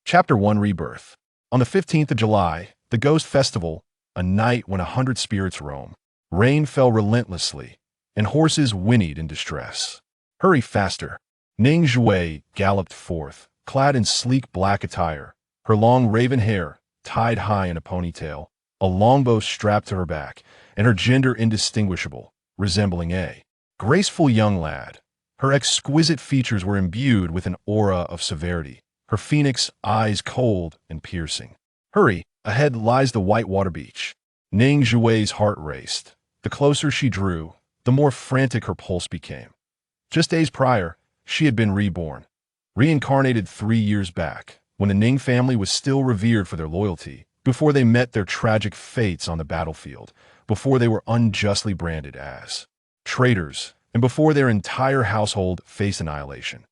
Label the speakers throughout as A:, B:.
A: Chapter 1 Rebirth. On the 15th of July, the Ghost Festival, a night when 100 spirits roam, rain fell relentlessly, and horses whinnied in distress. Hurry faster! Ning Zhiwei galloped forth, clad in sleek black attire, her long raven hair tied high in a ponytail, a longbow strapped to her back, and her gender indistinguishable, resembling a graceful young lad. Her exquisite features were imbued with an aura of severity, her phoenix eyes cold and piercing. Hurry, ahead lies the whitewater beach. Ning Zhiwei's heart raced. The closer she drew, the more frantic her pulse became. Just days prior, she had been reborn, reincarnated 3 years back, when the Ning family was still revered for their loyalty, before they met their tragic fates on the battlefield, before they were unjustly branded as traitors, and before their entire household faced annihilation.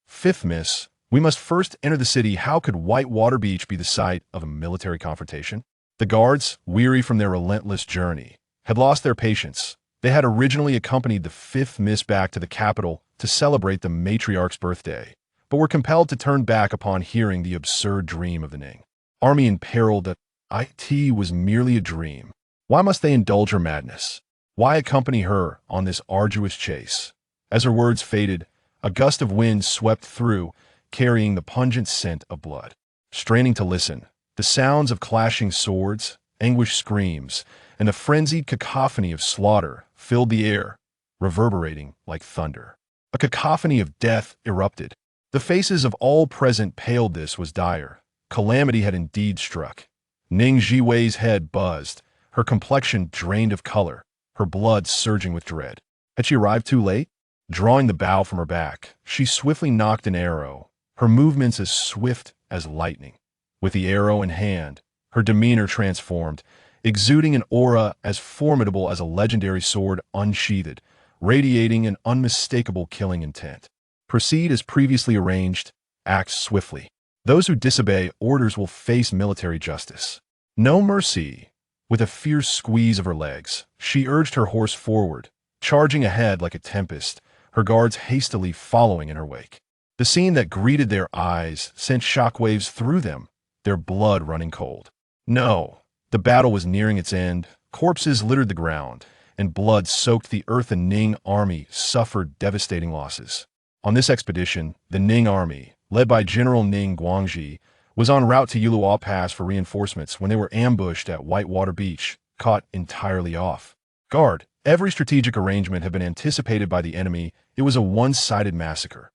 A: Fifth miss, we must first enter the city. How could Whitewater Beach be the site of a military confrontation? The guards, weary from their relentless journey, had lost their patience. They had originally accompanied the fifth miss back to the capital to celebrate the matriarch's birthday, but were compelled to turn back upon hearing the absurd dream of the Ning army in peril. That it was merely a dream. Why must they indulge her madness? Why accompany her on this arduous chase? As her words faded, a gust of wind swept through, carrying the pungent scent of blood. Straining to listen, the sounds of clashing swords, anguished screams, and a frenzied cacophony of slaughter filled the air, reverberating like thunder. A cacophony of death erupted. The faces of all present paled. This was dire. Calamity had indeed struck. Ning Zhiwei's head buzzed, her complexion drained of color, her blood surging with dread. Had she arrived too late? Drawing the bow from her back, she swiftly nocked an arrow, her movements as swift as lightning. With the arrow in hand, her demeanor transformed, exuding an aura as formidable as a legendary sword unsheathed, radiating an unmistakable killing intent. Proceed as previously arranged, act swiftly. Those who disobey orders will face military justice. No mercy. With a fierce squeeze of her legs, she urged her horse forward, charging ahead like a tempest, her guards hastily following in her wake. The scene that greeted their eyes sent shockwaves through them, their blood running cold. No, the battle was nearing its end. Corpses littered the ground, and blood soaked the earth. The Ning army suffered devastating losses. On this expedition, the Ning army, led by General Ning Guangji, was en route to Yulua Pass for reinforcements when they were ambushed at Whitewater Beach, caught entirely off guard. Every strategic arrangement had been anticipated by the enemy. It was a one-sided massacre.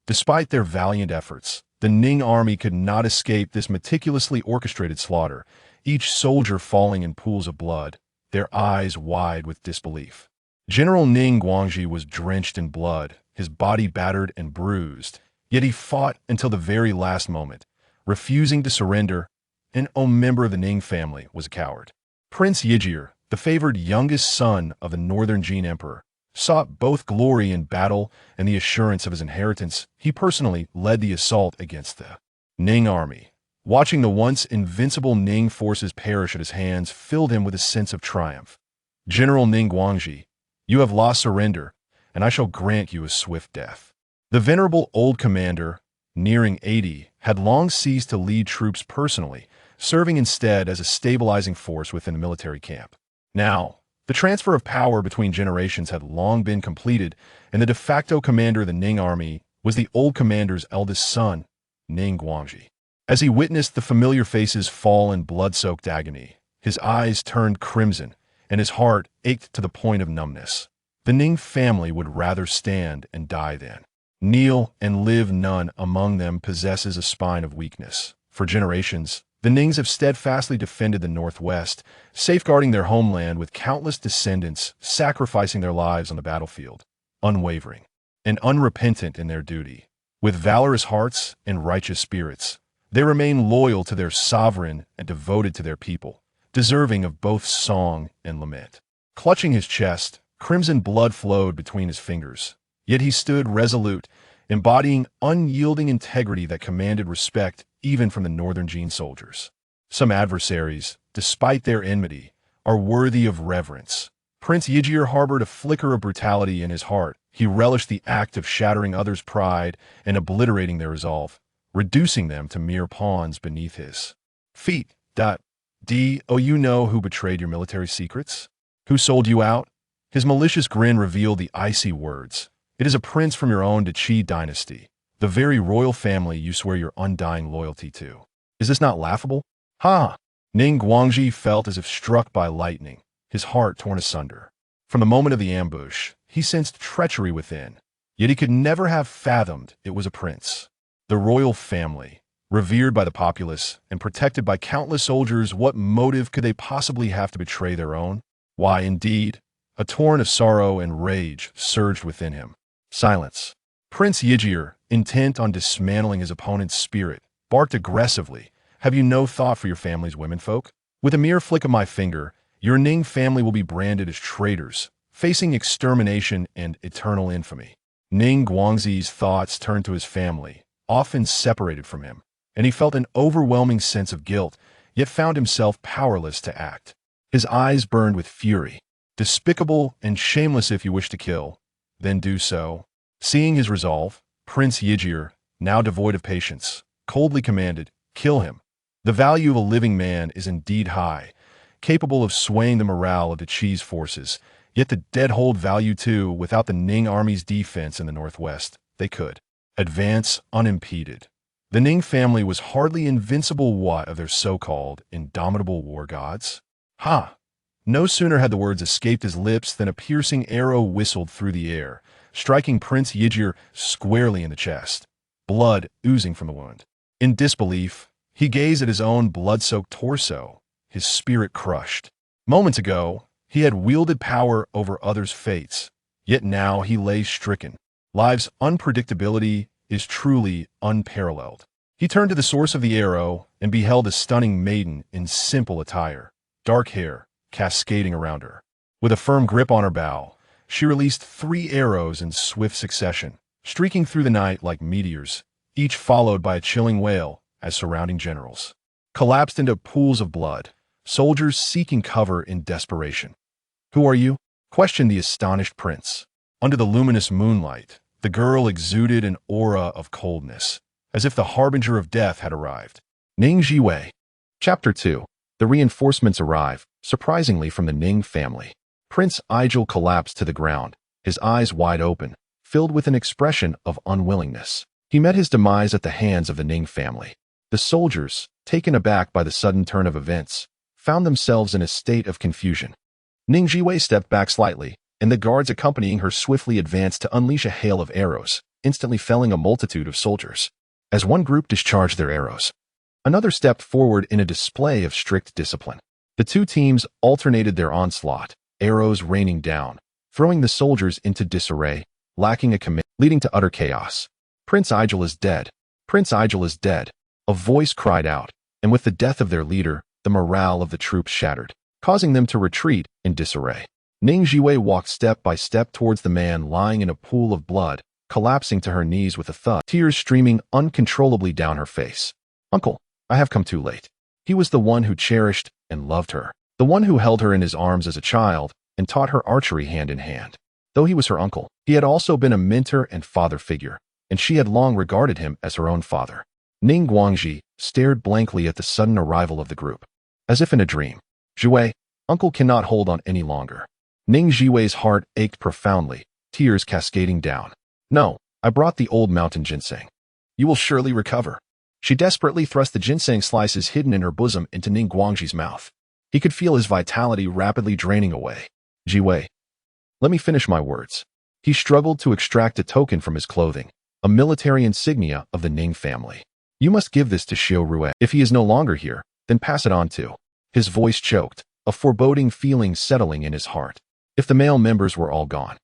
A: Despite their valiant efforts, the Ning army could not escape this meticulously orchestrated slaughter, each soldier falling in pools of blood, their eyes wide with disbelief. General Ning Guangji was drenched in blood, his body battered and bruised, yet he fought until the very last moment, refusing to surrender. An member of the Ning family was a coward. Prince Yijir, the favored youngest son of the Northern Jin Emperor, sought both glory in battle and the assurance of his inheritance. He personally led the assault against the Ning army. Watching the once invincible Ning forces perish at his hands filled him with a sense of triumph. General Ning Guangji, you have lost. Surrender, and I shall grant you a swift death. The venerable old commander, nearing 80, had long ceased to lead troops personally, serving instead as a stabilizing force within the military camp. Now, the transfer of power between generations had long been completed, and the de facto commander of the Ning army was the old commander's eldest son, Ning Guangji. As he witnessed the familiar faces fall in blood-soaked agony, his eyes turned crimson, and his heart ached to the point of numbness. The Ning family would rather stand and die than kneel and live. None among them possesses a spine of weakness. For generations, the Nings have steadfastly defended the Northwest, safeguarding their homeland with countless descendants sacrificing their lives on the battlefield, unwavering and unrepentant in their duty. With valorous hearts and righteous spirits, they remain loyal to their sovereign and devoted to their people, deserving of both song and lament. Clutching his chest, crimson blood flowed between his fingers, yet he stood resolute, embodying unyielding integrity that commanded respect even from the Northern Jin soldiers. Some adversaries, despite their enmity, are worthy of reverence. Prince Yijir harbored a flicker of brutality in his heart. He relished the act of shattering others' pride and obliterating their resolve. reducing them to mere pawns beneath his feet. Do you know who betrayed your military secrets? Who sold you out? His malicious grin revealed the icy words. It is a prince from your own Qi dynasty, the very royal family you swear your undying loyalty to. Is this not laughable? Ha! Ning Guangji felt as if struck by lightning, his heart torn asunder. From the moment of the ambush, he sensed treachery within, yet he could never have fathomed it was a prince. The royal family, revered by the populace and protected by countless soldiers, what motive could they possibly have to betray their own? Why, indeed, a torrent of sorrow and rage surged within him. Silence. Prince Yijir, intent on dismantling his opponent's spirit, barked aggressively. Have you no thought for your family's womenfolk? With a mere flick of my finger, your Ning family will be branded as traitors, facing extermination and eternal infamy. Ning Guangzi's thoughts turned to his family, often separated from him, and he felt an overwhelming sense of guilt, yet found himself powerless to act. His eyes burned with fury. Despicable and shameless. If you wish to kill, then do so. Seeing his resolve, Prince Yijir, now devoid of patience, coldly commanded, kill him. The value of a living man is indeed high, capable of swaying the morale of the Qi's forces, yet the dead hold value too. Without the Ning army's defense in the northwest, they could advance unimpeded. The Ning family was hardly invincible. What of their so-called indomitable war gods? Ha! No sooner had the words escaped his lips than a piercing arrow whistled through the air, striking Prince Yijir squarely in the chest, blood oozing from the wound. In disbelief, he gazed at his own blood-soaked torso, his spirit crushed. Moments ago, he had wielded power over others' fates, yet now he lay stricken. Life's unpredictability is truly unparalleled. He turned to the source of the arrow and beheld a stunning maiden in simple attire, dark hair cascading around her. With a firm grip on her bow, she released 3 arrows in swift succession, streaking through the night like meteors, each followed by a chilling wail as surrounding generals collapsed into pools of blood, soldiers seeking cover in desperation. "Who are you?" questioned the astonished prince. Under the luminous moonlight, the girl exuded an aura of coldness, as if the harbinger of death had arrived. Ning Zhiwei. Chapter 2. The reinforcements arrive, surprisingly from the Ning family. Prince Igil collapsed to the ground, his eyes wide open, filled with an expression of unwillingness. He met his demise at the hands of the Ning family. The soldiers, taken aback by the sudden turn of events, found themselves in a state of confusion. Ning Zhiwei stepped back slightly, and the guards accompanying her swiftly advanced to unleash a hail of arrows, instantly felling a multitude of soldiers. As one group discharged their arrows, another stepped forward in a display of strict discipline. The two teams alternated their onslaught, arrows raining down, throwing the soldiers into disarray, lacking a command, leading to utter chaos. Prince Igil is dead. Prince Igil is dead. A voice cried out, and with the death of their leader, the morale of the troops shattered, causing them to retreat in disarray. Ning Zhiwei walked step by step towards the man lying in a pool of blood, collapsing to her knees with a thud, tears streaming uncontrollably down her face. "Uncle, I have come too late." He was the one who cherished and loved her, the one who held her in his arms as a child and taught her archery hand in hand. Though he was her uncle, he had also been a mentor and father figure, and she had long regarded him as her own father. Ning Guangji stared blankly at the sudden arrival of the group, as if in a dream. "Zhiwei, uncle cannot hold on any longer." Ning Zhiwei's heart ached profoundly, tears cascading down. "No, I brought the old mountain ginseng. You will surely recover." She desperately thrust the ginseng slices hidden in her bosom into Ning Guangji's mouth. He could feel his vitality rapidly draining away. "Zhiwei, let me finish my words." He struggled to extract a token from his clothing, a military insignia of the Ning family. "You must give this to Xiao Rue. If he is no longer here, then pass it on to." His voice choked, a foreboding feeling settling in his heart. If the male members were all gone,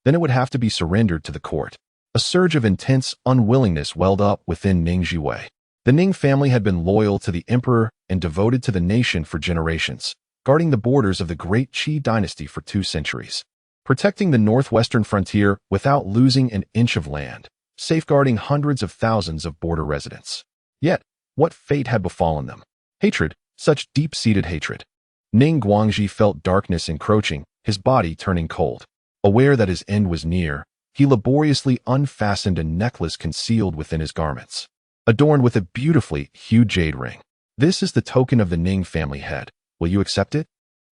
A: then it would have to be surrendered to the court. A surge of intense unwillingness welled up within Ning Zhiwei. The Ning family had been loyal to the emperor and devoted to the nation for generations, guarding the borders of the great Qi dynasty for 2 centuries, protecting the northwestern frontier without losing an inch of land, safeguarding hundreds of thousands of border residents. Yet, what fate had befallen them? Hatred, such deep-seated hatred. Ning Guangji felt darkness encroaching, his body turning cold. Aware that his end was near, he laboriously unfastened a necklace concealed within his garments. adorned with a beautifully hued jade ring. This is the token of the Ning family head. Will you accept it?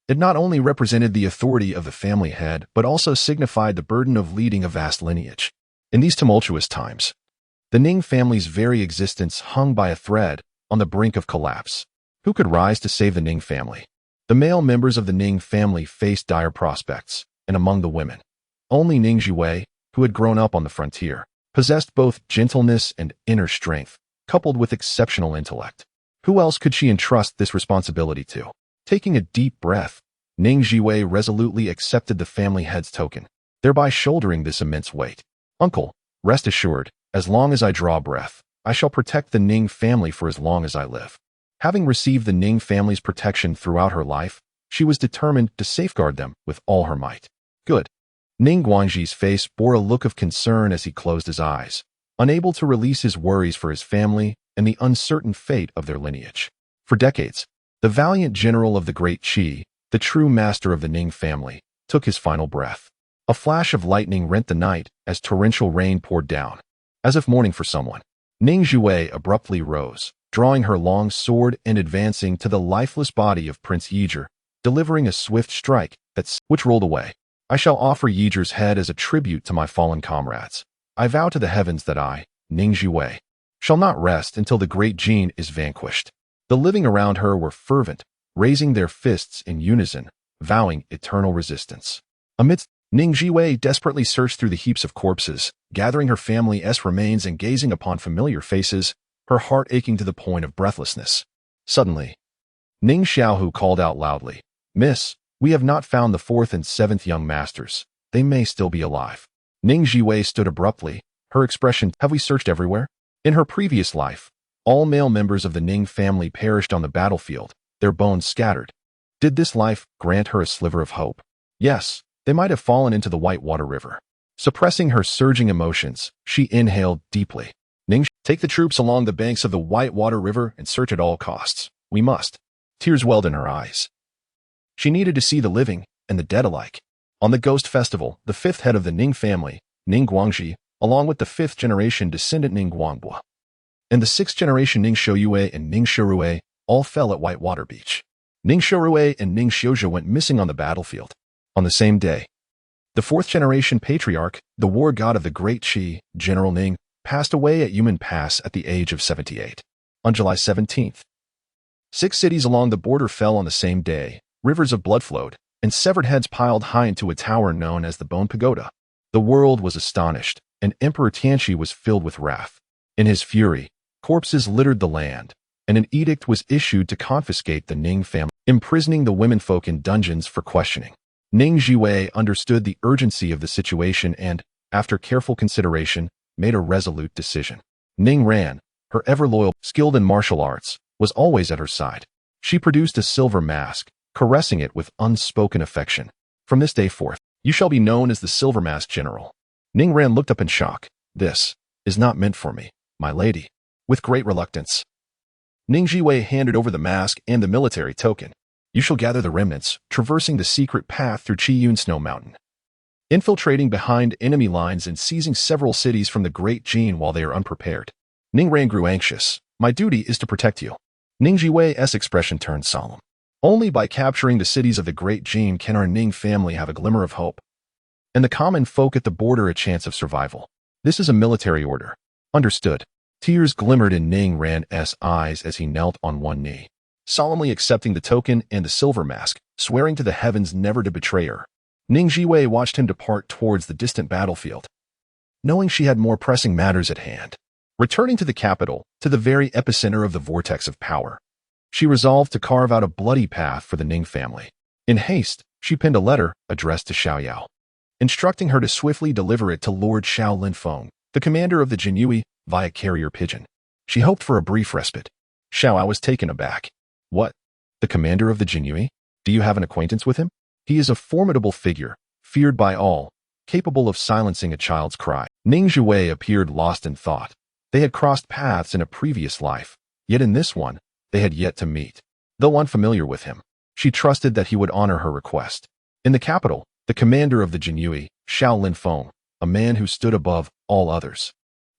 A: It not only represented the authority of the family head, but also signified the burden of leading a vast lineage. In these tumultuous times, the Ning family's very existence hung by a thread on the brink of collapse. Who could rise to save the Ning family? The male members of the Ning family faced dire prospects, and among the women, only Ning Zhiwei, who had grown up on the frontier, possessed both gentleness and inner strength, coupled with exceptional intellect. Who else could she entrust this responsibility to? Taking a deep breath, Ning Zhiwei resolutely accepted the family head's token, thereby shouldering this immense weight. Uncle, rest assured, as long as I draw breath, I shall protect the Ning family for as long as I live. Having received the Ning family's protection throughout her life, she was determined to safeguard them with all her might. Good. Ning Guangji's face bore a look of concern as he closed his eyes, unable to release his worries for his family and the uncertain fate of their lineage. For decades, the valiant general of the Great Qi, the true master of the Ning family, took his final breath. A flash of lightning rent the night as torrential rain poured down. As if mourning for someone, Ning Zhiwei abruptly rose, drawing her long sword and advancing to the lifeless body of Prince Yizhi, delivering a swift strike which rolled away. I shall offer Yizhi's head as a tribute to my fallen comrades. I vow to the heavens that I, Ning Zhiwei, shall not rest until the great Jin is vanquished. The living around her were fervent, raising their fists in unison, vowing eternal resistance. Amidst Ning Zhiwei desperately searched through the heaps of corpses, gathering her family's remains and gazing upon familiar faces, her heart aching to the point of breathlessness. Suddenly, Ning Xiaohu called out loudly, "Miss, we have not found the 4th and 7th young masters. They may still be alive." Ning Zhiwei stood abruptly, her expression, "Have we searched everywhere?" In her previous life, all male members of the Ning family perished on the battlefield, their bones scattered. Did this life grant her a sliver of hope? Yes, they might have fallen into the Whitewater River. Suppressing her surging emotions, she inhaled deeply. "Ning, take the troops along the banks of the Whitewater River and search at all costs. We must." Tears welled in her eyes. She needed to see the living and the dead alike. On the Ghost Festival, the 5th head of the Ning family, Ning Guangji, along with the 5th-generation descendant Ning Guangbo, and the 6th-generation Ning Shouyue and Ning Shirue, all fell at Whitewater Beach. Ning Shirue and Ning Xiuzhe went missing on the battlefield. On the same day, the 4th-generation patriarch, the war god of the Great Qi, General Ning, passed away at Yumen Pass at the age of 78. On July 17th, 6 cities along the border fell on the same day. Rivers of blood flowed, and severed heads piled high into a tower known as the Bone Pagoda. The world was astonished, and Emperor Tianqi was filled with wrath. In his fury, corpses littered the land, and an edict was issued to confiscate the Ning family, imprisoning the womenfolk in dungeons for questioning. Ning Zhiwei understood the urgency of the situation and, after careful consideration, made a resolute decision. Ning Ran, her ever-loyal, skilled in martial arts, was always at her side. She produced a silver mask, caressing it with unspoken affection. "From this day forth, you shall be known as the Silver Mask General." Ning Ran looked up in shock. "This is not meant for me, my lady." With great reluctance, Ning Zhiwei handed over the mask and the military token. "You shall gather the remnants, traversing the secret path through Qiyun Snow Mountain, infiltrating behind enemy lines and seizing several cities from the Great Jin while they are unprepared." Ning Ran grew anxious. "My duty is to protect you." Ning Zhiwei's expression turned solemn. "Only by capturing the cities of the Great Jin can our Ning family have a glimmer of hope, and the common folk at the border a chance of survival. This is a military order." "Understood." Tears glimmered in Ning Ran's eyes as he knelt on one knee, solemnly accepting the token and the silver mask, swearing to the heavens never to betray her. Ning Zhiwei watched him depart towards the distant battlefield, knowing she had more pressing matters at hand. Returning to the capital, to the very epicenter of the vortex of power, she resolved to carve out a bloody path for the Ning family. In haste, she penned a letter addressed to Xiaoyao, instructing her to swiftly deliver it to Lord Xiao Linfeng, the commander of the Jinyue, via carrier pigeon. She hoped for a brief respite. Xiaoyao was taken aback. "What? The commander of the Jinyue? Do you have an acquaintance with him?" "He is a formidable figure, feared by all, capable of silencing a child's cry." Ning Zhiwei appeared lost in thought. They had crossed paths in a previous life, yet in this one, they had yet to meet. Though unfamiliar with him, she trusted that he would honor her request. In the capital, the commander of the Jinyue, Xiao Linfeng, a man who stood above all others,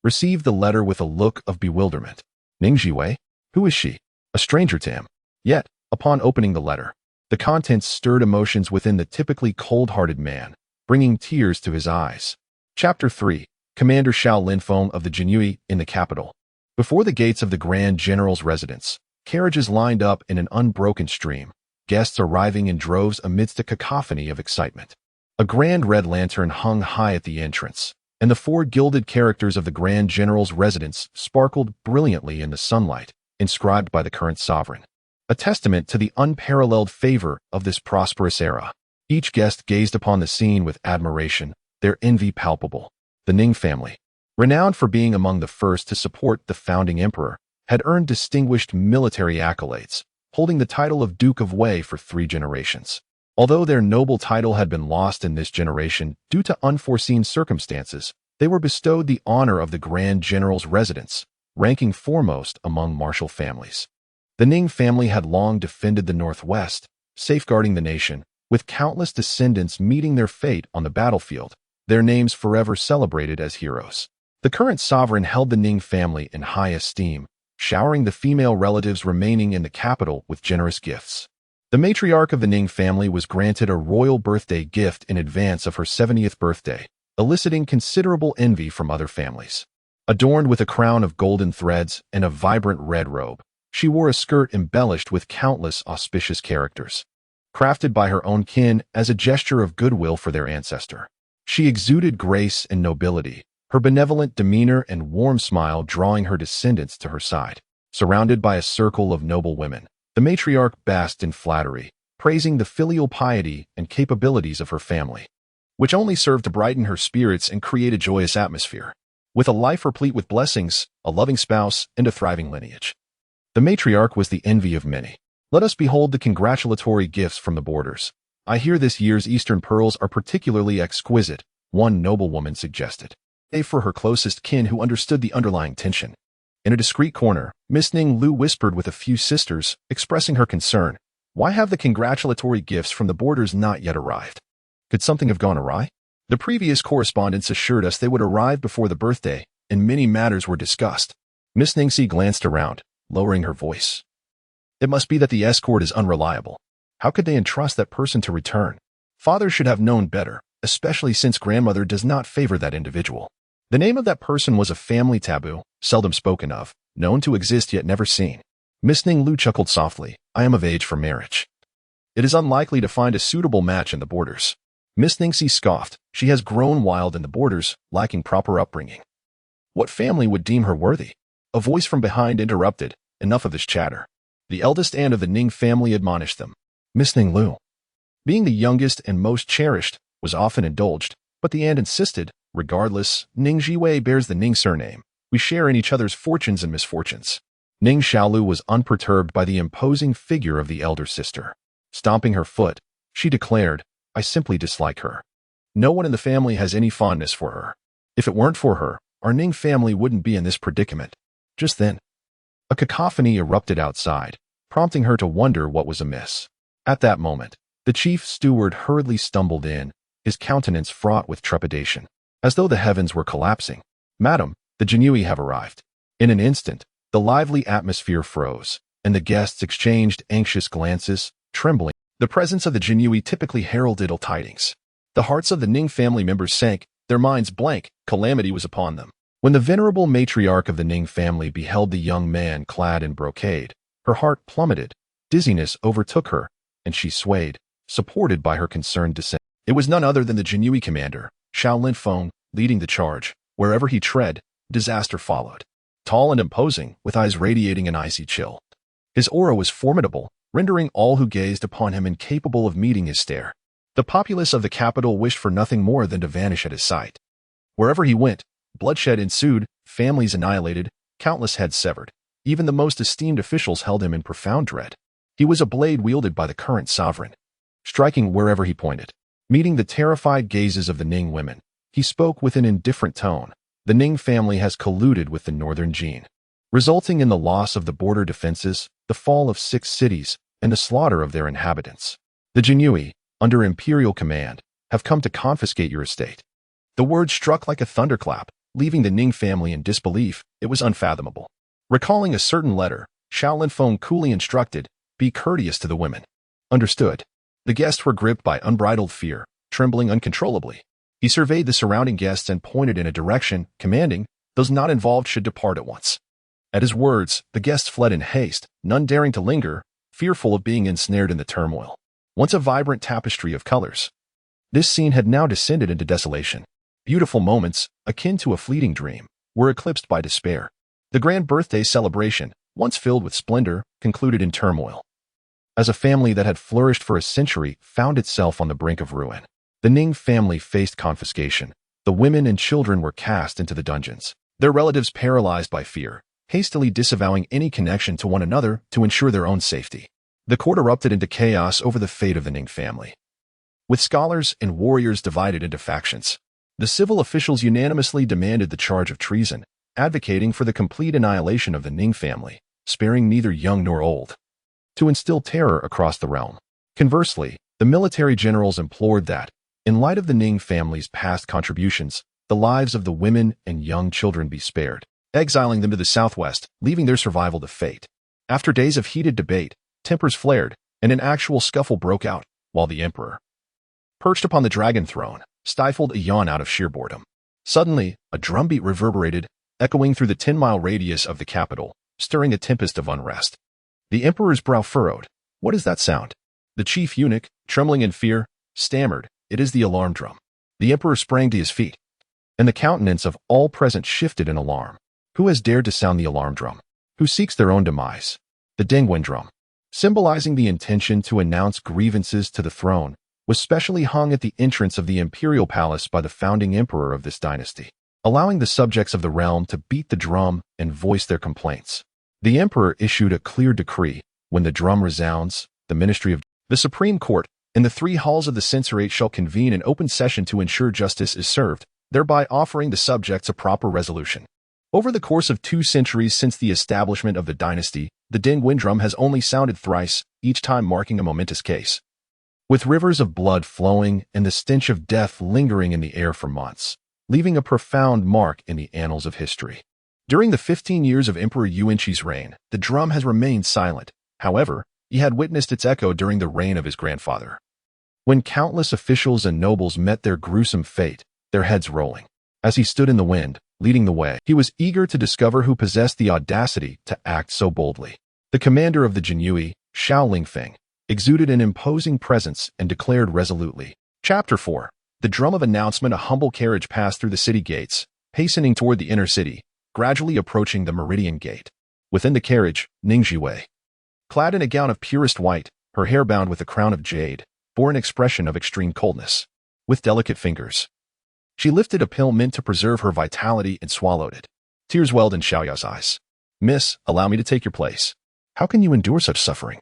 A: received the letter with a look of bewilderment. Ning Zhiwei? Who is she? A stranger to him. Yet, upon opening the letter, the contents stirred emotions within the typically cold-hearted man, bringing tears to his eyes. Chapter 3. Commander Xiao Linfeng of the Jinyui in the capital. Before the gates of the Grand General's residence, carriages lined up in an unbroken stream, guests arriving in droves amidst a cacophony of excitement. A grand red lantern hung high at the entrance, and the four gilded characters of the Grand General's residence sparkled brilliantly in the sunlight, inscribed by the current sovereign. A testament to the unparalleled favor of this prosperous era. Each guest gazed upon the scene with admiration, their envy palpable. The Ning family, renowned for being among the first to support the founding emperor, had earned distinguished military accolades, holding the title of Duke of Wei for 3 generations. Although their noble title had been lost in this generation due to unforeseen circumstances, they were bestowed the honor of the Grand General's residence, ranking foremost among martial families. The Ning family had long defended the Northwest, safeguarding the nation, with countless descendants meeting their fate on the battlefield, their names forever celebrated as heroes. The current sovereign held the Ning family in high esteem, showering the female relatives remaining in the capital with generous gifts. The matriarch of the Ning family was granted a royal birthday gift in advance of her 70th birthday, eliciting considerable envy from other families. Adorned with a crown of golden threads and a vibrant red robe, she wore a skirt embellished with countless auspicious characters, crafted by her own kin as a gesture of goodwill for their ancestor. She exuded grace and nobility, her benevolent demeanor and warm smile drawing her descendants to her side. Surrounded by a circle of noble women, the matriarch basked in flattery, praising the filial piety and capabilities of her family, which only served to brighten her spirits and create a joyous atmosphere. With a life replete with blessings, a loving spouse, and a thriving lineage, the matriarch was the envy of many. Let us behold the congratulatory gifts from the borders. I hear this year's Eastern pearls are particularly exquisite, one noblewoman suggested, save for her closest kin who understood the underlying tension. In a discreet corner, Miss Ning Lu whispered with a few sisters, expressing her concern. Why have the congratulatory gifts from the borders not yet arrived? Could something have gone awry? The previous correspondents assured us they would arrive before the birthday, and many matters were discussed. Miss Ningxi glanced around, lowering her voice. It must be that the escort is unreliable. How could they entrust that person to return? Father should have known better, especially since grandmother does not favor that individual. The name of that person was a family taboo, seldom spoken of, known to exist yet never seen. Miss Ning Lu chuckled softly. I am of age for marriage. It is unlikely to find a suitable match in the borders. Miss Ningxi scoffed. She has grown wild in the borders, lacking proper upbringing. What family would deem her worthy? A voice from behind interrupted. Enough of this chatter. The eldest aunt of the Ning family admonished them. Miss Ning Lu, being the youngest and most cherished, was often indulged, but the aunt insisted, regardless, Ning Zhiwei bears the Ning surname. We share in each other's fortunes and misfortunes. Ning Xiaolu was unperturbed by the imposing figure of the elder sister. Stomping her foot, she declared, I simply dislike her. No one in the family has any fondness for her. If it weren't for her, our Ning family wouldn't be in this predicament. Just then, a cacophony erupted outside, prompting her to wonder what was amiss. At that moment, the chief steward hurriedly stumbled in, his countenance fraught with trepidation, as though the heavens were collapsing. Madam, the Jinyui have arrived. In an instant, the lively atmosphere froze, and the guests exchanged anxious glances, trembling. The presence of the Jinyui typically heralded ill tidings. The hearts of the Ning family members sank, their minds blank, calamity was upon them. When the venerable matriarch of the Ning family beheld the young man clad in brocade, her heart plummeted, dizziness overtook her, and she swayed, supported by her concerned descendants. It was none other than the Jinyui commander, Xiao Linfeng, leading the charge. Wherever he tread, disaster followed. Tall and imposing, with eyes radiating an icy chill. His aura was formidable, rendering all who gazed upon him incapable of meeting his stare. The populace of the capital wished for nothing more than to vanish at his sight. Wherever he went, bloodshed ensued, families annihilated, countless heads severed. Even the most esteemed officials held him in profound dread. He was a blade wielded by the current sovereign, striking wherever he pointed. Meeting the terrified gazes of the Ning women, he spoke with an indifferent tone. The Ning family has colluded with the northern Jin, resulting in the loss of the border defenses, the fall of 6 cities, and the slaughter of their inhabitants. The Jinyui, under imperial command, have come to confiscate your estate. The word struck like a thunderclap. leaving the Ning family in disbelief. It was unfathomable. Recalling a certain letter, Xiao Linfeng coolly instructed, "Be courteous to the women." Understood. The guests were gripped by unbridled fear, trembling uncontrollably. He surveyed the surrounding guests and pointed in a direction, commanding, "Those not involved should depart at once." At his words, the guests fled in haste, none daring to linger, fearful of being ensnared in the turmoil. Once a vibrant tapestry of colors, this scene had now descended into desolation. Beautiful moments, akin to a fleeting dream, were eclipsed by despair. The grand birthday celebration, once filled with splendor, concluded in turmoil. As a family that had flourished for a century found itself on the brink of ruin. The Ning family faced confiscation. The women and children were cast into the dungeons, their relatives paralyzed by fear, hastily disavowing any connection to one another to ensure their own safety. The court erupted into chaos over the fate of the Ning family. With scholars and warriors divided into factions, the civil officials unanimously demanded the charge of treason, advocating for the complete annihilation of the Ning family, sparing neither young nor old, to instill terror across the realm. Conversely, the military generals implored that, in light of the Ning family's past contributions, the lives of the women and young children be spared, exiling them to the southwest, leaving their survival to fate. After days of heated debate, tempers flared, and an actual scuffle broke out, while the emperor, perched upon the dragon throne, stifled a yawn out of sheer boredom. Suddenly, a drumbeat reverberated, echoing through the 10-mile radius of the capital, stirring a tempest of unrest. The emperor's brow furrowed. "What is that sound?" The chief eunuch, trembling in fear, stammered, "It is the alarm drum." The emperor sprang to his feet, and the countenance of all present shifted in alarm. Who has dared to sound the alarm drum? Who seeks their own demise? The Dengwen drum, symbolizing the intention to announce grievances to the throne, was specially hung at the entrance of the imperial palace by the founding emperor of this dynasty, allowing the subjects of the realm to beat the drum and voice their complaints. The emperor issued a clear decree: when the drum resounds, the ministry of the Supreme Court and the 3 halls of the censorate shall convene an open session to ensure justice is served, thereby offering the subjects a proper resolution. Over the course of 2 centuries since the establishment of the dynasty, the Dengwen drum has only sounded thrice, each time marking a momentous case, with rivers of blood flowing and the stench of death lingering in the air for months, leaving a profound mark in the annals of history. During the 15 years of Emperor Yuanqi's reign, the drum has remained silent. However, he had witnessed its echo during the reign of his grandfather, when countless officials and nobles met their gruesome fate, their heads rolling. As he stood in the wind, leading the way, he was eager to discover who possessed the audacity to act so boldly. The commander of the Jinyui, Xiao Linfeng, exuded an imposing presence and declared resolutely. Chapter 4. The drum of announcement. A humble carriage passed through the city gates, hastening toward the inner city, gradually approaching the Meridian Gate. Within the carriage, Ning Zhiwei, clad in a gown of purest white, her hair bound with a crown of jade, bore an expression of extreme coldness. With delicate fingers, she lifted a pill meant to preserve her vitality and swallowed it. Tears welled in Xiaoyao's eyes. "Miss, allow me to take your place. How can you endure such suffering?"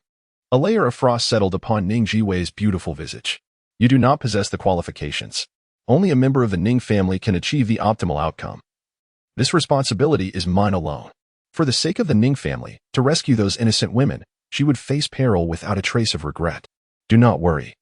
A: A layer of frost settled upon Ning Zhiwei's beautiful visage. "You do not possess the qualifications. Only a member of the Ning family can achieve the optimal outcome. This responsibility is mine alone. For the sake of the Ning family, to rescue those innocent women, she would face peril without a trace of regret. Do not worry.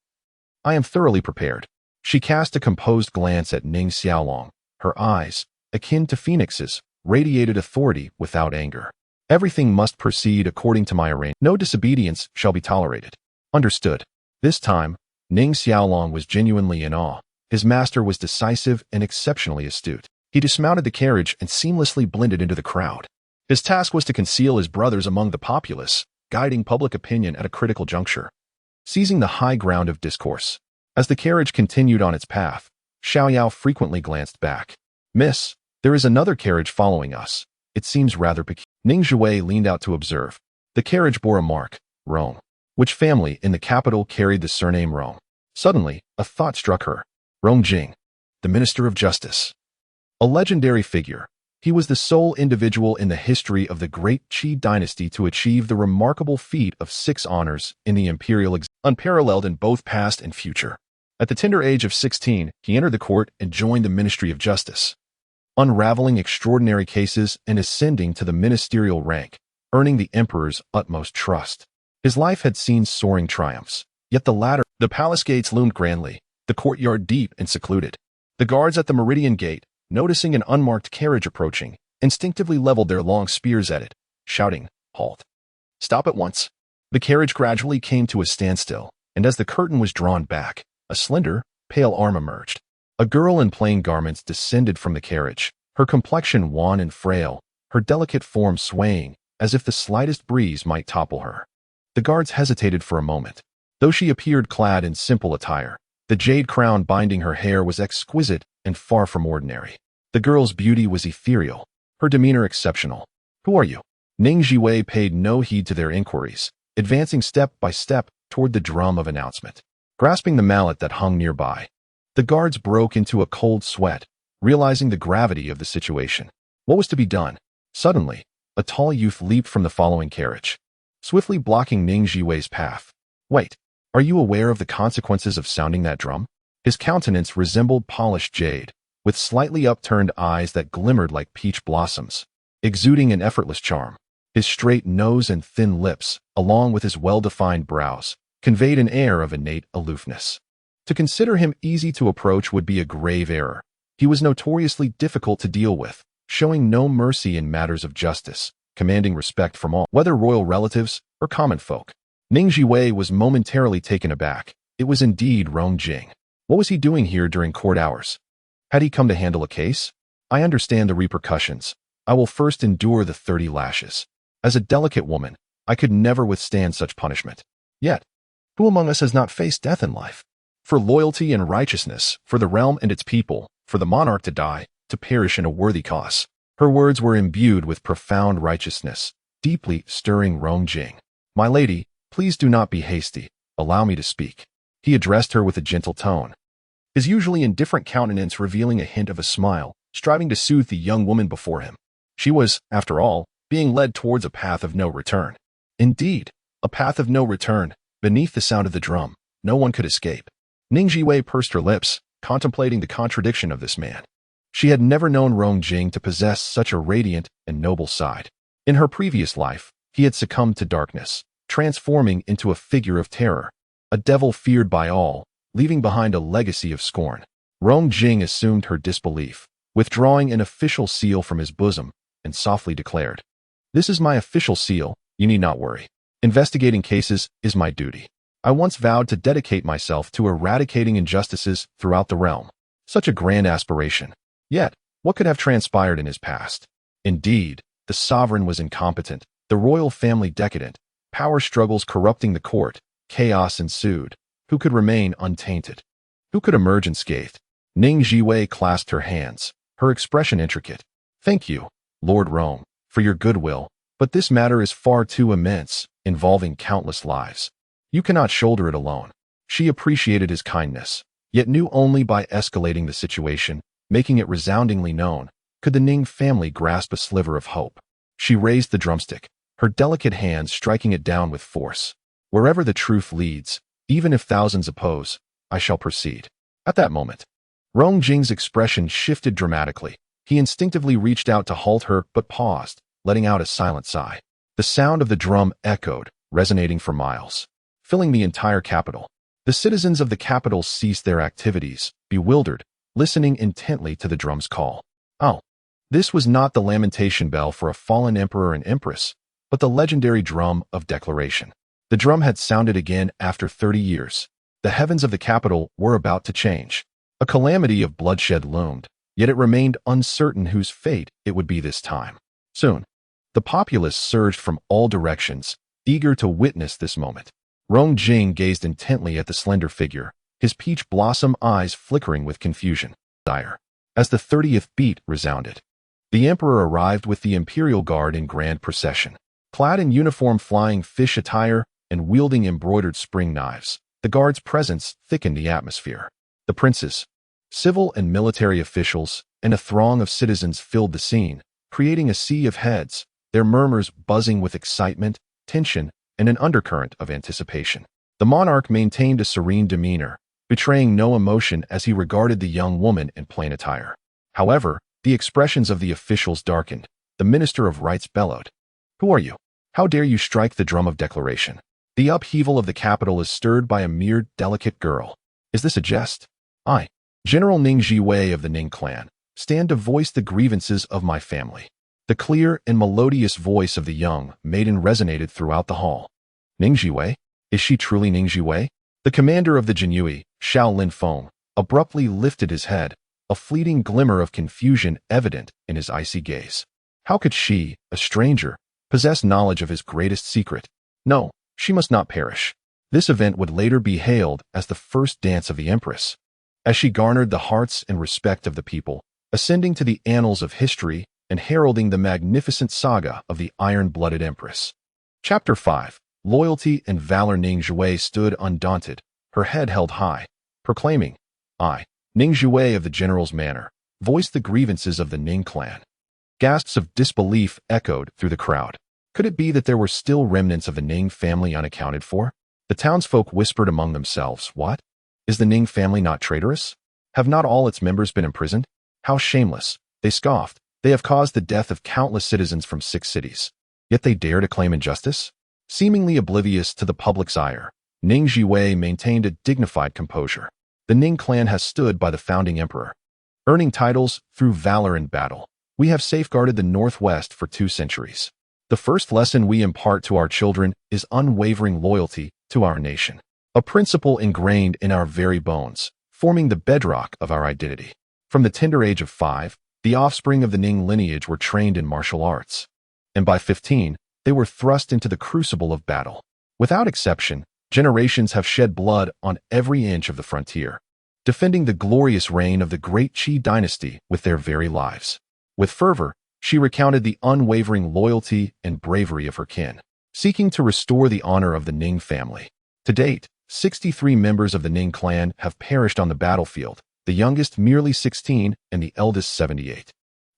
A: I am thoroughly prepared." She cast a composed glance at Ning Xiaolong. Her eyes, akin to phoenixes, radiated authority without anger. "Everything must proceed according to my arrangement. No disobedience shall be tolerated." Understood. This time, Ning Xiaolong was genuinely in awe. His master was decisive and exceptionally astute. He dismounted the carriage and seamlessly blended into the crowd. His task was to conceal his brothers among the populace, guiding public opinion at a critical juncture, seizing the high ground of discourse. As the carriage continued on its path, Xiaoyao frequently glanced back. "Miss, there is another carriage following us. It seems rather peculiar." Ning Zhiwei leaned out to observe. The carriage bore a mark, Rome. Which family in the capital carried the surname Rome? Suddenly, a thought struck her. Rong Jing, the Minister of Justice. A legendary figure, he was the sole individual in the history of the great Qi dynasty to achieve the remarkable feat of 6 honors in the imperial unparalleled in both past and future. At the tender age of 16, he entered the court and joined the Ministry of Justice, unraveling extraordinary cases and ascending to the ministerial rank, earning the emperor's utmost trust. His life had seen soaring triumphs, yet the palace gates loomed grandly, the courtyard deep and secluded. The guards at the Meridian Gate, noticing an unmarked carriage approaching, instinctively leveled their long spears at it, shouting, "Halt! Stop at once!" The carriage gradually came to a standstill, and as the curtain was drawn back, a slender, pale arm emerged. A girl in plain garments descended from the carriage, her complexion wan and frail, her delicate form swaying, as if the slightest breeze might topple her. The guards hesitated for a moment. Though she appeared clad in simple attire, the jade crown binding her hair was exquisite and far from ordinary. The girl's beauty was ethereal, her demeanor exceptional. "Who are you?" Ning Zhiwei paid no heed to their inquiries, advancing step by step toward the drum of announcement. Grasping the mallet that hung nearby, the guards broke into a cold sweat, realizing the gravity of the situation. What was to be done? Suddenly, a tall youth leaped from the following carriage, swiftly blocking Ning Zhiwei's path. "Wait, are you aware of the consequences of sounding that drum?" His countenance resembled polished jade, with slightly upturned eyes that glimmered like peach blossoms, exuding an effortless charm. His straight nose and thin lips, along with his well-defined brows, conveyed an air of innate aloofness. To consider him easy to approach would be a grave error. He was notoriously difficult to deal with, showing no mercy in matters of justice, commanding respect from all, whether royal relatives or common folk. Ning Zhiwei was momentarily taken aback. It was indeed Rong Jing. What was he doing here during court hours? Had he come to handle a case? "I understand the repercussions. I will first endure the 30 lashes. As a delicate woman, I could never withstand such punishment. Yet, who among us has not faced death in life? For loyalty and righteousness, for the realm and its people, for the monarch to die, to perish in a worthy cause." Her words were imbued with profound righteousness, deeply stirring Rong Jing. "My lady, please do not be hasty. Allow me to speak." He addressed her with a gentle tone, his usually indifferent countenance revealing a hint of a smile, striving to soothe the young woman before him. She was, after all, being led towards a path of no return. Indeed, a path of no return. Beneath the sound of the drum, no one could escape. Ning Zhiwei pursed her lips, contemplating the contradiction of this man. She had never known Rong Jing to possess such a radiant and noble side. In her previous life, he had succumbed to darkness, transforming into a figure of terror, a devil feared by all, leaving behind a legacy of scorn. Rong Jing assumed her disbelief, withdrawing an official seal from his bosom, and softly declared, "This is my official seal, you need not worry. Investigating cases is my duty. I once vowed to dedicate myself to eradicating injustices throughout the realm." Such a grand aspiration. Yet, what could have transpired in his past? Indeed, the sovereign was incompetent, the royal family decadent, power struggles corrupting the court, chaos ensued. Who could remain untainted? Who could emerge unscathed? Ning Zhiwei clasped her hands, her expression intricate. "Thank you, Lord Rome, for your goodwill, but this matter is far too immense, involving countless lives. You cannot shoulder it alone." She appreciated his kindness, yet knew only by escalating the situation, making it resoundingly known, could the Ning family grasp a sliver of hope. She raised the drumstick, her delicate hands striking it down with force. "Wherever the truth leads, even if thousands oppose, I shall proceed." At that moment, Rong Jing's expression shifted dramatically. He instinctively reached out to halt her, but paused, letting out a silent sigh. The sound of the drum echoed, resonating for miles, filling the entire capital. The citizens of the capital ceased their activities, bewildered, listening intently to the drum's call. Oh, this was not the lamentation bell for a fallen emperor and empress, but the legendary drum of declaration. The drum had sounded again after 30 years. The heavens of the capital were about to change. A calamity of bloodshed loomed, yet it remained uncertain whose fate it would be this time. Soon, the populace surged from all directions, eager to witness this moment. Rong Jing gazed intently at the slender figure, his peach blossom eyes flickering with confusion. As the 30th beat resounded, the emperor arrived with the imperial guard in grand procession. Clad in uniform flying fish attire and wielding embroidered spring knives, the guard's presence thickened the atmosphere. The princes, civil and military officials, and a throng of citizens filled the scene, creating a sea of heads, their murmurs buzzing with excitement, tension, and an undercurrent of anticipation. The monarch maintained a serene demeanor, betraying no emotion as he regarded the young woman in plain attire. However, the expressions of the officials darkened. The minister of rights bellowed, "Who are you? How dare you strike the drum of declaration? The upheaval of the capital is stirred by a mere delicate girl. Is this a jest?" "I, General Ning Zhiwei of the Ning clan, stand to voice the grievances of my family." The clear and melodious voice of the young maiden resonated throughout the hall. Ning Zhiwei? Is she truly Ning Zhiwei? The commander of the Jinyue, Shaolin Feng, abruptly lifted his head, a fleeting glimmer of confusion evident in his icy gaze. How could she, a stranger, possess knowledge of his greatest secret? No, she must not perish. This event would later be hailed as the first dance of the Empress, as she garnered the hearts and respect of the people, ascending to the annals of history and heralding the magnificent saga of the iron-blooded Empress. Chapter 5. Loyalty and Valor. Ning Zhiwei stood undaunted, her head held high, proclaiming, "I, Ning Zhiwei of the General's Manor, voice the grievances of the Ning clan." Gasps of disbelief echoed through the crowd. Could it be that there were still remnants of the Ning family unaccounted for? The townsfolk whispered among themselves, "What? Is the Ning family not traitorous? Have not all its members been imprisoned? How shameless!" They scoffed. "They have caused the death of countless citizens from 6 cities. Yet they dare to claim injustice?" Seemingly oblivious to the public's ire, Ning Zhiwei maintained a dignified composure. The Ning clan has stood by the founding emperor, earning titles through valor in battle. We have safeguarded the Northwest for 2 centuries. The first lesson we impart to our children is unwavering loyalty to our nation, a principle ingrained in our very bones, forming the bedrock of our identity. From the tender age of 5, the offspring of the Ning lineage were trained in martial arts, and by 15, they were thrust into the crucible of battle. Without exception, generations have shed blood on every inch of the frontier, defending the glorious reign of the great Qi dynasty with their very lives. With fervor, she recounted the unwavering loyalty and bravery of her kin, seeking to restore the honor of the Ning family. To date, 63 members of the Ning clan have perished on the battlefield, the youngest merely 16 and the eldest 78.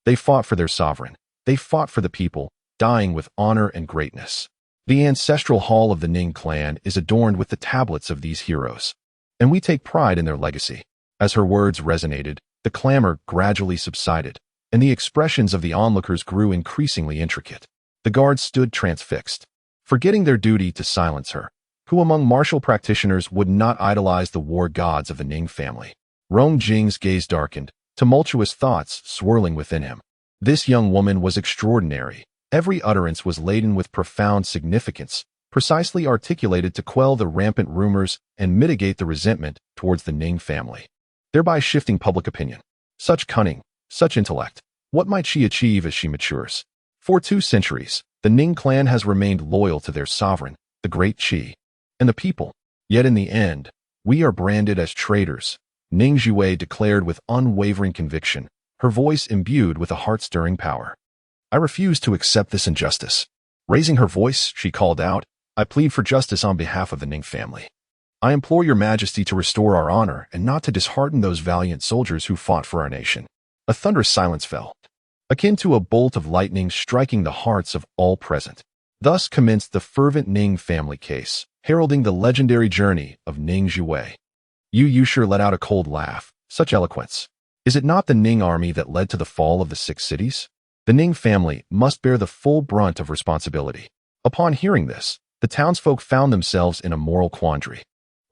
A: They fought for their sovereign. They fought for the people, dying with honor and greatness. The ancestral hall of the Ning clan is adorned with the tablets of these heroes, and we take pride in their legacy. As her words resonated, the clamor gradually subsided, and the expressions of the onlookers grew increasingly intricate. The guards stood transfixed, forgetting their duty to silence her. Who among martial practitioners would not idolize the war gods of the Ning family? Rong Jing's gaze darkened, tumultuous thoughts swirling within him. This young woman was extraordinary. Every utterance was laden with profound significance, precisely articulated to quell the rampant rumors and mitigate the resentment towards the Ning family, thereby shifting public opinion. Such cunning, such intellect. What might she achieve as she matures? For 2 centuries, the Ning clan has remained loyal to their sovereign, the great Qi, and the people. Yet in the end, we are branded as traitors, Ning Zhiwei declared with unwavering conviction, her voice imbued with a heart-stirring power. "I refuse to accept this injustice." Raising her voice, she called out, "I plead for justice on behalf of the Ning family. I implore your majesty to restore our honor and not to dishearten those valiant soldiers who fought for our nation." A thunderous silence fell, akin to a bolt of lightning striking the hearts of all present. Thus commenced the fervent Ning family case, heralding the legendary journey of Ning Zhiwei. Yu sure let out a cold laugh. Such eloquence. Is it not the Ning army that led to the fall of the 6 cities? The Ning family must bear the full brunt of responsibility. Upon hearing this, the townsfolk found themselves in a moral quandary.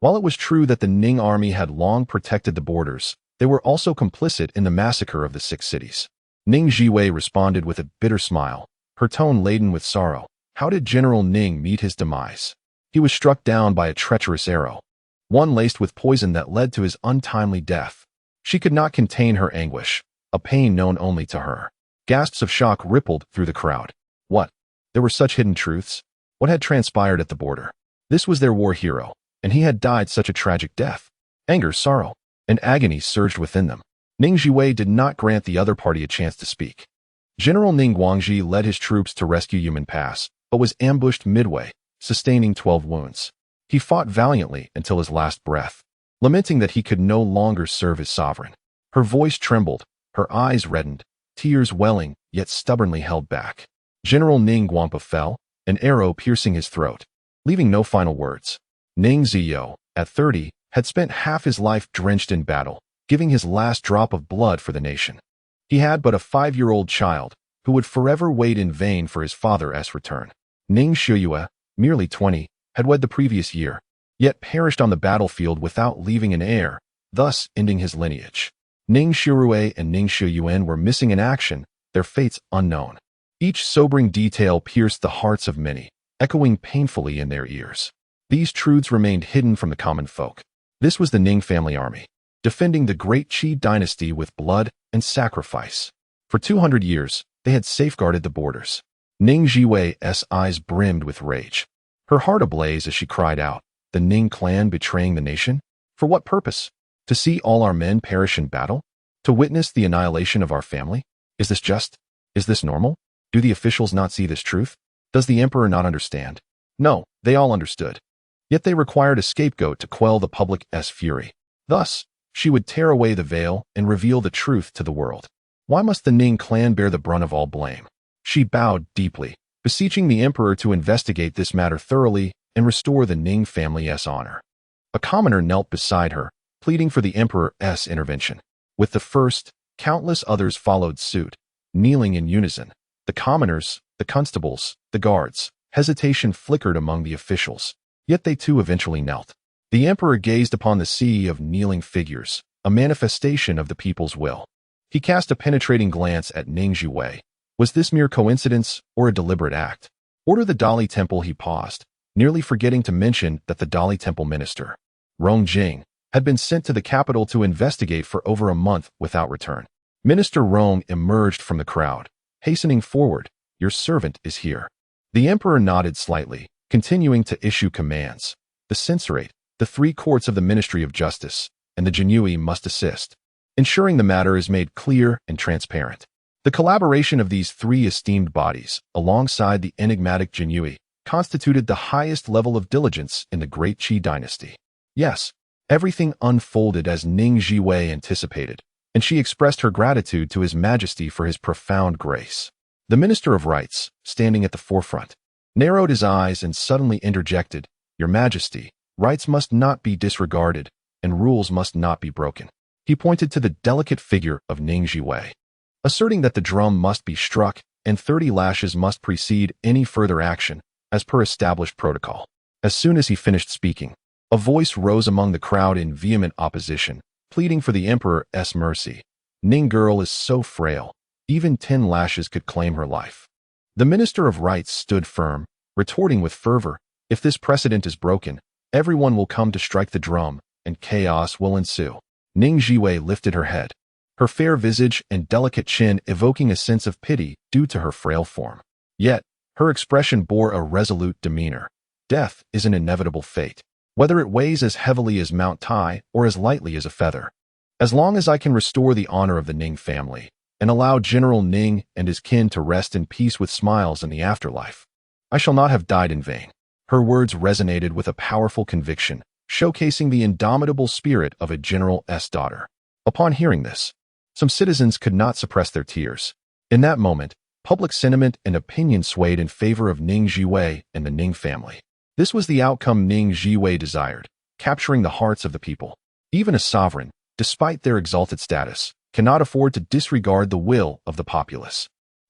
A: While it was true that the Ning army had long protected the borders, they were also complicit in the massacre of the 6 cities. Ning Zhiwei responded with a bitter smile, her tone laden with sorrow. How did General Ning meet his demise? He was struck down by a treacherous arrow, one laced with poison that led to his untimely death. She could not contain her anguish, a pain known only to her. Gasps of shock rippled through the crowd. What? There were such hidden truths? What had transpired at the border? This was their war hero, and he had died such a tragic death. Anger, sorrow, and agony surged within them. Ning Zhiwei did not grant the other party a chance to speak. General Ning Guangji led his troops to rescue Yumen Pass, but was ambushed midway, sustaining 12 wounds. He fought valiantly until his last breath, lamenting that he could no longer serve his sovereign. Her voice trembled, her eyes reddened, tears welling, yet stubbornly held back. General Ning Guampa fell, an arrow piercing his throat, leaving no final words. Ning Zhiyo, at 30, had spent half his life drenched in battle, giving his last drop of blood for the nation. He had but a 5-year-old child, who would forever wait in vain for his father's return. Ning Zhiwei, merely 20, had wed the previous year, yet perished on the battlefield without leaving an heir, thus ending his lineage. Ning Zhiwei and Ning Zhiwei were missing in action, their fates unknown. Each sobering detail pierced the hearts of many, echoing painfully in their ears. These truths remained hidden from the common folk. This was the Ning family army, defending the great Qi dynasty with blood and sacrifice. For 200 years, they had safeguarded the borders. Ning Zhiwei's eyes brimmed with rage. Her heart ablaze as she cried out, "The Ning clan betraying the nation? For what purpose? To see all our men perish in battle? To witness the annihilation of our family? Is this just? Is this normal? Do the officials not see this truth? Does the emperor not understand?" No, they all understood. Yet they required a scapegoat to quell the public's fury. Thus, she would tear away the veil and reveal the truth to the world. Why must the Ning clan bear the brunt of all blame? She bowed deeply, beseeching the emperor to investigate this matter thoroughly and restore the Ning family's honor. A commoner knelt beside her, pleading for the emperor's intervention. With the first, countless others followed suit, kneeling in unison. The commoners, the constables, the guards. Hesitation flickered among the officials. Yet they too eventually knelt. The emperor gazed upon the sea of kneeling figures, a manifestation of the people's will. He cast a penetrating glance at Ning Zhiwei. Was this mere coincidence or a deliberate act? Order the Dali Temple, he paused, nearly forgetting to mention that the Dali Temple minister, Rong Jing, had been sent to the capital to investigate for over a month without return. Minister Rong emerged from the crowd, hastening forward. "Your servant is here." The emperor nodded slightly, continuing to issue commands. The censorate, the 3 courts of the Ministry of Justice, and the Jinui must assist, ensuring the matter is made clear and transparent. The collaboration of these 3 esteemed bodies, alongside the enigmatic Jinui, constituted the highest level of diligence in the Great Qi dynasty. Yes, everything unfolded as Ning Zhiwei anticipated, and she expressed her gratitude to His Majesty for his profound grace. The Minister of Rights, standing at the forefront, narrowed his eyes and suddenly interjected, "Your Majesty, rights must not be disregarded, and rules must not be broken." He pointed to the delicate figure of Ning Zhiwei, asserting that the drum must be struck and 30 lashes must precede any further action, as per established protocol. As soon as he finished speaking, a voice rose among the crowd in vehement opposition, pleading for the emperor's mercy. "Ning girl is so frail, even 10 lashes could claim her life." The Minister of Rights stood firm, retorting with fervor, "If this precedent is broken, everyone will come to strike the drum, and chaos will ensue." Ning Zhiwei lifted her head, her fair visage and delicate chin evoking a sense of pity due to her frail form. Yet, her expression bore a resolute demeanor. Death is an inevitable fate, whether it weighs as heavily as Mount Tai or as lightly as a feather. As long as I can restore the honor of the Ning family, and allow General Ning and his kin to rest in peace with smiles in the afterlife, I shall not have died in vain. Her words resonated with a powerful conviction, showcasing the indomitable spirit of a general's daughter. Upon hearing this, some citizens could not suppress their tears. In that moment, public sentiment and opinion swayed in favor of Ning Zhiwei and the Ning family. This was the outcome Ning Zhiwei desired, capturing the hearts of the people. Even a sovereign, despite their exalted status, cannot afford to disregard the will of the populace.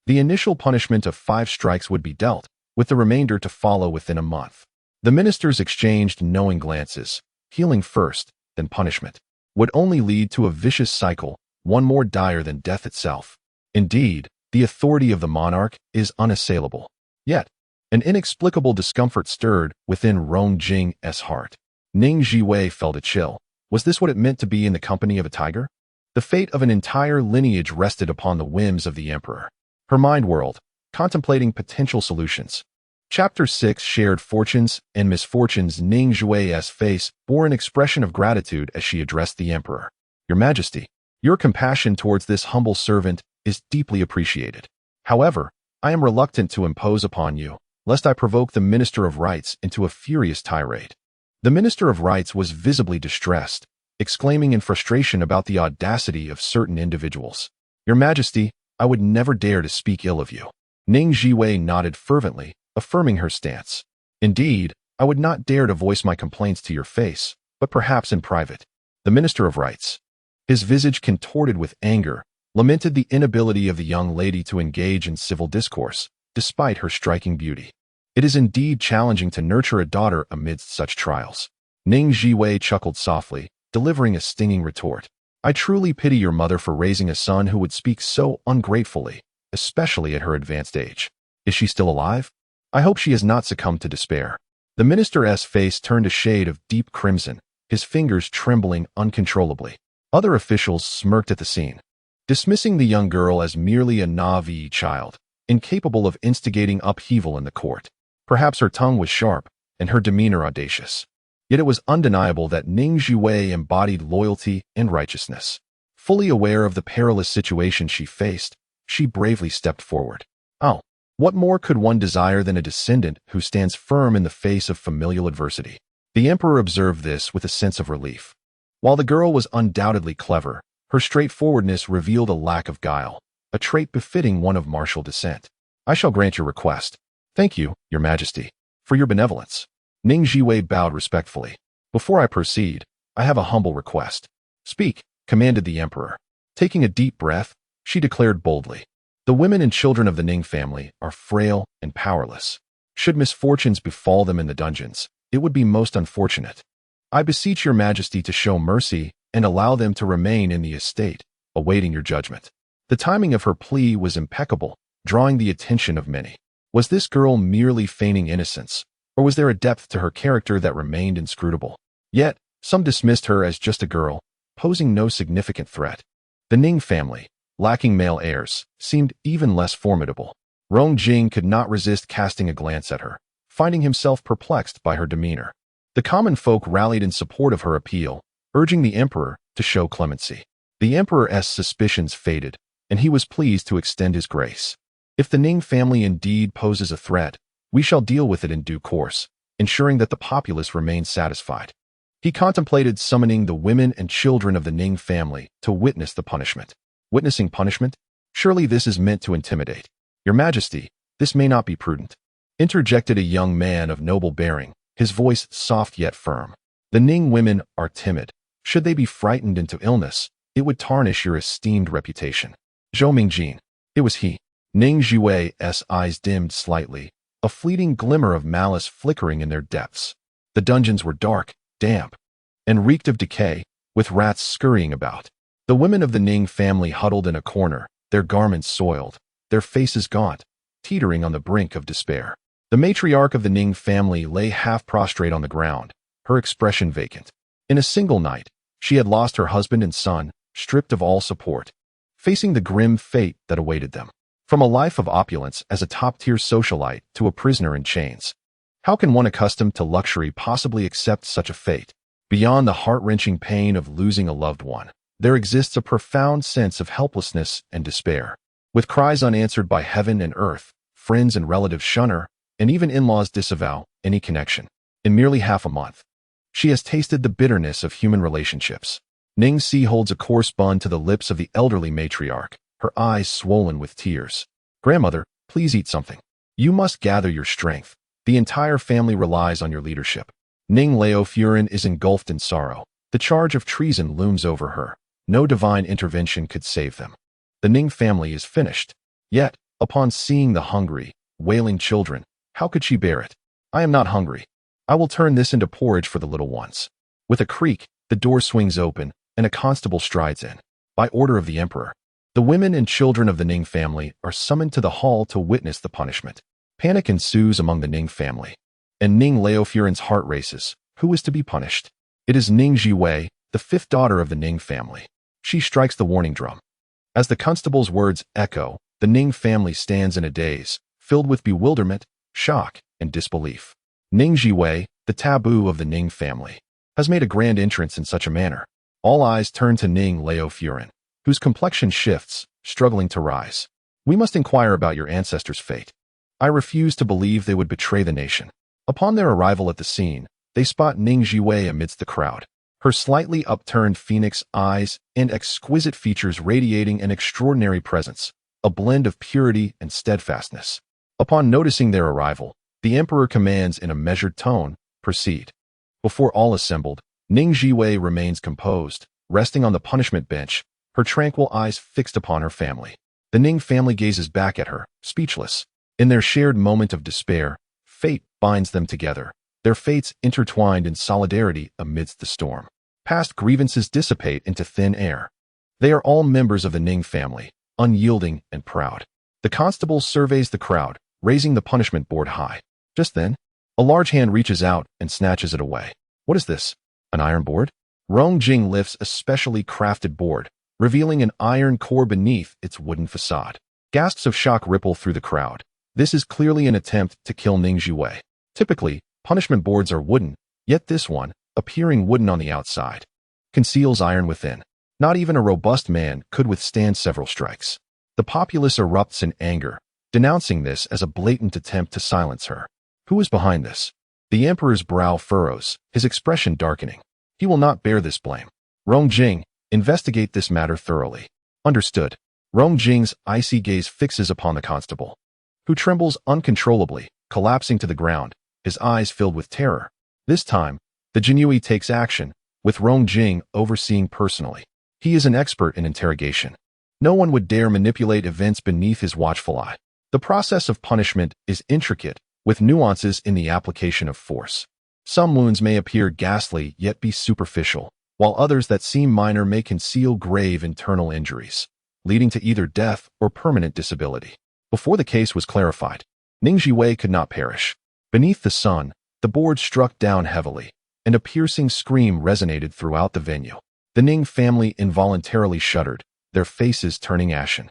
A: The initial punishment of 5 strikes would be dealt, with the remainder to follow within a month. The ministers exchanged knowing glances. Healing first, then punishment, would only lead to a vicious cycle, one more dire than death itself. Indeed, the authority of the monarch is unassailable. Yet, an inexplicable discomfort stirred within Rong Jing's heart. Ning Zhiwei felt a chill. Was this what it meant to be in the company of a tiger? The fate of an entire lineage rested upon the whims of the emperor. Her mind whirled, contemplating potential solutions. Chapter 6 Shared Fortunes and Misfortunes. Ning Zhiwei's face bore an expression of gratitude as she addressed the emperor. "Your Majesty, your compassion towards this humble servant is deeply appreciated. However, I am reluctant to impose upon you, lest I provoke the Minister of Rights into a furious tirade." The Minister of Rights was visibly distressed, exclaiming in frustration about the audacity of certain individuals. "Your Majesty, I would never dare to speak ill of you." Ning Zhiwei nodded fervently, affirming her stance. "Indeed, I would not dare to voice my complaints to your face, but perhaps in private." The Minister of Rights, his visage contorted with anger, lamented the inability of the young lady to engage in civil discourse, despite her striking beauty. It is indeed challenging to nurture a daughter amidst such trials. Ning Zhiwei chuckled softly, delivering a stinging retort. I truly pity your mother for raising a son who would speak so ungratefully, especially at her advanced age. Is she still alive? I hope she has not succumbed to despair. The minister's face turned a shade of deep crimson, his fingers trembling uncontrollably. Other officials smirked at the scene, dismissing the young girl as merely a naive child, incapable of instigating upheaval in the court. Perhaps her tongue was sharp, and her demeanor audacious. Yet it was undeniable that Ning Zhiwei embodied loyalty and righteousness. Fully aware of the perilous situation she faced, she bravely stepped forward. Oh, what more could one desire than a descendant who stands firm in the face of familial adversity? The emperor observed this with a sense of relief. While the girl was undoubtedly clever, her straightforwardness revealed a lack of guile, a trait befitting one of martial descent. I shall grant your request. Thank you, your majesty, for your benevolence. Ning Zhiwei bowed respectfully. Before I proceed, I have a humble request. Speak, commanded the emperor. Taking a deep breath, she declared boldly. The women and children of the Ning family are frail and powerless. Should misfortunes befall them in the dungeons, it would be most unfortunate. I beseech your majesty to show mercy and allow them to remain in the estate, awaiting your judgment. The timing of her plea was impeccable, drawing the attention of many. Was this girl merely feigning innocence, or was there a depth to her character that remained inscrutable? Yet, some dismissed her as just a girl, posing no significant threat. The Ning family, lacking male heirs, seemed even less formidable. Rong Jing could not resist casting a glance at her, finding himself perplexed by her demeanor. The common folk rallied in support of her appeal, urging the emperor to show clemency. The emperor's suspicions faded, and he was pleased to extend his grace. If the Ning family indeed poses a threat, we shall deal with it in due course, ensuring that the populace remains satisfied. He contemplated summoning the women and children of the Ning family to witness the punishment. Witnessing punishment? Surely this is meant to intimidate. Your Majesty, this may not be prudent, interjected a young man of noble bearing, his voice soft yet firm. The Ning women are timid. Should they be frightened into illness, it would tarnish your esteemed reputation. Su Mingjin. It was he. Ning Zhiwei's eyes dimmed slightly, a fleeting glimmer of malice flickering in their depths. The dungeons were dark, damp, and reeked of decay, with rats scurrying about. The women of the Ning family huddled in a corner, their garments soiled, their faces gaunt, teetering on the brink of despair. The matriarch of the Ning family lay half prostrate on the ground, her expression vacant. In a single night, she had lost her husband and son, stripped of all support, facing the grim fate that awaited them. From a life of opulence as a top-tier socialite to a prisoner in chains. How can one accustomed to luxury possibly accept such a fate? Beyond the heart-wrenching pain of losing a loved one, there exists a profound sense of helplessness and despair. With cries unanswered by heaven and earth, friends and relatives shun her, and even in-laws disavow any connection. In merely half a month, she has tasted the bitterness of human relationships. Ning Si holds a coarse bun to the lips of the elderly matriarch, her eyes swollen with tears. Grandmother, please eat something. You must gather your strength. The entire family relies on your leadership. Ning Laofuren is engulfed in sorrow. The charge of treason looms over her. No divine intervention could save them. The Ning family is finished. Yet, upon seeing the hungry, wailing children, how could she bear it? I am not hungry. I will turn this into porridge for the little ones. With a creak, the door swings open, and a constable strides in. By order of the emperor, the women and children of the Ning family are summoned to the hall to witness the punishment. Panic ensues among the Ning family, and Ning Laofuren's heart races. Who is to be punished? It is Ning Zhiwei, the fifth daughter of the Ning family. She strikes the warning drum. As the constable's words echo, the Ning family stands in a daze, filled with bewilderment, shock, and disbelief. Ning Zhiwei, the taboo of the Ning family, has made a grand entrance in such a manner. All eyes turn to Ning Laofuren, whose complexion shifts, struggling to rise. We must inquire about your ancestors' fate. I refuse to believe they would betray the nation. Upon their arrival at the scene, they spot Ning Zhiwei amidst the crowd, her slightly upturned phoenix eyes and exquisite features radiating an extraordinary presence, a blend of purity and steadfastness. Upon noticing their arrival, the emperor commands in a measured tone, "Proceed." Before all assembled, Ning Zhiwei remains composed, resting on the punishment bench, her tranquil eyes fixed upon her family. The Ning family gazes back at her, speechless. In their shared moment of despair, fate binds them together, their fates intertwined in solidarity amidst the storm. Past grievances dissipate into thin air. They are all members of the Ning family, unyielding and proud. The constable surveys the crowd, raising the punishment board high. Just then, a large hand reaches out and snatches it away. What is this? An iron board? Rong Jing lifts a specially crafted board, revealing an iron core beneath its wooden facade. Gasps of shock ripple through the crowd. This is clearly an attempt to kill Ning Zhiwei. Typically, punishment boards are wooden, yet this one, appearing wooden on the outside, conceals iron within. Not even a robust man could withstand several strikes. The populace erupts in anger, denouncing this as a blatant attempt to silence her. Who is behind this? The emperor's brow furrows, his expression darkening. He will not bear this blame. Rong Jing, investigate this matter thoroughly. Understood. Rong Jing's icy gaze fixes upon the constable, who trembles uncontrollably, collapsing to the ground, his eyes filled with terror. This time, the Jinhui takes action, with Rong Jing overseeing personally. He is an expert in interrogation. No one would dare manipulate events beneath his watchful eye. The process of punishment is intricate, with nuances in the application of force. Some wounds may appear ghastly yet be superficial, while others that seem minor may conceal grave internal injuries, leading to either death or permanent disability. Before the case was clarified, Ning Zhiwei could not perish. Beneath the sun, the board struck down heavily, and a piercing scream resonated throughout the venue. The Ning family involuntarily shuddered, their faces turning ashen.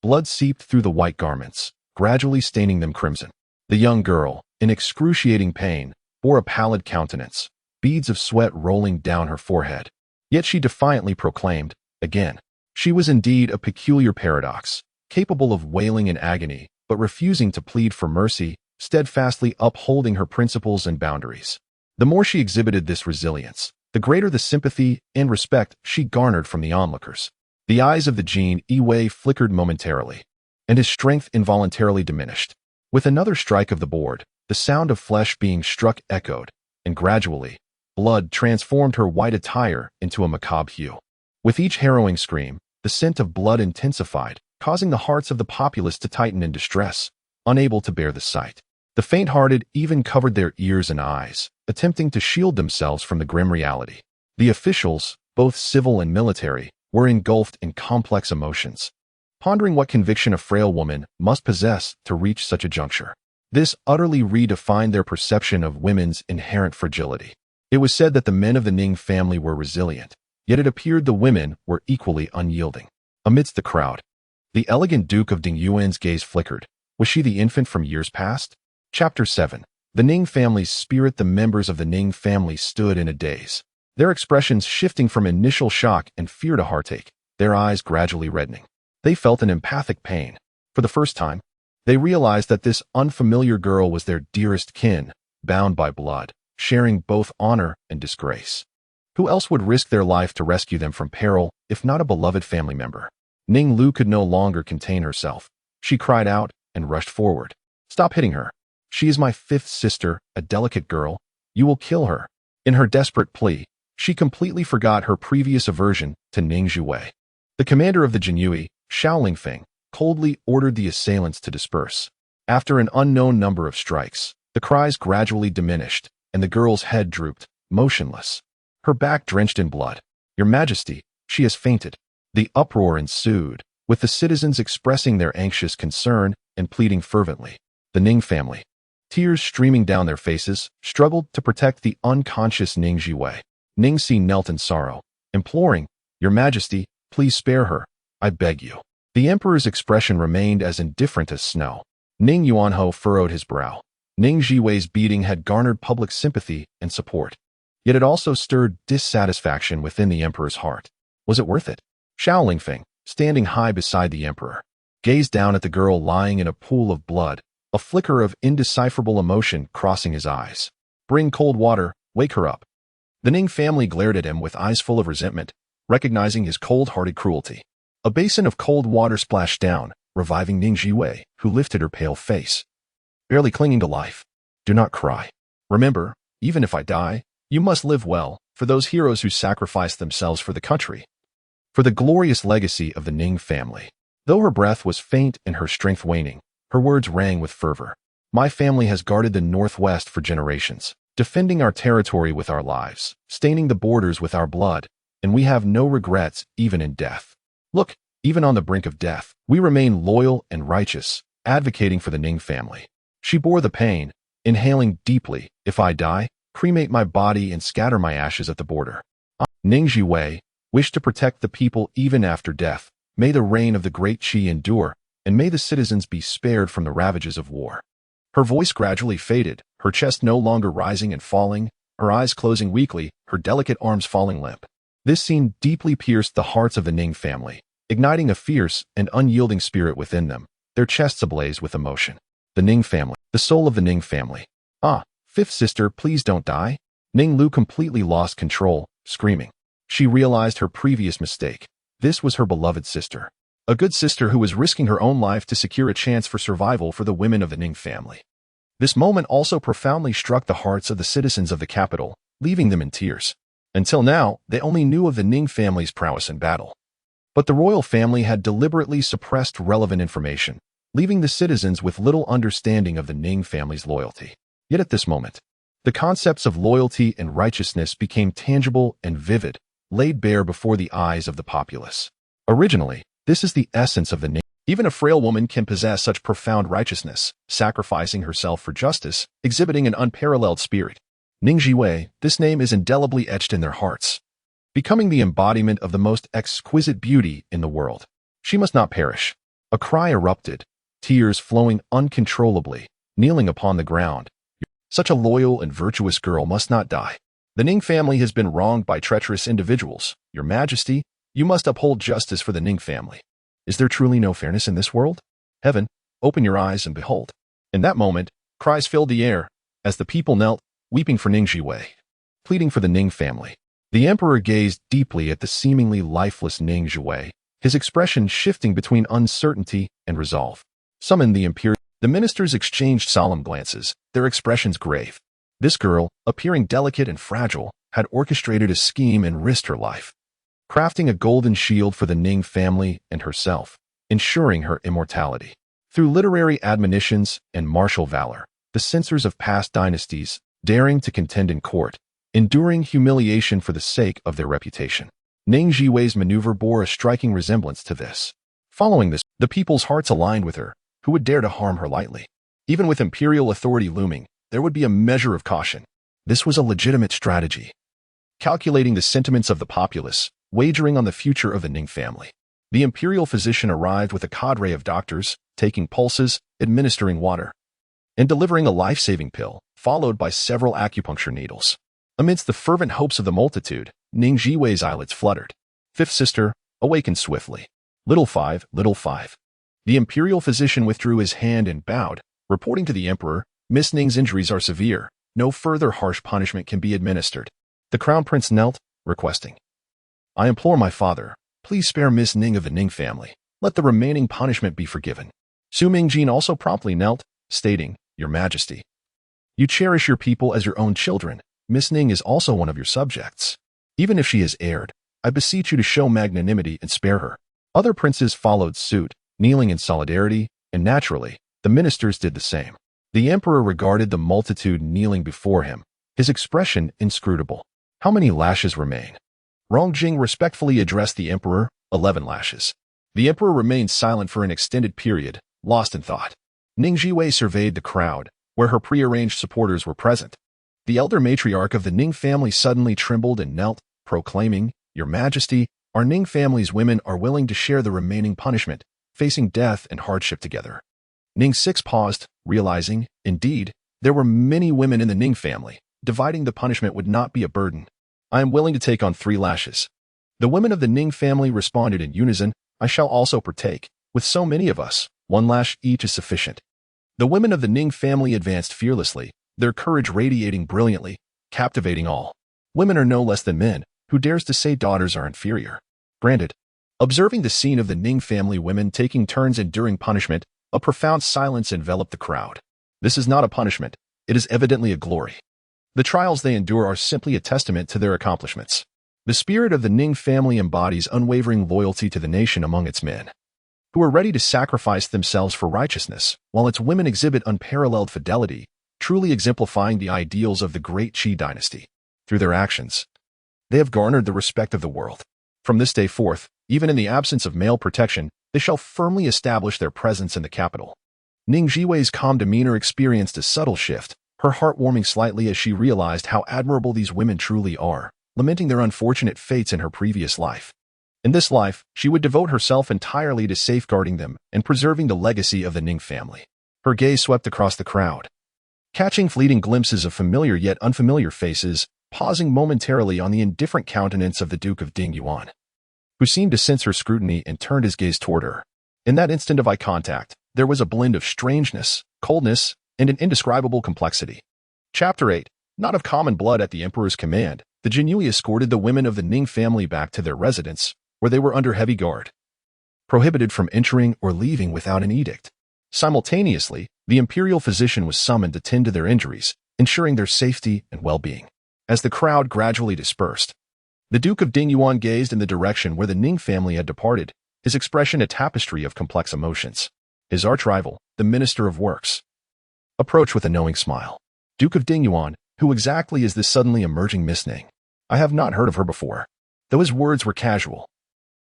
A: Blood seeped through the white garments, gradually staining them crimson. The young girl, in excruciating pain, bore a pallid countenance, beads of sweat rolling down her forehead. Yet she defiantly proclaimed, again. She was indeed a peculiar paradox, capable of wailing in agony, but refusing to plead for mercy, steadfastly upholding her principles and boundaries. The more she exhibited this resilience, the greater the sympathy and respect she garnered from the onlookers. The eyes of the Jin Yi flickered momentarily, and his strength involuntarily diminished. With another strike of the board, the sound of flesh being struck echoed, and gradually, blood transformed her white attire into a macabre hue. With each harrowing scream, the scent of blood intensified, causing the hearts of the populace to tighten in distress, unable to bear the sight. The faint-hearted even covered their ears and eyes, attempting to shield themselves from the grim reality. The officials, both civil and military, were engulfed in complex emotions, pondering what conviction a frail woman must possess to reach such a juncture. This utterly redefined their perception of women's inherent fragility. It was said that the men of the Ning family were resilient, yet it appeared the women were equally unyielding. Amidst the crowd, the elegant Duke of Dingyuan's gaze flickered. Was she the infant from years past? Chapter 7. The Ning family's spirit. The members of the Ning family stood in a daze, their expressions shifting from initial shock and fear to heartache, their eyes gradually reddening. They felt an empathic pain. For the first time, they realized that this unfamiliar girl was their dearest kin, bound by blood, sharing both honor and disgrace. Who else would risk their life to rescue them from peril, if not a beloved family member? Ning Lu could no longer contain herself. She cried out and rushed forward. Stop hitting her. She is my fifth sister, a delicate girl. You will kill her. In her desperate plea, she completely forgot her previous aversion to Ning Zhiwei. The commander of the Jinhui, Xiaolingfeng, coldly ordered the assailants to disperse. After an unknown number of strikes, the cries gradually diminished, and the girl's head drooped, motionless, her back drenched in blood. Your Majesty, she has fainted. The uproar ensued, with the citizens expressing their anxious concern and pleading fervently. The Ning family, tears streaming down their faces, struggled to protect the unconscious Ning Zhiwei. Ning Si knelt in sorrow, imploring, Your Majesty, please spare her. I beg you. The emperor's expression remained as indifferent as snow. Ning Yuanhou furrowed his brow. Ning Zhiwei's beating had garnered public sympathy and support, yet it also stirred dissatisfaction within the emperor's heart. Was it worth it? Xiaolingfeng, standing high beside the emperor, gazed down at the girl lying in a pool of blood, a flicker of indecipherable emotion crossing his eyes. Bring cold water, wake her up. The Ning family glared at him with eyes full of resentment, recognizing his cold-hearted cruelty. A basin of cold water splashed down, reviving Ning Zhiwei, who lifted her pale face, barely clinging to life. Do not cry. Remember, even if I die, you must live well, for those heroes who sacrificed themselves for the country, for the glorious legacy of the Ning family. Though her breath was faint and her strength waning, her words rang with fervor. My family has guarded the Northwest for generations, defending our territory with our lives, staining the borders with our blood, and we have no regrets even in death. Look, even on the brink of death, we remain loyal and righteous, advocating for the Ning family. She bore the pain, inhaling deeply, if I die, cremate my body and scatter my ashes at the border. Ning Zhiwei wished to protect the people even after death. May the reign of the great Qi endure, and may the citizens be spared from the ravages of war. Her voice gradually faded, her chest no longer rising and falling, her eyes closing weakly, her delicate arms falling limp. This scene deeply pierced the hearts of the Ning family, igniting a fierce and unyielding spirit within them, their chests ablaze with emotion. The Ning family, the soul of the Ning family. Ah, fifth sister, please don't die. Ning Lu completely lost control, screaming. She realized her previous mistake. This was her beloved sister. A good sister who was risking her own life to secure a chance for survival for the women of the Ning family. This moment also profoundly struck the hearts of the citizens of the capital, leaving them in tears. Until now, they only knew of the Ning family's prowess in battle. But the royal family had deliberately suppressed relevant information, leaving the citizens with little understanding of the Ning family's loyalty. Yet at this moment, the concepts of loyalty and righteousness became tangible and vivid, laid bare before the eyes of the populace. Originally, this is the essence of the Ning. Even a frail woman can possess such profound righteousness, sacrificing herself for justice, exhibiting an unparalleled spirit. Ning Zhiwei, this name is indelibly etched in their hearts, becoming the embodiment of the most exquisite beauty in the world. She must not perish. A cry erupted, tears flowing uncontrollably, kneeling upon the ground. Such a loyal and virtuous girl must not die. The Ning family has been wronged by treacherous individuals. Your Majesty, you must uphold justice for the Ning family. Is there truly no fairness in this world? Heaven, open your eyes and behold. In that moment, cries filled the air, as the people knelt, weeping for Ning Zhiwei, pleading for the Ning family. The emperor gazed deeply at the seemingly lifeless Ning Zhiwei, his expression shifting between uncertainty and resolve. Summoned the imperial. The ministers exchanged solemn glances, their expressions grave. This girl, appearing delicate and fragile, had orchestrated a scheme and risked her life, crafting a golden shield for the Ning family and herself, ensuring her immortality. Through literary admonitions and martial valor, the censors of past dynasties, daring to contend in court, enduring humiliation for the sake of their reputation. Ning Zhiwei's maneuver bore a striking resemblance to this. Following this, the people's hearts aligned with her. Who would dare to harm her lightly? Even with imperial authority looming, there would be a measure of caution. This was a legitimate strategy, calculating the sentiments of the populace, wagering on the future of the Ning family. The imperial physician arrived with a cadre of doctors, taking pulses, administering water, and delivering a life-saving pill, followed by several acupuncture needles. Amidst the fervent hopes of the multitude, Ning Zhiwei's eyelids fluttered. Fifth sister, awaken swiftly. Little five, little five. The imperial physician withdrew his hand and bowed, reporting to the emperor, Miss Ning's injuries are severe. No further harsh punishment can be administered. The crown prince knelt, requesting, I implore my father, please spare Miss Ning of the Ning family. Let the remaining punishment be forgiven. Su Mingjin also promptly knelt, stating, Your Majesty, you cherish your people as your own children. Miss Ning is also one of your subjects. Even if she has erred, I beseech you to show magnanimity and spare her. Other princes followed suit, kneeling in solidarity, and naturally, the ministers did the same. The emperor regarded the multitude kneeling before him, his expression inscrutable. How many lashes remain? Rongjing respectfully addressed the emperor, 11 lashes. The emperor remained silent for an extended period, lost in thought. Ning Zhiwei surveyed the crowd, where her prearranged supporters were present. The elder matriarch of the Ning family suddenly trembled and knelt, proclaiming, Your Majesty, our Ning family's women are willing to share the remaining punishment, facing death and hardship together. Ning Six paused, realizing, indeed, there were many women in the Ning family. Dividing the punishment would not be a burden. I am willing to take on 3 lashes. The women of the Ning family responded in unison, I shall also partake. With so many of us, 1 lash each is sufficient. The women of the Ning family advanced fearlessly, their courage radiating brilliantly, captivating all. Women are no less than men. Who dares to say daughters are inferior? Granted. Observing the scene of the Ning family women taking turns enduring punishment, a profound silence enveloped the crowd. This is not a punishment. It is evidently a glory. The trials they endure are simply a testament to their accomplishments. The spirit of the Ning family embodies unwavering loyalty to the nation among its men, who are ready to sacrifice themselves for righteousness, while its women exhibit unparalleled fidelity, truly exemplifying the ideals of the great Qi dynasty. Through their actions, they have garnered the respect of the world. From this day forth, Even in the absence of male protection, they shall firmly establish their presence in the capital. Ning Zhiwei's calm demeanor experienced a subtle shift, her heart warming slightly as she realized how admirable these women truly are, lamenting their unfortunate fates in her previous life. In this life, she would devote herself entirely to safeguarding them and preserving the legacy of the Ning family. Her gaze swept across the crowd, catching fleeting glimpses of familiar yet unfamiliar faces, pausing momentarily on the indifferent countenance of the Duke of Dingyuan, who seemed to sense her scrutiny and turned his gaze toward her. In that instant of eye contact, there was a blend of strangeness, coldness, and an indescribable complexity. Chapter 8. Not of common blood. At the Emperor's command, the Jinyui escorted the women of the Ning family back to their residence, where they were under heavy guard, prohibited from entering or leaving without an edict. Simultaneously, the imperial physician was summoned to tend to their injuries, ensuring their safety and well-being. As the crowd gradually dispersed, the Duke of Dingyuan gazed in the direction where the Ning family had departed, his expression a tapestry of complex emotions. His arch-rival, the Minister of Works, approached with a knowing smile. Duke of Dingyuan, who exactly is this suddenly emerging Miss Ning? I have not heard of her before. Though his words were casual,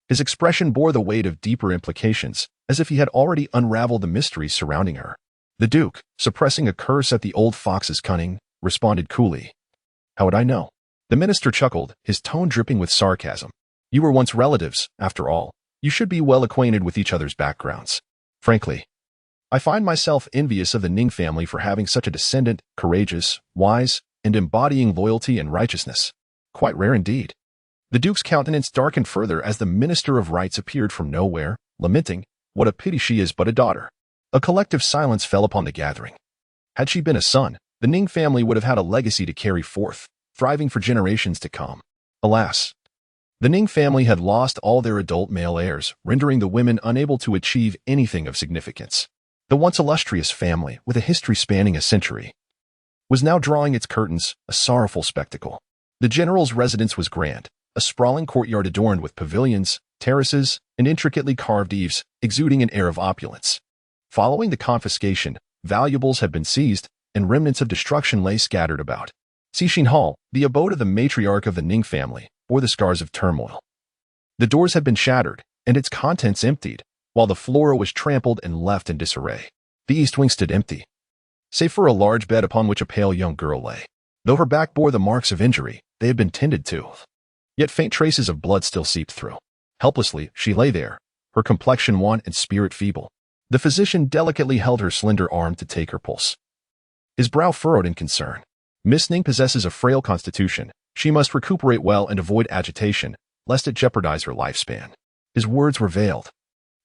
A: his expression bore the weight of deeper implications, as if he had already unraveled the mysteries surrounding her. The Duke, suppressing a curse at the old fox's cunning, responded coolly. How would I know? The minister chuckled, his tone dripping with sarcasm. You were once relatives, after all. You should be well acquainted with each other's backgrounds. Frankly, I find myself envious of the Ning family for having such a descendant, courageous, wise, and embodying loyalty and righteousness. Quite rare indeed. The Duke's countenance darkened further as the Minister of Rights appeared from nowhere, lamenting, what a pity she is but a daughter. A collective silence fell upon the gathering. Had she been a son, the Ning family would have had a legacy to carry forth, thriving for generations to come. Alas, the Ning family had lost all their adult male heirs, rendering the women unable to achieve anything of significance. The once illustrious family, with a history spanning a century, was now drawing its curtains, a sorrowful spectacle. The general's residence was grand, a sprawling courtyard adorned with pavilions, terraces, and intricately carved eaves, exuding an air of opulence. Following the confiscation, valuables had been seized, and remnants of destruction lay scattered about. Xixin Hall, the abode of the matriarch of the Ning family, bore the scars of turmoil. The doors had been shattered, and its contents emptied, while the floor was trampled and left in disarray. The east wing stood empty, save for a large bed upon which a pale young girl lay. Though her back bore the marks of injury, they had been tended to. Yet faint traces of blood still seeped through. Helplessly, she lay there, her complexion wan and spirit feeble. The physician delicately held her slender arm to take her pulse. His brow furrowed in concern. Miss Ning possesses a frail constitution. She must recuperate well and avoid agitation, lest it jeopardize her lifespan. His words were veiled,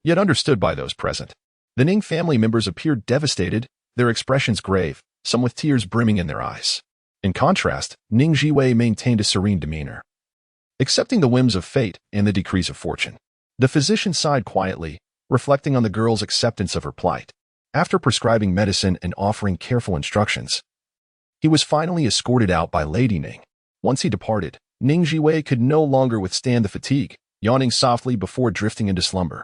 A: yet understood by those present. The Ning family members appeared devastated, their expressions grave, some with tears brimming in their eyes. In contrast, Ning Zhiwei maintained a serene demeanor, accepting the whims of fate and the decrees of fortune. The physician sighed quietly, reflecting on the girl's acceptance of her plight. After prescribing medicine and offering careful instructions, he was finally escorted out by Lady Ning. Once he departed, Ning Zhiwei could no longer withstand the fatigue, yawning softly before drifting into slumber.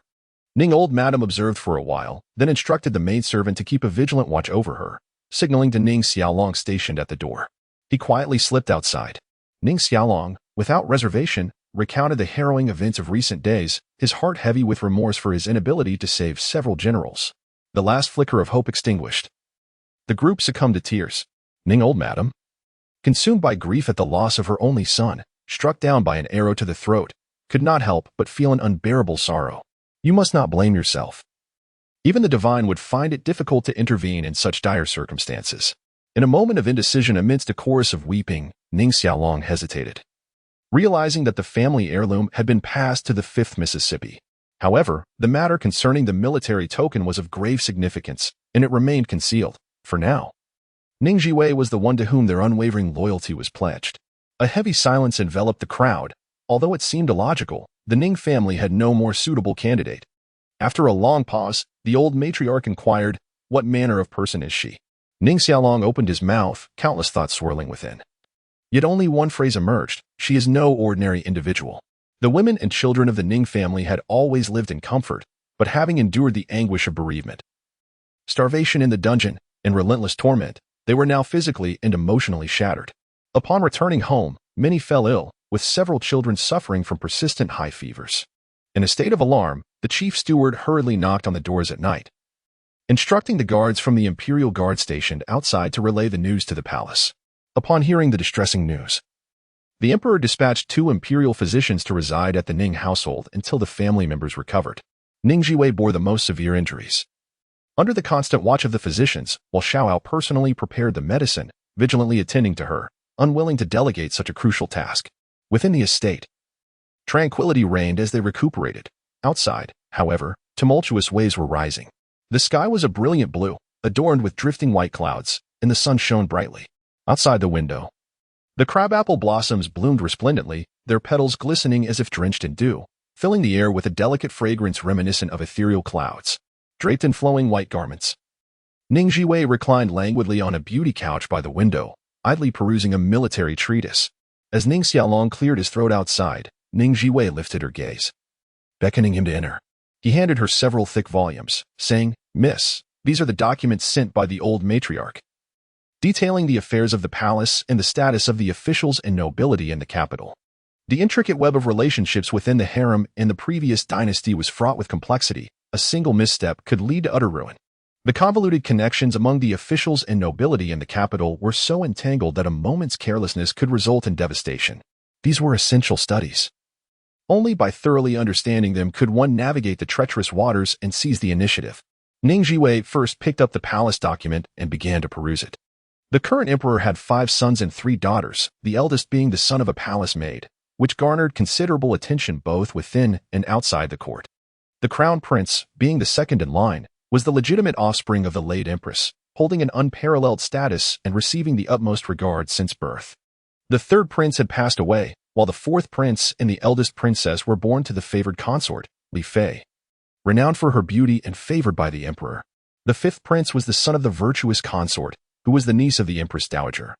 A: Ning old madam observed for a while, then instructed the maidservant to keep a vigilant watch over her, signaling to Ning Xiaolong stationed at the door. He quietly slipped outside. Ning Xiaolong, without reservation, recounted the harrowing events of recent days, his heart heavy with remorse for his inability to save several generals. The last flicker of hope extinguished, the group succumbed to tears. Ning old madam, consumed by grief at the loss of her only son, struck down by an arrow to the throat, could not help but feel an unbearable sorrow. You must not blame yourself. Even the divine would find it difficult to intervene in such dire circumstances. In a moment of indecision amidst a chorus of weeping, Ning Xiaolong hesitated, realizing that the family heirloom had been passed to the 5th Mississippi. However, the matter concerning the military token was of grave significance, and it remained concealed, for now. Ning Zhiwei was the one to whom their unwavering loyalty was pledged. A heavy silence enveloped the crowd. Although it seemed illogical, the Ning family had no more suitable candidate. After a long pause, the old matriarch inquired, what manner of person is she? Ning Xiaolong opened his mouth, countless thoughts swirling within. Yet only one phrase emerged, she is no ordinary individual. The women and children of the Ning family had always lived in comfort, but having endured the anguish of bereavement, starvation in the dungeon, and relentless torment, they were now physically and emotionally shattered. Upon returning home, many fell ill, with several children suffering from persistent high fevers. In a state of alarm, the chief steward hurriedly knocked on the doors at night, instructing the guards from the imperial guard stationed outside to relay the news to the palace. Upon hearing the distressing news, the emperor dispatched 2 imperial physicians to reside at the Ning household until the family members recovered. Ning Zhiwei bore the most severe injuries. Under the constant watch of the physicians, while Xiaoao personally prepared the medicine, vigilantly attending to her, unwilling to delegate such a crucial task. Within the estate, tranquility reigned as they recuperated. Outside, however, tumultuous waves were rising. The sky was a brilliant blue, adorned with drifting white clouds, and the sun shone brightly. Outside the window, the crabapple blossoms bloomed resplendently, their petals glistening as if drenched in dew, filling the air with a delicate fragrance reminiscent of ethereal clouds. Draped in flowing white garments, Ning Zhiwei reclined languidly on a beauty couch by the window, idly perusing a military treatise. As Ning Xiaolong cleared his throat outside, Ning Zhiwei lifted her gaze, beckoning him to enter. He handed her several thick volumes, saying, "Miss, these are the documents sent by the old matriarch, detailing the affairs of the palace and the status of the officials and nobility in the capital." The intricate web of relationships within the harem in the previous dynasty was fraught with complexity. A single misstep could lead to utter ruin. The convoluted connections among the officials and nobility in the capital were so entangled that a moment's carelessness could result in devastation. These were essential studies. Only by thoroughly understanding them could one navigate the treacherous waters and seize the initiative. Ning Zhiwei first picked up the palace document and began to peruse it. The current emperor had 5 sons and 3 daughters, the eldest being the son of a palace maid, which garnered considerable attention both within and outside the court. The crown prince, being the second in line, was the legitimate offspring of the late empress, holding an unparalleled status and receiving the utmost regard since birth. The third prince had passed away, while the fourth prince and the eldest princess were born to the favored consort, Li Fei, renowned for her beauty and favored by the emperor. The fifth prince was the son of the virtuous consort, who was the niece of the empress dowager,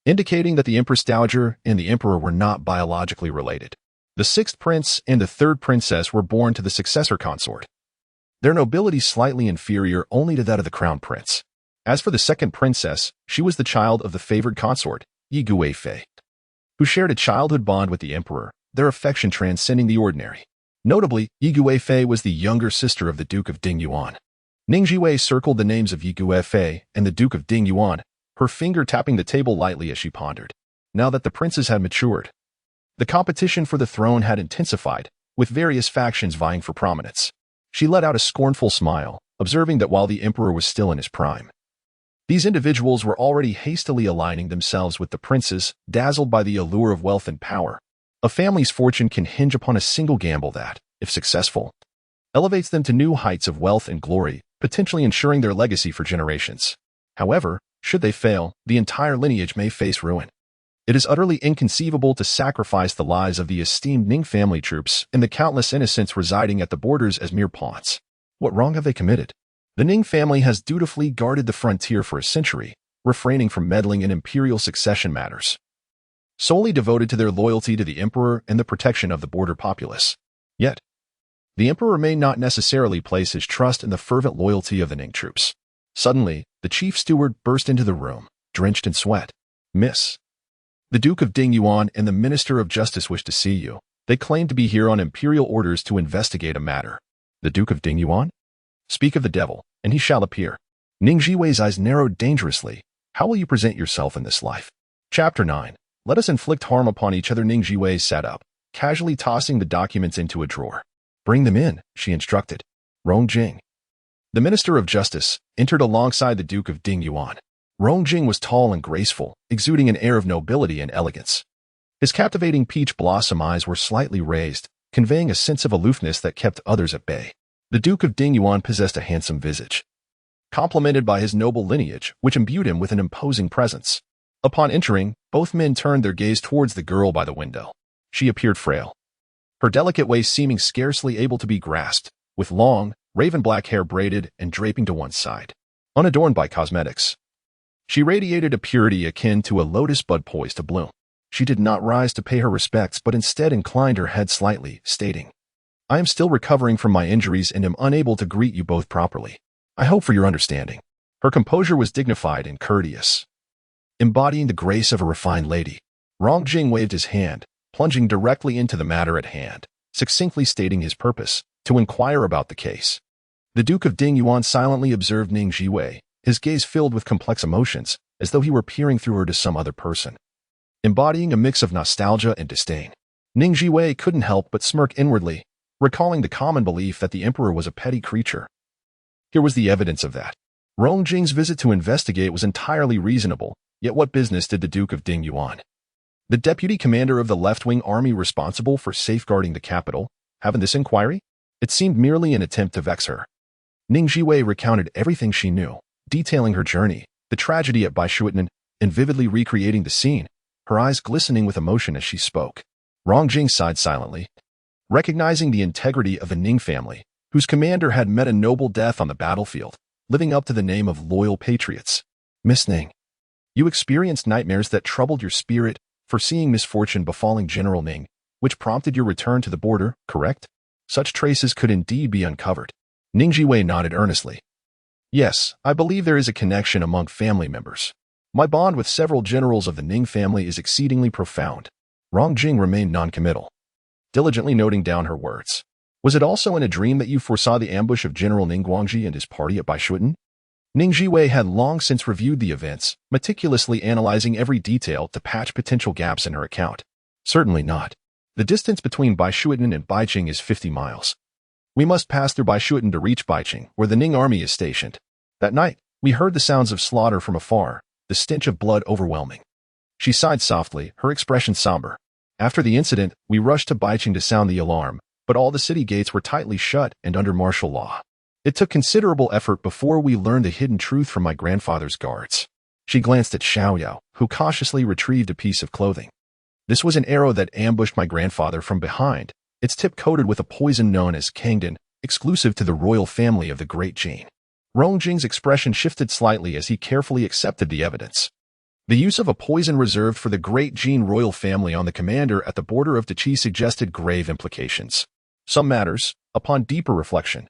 A: indicating that the empress dowager and the emperor were not biologically related. The sixth prince and the third princess were born to the successor consort, their nobility slightly inferior only to that of the crown prince. As for the second princess, she was the child of the favored consort, Yiguei Fei, who shared a childhood bond with the emperor, their affection transcending the ordinary. Notably, Yiguei Fei was the younger sister of the Duke of Dingyuan. Ning Zhiwei circled the names of Yiguei Fei and the Duke of Dingyuan, her finger tapping the table lightly as she pondered. Now that the princes had matured, the competition for the throne had intensified, with various factions vying for prominence. She let out a scornful smile, observing that while the emperor was still in his prime, these individuals were already hastily aligning themselves with the princes, dazzled by the allure of wealth and power. A family's fortune can hinge upon a single gamble that, if successful, elevates them to new heights of wealth and glory, potentially ensuring their legacy for generations. However, should they fail, the entire lineage may face ruin. It is utterly inconceivable to sacrifice the lives of the esteemed Ning family troops and the countless innocents residing at the borders as mere pawns. What wrong have they committed? The Ning family has dutifully guarded the frontier for a century, refraining from meddling in imperial succession matters, solely devoted to their loyalty to the emperor and the protection of the border populace. Yet, the emperor may not necessarily place his trust in the fervent loyalty of the Ning troops. Suddenly, the chief steward burst into the room, drenched in sweat. "Miss, the Duke of Dingyuan and the Minister of Justice wish to see you. They claim to be here on imperial orders to investigate a matter." "The Duke of Dingyuan? Speak of the devil, and he shall appear." Ning Zhiwei's eyes narrowed dangerously. "How will you present yourself in this life?" Chapter 9. Let us inflict harm upon each other. Ning Zhiwei sat up, casually tossing the documents into a drawer. "Bring them in," she instructed. Rong Jing, the Minister of Justice, entered alongside the Duke of Dingyuan. Rong Jing was tall and graceful, exuding an air of nobility and elegance. His captivating peach blossom eyes were slightly raised, conveying a sense of aloofness that kept others at bay. The Duke of Dingyuan possessed a handsome visage, complemented by his noble lineage, which imbued him with an imposing presence. Upon entering, both men turned their gaze towards the girl by the window. She appeared frail, her delicate waist seeming scarcely able to be grasped, with long, raven-black hair braided and draping to one side, unadorned by cosmetics. She radiated a purity akin to a lotus bud poised to bloom. She did not rise to pay her respects but instead inclined her head slightly, stating, "I am still recovering from my injuries and am unable to greet you both properly. I hope for your understanding." Her composure was dignified and courteous, embodying the grace of a refined lady. Rong Jing waved his hand, plunging directly into the matter at hand, succinctly stating his purpose, to inquire about the case. The Duke of Dingyuan silently observed Ning Zhiwei, his gaze filled with complex emotions, as though he were peering through her to some other person. Embodying a mix of nostalgia and disdain, Ning Zhiwei couldn't help but smirk inwardly, recalling the common belief that the emperor was a petty creature. Here was the evidence of that. Rong Jing's visit to investigate was entirely reasonable, yet what business did the Duke of Dingyuan, the deputy commander of the left-wing army responsible for safeguarding the capital, have in this inquiry? It seemed merely an attempt to vex her. Ning Zhiwei recounted everything she knew, detailing her journey, the tragedy at Baishuanan, and vividly recreating the scene, her eyes glistening with emotion as she spoke. Rong Jing sighed silently, recognizing the integrity of the Ning family, whose commander had met a noble death on the battlefield, living up to the name of loyal patriots. Miss Ning, you experienced nightmares that troubled your spirit, foreseeing misfortune befalling General Ning, which prompted your return to the border, correct? Such traces could indeed be uncovered. Ning Zhiwei nodded earnestly. Yes, I believe there is a connection among family members. My bond with several generals of the Ning family is exceedingly profound. Rong Jing remained noncommittal, diligently noting down her words. Was it also in a dream that you foresaw the ambush of General Ning Guangji and his party at Baishuanan? Ning Zhiwei had long since reviewed the events, meticulously analyzing every detail to patch potential gaps in her account. Certainly not. The distance between Baishuanan and Baiqing is 50 miles. We must pass through Baishuanan to reach Baiqing, where the Ning army is stationed. That night, we heard the sounds of slaughter from afar, the stench of blood overwhelming. She sighed softly, her expression somber. After the incident, we rushed to Baiqing to sound the alarm, but all the city gates were tightly shut and under martial law. It took considerable effort before we learned the hidden truth from my grandfather's guards. She glanced at Xiaoyao, who cautiously retrieved a piece of clothing. This was an arrow that ambushed my grandfather from behind, its tip coated with a poison known as Kangdan, exclusive to the royal family of the Great Jin. Rong Jing's expression shifted slightly as he carefully accepted the evidence. The use of a poison reserved for the Great Jin royal family on the commander at the border of Deqi suggested grave implications. Some matters, upon deeper reflection,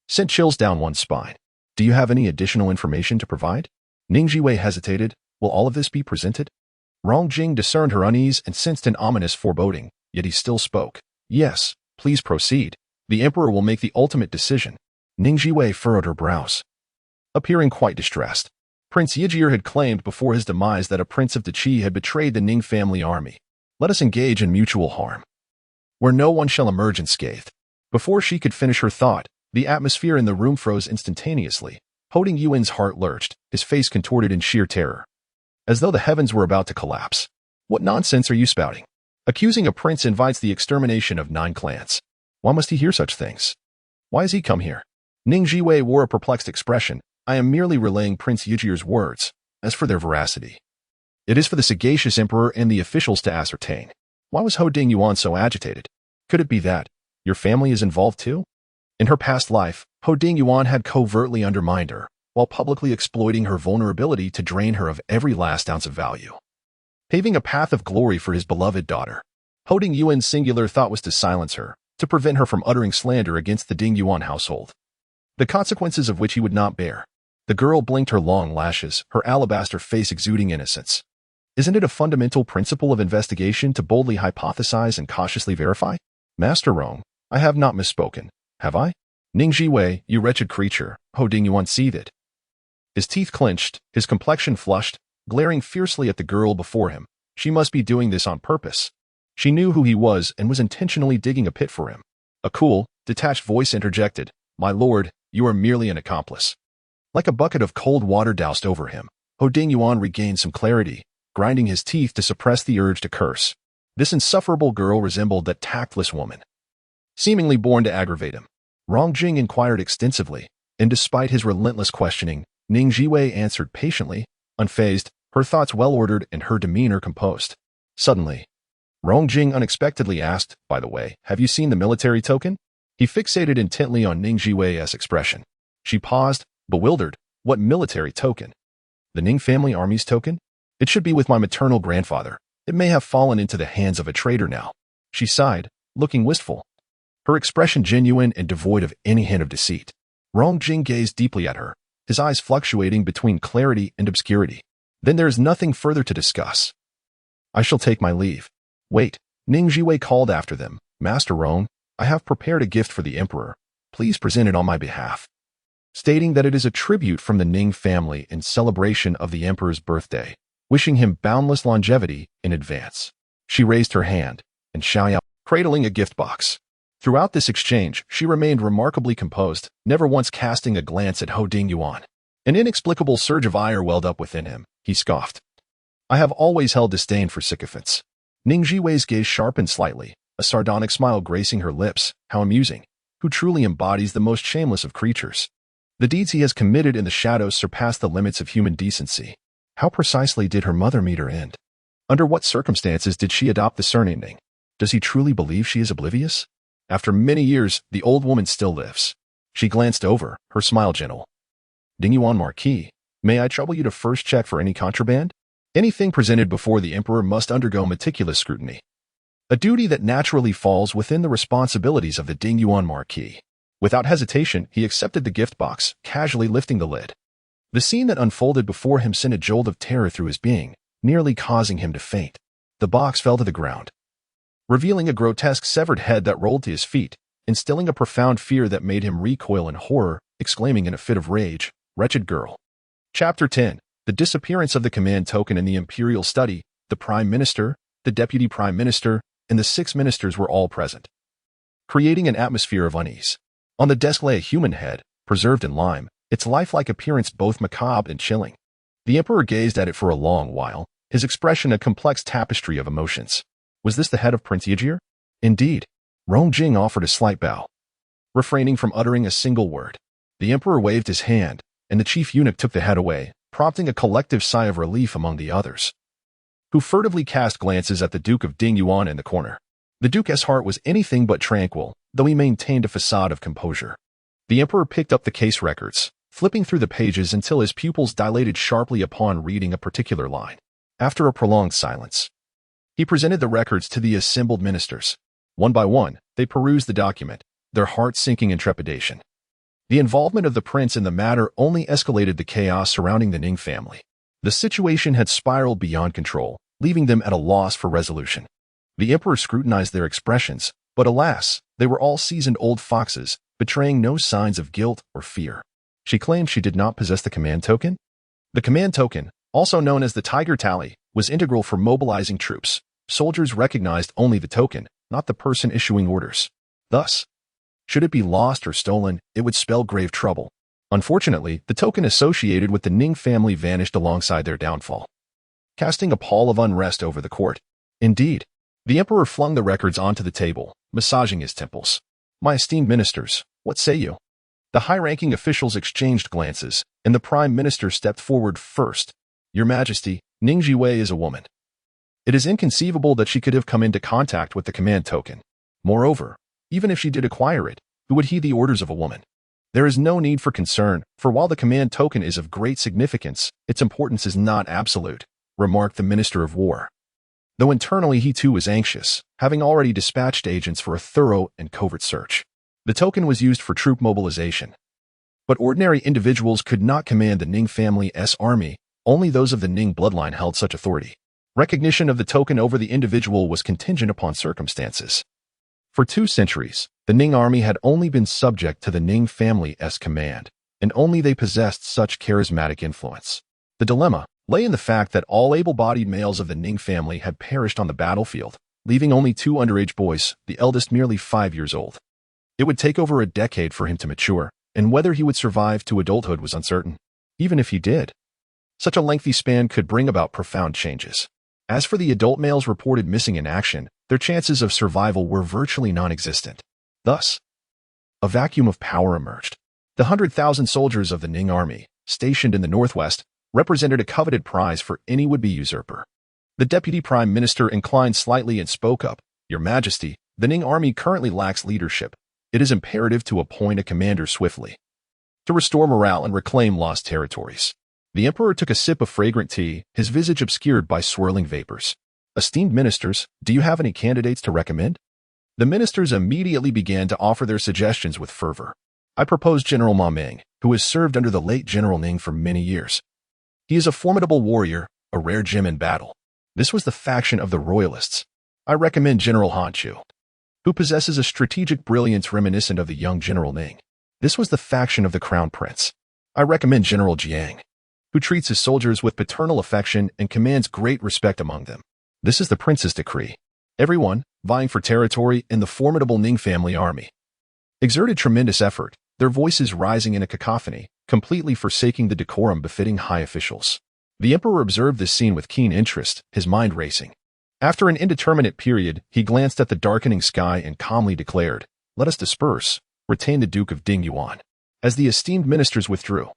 A: sent chills down one's spine. Do you have any additional information to provide? Ning Zhiwei hesitated. Will all of this be presented? Rong Jing discerned her unease and sensed an ominous foreboding, yet he still spoke. Yes, please proceed. The emperor will make the ultimate decision. Ning Zhiwei furrowed her brows, appearing quite distressed. Prince Yijir had claimed before his demise that a prince of Deqi had betrayed the Ning family army. Let us engage in mutual harm, where no one shall emerge unscathed. Before she could finish her thought, the atmosphere in the room froze instantaneously. Hoding Yuan's heart lurched, his face contorted in sheer terror, as though the heavens were about to collapse. What nonsense are you spouting? Accusing a prince invites the extermination of 9 clans. Why must he hear such things? Why has he come here? Ning Zhiwei wore a perplexed expression. I am merely relaying Prince Yijir's words. As for their veracity, it is for the sagacious emperor and the officials to ascertain. Why was Ho Dingyuan so agitated? Could it be that your family is involved too? In her past life, Ho Dingyuan had covertly undermined her, while publicly exploiting her vulnerability to drain her of every last ounce of value. Paving a path of glory for his beloved daughter, Ho Dingyuan's singular thought was to silence her, to prevent her from uttering slander against the Dingyuan household, the consequences of which he would not bear. The girl blinked her long lashes, her alabaster face exuding innocence. Isn't it a fundamental principle of investigation to boldly hypothesize and cautiously verify? Master Rong, I have not misspoken, have I? Ning Zhiwei, you wretched creature, Ho Dingyuan seethed. His teeth clenched, his complexion flushed, glaring fiercely at the girl before him. She must be doing this on purpose. She knew who he was and was intentionally digging a pit for him. A cool, detached voice interjected, My lord, you are merely an accomplice. Like a bucket of cold water doused over him, Ho Dingyuan regained some clarity, grinding his teeth to suppress the urge to curse. This insufferable girl resembled that tactless woman, seemingly born to aggravate him. Rong Jing inquired extensively, and despite his relentless questioning, Ning Zhiwei answered patiently, unfazed, her thoughts well-ordered and her demeanor composed. Suddenly, Rong Jing unexpectedly asked, By the way, have you seen the military token? He fixated intently on Ning Zhiwei's expression. She paused, bewildered. What military token? The Ning family army's token? It should be with my maternal grandfather. It may have fallen into the hands of a traitor now. She sighed, looking wistful, her expression genuine and devoid of any hint of deceit. Rong Jing gazed deeply at her, his eyes fluctuating between clarity and obscurity. Then there is nothing further to discuss. I shall take my leave. Wait, Ning Zhiwei called after them. Master Rong, I have prepared a gift for the emperor. Please present it on my behalf. Stating that it is a tribute from the Ning family in celebration of the emperor's birthday, wishing him boundless longevity in advance. She raised her hand, and Xiaoyao, cradling a gift box. Throughout this exchange, she remained remarkably composed, never once casting a glance at Ho Dingyuan. An inexplicable surge of ire welled up within him. He scoffed. I have always held disdain for sycophants. Ning Zhiwei's gaze sharpened slightly, a sardonic smile gracing her lips. How amusing. Who truly embodies the most shameless of creatures? The deeds he has committed in the shadows surpass the limits of human decency. How precisely did her mother meet her end? Under what circumstances did she adopt the surname Ning? Does he truly believe she is oblivious? After many years, the old woman still lives. She glanced over, her smile gentle. Dingyuan Marquis, may I trouble you to first check for any contraband? Anything presented before the emperor must undergo meticulous scrutiny. A duty that naturally falls within the responsibilities of the Dingyuan Marquis. Without hesitation, he accepted the gift box, casually lifting the lid. The scene that unfolded before him sent a jolt of terror through his being, nearly causing him to faint. The box fell to the ground, revealing a grotesque severed head that rolled to his feet, instilling a profound fear that made him recoil in horror, exclaiming in a fit of rage, "Wretched girl." Chapter 10. The disappearance of the command token in the imperial study. The prime minister, the deputy prime minister, and the 6 ministers were all present, creating an atmosphere of unease. On the desk lay a human head, preserved in lime, its lifelike appearance both macabre and chilling. The emperor gazed at it for a long while, his expression a complex tapestry of emotions. Was this the head of Prince Yajir? Indeed. Rong Jing offered a slight bow, refraining from uttering a single word. The emperor waved his hand, and the chief eunuch took the head away, prompting a collective sigh of relief among the others, who furtively cast glances at the Duke of Dingyuan in the corner. The Duke's heart was anything but tranquil, though he maintained a facade of composure. The emperor picked up the case records, flipping through the pages until his pupils dilated sharply upon reading a particular line. After a prolonged silence, he presented the records to the assembled ministers. One by one, they perused the document, their hearts sinking in trepidation. The involvement of the prince in the matter only escalated the chaos surrounding the Ning family. The situation had spiraled beyond control, leaving them at a loss for resolution. The emperor scrutinized their expressions, but alas, they were all seasoned old foxes, betraying no signs of guilt or fear. She claimed she did not possess the command token. The command token, also known as the Tiger Tally, was integral for mobilizing troops. Soldiers recognized only the token, not the person issuing orders. Thus, should it be lost or stolen, it would spell grave trouble. Unfortunately, the token associated with the Ning family vanished alongside their downfall, casting a pall of unrest over the court. Indeed, the emperor flung the records onto the table, massaging his temples. My esteemed ministers, what say you? The high-ranking officials exchanged glances, and the prime minister stepped forward first. Your Majesty, Ning Zhiwei is a woman. It is inconceivable that she could have come into contact with the command token. Moreover, even if she did acquire it, who would heed the orders of a woman? There is no need for concern, for while the command token is of great significance, its importance is not absolute, remarked the Minister of War. Though internally he too was anxious, having already dispatched agents for a thorough and covert search. The token was used for troop mobilization. But ordinary individuals could not command the Ning family's army, only those of the Ning bloodline held such authority. Recognition of the token over the individual was contingent upon circumstances. For 2 centuries, the Ning army had only been subject to the Ning family's command, and only they possessed such charismatic influence. The dilemma lay in the fact that all able-bodied males of the Ning family had perished on the battlefield, leaving only 2 underage boys, the eldest merely 5 years old. It would take over a decade for him to mature, and whether he would survive to adulthood was uncertain. Even if he did, such a lengthy span could bring about profound changes. As for the adult males reported missing in action, their chances of survival were virtually non-existent. Thus, a vacuum of power emerged. The 100,000 soldiers of the Ning army, stationed in the northwest, represented a coveted prize for any would-be usurper. The deputy prime minister inclined slightly and spoke up. Your Majesty, the Ning army currently lacks leadership. It is imperative to appoint a commander swiftly, to restore morale and reclaim lost territories. The emperor took a sip of fragrant tea, his visage obscured by swirling vapors. Esteemed ministers, do you have any candidates to recommend? The ministers immediately began to offer their suggestions with fervor. I propose General Ma Ming, who has served under the late General Ning for many years. He is a formidable warrior, a rare gem in battle. This was the faction of the royalists. I recommend General Han Chu, who possesses a strategic brilliance reminiscent of the young General Ning. This was the faction of the Crown Prince. I recommend General Jiang, who treats his soldiers with paternal affection and commands great respect among them. This is the prince's decree. Everyone, vying for territory in the formidable Ning family army, exerted tremendous effort, their voices rising in a cacophony, completely forsaking the decorum befitting high officials. The emperor observed this scene with keen interest, his mind racing. After an indeterminate period, he glanced at the darkening sky and calmly declared, "Let us disperse, retain the Duke of Dingyuan." As the esteemed ministers withdrew,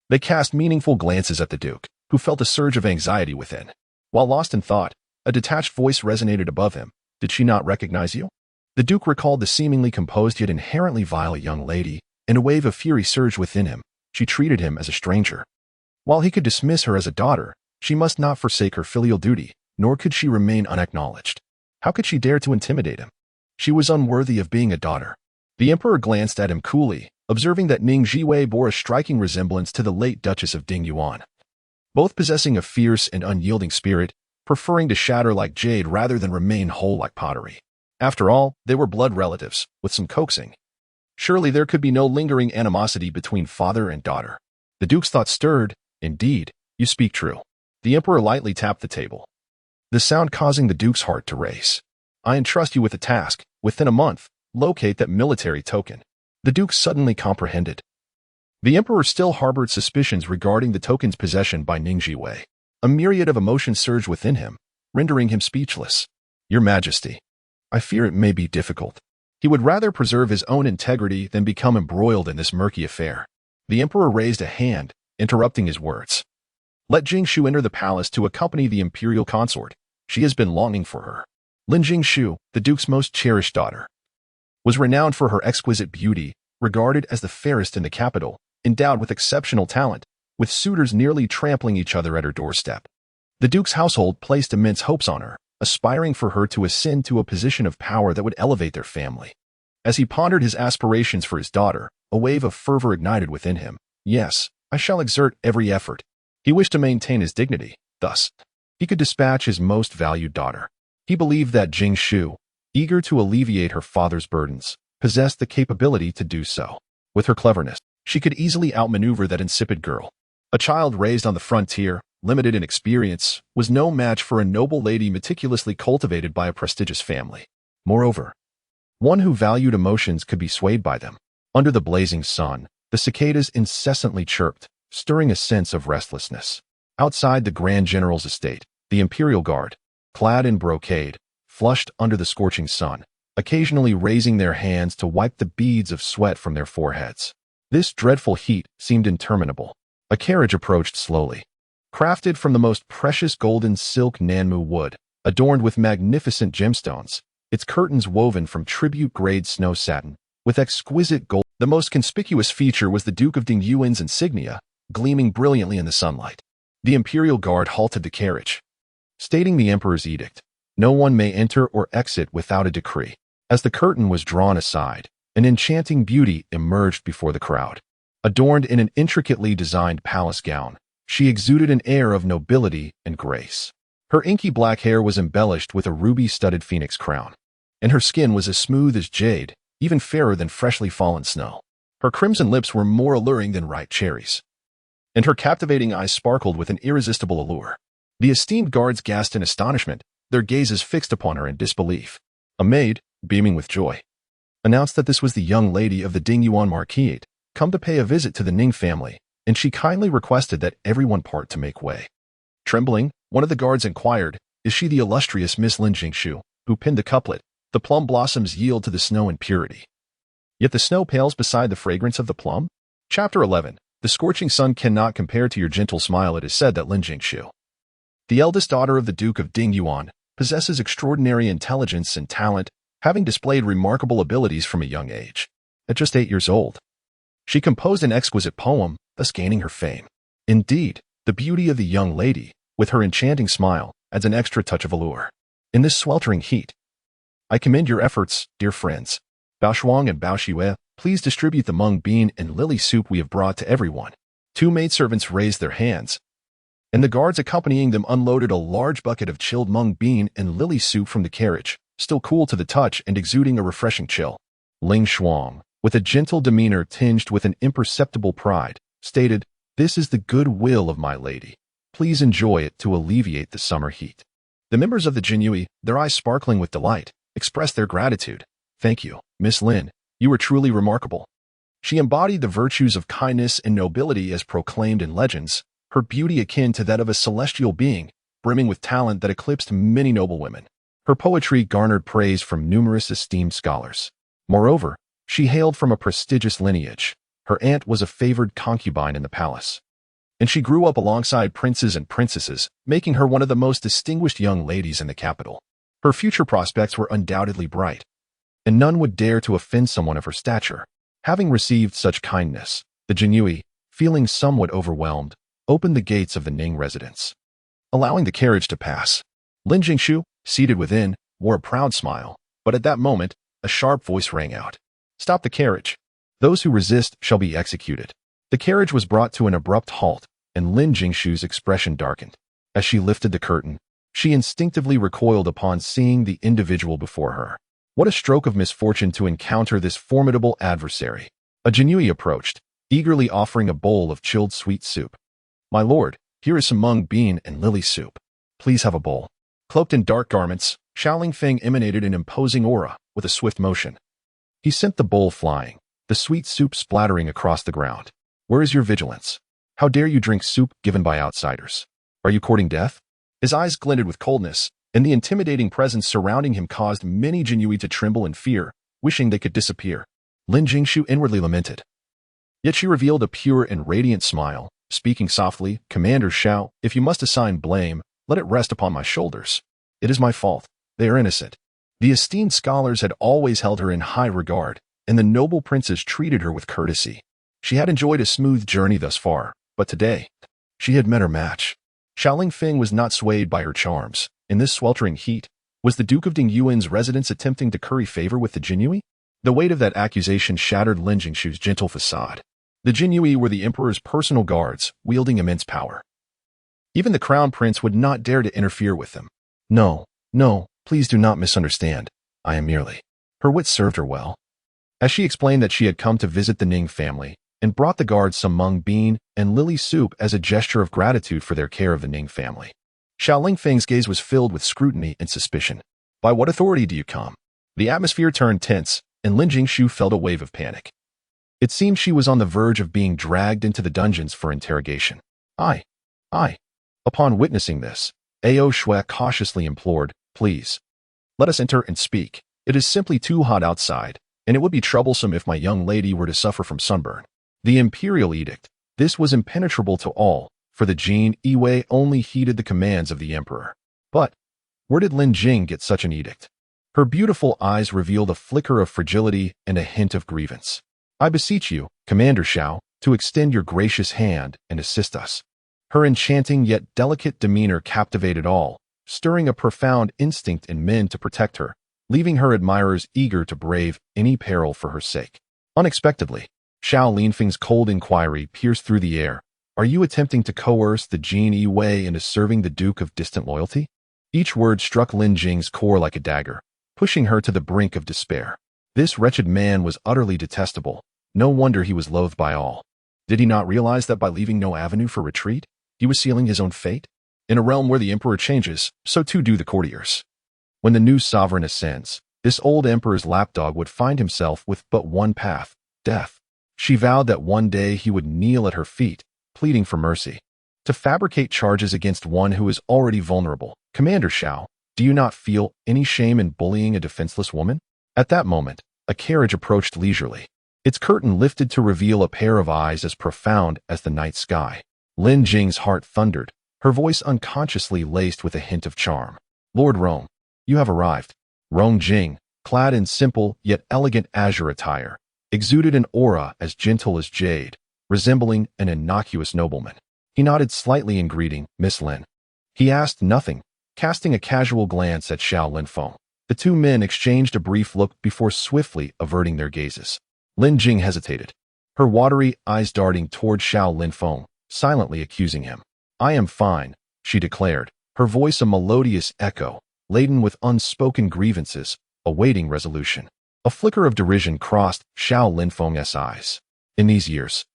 A: they cast meaningful glances at the Duke, who felt a surge of anxiety within. While lost in thought, a detached voice resonated above him. "Did she not recognize you?" The Duke recalled the seemingly composed yet inherently vile young lady, and a wave of fury surged within him. She treated him as a stranger. While he could dismiss her as a daughter, she must not forsake her filial duty, nor could she remain unacknowledged. How could she dare to intimidate him? She was unworthy of being a daughter. The emperor glanced at him coolly, observing that Ning Zhiwei bore a striking resemblance to the late Duchess of Dingyuan, both possessing a fierce and unyielding spirit, preferring to shatter like jade rather than remain whole like pottery. After all, they were blood relatives, with some coaxing. Surely there could be no lingering animosity between father and daughter. The Duke's thoughts stirred. "Indeed, you speak true." The emperor lightly tapped the table, the sound causing the Duke's heart to race. "I entrust you with a task. Within a month, locate that military token." The Duke suddenly comprehended. The emperor still harbored suspicions regarding the token's possession by Ning Zhiwei. A myriad of emotions surged within him, rendering him speechless. "Your Majesty, I fear it may be difficult." He would rather preserve his own integrity than become embroiled in this murky affair. The emperor raised a hand, interrupting his words. "Let Jingshu enter the palace to accompany the imperial consort. She has been longing for her." Lin Jingshu, the Duke's most cherished daughter, was renowned for her exquisite beauty, regarded as the fairest in the capital, endowed with exceptional talent, with suitors nearly trampling each other at her doorstep. The Duke's household placed immense hopes on her, aspiring for her to ascend to a position of power that would elevate their family. As he pondered his aspirations for his daughter, a wave of fervor ignited within him. "Yes, I shall exert every effort." He wished to maintain his dignity, thus he could dispatch his most valued daughter. He believed that Jingshu, eager to alleviate her father's burdens, possessed the capability to do so. With her cleverness, she could easily outmaneuver that insipid girl. A child raised on the frontier, limited in experience, was no match for a noble lady meticulously cultivated by a prestigious family. Moreover, one who valued emotions could be swayed by them. Under the blazing sun, the cicadas incessantly chirped, stirring a sense of restlessness. Outside the Grand General's estate, the Imperial Guard, clad in brocade, flushed under the scorching sun, occasionally raising their hands to wipe the beads of sweat from their foreheads. This dreadful heat seemed interminable. A carriage approached slowly. Crafted from the most precious golden silk Nanmu wood, adorned with magnificent gemstones, its curtains woven from tribute-grade snow satin, with exquisite gold. The most conspicuous feature was the Duke of Dingyuan's insignia, gleaming brilliantly in the sunlight. The Imperial Guard halted the carriage, stating the Emperor's edict. No one may enter or exit without a decree. As the curtain was drawn aside, an enchanting beauty emerged before the crowd. Adorned in an intricately designed palace gown, she exuded an air of nobility and grace. Her inky black hair was embellished with a ruby-studded phoenix crown, and her skin was as smooth as jade, even fairer than freshly fallen snow. Her crimson lips were more alluring than ripe cherries, and her captivating eyes sparkled with an irresistible allure. The esteemed guards gasped in astonishment, their gazes fixed upon her in disbelief. A maid, beaming with joy, announced that this was the young lady of the Dingyuan Marquise, come to pay a visit to the Ning family, and she kindly requested that everyone part to make way. Trembling, one of the guards inquired, "Is she the illustrious Miss Lin Jingshu, who penned the couplet, 'The plum blossoms yield to the snow in purity, yet the snow pales beside the fragrance of the plum'?" Chapter 11. The scorching sun cannot compare to your gentle smile. It is said that Lin Jingshu, the eldest daughter of the Duke of Dingyuan, possesses extraordinary intelligence and talent, having displayed remarkable abilities from a young age. At just 8 years old, she composed an exquisite poem, thus gaining her fame. Indeed, the beauty of the young lady, with her enchanting smile, adds an extra touch of allure. In this sweltering heat, I commend your efforts, dear friends. Bao Shuang and Bao Shiyue, please distribute the mung bean and lily soup we have brought to everyone. 2 maidservants raised their hands, and the guards accompanying them unloaded a large bucket of chilled mung bean and lily soup from the carriage, still cool to the touch and exuding a refreshing chill. Ling Shuang, with a gentle demeanor tinged with an imperceptible pride, stated, "This is the good will of my lady. Please enjoy it to alleviate the summer heat." The members of the Jinyui, their eyes sparkling with delight, expressed their gratitude. "Thank you, Miss Lin. You were truly remarkable." She embodied the virtues of kindness and nobility as proclaimed in legends, her beauty akin to that of a celestial being, brimming with talent that eclipsed many noble women. Her poetry garnered praise from numerous esteemed scholars. Moreover, she hailed from a prestigious lineage. Her aunt was a favored concubine in the palace, and she grew up alongside princes and princesses, making her one of the most distinguished young ladies in the capital. Her future prospects were undoubtedly bright, and none would dare to offend someone of her stature. Having received such kindness, the Jinyui, feeling somewhat overwhelmed, opened the gates of the Ning residence, allowing the carriage to pass. Lin Jingshu, seated within, wore a proud smile, but at that moment, a sharp voice rang out. "Stop the carriage. Those who resist shall be executed." The carriage was brought to an abrupt halt, and Lin Jingshu's expression darkened. As she lifted the curtain, she instinctively recoiled upon seeing the individual before her. What a stroke of misfortune to encounter this formidable adversary. A Jinyui approached, eagerly offering a bowl of chilled sweet soup. "My lord, here is some mung bean and lily soup. Please have a bowl." Cloaked in dark garments, Xiaoling Feng emanated an imposing aura with a swift motion. He sent the bowl flying, the sweet soup splattering across the ground. "Where is your vigilance? How dare you drink soup given by outsiders? Are you courting death?" His eyes glinted with coldness, and the intimidating presence surrounding him caused many Jinyui to tremble in fear, wishing they could disappear. Lin Jingshu inwardly lamented. Yet she revealed a pure and radiant smile, speaking softly, "Commander Xiao, if you must assign blame, let it rest upon my shoulders. It is my fault. They are innocent." The esteemed scholars had always held her in high regard, and the noble princes treated her with courtesy. She had enjoyed a smooth journey thus far, but today, she had met her match. Xiaoling Feng was not swayed by her charms. In this sweltering heat, was the Duke of Dingyuan's residence attempting to curry favor with the Jinyui? The weight of that accusation shattered Lin Jingshu's gentle facade. The Jinyui were the emperor's personal guards, wielding immense power. Even the crown prince would not dare to interfere with them. No, please do not misunderstand. I am merely. Her wits served her well. As she explained that she had come to visit the Ning family, and brought the guards some mung bean and lily soup as a gesture of gratitude for their care of the Ning family. Xiaoling Feng's gaze was filled with scrutiny and suspicion. "By what authority do you come?" The atmosphere turned tense, and Lin Jingshu felt a wave of panic. It seemed she was on the verge of being dragged into the dungeons for interrogation. I. Upon witnessing this, Ao Shui cautiously implored, "Please, let us enter and speak. It is simply too hot outside, and it would be troublesome if my young lady were to suffer from sunburn." The imperial edict. This was impenetrable to all, for the Jin Yiwei only heeded the commands of the emperor. But where did Lin Jing get such an edict? Her beautiful eyes revealed a flicker of fragility and a hint of grievance. "I beseech you, Commander Xiao, to extend your gracious hand and assist us." Her enchanting yet delicate demeanor captivated all, stirring a profound instinct in men to protect her, leaving her admirers eager to brave any peril for her sake. Unexpectedly, Xiao Linfeng's cold inquiry pierced through the air. "Are you attempting to coerce the Jin Yiwei into serving the Duke of Distant Loyalty?" Each word struck Lin Jing's core like a dagger, pushing her to the brink of despair. This wretched man was utterly detestable. No wonder he was loathed by all. Did he not realize that by leaving no avenue for retreat, he was sealing his own fate? In a realm where the emperor changes, so too do the courtiers. When the new sovereign ascends, this old emperor's lapdog would find himself with but one path, death. She vowed that one day he would kneel at her feet, pleading for mercy. To fabricate charges against one who is already vulnerable. "Commander Xiao, do you not feel any shame in bullying a defenseless woman?" At that moment, a carriage approached leisurely. Its curtain lifted to reveal a pair of eyes as profound as the night sky. Lin Jing's heart thundered, her voice unconsciously laced with a hint of charm. "Lord Rong, you have arrived." Rong Jing, clad in simple yet elegant azure attire, exuded an aura as gentle as jade, resembling an innocuous nobleman. He nodded slightly in greeting, "Miss Lin." He asked nothing, casting a casual glance at Xiao Linfeng. The two men exchanged a brief look before swiftly averting their gazes. Lin Jing hesitated, her watery eyes darting toward Xiao Linfeng, silently accusing him. "I am fine," she declared, her voice a melodious echo, laden with unspoken grievances, awaiting resolution. A flicker of derision crossed Xiao Linfeng's eyes. In these years,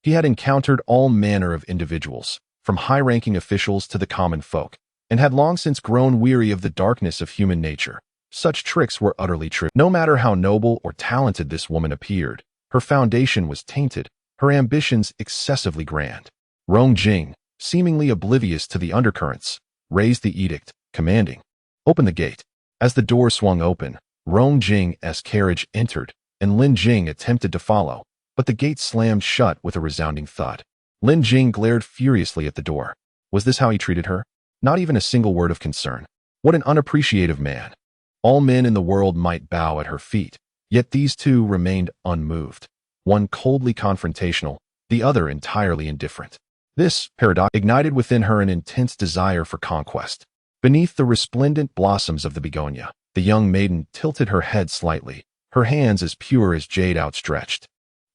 A: he had encountered all manner of individuals, from high-ranking officials to the common folk, and had long since grown weary of the darkness of human nature. Such tricks were utterly trivial. No matter how noble or talented this woman appeared, her foundation was tainted, her ambitions excessively grand. Rong Jing, seemingly oblivious to the undercurrents, raised the edict, commanding, "Open the gate." As the door swung open, Rong Jing's carriage entered, and Lin Jing attempted to follow, but the gate slammed shut with a resounding thud. Lin Jing glared furiously at the door. Was this how he treated her? Not even a single word of concern. What an unappreciative man. All men in the world might bow at her feet, yet these two remained unmoved. One coldly confrontational, the other entirely indifferent. This paradox ignited within her an intense desire for conquest. Beneath the resplendent blossoms of the begonia, the young maiden tilted her head slightly, her hands as pure as jade outstretched.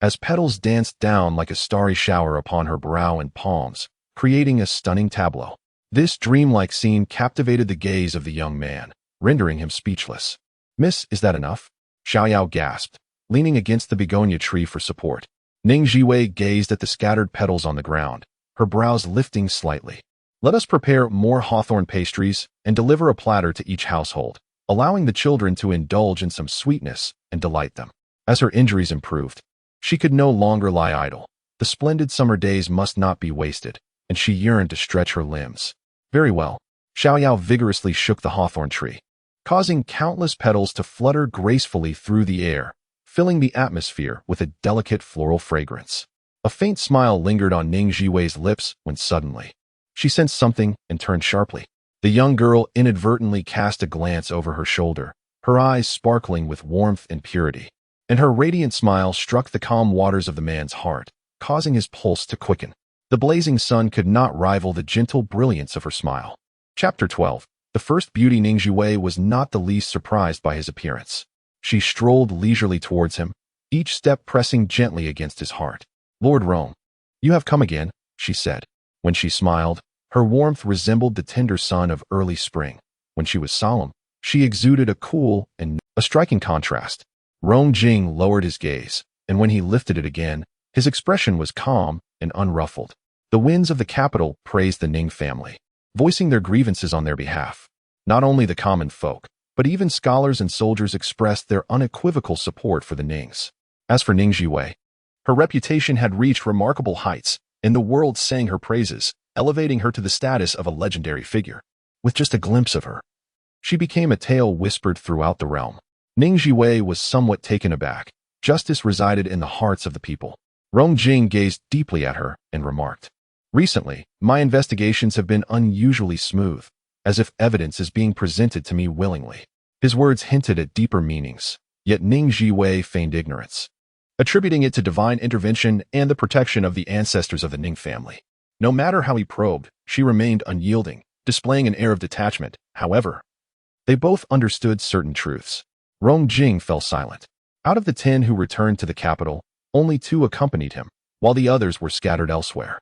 A: As petals danced down like a starry shower upon her brow and palms, creating a stunning tableau. This dreamlike scene captivated the gaze of the young man, rendering him speechless. "Miss, is that enough?" Xiaoyao gasped, leaning against the begonia tree for support. Ning Zhiwei gazed at the scattered petals on the ground, her brows lifting slightly. "Let us prepare more hawthorn pastries and deliver a platter to each household, allowing the children to indulge in some sweetness and delight them." As her injuries improved, she could no longer lie idle. The splendid summer days must not be wasted, and she yearned to stretch her limbs. "Very well." Xiaoyao vigorously shook the hawthorn tree, causing countless petals to flutter gracefully through the air, filling the atmosphere with a delicate floral fragrance. A faint smile lingered on Ning Zhiwei's lips when suddenly she sensed something and turned sharply. The young girl inadvertently cast a glance over her shoulder, her eyes sparkling with warmth and purity, and her radiant smile struck the calm waters of the man's heart, causing his pulse to quicken. The blazing sun could not rival the gentle brilliance of her smile. Chapter 12. The first beauty. Ning Zhiwei was not the least surprised by his appearance. She strolled leisurely towards him, each step pressing gently against his heart. "Lord Rome, you have come again," she said. When she smiled, her warmth resembled the tender sun of early spring. When she was solemn, she exuded a cool and a striking contrast. Rong Jing lowered his gaze, and when he lifted it again, his expression was calm and unruffled. The winds of the capital praised the Ning family, voicing their grievances on their behalf. Not only the common folk, but even scholars and soldiers expressed their unequivocal support for the Nings. As for Ning Zhiwei, her reputation had reached remarkable heights, and the world sang her praises, elevating her to the status of a legendary figure. With just a glimpse of her, she became a tale whispered throughout the realm. Ning Zhiwei was somewhat taken aback. Justice resided in the hearts of the people. Rong Jing gazed deeply at her and remarked, "Recently, my investigations have been unusually smooth, as if evidence is being presented to me willingly." His words hinted at deeper meanings, yet Ning Zhiwei feigned ignorance, attributing it to divine intervention and the protection of the ancestors of the Ning family. No matter how he probed, she remained unyielding, displaying an air of detachment. However, they both understood certain truths. Rong Jing fell silent. Out of the 10 who returned to the capital, only 2 accompanied him, while the others were scattered elsewhere.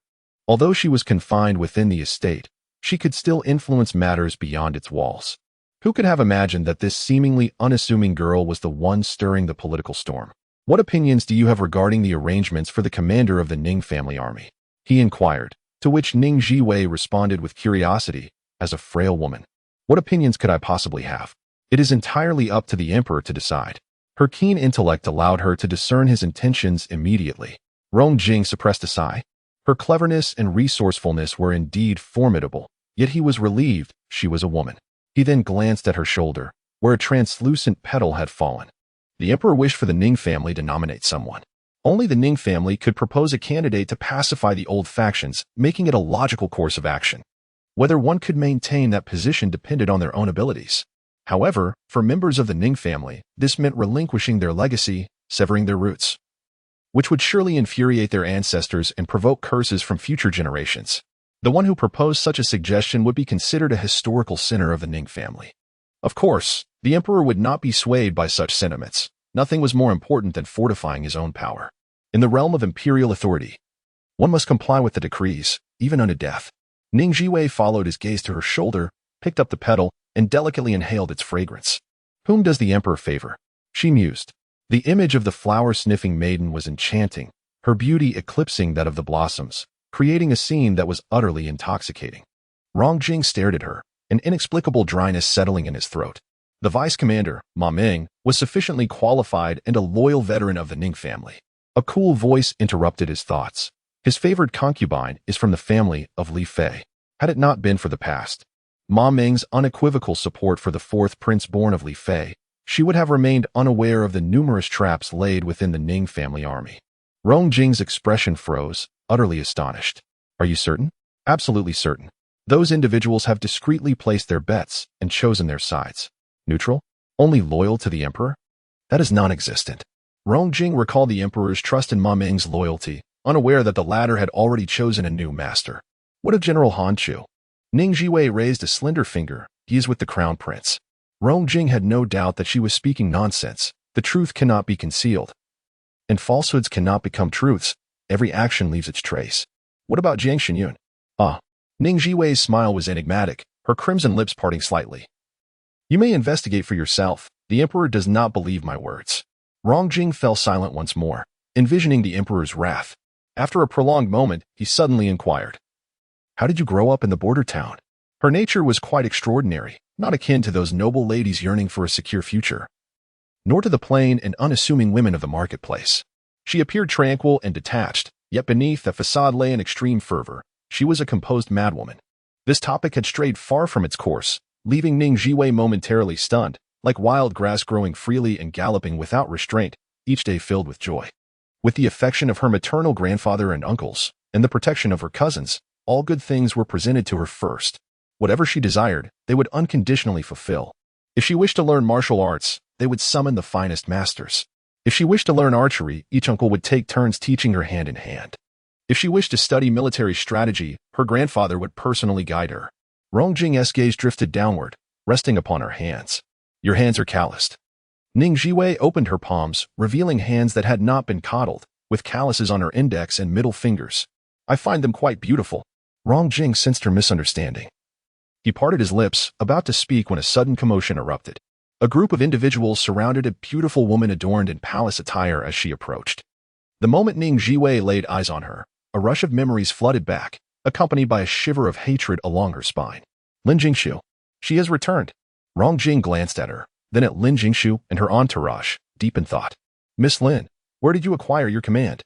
A: Although she was confined within the estate, she could still influence matters beyond its walls. Who could have imagined that this seemingly unassuming girl was the one stirring the political storm? "What opinions do you have regarding the arrangements for the commander of the Ning family army?" he inquired, to which Ning Zhiwei responded with curiosity, as a frail woman. "What opinions could I possibly have? It is entirely up to the emperor to decide." Her keen intellect allowed her to discern his intentions immediately. Rong Jing suppressed a sigh. Her cleverness and resourcefulness were indeed formidable, yet he was relieved she was a woman. He then glanced at her shoulder, where a translucent petal had fallen. The emperor wished for the Ning family to nominate someone. Only the Ning family could propose a candidate to pacify the old factions, making it a logical course of action. Whether one could maintain that position depended on their own abilities. However, for members of the Ning family, this meant relinquishing their legacy, severing their roots, which would surely infuriate their ancestors and provoke curses from future generations. The one who proposed such a suggestion would be considered a historical sinner of the Ning family. Of course, the emperor would not be swayed by such sentiments. Nothing was more important than fortifying his own power. In the realm of imperial authority, one must comply with the decrees, even unto death. Ning Zhiwei followed his gaze to her shoulder, picked up the petal, and delicately inhaled its fragrance. Whom does the emperor favor? She mused. The image of the flower-sniffing maiden was enchanting, her beauty eclipsing that of the blossoms, creating a scene that was utterly intoxicating. Rongjing stared at her, an inexplicable dryness settling in his throat. The vice commander, Ma Ming, was sufficiently qualified and a loyal veteran of the Ning family. A cool voice interrupted his thoughts. His favored concubine is from the family of Li Fei. Had it not been for the past, Ma Ming's unequivocal support for the fourth prince born of Li Fei, she would have remained unaware of the numerous traps laid within the Ning family army. Rongjing's expression froze, utterly astonished. Are you certain? Absolutely certain. Those individuals have discreetly placed their bets and chosen their sides. Neutral? Only loyal to the emperor? That is non-existent. Rongjing recalled the emperor's trust in Ma Ming's loyalty, unaware that the latter had already chosen a new master. What of General Han Chu? Ning Zhiwei raised a slender finger. He is with the crown prince. Rongjing had no doubt that she was speaking nonsense. The truth cannot be concealed. And falsehoods cannot become truths. Every action leaves its trace. What about Jiang Xinyun? Ah. Ning Zhiwei's smile was enigmatic, her crimson lips parting slightly. You may investigate for yourself. The emperor does not believe my words. Rongjing fell silent once more, envisioning the emperor's wrath. After a prolonged moment, he suddenly inquired, how did you grow up in the border town? Her nature was quite extraordinary, not akin to those noble ladies yearning for a secure future, nor to the plain and unassuming women of the marketplace. She appeared tranquil and detached, yet beneath that facade lay an extreme fervor. She was a composed madwoman. This topic had strayed far from its course, leaving Ning Zhiwei momentarily stunned, like wild grass growing freely and galloping without restraint, each day filled with joy. With the affection of her maternal grandfather and uncles, and the protection of her cousins, all good things were presented to her first. Whatever she desired, they would unconditionally fulfill. If she wished to learn martial arts, they would summon the finest masters. If she wished to learn archery, each uncle would take turns teaching her hand in hand. If she wished to study military strategy, her grandfather would personally guide her. Rongjing's gaze drifted downward, resting upon her hands. Your hands are calloused. Ning Zhiwei opened her palms, revealing hands that had not been coddled, with calluses on her index and middle fingers. I find them quite beautiful. Rongjing sensed her misunderstanding. He parted his lips, about to speak when a sudden commotion erupted. A group of individuals surrounded a beautiful woman adorned in palace attire as she approached. The moment Ning Zhiwei laid eyes on her, a rush of memories flooded back, accompanied by a shiver of hatred along her spine. Lin Jingshu. She has returned. Rongjing glanced at her, then at Lin Jingshu and her entourage, deep in thought. Miss Lin, where did you acquire your command?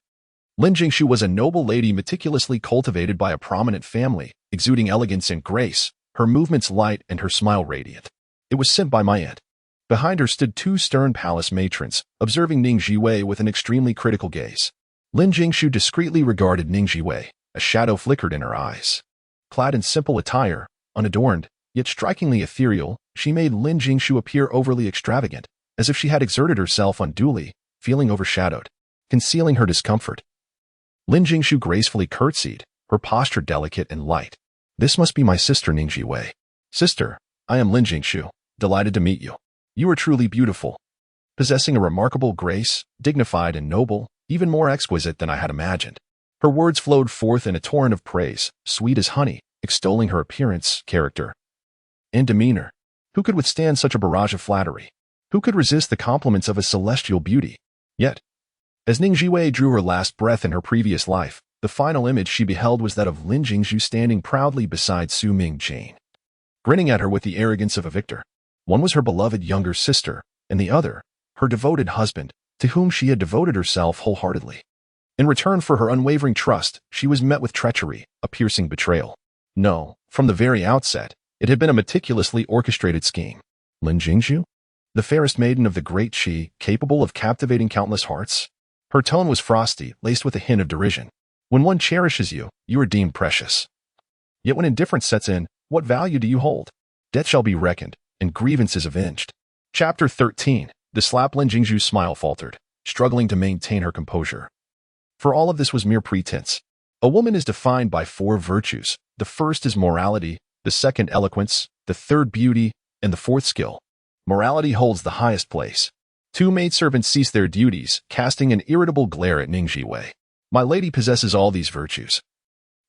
A: Lin Jingshu was a noble lady meticulously cultivated by a prominent family, exuding elegance and grace, her movements light and her smile radiant. It was sent by my aunt. Behind her stood two stern palace matrons, observing Ning Zhiwei with an extremely critical gaze. Lin Jingshu discreetly regarded Ning Zhiwei. A shadow flickered in her eyes. Clad in simple attire, unadorned, yet strikingly ethereal, she made Lin Jingshu appear overly extravagant, as if she had exerted herself unduly, feeling overshadowed, concealing her discomfort. Lin Jingshu gracefully curtsied, her posture delicate and light. This must be my sister Ning Zhiwei. Sister, I am Lin Jingshu, delighted to meet you. You are truly beautiful, possessing a remarkable grace, dignified and noble, even more exquisite than I had imagined. Her words flowed forth in a torrent of praise, sweet as honey, extolling her appearance, character, and demeanor. Who could withstand such a barrage of flattery? Who could resist the compliments of a celestial beauty? Yet, as Ning Zhiwei drew her last breath in her previous life, the final image she beheld was that of Lin Jingshu standing proudly beside Su Mingjin, grinning at her with the arrogance of a victor. One was her beloved younger sister, and the other, her devoted husband, to whom she had devoted herself wholeheartedly. In return for her unwavering trust, she was met with treachery, a piercing betrayal. No, from the very outset, it had been a meticulously orchestrated scheme. Lin Jingshu? The fairest maiden of the great Qi, capable of captivating countless hearts? Her tone was frosty, laced with a hint of derision. When one cherishes you, you are deemed precious. Yet when indifference sets in, what value do you hold? Debt shall be reckoned, and grievances avenged. Chapter 13. The slap. Lin Jingshu's smile faltered, struggling to maintain her composure. For all of this was mere pretense. A woman is defined by 4 virtues. The first is morality, the second eloquence, the third beauty, and the fourth skill. Morality holds the highest place. 2 maidservants ceased their duties, casting an irritable glare at Ning Zhiwei. My lady possesses all these virtues,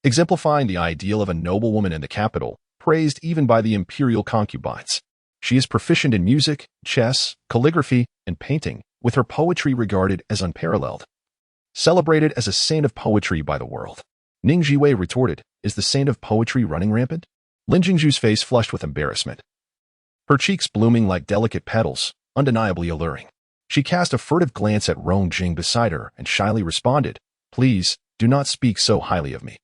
A: exemplifying the ideal of a noble woman in the capital, praised even by the imperial concubines. She is proficient in music, chess, calligraphy, and painting, with her poetry regarded as unparalleled. Celebrated as a saint of poetry by the world. Ning Zhiwei retorted, "Is the saint of poetry running rampant?" Lin Jingzhu's face flushed with embarrassment. Her cheeks blooming like delicate petals, undeniably alluring. She cast a furtive glance at Rong Jing beside her and shyly responded, "Please, do not speak so highly of me.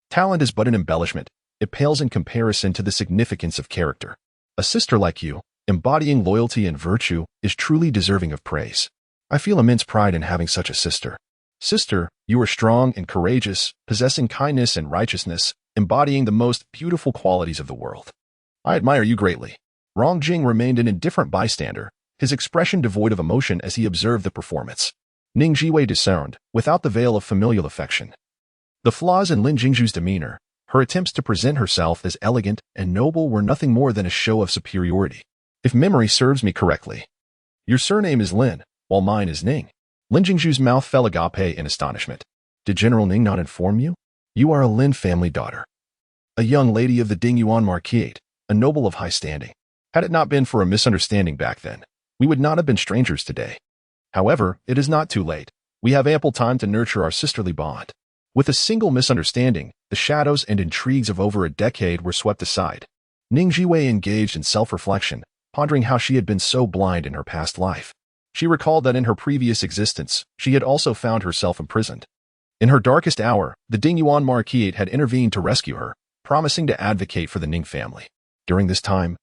A: Talent is but an embellishment. It pales in comparison to the significance of character. A sister like you, embodying loyalty and virtue, is truly deserving of praise. I feel immense pride in having such a sister. Sister, you are strong and courageous, possessing kindness and righteousness, embodying the most beautiful qualities of the world. I admire you greatly." Rong Jing remained an indifferent bystander, his expression devoid of emotion as he observed the performance. Ning Zhiwei discerned, without the veil of familial affection, the flaws in Lin Jingzhu's demeanor. Her attempts to present herself as elegant and noble were nothing more than a show of superiority. "If memory serves me correctly, your surname is Lin, while mine is Ning." Lin Jingzhu's mouth fell agape in astonishment. "Did General Ning not inform you? You are a Lin family daughter. A young lady of the Dingyuan Marquise, a noble of high standing. Had it not been for a misunderstanding back then, we would not have been strangers today. However, it is not too late. We have ample time to nurture our sisterly bond." With a single misunderstanding, the shadows and intrigues of over a decade were swept aside. Ning Zhiwei engaged in self-reflection, pondering how she had been so blind in her past life. She recalled that in her previous existence, she had also found herself imprisoned. In her darkest hour, the Dingyuan Marquise had intervened to rescue her, promising to advocate for the Ning family. During this time,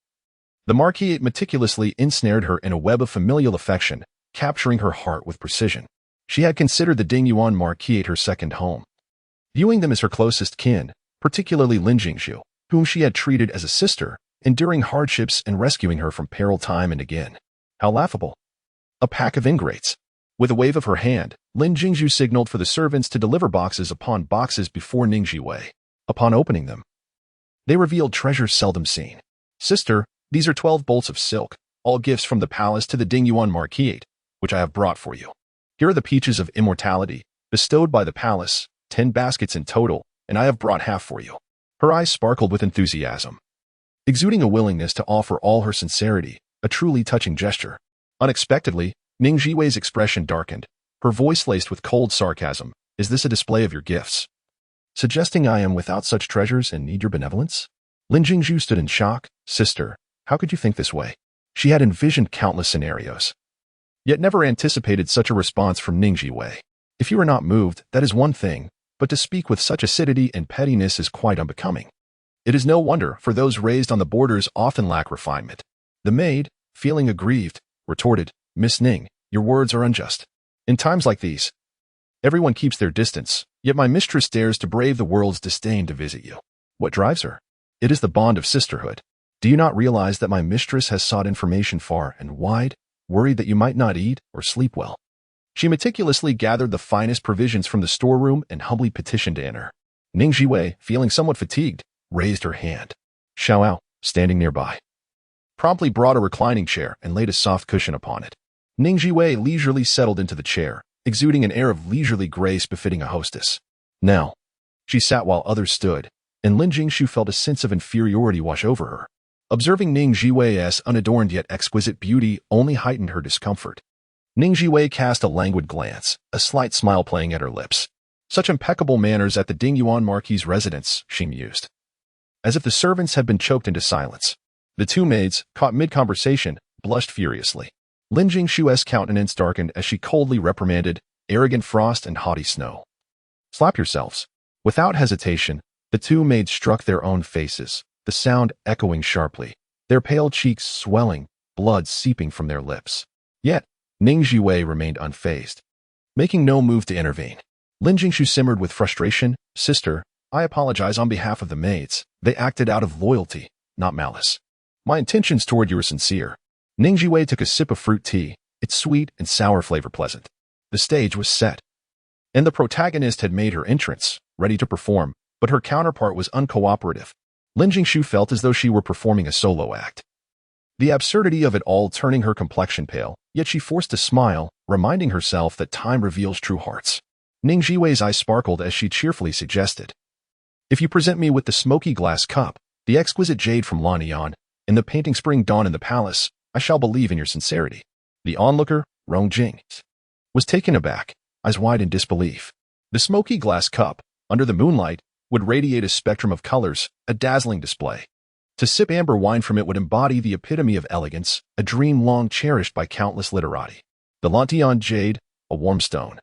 A: the Marquise meticulously ensnared her in a web of familial affection, capturing her heart with precision. She had considered the Dingyuan Marquise her second home, viewing them as her closest kin, particularly Lin Jingzhu, whom she had treated as a sister, enduring hardships and rescuing her from peril time and again. How laughable. A pack of ingrates. With a wave of her hand, Lin Jingzhu signaled for the servants to deliver boxes upon boxes before Ning Zhiwei. Upon opening them, they revealed treasures seldom seen. "Sister, these are 12 bolts of silk, all gifts from the palace to the Dingyuan Marquise, which I have brought for you. Here are the peaches of immortality, bestowed by the palace, 10 baskets in total, and I have brought half for you." Her eyes sparkled with enthusiasm, exuding a willingness to offer all her sincerity, a truly touching gesture. Unexpectedly, Ning Zhiwei's expression darkened, her voice laced with cold sarcasm. "Is this a display of your gifts? Suggesting I am without such treasures and need your benevolence?" Lin Jingzhu stood in shock. "Sister, how could you think this way?" She had envisioned countless scenarios, yet never anticipated such a response from Ning Zhiwei. If you are not moved, that is one thing, but to speak with such acidity and pettiness is quite unbecoming. It is no wonder, for those raised on the borders often lack refinement. The maid, feeling aggrieved, retorted, "Miss Ning, your words are unjust. In times like these, everyone keeps their distance, yet my mistress dares to brave the world's disdain to visit you. What drives her? It is the bond of sisterhood. Do you not realize that my mistress has sought information far and wide, worried that you might not eat or sleep well? She meticulously gathered the finest provisions from the storeroom and humbly petitioned to enter." Ning Zhiwei, feeling somewhat fatigued, raised her hand. Xiaoao, standing nearby, promptly brought a reclining chair and laid a soft cushion upon it. Ning Zhiwei leisurely settled into the chair, exuding an air of leisurely grace befitting a hostess. Now, she sat while others stood, and Lin Jingzhu felt a sense of inferiority wash over her. Observing Ning Zhiwei's unadorned yet exquisite beauty only heightened her discomfort. Ning Zhiwei cast a languid glance, a slight smile playing at her lips. Such impeccable manners at the Dingyuan Marquise' residence, she mused. As if the servants had been choked into silence, the two maids, caught mid-conversation, blushed furiously. Lin Jingzhu's countenance darkened as she coldly reprimanded, "Arrogant frost and haughty snow. Slap yourselves." Without hesitation, the two maids struck their own faces, the sound echoing sharply, their pale cheeks swelling, blood seeping from their lips. Yet, Ning Zhiwei remained unfazed, making no move to intervene. Lin Jingzhu simmered with frustration. "Sister, I apologize on behalf of the maids. They acted out of loyalty, not malice. My intentions toward you are sincere." Ning Zhiwei took a sip of fruit tea, its sweet and sour flavor pleasant. The stage was set, and the protagonist had made her entrance, ready to perform, but her counterpart was uncooperative. Lin Jingzhu felt as though she were performing a solo act, the absurdity of it all turning her complexion pale, yet she forced a smile, reminding herself that time reveals true hearts. Ning Zhiwei's eyes sparkled as she cheerfully suggested, "If you present me with the smoky glass cup, the exquisite jade from Lanian, In the painting Spring Dawn in the Palace, I shall believe in your sincerity. The onlooker, Rong Jing, was taken aback, eyes wide in disbelief. The smoky glass cup, under the moonlight, would radiate a spectrum of colors, a dazzling display. To sip amber wine from it would embody the epitome of elegance, a dream long cherished by countless literati. The Lantian jade, a warm stone,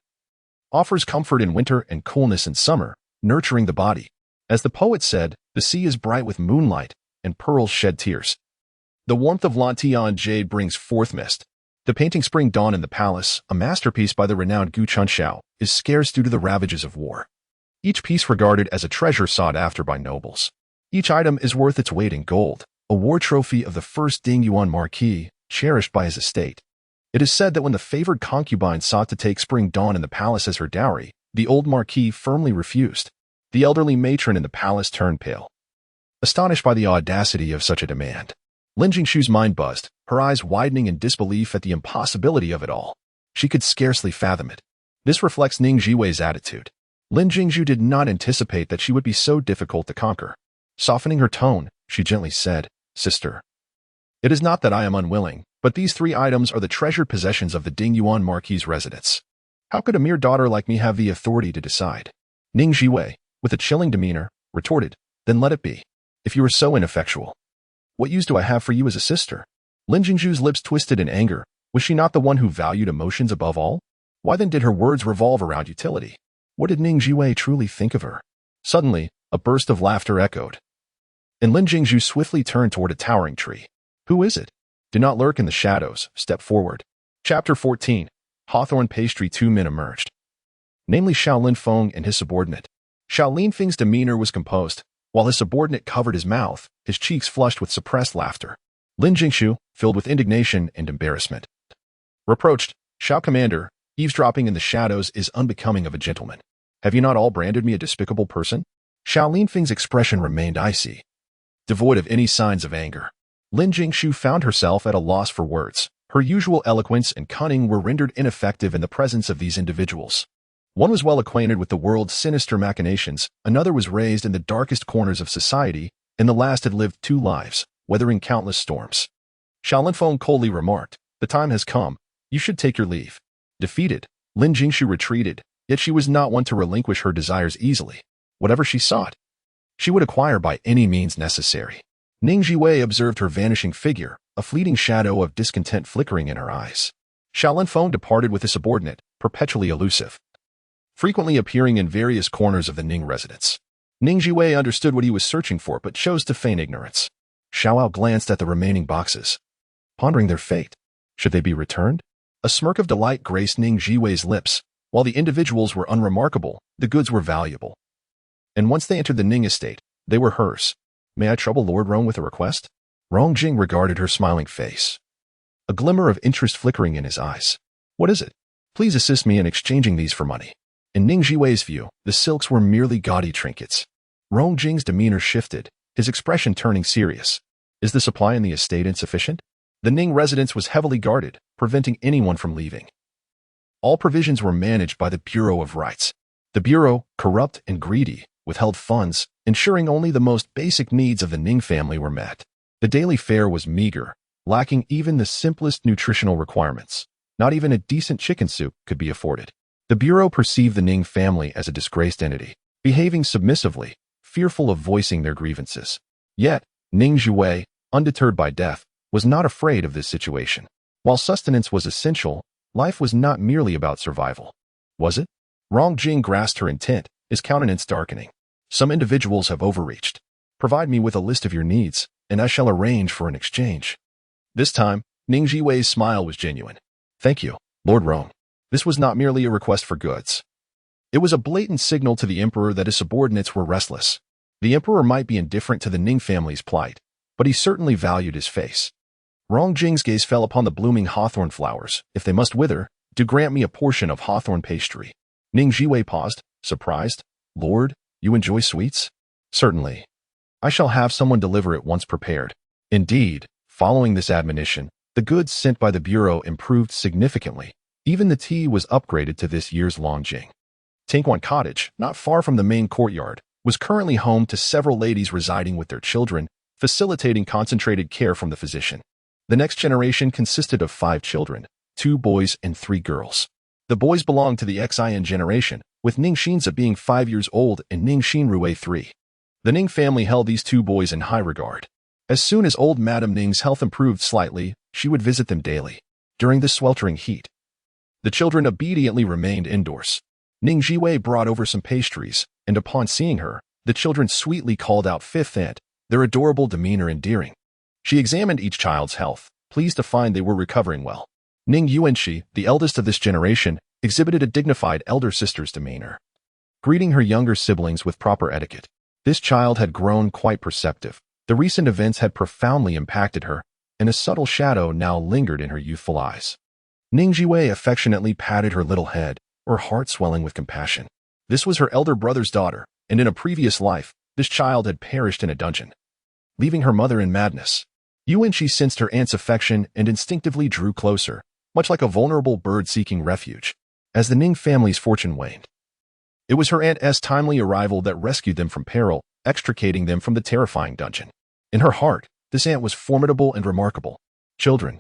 A: offers comfort in winter and coolness in summer, nurturing the body. As the poet said, the sea is bright with moonlight, and pearls shed tears. The warmth of Lantian jade brings forth mist. The painting Spring Dawn in the Palace, a masterpiece by the renowned Gu Chunxiao, is scarce due to the ravages of war. Each piece regarded as a treasure sought after by nobles. Each item is worth its weight in gold, a war trophy of the first Ding Yuan marquis, cherished by his estate. It is said that when the favored concubine sought to take Spring Dawn in the palace as her dowry, the old marquis firmly refused. The elderly matron in the palace turned pale, astonished by the audacity of such a demand. Lin Jingshu's mind buzzed, her eyes widening in disbelief at the impossibility of it all. She could scarcely fathom it. This reflects Ning Zhiwei's attitude. Lin Jingshu did not anticipate that she would be so difficult to conquer. Softening her tone, she gently said, "Sister, it is not that I am unwilling, but these 3 items are the treasured possessions of the Ding Yuan Marquis' residence. How could a mere daughter like me have the authority to decide?" Ning Zhiwei, with a chilling demeanor, retorted, "Then let it be. If you are so ineffectual, what use do I have for you as a sister?" Lin Jingshu's lips twisted in anger. Was she not the one who valued emotions above all? Why then did her words revolve around utility? What did Ning Zhiwei truly think of her? Suddenly, a burst of laughter echoed, and Lin Jingshu swiftly turned toward a towering tree. "Who is it? Do not lurk in the shadows. Step forward." Chapter 14. Hawthorn Pastry. 2 men emerged, namely Xiao Linfeng and his subordinate. Xiao Linfeng's demeanor was composed, while his subordinate covered his mouth, his cheeks flushed with suppressed laughter. Lin Jingshu, filled with indignation and embarrassment, reproached, "Xiao Commander, eavesdropping in the shadows is unbecoming of a gentleman. Have you not all branded me a despicable person?" Xiao Linfeng's expression remained icy, devoid of any signs of anger. Lin Jingshu found herself at a loss for words. Her usual eloquence and cunning were rendered ineffective in the presence of these individuals. One was well acquainted with the world's sinister machinations, another was raised in the darkest corners of society, and the last had lived 2 lives, weathering countless storms. Xiao Linfeng coldly remarked, "The time has come. You should take your leave." Defeated, Lin Jingshu retreated, yet she was not one to relinquish her desires easily. Whatever she sought, she would acquire by any means necessary. Ning Zhiwei observed her vanishing figure, a fleeting shadow of discontent flickering in her eyes. Xiao Linfeng departed with his subordinate, perpetually elusive, frequently appearing in various corners of the Ning residence. Ning Zhiwei understood what he was searching for but chose to feign ignorance. Xiao glanced at the remaining boxes, pondering their fate. Should they be returned? A smirk of delight graced Ning Zhiwei's lips. While the individuals were unremarkable, the goods were valuable. And once they entered the Ning estate, they were hers. "May I trouble Lord Rong with a request?" Rong Jing regarded her smiling face, a glimmer of interest flickering in his eyes. "What is it? Please assist me in exchanging these for money." In Ning Zhiwei's view, the silks were merely gaudy trinkets. Rong Jing's demeanor shifted, his expression turning serious. "Is the supply in the estate insufficient?" The Ning residence was heavily guarded, preventing anyone from leaving. All provisions were managed by the Bureau of Rights. The Bureau, corrupt and greedy, withheld funds, ensuring only the most basic needs of the Ning family were met. The daily fare was meager, lacking even the simplest nutritional requirements. Not even a decent chicken soup could be afforded. The Bureau perceived the Ning family as a disgraced entity, behaving submissively, fearful of voicing their grievances. Yet, Ning Zhiwei, undeterred by death, was not afraid of this situation. While sustenance was essential, life was not merely about survival. Was it? Rong Jing grasped her intent, his countenance darkening. "Some individuals have overreached. Provide me with a list of your needs, and I shall arrange for an exchange." This time, Ning Zhiwei's smile was genuine. "Thank you, Lord Rong." This was not merely a request for goods. It was a blatant signal to the emperor that his subordinates were restless. The emperor might be indifferent to the Ning family's plight, but he certainly valued his face. Rong Jing's gaze fell upon the blooming hawthorn flowers. "If they must wither, do grant me a portion of hawthorn pastry." Ning Zhiwei paused, surprised. "Lord, you enjoy sweets?" "Certainly. I shall have someone deliver it once prepared." Indeed, following this admonition, the goods sent by the Bureau improved significantly. Even the tea was upgraded to this year's Longjing. Tangquan Cottage, not far from the main courtyard, was currently home to several ladies residing with their children, facilitating concentrated care from the physician. The next generation consisted of 5 children, 2 boys and 3 girls. The boys belonged to the Xin generation, with Ning Zhiwei being 5 years old and Ning Zhiwei 3. The Ning family held these 2 boys in high regard. As soon as old Madame Ning's health improved slightly, she would visit them daily. During the sweltering heat, the children obediently remained indoors. Ning Zhiwei brought over some pastries, and upon seeing her, the children sweetly called out fifth aunt, their adorable demeanor endearing. She examined each child's health, pleased to find they were recovering well. Ning Zhiwei, the eldest of this generation, exhibited a dignified elder sister's demeanor, greeting her younger siblings with proper etiquette. This child had grown quite perceptive. The recent events had profoundly impacted her, and a subtle shadow now lingered in her youthful eyes. Ning Zhiwei affectionately patted her little head, her heart swelling with compassion. This was her elder brother's daughter, and in a previous life, this child had perished in a dungeon, leaving her mother in madness. Yuanqi sensed her aunt's affection and instinctively drew closer, much like a vulnerable bird seeking refuge. As the Ning family's fortune waned, it was her aunt's timely arrival that rescued them from peril, extricating them from the terrifying dungeon. In her heart, this aunt was formidable and remarkable. Children,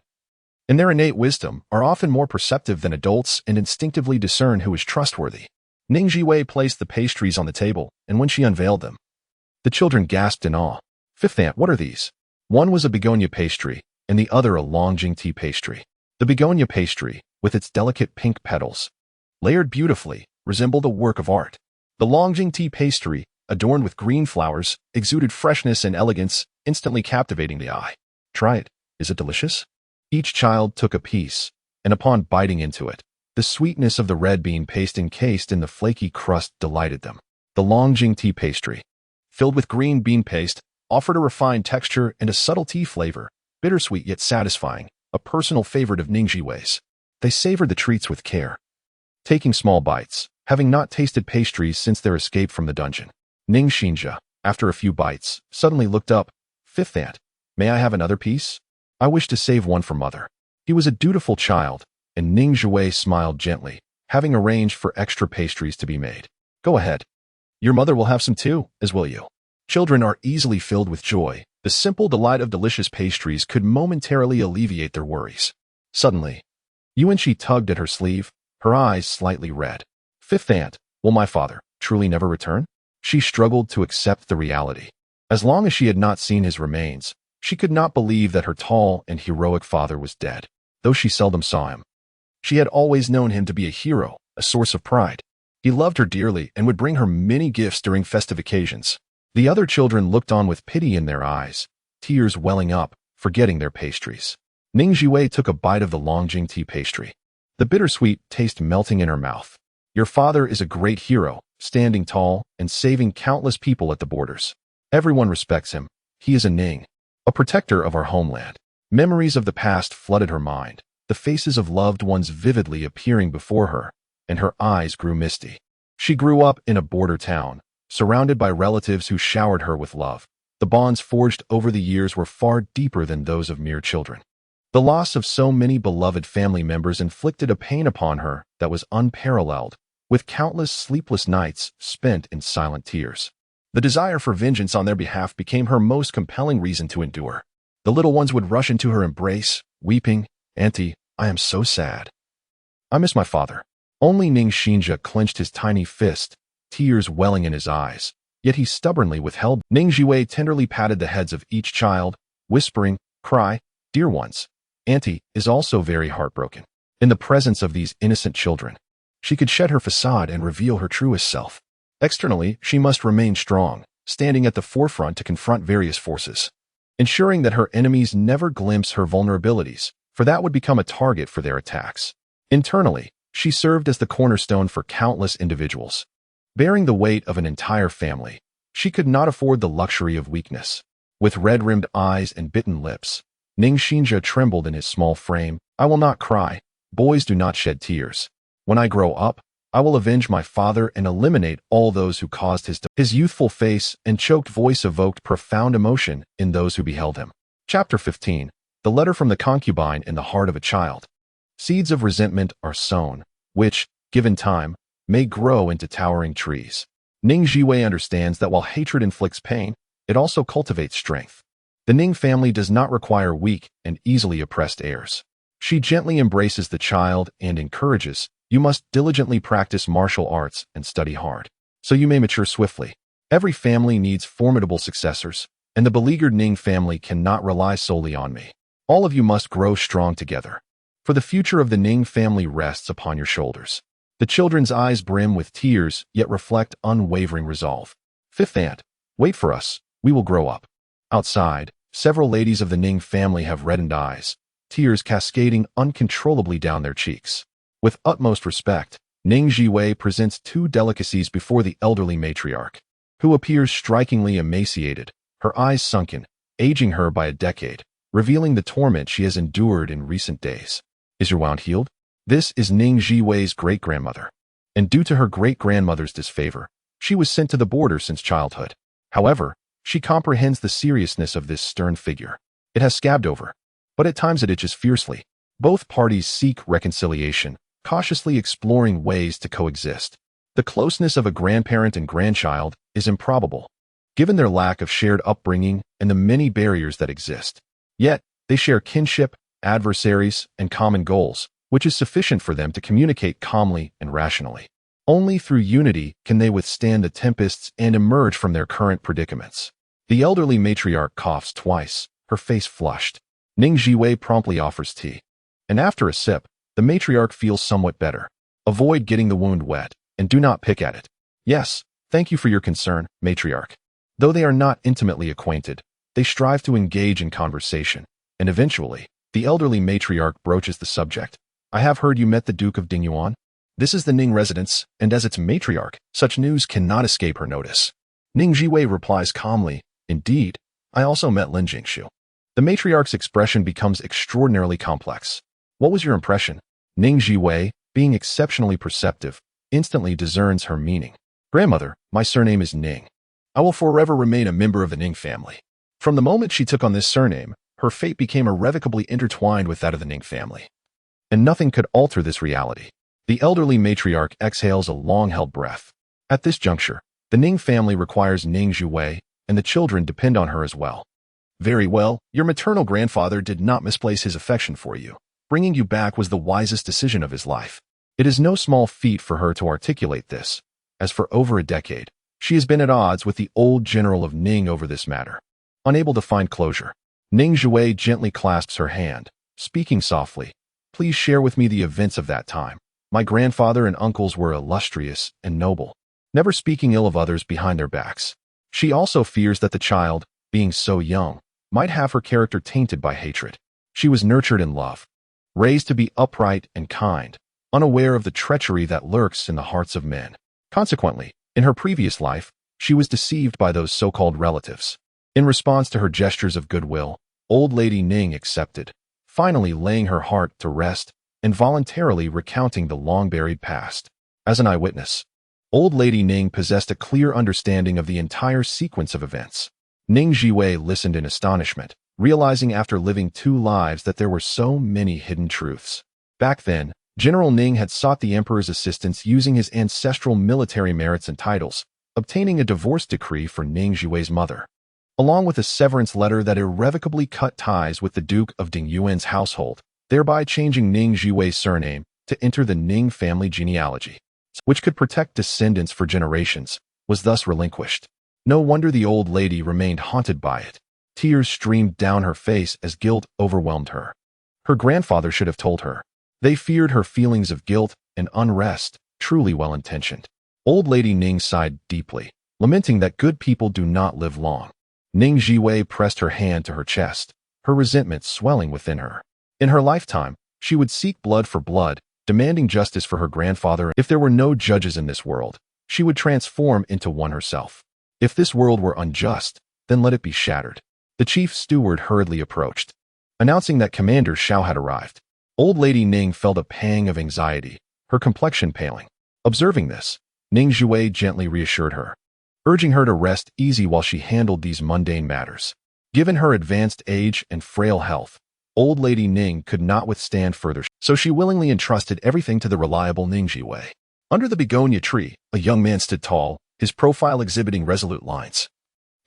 A: in their innate wisdom, are often more perceptive than adults and instinctively discern who is trustworthy. Ning Zhiwei placed the pastries on the table, and when she unveiled them, the children gasped in awe. Fifth aunt, what are these? One was a begonia pastry, and the other a Longjing tea pastry. The begonia pastry, with its delicate pink petals, layered beautifully, resembled a work of art. The Longjing tea pastry, adorned with green flowers, exuded freshness and elegance, instantly captivating the eye. Try it. Is it delicious? Each child took a piece, and upon biting into it, the sweetness of the red bean paste encased in the flaky crust delighted them. The Longjing tea pastry, filled with green bean paste, offered a refined texture and a subtle tea flavor, bittersweet yet satisfying, a personal favorite of Ning Zhiwei's. They savored the treats with care, taking small bites, having not tasted pastries since their escape from the dungeon. Ning Zhiwei, after a few bites, suddenly looked up. Fifth aunt, may I have another piece? I wish to save one for mother. He was a dutiful child, and Ning Zhiwei smiled gently, having arranged for extra pastries to be made. Go ahead. Your mother will have some too, as will you. Children are easily filled with joy. The simple delight of delicious pastries could momentarily alleviate their worries. Suddenly, Yuanqi tugged at her sleeve, her eyes slightly red. Fifth aunt, will my father truly never return? She struggled to accept the reality. As long as she had not seen his remains, she could not believe that her tall and heroic father was dead. Though she seldom saw him, she had always known him to be a hero, a source of pride. He loved her dearly and would bring her many gifts during festive occasions. The other children looked on with pity in their eyes, tears welling up, forgetting their pastries. Ning Zhiwei took a bite of the Longjing tea pastry, the bittersweet taste melting in her mouth. Your father is a great hero, standing tall and saving countless people at the borders. Everyone respects him. He is a Ning, a protector of our homeland. Memories of the past flooded her mind, the faces of loved ones vividly appearing before her, and her eyes grew misty. She grew up in a border town, surrounded by relatives who showered her with love. The bonds forged over the years were far deeper than those of mere children. The loss of so many beloved family members inflicted a pain upon her that was unparalleled, with countless sleepless nights spent in silent tears. The desire for vengeance on their behalf became her most compelling reason to endure. The little ones would rush into her embrace, weeping, Auntie, I am so sad. I miss my father. Only Ning Zhiwei clenched his tiny fist, tears welling in his eyes, yet he stubbornly withheld. Ning Zhiwei tenderly patted the heads of each child, whispering, Cry, dear ones. Auntie is also very heartbroken. In the presence of these innocent children, she could shed her facade and reveal her truest self. Externally, she must remain strong, standing at the forefront to confront various forces, ensuring that her enemies never glimpse her vulnerabilities, for that would become a target for their attacks. Internally, she served as the cornerstone for countless individuals. Bearing the weight of an entire family, she could not afford the luxury of weakness. With red-rimmed eyes and bitten lips, Ning Zhiwei trembled in his small frame. I will not cry. Boys do not shed tears. When I grow up, I will avenge my father and eliminate all those who caused his death. His youthful face and choked voice evoked profound emotion in those who beheld him. Chapter 15. The letter from the concubine in the heart of a child. Seeds of resentment are sown, which, given time, may grow into towering trees. Ning Zhiwei understands that while hatred inflicts pain, it also cultivates strength. The Ning family does not require weak and easily oppressed heirs. She gently embraces the child and encourages, "You must diligently practice martial arts and study hard, so you may mature swiftly." Every family needs formidable successors, and the beleaguered Ning family cannot rely solely on me. All of you must grow strong together, for the future of the Ning family rests upon your shoulders. The children's eyes brim with tears, yet reflect unwavering resolve. Fifth aunt, wait for us, we will grow up. Outside, several ladies of the Ning family have reddened eyes, tears cascading uncontrollably down their cheeks. With utmost respect, Ning Zhiwei presents two delicacies before the elderly matriarch, who appears strikingly emaciated, her eyes sunken, aging her by a decade, revealing the torment she has endured in recent days. Is your wound healed? This is Ning Zhiwei's great-grandmother, and due to her great-grandmother's disfavor, she was sent to the border since childhood. However, she comprehends the seriousness of this stern figure. It has scabbed over, but at times it itches fiercely. Both parties seek reconciliation, cautiously exploring ways to coexist. The closeness of a grandparent and grandchild is improbable, given their lack of shared upbringing and the many barriers that exist. Yet, they share kinship, adversaries, and common goals, which is sufficient for them to communicate calmly and rationally. Only through unity can they withstand the tempests and emerge from their current predicaments. The elderly matriarch coughs twice, her face flushed. Ning Zhiwei promptly offers tea, and after a sip, the matriarch feels somewhat better. Avoid getting the wound wet, and do not pick at it. Yes, thank you for your concern, matriarch. Though they are not intimately acquainted, they strive to engage in conversation, and eventually, the elderly matriarch broaches the subject. I have heard you met the Duke of Dingyuan. This is the Ning residence, and as its matriarch, such news cannot escape her notice. Ning Zhiwei replies calmly, indeed, I also met Lin Jingshu. The matriarch's expression becomes extraordinarily complex. What was your impression? Ning Zhiwei, being exceptionally perceptive, instantly discerns her meaning. Grandmother, my surname is Ning. I will forever remain a member of the Ning family. From the moment she took on this surname, her fate became irrevocably intertwined with that of the Ning family. And nothing could alter this reality. The elderly matriarch exhales a long-held breath. At this juncture, the Ning family requires Ning Zhiwei, and the children depend on her as well. Very well, your maternal grandfather did not misplace his affection for you. Bringing you back was the wisest decision of his life. It is no small feat for her to articulate this, as for over a decade, she has been at odds with the old general of Ning over this matter. Unable to find closure, Ning Zhiwei gently clasps her hand, speaking softly. Please share with me the events of that time. My grandfather and uncles were illustrious and noble, never speaking ill of others behind their backs. She also fears that the child, being so young, might have her character tainted by hatred. She was nurtured in love, raised to be upright and kind, unaware of the treachery that lurks in the hearts of men. Consequently, in her previous life, she was deceived by those so-called relatives. In response to her gestures of goodwill, old lady Ning accepted, finally laying her heart to rest and voluntarily recounting the long-buried past. As an eyewitness, old lady Ning possessed a clear understanding of the entire sequence of events. Ning Zhiwei listened in astonishment, realizing after living two lives that there were so many hidden truths. Back then, General Ning had sought the emperor's assistance using his ancestral military merits and titles, obtaining a divorce decree for Ning Zhiwei's mother, along with a severance letter that irrevocably cut ties with the Duke of Dingyuan's household, thereby changing Ning Zhiwei's surname to enter the Ning family genealogy, which could protect descendants for generations, was thus relinquished. No wonder the old lady remained haunted by it. Tears streamed down her face as guilt overwhelmed her. Her grandfather should have told her. They feared her feelings of guilt and unrest, truly well-intentioned. Old lady Ning sighed deeply, lamenting that good people do not live long. Ning Zhiwei pressed her hand to her chest, her resentment swelling within her. In her lifetime, she would seek blood for blood, demanding justice for her grandfather. If there were no judges in this world, she would transform into one herself. If this world were unjust, then let it be shattered. The chief steward hurriedly approached, announcing that Commander Shao had arrived. Old lady Ning felt a pang of anxiety, her complexion paling. Observing this, Ning Zhiwei gently reassured her, urging her to rest easy while she handled these mundane matters. Given her advanced age and frail health, old lady Ning could not withstand further, so she willingly entrusted everything to the reliable Ning Zhiwei. Under the begonia tree, a young man stood tall, his profile exhibiting resolute lines.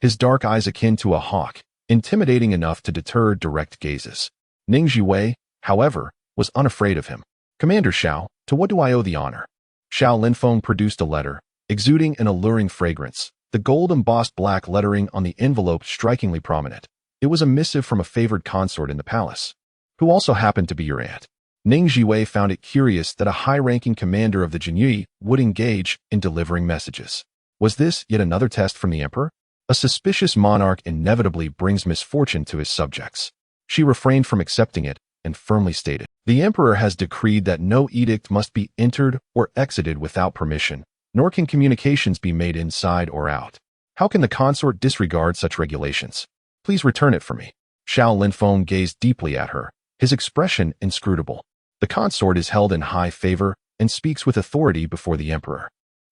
A: His dark eyes akin to a hawk, intimidating enough to deter direct gazes. Ning Zhiwei, however, was unafraid of him. "Commander Xiao, to what do I owe the honor?" Xiao Linfeng produced a letter, exuding an alluring fragrance, the gold-embossed black lettering on the envelope strikingly prominent. It was a missive from a favored consort in the palace, who also happened to be your aunt. Ning Zhiwei found it curious that a high-ranking commander of the Jinyi would engage in delivering messages. Was this yet another test from the emperor? A suspicious monarch inevitably brings misfortune to his subjects. She refrained from accepting it and firmly stated, "The emperor has decreed that no edict must be entered or exited without permission, nor can communications be made inside or out. How can the consort disregard such regulations? Please return it for me." Xiao Linfeng gazed deeply at her, his expression inscrutable. The consort is held in high favor and speaks with authority before the emperor.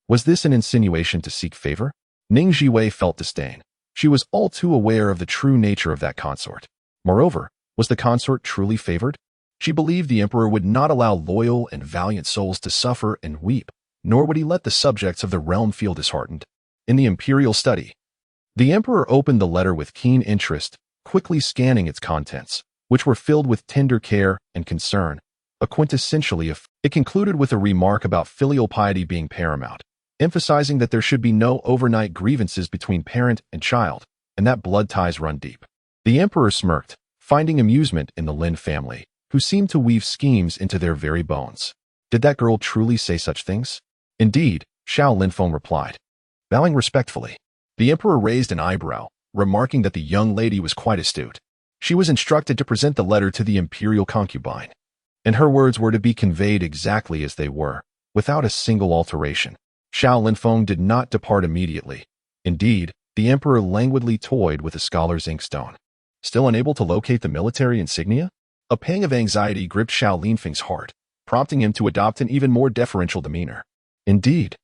A: Was this an insinuation to seek favor? Ning Zhiwei felt disdain. She was all too aware of the true nature of that consort. Moreover, was the consort truly favored? She believed the emperor would not allow loyal and valiant souls to suffer and weep, nor would he let the subjects of the realm feel disheartened. In the imperial study, the emperor opened the letter with keen interest, quickly scanning its contents, which were filled with tender care and concern. It concluded with a remark about filial piety being paramount, emphasizing that there should be no overnight grievances between parent and child, and that blood ties run deep. The emperor smirked, finding amusement in the Lin family, who seemed to weave schemes into their very bones. Did that girl truly say such things? Indeed, Xiao Linfeng replied, bowing respectfully. The emperor raised an eyebrow, remarking that the young lady was quite astute. She was instructed to present the letter to the imperial concubine, and her words were to be conveyed exactly as they were, without a single alteration. Xiao Linfeng did not depart immediately. Indeed, the emperor languidly toyed with a scholar's inkstone. Still unable to locate the military insignia? A pang of anxiety gripped Xiao Linfeng's heart, prompting him to adopt an even more deferential demeanor. Indeed,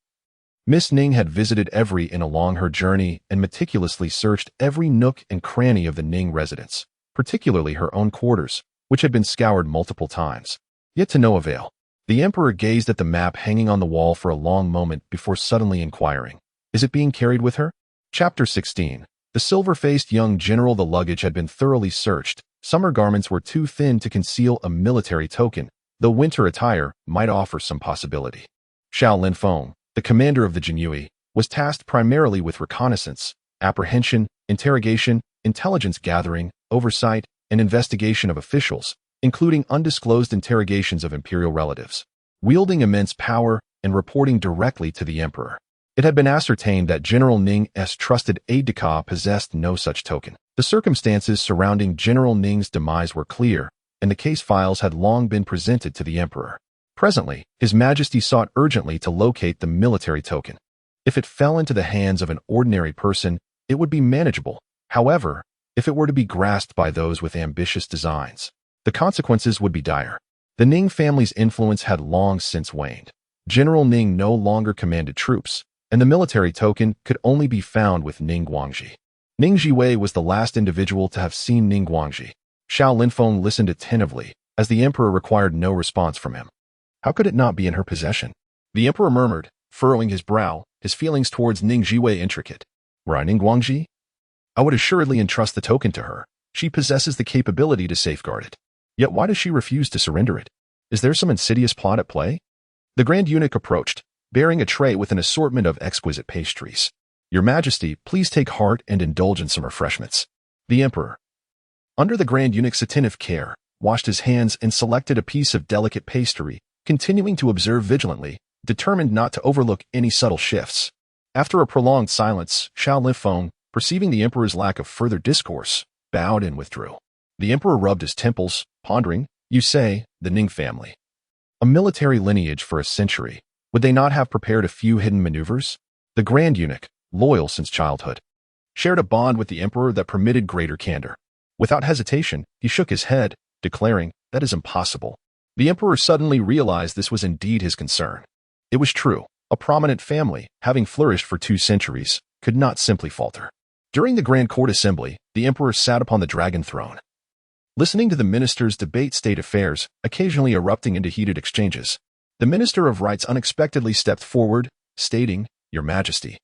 A: Miss Ning had visited every inn along her journey and meticulously searched every nook and cranny of the Ning residence, particularly her own quarters, which had been scoured multiple times. Yet to no avail. The emperor gazed at the map hanging on the wall for a long moment before suddenly inquiring, "Is it being carried with her?" Chapter 16. The silver-faced young general. The luggage had been thoroughly searched. Summer garments were too thin to conceal a military token, though winter attire might offer some possibility. Xiao Linfeng, the commander of the Jinyi, was tasked primarily with reconnaissance, apprehension, interrogation, intelligence gathering, oversight, and investigation of officials, including undisclosed interrogations of imperial relatives, wielding immense power and reporting directly to the emperor. It had been ascertained that General Ning's trusted aide-de-camp possessed no such token. The circumstances surrounding General Ning's demise were clear, and the case files had long been presented to the emperor. Presently, His Majesty sought urgently to locate the military token. If it fell into the hands of an ordinary person, it would be manageable. However, if it were to be grasped by those with ambitious designs, the consequences would be dire. The Ning family's influence had long since waned. General Ning no longer commanded troops, and the military token could only be found with Ning Guangji. Ning Zhiwei was the last individual to have seen Ning Guangji. Xiao Linfeng listened attentively, as the emperor required no response from him. How could it not be in her possession? The emperor murmured, furrowing his brow, his feelings towards Ning Zhiwei intricate. Were I Ning Guangji, I would assuredly entrust the token to her. She possesses the capability to safeguard it. Yet why does she refuse to surrender it? Is there some insidious plot at play? The Grand Eunuch approached, bearing a tray with an assortment of exquisite pastries. Your Majesty, please take heart and indulge in some refreshments. The emperor, under the Grand Eunuch's attentive care, washed his hands and selected a piece of delicate pastry, continuing to observe vigilantly, determined not to overlook any subtle shifts. After a prolonged silence, Xiao Linfeng, perceiving the emperor's lack of further discourse, bowed and withdrew. The emperor rubbed his temples, pondering, "You say, the Ning family. A military lineage for a century. Would they not have prepared a few hidden maneuvers?" The Grand Eunuch, loyal since childhood, shared a bond with the emperor that permitted greater candor. Without hesitation, he shook his head, declaring, "That is impossible." The emperor suddenly realized this was indeed his concern. It was true. A prominent family, having flourished for 2 centuries, could not simply falter. During the Grand Court Assembly, the emperor sat upon the dragon throne, listening to the ministers debate state affairs, occasionally erupting into heated exchanges. The Minister of Rights unexpectedly stepped forward, stating, "Your Majesty,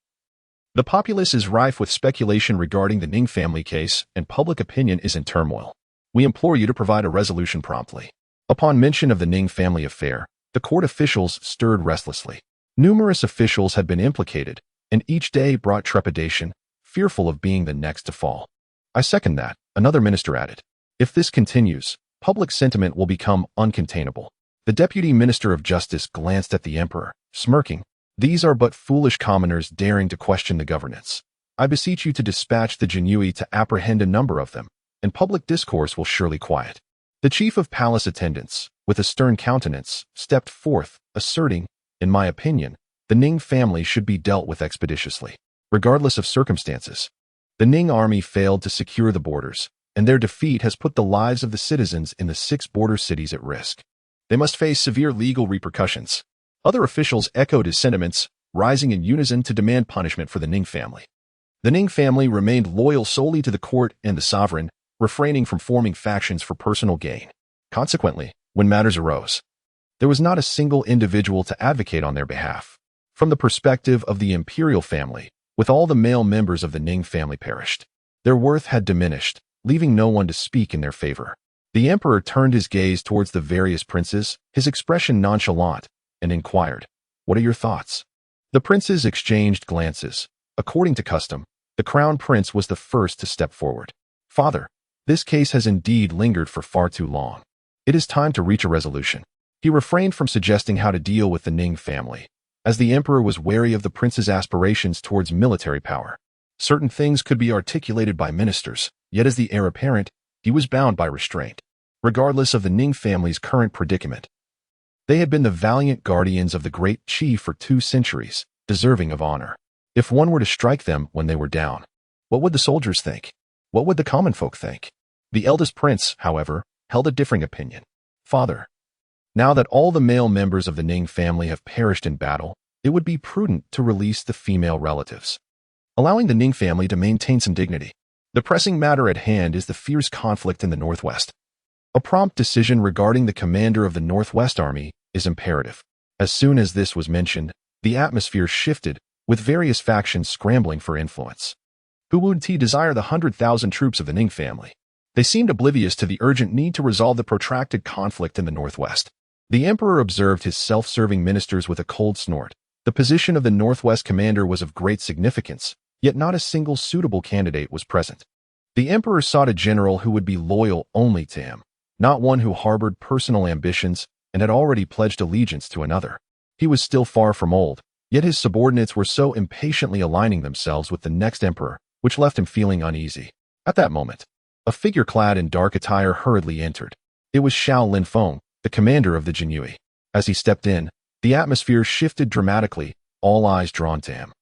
A: The populace is rife with speculation regarding the Ning family case, and public opinion is in turmoil. We implore you to provide a resolution promptly. Upon mention of the Ning family affair, the court officials stirred restlessly. Numerous officials had been implicated, and each day brought trepidation, fearful of being the next to fall. I second that, another minister added. If this continues, public sentiment will become uncontainable. The deputy minister of justice glanced at the emperor, smirking. These are but foolish commoners daring to question the governance. I beseech you to dispatch the Jinhui to apprehend a number of them, and public discourse will surely quiet. The chief of palace attendants, with a stern countenance, stepped forth, asserting, in my opinion, the Ning family should be dealt with expeditiously, regardless of circumstances. The Ning army failed to secure the borders, and their defeat has put the lives of the citizens in the 6 border cities at risk. They must face severe legal repercussions. Other officials echoed his sentiments, rising in unison to demand punishment for the Ning family. The Ning family remained loyal solely to the court and the sovereign, refraining from forming factions for personal gain. Consequently, when matters arose, there was not a single individual to advocate on their behalf. From the perspective of the imperial family, with all the male members of the Ning family perished, their worth had diminished, leaving no one to speak in their favor. The emperor turned his gaze towards the various princes, his expression nonchalant, and inquired, "What are your thoughts?" The princes exchanged glances. According to custom, the crown prince was the first to step forward. "Father, this case has indeed lingered for far too long. It is time to reach a resolution." He refrained from suggesting how to deal with the Ning family, as the emperor was wary of the prince's aspirations towards military power. Certain things could be articulated by ministers, yet as the heir apparent, he was bound by restraint. Regardless of the Ning family's current predicament, they had been the valiant guardians of the great Qi for 2 centuries, deserving of honor. If one were to strike them when they were down, what would the soldiers think? What would the common folk think? The eldest prince, however, held a differing opinion. "Father, now that all the male members of the Ning family have perished in battle, it would be prudent to release the female relatives, allowing the Ning family to maintain some dignity. The pressing matter at hand is the fierce conflict in the Northwest. A prompt decision regarding the commander of the Northwest Army is imperative." As soon as this was mentioned, the atmosphere shifted, with various factions scrambling for influence. Who would desire the 100,000 troops of the Ning family? They seemed oblivious to the urgent need to resolve the protracted conflict in the Northwest. The emperor observed his self-serving ministers with a cold snort. The position of the Northwest commander was of great significance, yet not a single suitable candidate was present. The emperor sought a general who would be loyal only to him, not one who harbored personal ambitions and had already pledged allegiance to another. He was still far from old, yet his subordinates were so impatiently aligning themselves with the next emperor, which left him feeling uneasy. At that moment, a figure clad in dark attire hurriedly entered. It was Xiao Linfeng, the commander of the Jinhui. As he stepped in, the atmosphere shifted dramatically, all eyes drawn to him.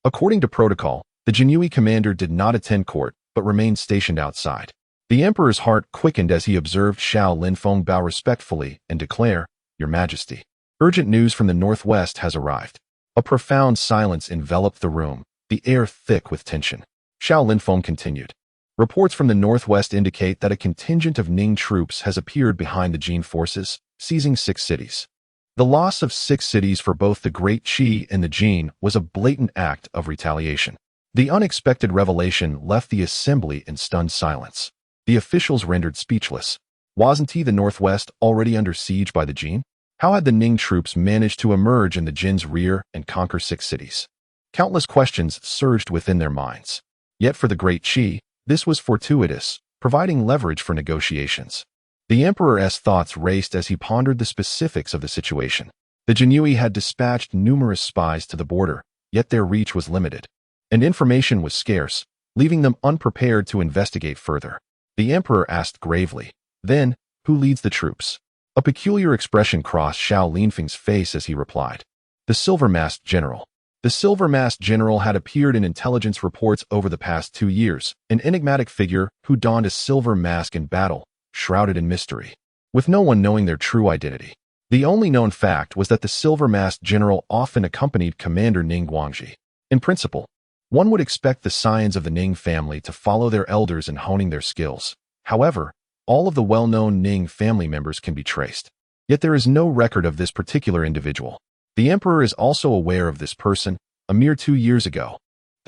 A: According to protocol, the Jinhui commander did not attend court, but remained stationed outside. The emperor's heart quickened as he observed Xiao Linfeng bow respectfully and declare, "Your Majesty, urgent news from the Northwest has arrived." A profound silence enveloped the room, the air thick with tension. Xiao Linfeng continued, "Reports from the Northwest indicate that a contingent of Ning troops has appeared behind the Jin forces, seizing 6 cities. The loss of 6 cities for both the Great Qi and the Jin was a blatant act of retaliation." The unexpected revelation left the assembly in stunned silence. The officials rendered speechless. Wasn't the Northwest already under siege by the Jin? How had the Ning troops managed to emerge in the Jin's rear and conquer 6 cities? Countless questions surged within their minds. Yet for the Great Qi, this was fortuitous, providing leverage for negotiations. The emperor's thoughts raced as he pondered the specifics of the situation. The Jinhui had dispatched numerous spies to the border, yet their reach was limited, and information was scarce, leaving them unprepared to investigate further. The emperor asked gravely, "Then, who leads the troops?" A peculiar expression crossed Xiao Linfeng's face as he replied, "The silver-masked general." The silver-masked general had appeared in intelligence reports over the past 2 years, an enigmatic figure who donned a silver mask in battle, shrouded in mystery, with no one knowing their true identity. The only known fact was that the silver-masked general often accompanied Commander Ning Guangji. In principle, one would expect the scions of the Ning family to follow their elders in honing their skills. However, all of the well-known Ning family members can be traced. Yet there is no record of this particular individual. The emperor is also aware of this person. A mere 2 years ago,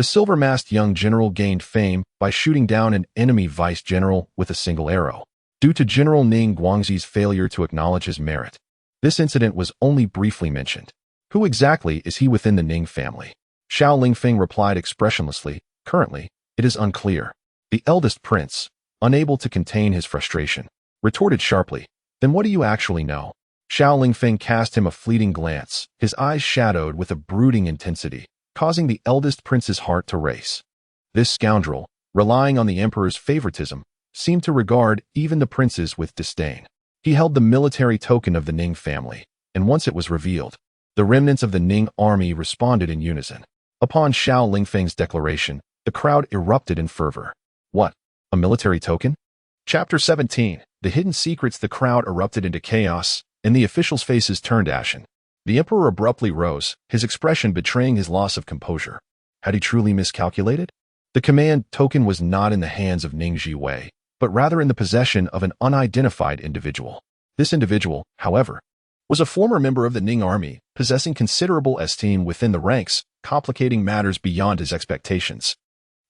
A: The silver-masked young general gained fame by shooting down an enemy vice-general with a single arrow, due to General Ning Guangxi's failure to acknowledge his merit. This incident was only briefly mentioned. Who exactly is he within the Ning family? Xiao Lingfeng replied expressionlessly, currently, it is unclear. The eldest prince, unable to contain his frustration, retorted sharply, then what do you actually know? Xiao Lingfeng cast him a fleeting glance, his eyes shadowed with a brooding intensity, causing the eldest prince's heart to race. This scoundrel, relying on the emperor's favoritism, seemed to regard even the princes with disdain. He held the military token of the Ning family, and once it was revealed, the remnants of the Ning army responded in unison. Upon Xiao Lingfeng's declaration, the crowd erupted in fervor. What? A military token? Chapter 17. The hidden secrets. The crowd erupted into chaos, and the officials' faces turned ashen. The emperor abruptly rose, his expression betraying his loss of composure. Had he truly miscalculated? The command token was not in the hands of Ning Zhiwei, but rather in the possession of an unidentified individual. This individual, however, was a former member of the Ning army, possessing considerable esteem within the ranks, complicating matters beyond his expectations.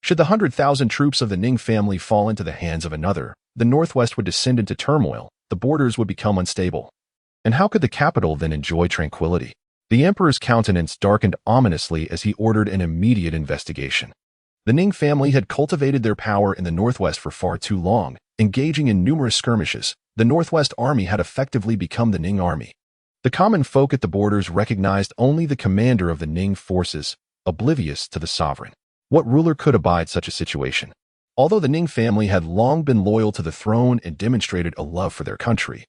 A: Should the 100,000 troops of the Ning family fall into the hands of another, the northwest would descend into turmoil, the borders would become unstable. And how could the capital then enjoy tranquility? The emperor's countenance darkened ominously as he ordered an immediate investigation. The Ning family had cultivated their power in the northwest for far too long, engaging in numerous skirmishes. The northwest army had effectively become the Ning army. The common folk at the borders recognized only the commander of the Ning forces, oblivious to the sovereign. What ruler could abide such a situation? Although the Ning family had long been loyal to the throne and demonstrated a love for their country,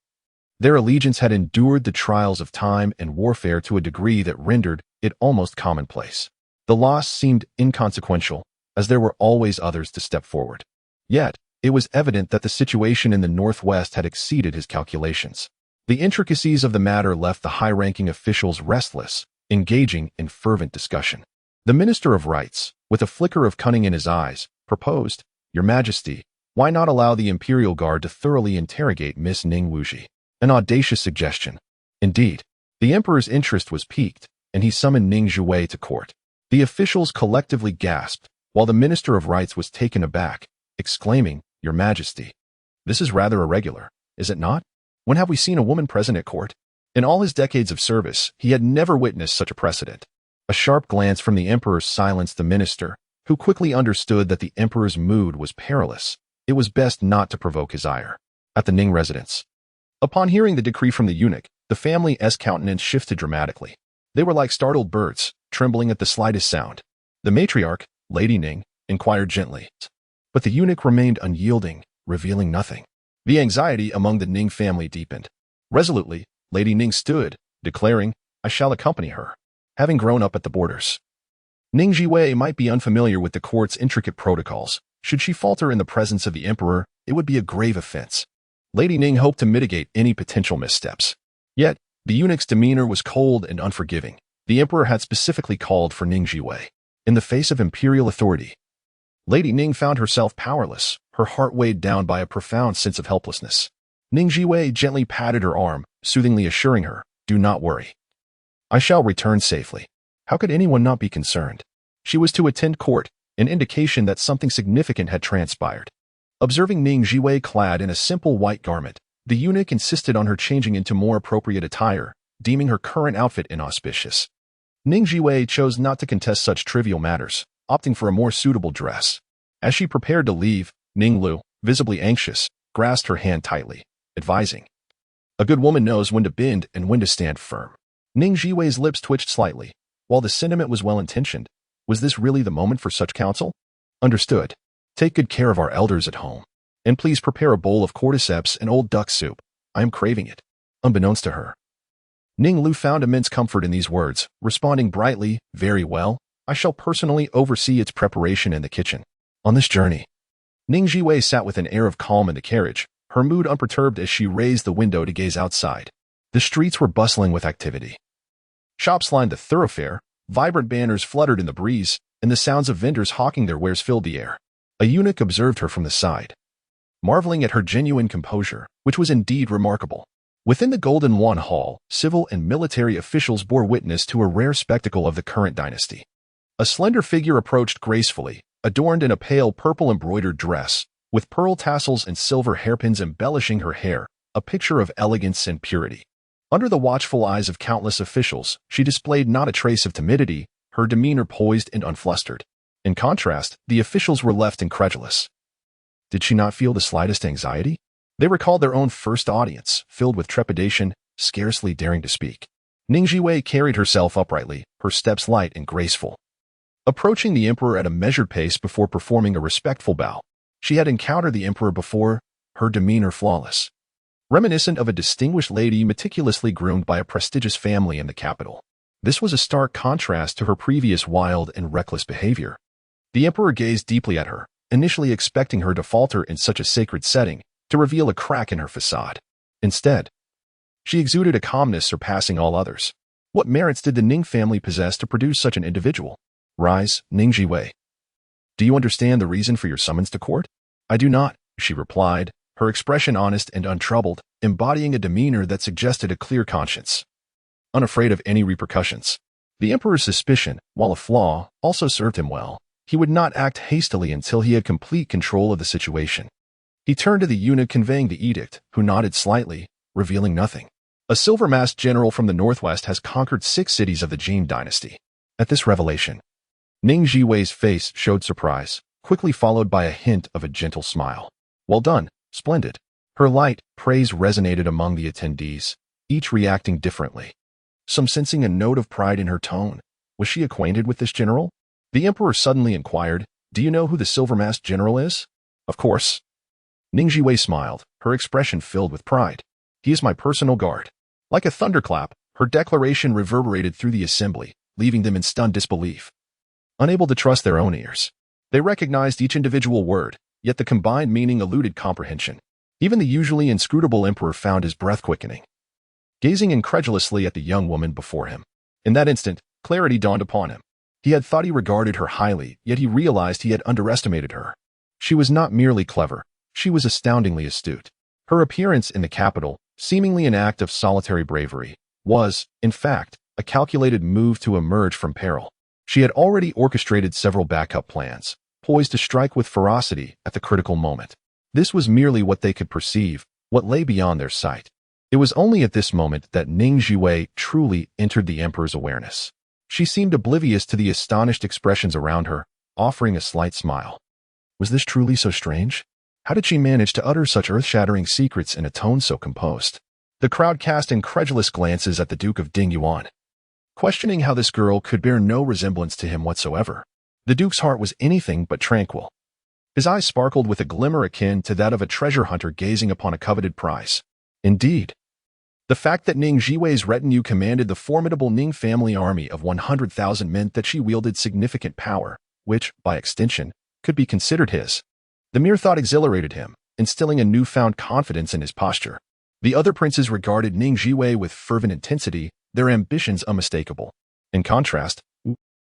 A: their allegiance had endured the trials of time and warfare to a degree that rendered it almost commonplace. The loss seemed inconsequential, as there were always others to step forward. Yet, it was evident that the situation in the northwest had exceeded his calculations. The intricacies of the matter left the high-ranking officials restless, engaging in fervent discussion. The Minister of Rights, with a flicker of cunning in his eyes, proposed, Your Majesty, why not allow the Imperial Guard to thoroughly interrogate Miss Ning Wuji? An audacious suggestion. Indeed, the emperor's interest was piqued, and he summoned Ning Zhiwei to court. The officials collectively gasped, while the Minister of Rights was taken aback, exclaiming, Your Majesty, this is rather irregular, is it not? When have we seen a woman present at court? In all his decades of service, he had never witnessed such a precedent. A sharp glance from the emperor silenced the minister, who quickly understood that the emperor's mood was perilous. It was best not to provoke his ire. At the Ning residence, upon hearing the decree from the eunuch, the family's countenance shifted dramatically. They were like startled birds, trembling at the slightest sound. The matriarch, Lady Ning, inquired gently, but the eunuch remained unyielding, revealing nothing. The anxiety among the Ning family deepened. Resolutely, Lady Ning stood, declaring, I shall accompany her. Having grown up at the borders, Ning Zhiwei might be unfamiliar with the court's intricate protocols. Should she falter in the presence of the emperor, it would be a grave offense. Lady Ning hoped to mitigate any potential missteps. Yet, the eunuch's demeanor was cold and unforgiving. The emperor had specifically called for Ning Zhiwei. In the face of imperial authority, Lady Ning found herself powerless, her heart weighed down by a profound sense of helplessness. Ning Zhiwei gently patted her arm, soothingly assuring her, Do not worry. I shall return safely. How could anyone not be concerned? She was to attend court, an indication that something significant had transpired. Observing Ning Zhiwei clad in a simple white garment, the eunuch insisted on her changing into more appropriate attire, deeming her current outfit inauspicious. Ning Zhiwei chose not to contest such trivial matters, opting for a more suitable dress. As she prepared to leave, Ning Lu, visibly anxious, grasped her hand tightly, advising, A good woman knows when to bend and when to stand firm. Ning Zhiwei's lips twitched slightly. While the sentiment was well-intentioned, was this really the moment for such counsel? Understood. Take good care of our elders at home. And please prepare a bowl of cordyceps and old duck soup. I am craving it. Unbeknownst to her, Ning Lu found immense comfort in these words, responding brightly, Very well. I shall personally oversee its preparation in the kitchen. On this journey, Ning Zhiwei sat with an air of calm in the carriage, her mood unperturbed as she raised the window to gaze outside. The streets were bustling with activity. Shops lined the thoroughfare, vibrant banners fluttered in the breeze, and the sounds of vendors hawking their wares filled the air. A eunuch observed her from the side, marveling at her genuine composure, which was indeed remarkable. Within the Golden Wan Hall, civil and military officials bore witness to a rare spectacle of the current dynasty. A slender figure approached gracefully, adorned in a pale purple embroidered dress, with pearl tassels and silver hairpins embellishing her hair, a picture of elegance and purity. Under the watchful eyes of countless officials, she displayed not a trace of timidity, her demeanor poised and unflustered. In contrast, the officials were left incredulous. Did she not feel the slightest anxiety? They recalled their own first audience, filled with trepidation, scarcely daring to speak. Ning Zhiwei carried herself uprightly, her steps light and graceful. Approaching the emperor at a measured pace before performing a respectful bow, she had encountered the emperor before, her demeanor flawless. Reminiscent of a distinguished lady meticulously groomed by a prestigious family in the capital. This was a stark contrast to her previous wild and reckless behavior. The emperor gazed deeply at her, initially expecting her to falter in such a sacred setting, to reveal a crack in her facade. Instead, she exuded a calmness surpassing all others. What merits did the Ning family possess to produce such an individual? Rise, Ning Zhiwei. Do you understand the reason for your summons to court? I do not, she replied, her expression honest and untroubled, embodying a demeanor that suggested a clear conscience. Unafraid of any repercussions. The emperor's suspicion, while a flaw, also served him well. He would not act hastily until he had complete control of the situation. He turned to the eunuch conveying the edict, who nodded slightly, revealing nothing. A silver-masked general from the northwest has conquered 6 cities of the Jin dynasty. At this revelation, Ning Zhiwei's face showed surprise, quickly followed by a hint of a gentle smile. Well done, splendid. Her light praise resonated among the attendees, each reacting differently. Some sensing a note of pride in her tone. Was she acquainted with this general? The emperor suddenly inquired, do you know who the silver-masked general is? Of course. Ning Zhiwei smiled, her expression filled with pride. He is my personal guard. Like a thunderclap, her declaration reverberated through the assembly, leaving them in stunned disbelief. Unable to trust their own ears. They recognized each individual word, yet the combined meaning eluded comprehension. Even the usually inscrutable emperor found his breath quickening, gazing incredulously at the young woman before him. In that instant, clarity dawned upon him. He had thought he regarded her highly, yet he realized he had underestimated her. She was not merely clever, she was astoundingly astute. Her appearance in the capital, seemingly an act of solitary bravery, was, in fact, a calculated move to emerge from peril. She had already orchestrated several backup plans, poised to strike with ferocity at the critical moment. This was merely what they could perceive, what lay beyond their sight. It was only at this moment that Ning Zhiwei truly entered the emperor's awareness. She seemed oblivious to the astonished expressions around her, offering a slight smile. Was this truly so strange? How did she manage to utter such earth-shattering secrets in a tone so composed? The crowd cast incredulous glances at the Duke of Dingyuan, questioning how this girl could bear no resemblance to him whatsoever. The Duke's heart was anything but tranquil. His eyes sparkled with a glimmer akin to that of a treasure hunter gazing upon a coveted prize. Indeed, the fact that Ning Zhiwei's retinue commanded the formidable Ning family army of 100,000 meant that she wielded significant power, which, by extension, could be considered his. The mere thought exhilarated him, instilling a newfound confidence in his posture. The other princes regarded Ning Zhiwei with fervent intensity, their ambitions unmistakable. In contrast,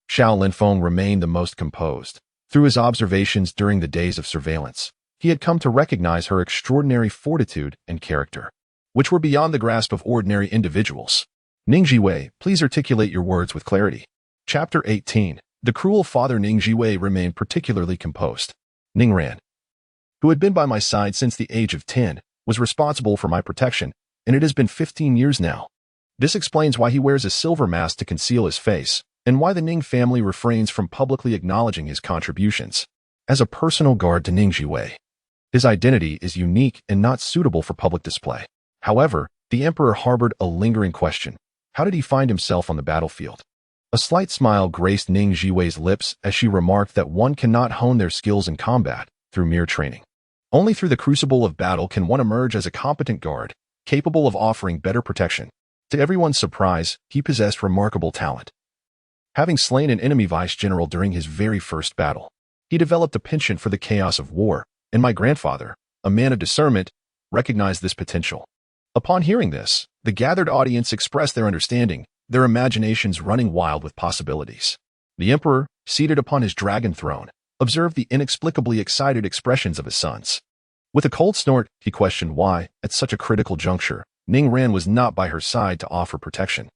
A: Xiao Linfeng remained the most composed. Through his observations during the days of surveillance, he had come to recognize her extraordinary fortitude and character, which were beyond the grasp of ordinary individuals. Ning Zhiwei, please articulate your words with clarity. Chapter 18. The cruel father Ning Zhiwei remained particularly composed. Ning Ran, who had been by my side since the age of 10, was responsible for my protection, and it has been 15 years now. This explains why he wears a silver mask to conceal his face, and why the Ning family refrains from publicly acknowledging his contributions. As a personal guard to Ning Zhiwei, his identity is unique and not suitable for public display. However, the emperor harbored a lingering question. How did he find himself on the battlefield? A slight smile graced Ning Zhiwei's lips as she remarked that one cannot hone their skills in combat through mere training. Only through the crucible of battle can one emerge as a competent guard, capable of offering better protection. To everyone's surprise, he possessed remarkable talent. Having slain an enemy vice-general during his very first battle, he developed a penchant for the chaos of war, and my grandfather, a man of discernment, recognized this potential. Upon hearing this, the gathered audience expressed their understanding, their imaginations running wild with possibilities. The emperor, seated upon his dragon throne, observed the inexplicably excited expressions of his sons. With a cold snort, he questioned why, at such a critical juncture, Ning Ran was not by her side to offer protection.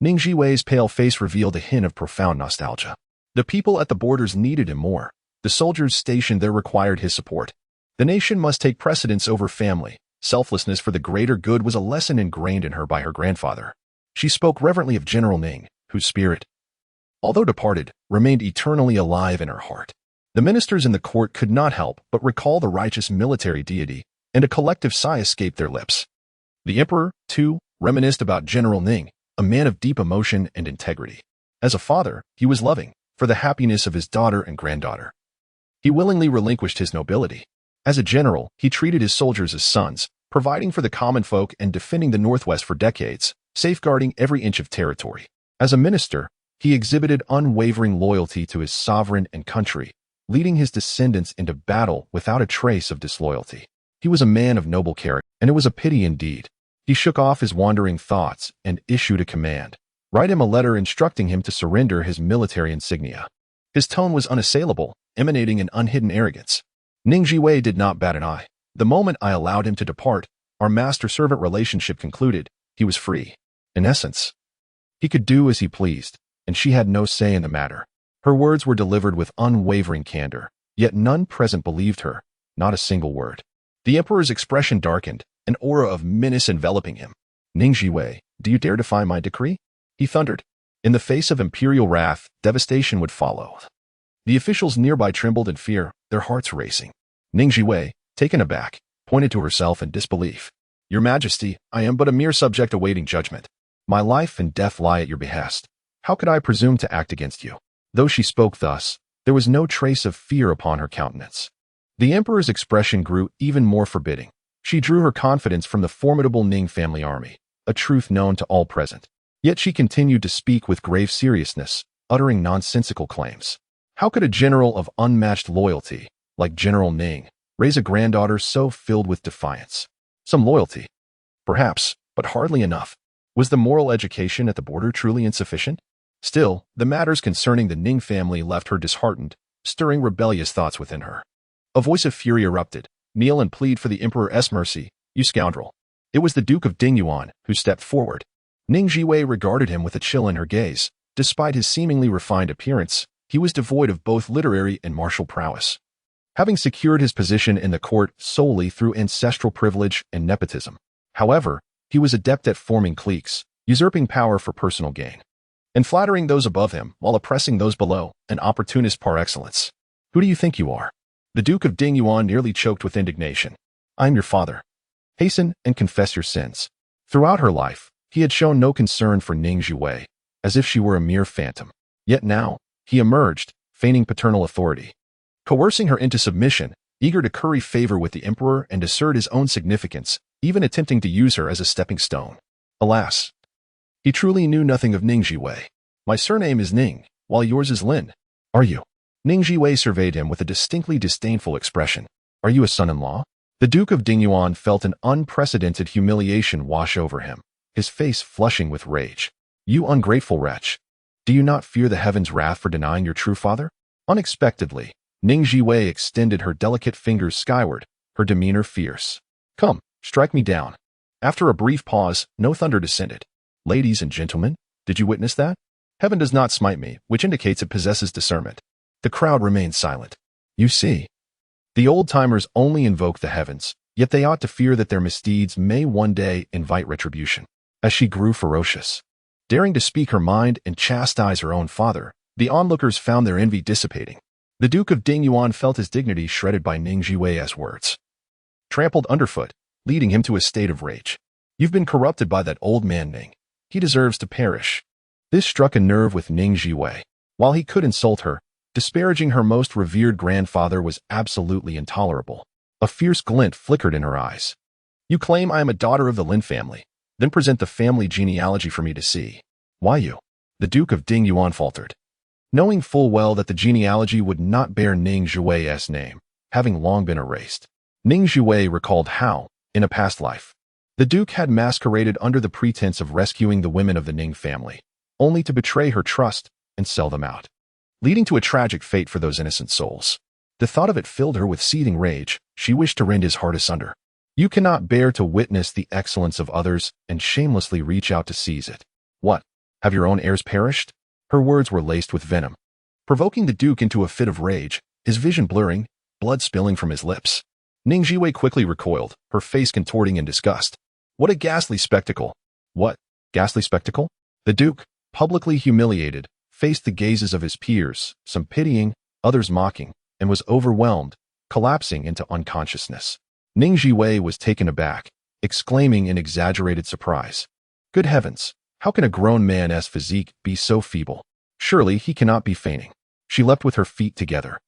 A: Ning Zhiwei's pale face revealed a hint of profound nostalgia. The people at the borders needed him more. The soldiers stationed there required his support. The nation must take precedence over family. Selflessness for the greater good was a lesson ingrained in her by her grandfather. She spoke reverently of General Ning, whose spirit, although departed, remained eternally alive in her heart. The ministers in the court could not help but recall the righteous military deity, and a collective sigh escaped their lips. The emperor, too, reminisced about General Ning, a man of deep emotion and integrity. As a father, he was loving, for the happiness of his daughter and granddaughter. He willingly relinquished his nobility. As a general, he treated his soldiers as sons, providing for the common folk and defending the Northwest for decades, safeguarding every inch of territory. As a minister, he exhibited unwavering loyalty to his sovereign and country, leading his descendants into battle without a trace of disloyalty. He was a man of noble character, and it was a pity indeed. He shook off his wandering thoughts and issued a command. Write him a letter instructing him to surrender his military insignia. His tone was unassailable, emanating an unhidden arrogance. Ning Zhiwei did not bat an eye. The moment I allowed him to depart, our master-servant relationship concluded. He was free. In essence, he could do as he pleased, and she had no say in the matter. Her words were delivered with unwavering candor, yet none present believed her, not a single word. The emperor's expression darkened, an aura of menace enveloping him. Ning Zhiwei, do you dare defy my decree? He thundered. In the face of imperial wrath, devastation would follow. The officials nearby trembled in fear, their hearts racing. Ning Zhiwei, taken aback, pointed to herself in disbelief. Your Majesty, I am but a mere subject awaiting judgment. My life and death lie at your behest. How could I presume to act against you? Though she spoke thus, there was no trace of fear upon her countenance. The emperor's expression grew even more forbidding. She drew her confidence from the formidable Ning family army, a truth known to all present. Yet she continued to speak with grave seriousness, uttering nonsensical claims. How could a general of unmatched loyalty, like General Ning, raise a granddaughter so filled with defiance? Some loyalty, perhaps, but hardly enough. Was the moral education at the border truly insufficient? Still, the matters concerning the Ning family left her disheartened, stirring rebellious thoughts within her. A voice of fury erupted. Kneel and plead for the emperor's mercy, you scoundrel. It was the Duke of Dingyuan who stepped forward. Ning Zhiwei regarded him with a chill in her gaze. Despite his seemingly refined appearance, he was devoid of both literary and martial prowess. Having secured his position in the court solely through ancestral privilege and nepotism. However, he was adept at forming cliques, usurping power for personal gain, and flattering those above him while oppressing those below, an opportunist par excellence. Who do you think you are? The Duke of Dingyuan nearly choked with indignation. I am your father. Hasten and confess your sins. Throughout her life, he had shown no concern for Ning Zhiwei, as if she were a mere phantom. Yet now, he emerged, feigning paternal authority, coercing her into submission, eager to curry favor with the emperor and assert his own significance, even attempting to use her as a stepping stone. Alas, he truly knew nothing of Ning Zhiwei. My surname is Ning, while yours is Lin. Are you? Ning Zhiwei surveyed him with a distinctly disdainful expression. Are you a son-in-law? The Duke of Dingyuan felt an unprecedented humiliation wash over him, his face flushing with rage. You ungrateful wretch! Do you not fear the heavens' wrath for denying your true father? Unexpectedly, Ning Zhiwei extended her delicate fingers skyward, her demeanor fierce. Come, strike me down. After a brief pause, no thunder descended. Ladies and gentlemen, did you witness that? Heaven does not smite me, which indicates it possesses discernment. The crowd remained silent. You see, the old-timers only invoke the heavens, yet they ought to fear that their misdeeds may one day invite retribution. As she grew ferocious, daring to speak her mind and chastise her own father, the onlookers found their envy dissipating. The Duke of Dingyuan felt his dignity shredded by Ning Zhiwei's words, trampled underfoot, leading him to a state of rage. You've been corrupted by that old man, Ning. He deserves to perish. This struck a nerve with Ning Zhiwei. While he could insult her, disparaging her most revered grandfather was absolutely intolerable. A fierce glint flickered in her eyes. You claim I am a daughter of the Lin family, then present the family genealogy for me to see. Why you? The Duke of Dingyuan faltered, knowing full well that the genealogy would not bear Ning Zhiwei's name, having long been erased. Ning Zhiwei recalled how, in a past life, the Duke had masqueraded under the pretense of rescuing the women of the Ning family, only to betray her trust and sell them out, leading to a tragic fate for those innocent souls. The thought of it filled her with seething rage. She wished to rend his heart asunder. You cannot bear to witness the excellence of others and shamelessly reach out to seize it. What? Have your own heirs perished? Her words were laced with venom. provoking the Duke into a fit of rage, his vision blurring, blood spilling from his lips. Ning Zhiwei quickly recoiled, her face contorting in disgust. What a ghastly spectacle! What? Ghastly spectacle? The Duke, publicly humiliated, faced the gazes of his peers, some pitying, others mocking, and was overwhelmed, collapsing into unconsciousness. Ning Zhiwei was taken aback, exclaiming in exaggerated surprise. Good heavens, how can a grown man's physique be so feeble? Surely he cannot be feigning. She leapt with her feet together,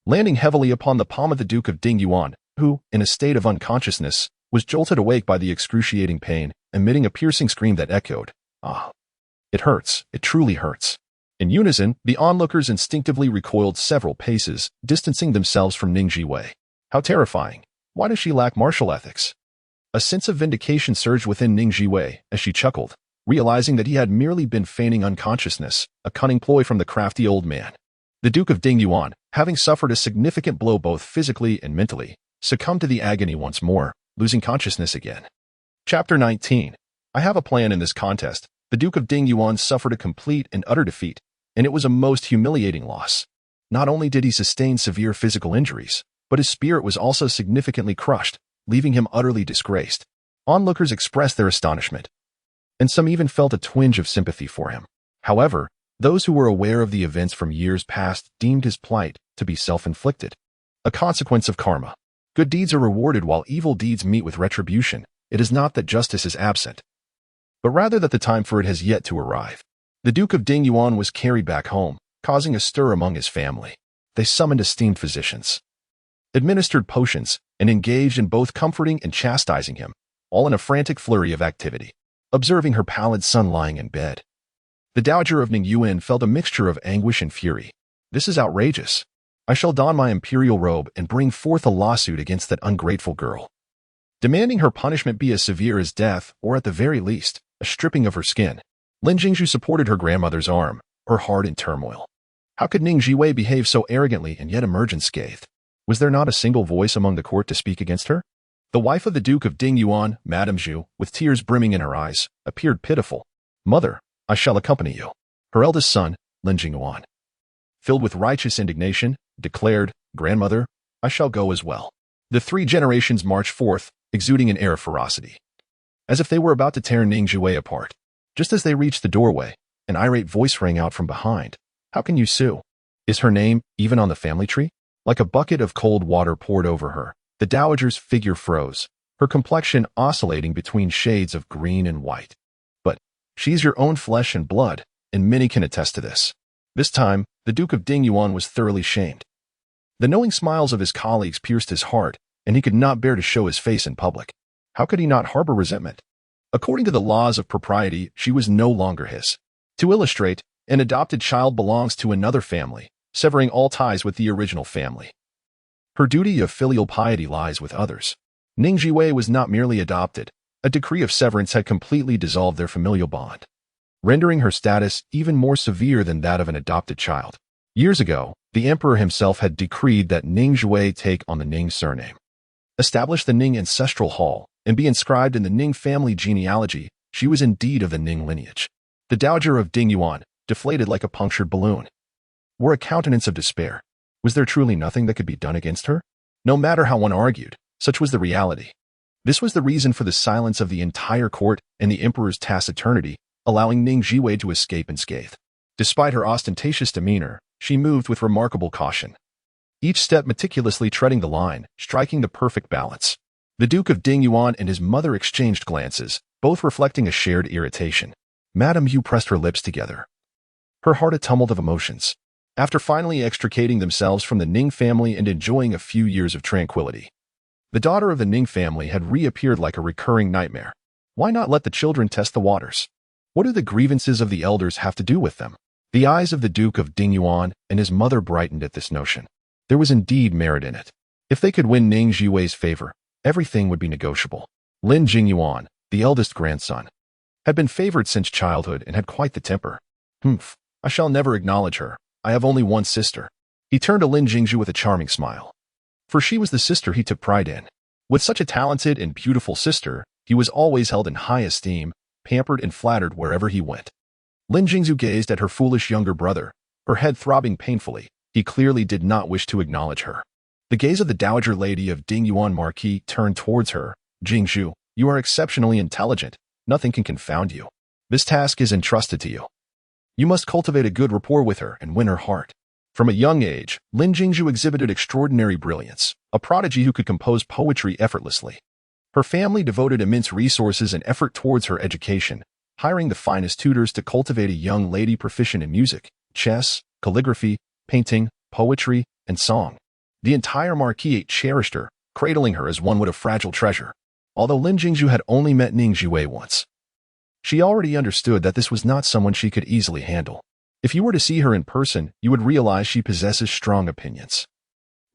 A: landing heavily upon the palm of the Duke of Dingyuan, who, in a state of unconsciousness, was jolted awake by the excruciating pain, emitting a piercing scream that echoed, "Ah! It hurts, it truly hurts." In unison, the onlookers instinctively recoiled several paces, distancing themselves from Ning Zhiwei. How terrifying! Why does she lack martial ethics? A sense of vindication surged within Ning Zhiwei as she chuckled, realizing that he had merely been feigning unconsciousness, a cunning ploy from the crafty old man. The Duke of Dingyuan, having suffered a significant blow both physically and mentally, succumbed to the agony once more, losing consciousness again. Chapter 19. I have a plan in this contest. The Duke of Dingyuan suffered a complete and utter defeat, and it was a most humiliating loss. Not only did he sustain severe physical injuries, but his spirit was also significantly crushed, leaving him utterly disgraced. Onlookers expressed their astonishment, and some even felt a twinge of sympathy for him. However, those who were aware of the events from years past deemed his plight to be self-inflicted, a consequence of karma. Good deeds are rewarded while evil deeds meet with retribution. It is not that justice is absent, but rather that the time for it has yet to arrive. The Duke of Dingyuan was carried back home, causing a stir among his family. They summoned esteemed physicians, administered potions, and engaged in both comforting and chastising him, all in a frantic flurry of activity. Observing her pallid son lying in bed, the Dowager of Ningyuan felt a mixture of anguish and fury. This is outrageous. I shall don my imperial robe and bring forth a lawsuit against that ungrateful girl, demanding her punishment be as severe as death, or at the very least, a stripping of her skin. Lin Jingzhu supported her grandmother's arm, her heart in turmoil. How could Ning Zhiwei behave so arrogantly and yet emerge unscathed? Was there not a single voice among the court to speak against her? The wife of the Duke of Dingyuan, Madame Zhu, with tears brimming in her eyes, appeared pitiful. Mother, I shall accompany you. Her eldest son, Lin Jingyuan, filled with righteous indignation, declared, Grandmother, I shall go as well. The three generations marched forth, exuding an air of ferocity, as if they were about to tear Ning Zhiwei apart. Just as they reached the doorway, an irate voice rang out from behind. How can you sue? Is her name even on the family tree? Like a bucket of cold water poured over her, the dowager's figure froze, her complexion oscillating between shades of green and white. But she's your own flesh and blood, and many can attest to this. This time, the Duke of Dingyuan was thoroughly shamed. The knowing smiles of his colleagues pierced his heart, and he could not bear to show his face in public. How could he not harbor resentment? According to the laws of propriety, she was no longer his. To illustrate, an adopted child belongs to another family, severing all ties with the original family. Her duty of filial piety lies with others. Ning Zhiwei was not merely adopted. A decree of severance had completely dissolved their familial bond, rendering her status even more severe than that of an adopted child. Years ago, the emperor himself had decreed that Ning Zhiwei take on the Ning surname, establish the Ning ancestral hall, and be inscribed in the Ning family genealogy. She was indeed of the Ning lineage. The Dowager of Dingyuan, deflated like a punctured balloon, wore a countenance of despair. Was there truly nothing that could be done against her? No matter how one argued, such was the reality. This was the reason for the silence of the entire court and the emperor's taciturnity, allowing Ning Zhiwei to escape unscathed. Despite her ostentatious demeanor, she moved with remarkable caution, each step meticulously treading the line, striking the perfect balance. The Duke of Dingyuan and his mother exchanged glances, both reflecting a shared irritation. Madame Yu pressed her lips together, her heart a tumult of emotions. After finally extricating themselves from the Ning family and enjoying a few years of tranquility, the daughter of the Ning family had reappeared like a recurring nightmare. Why not let the children test the waters? What do the grievances of the elders have to do with them? The eyes of the Duke of Dingyuan and his mother brightened at this notion. There was indeed merit in it. If they could win Ning Zhiwei's favor, everything would be negotiable. Lin Jingyuan, the eldest grandson, had been favored since childhood and had quite the temper. I shall never acknowledge her. I have only one sister. He turned to Lin Jingzhu with a charming smile, for she was the sister he took pride in. With such a talented and beautiful sister, he was always held in high esteem, pampered and flattered wherever he went. Lin Jingzhu gazed at her foolish younger brother, her head throbbing painfully. He clearly did not wish to acknowledge her. The gaze of the Dowager Lady of Dingyuan Marquis turned towards her. Jingzhu, you are exceptionally intelligent. Nothing can confound you. This task is entrusted to you. You must cultivate a good rapport with her and win her heart. From a young age, Lin Jingzhu exhibited extraordinary brilliance, a prodigy who could compose poetry effortlessly. Her family devoted immense resources and effort towards her education, hiring the finest tutors to cultivate a young lady proficient in music, chess, calligraphy, painting, poetry, and song. The entire marquisate cherished her, cradling her as one would a fragile treasure. Although Lin Jingzhu had only met Ning Zhiwei once, she already understood that this was not someone she could easily handle. If you were to see her in person, you would realize she possesses strong opinions,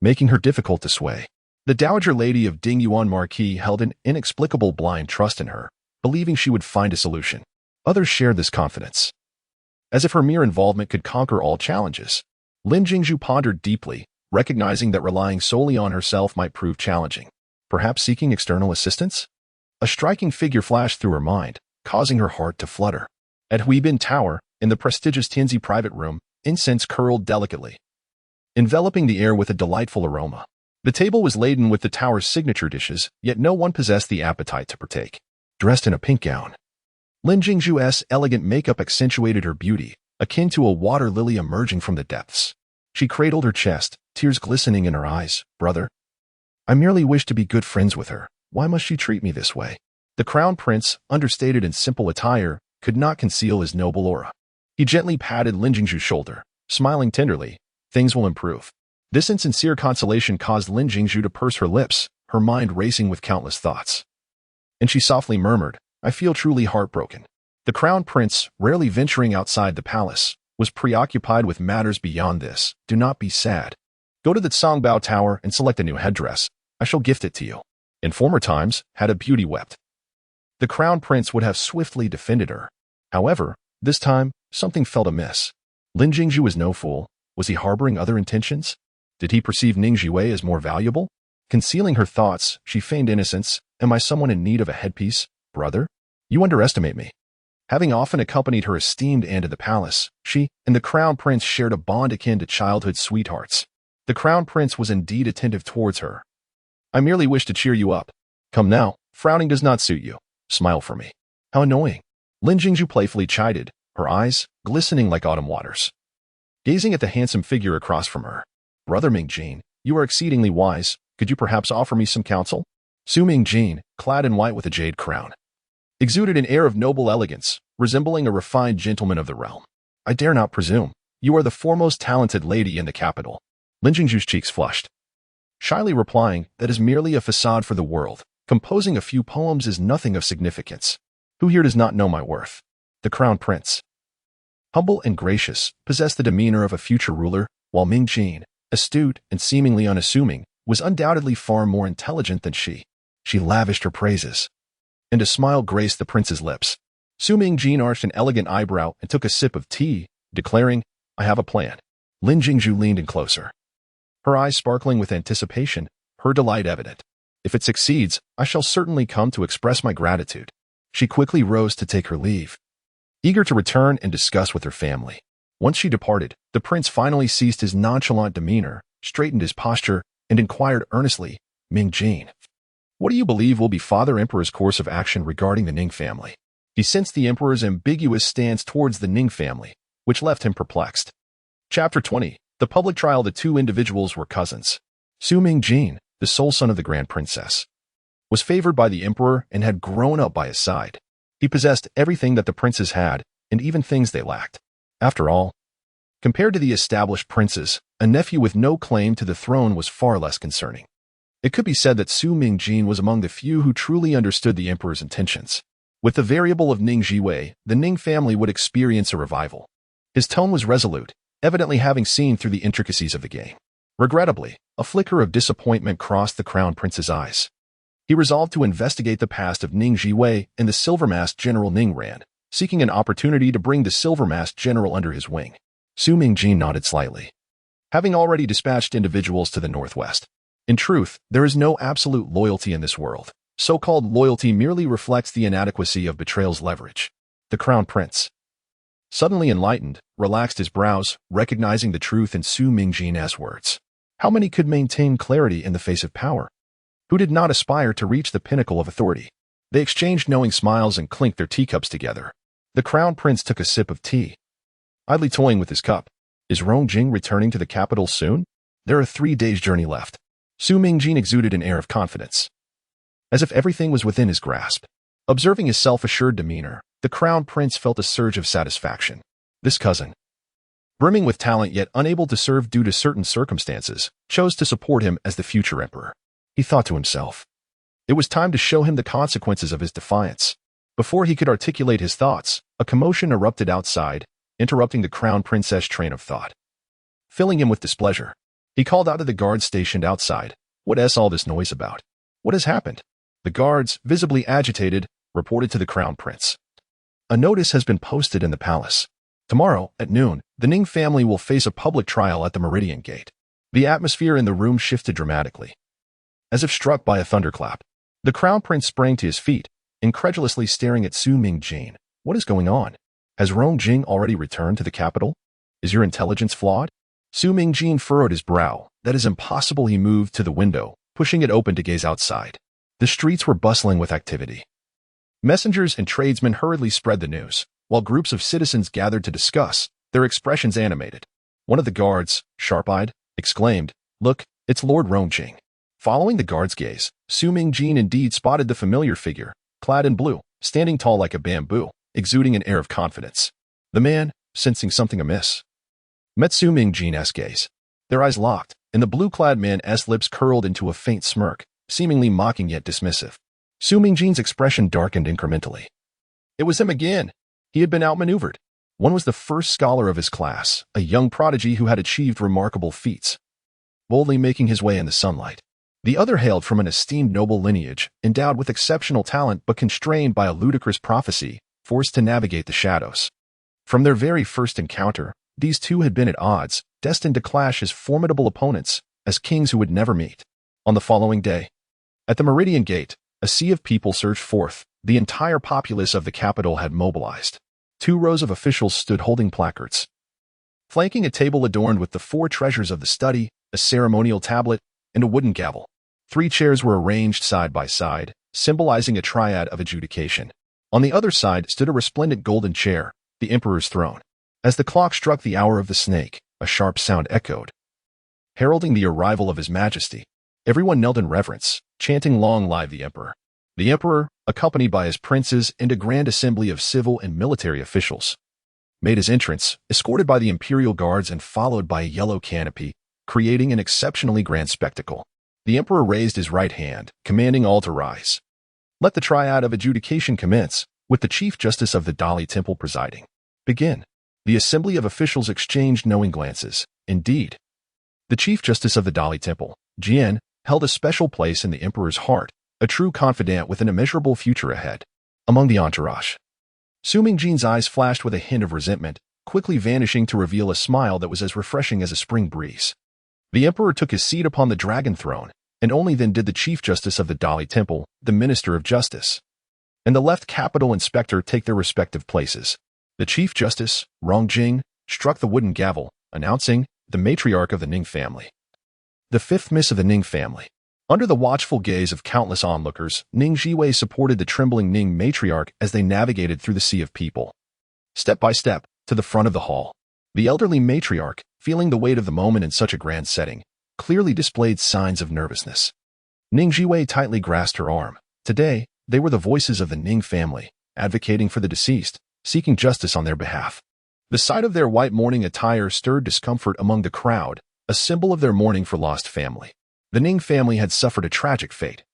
A: making her difficult to sway. The Dowager Lady of Dingyuan Marquis held an inexplicable blind trust in her, believing she would find a solution. Others shared this confidence, as if her mere involvement could conquer all challenges. Lin Jingzhu pondered deeply, recognizing that relying solely on herself might prove challenging. Perhaps seeking external assistance? A striking figure flashed through her mind, causing her heart to flutter. At Huibin Tower, in the prestigious Tianzi private room, incense curled delicately, enveloping the air with a delightful aroma. The table was laden with the tower's signature dishes, yet no one possessed the appetite to partake. Dressed in a pink gown, Lin Jingzhu's elegant makeup accentuated her beauty, akin to a water lily emerging from the depths. She cradled her chest, tears glistening in her eyes. Brother, I merely wish to be good friends with her. Why must she treat me this way? The crown prince, understated in simple attire, could not conceal his noble aura. He gently patted Lin Jingzhu's shoulder, smiling tenderly. Things will improve. This insincere consolation caused Lin Jingzhu to purse her lips, her mind racing with countless thoughts. And she softly murmured, I feel truly heartbroken. The crown prince, rarely venturing outside the palace, was preoccupied with matters beyond this. Do not be sad. Go to the Songbao Tower and select a new headdress. I shall gift it to you. In former times, had a beauty wept, the crown prince would have swiftly defended her. However, this time, something felt amiss. Lin Jingzhu was no fool. Was he harboring other intentions? Did he perceive Ning Zhiwei as more valuable? Concealing her thoughts, she feigned innocence. Am I someone in need of a headpiece? Brother? You underestimate me. Having often accompanied her esteemed aunt to the palace, she and the crown prince shared a bond akin to childhood sweethearts. The crown prince was indeed attentive towards her. I merely wish to cheer you up. Come now, frowning does not suit you. Smile for me. How annoying. Lin Jingzhu playfully chided, her eyes glistening like autumn waters, gazing at the handsome figure across from her. Brother Mingjin, you are exceedingly wise. Could you perhaps offer me some counsel? Su Mingjin, clad in white with a jade crown, exuded an air of noble elegance, resembling a refined gentleman of the realm. I dare not presume. You are the foremost talented lady in the capital. Lin Jingzhu's cheeks flushed, shyly replying, that is merely a facade for the world. Composing a few poems is nothing of significance. Who here does not know my worth? The crown prince, humble and gracious, possessed the demeanor of a future ruler, while Mingjin, astute and seemingly unassuming, was undoubtedly far more intelligent than she. She lavished her praises, and a smile graced the prince's lips. Su Mingjin arched an elegant eyebrow and took a sip of tea, declaring, I have a plan. Lin Jingzhu leaned in closer, her eyes sparkling with anticipation, her delight evident. If it succeeds, I shall certainly come to express my gratitude. She quickly rose to take her leave, eager to return and discuss with her family. Once she departed, the prince finally ceased his nonchalant demeanor, straightened his posture, and inquired earnestly, Mingjin, what do you believe will be Father Emperor's course of action regarding the Ning family? He sensed the emperor's ambiguous stance towards the Ning family, which left him perplexed. Chapter 20. The public trial. The two individuals were cousins. Su Mingjin, the sole son of the Grand Princess, was favored by the emperor and had grown up by his side. He possessed everything that the princes had, and even things they lacked. After all, compared to the established princes, a nephew with no claim to the throne was far less concerning. It could be said that Su Mingjin was among the few who truly understood the emperor's intentions. With the variable of Ning Zhiwei, the Ning family would experience a revival. His tone was resolute, evidently having seen through the intricacies of the game. Regrettably, a flicker of disappointment crossed the crown prince's eyes. He resolved to investigate the past of Ning Zhiwei and the silver-masked General Ning Ran, seeking an opportunity to bring the silver-masked general under his wing. Su Mingjin nodded slightly, having already dispatched individuals to the northwest. In truth, there is no absolute loyalty in this world. So-called loyalty merely reflects the inadequacy of betrayal's leverage. The crown prince, Suddenly enlightened, relaxed his brows, recognizing the truth in Su Mingjin's words. How many could maintain clarity in the face of power? Who did not aspire to reach the pinnacle of authority? They exchanged knowing smiles and clinked their teacups together. The crown prince took a sip of tea, idly toying with his cup. Is Rongjing returning to the capital soon? There are 3 days' journey left. Su Mingjin exuded an air of confidence, as if everything was within his grasp. Observing his self-assured demeanor, the crown prince felt a surge of satisfaction. This cousin, brimming with talent yet unable to serve due to certain circumstances, chose to support him as the future emperor. He thought to himself. It was time to show him the consequences of his defiance. Before he could articulate his thoughts, a commotion erupted outside, interrupting the crown prince's train of thought. Filling him with displeasure, he called out to the guards stationed outside. What's all this noise about? What has happened? The guards, visibly agitated, reported to the crown prince. A notice has been posted in the palace. Tomorrow, at noon, the Ning family will face a public trial at the Meridian Gate. The atmosphere in the room shifted dramatically. As if struck by a thunderclap, the crown prince sprang to his feet, incredulously staring at Su Mingjin. What is going on? Has Rongjing already returned to the capital? Is your intelligence flawed? Su Mingjin furrowed his brow. That is impossible. He moved to the window, pushing it open to gaze outside. The streets were bustling with activity. Messengers and tradesmen hurriedly spread the news, while groups of citizens gathered to discuss, their expressions animated. One of the guards, sharp-eyed, exclaimed, "Look, it's Lord Rongjing." Following the guard's gaze, Su Mingjin indeed spotted the familiar figure, clad in blue, standing tall like a bamboo, exuding an air of confidence. The man, sensing something amiss, met Su Mingjin's gaze. Their eyes locked, and the blue-clad man's lips curled into a faint smirk, seemingly mocking yet dismissive. Su Mingjin's expression darkened incrementally. It was him again. He had been outmaneuvered. One was the first scholar of his class, a young prodigy who had achieved remarkable feats, boldly making his way in the sunlight. The other hailed from an esteemed noble lineage, endowed with exceptional talent but constrained by a ludicrous prophecy, forced to navigate the shadows. From their very first encounter, these two had been at odds, destined to clash as formidable opponents, as kings who would never meet. On the following day, at the Meridian Gate, a sea of people surged forth. The entire populace of the capital had mobilized. 2 rows of officials stood holding placards, flanking a table adorned with the 4 treasures of the study, a ceremonial tablet, and a wooden gavel. 3 chairs were arranged side by side, symbolizing a triad of adjudication. On the other side stood a resplendent golden chair, the emperor's throne. As the clock struck the hour of the snake, a sharp sound echoed, heralding the arrival of His Majesty. Everyone knelt in reverence, chanting "Long live the Emperor." The emperor, accompanied by his princes and a grand assembly of civil and military officials, made his entrance, escorted by the imperial guards and followed by a yellow canopy, creating an exceptionally grand spectacle. The emperor raised his right hand, commanding all to rise. Let the triad of adjudication commence, with the Chief Justice of the Dali Temple presiding. Begin. The assembly of officials exchanged knowing glances. Indeed, the Chief Justice of the Dali Temple, Jian, held a special place in the emperor's heart, a true confidant with an immeasurable future ahead. Among the entourage, Su Mingjin's eyes flashed with a hint of resentment, quickly vanishing to reveal a smile that was as refreshing as a spring breeze. The emperor took his seat upon the dragon throne, and only then did the Chief Justice of the Dali Temple, the Minister of Justice, and the left capital inspector take their respective places. The Chief Justice, Rongjing, struck the wooden gavel, announcing, the matriarch of the Ning family. The 5th Miss of the Ning family. Under the watchful gaze of countless onlookers, Ning Zhiwei supported the trembling Ning matriarch as they navigated through the sea of people. Step by step, to the front of the hall. The elderly matriarch, feeling the weight of the moment in such a grand setting, clearly displayed signs of nervousness. Ning Zhiwei tightly grasped her arm. Today, they were the voices of the Ning family, advocating for the deceased, seeking justice on their behalf. The sight of their white mourning attire stirred discomfort among the crowd, a symbol of their mourning for lost family. The Ning family had suffered a tragic fate.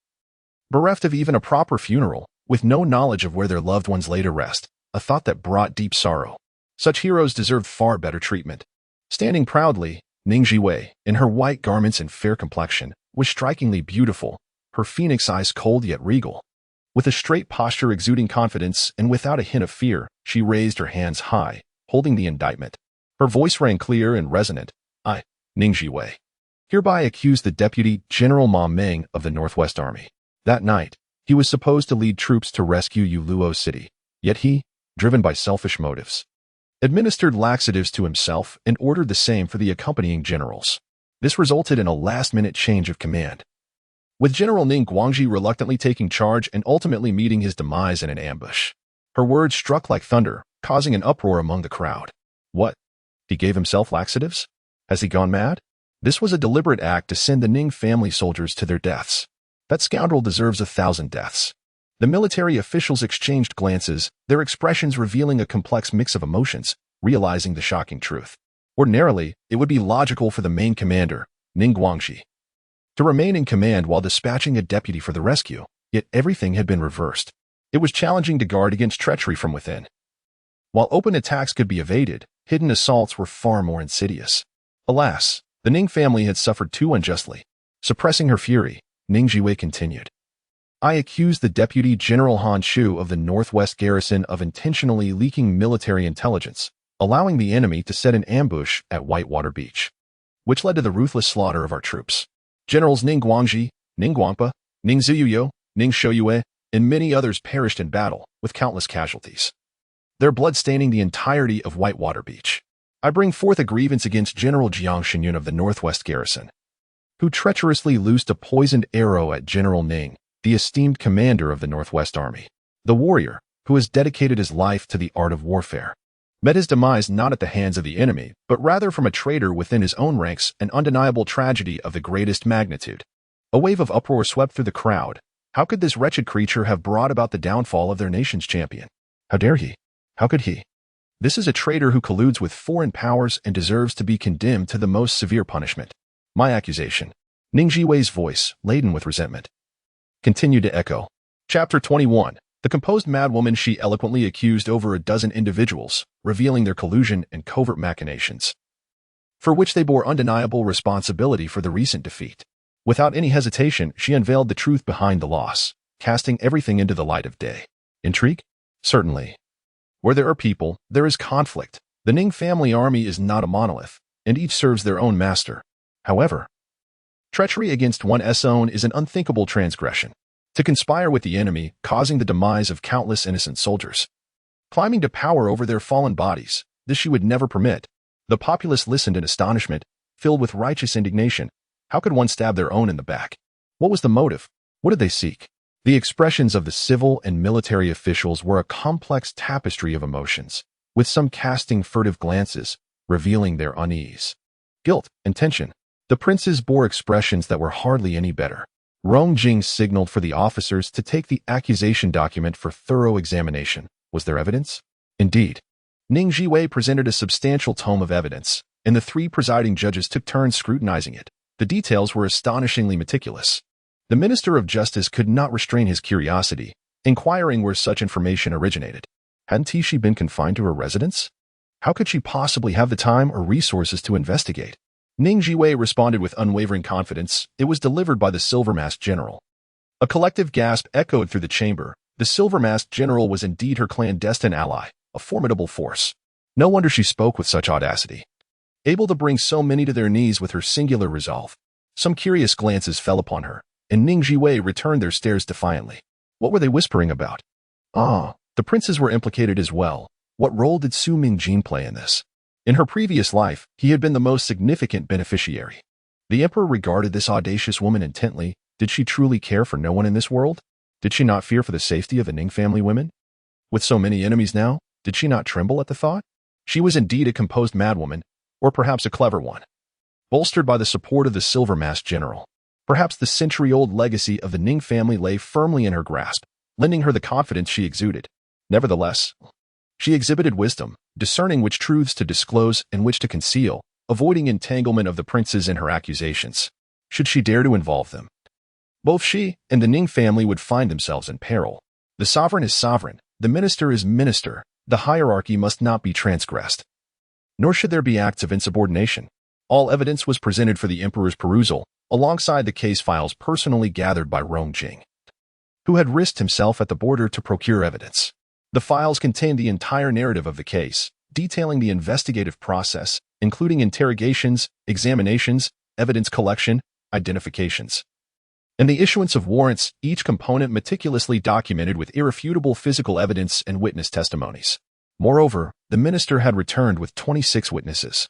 A: Bereft of even a proper funeral, with no knowledge of where their loved ones lay to rest, a thought that brought deep sorrow. Such heroes deserved far better treatment. Standing proudly, Ning Zhiwei, in her white garments and fair complexion, was strikingly beautiful, her phoenix eyes cold yet regal. With a straight posture exuding confidence and without a hint of fear, she raised her hands high, holding the indictment. Her voice rang clear and resonant. I, Ning Zhiwei, hereby accuse the Deputy General Ma Meng of the Northwest Army. That night, he was supposed to lead troops to rescue Yuluo City, yet he, driven by selfish motives, administered laxatives to himself, and ordered the same for the accompanying generals. This resulted in a last-minute change of command, with General Ning Guangji reluctantly taking charge and ultimately meeting his demise in an ambush. Her words struck like thunder, causing an uproar among the crowd. What? He gave himself laxatives? Has he gone mad? This was a deliberate act to send the Ning family soldiers to their deaths. That scoundrel deserves 1,000 deaths. The military officials exchanged glances, their expressions revealing a complex mix of emotions, realizing the shocking truth. Ordinarily, it would be logical for the main commander, Ning Guangji, to remain in command while dispatching a deputy for the rescue, yet everything had been reversed. It was challenging to guard against treachery from within. While open attacks could be evaded, hidden assaults were far more insidious. Alas, the Ning family had suffered too unjustly. Suppressing her fury, Ning Zhiwei continued. I accuse the Deputy General Han Shu of the Northwest Garrison of intentionally leaking military intelligence, allowing the enemy to set an ambush at Whitewater Beach, which led to the ruthless slaughter of our troops. Generals Ning Guangji, Ning Guangpa, Ning Zhiwei, Ning Zhiwei, and many others perished in battle, with countless casualties, their blood staining the entirety of Whitewater Beach. I bring forth a grievance against General Jiang Shenyun of the Northwest Garrison, who treacherously loosed a poisoned arrow at General Ning, the esteemed commander of the Northwest Army. The warrior, who has dedicated his life to the art of warfare, met his demise not at the hands of the enemy, but rather from a traitor within his own ranks, an undeniable tragedy of the greatest magnitude. A wave of uproar swept through the crowd. How could this wretched creature have brought about the downfall of their nation's champion? How dare he? How could he? This is a traitor who colludes with foreign powers and deserves to be condemned to the most severe punishment. My accusation. Ning Zhiwei's voice, laden with resentment, continued to echo. Chapter 21. The composed madwoman she eloquently accused over a dozen individuals, revealing their collusion and covert machinations, for which they bore undeniable responsibility for the recent defeat. Without any hesitation, she unveiled the truth behind the loss, casting everything into the light of day. Intrigue? Certainly. Where there are people, there is conflict. The Ning family army is not a monolith, and each serves their own master. However, treachery against one's own is an unthinkable transgression. To conspire with the enemy, causing the demise of countless innocent soldiers, climbing to power over their fallen bodies, this she would never permit. The populace listened in astonishment, filled with righteous indignation. How could one stab their own in the back? What was the motive? What did they seek? The expressions of the civil and military officials were a complex tapestry of emotions, with some casting furtive glances, revealing their unease, guilt, and tension. The princes bore expressions that were hardly any better. Rong Jing signaled for the officers to take the accusation document for thorough examination. Was there evidence? Indeed. Ning Zhiwei presented a substantial tome of evidence, and the three presiding judges took turns scrutinizing it. The details were astonishingly meticulous. The Minister of Justice could not restrain his curiosity, inquiring where such information originated. Hadn't she been confined to her residence? How could she possibly have the time or resources to investigate? Ning Zhiwei responded with unwavering confidence. It was delivered by the Silver-Masked General. A collective gasp echoed through the chamber. The Silver-Masked General was indeed her clandestine ally, a formidable force. No wonder she spoke with such audacity, able to bring so many to their knees with her singular resolve. Some curious glances fell upon her, and Ning Zhiwei returned their stares defiantly. What were they whispering about? The princes were implicated as well. What role did Su Mingjin play in this? In her previous life, he had been the most significant beneficiary. The emperor regarded this audacious woman intently. Did she truly care for no one in this world? Did she not fear for the safety of the Ning family women? With so many enemies now, did she not tremble at the thought? She was indeed a composed madwoman, or perhaps a clever one, bolstered by the support of the Silver-Masked General. Perhaps the century-old legacy of the Ning family lay firmly in her grasp, lending her the confidence she exuded. Nevertheless, she exhibited wisdom, discerning which truths to disclose and which to conceal, avoiding entanglement of the princes in her accusations, should she dare to involve them. Both she and the Ning family would find themselves in peril. The sovereign is sovereign, the minister is minister, the hierarchy must not be transgressed. Nor should there be acts of insubordination. All evidence was presented for the emperor's perusal, alongside the case files personally gathered by Rong Jing, who had risked himself at the border to procure evidence. The files contained the entire narrative of the case, detailing the investigative process, including interrogations, examinations, evidence collection, identifications, and the issuance of warrants, each component meticulously documented with irrefutable physical evidence and witness testimonies. Moreover, the minister had returned with 26 witnesses,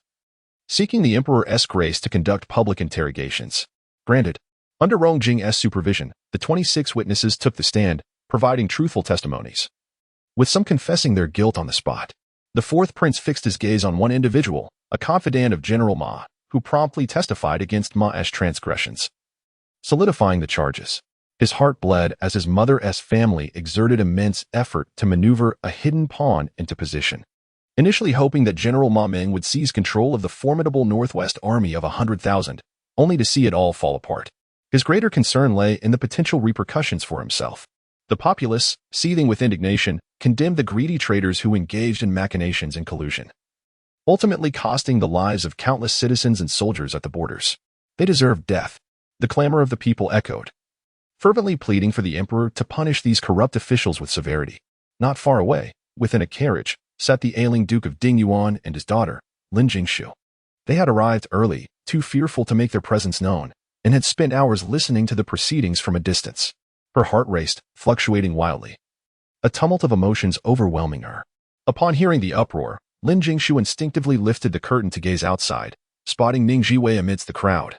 A: seeking the emperor's grace to conduct public interrogations. Granted, under Rong Jing's supervision, the 26 witnesses took the stand, providing truthful testimonies, with some confessing their guilt on the spot. The fourth prince fixed his gaze on one individual, a confidant of General Ma, who promptly testified against Ma's transgressions, solidifying the charges. His heart bled as his mother's family exerted immense effort to maneuver a hidden pawn into position, initially hoping that General Ma Ming would seize control of the formidable Northwest army of 100,000, only to see it all fall apart. His greater concern lay in the potential repercussions for himself. The populace, seething with indignation, condemned the greedy traitors who engaged in machinations and collusion, ultimately costing the lives of countless citizens and soldiers at the borders. They deserved death. The clamor of the people echoed, fervently pleading for the emperor to punish these corrupt officials with severity. Not far away, within a carriage, sat the ailing Duke of Dingyuan and his daughter, Lin Jingshu. They had arrived early, too fearful to make their presence known, and had spent hours listening to the proceedings from a distance. Her heart raced, fluctuating wildly, a tumult of emotions overwhelming her. Upon hearing the uproar, Lin Jingshu instinctively lifted the curtain to gaze outside, spotting Ning Zhiwei amidst the crowd,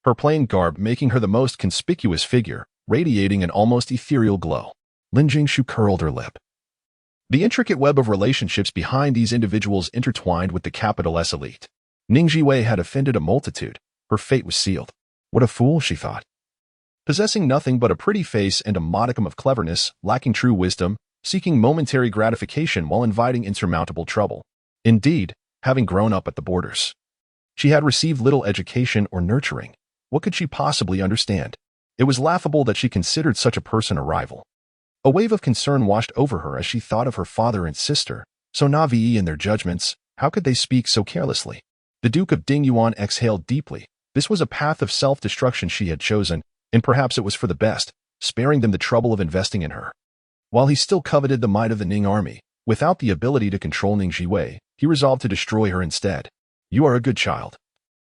A: her plain garb making her the most conspicuous figure, radiating an almost ethereal glow. Lin Jingshu curled her lip. The intricate web of relationships behind these individuals intertwined with the capital's elite. Ning Zhiwei had offended a multitude. Her fate was sealed. What a fool, she thought. Possessing nothing but a pretty face and a modicum of cleverness, lacking true wisdom, seeking momentary gratification while inviting insurmountable trouble. Indeed, having grown up at the borders, she had received little education or nurturing. What could she possibly understand? It was laughable that she considered such a person a rival. A wave of concern washed over her as she thought of her father and sister, so naive in their judgments. How could they speak so carelessly? The Duke of Dingyuan exhaled deeply. This was a path of self-destruction she had chosen, and perhaps it was for the best, sparing them the trouble of investing in her. While he still coveted the might of the Ning army, without the ability to control Ning Zhiwei, he resolved to destroy her instead. You are a good child,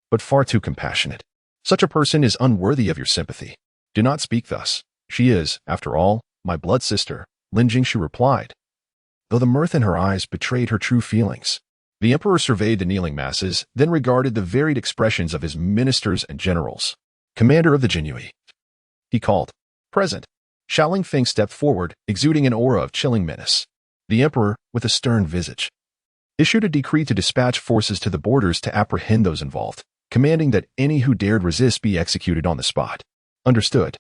A: but far too compassionate. Such a person is unworthy of your sympathy. Do not speak thus. She is, after all, my blood sister, Lin Jingshu replied, though the mirth in her eyes betrayed her true feelings. The emperor surveyed the kneeling masses, then regarded the varied expressions of his ministers and generals. Commander of the Jinhui, he called. Present. Xiaoling Feng stepped forward, exuding an aura of chilling menace. The emperor, with a stern visage, issued a decree to dispatch forces to the borders to apprehend those involved, commanding that any who dared resist be executed on the spot. Understood.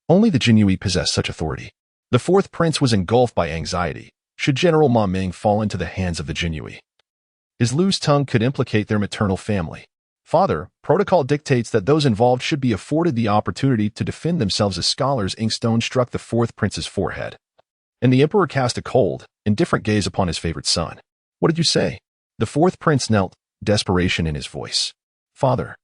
A: Only the Jinhui possessed such authority. The fourth prince was engulfed by anxiety. Should General Ma Ming fall into the hands of the Jinhui, his loose tongue could implicate their maternal family. Father, protocol dictates that those involved should be afforded the opportunity to defend themselves. As Scholar's inkstone struck the fourth prince's forehead, and the emperor cast a cold, indifferent gaze upon his favorite son. What did you say? The fourth prince knelt, desperation in his voice. Father,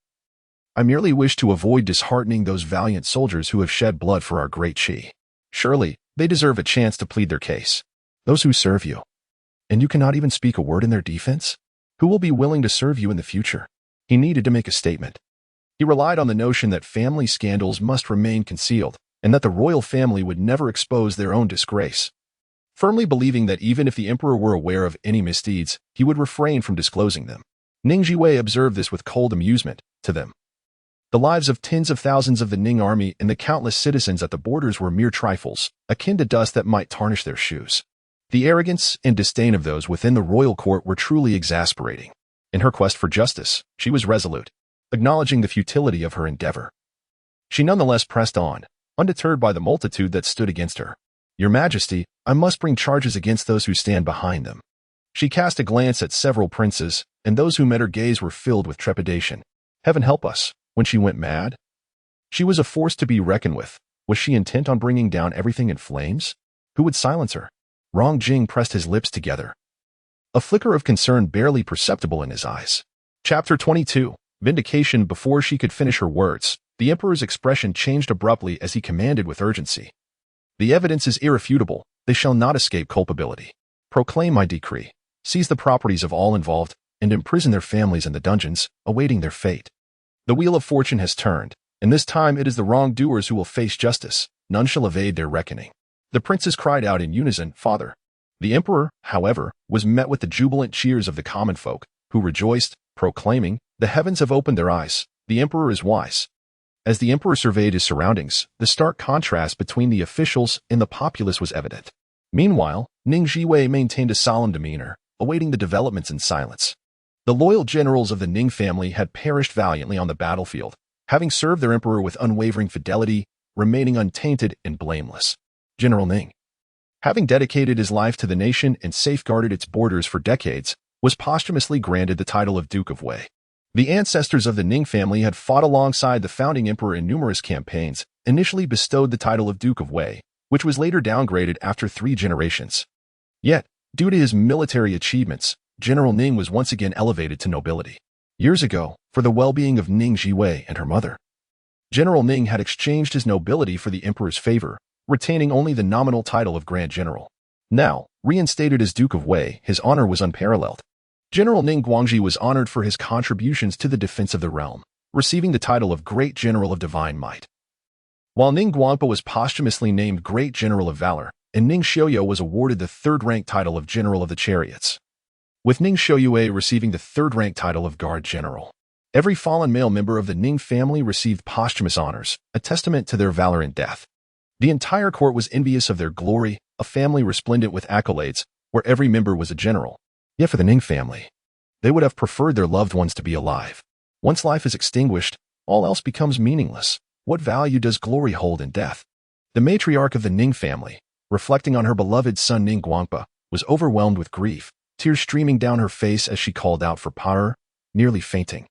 A: I merely wish to avoid disheartening those valiant soldiers who have shed blood for our great Qi. Surely, they deserve a chance to plead their case. Those who serve you, and you cannot even speak a word in their defense? Who will be willing to serve you in the future? He needed to make a statement. He relied on the notion that family scandals must remain concealed, and that the royal family would never expose their own disgrace. Firmly believing that even if the emperor were aware of any misdeeds, he would refrain from disclosing them. Ning Zhiwei observed this with cold amusement. To them, the lives of tens of thousands of the Ning army and the countless citizens at the borders were mere trifles, akin to dust that might tarnish their shoes. The arrogance and disdain of those within the royal court were truly exasperating. In her quest for justice, she was resolute, acknowledging the futility of her endeavor. She nonetheless pressed on, undeterred by the multitude that stood against her. Your Majesty, I must bring charges against those who stand behind them. She cast a glance at several princes, and those who met her gaze were filled with trepidation. Heaven help us, when she went mad? She was a force to be reckoned with. Was she intent on bringing down everything in flames? Who would silence her? Rong Jing pressed his lips together, a flicker of concern barely perceptible in his eyes. Chapter 22. Vindication. Before she could finish her words, the emperor's expression changed abruptly as he commanded with urgency. The evidence is irrefutable. They shall not escape culpability. Proclaim my decree. Seize the properties of all involved, and imprison their families in the dungeons, awaiting their fate. The wheel of fortune has turned, and this time it is the wrongdoers who will face justice. None shall evade their reckoning. The princes cried out in unison, Father, The emperor, however, was met with the jubilant cheers of the common folk, who rejoiced, proclaiming, "The heavens have opened their eyes. The emperor is wise." As the emperor surveyed his surroundings, the stark contrast between the officials and the populace was evident. Meanwhile, Ning Zhiwei maintained a solemn demeanor, awaiting the developments in silence. The loyal generals of the Ning family had perished valiantly on the battlefield, having served their emperor with unwavering fidelity, remaining untainted and blameless. General Ning, having dedicated his life to the nation and safeguarded its borders for decades, was posthumously granted the title of Duke of Wei. The ancestors of the Ning family had fought alongside the founding emperor in numerous campaigns, initially bestowed the title of Duke of Wei, which was later downgraded after 3 generations. Yet, due to his military achievements, General Ning was once again elevated to nobility. Years ago, for the well-being of Ning Zhiwei and her mother, General Ning had exchanged his nobility for the emperor's favor, retaining only the nominal title of Grand General. Now, reinstated as Duke of Wei, his honor was unparalleled. General Ning Guangji was honored for his contributions to the defense of the realm, receiving the title of Great General of Divine Might. While Ning Guangpa was posthumously named Great General of Valor, and Ning Xiuyo was awarded the 3rd-rank title of General of the Chariots, with Ning Xiuyue receiving the 3rd-rank title of Guard General. Every fallen male member of the Ning family received posthumous honors, a testament to their valor in death. The entire court was envious of their glory, a family resplendent with accolades, where every member was a general. Yet for the Ning family, they would have preferred their loved ones to be alive. Once life is extinguished, all else becomes meaningless. What value does glory hold in death? The matriarch of the Ning family, reflecting on her beloved son Ning Guangpa, was overwhelmed with grief, tears streaming down her face as she called out for power, nearly fainting,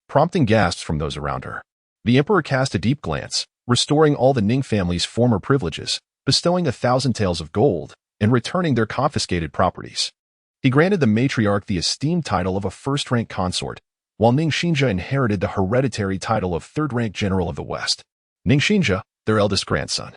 A: prompting gasps from those around her. The emperor cast a deep glance, restoring all the Ning family's former privileges, bestowing 1,000 taels of gold, and returning their confiscated properties. He granted the matriarch the esteemed title of a 1st-rank consort, while Ning Xinjia inherited the hereditary title of 3rd-rank General of the West. Ning Xinjia, their eldest grandson,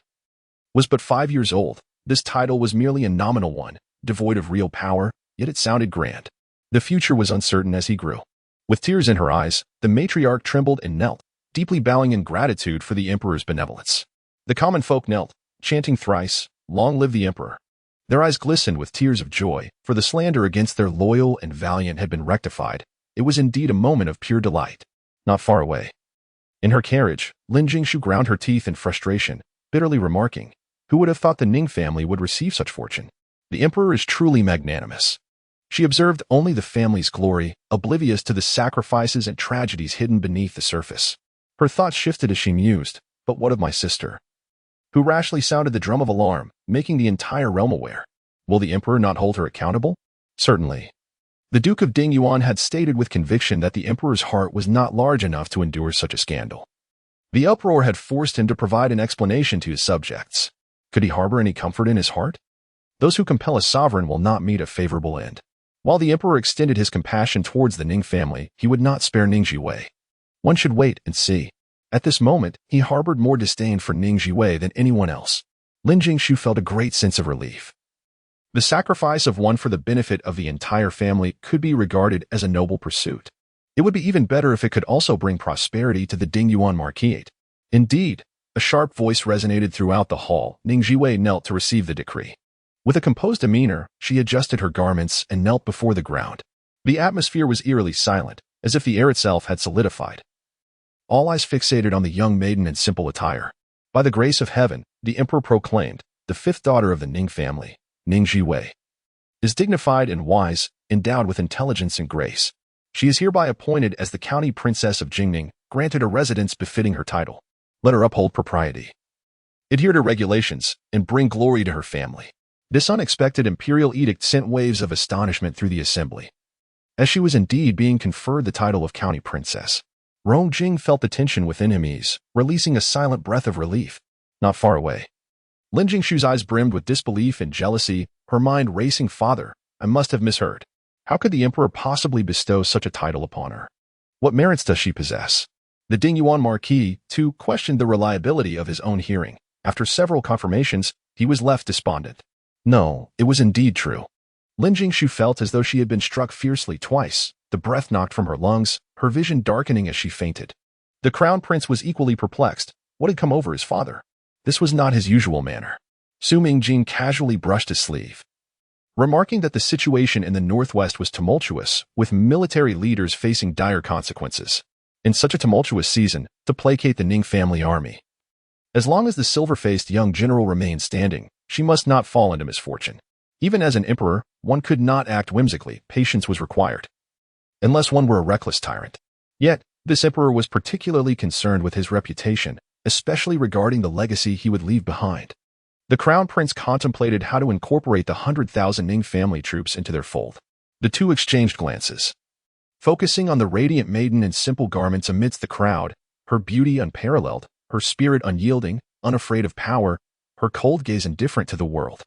A: was but 5 years old. This title was merely a nominal one, devoid of real power, yet it sounded grand. The future was uncertain as he grew. With tears in her eyes, the matriarch trembled and knelt, deeply bowing in gratitude for the emperor's benevolence. The common folk knelt, chanting thrice, "Long live the emperor." Their eyes glistened with tears of joy, for the slander against their loyal and valiant had been rectified. It was indeed a moment of pure delight. Not far away, in her carriage, Lin Jingshu ground her teeth in frustration, bitterly remarking, "Who would have thought the Ning family would receive such fortune? The emperor is truly magnanimous." She observed only the family's glory, oblivious to the sacrifices and tragedies hidden beneath the surface. Her thoughts shifted as she mused, "But what of my sister, who rashly sounded the drum of alarm, making the entire realm aware? Will the emperor not hold her accountable?" Certainly. The Duke of Dingyuan had stated with conviction that the emperor's heart was not large enough to endure such a scandal. The uproar had forced him to provide an explanation to his subjects. Could he harbor any comfort in his heart? Those who compel a sovereign will not meet a favorable end. While the emperor extended his compassion towards the Ning family, he would not spare Ning Zhiwei. One should wait and see. At this moment, he harbored more disdain for Ning Zhiwei than anyone else. Lin Jingshu felt a great sense of relief. The sacrifice of one for the benefit of the entire family could be regarded as a noble pursuit. It would be even better if it could also bring prosperity to the Dingyuan Marquisate. Indeed, a sharp voice resonated throughout the hall. Ning Zhiwei knelt to receive the decree. With a composed demeanor, she adjusted her garments and knelt before the ground. The atmosphere was eerily silent, as if the air itself had solidified. All eyes fixated on the young maiden in simple attire. By the grace of heaven, the emperor proclaimed, the 5th daughter of the Ning family, Ning Zhiwei, is dignified and wise, endowed with intelligence and grace. She is hereby appointed as the county princess of Jingning, granted a residence befitting her title. Let her uphold propriety, adhere to regulations, and bring glory to her family. This unexpected imperial edict sent waves of astonishment through the assembly. As she was indeed being conferred the title of county princess, Rong Jing felt the tension within him ease, releasing a silent breath of relief. Not far away, Lin Jingshu's eyes brimmed with disbelief and jealousy, her mind racing. Father, I must have misheard. How could the emperor possibly bestow such a title upon her? What merits does she possess? The Dingyuan Marquis, too, questioned the reliability of his own hearing. After several confirmations, he was left despondent. No, it was indeed true. Lin Jingshu felt as though she had been struck fiercely twice, the breath knocked from her lungs, her vision darkening as she fainted. The crown prince was equally perplexed. What had come over his father? This was not his usual manner. Su Mingjin casually brushed his sleeve. remarking that the situation in the northwest was tumultuous, with military leaders facing dire consequences. In such a tumultuous season, to placate the Ning family army. As long as the silver-faced young general remained standing, she must not fall into misfortune. Even as an emperor, one could not act whimsically. Patience was required, unless one were a reckless tyrant. Yet, this emperor was particularly concerned with his reputation, especially regarding the legacy he would leave behind. The crown prince contemplated how to incorporate the 100,000 Ning family troops into their fold. The two exchanged glances. Focusing on the radiant maiden in simple garments amidst the crowd, her beauty unparalleled, her spirit unyielding, unafraid of power, her cold gaze indifferent to the world.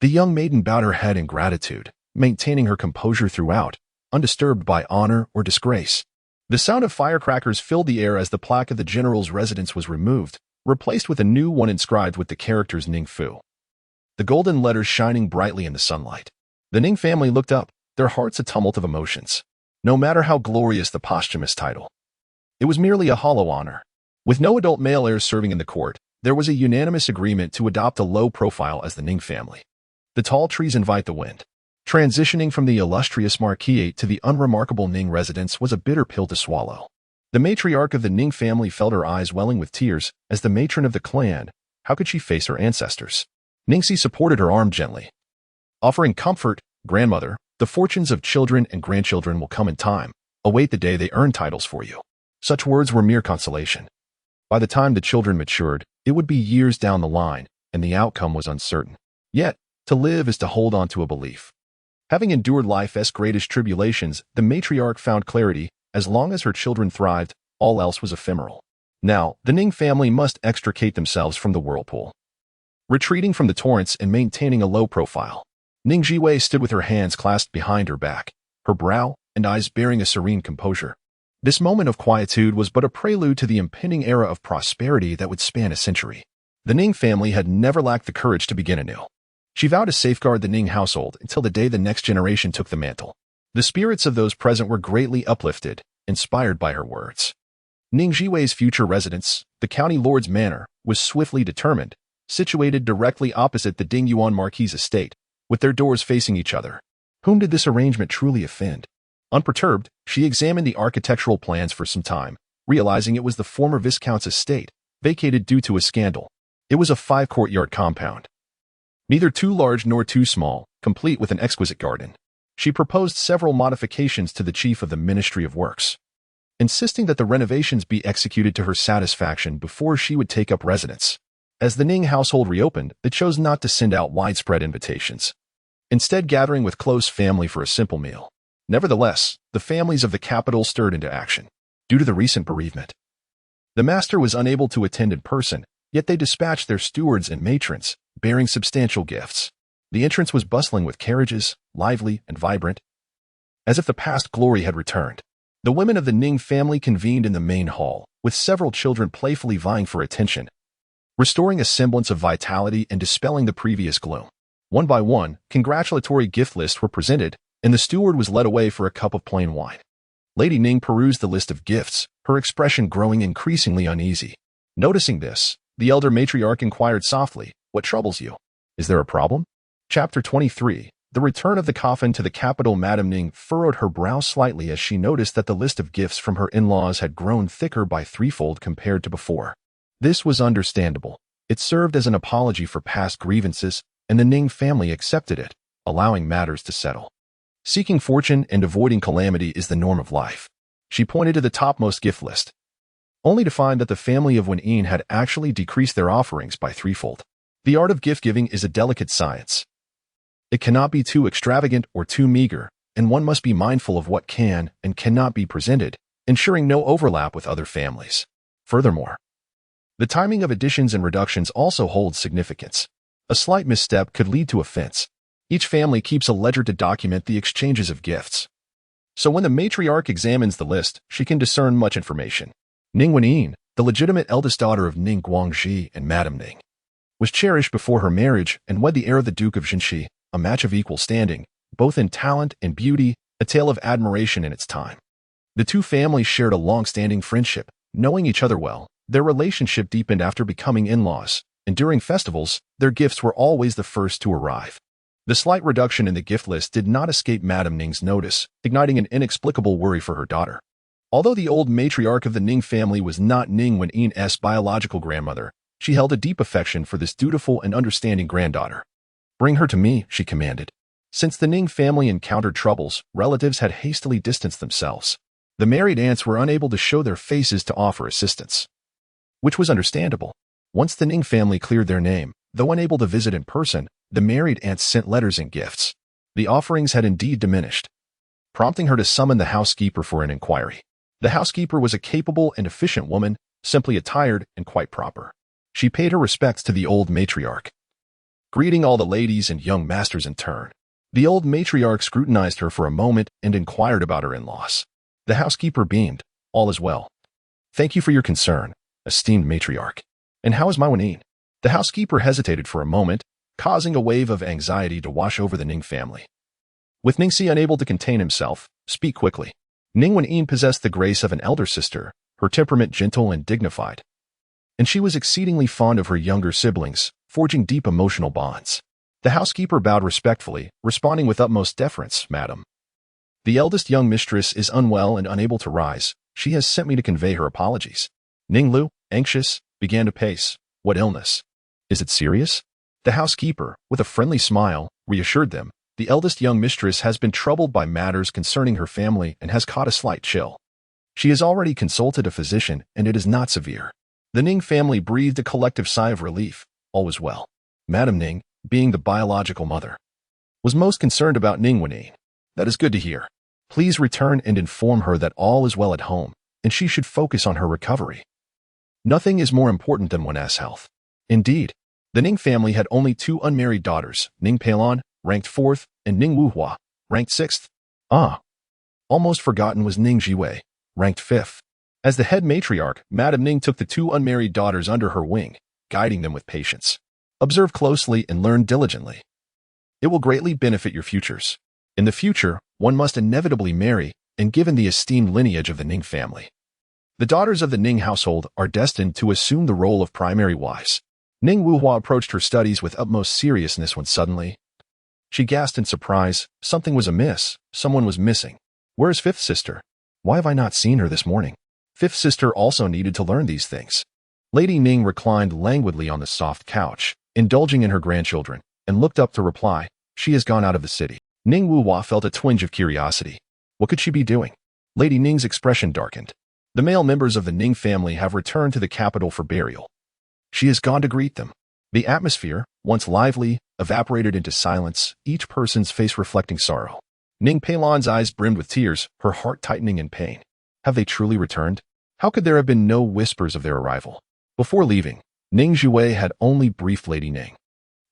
A: The young maiden bowed her head in gratitude, maintaining her composure throughout, undisturbed by honor or disgrace. The sound of firecrackers filled the air as the plaque of the general's residence was removed, replaced with a new one inscribed with the characters Ning Fu. The golden letters shining brightly in the sunlight. The Ning family looked up, their hearts a tumult of emotions. No matter how glorious the posthumous title, it was merely a hollow honor. With no adult male heirs serving in the court, there was a unanimous agreement to adopt a low profile as the Ning family. The tall trees invite the wind. Transitioning from the illustrious marquisate to the unremarkable Ning residence was a bitter pill to swallow. The matriarch of the Ning family felt her eyes welling with tears. As the matron of the clan, how could she face her ancestors? Ningxi supported her arm gently, offering comfort. Grandmother, the fortunes of children and grandchildren will come in time. Await the day they earn titles for you. Such words were mere consolation. By the time the children matured, it would be years down the line, and the outcome was uncertain. Yet, to live is to hold on to a belief. Having endured life's greatest tribulations, the matriarch found clarity. As long as her children thrived, all else was ephemeral. Now, the Ning family must extricate themselves from the whirlpool. Retreating from the torrents and maintaining a low profile, Ning Zhiwei stood with her hands clasped behind her back, her brow and eyes bearing a serene composure. This moment of quietude was but a prelude to the impending era of prosperity that would span a century. The Ning family had never lacked the courage to begin anew. She vowed to safeguard the Ning household until the day the next generation took the mantle. The spirits of those present were greatly uplifted, inspired by her words. Ning Zhiwei's future residence, the county lord's manor, was swiftly determined, situated directly opposite the Dingyuan Marquis' estate, with their doors facing each other. Whom did this arrangement truly offend? Unperturbed, she examined the architectural plans for some time, realizing it was the former Viscount's estate, vacated due to a scandal. It was a 5-courtyard compound, neither too large nor too small, complete with an exquisite garden. She proposed several modifications to the chief of the Ministry of Works, insisting that the renovations be executed to her satisfaction before she would take up residence. As the Ning household reopened, it chose not to send out widespread invitations, instead gathering with close family for a simple meal. Nevertheless, the families of the capital stirred into action. Due to the recent bereavement, the master was unable to attend in person, yet they dispatched their stewards and matrons, bearing substantial gifts. The entrance was bustling with carriages, lively and vibrant, as if the past glory had returned. The women of the Ning family convened in the main hall, with several children playfully vying for attention, restoring a semblance of vitality and dispelling the previous gloom. One by one, congratulatory gift lists were presented, and the steward was led away for a cup of plain wine. Lady Ning perused the list of gifts, her expression growing increasingly uneasy. Noticing this, the elder matriarch inquired softly, "What troubles you? Is there a problem?" Chapter 23. The return of the coffin to the capital. Madame Ning furrowed her brow slightly as she noticed that the list of gifts from her in-laws had grown thicker by threefold compared to before. This was understandable. It served as an apology for past grievances, and the Ning family accepted it, allowing matters to settle. Seeking fortune and avoiding calamity is the norm of life. She pointed to the topmost gift list, only to find that the family of Wen had actually decreased their offerings by threefold. The art of gift-giving is a delicate science. It cannot be too extravagant or too meager, and one must be mindful of what can and cannot be presented, ensuring no overlap with other families. Furthermore, the timing of additions and reductions also holds significance. A slight misstep could lead to offense. Each family keeps a ledger to document the exchanges of gifts, so when the matriarch examines the list, she can discern much information. Ning Wenyin, the legitimate eldest daughter of Ning Guangxi and Madame Ning, was cherished before her marriage and wed the heir of the Duke of Jinshi, a match of equal standing, both in talent and beauty, a tale of admiration in its time. The two families shared a long-standing friendship, knowing each other well. Their relationship deepened after becoming in-laws, and during festivals, their gifts were always the first to arrive. The slight reduction in the gift list did not escape Madame Ning's notice, igniting an inexplicable worry for her daughter. Although the old matriarch of the Ning family was not Ning Wen'en's biological grandmother, she held a deep affection for this dutiful and understanding granddaughter. "Bring her to me," she commanded. Since the Ning family encountered troubles, relatives had hastily distanced themselves. The married aunts were unable to show their faces to offer assistance, which was understandable. Once the Ning family cleared their name, though unable to visit in person, the married aunts sent letters and gifts. The offerings had indeed diminished, prompting her to summon the housekeeper for an inquiry. The housekeeper was a capable and efficient woman, simply attired and quite proper. She paid her respects to the old matriarch, greeting all the ladies and young masters in turn. The old matriarch scrutinized her for a moment and inquired about her in-laws. The housekeeper beamed. "All is well. Thank you for your concern, esteemed matriarch. And how is my Wen'en?" The housekeeper hesitated for a moment, causing a wave of anxiety to wash over the Ning family. With Ningxi unable to contain himself, "Speak quickly." Ning Wen'en possessed the grace of an elder sister, her temperament gentle and dignified, and she was exceedingly fond of her younger siblings, forging deep emotional bonds. The housekeeper bowed respectfully, responding with utmost deference, "Madam, the eldest young mistress is unwell and unable to rise. She has sent me to convey her apologies." Ning Lu, anxious, began to pace. "What illness? Is it serious?" The housekeeper, with a friendly smile, reassured them. "The eldest young mistress has been troubled by matters concerning her family and has caught a slight chill. She has already consulted a physician and it is not severe." The Ning family breathed a collective sigh of relief. All was well. Madame Ning, being the biological mother, was most concerned about Ning Wen'en. "That is good to hear. Please return and inform her that all is well at home, and she should focus on her recovery. Nothing is more important than one's health." Indeed, the Ning family had only 2 unmarried daughters, Ning Peilon, ranked 4th, and Ning Wuhua, ranked 6th. Almost forgotten was Ning Zhiwei, ranked 5th. As the head matriarch, Madame Ning took the 2 unmarried daughters under her wing, guiding them with patience. "Observe closely and learn diligently. It will greatly benefit your futures. In the future, one must inevitably marry, and given the esteemed lineage of the Ning family, the daughters of the Ning household are destined to assume the role of primary wives." Ning Wuhua approached her studies with utmost seriousness when suddenly she gasped in surprise. Something was amiss. Someone was missing. "Where is 5th sister? Why have I not seen her this morning?" 5th sister also needed to learn these things. Lady Ning reclined languidly on the soft couch, indulging in her grandchildren, and looked up to reply, "She has gone out of the city." Ning Wuhua felt a twinge of curiosity. What could she be doing? Lady Ning's expression darkened. "The male members of the Ning family have returned to the capital for burial. She has gone to greet them." The atmosphere, once lively, evaporated into silence, each person's face reflecting sorrow. Ning Peilon's eyes brimmed with tears, her heart tightening in pain. Have they truly returned? How could there have been no whispers of their arrival? Before leaving, Ning Zhiwei had only briefed Lady Ning,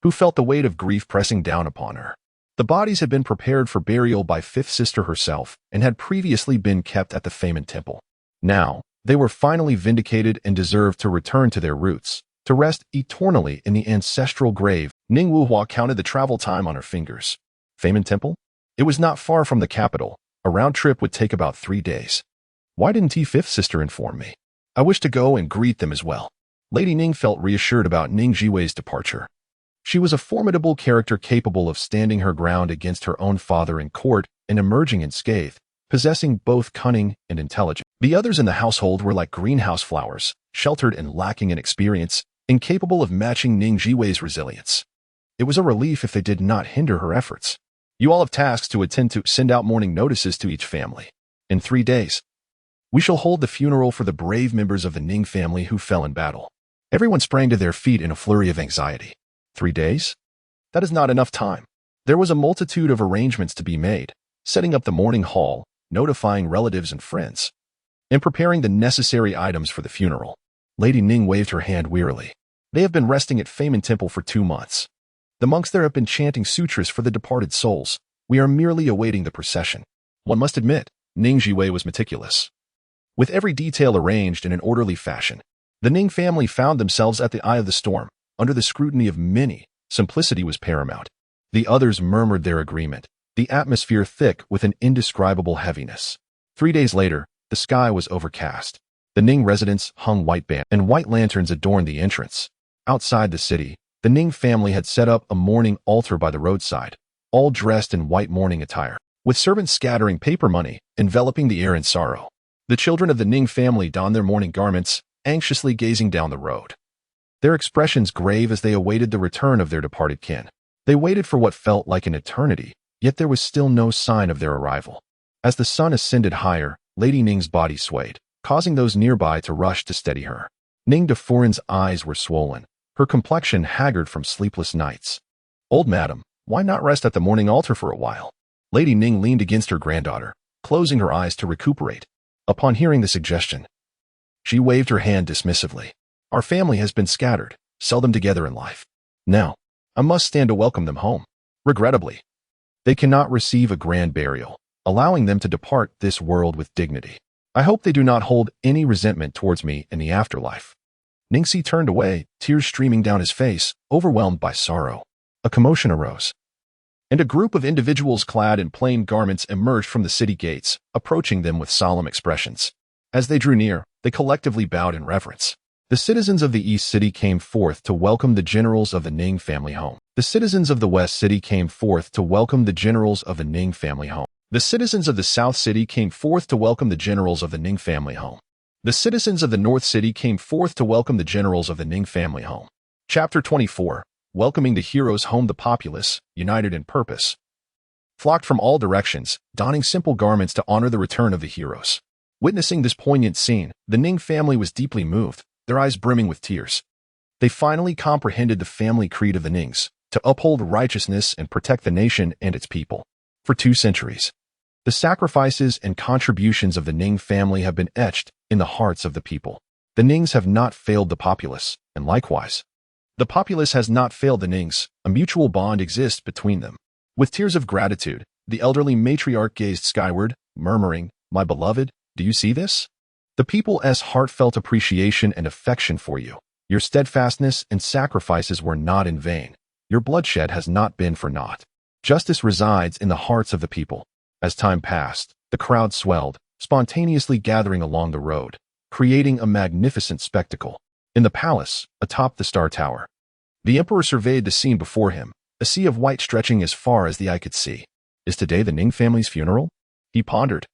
A: who felt the weight of grief pressing down upon her. The bodies had been prepared for burial by 5th sister herself and had previously been kept at the Famen temple. Now, they were finally vindicated and deserved to return to their roots, to rest eternally in the ancestral grave. Ning Wuhua counted the travel time on her fingers. Famen temple? It was not far from the capital. A round trip would take about 3 days. Why didn't 5th sister inform me? I wish to go and greet them as well. Lady Ning felt reassured about Ning Zhiwei's departure. She was a formidable character capable of standing her ground against her own father in court and emerging unscathed, possessing both cunning and intelligence. The others in the household were like greenhouse flowers, sheltered and lacking in experience, incapable of matching Ning Zhiwei's resilience. It was a relief if they did not hinder her efforts. "You all have tasks to attend to. Send out mourning notices to each family. In 3 days, we shall hold the funeral for the brave members of the Ning family who fell in battle." Everyone sprang to their feet in a flurry of anxiety. 3 days? That is not enough time. There was a multitude of arrangements to be made, setting up the mourning hall, notifying relatives and friends, and preparing the necessary items for the funeral. Lady Ning waved her hand wearily. They have been resting at Famen Temple for 2 months. The monks there have been chanting sutras for the departed souls. We are merely awaiting the procession. One must admit, Ning Zhiwei was meticulous. With every detail arranged in an orderly fashion, the Ning family found themselves at the eye of the storm. Under the scrutiny of many, simplicity was paramount. The others murmured their agreement, the atmosphere thick with an indescribable heaviness. 3 days later, the sky was overcast. The Ning residence hung white banners and white lanterns adorned the entrance. Outside the city, The Ning family had set up a mourning altar by the roadside, all dressed in white mourning attire, with servants scattering paper money, enveloping the air in sorrow. The children of the Ning family donned their mourning garments, anxiously gazing down the road, their expressions grave as they awaited the return of their departed kin. They waited for what felt like an eternity, yet there was still no sign of their arrival. As the sun ascended higher, Lady Ning's body swayed, causing those nearby to rush to steady her. Ning Zhiwei's eyes were swollen, her complexion haggard from sleepless nights. "Old madam, why not rest at the morning altar for a while?" Lady Ning leaned against her granddaughter, closing her eyes to recuperate. Upon hearing the suggestion, she waved her hand dismissively. "Our family has been scattered, seldom together in life. Now, I must stand to welcome them home. Regrettably, they cannot receive a grand burial, allowing them to depart this world with dignity. I hope they do not hold any resentment towards me in the afterlife." Ningxi turned away, tears streaming down his face, overwhelmed by sorrow. A commotion arose, and a group of individuals clad in plain garments emerged from the city gates, approaching them with solemn expressions. As they drew near, they collectively bowed in reverence. The citizens of the East City came forth to welcome the generals of the Ning family home. The citizens of the West City came forth to welcome the generals of the Ning family home. The citizens of the South City came forth to welcome the generals of the Ning family home. The citizens of the North City came forth to welcome the generals of the Ning family home. Chapter 24. Welcoming the heroes home. The populace, united in purpose, flocked from all directions, donning simple garments to honor the return of the heroes. Witnessing this poignant scene, the Ning family was deeply moved, their eyes brimming with tears. They finally comprehended the family creed of the Nings, to uphold righteousness and protect the nation and its people. For 2 centuries, the sacrifices and contributions of the Ning family have been etched in the hearts of the people. The Nings have not failed the populace, and likewise, the populace has not failed the Nings. A mutual bond exists between them. With tears of gratitude, the elderly matriarch gazed skyward, murmuring, "My beloved, do you see this? The people's heartfelt appreciation and affection for you. Your steadfastness and sacrifices were not in vain. Your bloodshed has not been for naught. Justice resides in the hearts of the people." As time passed, the crowd swelled, spontaneously gathering along the road, creating a magnificent spectacle. In the palace, atop the Star Tower, the emperor surveyed the scene before him, a sea of white stretching as far as the eye could see. "Is today the Ning family's funeral?" he pondered.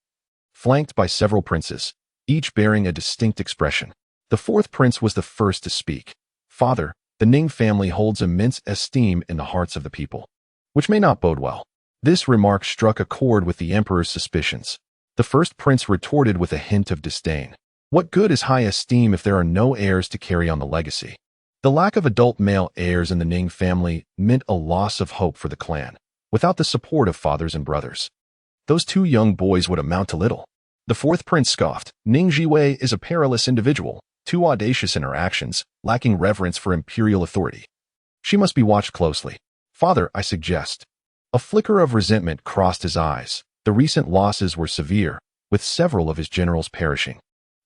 A: Flanked by several princes, each bearing a distinct expression, the 4th prince was the first to speak. "Father, the Ning family holds immense esteem in the hearts of the people, which may not bode well." This remark struck a chord with the emperor's suspicions. The 1st prince retorted with a hint of disdain. "What good is high esteem if there are no heirs to carry on the legacy?" The lack of adult male heirs in the Ning family meant a loss of hope for the clan. Without the support of fathers and brothers, those 2 young boys would amount to little. The 4th prince scoffed. "Ning Zhiwei is a perilous individual, too audacious in her actions, lacking reverence for imperial authority. She must be watched closely. Father, I suggest." A flicker of resentment crossed his eyes. The recent losses were severe, with several of his generals perishing,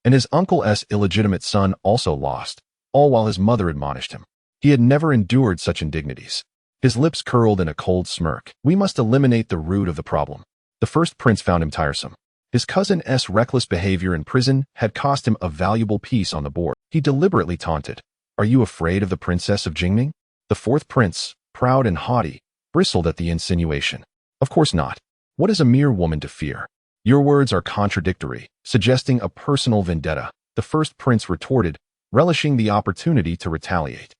A: and his uncle's illegitimate son also lost, all while his mother admonished him. He had never endured such indignities. His lips curled in a cold smirk. "We must eliminate the root of the problem." The 1st prince found him tiresome. His cousin's reckless behavior in prison had cost him a valuable piece on the board. He deliberately taunted, "Are you afraid of the princess of Jingming?" The 4th prince, proud and haughty, bristled at the insinuation. "Of course not. What is a mere woman to fear?" "Your words are contradictory, suggesting a personal vendetta," the 1st prince retorted, relishing the opportunity to retaliate.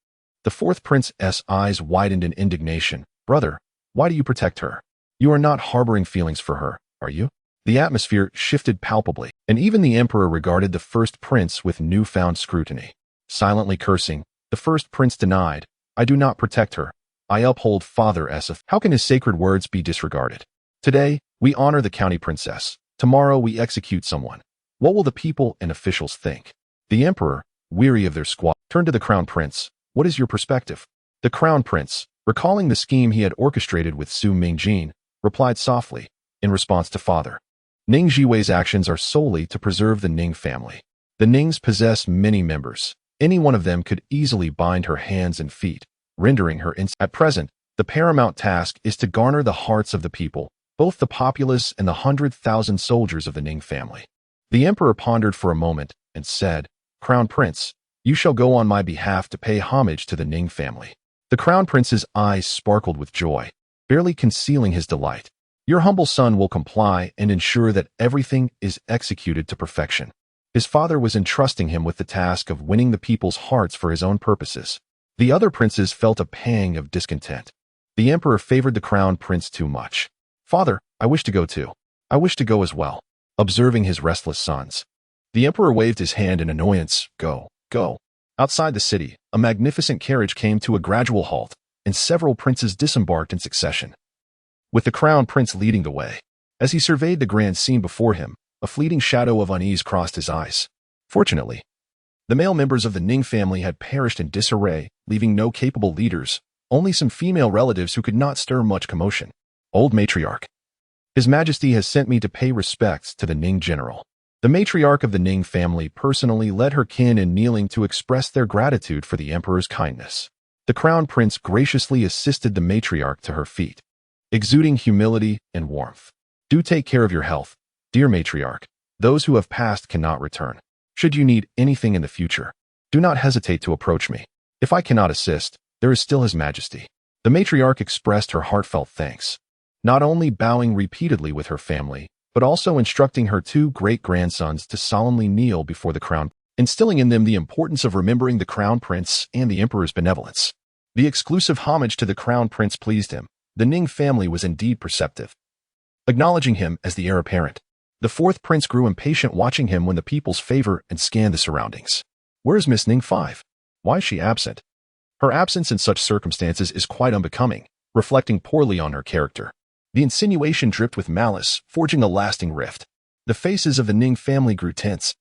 A: The 4th prince's eyes widened in indignation. "Brother, why do you protect her? You are not harboring feelings for her, are you?" The atmosphere shifted palpably, and even the emperor regarded the 1st prince with newfound scrutiny. Silently cursing, the 1st prince denied, "I do not protect her. I uphold Father's authority." How can his sacred words be disregarded? "Today, we honor the county princess. Tomorrow we execute someone. What will the people and officials think?" The emperor, weary of their squabble, turned to the crown prince. "What is your perspective?" The crown prince, recalling the scheme he had orchestrated with Su Mingjin, replied softly, in response to Father, "Ning Zhiwei's actions are solely to preserve the Ning family. The Nings possess many members. Any one of them could easily bind her hands and feet, rendering her At present, the paramount task is to garner the hearts of the people, both the populace and the 100,000 soldiers of the Ning family." The emperor pondered for a moment and said, "Crown Prince, you shall go on my behalf to pay homage to the Ning family." The crown prince's eyes sparkled with joy, barely concealing his delight. Your humble son will comply and ensure that everything is executed to perfection. His father was entrusting him with the task of winning the people's hearts for his own purposes. The other princes felt a pang of discontent. The emperor favored the crown prince too much. Father, I wish to go too. I wish to go as well. Observing his restless sons, the emperor waved his hand in annoyance. Go, go. Outside the city, a magnificent carriage came to a gradual halt, and several princes disembarked in succession, with the crown prince leading the way. As he surveyed the grand scene before him, a fleeting shadow of unease crossed his eyes. Fortunately, the male members of the Ning family had perished in disarray, leaving no capable leaders, only some female relatives who could not stir much commotion. Old matriarch. His Majesty has sent me to pay respects to the Ning general. The matriarch of the Ning family personally led her kin in kneeling to express their gratitude for the emperor's kindness. The crown prince graciously assisted the matriarch to her feet, exuding humility and warmth. Do take care of your health, dear matriarch. Those who have passed cannot return. Should you need anything in the future, do not hesitate to approach me. If I cannot assist, there is still His Majesty. The matriarch expressed her heartfelt thanks, not only bowing repeatedly with her family, but also instructing her two great-grandsons to solemnly kneel before the crown, instilling in them the importance of remembering the crown prince and the emperor's benevolence. The exclusive homage to the crown prince pleased him. The Ning family was indeed perceptive, acknowledging him as the heir apparent. The fourth prince grew impatient watching him win the people's favor and scanned the surroundings. Where is Miss Ning 5? Why is she absent? Her absence in such circumstances is quite unbecoming, reflecting poorly on her character. The insinuation dripped with malice, forging a lasting rift. The faces of the Ning family grew tense.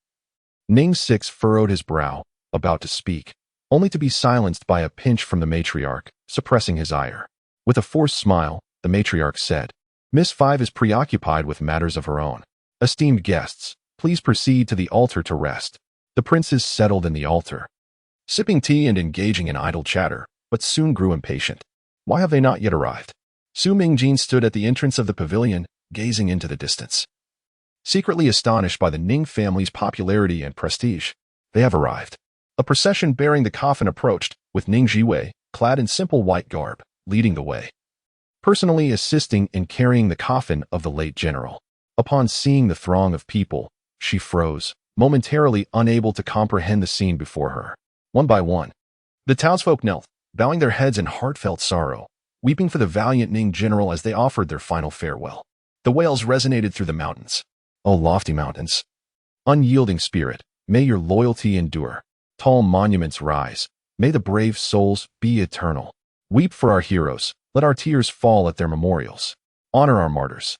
A: Ning 6 furrowed his brow, about to speak, only to be silenced by a pinch from the matriarch, suppressing his ire. With a forced smile, the matriarch said, Miss 5 is preoccupied with matters of her own. Esteemed guests, please proceed to the altar to rest. The princes settled in the altar, sipping tea and engaging in idle chatter, but soon grew impatient. Why have they not yet arrived? Su Mingjin stood at the entrance of the pavilion, gazing into the distance, secretly astonished by the Ning family's popularity and prestige. They have arrived. A procession bearing the coffin approached, with Ning Zhiwei, clad in simple white garb, leading the way, personally assisting in carrying the coffin of the late general. Upon seeing the throng of people, she froze, momentarily unable to comprehend the scene before her. One by one, the townsfolk knelt, bowing their heads in heartfelt sorrow, weeping for the valiant Ning general as they offered their final farewell. The wails resonated through the mountains. O lofty mountains, unyielding spirit, may your loyalty endure. Tall monuments rise, may the brave souls be eternal. Weep for our heroes, let our tears fall at their memorials. Honor our martyrs.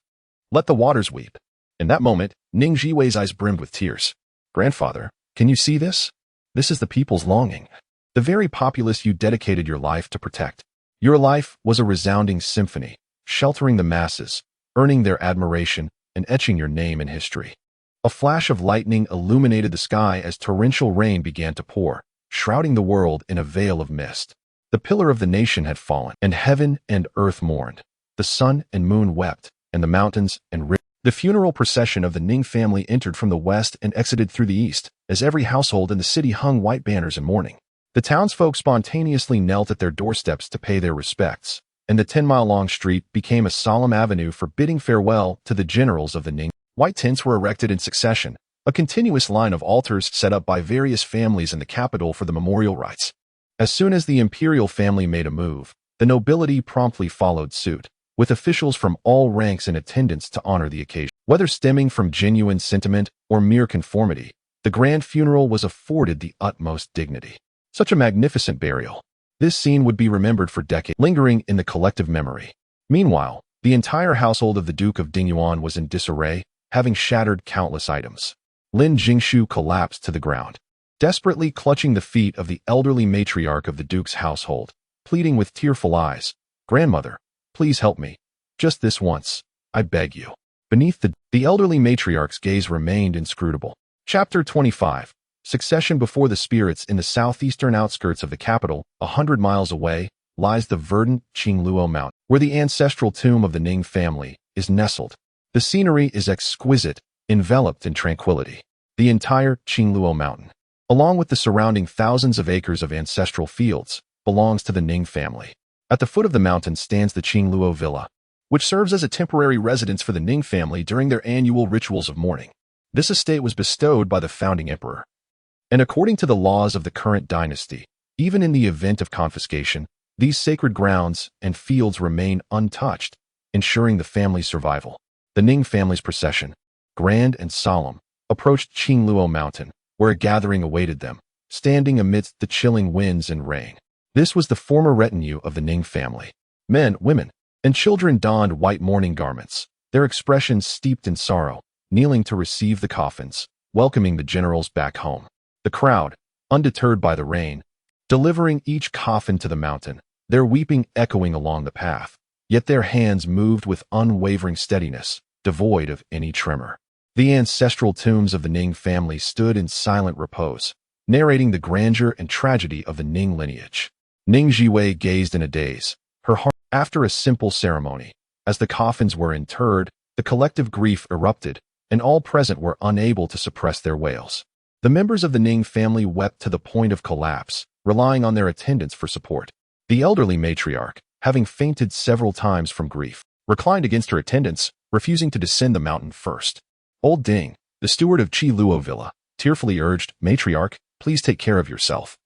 A: Let the waters weep. In that moment, Ning Zhiwei's eyes brimmed with tears. Grandfather, can you see this? This is the people's longing. The very populace you dedicated your life to protect. Your life was a resounding symphony, sheltering the masses, earning their admiration, and etching your name in history. A flash of lightning illuminated the sky as torrential rain began to pour, shrouding the world in a veil of mist. The pillar of the nation had fallen, and heaven and earth mourned. The sun and moon wept, and the mountains and rivers. The funeral procession of the Ning family entered from the west and exited through the east, as every household in the city hung white banners in mourning. The townsfolk spontaneously knelt at their doorsteps to pay their respects, and the 10-mile-long street became a solemn avenue for bidding farewell to the generals of the Ning. White tents were erected in succession, a continuous line of altars set up by various families in the capital for the memorial rites. As soon as the imperial family made a move, the nobility promptly followed suit, with officials from all ranks in attendance to honor the occasion. Whether stemming from genuine sentiment or mere conformity, the grand funeral was afforded the utmost dignity. Such a magnificent burial. This scene would be remembered for decades, lingering in the collective memory. Meanwhile, the entire household of the Duke of Dingyuan was in disarray, having shattered countless items. Lin Jingshu collapsed to the ground, desperately clutching the feet of the elderly matriarch of the Duke's household, pleading with tearful eyes, Grandmother, please help me. Just this once, I beg you. Beneath the elderly matriarch's gaze remained inscrutable. Chapter 25. Succession before the spirits. In the southeastern outskirts of the capital, 100 miles away, lies the verdant Qingluo Mountain, where the ancestral tomb of the Ning family is nestled. The scenery is exquisite, enveloped in tranquility. The entire Qingluo Mountain, along with the surrounding thousands of acres of ancestral fields, belongs to the Ning family. At the foot of the mountain stands the Qingluo Villa, which serves as a temporary residence for the Ning family during their annual rituals of mourning. This estate was bestowed by the founding emperor, and according to the laws of the current dynasty, even in the event of confiscation, these sacred grounds and fields remain untouched, ensuring the family's survival. The Ning family's procession, grand and solemn, approached Qingluo Mountain, where a gathering awaited them, standing amidst the chilling winds and rain. This was the former retinue of the Ning family. Men, women, and children donned white mourning garments, their expressions steeped in sorrow, kneeling to receive the coffins, welcoming the generals back home. The crowd, undeterred by the rain, delivering each coffin to the mountain, their weeping echoing along the path, yet their hands moved with unwavering steadiness, devoid of any tremor. The ancestral tombs of the Ning family stood in silent repose, narrating the grandeur and tragedy of the Ning lineage. Ning Zhiwei gazed in a daze, her heart. After a simple ceremony, as the coffins were interred, the collective grief erupted, and all present were unable to suppress their wails. The members of the Ning family wept to the point of collapse, relying on their attendants for support. The elderly matriarch, having fainted several times from grief, reclined against her attendants, refusing to descend the mountain first. Old Ding, the steward of Qingluo Villa, tearfully urged, "Matriarch, please take care of yourself.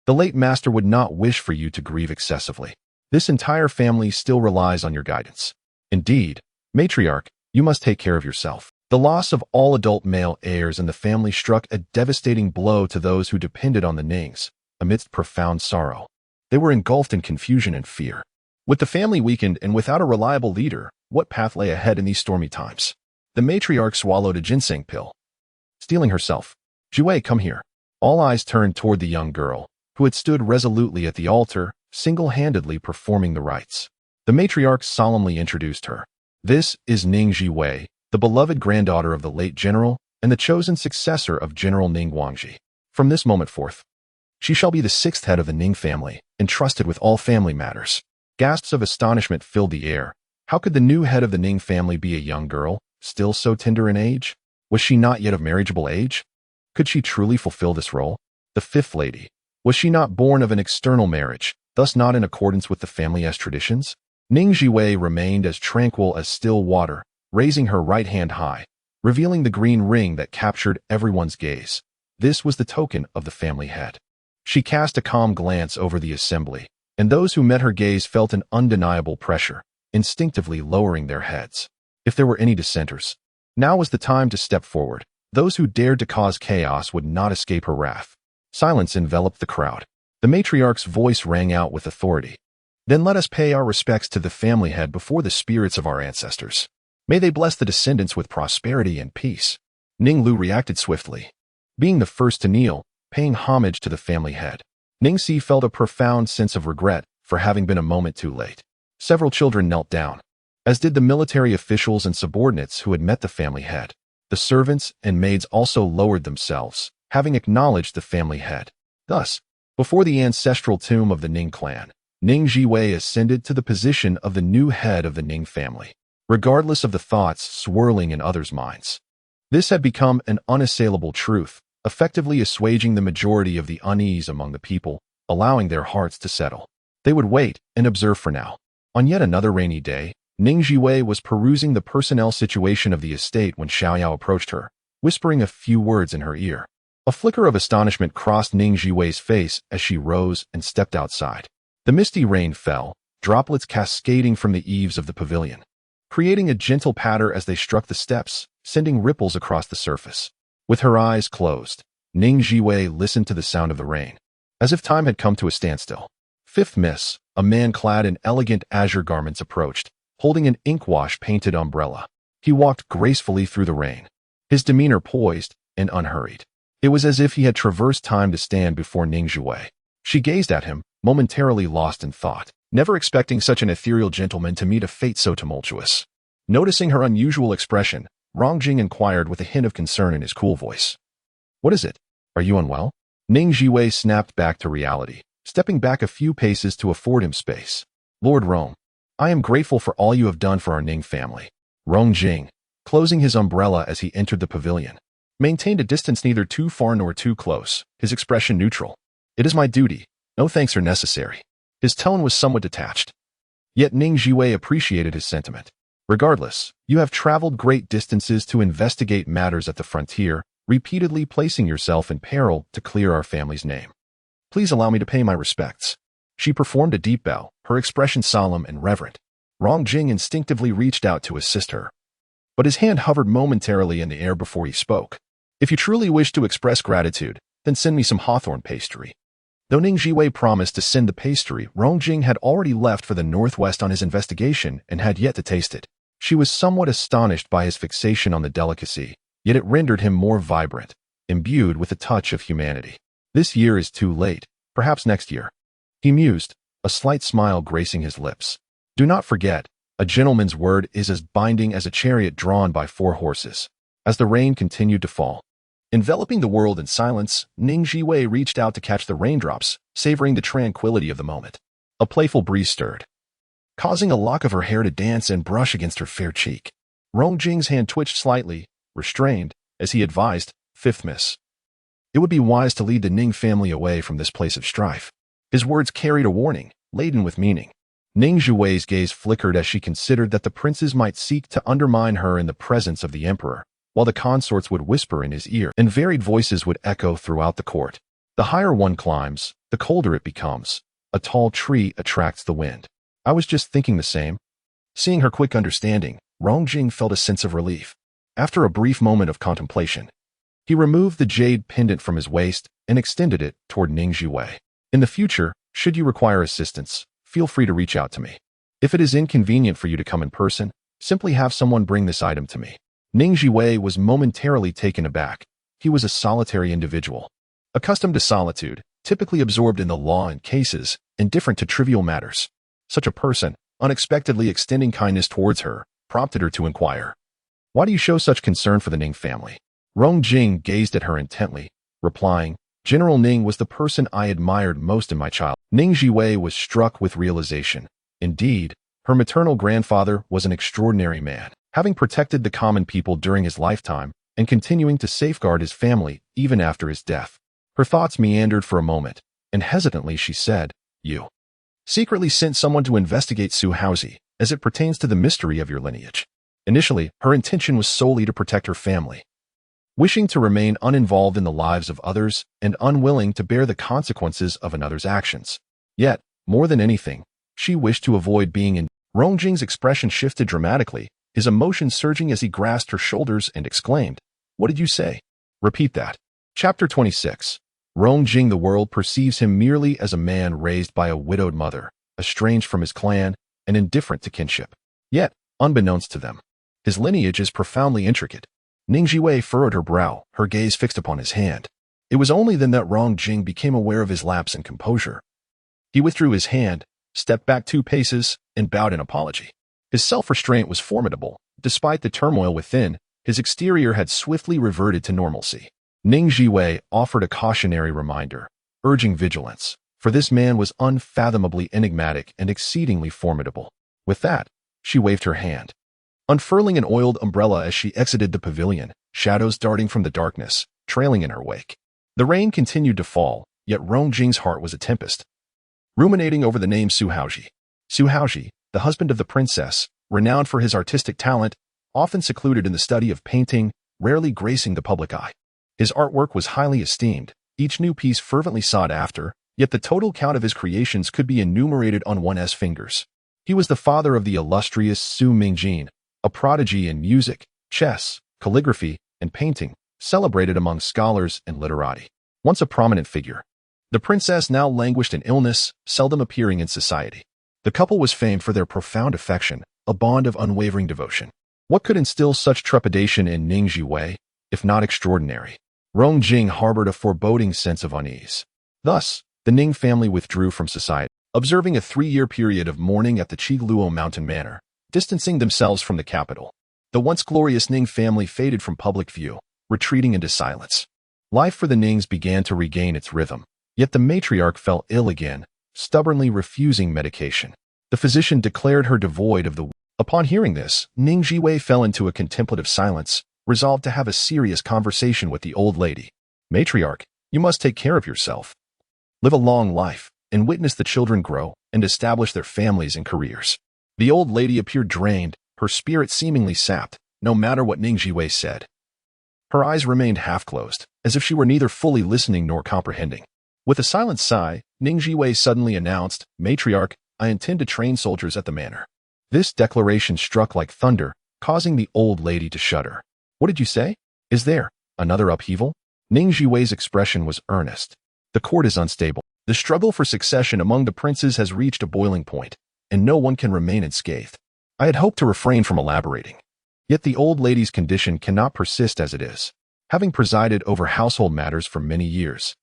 A: The late master would not wish for you to grieve excessively. This entire family still relies on your guidance. Indeed, matriarch, you must take care of yourself." The loss of all adult male heirs in the family struck a devastating blow to those who depended on the Nings. Amidst profound sorrow, they were engulfed in confusion and fear. With the family weakened and without a reliable leader, what path lay ahead in these stormy times? The matriarch swallowed a ginseng pill. Steeling herself, "Zhiwei, come here." All eyes turned toward the young girl, who had stood resolutely at the altar, single-handedly performing the rites. The matriarch solemnly introduced her. "This is Ning Zhiwei, the beloved granddaughter of the late general and the chosen successor of General Ning Guangji. From this moment forth, she shall be the sixth head of the Ning family, entrusted with all family matters." Gasps of astonishment filled the air. How could the new head of the Ning family be a young girl, still so tender in age? Was she not yet of marriageable age? Could she truly fulfill this role? The fifth lady, was she not born of an external marriage, thus not in accordance with the family's traditions? Ning Zhiwei remained as tranquil as still water, raising her right hand high, revealing the green ring that captured everyone's gaze. This was the token of the family head. She cast a calm glance over the assembly, and those who met her gaze felt an undeniable pressure, instinctively lowering their heads. If there were any dissenters, now was the time to step forward. Those who dared to cause chaos would not escape her wrath. Silence enveloped the crowd. The matriarch's voice rang out with authority. "Then let us pay our respects to the family head before the spirits of our ancestors. May they bless the descendants with prosperity and peace." Ning Lu reacted swiftly. Being the first to kneel, paying homage to the family head, Ning Si felt a profound sense of regret for having been a moment too late. Several children knelt down, as did the military officials and subordinates who had met the family head. The servants and maids also lowered themselves, having acknowledged the family head. Thus, before the ancestral tomb of the Ning clan, Ning Zhiwei ascended to the position of the new head of the Ning family, regardless of the thoughts swirling in others' minds. This had become an unassailable truth, effectively assuaging the majority of the unease among the people, allowing their hearts to settle. They would wait and observe for now. On yet another rainy day, Ning Zhiwei was perusing the personnel situation of the estate when Xiaoyao approached her, whispering a few words in her ear. A flicker of astonishment crossed Ning Zhiwei's face as she rose and stepped outside. The misty rain fell, droplets cascading from the eaves of the pavilion, creating a gentle patter as they struck the steps, sending ripples across the surface. With her eyes closed, Ning Zhiwei listened to the sound of the rain, as if time had come to a standstill. Fifth Miss, a man clad in elegant azure garments approached, holding an inkwash-painted umbrella. He walked gracefully through the rain, his demeanor poised and unhurried. It was as if he had traversed time to stand before Ning Zhiwei. She gazed at him, momentarily lost in thought, never expecting such an ethereal gentleman to meet a fate so tumultuous. Noticing her unusual expression, Rongjing inquired with a hint of concern in his cool voice. "What is it? Are you unwell?" Ning Zhiwei snapped back to reality, stepping back a few paces to afford him space. "Lord Rome, I am grateful for all you have done for our Ning family." Rongjing, closing his umbrella as he entered the pavilion, maintained a distance neither too far nor too close, his expression neutral. "It is my duty, No thanks are necessary. His tone was somewhat detached. Yet Ning Zhiwei appreciated his sentiment. Regardless, you have traveled great distances to investigate matters at the frontier, repeatedly placing yourself in peril to clear our family's name. Please allow me to pay my respects. She performed a deep bow, her expression solemn and reverent. Rongjing instinctively reached out to assist her, but his hand hovered momentarily in the air before he spoke. If you truly wish to express gratitude, then send me some hawthorn pastry. Though Ning Zhiwei promised to send the pastry, Rongjing had already left for the northwest on his investigation and had yet to taste it. She was somewhat astonished by his fixation on the delicacy, yet it rendered him more vibrant, imbued with a touch of humanity. This year is too late, perhaps next year. He mused, a slight smile gracing his lips. Do not forget, a gentleman's word is as binding as a chariot drawn by 4 horses. As the rain continued to fall, enveloping the world in silence, Ning Zhiwei reached out to catch the raindrops, savoring the tranquility of the moment. A playful breeze stirred, causing a lock of her hair to dance and brush against her fair cheek. Rongjing's hand twitched slightly, restrained, as he advised, 5th miss. It would be wise to lead the Ning family away from this place of strife. His words carried a warning, laden with meaning. Ning Zhiwei's gaze flickered as she considered that the princes might seek to undermine her in the presence of the emperor, while the consorts would whisper in his ear, and varied voices would echo throughout the court. The higher one climbs, the colder it becomes. A tall tree attracts the wind. I was just thinking the same. Seeing her quick understanding, Rongjing felt a sense of relief. After a brief moment of contemplation, he removed the jade pendant from his waist and extended it toward Ning Zhiwei. In the future, should you require assistance, feel free to reach out to me. If it is inconvenient for you to come in person, simply have someone bring this item to me. Ning Zhiwei was momentarily taken aback. He was a solitary individual, accustomed to solitude, typically absorbed in the law and cases, indifferent to trivial matters. Such a person, unexpectedly extending kindness towards her, prompted her to inquire, "Why do you show such concern for the Ning family?" Rongjing gazed at her intently, replying, "General Ning was the person I admired most in my childhood." Ning Zhiwei was struck with realization. Indeed, her maternal grandfather was an extraordinary man, having protected the common people during his lifetime and continuing to safeguard his family even after his death. Her thoughts meandered for a moment, and hesitantly she said, "You secretly sent someone to investigate Su Haozi as it pertains to the mystery of your lineage." Initially, her intention was solely to protect her family, wishing to remain uninvolved in the lives of others and unwilling to bear the consequences of another's actions. Yet, more than anything, she wished to avoid being in. Rongjing's expression shifted dramatically, his emotions surging as he grasped her shoulders and exclaimed, "What did you say? Repeat that." Chapter 26. Rongjing. The world perceives him merely as a man raised by a widowed mother, estranged from his clan, and indifferent to kinship. Yet, unbeknownst to them, his lineage is profoundly intricate. Ning Zhiwei furrowed her brow, her gaze fixed upon his hand. It was only then that Rongjing became aware of his lapse in composure. He withdrew his hand, stepped back 2 paces, and bowed in apology. His self-restraint was formidable. Despite the turmoil within, his exterior had swiftly reverted to normalcy. Ning Zhiwei offered a cautionary reminder, urging vigilance, for this man was unfathomably enigmatic and exceedingly formidable. With that, she waved her hand, unfurling an oiled umbrella as she exited the pavilion, shadows darting from the darkness, trailing in her wake. The rain continued to fall, yet Rongjing's heart was a tempest. Ruminating over the name Su Haozi. Su Haozi, the husband of the princess, renowned for his artistic talent, often secluded in the study of painting, rarely gracing the public eye. His artwork was highly esteemed, each new piece fervently sought after, yet the total count of his creations could be enumerated on one's fingers. He was the father of the illustrious Su Mingjin, a prodigy in music, chess, calligraphy, and painting, celebrated among scholars and literati. Once a prominent figure, the princess now languished in illness, seldom appearing in society. The couple was famed for their profound affection, a bond of unwavering devotion. What could instill such trepidation in Ning Zhiwei, if not extraordinary? Rongjing harbored a foreboding sense of unease. Thus, the Ning family withdrew from society, observing a 3-year period of mourning at the Qigluo mountain manor, distancing themselves from the capital. The once glorious Ning family faded from public view, retreating into silence. Life for the Nings began to regain its rhythm, yet the matriarch fell ill again, stubbornly refusing medication. The physician declared her devoid of the will. Upon hearing this, Ning Zhiwei fell into a contemplative silence, resolved to have a serious conversation with the old lady. "Matriarch, you must take care of yourself. Live a long life, and witness the children grow and establish their families and careers. The old lady appeared drained, her spirit seemingly sapped, no matter what Ning Zhiwei said. Her eyes remained half-closed, as if she were neither fully listening nor comprehending. With a silent sigh, Ning Zhiwei suddenly announced, "Matriarch, I intend to train soldiers at the manor." This declaration struck like thunder, causing the old lady to shudder. "What did you say? Is there another upheaval?" Ning Zhiwei's expression was earnest. "The court is unstable. The struggle for succession among the princes has reached a boiling point, and no one can remain unscathed." I had hoped to refrain from elaborating. Yet the old lady's condition cannot persist as it is, having presided over household matters for many years.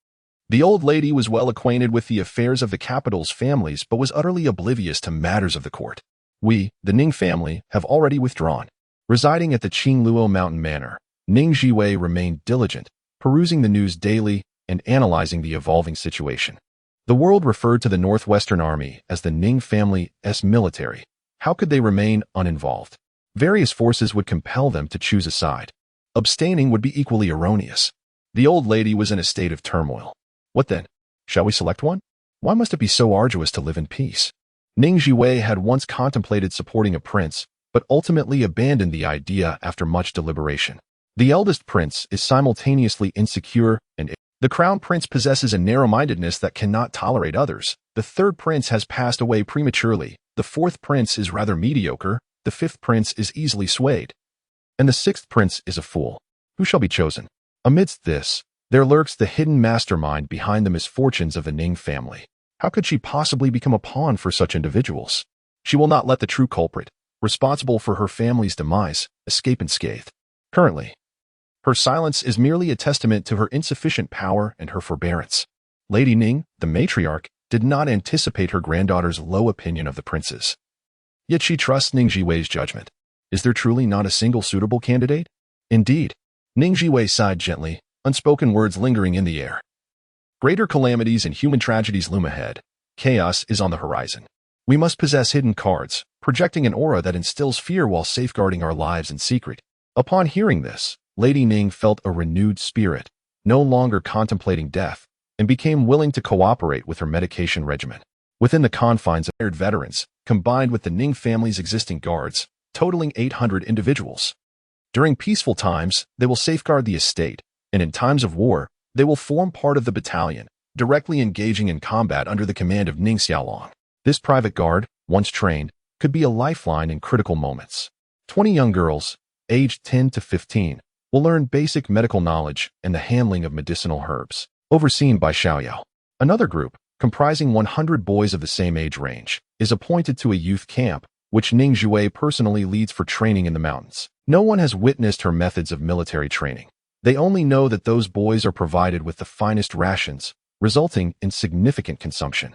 A: The old lady was well acquainted with the affairs of the capital's families but was utterly oblivious to matters of the court. "We, the Ning family, have already withdrawn." Residing at the Qingluo Mountain Manor, Ning Zhiwei remained diligent, perusing the news daily and analyzing the evolving situation. The world referred to the Northwestern Army as the Ning family's military. How could they remain uninvolved? Various forces would compel them to choose a side. Abstaining would be equally erroneous. The old lady was in a state of turmoil. What then? Shall we select one? Why must it be so arduous to live in peace? Ning Zhiwei had once contemplated supporting a prince, but ultimately abandoned the idea after much deliberation. The eldest prince is simultaneously insecure and the crown prince possesses a narrow-mindedness that cannot tolerate others. The third prince has passed away prematurely. The fourth prince is rather mediocre. The fifth prince is easily swayed. And the sixth prince is a fool. Who shall be chosen? Amidst this, there lurks the hidden mastermind behind the misfortunes of the Ning family. How could she possibly become a pawn for such individuals? She will not let the true culprit, responsible for her family's demise, escape unscathed. Currently, her silence is merely a testament to her insufficient power and her forbearance. Lady Ning, the matriarch, did not anticipate her granddaughter's low opinion of the princes. Yet she trusts Ning Zhiwei's judgment. Is there truly not a single suitable candidate? Indeed. Ning Zhiwei sighed gently, unspoken words lingering in the air. Greater calamities and human tragedies loom ahead. Chaos is on the horizon. We must possess hidden cards, projecting an aura that instills fear while safeguarding our lives in secret. Upon hearing this, Lady Ning felt a renewed spirit, no longer contemplating death, and became willing to cooperate with her medication regimen. Within the confines of veterans, combined with the Ning family's existing guards, totaling 800 individuals. During peaceful times, they will safeguard the estate, and in times of war, they will form part of the battalion, directly engaging in combat under the command of Ning Xiaolong. This private guard, once trained, could be a lifeline in critical moments. 20 young girls, aged 10 to 15, will learn basic medical knowledge and the handling of medicinal herbs, overseen by Xiaoyao. Another group, comprising 100 boys of the same age range, is appointed to a youth camp, which Ning Zhiwei personally leads for training in the mountains. No one has witnessed her methods of military training. They only know that those boys are provided with the finest rations, resulting in significant consumption.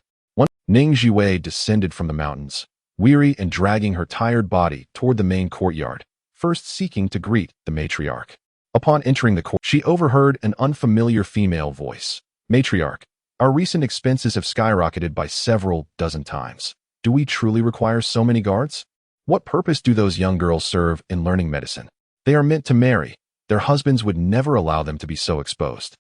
A: Ning Zhiwei descended from the mountains, weary and dragging her tired body toward the main courtyard, first seeking to greet the matriarch. Upon entering the court, she overheard an unfamiliar female voice. "Matriarch, our recent expenses have skyrocketed by several dozen times. Do we truly require so many guards? What purpose do those young girls serve in learning medicine? They are meant to marry. Their husbands would never allow them to be so exposed.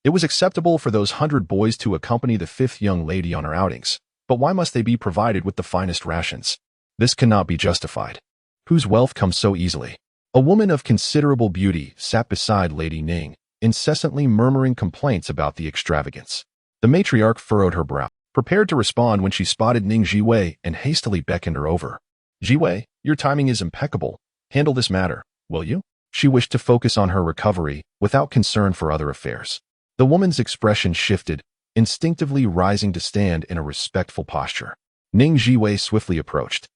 A: It was acceptable for those 100 boys to accompany the fifth young lady on her outings, but why must they be provided with the finest rations? This cannot be justified. Whose wealth comes so easily?" A woman of considerable beauty sat beside Lady Ning, incessantly murmuring complaints about the extravagance. The matriarch furrowed her brow, prepared to respond when she spotted Ning Zhiwei and hastily beckoned her over. "Zhiwei, your timing is impeccable. Handle this matter, will you?" She wished to focus on her recovery without concern for other affairs. The woman's expression shifted, instinctively rising to stand in a respectful posture. Ning Zhiwei swiftly approached,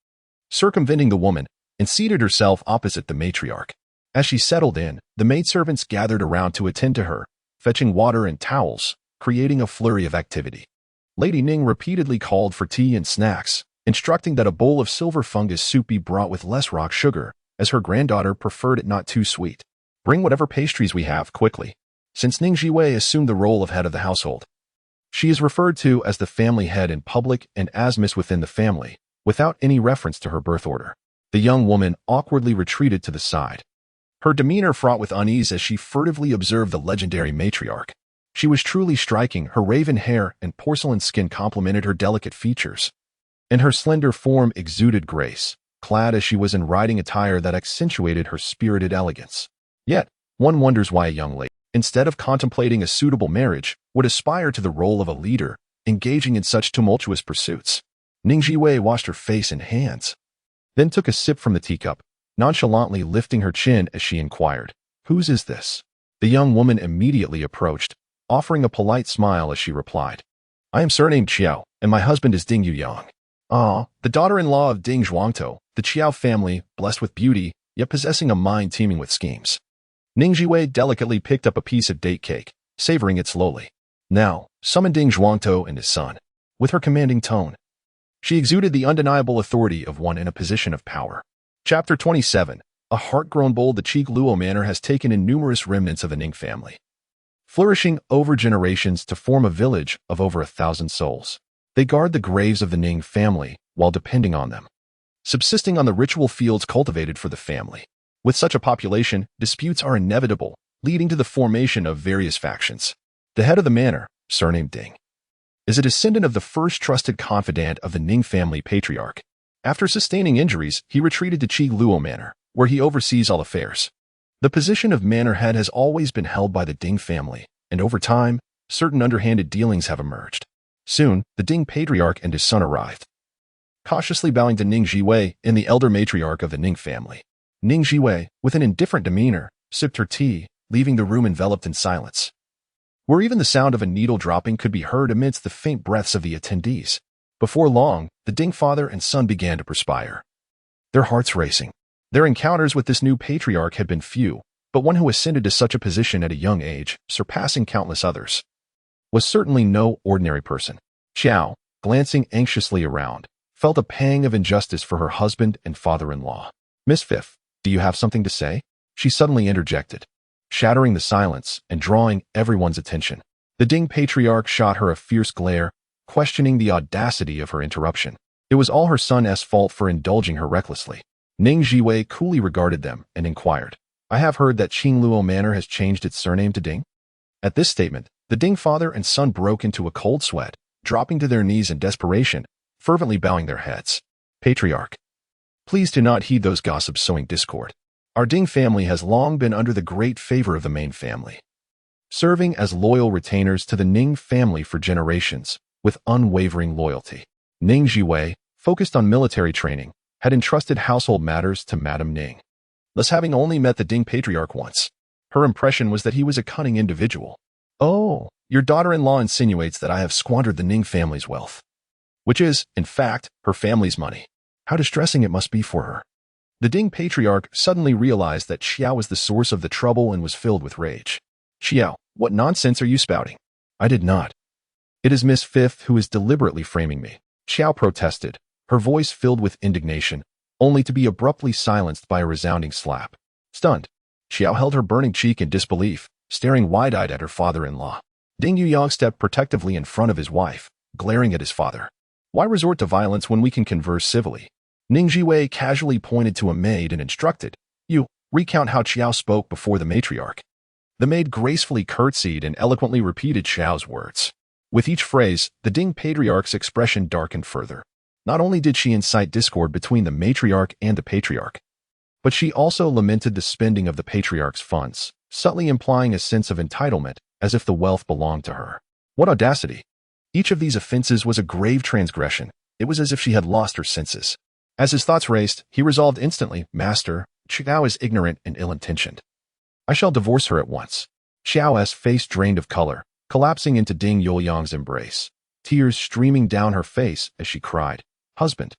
A: circumventing the woman, and seated herself opposite the matriarch. As she settled in, the maidservants gathered around to attend to her, fetching water and towels, creating a flurry of activity. Lady Ning repeatedly called for tea and snacks, instructing that a bowl of silver fungus soup be brought with less rock sugar, as her granddaughter preferred it not too sweet. "Bring whatever pastries we have, quickly." Since Ning Zhiwei assumed the role of head of the household, she is referred to as the family head in public and as Miss within the family, without any reference to her birth order. The young woman awkwardly retreated to the side, her demeanor fraught with unease as she furtively observed the legendary matriarch. She was truly striking. Her raven hair and porcelain skin complemented her delicate features, and her slender form exuded grace, clad as she was in riding attire that accentuated her spirited elegance. Yet, one wonders why a young lady, instead of contemplating a suitable marriage, would aspire to the role of a leader, engaging in such tumultuous pursuits. Ning Zhiwei washed her face and hands, then took a sip from the teacup, nonchalantly lifting her chin as she inquired, "Whose is this?" The young woman immediately approached, offering a polite smile as she replied, "I am surnamed Qiao, and my husband is Ding Yuyang." Ah, the daughter-in-law of Ding Zhuangtou, the Qiao family, blessed with beauty, yet possessing a mind teeming with schemes. Ning Zhiwei delicately picked up a piece of date cake, savoring it slowly. Now, summon Ding Zhuangtou and his son. With her commanding tone, she exuded the undeniable authority of one in a position of power. Chapter 27. A heart-grown bold. The Qigluo manor has taken in numerous remnants of the Ning family, flourishing over generations to form a village of over 1,000 souls. They guard the graves of the Ning family while depending on them, subsisting on the ritual fields cultivated for the family. With such a population, disputes are inevitable, leading to the formation of various factions. The head of the manor, surnamed Ding, is a descendant of the first trusted confidant of the Ning family patriarch. After sustaining injuries, he retreated to Qigluo Manor, where he oversees all affairs. The position of manor head has always been held by the Ding family, and over time, certain underhanded dealings have emerged. Soon, the Ding patriarch and his son arrived, cautiously bowing to Ning Zhiwei and the elder matriarch of the Ning family. Ning Zhiwei, with an indifferent demeanor, sipped her tea, leaving the room enveloped in silence, where even the sound of a needle dropping could be heard amidst the faint breaths of the attendees. Before long, the Ding father and son began to perspire, their hearts racing. Their encounters with this new patriarch had been few, but one who ascended to such a position at a young age, surpassing countless others, was certainly no ordinary person. Qiao, glancing anxiously around, felt a pang of injustice for her husband and father-in-law. "Miss Fifth, do you have something to say?" she suddenly interjected, shattering the silence and drawing everyone's attention. The Ding patriarch shot her a fierce glare, questioning the audacity of her interruption. It was all her son's fault for indulging her recklessly. Ning Zhiwei coolly regarded them and inquired, "I have heard that Qingluo Manor has changed its surname to Ding?" At this statement, the Ding father and son broke into a cold sweat, dropping to their knees in desperation, fervently bowing their heads. "Patriarch, please do not heed those gossips sowing discord. Our Ding family has long been under the great favor of the main family, serving as loyal retainers to the Ning family for generations, with unwavering loyalty." Ning Zhiwei, focused on military training, had entrusted household matters to Madame Ning. Thus, having only met the Ding patriarch once, her impression was that he was a cunning individual. "Oh, your daughter-in-law insinuates that I have squandered the Ning family's wealth, which is, in fact, her family's money. How distressing it must be for her." The Ding patriarch suddenly realized that Qiao was the source of the trouble and was filled with rage. "Qiao, what nonsense are you spouting?" "I did not. It is Miss Fifth who is deliberately framing me," Qiao protested, her voice filled with indignation, only to be abruptly silenced by a resounding slap. Stunned, Qiao held her burning cheek in disbelief, staring wide-eyed at her father-in-law. Ding Yuyang stepped protectively in front of his wife, glaring at his father. "Why resort to violence when we can converse civilly?" Ning Zhiwei casually pointed to a maid and instructed, "You, recount how Qiao spoke before the matriarch." The maid gracefully curtsied and eloquently repeated Qiao's words. With each phrase, the Ding patriarch's expression darkened further. Not only did she incite discord between the matriarch and the patriarch, but she also lamented the spending of the patriarch's funds, subtly implying a sense of entitlement, as if the wealth belonged to her. What audacity! Each of these offenses was a grave transgression. It was as if she had lost her senses. As his thoughts raced, he resolved instantly, "Master, Qiao is ignorant and ill-intentioned. I shall divorce her at once." Qiao's face drained of color, collapsing into Ding Yuyang's embrace, tears streaming down her face as she cried, "Husband."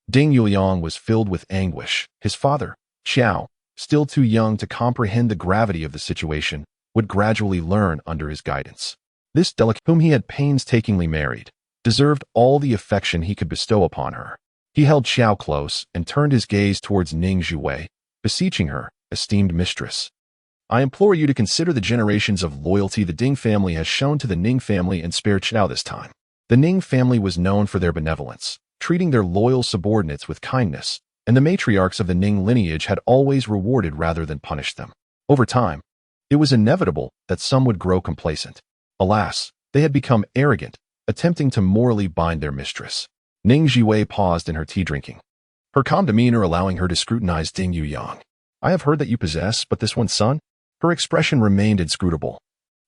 A: Ding Yuyang was filled with anguish. His father, Qiao, still too young to comprehend the gravity of the situation, would gradually learn under his guidance. This delicate, whom he had painstakingly married, deserved all the affection he could bestow upon her. He held Qiao close and turned his gaze towards Ning Zhiwei, beseeching her, "Esteemed mistress, I implore you to consider the generations of loyalty the Ding family has shown to the Ning family and spare Qiao this time." The Ning family was known for their benevolence, treating their loyal subordinates with kindness, and the matriarchs of the Ning lineage had always rewarded rather than punished them. Over time, it was inevitable that some would grow complacent. Alas, they had become arrogant, attempting to morally bind their mistress. Ning Zhiwei paused in her tea drinking, her calm demeanor allowing her to scrutinize Ding Yuyang. I have heard that you possess but this one son? Her expression remained inscrutable,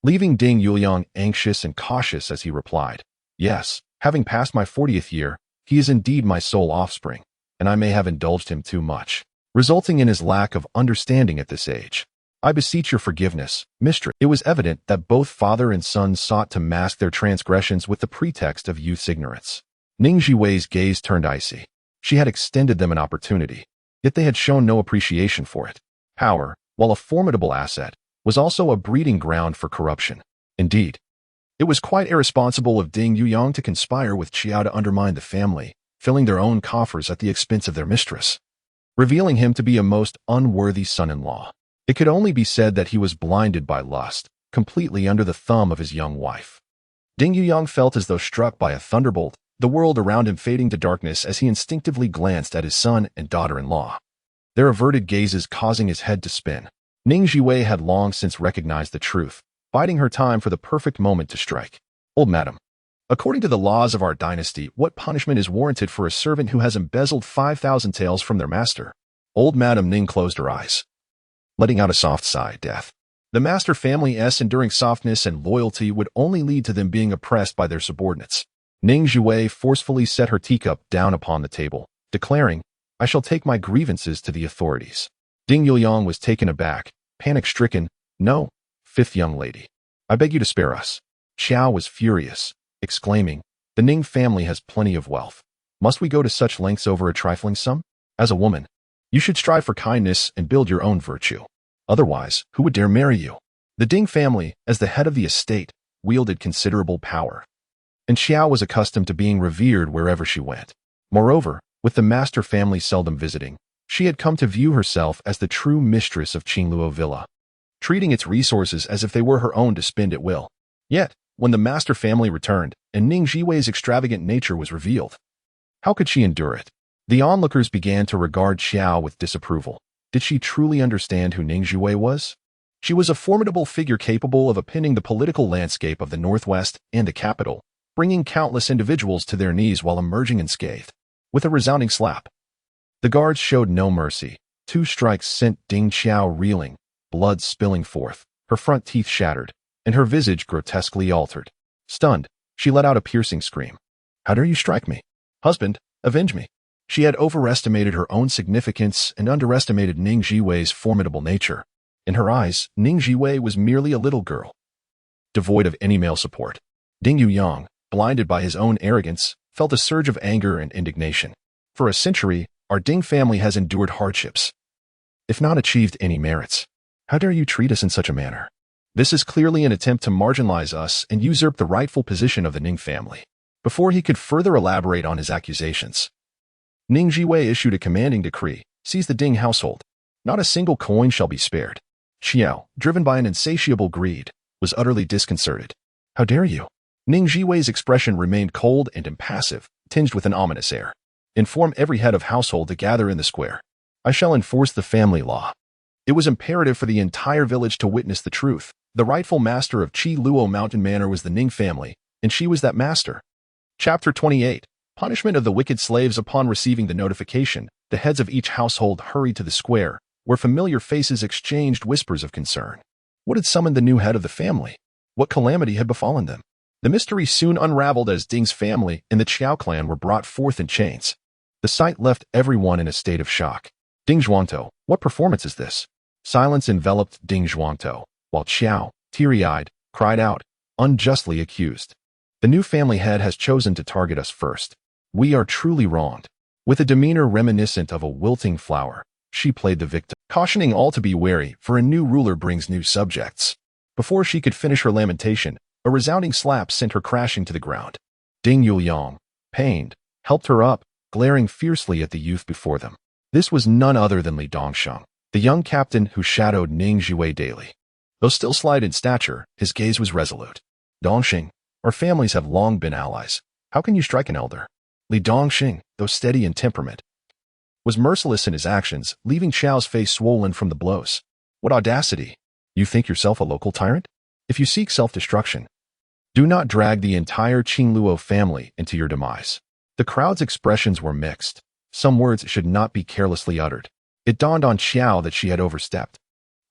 A: leaving Ding Yuyang anxious and cautious as he replied, Yes, having passed my 40th year, he is indeed my sole offspring, and I may have indulged him too much, resulting in his lack of understanding at this age. I beseech your forgiveness, mistress. It was evident that both father and son sought to mask their transgressions with the pretext of youth's ignorance. Ning Zhiwei's gaze turned icy. She had extended them an opportunity, yet they had shown no appreciation for it. Power, while a formidable asset, was also a breeding ground for corruption. Indeed, it was quite irresponsible of Ding Yuyang to conspire with Qiao to undermine the family, filling their own coffers at the expense of their mistress, revealing him to be a most unworthy son-in-law. It could only be said that he was blinded by lust, completely under the thumb of his young wife. Ding Yuyang felt as though struck by a thunderbolt, the world around him fading to darkness as he instinctively glanced at his son and daughter-in-law, their averted gazes causing his head to spin. Ning Zhiwei had long since recognized the truth, biding her time for the perfect moment to strike. Old madam, according to the laws of our dynasty, what punishment is warranted for a servant who has embezzled 5,000 taels from their master? Old Madam Ning closed her eyes, letting out a soft sigh. Death. The master family's enduring softness and loyalty would only lead to them being oppressed by their subordinates. Ning Zhiwei forcefully set her teacup down upon the table, declaring, I shall take my grievances to the authorities. Ding Yuyang was taken aback, panic-stricken. No, fifth young lady. I beg you to spare us. Qiao was furious, exclaiming, the Ning family has plenty of wealth. Must we go to such lengths over a trifling sum? As a woman, you should strive for kindness and build your own virtue. Otherwise, who would dare marry you? The Ding family, as the head of the estate, wielded considerable power, and Qiao was accustomed to being revered wherever she went. Moreover, with the master family seldom visiting, she had come to view herself as the true mistress of Qingluo Villa, treating its resources as if they were her own to spend at will. Yet, when the master family returned, and Ning Zhiwei's extravagant nature was revealed, how could she endure it? The onlookers began to regard Qiao with disapproval. Did she truly understand who Ning Zhiwei was? She was a formidable figure capable of upending the political landscape of the Northwest and the capital, bringing countless individuals to their knees while emerging unscathed. With a resounding slap, the guards showed no mercy. 2 strikes sent Ding Qiao reeling, blood spilling forth, her front teeth shattered, and her visage grotesquely altered. Stunned, she let out a piercing scream. How dare you strike me? Husband, avenge me. She had overestimated her own significance and underestimated Ning Zhiwei's formidable nature. In her eyes, Ning Zhiwei was merely a little girl, devoid of any male support. Ding Yuyang, blinded by his own arrogance, felt a surge of anger and indignation. For a century, our Ding family has endured hardships, if not achieved any merits. How dare you treat us in such a manner? This is clearly an attempt to marginalize us and usurp the rightful position of the Ning family. Before he could further elaborate on his accusations, Ning Zhiwei issued a commanding decree, seize the Ding household. Not a single coin shall be spared. Qiao, driven by an insatiable greed, was utterly disconcerted. How dare you? Ning Zhiwei's expression remained cold and impassive, tinged with an ominous air. Inform every head of household to gather in the square. I shall enforce the family law. It was imperative for the entire village to witness the truth. The rightful master of Qi Luo Mountain Manor was the Ning family, and she was that master. Chapter 28. Punishment of the wicked slaves. Upon receiving the notification, the heads of each household hurried to the square, where familiar faces exchanged whispers of concern. What had summoned the new head of the family? What calamity had befallen them? The mystery soon unraveled as Ding's family and the Qiao clan were brought forth in chains. The sight left everyone in a state of shock. Ding Zhuangtou, what performance is this? Silence enveloped Ding Zhuangtou, while Qiao, teary-eyed, cried out, unjustly accused. The new family head has chosen to target us first. We are truly wronged. With a demeanor reminiscent of a wilting flower, she played the victim, cautioning all to be wary, for a new ruler brings new subjects. Before she could finish her lamentation, a resounding slap sent her crashing to the ground. Ding Yuyang, pained, helped her up, glaring fiercely at the youth before them. This was none other than Li Dongsheng, the young captain who shadowed Ning Zhiwei daily. Though still slight in stature, his gaze was resolute. Dongxing, our families have long been allies. How can you strike an elder? Li Dongxing, though steady in temperament, was merciless in his actions, leaving Qiao's face swollen from the blows. What audacity! You think yourself a local tyrant? If you seek self-destruction, Do not drag the entire Qingluo family into your demise. The crowd's expressions were mixed. Some words should not be carelessly uttered. It dawned on Xiao that she had overstepped.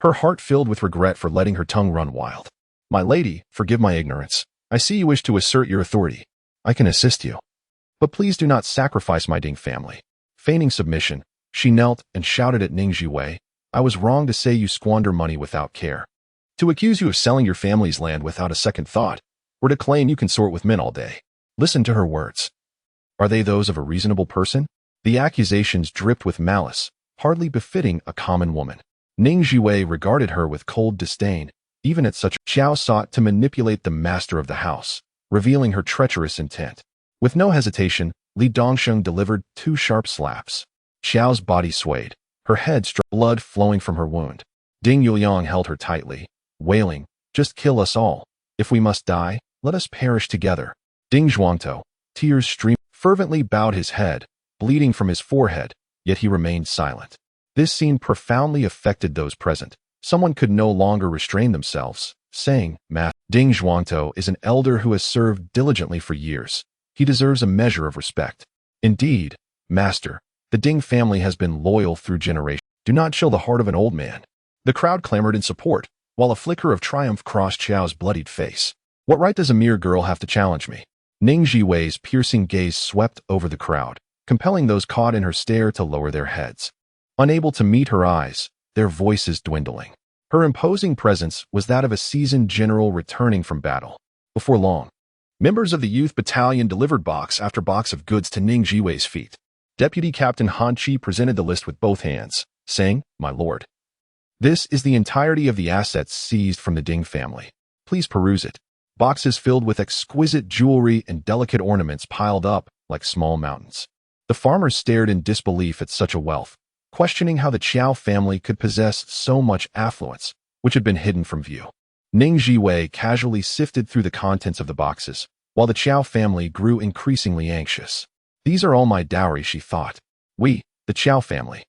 A: Her heart filled with regret for letting her tongue run wild. My lady, forgive my ignorance. I see you wish to assert your authority. I can assist you. But please do not sacrifice my Ding family. Feigning submission, she knelt and shouted at Ning Zhiwei, I was wrong to say you squander money without care. To accuse you of selling your family's land without a second thought, or to claim you consort with men all day. Listen to her words. Are they those of a reasonable person? The accusations dripped with malice, hardly befitting a common woman. Ning Zhiwei regarded her with cold disdain. Even at such, Xiao sought to manipulate the master of the house, revealing her treacherous intent. With no hesitation, Li Dongsheng delivered 2 sharp slaps. Xiao's body swayed, her head struck, blood flowing from her wound. Ding Yuliang held her tightly, wailing, just kill us all. If we must die, let us perish together. Ding Zhuangtou, tears streamed, fervently bowed his head, bleeding from his forehead, yet he remained silent. This scene profoundly affected those present. Someone could no longer restrain themselves, saying, Ding Zhuangtou is an elder who has served diligently for years. He deserves a measure of respect. Indeed, master, the Ding family has been loyal through generations. Do not chill the heart of an old man. The crowd clamored in support, while a flicker of triumph crossed Xiao's bloodied face. What right does a mere girl have to challenge me? Ning Zhiwei's piercing gaze swept over the crowd, compelling those caught in her stare to lower their heads. Unable to meet her eyes, their voices dwindling. Her imposing presence was that of a seasoned general returning from battle. Before long, members of the youth battalion delivered box after box of goods to Ning Zhiwei's feet. Deputy Captain Han Chi presented the list with both hands, saying, My lord, this is the entirety of the assets seized from the Ding family. Please peruse it. Boxes filled with exquisite jewelry and delicate ornaments piled up like small mountains. The farmers stared in disbelief at such a wealth, questioning how the Qiao family could possess so much affluence, which had been hidden from view. Ning Zhiwei casually sifted through the contents of the boxes, while the Qiao family grew increasingly anxious. These are all my dowry, she thought. We, the Qiao family,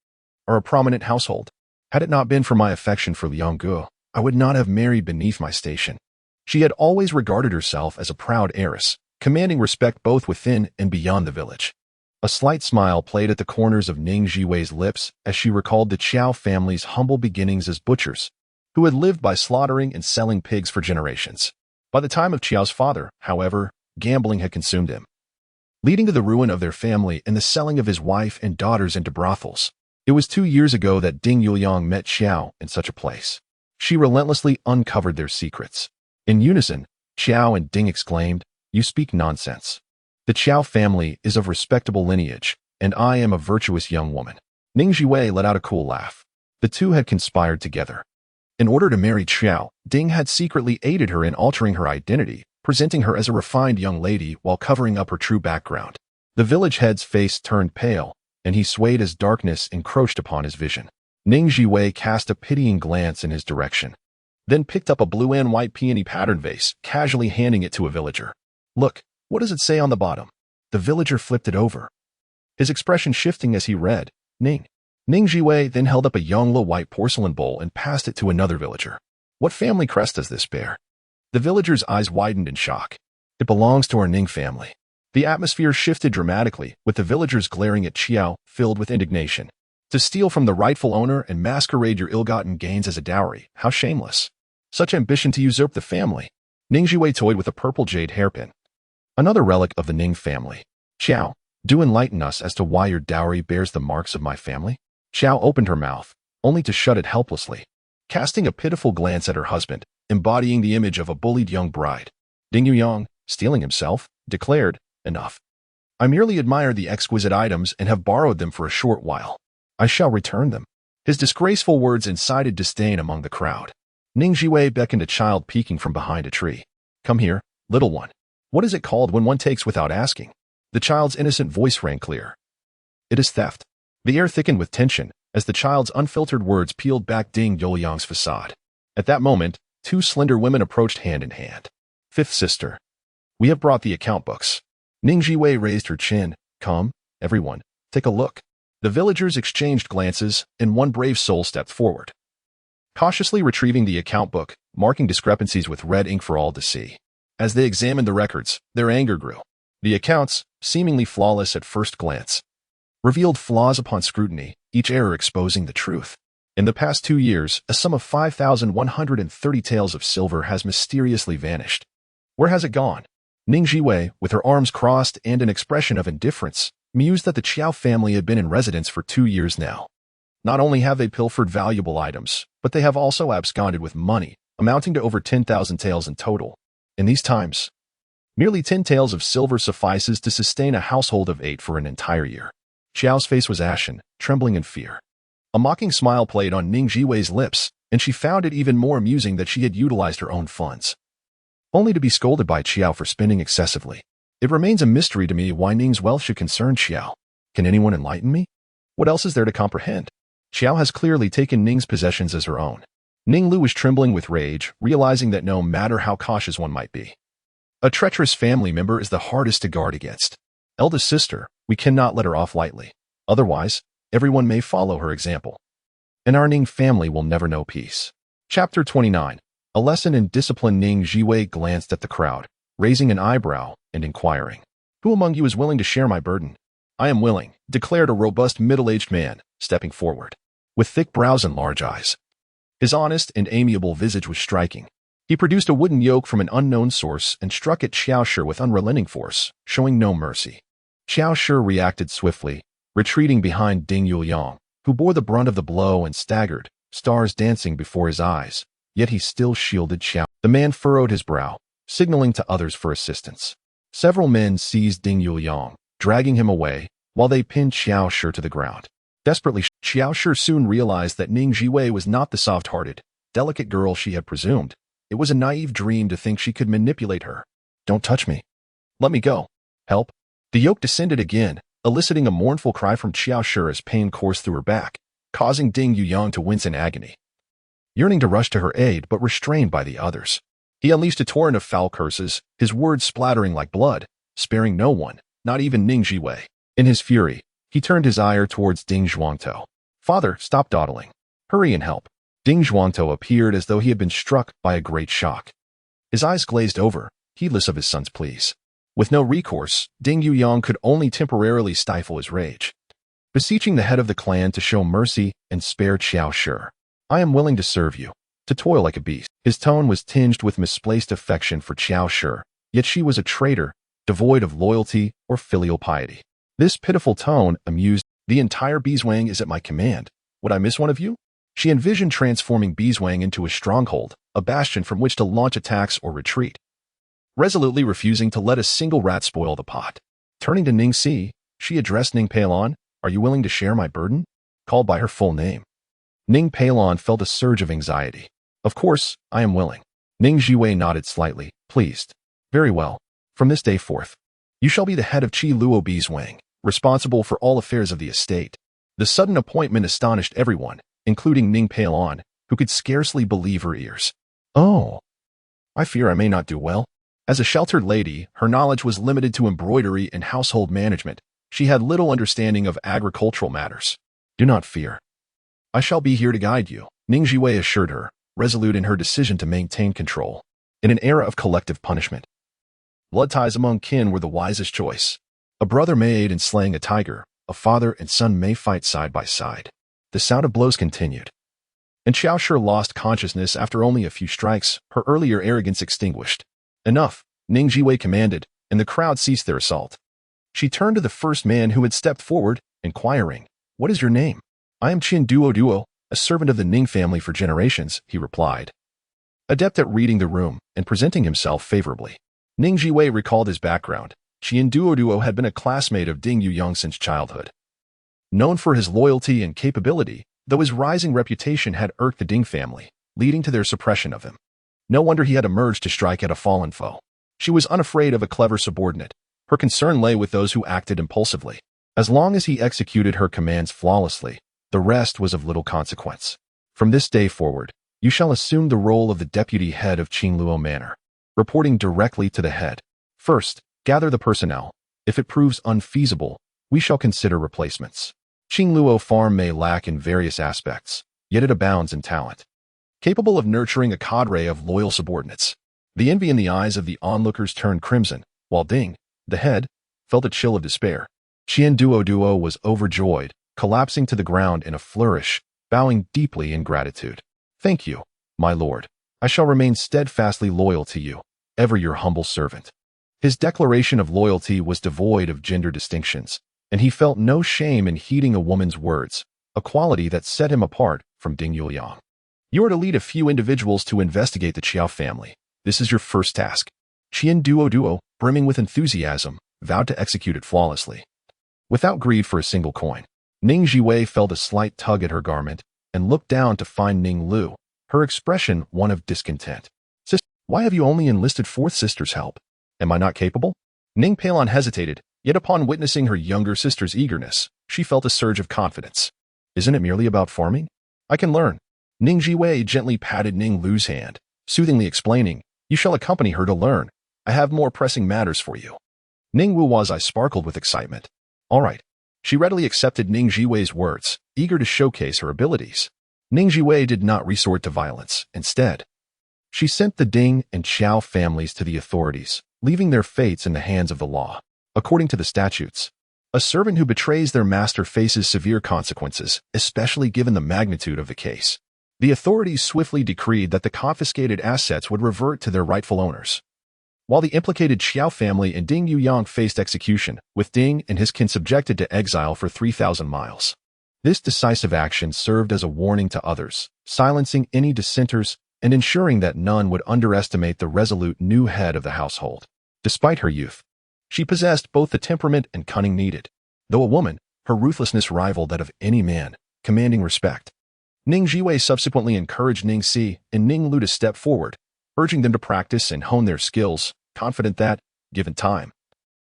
A: are a prominent household. Had it not been for my affection for Liang Guo, I would not have married beneath my station. She had always regarded herself as a proud heiress, commanding respect both within and beyond the village. A slight smile played at the corners of Ning Zhiwei's lips as she recalled the Qiao family's humble beginnings as butchers, who had lived by slaughtering and selling pigs for generations. By the time of Qiao's father, however, gambling had consumed him, leading to the ruin of their family and the selling of his wife and daughters into brothels. It was 2 years ago that Ding Yuliang met Xiao in such a place. She relentlessly uncovered their secrets. In unison, Xiao and Ding exclaimed, You speak nonsense. The Qiao family is of respectable lineage, and I am a virtuous young woman. Ning Zhiwei let out a cool laugh. The two had conspired together. In order to marry Xiao, Ding had secretly aided her in altering her identity, presenting her as a refined young lady while covering up her true background. The village head's face turned pale, and he swayed as darkness encroached upon his vision. Ning Zhiwei cast a pitying glance in his direction, then picked up a blue and white peony pattern vase, casually handing it to a villager. Look, what does it say on the bottom? The villager flipped it over, his expression shifting as he read, Ning. Ning Zhiwei then held up a Yongluo white porcelain bowl and passed it to another villager. What family crest does this bear? The villager's eyes widened in shock. It belongs to our Ning family. The atmosphere shifted dramatically, with the villagers glaring at Qiao, filled with indignation. To steal from the rightful owner and masquerade your ill-gotten gains as a dowry, how shameless. Such ambition to usurp the family. Ning Zhiwei toyed with a purple jade hairpin, another relic of the Ning family. Qiao, do enlighten us as to why your dowry bears the marks of my family? Qiao opened her mouth, only to shut it helplessly, casting a pitiful glance at her husband, embodying the image of a bullied young bride. Ding Yuliang, stealing himself, declared, Enough. I merely admire the exquisite items and have borrowed them for a short while. I shall return them. His disgraceful words incited disdain among the crowd. Ning Zhiwei beckoned a child peeking from behind a tree. Come here, little one. What is it called when one takes without asking? The child's innocent voice rang clear. It is theft. The air thickened with tension as the child's unfiltered words peeled back Ding Yuliang's facade. At that moment, 2 slender women approached hand in hand. Fifth sister. We have brought the account books. Ning Zhiwei raised her chin. Come, everyone, take a look. The villagers exchanged glances, and one brave soul stepped forward, cautiously retrieving the account book, marking discrepancies with red ink for all to see. As they examined the records, their anger grew. The accounts, seemingly flawless at first glance, revealed flaws upon scrutiny, each error exposing the truth. In the past 2 years, a sum of 5,130 taels of silver has mysteriously vanished. Where has it gone? Ning Zhiwei, with her arms crossed and an expression of indifference, mused that the Qiao family had been in residence for 2 years now. Not only have they pilfered valuable items, but they have also absconded with money, amounting to over 10,000 taels in total. In these times, merely 10 taels of silver suffices to sustain a household of 8 for an entire year. Xiao's face was ashen, trembling in fear. A mocking smile played on Ning Zhiwei's lips, and she found it even more amusing that she had utilized her own funds, only to be scolded by Qiao for spending excessively. It remains a mystery to me why Ning's wealth should concern Qiao. Can anyone enlighten me? What else is there to comprehend? Qiao has clearly taken Ning's possessions as her own. Ning Lu was trembling with rage, realizing that no matter how cautious one might be, a treacherous family member is the hardest to guard against. Eldest sister, we cannot let her off lightly. Otherwise, everyone may follow her example, and our Ning family will never know peace. Chapter 29. A lesson in discipline. Ning Zhiwei glanced at the crowd, raising an eyebrow and inquiring, "Who among you is willing to share my burden?" "I am willing," declared a robust middle-aged man, stepping forward, with thick brows and large eyes. His honest and amiable visage was striking. He produced a wooden yoke from an unknown source and struck at Xiao Shi with unrelenting force, showing no mercy. Xiao Shi reacted swiftly, retreating behind Ding Yuliang, who bore the brunt of the blow and staggered, stars dancing before his eyes, yet he still shielded Xiao. The man furrowed his brow, signaling to others for assistance. Several men seized Ding Yuliang, dragging him away, while they pinned Xiao Shi to the ground. Desperately, Xiao Shi soon realized that Ning Zhiwei was not the soft-hearted, delicate girl she had presumed. It was a naive dream to think she could manipulate her. "Don't touch me. Let me go. Help." The yoke descended again, eliciting a mournful cry from Xiao Shi as pain coursed through her back, causing Ding Yuliang to wince in agony. Yearning to rush to her aid but restrained by the others, he unleashed a torrent of foul curses, his words splattering like blood, sparing no one, not even Ning Zhiwei. In his fury, he turned his ire towards Ding Zhuangtou. "Father, stop dawdling. Hurry and help." Ding Zhuangtou appeared as though he had been struck by a great shock. His eyes glazed over, heedless of his son's pleas. With no recourse, Ding Yuliang could only temporarily stifle his rage, beseeching the head of the clan to show mercy and spare Xiao Shi. "I am willing to serve you, to toil like a beast." His tone was tinged with misplaced affection for Xiao Shi, yet she was a traitor, devoid of loyalty or filial piety. This pitiful tone amused. "The entire Beeswang is at my command. Would I miss one of you?" She envisioned transforming Beeswang into a stronghold, a bastion from which to launch attacks or retreat, resolutely refusing to let a single rat spoil the pot. Turning to Ning Si, she addressed Ning Peilon, "Are you willing to share my burden?" Called by her full name, Ning Peilon felt a surge of anxiety. "Of course, I am willing." Ning Zhiwei nodded slightly, pleased. "Very well. From this day forth, you shall be the head of Qi Luo Beeswang, responsible for all affairs of the estate." The sudden appointment astonished everyone, including Ning Peilon, who could scarcely believe her ears. "Oh, I fear I may not do well." As a sheltered lady, her knowledge was limited to embroidery and household management. She had little understanding of agricultural matters. "Do not fear. I shall be here to guide you," Ning Zhiwei assured her, resolute in her decision to maintain control. In an era of collective punishment, blood ties among kin were the wisest choice. A brother may aid in slaying a tiger, a father and son may fight side by side. The sound of blows continued, and Xiao Shi lost consciousness after only a few strikes, her earlier arrogance extinguished. "Enough," Ning Zhiwei commanded, and the crowd ceased their assault. She turned to the first man who had stepped forward, inquiring, "What is your name?" "I am Qin Duo, a servant of the Ning family for generations," he replied, adept at reading the room and presenting himself favorably. Ning Zhiwei recalled his background. Qin Duo had been a classmate of Ding Yuliang since childhood. Known for his loyalty and capability, though his rising reputation had irked the Ding family, leading to their suppression of him. No wonder he had emerged to strike at a fallen foe. She was unafraid of a clever subordinate. Her concern lay with those who acted impulsively. As long as he executed her commands flawlessly, the rest was of little consequence. "From this day forward, you shall assume the role of the deputy head of Qingluo Manor, reporting directly to the head. First, gather the personnel. If it proves unfeasible, we shall consider replacements. Qingluo Farm may lack in various aspects, yet it abounds in talent, capable of nurturing a cadre of loyal subordinates. The envy in the eyes of the onlookers turned crimson, while Ding, the head, felt a chill of despair. Qian Duo was overjoyed, collapsing to the ground in a flourish, bowing deeply in gratitude. Thank you, my lord. I shall remain steadfastly loyal to you, ever your humble servant. His declaration of loyalty was devoid of gender distinctions, and he felt no shame in heeding a woman's words, a quality that set him apart from Ding Yuliang. You are to lead a few individuals to investigate the Qiao family. This is your first task. Qian Duo, brimming with enthusiasm, vowed to execute it flawlessly. Without greed for a single coin, Ning Zhiwei felt a slight tug at her garment and looked down to find Ning Lu, her expression one of discontent. Sister, why have you only enlisted fourth sister's help? Am I not capable? Ning Peilon hesitated, yet upon witnessing her younger sister's eagerness, she felt a surge of confidence. Isn't it merely about farming? I can learn. Ning Zhiwei gently patted Ning Lu's hand, soothingly explaining, You shall accompany her to learn. I have more pressing matters for you. Ning Wu's eyes sparkled with excitement. All right. She readily accepted Ning Zhiwei's words, eager to showcase her abilities. Ning Zhiwei did not resort to violence. Instead, she sent the Ding and Qiao families to the authorities, leaving their fates in the hands of the law. According to the statutes, a servant who betrays their master faces severe consequences, especially given the magnitude of the case. The authorities swiftly decreed that the confiscated assets would revert to their rightful owners. While the implicated Qiao family and Ding Yuyang faced execution, with Ding and his kin subjected to exile for 3,000 miles. This decisive action served as a warning to others, silencing any dissenters and ensuring that none would underestimate the resolute new head of the household. Despite her youth, she possessed both the temperament and cunning needed. Though a woman, her ruthlessness rivaled that of any man, commanding respect. Ning Zhiwei subsequently encouraged Ning Si and Ning Lu to step forward, urging them to practice and hone their skills, confident that, given time,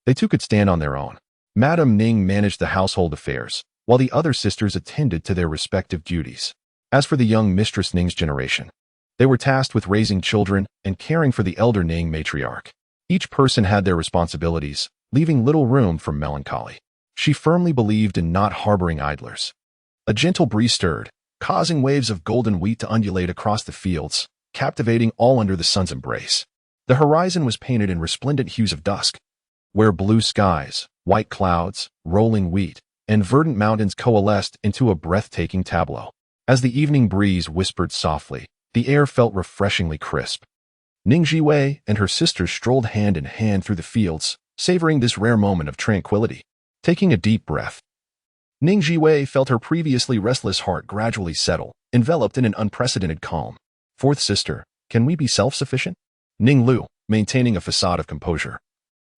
A: they too could stand on their own. Madame Ning managed the household affairs, while the other sisters attended to their respective duties. As for the young Mistress Ning's generation, they were tasked with raising children and caring for the elder Ning matriarch. Each person had their responsibilities, leaving little room for melancholy. She firmly believed in not harboring idlers. A gentle breeze stirred, causing waves of golden wheat to undulate across the fields, captivating all under the sun's embrace. The horizon was painted in resplendent hues of dusk, where blue skies, white clouds, rolling wheat, and verdant mountains coalesced into a breathtaking tableau. As the evening breeze whispered softly, the air felt refreshingly crisp. Ning Zhiwei and her sisters strolled hand in hand through the fields, savoring this rare moment of tranquility. Taking a deep breath, Ning Zhiwei felt her previously restless heart gradually settle, enveloped in an unprecedented calm. Fourth sister, can we be self-sufficient? Ning Lu, maintaining a facade of composure,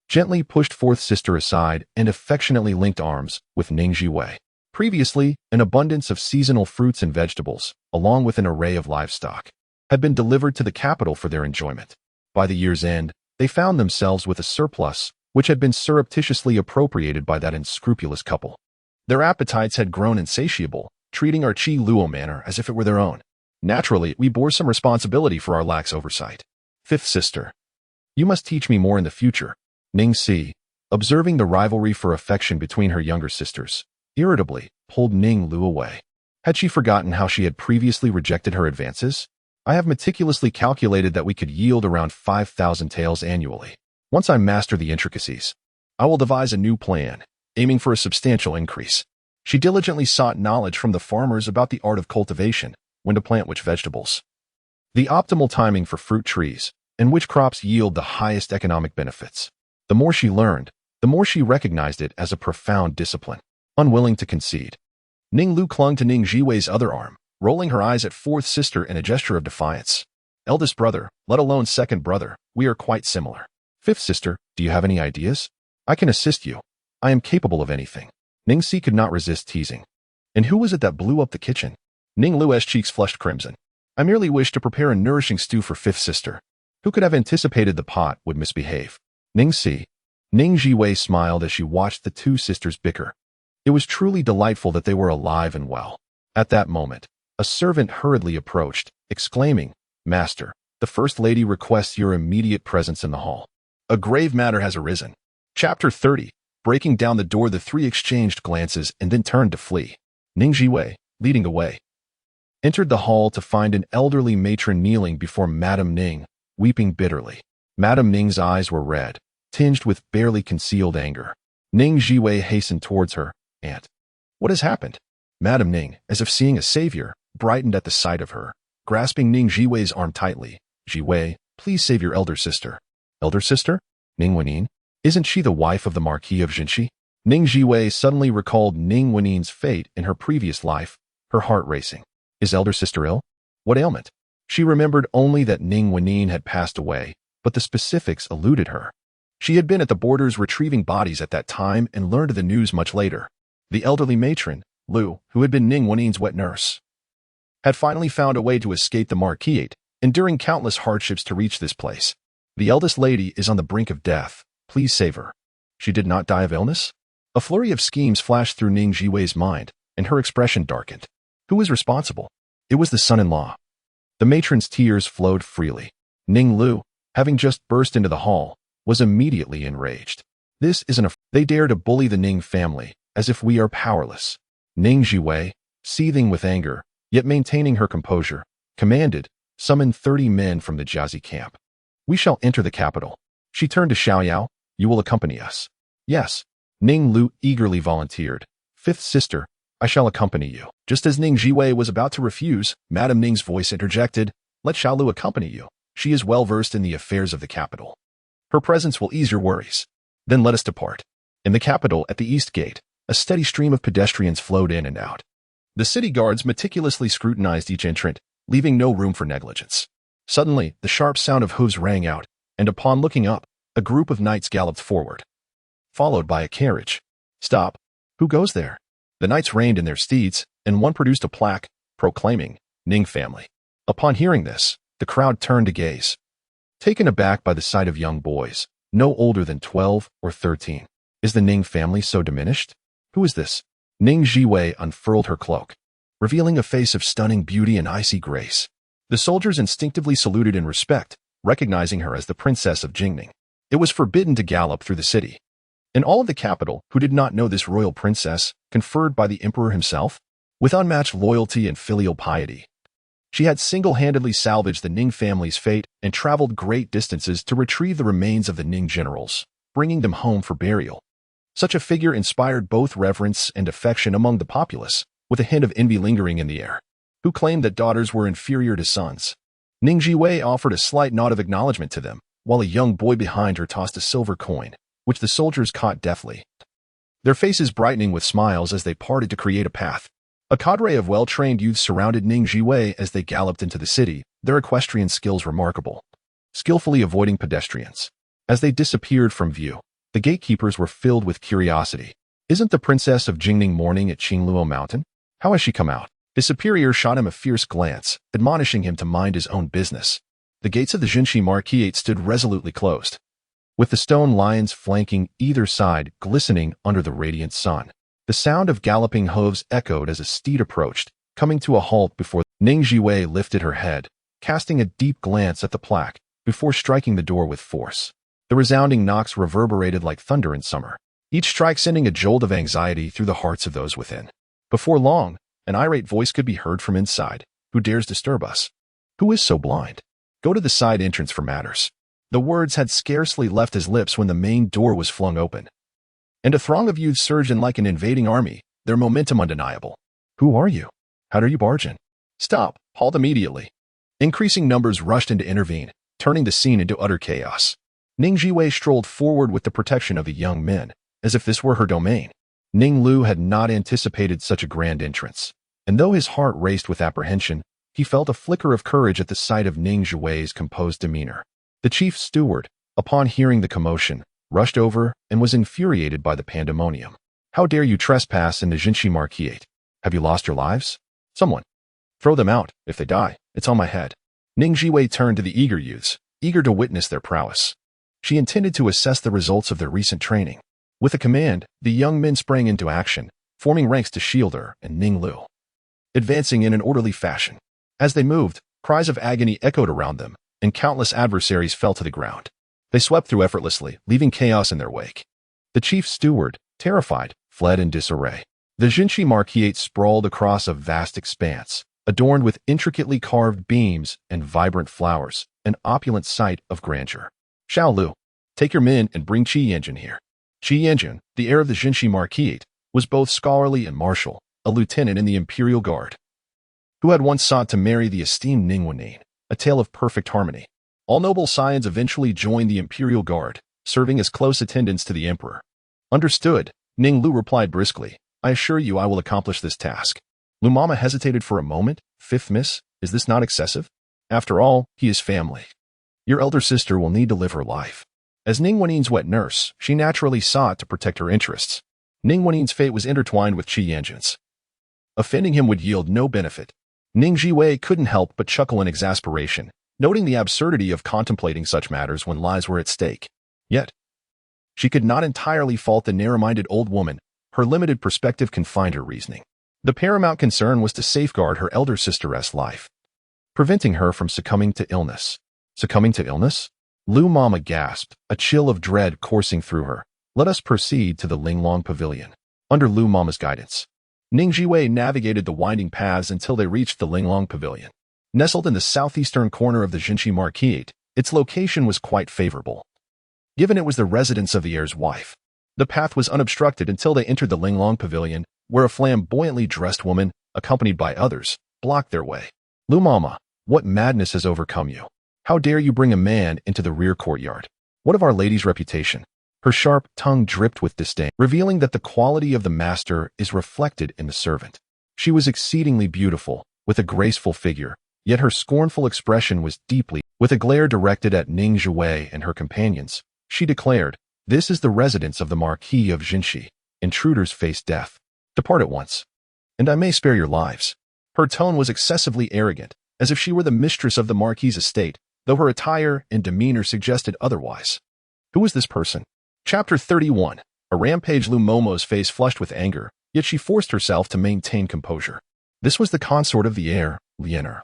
A: gently pushed fourth sister aside and affectionately linked arms with Ning Zhiwei. Previously, an abundance of seasonal fruits and vegetables, along with an array of livestock, had been delivered to the capital for their enjoyment. By the year's end, they found themselves with a surplus, which had been surreptitiously appropriated by that unscrupulous couple. Their appetites had grown insatiable, treating our Qi Luo manor as if it were their own. Naturally, we bore some responsibility for our lax oversight. Fifth sister, you must teach me more in the future. Ning Si, observing the rivalry for affection between her younger sisters, irritably pulled Ning Lu away. Had she forgotten how she had previously rejected her advances? I have meticulously calculated that we could yield around 5,000 taels annually. Once I master the intricacies, I will devise a new plan, aiming for a substantial increase. She diligently sought knowledge from the farmers about the art of cultivation, when to plant which vegetables, the optimal timing for fruit trees, and which crops yield the highest economic benefits. The more she learned, the more she recognized it as a profound discipline. Unwilling to concede, Ning Lu clung to Ning Zhiwei's other arm, rolling her eyes at fourth sister in a gesture of defiance. Eldest brother, let alone second brother, we are quite similar. Fifth sister, do you have any ideas? I can assist you. I am capable of anything. Ning Si could not resist teasing. And who was it that blew up the kitchen? Ning Lu's cheeks flushed crimson. I merely wished to prepare a nourishing stew for fifth sister. Who could have anticipated the pot would misbehave? Ning Si. Ning Zhiwei smiled as she watched the two sisters bicker. It was truly delightful that they were alive and well. At that moment, a servant hurriedly approached, exclaiming, Master, the First Lady requests your immediate presence in the hall. A grave matter has arisen. Chapter 30. Breaking down the door, the three exchanged glances and then turned to flee. Ning Zhiwei, leading away, entered the hall to find an elderly matron kneeling before Madame Ning, weeping bitterly. Madame Ning's eyes were red, tinged with barely concealed anger. Ning Zhiwei hastened towards her. "Aunt, what has happened?" Madame Ning, as if seeing a savior, brightened at the sight of her, grasping Ning Zhiwei's arm tightly. "Zhiwei, please save your elder sister." "Elder sister? Ning Wenin? Isn't she the wife of the Marquis of Jinshi?" Ning Zhiwei suddenly recalled Ning Wenin's fate in her previous life, her heart racing. Is elder sister ill? What ailment? She remembered only that Ning Wenin had passed away, but the specifics eluded her. She had been at the borders retrieving bodies at that time and learned the news much later. The elderly matron, Lu, who had been Ning Wenin's wet nurse, had finally found a way to escape the Marquis, enduring countless hardships to reach this place. The eldest lady is on the brink of death. Please save her. She did not die of illness? A flurry of schemes flashed through Ning Zhiwei's mind, and her expression darkened. Who was responsible? It was the son-in-law. The matron's tears flowed freely. Ning Lu, having just burst into the hall, was immediately enraged. This isn't a... They dare to bully the Ning family, as if we are powerless. Ning Zhiwei, seething with anger, yet maintaining her composure, commanded, "Summon 30 men from the Jiazi camp. We shall enter the capital." She turned to Xiaoyao. "You will accompany us." "Yes." Ning Lu eagerly volunteered. "Fifth sister, I shall accompany you." Just as Ning Zhiwei was about to refuse, Madame Ning's voice interjected. "Let Xiaolu accompany you. She is well versed in the affairs of the capital. Her presence will ease your worries. Then let us depart." In the capital, at the east gate, a steady stream of pedestrians flowed in and out. The city guards meticulously scrutinized each entrant, leaving no room for negligence. Suddenly, the sharp sound of hooves rang out, and upon looking up, a group of knights galloped forward, followed by a carriage. "Stop! Who goes there?" The knights reined in their steeds, and one produced a plaque, proclaiming, "Ning family." Upon hearing this, the crowd turned to gaze, taken aback by the sight of young boys, no older than 12 or 13. Is the Ning family so diminished? Who is this? Ning Zhiwei unfurled her cloak, revealing a face of stunning beauty and icy grace. The soldiers instinctively saluted in respect, recognizing her as the Princess of Jingning. It was forbidden to gallop through the city. In all of the capital, who did not know this royal princess, conferred by the emperor himself? With unmatched loyalty and filial piety, she had single-handedly salvaged the Ning family's fate and traveled great distances to retrieve the remains of the Ning generals, bringing them home for burial. Such a figure inspired both reverence and affection among the populace, with a hint of envy lingering in the air. Who claimed that daughters were inferior to sons? Ning Zhiwei offered a slight nod of acknowledgement to them, while a young boy behind her tossed a silver coin, which the soldiers caught deftly, their faces brightening with smiles as they parted to create a path. A cadre of well-trained youths surrounded Ning Zhiwei as they galloped into the city, their equestrian skills remarkable, skillfully avoiding pedestrians. As they disappeared from view, the gatekeepers were filled with curiosity. Isn't the Princess of Jingning mourning at Qingluo Mountain? How has she come out? His superior shot him a fierce glance, admonishing him to mind his own business. The gates of the Jinshi Marquis stood resolutely closed, with the stone lions flanking either side glistening under the radiant sun. The sound of galloping hooves echoed as a steed approached, coming to a halt before Ning Zhiwei lifted her head, casting a deep glance at the plaque, before striking the door with force. The resounding knocks reverberated like thunder in summer, each strike sending a jolt of anxiety through the hearts of those within. Before long, an irate voice could be heard from inside. Who dares disturb us? Who is so blind? Go to the side entrance for matters. The words had scarcely left his lips when the main door was flung open, and a throng of youths surged in like an invading army, their momentum undeniable. Who are you? How dare you barge in? Stop! Halt immediately! Increasing numbers rushed in to intervene, turning the scene into utter chaos. Ning Zhiwei strolled forward with the protection of the young men, as if this were her domain. Ning Lu had not anticipated such a grand entrance, and though his heart raced with apprehension, he felt a flicker of courage at the sight of Ning Zhiwei's composed demeanor. The chief steward, upon hearing the commotion, rushed over and was infuriated by the pandemonium. How dare you trespass in the Jinshi Marquis? Have you lost your lives? Someone. Throw them out. If they die, it's on my head. Ning Zhiwei turned to the eager youths, eager to witness their prowess. She intended to assess the results of their recent training. With a command, the young men sprang into action, forming ranks to shield her and Ning Lu, advancing in an orderly fashion. As they moved, cries of agony echoed around them, and countless adversaries fell to the ground. They swept through effortlessly, leaving chaos in their wake. The chief steward, terrified, fled in disarray. The Jinshi Marquis sprawled across a vast expanse, adorned with intricately carved beams and vibrant flowers, an opulent sight of grandeur. Xiao Lu, take your men and bring Qi Yanjun here. Qi Yanjun, the heir of the Jinshi Marquise, was both scholarly and martial, a lieutenant in the Imperial Guard, who had once sought to marry the esteemed Ning Zhiwei, a tale of perfect harmony. All noble scions eventually joined the Imperial Guard, serving as close attendants to the Emperor. Understood, Ning Lu replied briskly. I assure you I will accomplish this task. Lu Mama hesitated for a moment. Fifth Miss, is this not excessive? After all, he is family. Your elder sister will need to live her life. As Ning Wennin's wet nurse, she naturally sought to protect her interests. Ning Wennin's fate was intertwined with Qi Yanjun's. Offending him would yield no benefit. Ning Zhiwei couldn't help but chuckle in exasperation, noting the absurdity of contemplating such matters when lives were at stake. Yet, she could not entirely fault the narrow-minded old woman. Her limited perspective confined her reasoning. The paramount concern was to safeguard her elder sister's life, preventing her from succumbing to illness. Succumbing to illness? Lu Mama gasped, a chill of dread coursing through her. Let us proceed to the Linglong Pavilion. Under Lu Mama's guidance, Ning Zhiwei navigated the winding paths until they reached the Linglong Pavilion. Nestled in the southeastern corner of the Jinshi Marquise, its location was quite favorable, given it was the residence of the heir's wife. The path was unobstructed until they entered the Linglong Pavilion, where a flamboyantly dressed woman, accompanied by others, blocked their way. Lu Mama, what madness has overcome you? How dare you bring a man into the rear courtyard? What of our lady's reputation? Her sharp tongue dripped with disdain, revealing that the quality of the master is reflected in the servant. She was exceedingly beautiful, with a graceful figure, yet her scornful expression was deeply. With a glare directed at Ning Zhiwei and her companions, she declared, This is the residence of the Marquis of Jinshi. Intruders face death. Depart at once, and I may spare your lives. Her tone was excessively arrogant, as if she were the mistress of the Marquis's estate, though her attire and demeanor suggested otherwise. Who was this person? Chapter 31. A rampage. Lu Momo's face flushed with anger, yet she forced herself to maintain composure. This was the consort of the heir, Lianer,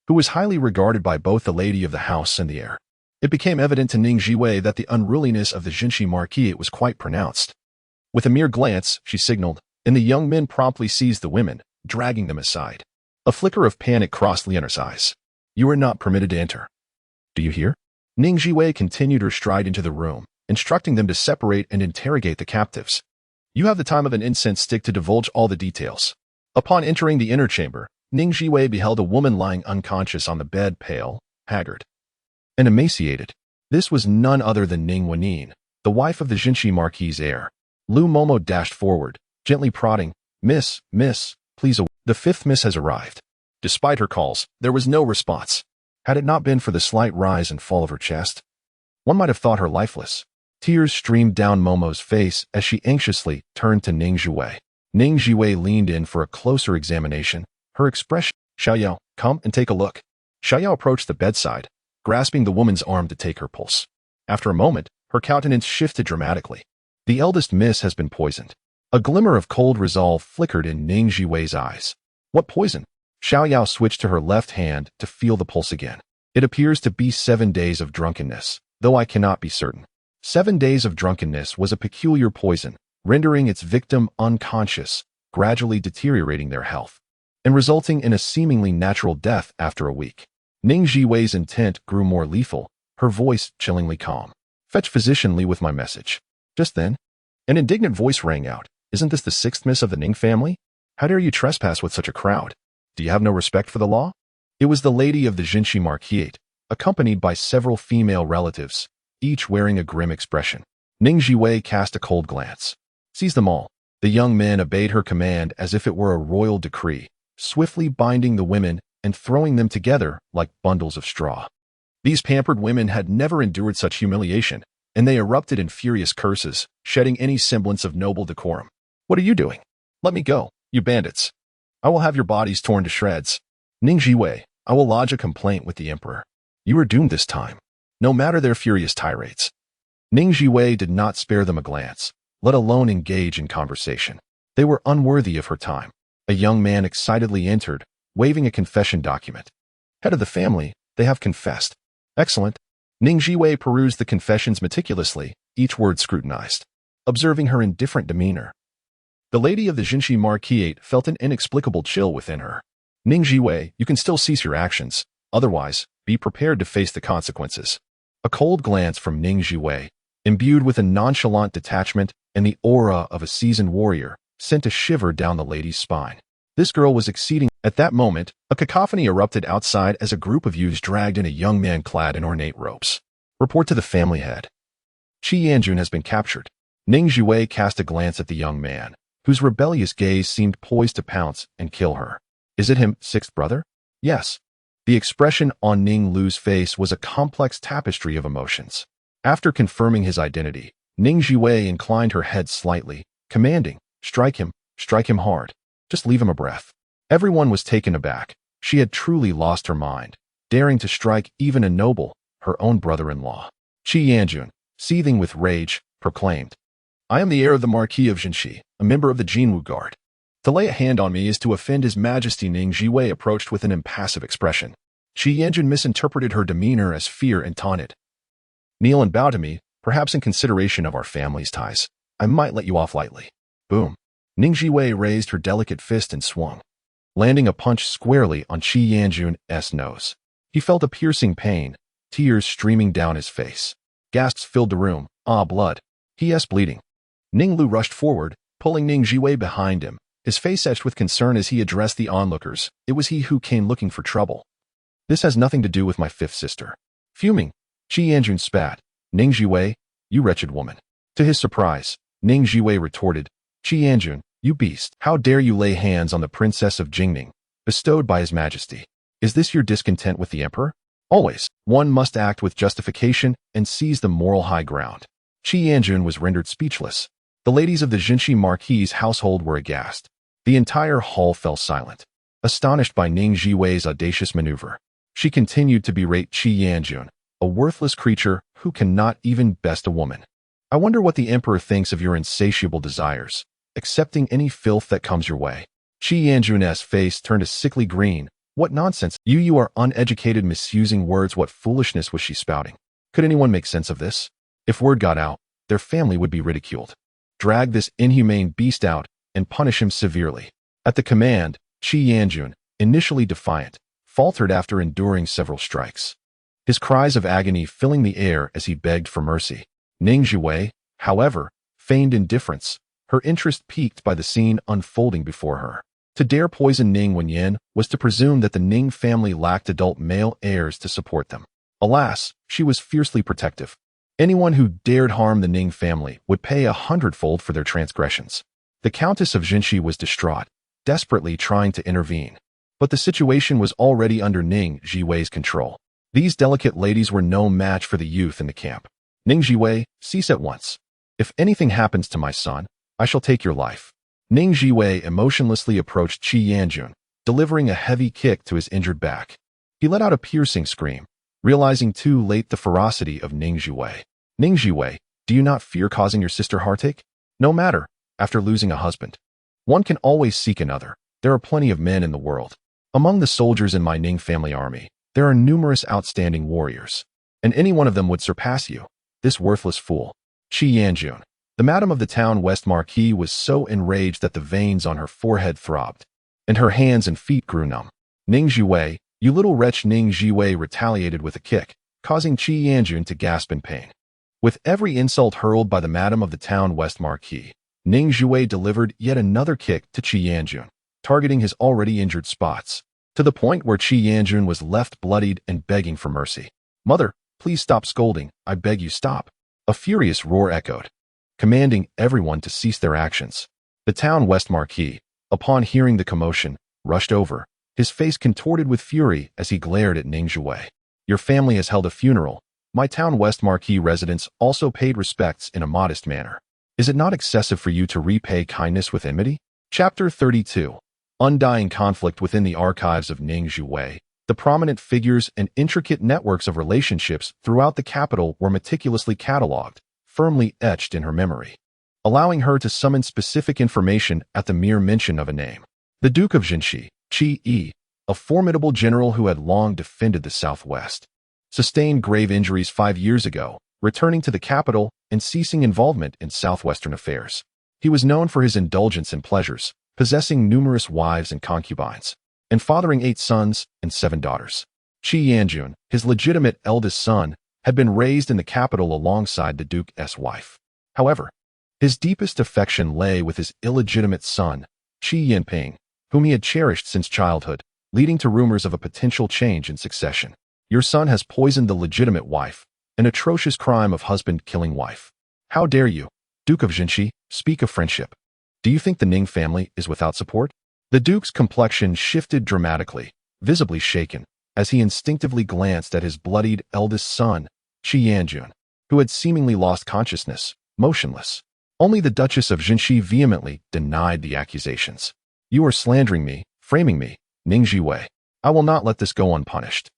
A: who was highly regarded by both the lady of the house and the heir. It became evident to Ning Zhiwei that the unruliness of the Jinshi Marquise was quite pronounced. With a mere glance, she signaled, and the young men promptly seized the women, dragging them aside. A flicker of panic crossed Lianer's eyes. You are not permitted to enter. Do you hear? Ning Zhiwei continued her stride into the room, instructing them to separate and interrogate the captives. You have the time of an incense stick to divulge all the details. Upon entering the inner chamber, Ning Zhiwei beheld a woman lying unconscious on the bed, pale, haggard, and emaciated. This was none other than Ning Wennin, the wife of the Jinshi Marquis's heir. Lu Momo dashed forward, gently prodding, Miss, please. The fifth miss has arrived. Despite her calls, there was no response. Had it not been for the slight rise and fall of her chest, one might have thought her lifeless. Tears streamed down Momo's face as she anxiously turned to Ning Zhiwei. Ning Zhiwei leaned in for a closer examination, her expression. Xiaoyao, come and take a look. Xiaoyao approached the bedside, grasping the woman's arm to take her pulse. After a moment, her countenance shifted dramatically. The eldest miss has been poisoned. A glimmer of cold resolve flickered in Ning Zhiwei's eyes. What poison? Xiaoyao switched to her left hand to feel the pulse again. It appears to be 7 days of drunkenness, though I cannot be certain. 7 days of drunkenness was a peculiar poison, rendering its victim unconscious, gradually deteriorating their health, and resulting in a seemingly natural death after a week. Ning Zhiwei's intent grew more lethal, her voice chillingly calm. Fetch Physician Li with my message. Just then, an indignant voice rang out. Isn't this the sixth miss of the Ning family? How dare you trespass with such a crowd? Do you have no respect for the law? It was the lady of the Jinshi Marquise, accompanied by several female relatives, each wearing a grim expression. Ning Zhiwei cast a cold glance. Seize them all. The young men obeyed her command as if it were a royal decree, swiftly binding the women and throwing them together like bundles of straw. These pampered women had never endured such humiliation, and they erupted in furious curses, shedding any semblance of noble decorum. What are you doing? Let me go, you bandits. I will have your bodies torn to shreds. Ning Zhiwei, I will lodge a complaint with the emperor. You are doomed this time, no matter their furious tirades. Ning Zhiwei did not spare them a glance, let alone engage in conversation. They were unworthy of her time. A young man excitedly entered, waving a confession document. Head of the family, they have confessed. Excellent. Ning Zhiwei perused the confessions meticulously, each word scrutinized. Observing her indifferent demeanor, the lady of the Jinshi Marquise felt an inexplicable chill within her. Ning Zhiwei, you can still cease your actions. Otherwise, Be prepared to face the consequences. A cold glance from Ning Zhiwei, imbued with a nonchalant detachment and the aura of a seasoned warrior, sent a shiver down the lady's spine. This girl was exceeding. At that moment, a cacophony erupted outside as a group of youths dragged in a young man clad in ornate robes. Report to the family head. Qi Yanjun has been captured. Ning Zhiwei cast a glance at the young man, whose rebellious gaze seemed poised to pounce and kill her. Is it him, sixth brother? Yes. The expression on Ning Lu's face was a complex tapestry of emotions. After confirming his identity, Ning Zhiwei inclined her head slightly, commanding, strike him hard. Just leave him a breath. Everyone was taken aback. She had truly lost her mind, daring to strike even a noble, her own brother-in-law. Qi Yanjun, seething with rage, proclaimed, I am the heir of the Marquis of Jinshi, a member of the Jinwu Guard. To lay a hand on me is to offend His Majesty. Ning Zhiwei approached with an impassive expression. Qi Yanjun misinterpreted her demeanor as fear and taunted. Kneel and bow to me, perhaps in consideration of our family's ties. I might let you off lightly. Boom. Ning Zhiwei raised her delicate fist and swung, landing a punch squarely on Qi Yanjun's nose. He felt a piercing pain, tears streaming down his face. Gasps filled the room. Ah, blood. He.s. bleeding. Ning Lu rushed forward, pulling Ning Zhiwei behind him, his face etched with concern as he addressed the onlookers. It was he who came looking for trouble. This has nothing to do with my fifth sister. Fuming, Qi Yanjun spat. Ning Zhiwei, you wretched woman. To his surprise, Ning Zhiwei retorted, Qi Yanjun, you beast, how dare you lay hands on the princess of Jingning, bestowed by His Majesty? Is this your discontent with the emperor? Always, one must act with justification and seize the moral high ground. Qi Yanjun was rendered speechless. The ladies of the Jinshi Marquis' household were aghast. The entire hall fell silent, astonished by Ning Zhiwei's audacious maneuver. She continued to berate Qi Yanjun, a worthless creature who cannot even best a woman. I wonder what the emperor thinks of your insatiable desires, accepting any filth that comes your way. Qi Yanjun's face turned a sickly green. What nonsense. You are uneducated, misusing words. What foolishness was she spouting? Could anyone make sense of this? If word got out, their family would be ridiculed. Drag this inhumane beast out and punish him severely. At the command, Qi Yanjun, initially defiant, faltered after enduring several strikes, his cries of agony filling the air as he begged for mercy. Ning Zhiwei, however, feigned indifference, her interest piqued by the scene unfolding before her. To dare poison Ning Wenyan was to presume that the Ning family lacked adult male heirs to support them. Alas, she was fiercely protective. Anyone who dared harm the Ning family would pay 100-fold for their transgressions. The Countess of Jinshi was distraught, desperately trying to intervene. But the situation was already under Ning Zhiwei's control. These delicate ladies were no match for the youth in the camp. Ning Zhiwei, cease at once. If anything happens to my son, I shall take your life. Ning Zhiwei emotionlessly approached Qi Yanjun, delivering a heavy kick to his injured back. He let out a piercing scream, realizing too late the ferocity of Ning Zhiwei. Ning Zhiwei, do you not fear causing your sister heartache? No matter, after losing a husband, one can always seek another. There are plenty of men in the world. Among the soldiers in my Ning family army, there are numerous outstanding warriors, and any one of them would surpass you, this worthless fool. Qi Yanjun, the madam of the town West Marquis, was so enraged that the veins on her forehead throbbed, and her hands and feet grew numb. Ning Zhiwei, you little wretch! Ning Zhiwei retaliated with a kick, causing Qi Yanjun to gasp in pain. With every insult hurled by the madam of the town West Marquis, Ning Zhiwei delivered yet another kick to Qi Yanjun, targeting his already injured spots, to the point where Qi Yanjun was left bloodied and begging for mercy. Mother, please stop scolding, I beg you stop. A furious roar echoed, commanding everyone to cease their actions. The town West Marquis, upon hearing the commotion, rushed over, his face contorted with fury as he glared at Ning Zhiwei. Your family has held a funeral. My town West Marquis residents also paid respects in a modest manner. Is it not excessive for you to repay kindness with enmity? Chapter 32. Undying conflict within the archives of Ning Zhiwei. The prominent figures and intricate networks of relationships throughout the capital were meticulously catalogued, firmly etched in her memory, allowing her to summon specific information at the mere mention of a name. The Duke of Jinshi, Qi Yi, a formidable general who had long defended the southwest, sustained grave injuries 5 years ago, returning to the capital and ceasing involvement in southwestern affairs. He was known for his indulgence in pleasures, possessing numerous wives and concubines, and fathering 8 sons and 7 daughters. Qi Yanjun, his legitimate eldest son, had been raised in the capital alongside the Duke's wife. However, his deepest affection lay with his illegitimate son, Qi Yinping, whom he had cherished since childhood, leading to rumors of a potential change in succession. Your son has poisoned the legitimate wife, an atrocious crime of husband-killing wife. How dare you, Duke of Jinshi, speak of friendship? Do you think the Ning family is without support? The Duke's complexion shifted dramatically, visibly shaken, as he instinctively glanced at his bloodied eldest son, Qi Yanjun, who had seemingly lost consciousness, motionless. Only the Duchess of Jinshi vehemently denied the accusations. You are slandering me, framing me, Ning Zhiwei. I will not let this go unpunished.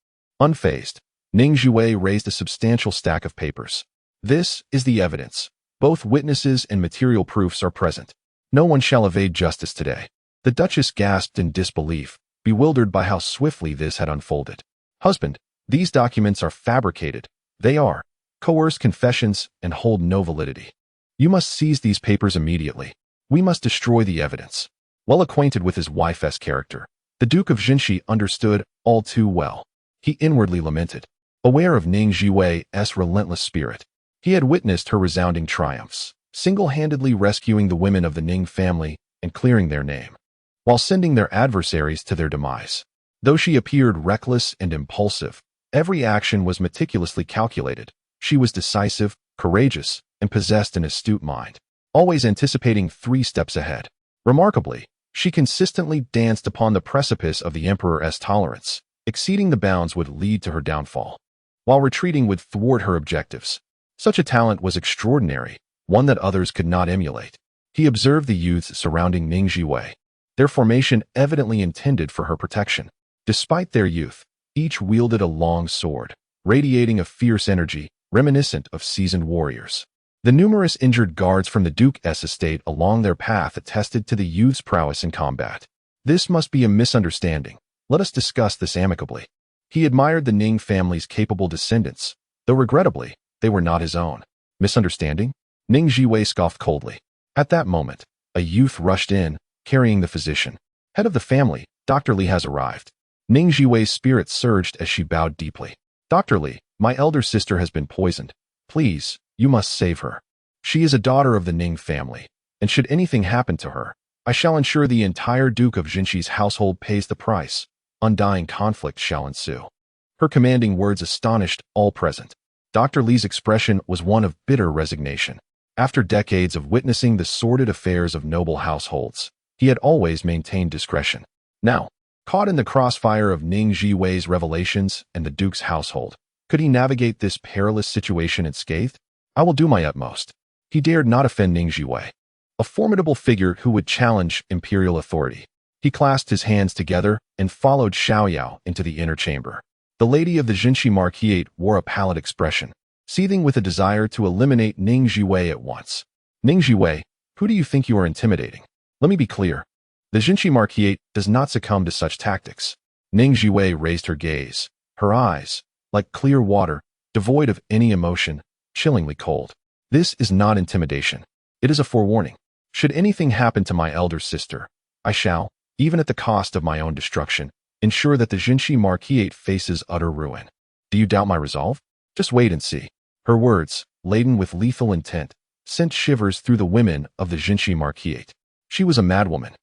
A: Unfazed, Ning Zhiwei raised a substantial stack of papers. This is the evidence. Both witnesses and material proofs are present. No one shall evade justice today. The Duchess gasped in disbelief, bewildered by how swiftly this had unfolded. Husband, these documents are fabricated. They are coerced confessions and hold no validity. You must seize these papers immediately. We must destroy the evidence. Well acquainted with his wife's character, the Duke of Jinshi understood all too well. He inwardly lamented, aware of Ning Zhiwei's relentless spirit. He had witnessed her resounding triumphs, single-handedly rescuing the women of the Ning family and clearing their name, while sending their adversaries to their demise. Though she appeared reckless and impulsive, every action was meticulously calculated. She was decisive, courageous, and possessed an astute mind, always anticipating 3 steps ahead. Remarkably, she consistently danced upon the precipice of the Emperor's tolerance. Exceeding the bounds would lead to her downfall, while retreating would thwart her objectives. Such a talent was extraordinary, one that others could not emulate. He observed the youths surrounding Ning Zhiwei, their formation evidently intended for her protection. Despite their youth, each wielded a long sword, radiating a fierce energy, reminiscent of seasoned warriors. The numerous injured guards from the Duke's estate along their path attested to the youth's prowess in combat. This must be a misunderstanding. Let us discuss this amicably. He admired the Ning family's capable descendants, though regrettably, they were not his own. Misunderstanding? Ning Zhiwei scoffed coldly. At that moment, a youth rushed in, carrying the physician. Head of the family, Dr. Li has arrived. Ning Zhiwei's spirit surged as she bowed deeply. Dr. Li, my elder sister has been poisoned. Please, you must save her. She is a daughter of the Ning family, and should anything happen to her, I shall ensure the entire Duke of Jinshi's household pays the price. Undying conflict shall ensue. Her commanding words astonished all present. Dr. Li's expression was one of bitter resignation. After decades of witnessing the sordid affairs of noble households, he had always maintained discretion. Now, caught in the crossfire of Ning Zhiwei's revelations and the Duke's household, could he navigate this perilous situation unscathed? I will do my utmost. He dared not offend Ning Zhiwei, a formidable figure who would challenge imperial authority. He clasped his hands together and followed Xiaoyao into the inner chamber. The lady of the Jinshi Marquisate wore a pallid expression, seething with a desire to eliminate Ning Zhiwei at once. Ning Zhiwei, who do you think you are intimidating? Let me be clear. The Jinshi Marquisate does not succumb to such tactics. Ning Zhiwei raised her gaze, her eyes, like clear water, devoid of any emotion, chillingly cold. This is not intimidation. It is a forewarning. Should anything happen to my elder sister, I shall, even at the cost of my own destruction, ensure that the Jinshi Marquisate faces utter ruin. Do you doubt my resolve? Just wait and see. Her words, laden with lethal intent, sent shivers through the women of the Jinshi Marquisate. She was a madwoman,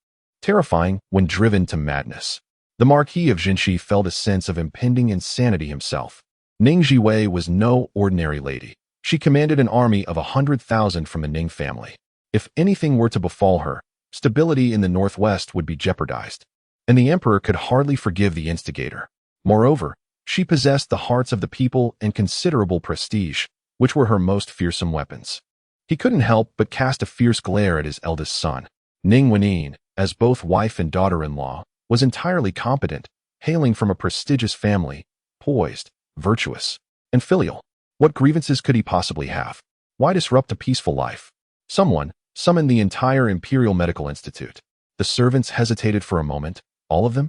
A: terrifying when driven to madness. The Marquis of Jinshi felt a sense of impending insanity himself. Ning Zhiwei was no ordinary lady. She commanded an army of 100,000 from the Ning family. If anything were to befall her, stability in the northwest would be jeopardized, and the emperor could hardly forgive the instigator. Moreover, she possessed the hearts of the people and considerable prestige, which were her most fearsome weapons. He couldn't help but cast a fierce glare at his eldest son. Ning Wenin, as both wife and daughter-in-law, was entirely competent, hailing from a prestigious family, poised, virtuous, and filial. What grievances could he possibly have? Why disrupt a peaceful life? Someone summoned the entire Imperial Medical Institute. The servants hesitated for a moment, all of them.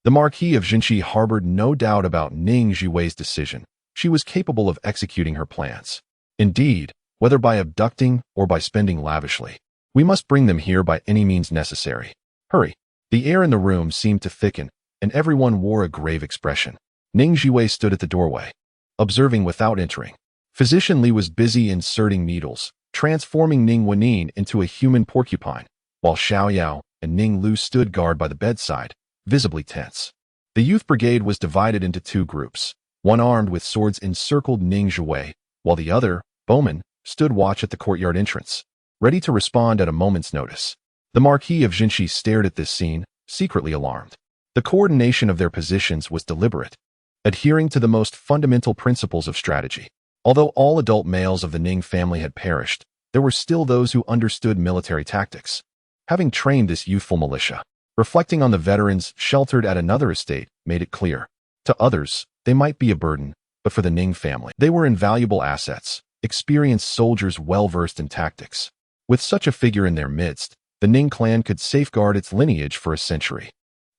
A: The Marquis of Jinshi harbored no doubt about Ning Zhiwei's decision. She was capable of executing her plans. Indeed, whether by abducting or by spending lavishly, we must bring them here by any means necessary. Hurry. The air in the room seemed to thicken, and everyone wore a grave expression. Ning Zhiwei stood at the doorway, observing without entering. Physician Li was busy inserting needles, transforming Ning Wenyin into a human porcupine, while Xiao Yao and Ning Lu stood guard by the bedside, visibly tense. The youth brigade was divided into two groups. One armed with swords encircled Ning Zhiwei, while the other, bowmen, stood watch at the courtyard entrance, ready to respond at a moment's notice. The Marquis of Jinshi stared at this scene, secretly alarmed. The coordination of their positions was deliberate, adhering to the most fundamental principles of strategy. Although all adult males of the Ning family had perished, there were still those who understood military tactics. Having trained this youthful militia, reflecting on the veterans sheltered at another estate made it clear. To others, they might be a burden, but for the Ning family, they were invaluable assets, experienced soldiers well-versed in tactics. With such a figure in their midst, the Ning clan could safeguard its lineage for a century.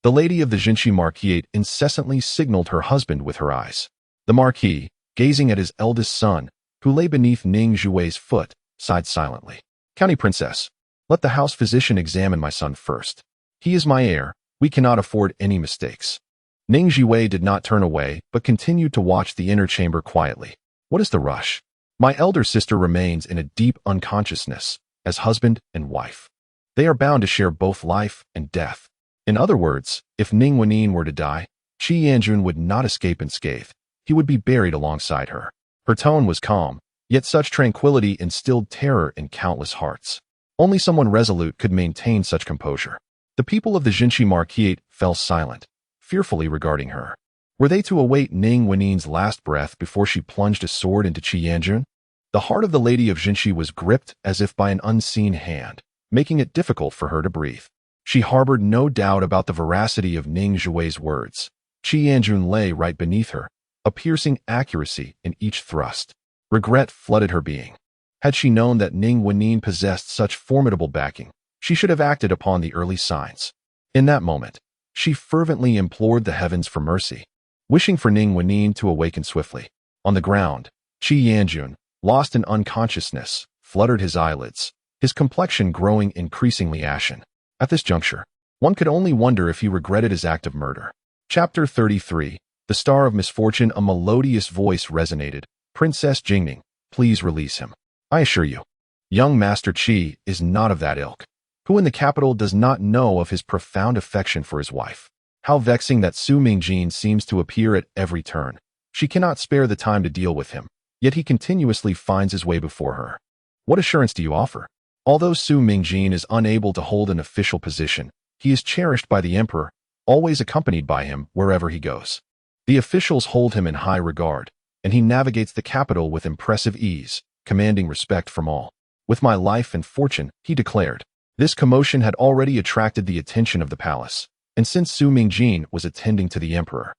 A: The lady of the Jinshi Marquisate incessantly signaled her husband with her eyes. The Marquis, gazing at his eldest son, who lay beneath Ning Zhiwei's foot, sighed silently. "County Princess, let the house physician examine my son first. He is my heir. We cannot afford any mistakes." Ning Zhiwei did not turn away, but continued to watch the inner chamber quietly. "What is the rush? My elder sister remains in a deep unconsciousness, as husband and wife. They are bound to share both life and death. In other words, if Ning Wenyin were to die, Qi Yanjun would not escape unscathed. He would be buried alongside her." Her tone was calm, yet such tranquility instilled terror in countless hearts. Only someone resolute could maintain such composure. The people of the Jinshi Marquisate fell silent, fearfully regarding her. Were they to await Ning Wenyin's last breath before she plunged a sword into Qi Yanjun? The heart of the lady of Jinshi was gripped as if by an unseen hand, making it difficult for her to breathe. She harbored no doubt about the veracity of Ning Zhiwei's words. Qi Yanjun lay right beneath her, a piercing accuracy in each thrust. Regret flooded her being. Had she known that Ning Wenyin possessed such formidable backing, she should have acted upon the early signs. In that moment, she fervently implored the heavens for mercy, wishing for Ning Wenyin to awaken swiftly. On the ground, Qi Yanjun, lost in unconsciousness, fluttered his eyelids, his complexion growing increasingly ashen. At this juncture, one could only wonder if he regretted his act of murder. Chapter 33. The Star of Misfortune. A melodious voice resonated. "Princess Jingning, please release him. I assure you, young Master Qi is not of that ilk. Who in the capital does not know of his profound affection for his wife? How vexing that Su Mingjin seems to appear at every turn. She cannot spare the time to deal with him, yet he continuously finds his way before her. What assurance do you offer?" Although Su Mingjin is unable to hold an official position, he is cherished by the emperor, always accompanied by him wherever he goes. The officials hold him in high regard, and he navigates the capital with impressive ease, commanding respect from all. "With my life and fortune," he declared. This commotion had already attracted the attention of the palace, and since Su Mingjin was attending to the emperor,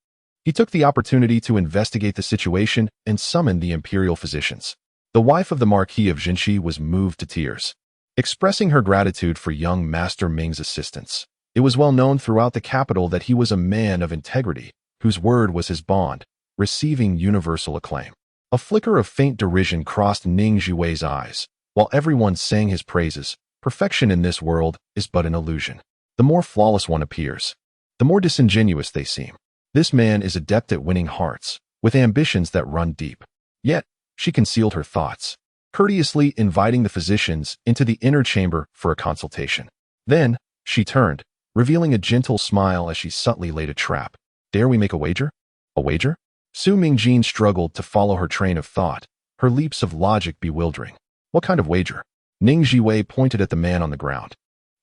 A: he took the opportunity to investigate the situation and summon the imperial physicians. The wife of the Marquis of Jinshi was moved to tears, expressing her gratitude for young Master Ming's assistance. It was well known throughout the capital that he was a man of integrity, whose word was his bond, receiving universal acclaim. A flicker of faint derision crossed Ning Zhiwei's eyes, while everyone sang his praises. Perfection in this world is but an illusion. The more flawless one appears, the more disingenuous they seem. This man is adept at winning hearts, with ambitions that run deep. Yet, she concealed her thoughts, courteously inviting the physicians into the inner chamber for a consultation. Then, she turned, revealing a gentle smile as she subtly laid a trap. "Dare we make a wager?" "A wager?" Su Mingjin struggled to follow her train of thought, her leaps of logic bewildering. "What kind of wager?" Ning Zhiwei pointed at the man on the ground.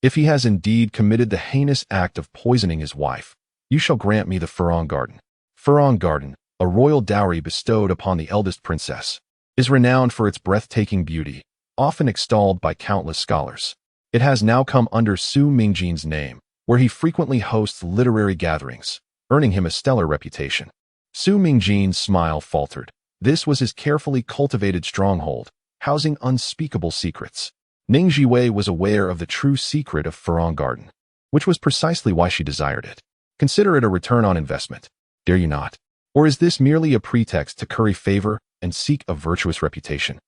A: "If he has indeed committed the heinous act of poisoning his wife, you shall grant me the Furong Garden." Furong Garden, a royal dowry bestowed upon the eldest princess, is renowned for its breathtaking beauty, often extolled by countless scholars. It has now come under Su Mingjin's name, where he frequently hosts literary gatherings, earning him a stellar reputation. Su Mingjin's smile faltered. This was his carefully cultivated stronghold, housing unspeakable secrets. Ning Zhiwei was aware of the true secret of Furong Garden, which was precisely why she desired it. Consider it a return on investment, dare you not? Or is this merely a pretext to curry favor and seek a virtuous reputation?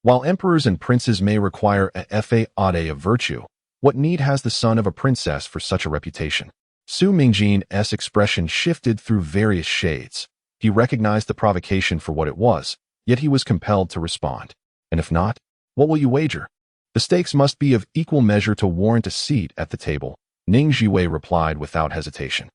A: While emperors and princes may require a fa ade of virtue, what need has the son of a princess for such a reputation? Su Mingjin's expression shifted through various shades, He recognized the provocation for what it was, yet he was compelled to respond. And if not, what will you wager? The stakes must be of equal measure to warrant a seat at the table, Ning Zhiwei replied without hesitation.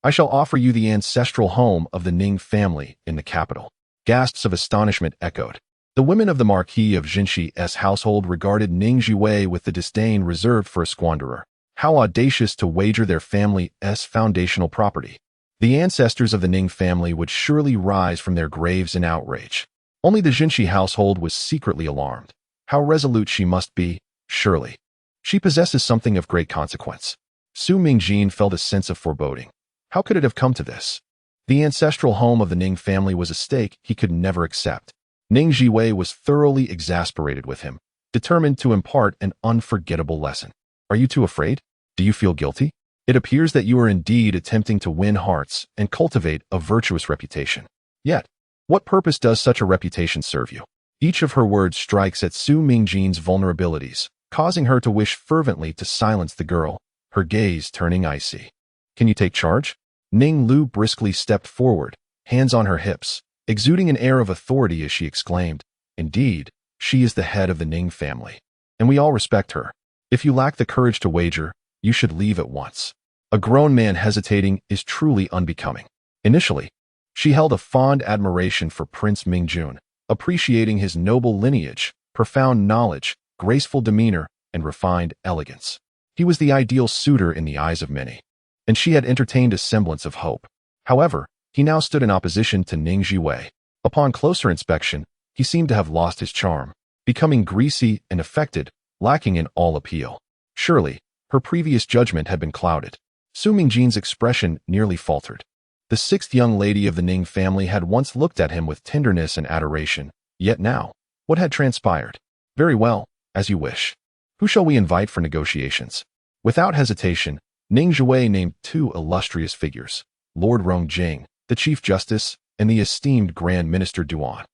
A: I shall offer you the ancestral home of the Ning family in the capital. Gasps of astonishment echoed. The women of the Marquis of Jinxi's household regarded Ning Zhiwei with the disdain reserved for a squanderer. How audacious to wager their family's foundational property. The ancestors of the Ning family would surely rise from their graves in outrage. Only the Jinxi household was secretly alarmed. How resolute she must be, surely. She possesses something of great consequence. Su Mingjin felt a sense of foreboding. How could it have come to this? The ancestral home of the Ning family was a stake he could never accept. Ning Zhiwei was thoroughly exasperated with him, determined to impart an unforgettable lesson. Are you too afraid? Do you feel guilty? It appears that you are indeed attempting to win hearts and cultivate a virtuous reputation. Yet, what purpose does such a reputation serve you? Each of her words strikes at Su Mingjin's vulnerabilities, causing her to wish fervently to silence the girl, her gaze turning icy. Can you take charge? Ning Lu briskly stepped forward, hands on her hips, exuding an air of authority as she exclaimed, Indeed, she is the head of the Ning family, and we all respect her. If you lack the courage to wager, you should leave at once. A grown man hesitating is truly unbecoming. Initially, she held a fond admiration for Prince Mingjun, appreciating his noble lineage, profound knowledge, graceful demeanor, and refined elegance. He was the ideal suitor in the eyes of many, and she had entertained a semblance of hope. However, he now stood in opposition to Ning Zhiwei. Upon closer inspection, he seemed to have lost his charm, becoming greasy and affected, lacking in all appeal. Surely, her previous judgment had been clouded. Su Mingjin's expression nearly faltered. The sixth young lady of the Ning family had once looked at him with tenderness and adoration, yet now, what had transpired? Very well, as you wish. Who shall we invite for negotiations? Without hesitation, Ning Zhiwei named two illustrious figures, Lord Rongjing, the Chief Justice, and the esteemed Grand Minister Duan.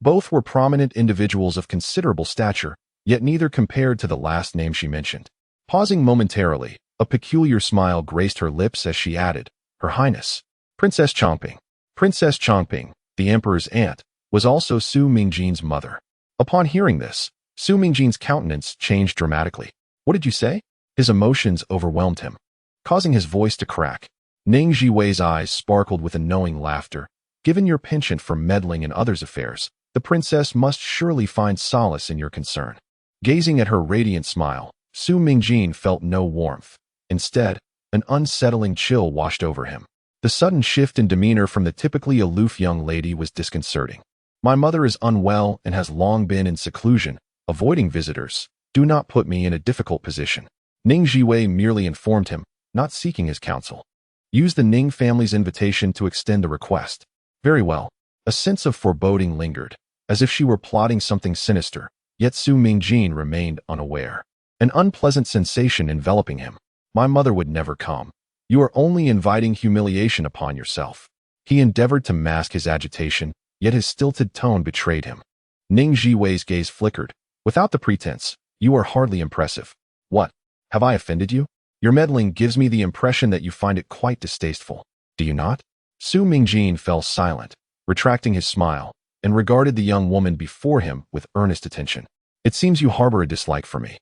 A: Both were prominent individuals of considerable stature, yet neither compared to the last name she mentioned. Pausing momentarily, a peculiar smile graced her lips as she added, Her Highness, Princess Chongping. Princess Chongping, the Emperor's aunt, was also Su Mingjin's mother. Upon hearing this, Su Mingjin's countenance changed dramatically. What did you say? His emotions overwhelmed him, causing his voice to crack. Ning Zhiwei's eyes sparkled with a knowing laughter. Given your penchant for meddling in others' affairs, the princess must surely find solace in your concern. Gazing at her radiant smile, Su Mingjin felt no warmth. Instead, an unsettling chill washed over him. The sudden shift in demeanor from the typically aloof young lady was disconcerting. My mother is unwell and has long been in seclusion, avoiding visitors. Do not put me in a difficult position. Ning Zhiwei merely informed him, not seeking his counsel. Use the Ning family's invitation to extend the request. Very well. A sense of foreboding lingered, as if she were plotting something sinister, yet Su Mingjin remained unaware. An unpleasant sensation enveloping him. My mother would never come. You are only inviting humiliation upon yourself. He endeavored to mask his agitation, yet his stilted tone betrayed him. Ning Zhiwei's gaze flickered. Without the pretense, you are hardly impressive. What? Have I offended you? Your meddling gives me the impression that you find it quite distasteful. Do you not? Su Mingjin fell silent, retracting his smile, and regarded the young woman before him with earnest attention. It seems you harbor a dislike for me.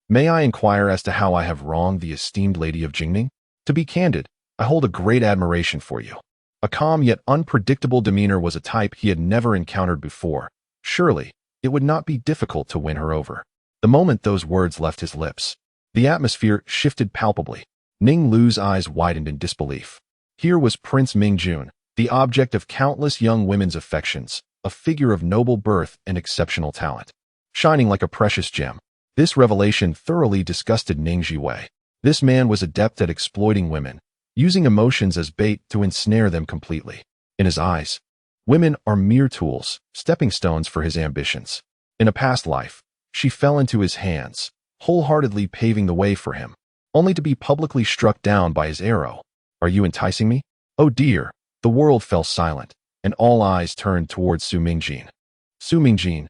A: May I inquire as to how I have wronged the esteemed lady of Jingning? To be candid, I hold a great admiration for you. A calm yet unpredictable demeanor was a type he had never encountered before. Surely, it would not be difficult to win her over. The moment those words left his lips, the atmosphere shifted palpably. Ning Lu's eyes widened in disbelief. Here was Prince Mingjun, the object of countless young women's affections, a figure of noble birth and exceptional talent, shining like a precious gem. This revelation thoroughly disgusted Ning Zhiwei. This man was adept at exploiting women, using emotions as bait to ensnare them completely. In his eyes, women are mere tools, stepping stones for his ambitions. In a past life, she fell into his hands, wholeheartedly paving the way for him, only to be publicly struck down by his arrow. Are you enticing me? Oh dear, the world fell silent, and all eyes turned towards Su Mingjin. Su Mingjin.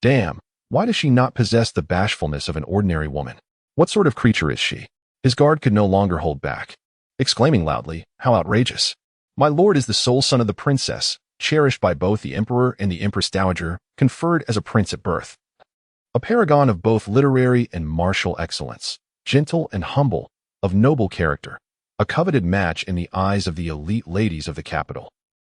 A: Damn, why does she not possess the bashfulness of an ordinary woman? What sort of creature is she? His guard could no longer hold back, exclaiming loudly, How outrageous! My lord is the sole son of the princess, cherished by both the emperor and the empress dowager, conferred as a prince at birth. A paragon of both literary and martial excellence, gentle and humble, of noble character, a coveted match in the eyes of the elite ladies of the capital.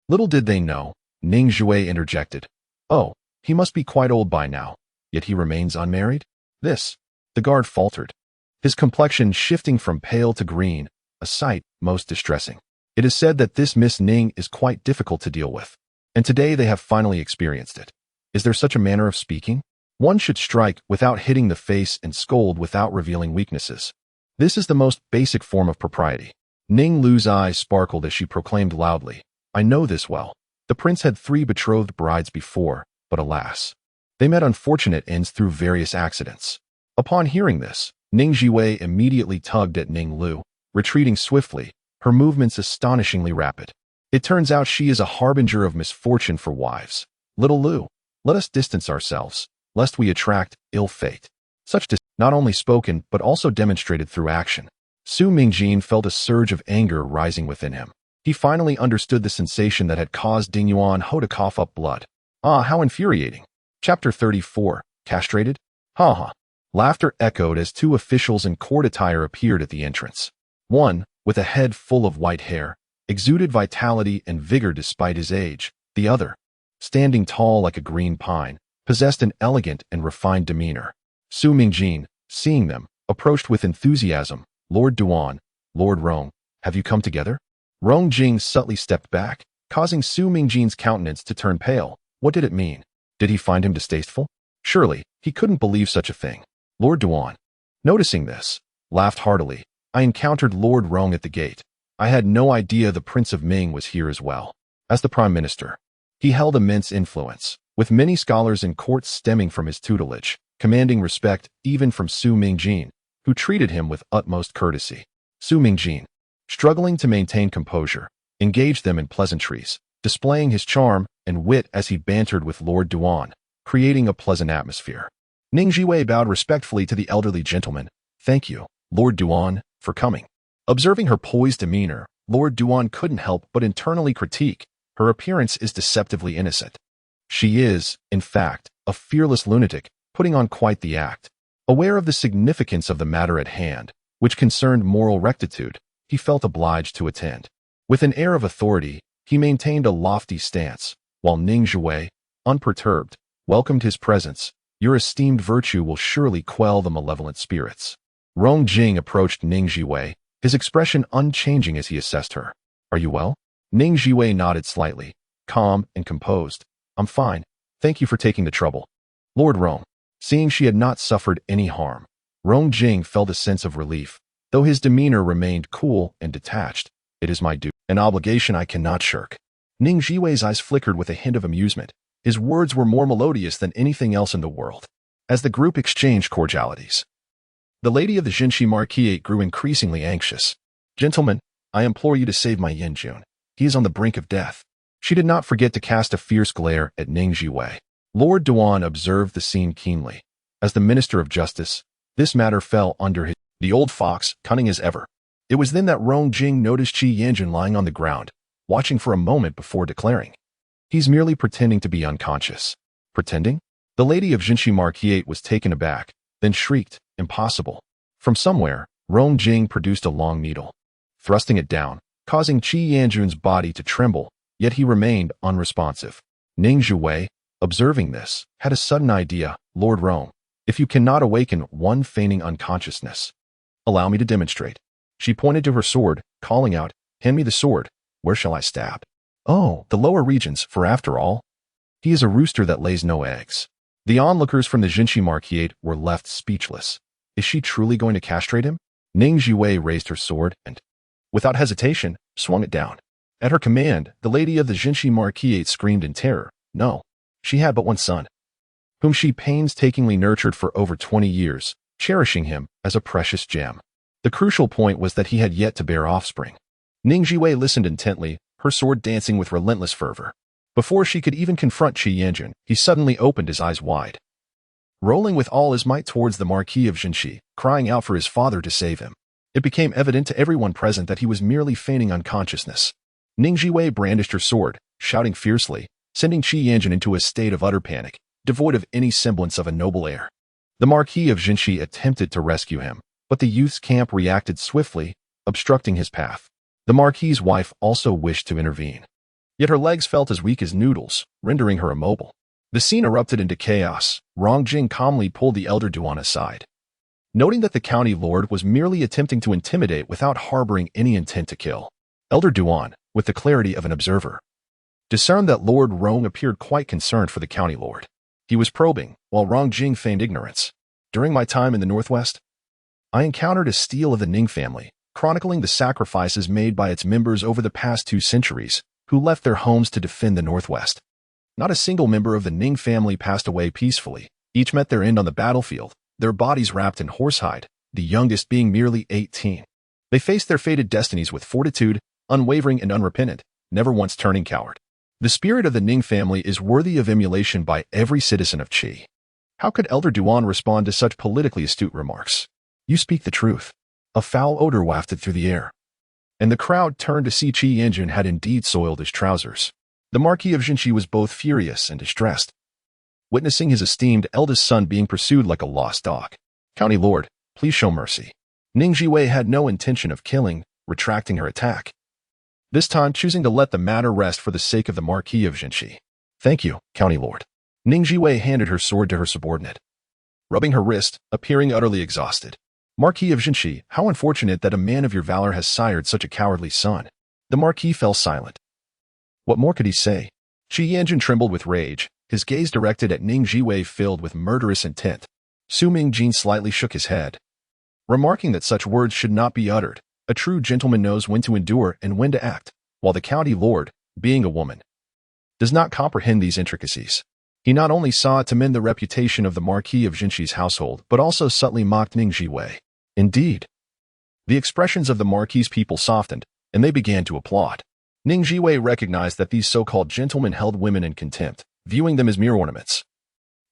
A: Little did they know, Ning Zhiwei interjected. Oh, he must be quite old by now, yet he remains unmarried? The guard faltered, his complexion shifting from pale to green, a sight most distressing. It is said that this Miss Ning is quite difficult to deal with, and today they have finally experienced it. Is there such a manner of speaking? One should strike without hitting the face and scold without revealing weaknesses. This is the most basic form of propriety. Ning Lu's eyes sparkled as she proclaimed loudly, I know this well. The prince had 3 betrothed brides before, but alas, they met unfortunate ends through various accidents. Upon hearing this, Ning Zhiwei immediately tugged at Ning Lu, retreating swiftly, her movements astonishingly rapid. It turns out she is a harbinger of misfortune for wives. Little Lu, let us distance ourselves, lest we attract ill fate. Such not only spoken but also demonstrated through action. Su Mingjin felt a surge of anger rising within him. He finally understood the sensation that had caused Ding Yuan Ho to cough up blood. Ah, how infuriating. Chapter 34, Castrated? Ha ha. Laughter echoed as 2 officials in court attire appeared at the entrance. One, with a head full of white hair, exuded vitality and vigor despite his age. The other, standing tall like a green pine, possessed an elegant and refined demeanor. Su Mingjin, seeing them, approached with enthusiasm. Lord Duan, Lord Rong, have you come together? Rong Jing subtly stepped back, causing Su Mingjin's countenance to turn pale. What did it mean? Did he find him distasteful? Surely, he couldn't believe such a thing. Lord Duan, noticing this, laughed heartily. I encountered Lord Rong at the gate. I had no idea the Prince of Ming was here as well. As the Prime Minister, he held immense influence, with many scholars in courts stemming from his tutelage, commanding respect even from Su Mingjin, who treated him with utmost courtesy. Su Mingjin, struggling to maintain composure, engaged them in pleasantries, displaying his charm and wit as he bantered with Lord Duan, creating a pleasant atmosphere. Ning Zhiwei bowed respectfully to the elderly gentleman. Thank you, Lord Duan, for coming. Observing her poised demeanor, Lord Duan couldn't help but internally critique. Her appearance is deceptively innocent. She is, in fact, a fearless lunatic, putting on quite the act. Aware of the significance of the matter at hand, which concerned moral rectitude, he felt obliged to attend. With an air of authority, he maintained a lofty stance, while Ning Zhiwei, unperturbed, welcomed his presence. Your esteemed virtue will surely quell the malevolent spirits. Rong Jing approached Ning Zhiwei, his expression unchanging as he assessed her. Are you well? Ning Zhiwei nodded slightly, calm and composed. I'm fine. Thank you for taking the trouble. Lord Rong, seeing she had not suffered any harm, Rong Jing felt a sense of relief, though his demeanor remained cool and detached. It is my duty, an obligation I cannot shirk. Ning Zhiwei's eyes flickered with a hint of amusement. His words were more melodious than anything else in the world. As the group exchanged cordialities, the lady of the Jinshi Marquis grew increasingly anxious. Gentlemen, I implore you to save my Yanjun. He is on the brink of death. She did not forget to cast a fierce glare at Ning Zhiwei. Lord Duan observed the scene keenly. As the Minister of Justice, this matter fell under the old fox, cunning as ever. It was then that Rong Jing noticed Qi Yanjun lying on the ground, watching for a moment before declaring. He's merely pretending to be unconscious. Pretending? The lady of Jinshi Marquis was taken aback, then shrieked, impossible. From somewhere, Rong Jing produced a long needle, thrusting it down, causing Qi Yanjun's body to tremble, yet he remained unresponsive. Ning Zhiwei, observing this, had a sudden idea. Lord Rong, if you cannot awaken one feigning unconsciousness, allow me to demonstrate. She pointed to her sword, calling out, hand me the sword. Where shall I stab? Oh, the lower regions, for after all, he is a rooster that lays no eggs. The onlookers from the Jinshi Marquis were left speechless. Is she truly going to castrate him? Ning Zhiwei raised her sword and, without hesitation, swung it down. At her command, the lady of the Jinshi Marquis screamed in terror. No, she had but one son, whom she painstakingly nurtured for over 20 years, cherishing him as a precious gem. The crucial point was that he had yet to bear offspring. Ning Zhiwei listened intently, her sword dancing with relentless fervor. Before she could even confront Qi Yanjun, he suddenly opened his eyes wide, rolling with all his might towards the Marquis of Jinshi, crying out for his father to save him. It became evident to everyone present that he was merely feigning unconsciousness. Ning Zhiwei brandished her sword, shouting fiercely, sending Qi Yanjun into a state of utter panic, devoid of any semblance of a noble air. The Marquis of Jinshi attempted to rescue him, but the youth's camp reacted swiftly, obstructing his path. The Marquis's wife also wished to intervene. Yet her legs felt as weak as noodles, rendering her immobile. The scene erupted into chaos. Rongjing calmly pulled the elder Duan aside. Noting that the county lord was merely attempting to intimidate without harboring any intent to kill, Elder Duan, with the clarity of an observer, discerned that Lord Rong appeared quite concerned for the county lord. He was probing, while Rongjing feigned ignorance. During my time in the Northwest, I encountered a stele of the Ning family, chronicling the sacrifices made by its members over the past 2 centuries, who left their homes to defend the Northwest. Not a single member of the Ning family passed away peacefully. Each met their end on the battlefield, their bodies wrapped in horsehide, the youngest being merely 18. They faced their fated destinies with fortitude, unwavering and unrepentant, never once turning coward. The spirit of the Ning family is worthy of emulation by every citizen of Qi. How could Elder Duan respond to such politically astute remarks? You speak the truth. A foul odor wafted through the air, and the crowd turned to see Qi Yanjun had indeed soiled his trousers. The Marquis of Jinshi was both furious and distressed, witnessing his esteemed eldest son being pursued like a lost dog. County Lord, please show mercy. Ning Zhiwei had no intention of killing, retracting her attack, this time choosing to let the matter rest for the sake of the Marquis of Jinshi. Thank you, County Lord. Ning Zhiwei handed her sword to her subordinate, rubbing her wrist, appearing utterly exhausted. Marquis of Jinshi, how unfortunate that a man of your valor has sired such a cowardly son. The Marquis fell silent. What more could he say? Qi Yanjun trembled with rage, his gaze directed at Ning Zhiwei filled with murderous intent. Su Mingjin slightly shook his head, remarking that such words should not be uttered. A true gentleman knows when to endure and when to act, while the county lord, being a woman, does not comprehend these intricacies. He not only sought to mend the reputation of the Marquis of Jinshi's household, but also subtly mocked Ning Zhiwei. Indeed, the expressions of the Marquis's people softened, and they began to applaud. Ning Zhiwei recognized that these so-called gentlemen held women in contempt, viewing them as mere ornaments,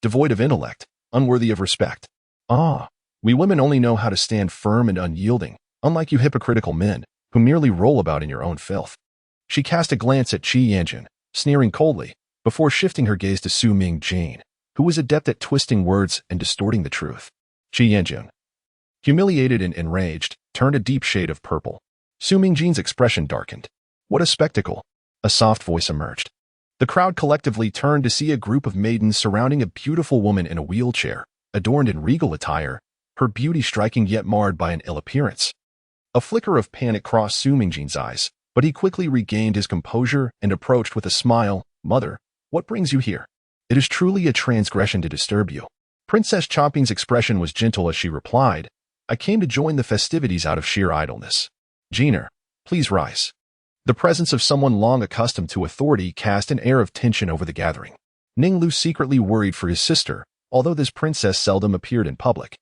A: devoid of intellect, unworthy of respect. Ah, we women only know how to stand firm and unyielding, unlike you hypocritical men, who merely roll about in your own filth. She cast a glance at Qi Yanjun, sneering coldly, before shifting her gaze to Su Mingjin, who was adept at twisting words and distorting the truth. Qi Yanjun, humiliated and enraged, turned a deep shade of purple. Su Mingjin's expression darkened. What a spectacle! A soft voice emerged. The crowd collectively turned to see a group of maidens surrounding a beautiful woman in a wheelchair, adorned in regal attire, her beauty striking yet marred by an ill appearance. A flicker of panic crossed Su Mingjin's eyes, but he quickly regained his composure and approached with a smile. Mother, what brings you here? It is truly a transgression to disturb you. Princess Chomping's expression was gentle as she replied, I came to join the festivities out of sheer idleness. Jeaner, please rise. The presence of someone long accustomed to authority cast an air of tension over the gathering. Ning Lu secretly worried for his sister, although this princess seldom appeared in public.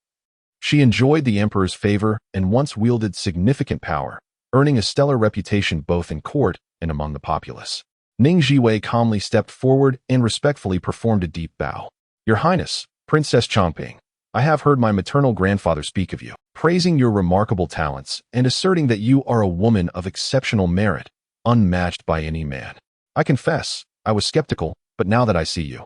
A: She enjoyed the emperor's favor and once wielded significant power, earning a stellar reputation both in court and among the populace. Ning Zhiwei calmly stepped forward and respectfully performed a deep bow. Your Highness, Princess Chongping, I have heard my maternal grandfather speak of you, praising your remarkable talents and asserting that you are a woman of exceptional merit, unmatched by any man. I confess, I was skeptical, but now that I see you.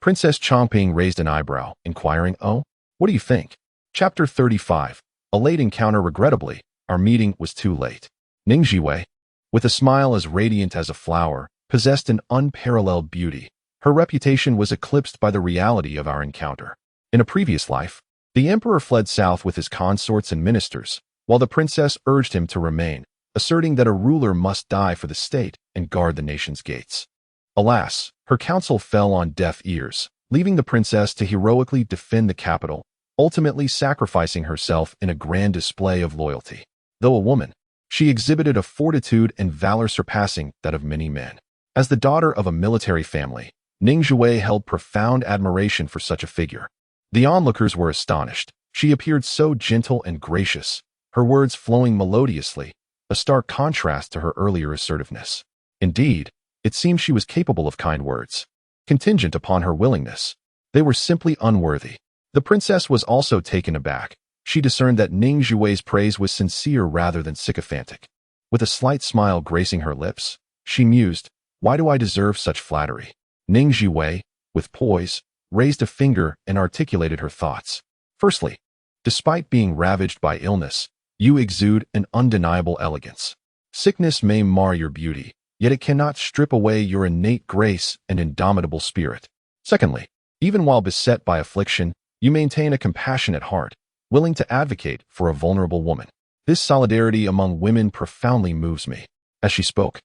A: Princess Chongping raised an eyebrow, inquiring, oh, what do you think? Chapter 35. A late encounter. Regrettably, our meeting was too late. Ning Zhiwei, with a smile as radiant as a flower, possessed an unparalleled beauty. Her reputation was eclipsed by the reality of our encounter. In a previous life, the emperor fled south with his consorts and ministers, while the princess urged him to remain, asserting that a ruler must die for the state and guard the nation's gates. Alas, her counsel fell on deaf ears, leaving the princess to heroically defend the capital, ultimately sacrificing herself in a grand display of loyalty. Though a woman, she exhibited a fortitude and valor surpassing that of many men. As the daughter of a military family, Ning Zhiwei held profound admiration for such a figure. The onlookers were astonished. She appeared so gentle and gracious, her words flowing melodiously, a stark contrast to her earlier assertiveness. Indeed, it seemed she was capable of kind words, contingent upon her willingness. They were simply unworthy. The princess was also taken aback. She discerned that Ning Zhiwei's praise was sincere rather than sycophantic. With a slight smile gracing her lips, she mused, Why do I deserve such flattery? Ning Zhiwei, with poise, raised a finger and articulated her thoughts. Firstly, despite being ravaged by illness, you exude an undeniable elegance. Sickness may mar your beauty, yet it cannot strip away your innate grace and indomitable spirit. Secondly, even while beset by affliction, you maintain a compassionate heart, willing to advocate for a vulnerable woman. This solidarity among women profoundly moves me. As she spoke,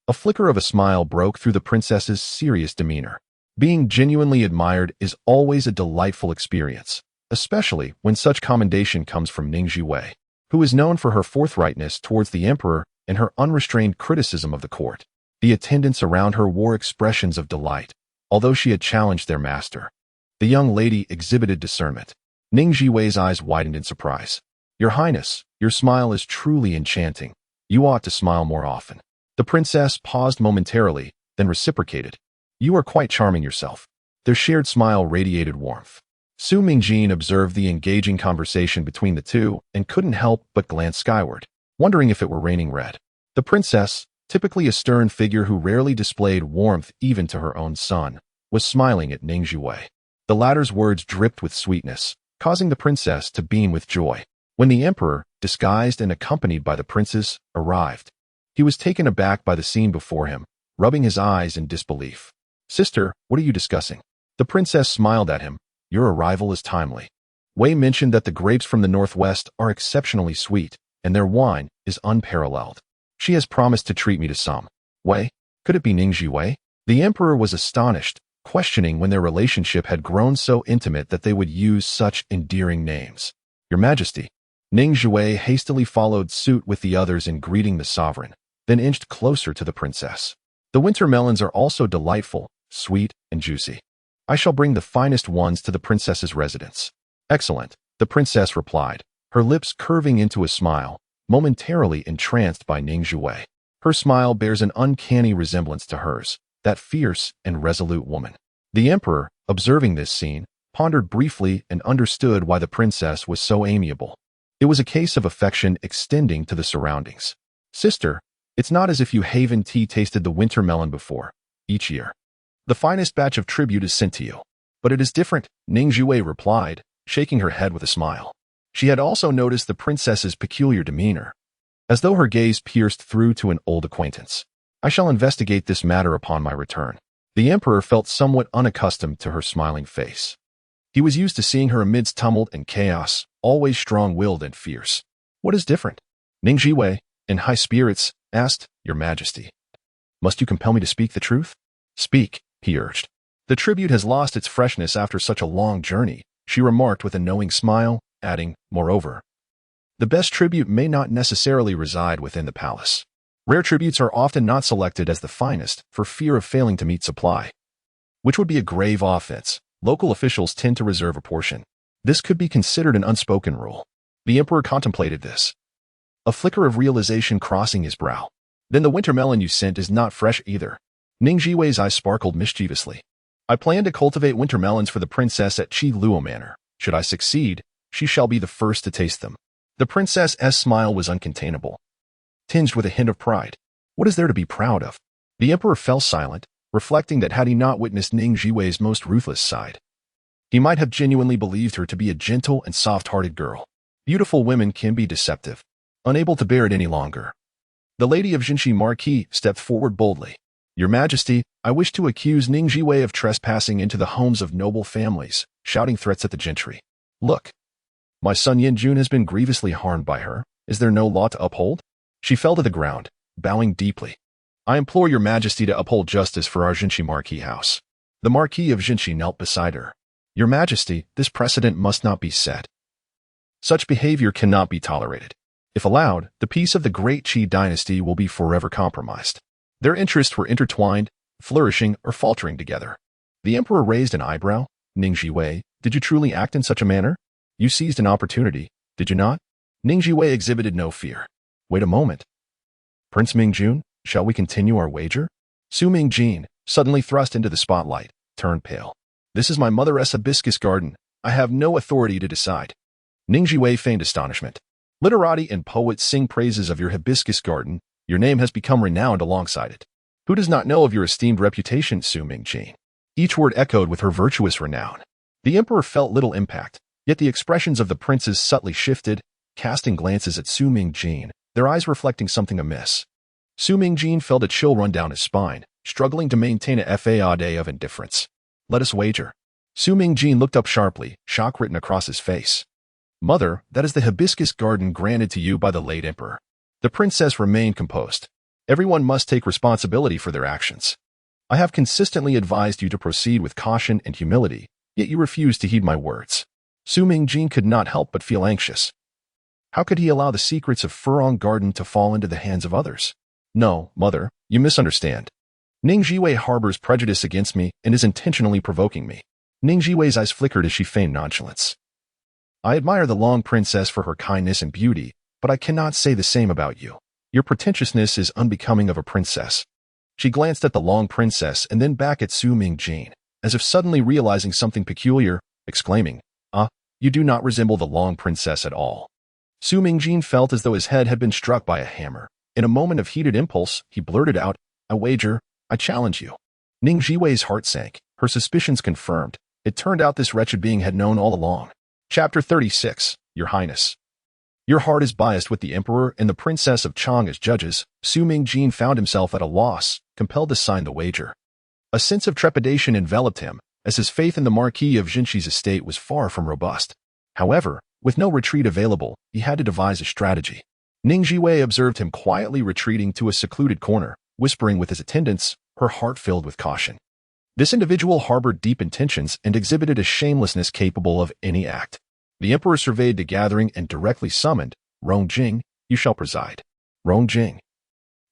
A: a flicker of a smile broke through the princess's serious demeanor. Being genuinely admired is always a delightful experience, especially when such commendation comes from Ning Zhiwei, who is known for her forthrightness towards the emperor and her unrestrained criticism of the court. The attendants around her wore expressions of delight, although she had challenged their master. The young lady exhibited discernment. Ning Zhiwei's eyes widened in surprise. Your Highness, your smile is truly enchanting. You ought to smile more often. The princess paused momentarily, then reciprocated. You are quite charming yourself. Their shared smile radiated warmth. Su Mingjin observed the engaging conversation between the two and couldn't help but glance skyward, wondering if it were raining red. The princess, typically a stern figure who rarely displayed warmth even to her own son, was smiling at Ning Zhiwei. The latter's words dripped with sweetness, causing the princess to beam with joy. When the emperor, disguised and accompanied by the princes, arrived, he was taken aback by the scene before him, rubbing his eyes in disbelief. Sister, what are you discussing? The princess smiled at him. Your arrival is timely. Wei mentioned that the grapes from the northwest are exceptionally sweet, and their wine is unparalleled. She has promised to treat me to some. Wei, could it be Ning Zhiwei? The emperor was astonished, questioning when their relationship had grown so intimate that they would use such endearing names. Your Majesty. Ning Zhiwei hastily followed suit with the others in greeting the sovereign, then inched closer to the princess. The winter melons are also delightful, sweet, and juicy. I shall bring the finest ones to the princess's residence. Excellent, the princess replied, her lips curving into a smile, momentarily entranced by Ning Zhiwei. Her smile bears an uncanny resemblance to hers, that fierce and resolute woman. The emperor, observing this scene, pondered briefly and understood why the princess was so amiable. It was a case of affection extending to the surroundings. Sister, it's not as if you Haven tea tasted the winter melon before. Each year, the finest batch of tribute is sent to you. But it is different, Ning Zhiwei replied, shaking her head with a smile. She had also noticed the princess's peculiar demeanor, as though her gaze pierced through to an old acquaintance. I shall investigate this matter upon my return. The emperor felt somewhat unaccustomed to her smiling face. He was used to seeing her amidst tumult and chaos, always strong-willed and fierce. What is different? Ning Zhiwei, in high spirits, asked, Your Majesty. Must you compel me to speak the truth? Speak, he urged. The tribute has lost its freshness after such a long journey, she remarked with a knowing smile, adding, Moreover, the best tribute may not necessarily reside within the palace. Rare tributes are often not selected as the finest for fear of failing to meet supply, which would be a grave offense. Local officials tend to reserve a portion. This could be considered an unspoken rule. The emperor contemplated this, a flicker of realization crossing his brow. Then the winter melon you sent is not fresh either. Ning Zhiwei's eyes sparkled mischievously. I plan to cultivate winter melons for the princess at Qi Luo Manor. Should I succeed, she shall be the first to taste them. The princess's smile was uncontainable, tinged with a hint of pride. What is there to be proud of? The emperor fell silent, reflecting that had he not witnessed Ning Zhiwei's most ruthless side, he might have genuinely believed her to be a gentle and soft-hearted girl. Beautiful women can be deceptive. Unable to bear it any longer, the lady of Jinshi Marquis stepped forward boldly. Your Majesty, I wish to accuse Ning Zhiwei of trespassing into the homes of noble families, shouting threats at the gentry. Look, my son Yin Jun has been grievously harmed by her. Is there no law to uphold? She fell to the ground, bowing deeply. I implore your Majesty to uphold justice for our Jinshi Marquis house. The Marquis of Jinshi knelt beside her. Your Majesty, this precedent must not be set. Such behavior cannot be tolerated. If allowed, the peace of the great Qi dynasty will be forever compromised. Their interests were intertwined, flourishing or faltering together. The emperor raised an eyebrow. Ning Zhiwei, did you truly act in such a manner? You seized an opportunity, did you not? Ning Zhiwei exhibited no fear. Wait a moment. Prince Mingjun, shall we continue our wager? Su Mingjin, suddenly thrust into the spotlight, turned pale. This is my mother's hibiscus garden. I have no authority to decide. Ning Zhiwei feigned astonishment. Literati and poets sing praises of your hibiscus garden. Your name has become renowned alongside it. Who does not know of your esteemed reputation, Su Mingjin? Each word echoed with her virtuous renown. The emperor felt little impact, yet the expressions of the princes subtly shifted, casting glances at Su Mingjin, their eyes reflecting something amiss. Su Mingjin felt a chill run down his spine, struggling to maintain a facade of indifference. Let us wager. Su Mingjin looked up sharply, shock written across his face. Mother, that is the hibiscus garden granted to you by the late emperor. The princess remained composed. Everyone must take responsibility for their actions. I have consistently advised you to proceed with caution and humility, yet you refuse to heed my words. Su Mingjin could not help but feel anxious. How could he allow the secrets of Furong Garden to fall into the hands of others? No, mother, you misunderstand. Ning Zhiwei harbors prejudice against me and is intentionally provoking me. Ning Zhiwei's eyes flickered as she feigned nonchalance. I admire the Long Princess for her kindness and beauty, but I cannot say the same about you. Your pretentiousness is unbecoming of a princess. She glanced at the Long Princess and then back at Su Mingjin, as if suddenly realizing something peculiar, exclaiming, you do not resemble the Long Princess at all. Su Mingjin felt as though his head had been struck by a hammer. In a moment of heated impulse, he blurted out, I wager, I challenge you. Ning Zhiwei's heart sank, her suspicions confirmed. It turned out this wretched being had known all along. Chapter 36, Your Highness. Your heart is biased with the Emperor and the Princess of Chang as judges. Su Mingjin found himself at a loss, compelled to sign the wager. A sense of trepidation enveloped him, as his faith in the Marquis of Jinxi's estate was far from robust. However, with no retreat available, he had to devise a strategy. Ning Zhiwei observed him quietly retreating to a secluded corner, whispering with his attendants, her heart filled with caution. This individual harbored deep intentions and exhibited a shamelessness capable of any act. The emperor surveyed the gathering and directly summoned, Rongjing, you shall preside. Rongjing.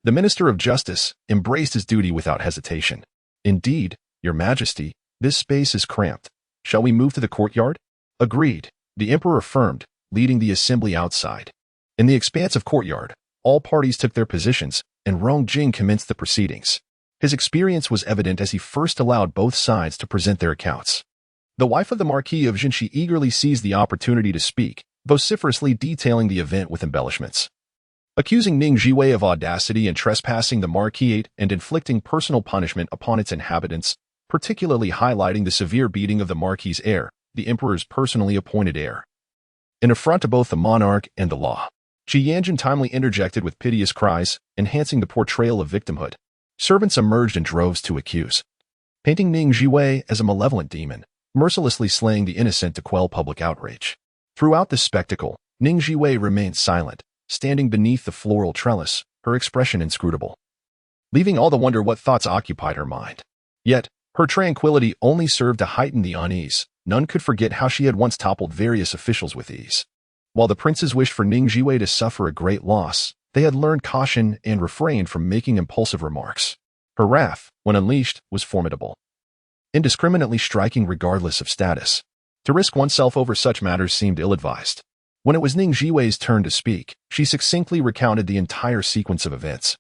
A: The Minister of Justice embraced his duty without hesitation. Indeed, Your Majesty, this space is cramped. Shall we move to the courtyard? Agreed, the emperor affirmed, leading the assembly outside. In the expansive courtyard, all parties took their positions, and Rongjing commenced the proceedings. His experience was evident as he first allowed both sides to present their accounts. The wife of the Marquis of Jinxi eagerly seized the opportunity to speak, vociferously detailing the event with embellishments. Accusing Ning Zhiwei of audacity and trespassing the marquisate and inflicting personal punishment upon its inhabitants, particularly highlighting the severe beating of the Marquis's heir, the emperor's personally appointed heir. In affront to both the monarch and the law, Qi Yanjun timely interjected with piteous cries, enhancing the portrayal of victimhood. Servants emerged in droves to accuse, painting Ning Zhiwei as a malevolent demon, mercilessly slaying the innocent to quell public outrage. Throughout this spectacle, Ning Zhiwei remained silent, standing beneath the floral trellis, her expression inscrutable, leaving all to wonder what thoughts occupied her mind. Yet, her tranquility only served to heighten the unease. None could forget how she had once toppled various officials with ease. While the princes wished for Ning Zhiwei to suffer a great loss, they had learned caution and refrained from making impulsive remarks. Her wrath, when unleashed, was formidable, indiscriminately striking regardless of status. To risk oneself over such matters seemed ill-advised. When it was Ning Zhiwei's turn to speak, she succinctly recounted the entire sequence of events,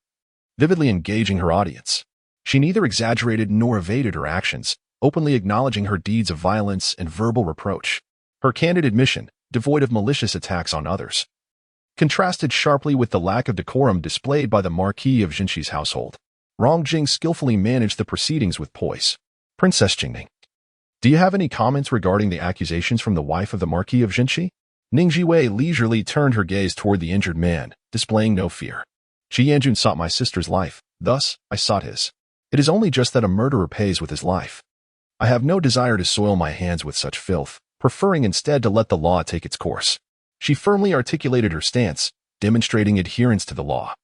A: vividly engaging her audience. She neither exaggerated nor evaded her actions, openly acknowledging her deeds of violence and verbal reproach. Her candid admission, devoid of malicious attacks on others, contrasted sharply with the lack of decorum displayed by the Marquis of Jinxi's household. Rongjing skillfully managed the proceedings with poise. Princess Jingning, do you have any comments regarding the accusations from the wife of the Marquis of Jinxi? Ning Zhiwei leisurely turned her gaze toward the injured man, displaying no fear. Qi Yanjun sought my sister's life, thus, I sought his. It is only just that a murderer pays with his life. I have no desire to soil my hands with such filth, preferring instead to let the law take its course. She firmly articulated her stance, demonstrating adherence to the law,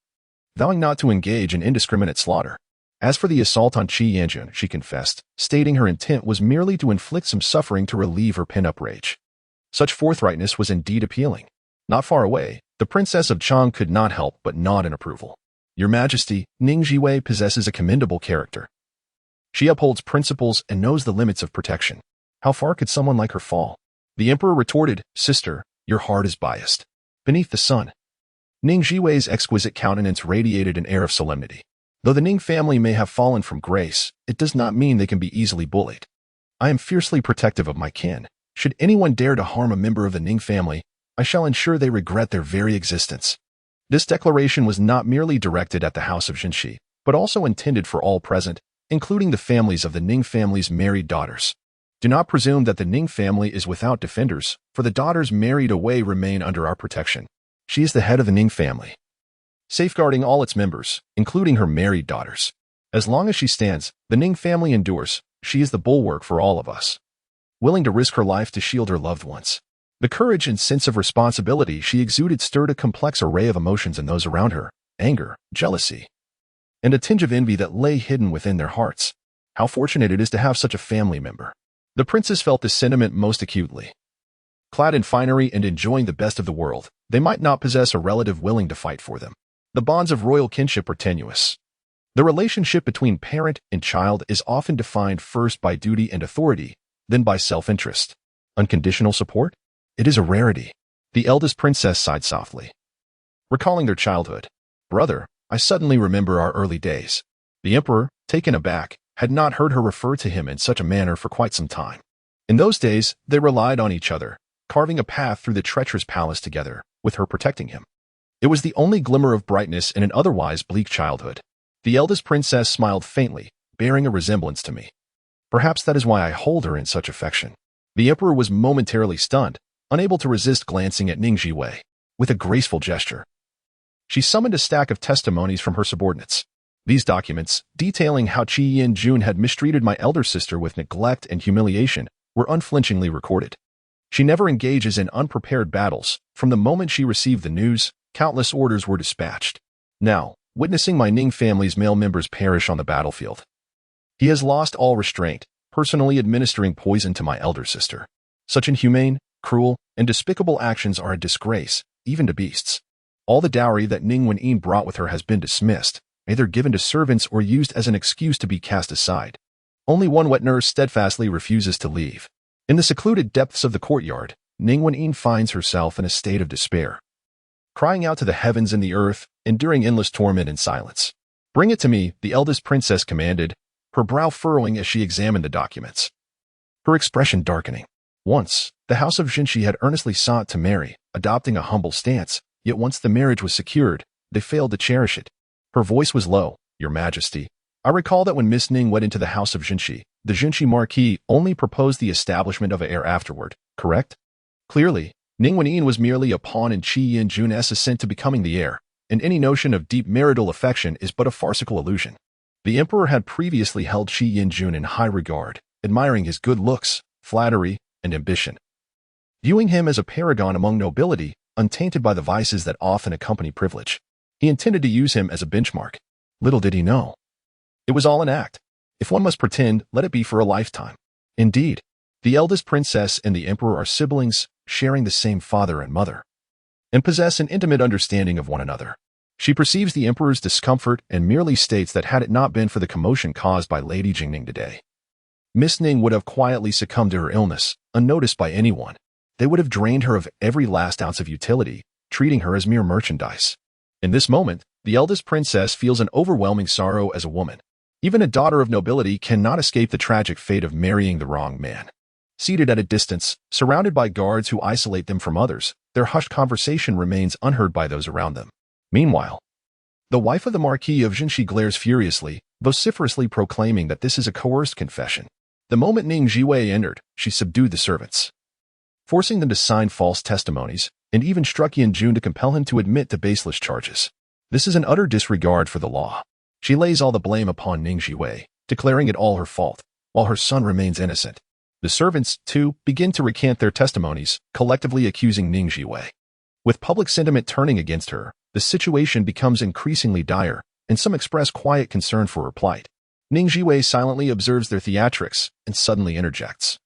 A: vowing not to engage in indiscriminate slaughter. As for the assault on Qi Yanjun, she confessed, stating her intent was merely to inflict some suffering to relieve her pent-up rage. Such forthrightness was indeed appealing. Not far away, the Princess of Chang could not help but nod in approval. Your Majesty, Ning Zhiwei possesses a commendable character. She upholds principles and knows the limits of protection. How far could someone like her fall? The emperor retorted, Sister, your heart is biased. Beneath the sun. Ning Zhiwei's exquisite countenance radiated an air of solemnity. Though the Ning family may have fallen from grace, it does not mean they can be easily bullied. I am fiercely protective of my kin. Should anyone dare to harm a member of the Ning family, I shall ensure they regret their very existence. This declaration was not merely directed at the House of Jinxi, but also intended for all present, including the families of the Ning family's married daughters. Do not presume that the Ning family is without defenders, for the daughters married away remain under our protection. She is the head of the Ning family, safeguarding all its members, including her married daughters. As long as she stands, the Ning family endures. She is the bulwark for all of us, willing to risk her life to shield her loved ones. The courage and sense of responsibility she exuded stirred a complex array of emotions in those around her: anger, jealousy, and a tinge of envy that lay hidden within their hearts. How fortunate it is to have such a family member. The princess felt this sentiment most acutely. Clad in finery and enjoying the best of the world, they might not possess a relative willing to fight for them. The bonds of royal kinship are tenuous. The relationship between parent and child is often defined first by duty and authority, then by self-interest. Unconditional support? It is a rarity. The eldest princess sighed softly, recalling their childhood. Brother, I suddenly remember our early days. The emperor, taken aback, had not heard her refer to him in such a manner for quite some time. In those days, they relied on each other, carving a path through the treacherous palace together, with her protecting him. It was the only glimmer of brightness in an otherwise bleak childhood. The eldest princess smiled faintly, bearing a resemblance to me. Perhaps that is why I hold her in such affection. The emperor was momentarily stunned, unable to resist glancing at Ning Zhiwei. With a graceful gesture, she summoned a stack of testimonies from her subordinates. These documents, detailing how Qi Yanjun had mistreated my elder sister with neglect and humiliation, were unflinchingly recorded. She never engages in unprepared battles. From the moment she received the news, countless orders were dispatched. Now, witnessing my Ning family's male members perish on the battlefield, he has lost all restraint, personally administering poison to my elder sister. Such inhumane, cruel, and despicable actions are a disgrace, even to beasts. All the dowry that Ning Wenyin brought with her has been dismissed, either given to servants or used as an excuse to be cast aside. Only one wet nurse steadfastly refuses to leave. In the secluded depths of the courtyard, Ning Wenyin finds herself in a state of despair, crying out to the heavens and the earth, enduring endless torment in silence. Bring it to me, the eldest princess commanded, her brow furrowing as she examined the documents, her expression darkening. Once, the house of Jinshi had earnestly sought to marry, adopting a humble stance, yet once the marriage was secured, they failed to cherish it. Her voice was low. Your Majesty, I recall that when Miss Ning went into the house of Jinshi, the Jinshi Marquis only proposed the establishment of an heir afterward, correct? Clearly, Ning Wenyin was merely a pawn in Qi Yanjun's ascent to becoming the heir, and any notion of deep marital affection is but a farcical illusion. The emperor had previously held Qi Yanjun in high regard, admiring his good looks, flattery, and ambition, viewing him as a paragon among nobility, untainted by the vices that often accompany privilege. He intended to use him as a benchmark. Little did he know, it was all an act. If one must pretend, let it be for a lifetime. Indeed, the eldest princess and the emperor are siblings, sharing the same father and mother, and possess an intimate understanding of one another. She perceives the emperor's discomfort and merely states that had it not been for the commotion caused by Lady Jingning today, Miss Ning would have quietly succumbed to her illness, unnoticed by anyone. They would have drained her of every last ounce of utility, treating her as mere merchandise. In this moment, the eldest princess feels an overwhelming sorrow as a woman. Even a daughter of nobility cannot escape the tragic fate of marrying the wrong man. Seated at a distance, surrounded by guards who isolate them from others, their hushed conversation remains unheard by those around them. Meanwhile, the wife of the Marquis of Jinshi glares furiously, vociferously proclaiming that this is a coerced confession. The moment Ning Zhiwei entered, she subdued the servants, forcing them to sign false testimonies, and even struck Yanjun to compel him to admit to baseless charges. This is an utter disregard for the law. She lays all the blame upon Ning Zhiwei, declaring it all her fault, while her son remains innocent. The servants, too, begin to recant their testimonies, collectively accusing Ning Zhiwei. With public sentiment turning against her, the situation becomes increasingly dire, and some express quiet concern for her plight. Ning Zhiwei silently observes their theatrics, and suddenly interjects.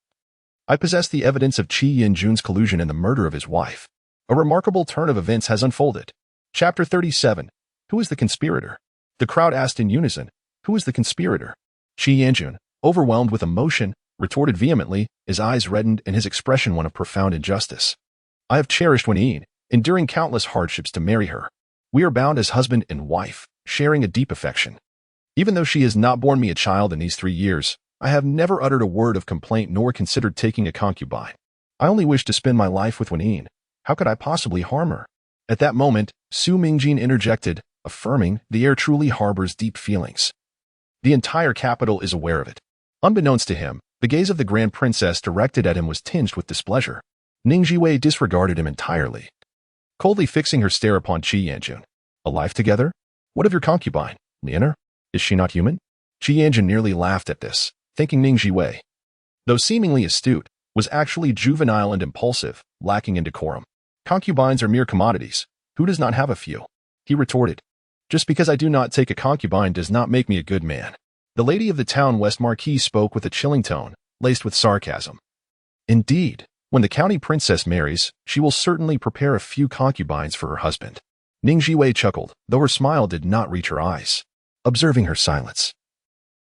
A: I possess the evidence of Qi Yanjun's collusion in the murder of his wife. A remarkable turn of events has unfolded. Chapter 37. Who is the conspirator? The crowd asked in unison, who is the conspirator? Qi Yanjun, overwhelmed with emotion, retorted vehemently, his eyes reddened and his expression one of profound injustice. I have cherished Wenyin, enduring countless hardships to marry her. We are bound as husband and wife, sharing a deep affection. Even though she has not borne me a child in these 3 years, I have never uttered a word of complaint nor considered taking a concubine. I only wish to spend my life with Wenyin. How could I possibly harm her? At that moment, Su Mingjin interjected, affirming the air truly harbors deep feelings. The entire capital is aware of it. Unbeknownst to him, the gaze of the Grand Princess directed at him was tinged with displeasure. Ning Zhiwei disregarded him entirely, coldly fixing her stare upon Qi Yanjun. Alive together? What of your concubine, Lianer? Is she not human? Qi Yanjun nearly laughed at this, thinking Ning Zhiwei, though seemingly astute, was actually juvenile and impulsive, lacking in decorum. Concubines are mere commodities. Who does not have a few? He retorted. Just because I do not take a concubine does not make me a good man. The lady of the town West Marquis spoke with a chilling tone, laced with sarcasm. Indeed, when the county princess marries, she will certainly prepare a few concubines for her husband. Ning Zhiwei chuckled, though her smile did not reach her eyes, observing her silence.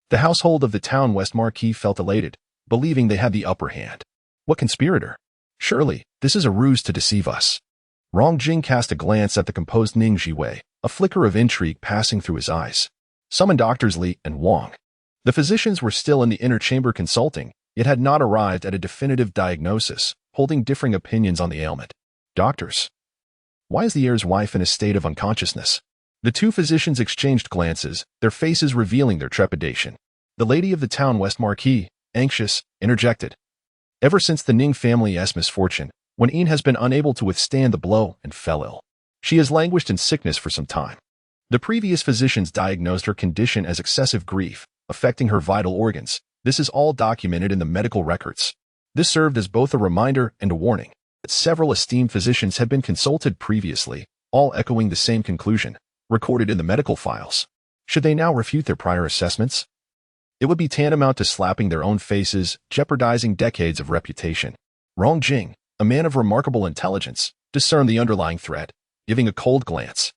A: The household of the town West Marquis felt elated, believing they had the upper hand. What conspirator? Surely, this is a ruse to deceive us. Rong Jing cast a glance at the composed Ning Zhiwei, a flicker of intrigue passing through his eyes. Summon Doctors Li and Wang. The physicians were still in the inner chamber consulting, yet had not arrived at a definitive diagnosis, holding differing opinions on the ailment. Doctors. Why is the heir's wife in a state of unconsciousness? The two physicians exchanged glances, their faces revealing their trepidation. The lady of the town West Marquis, anxious, interjected. Ever since the Ning family's misfortune, Wen Yin has been unable to withstand the blow and fell ill. She has languished in sickness for some time. The previous physicians diagnosed her condition as excessive grief, affecting her vital organs. This is all documented in the medical records. This served as both a reminder and a warning that several esteemed physicians had been consulted previously, all echoing the same conclusion, recorded in the medical files. Should they now refute their prior assessments? It would be tantamount to slapping their own faces, jeopardizing decades of reputation. Rong Jing, a man of remarkable intelligence, discerned the underlying threat, giving a cold glance.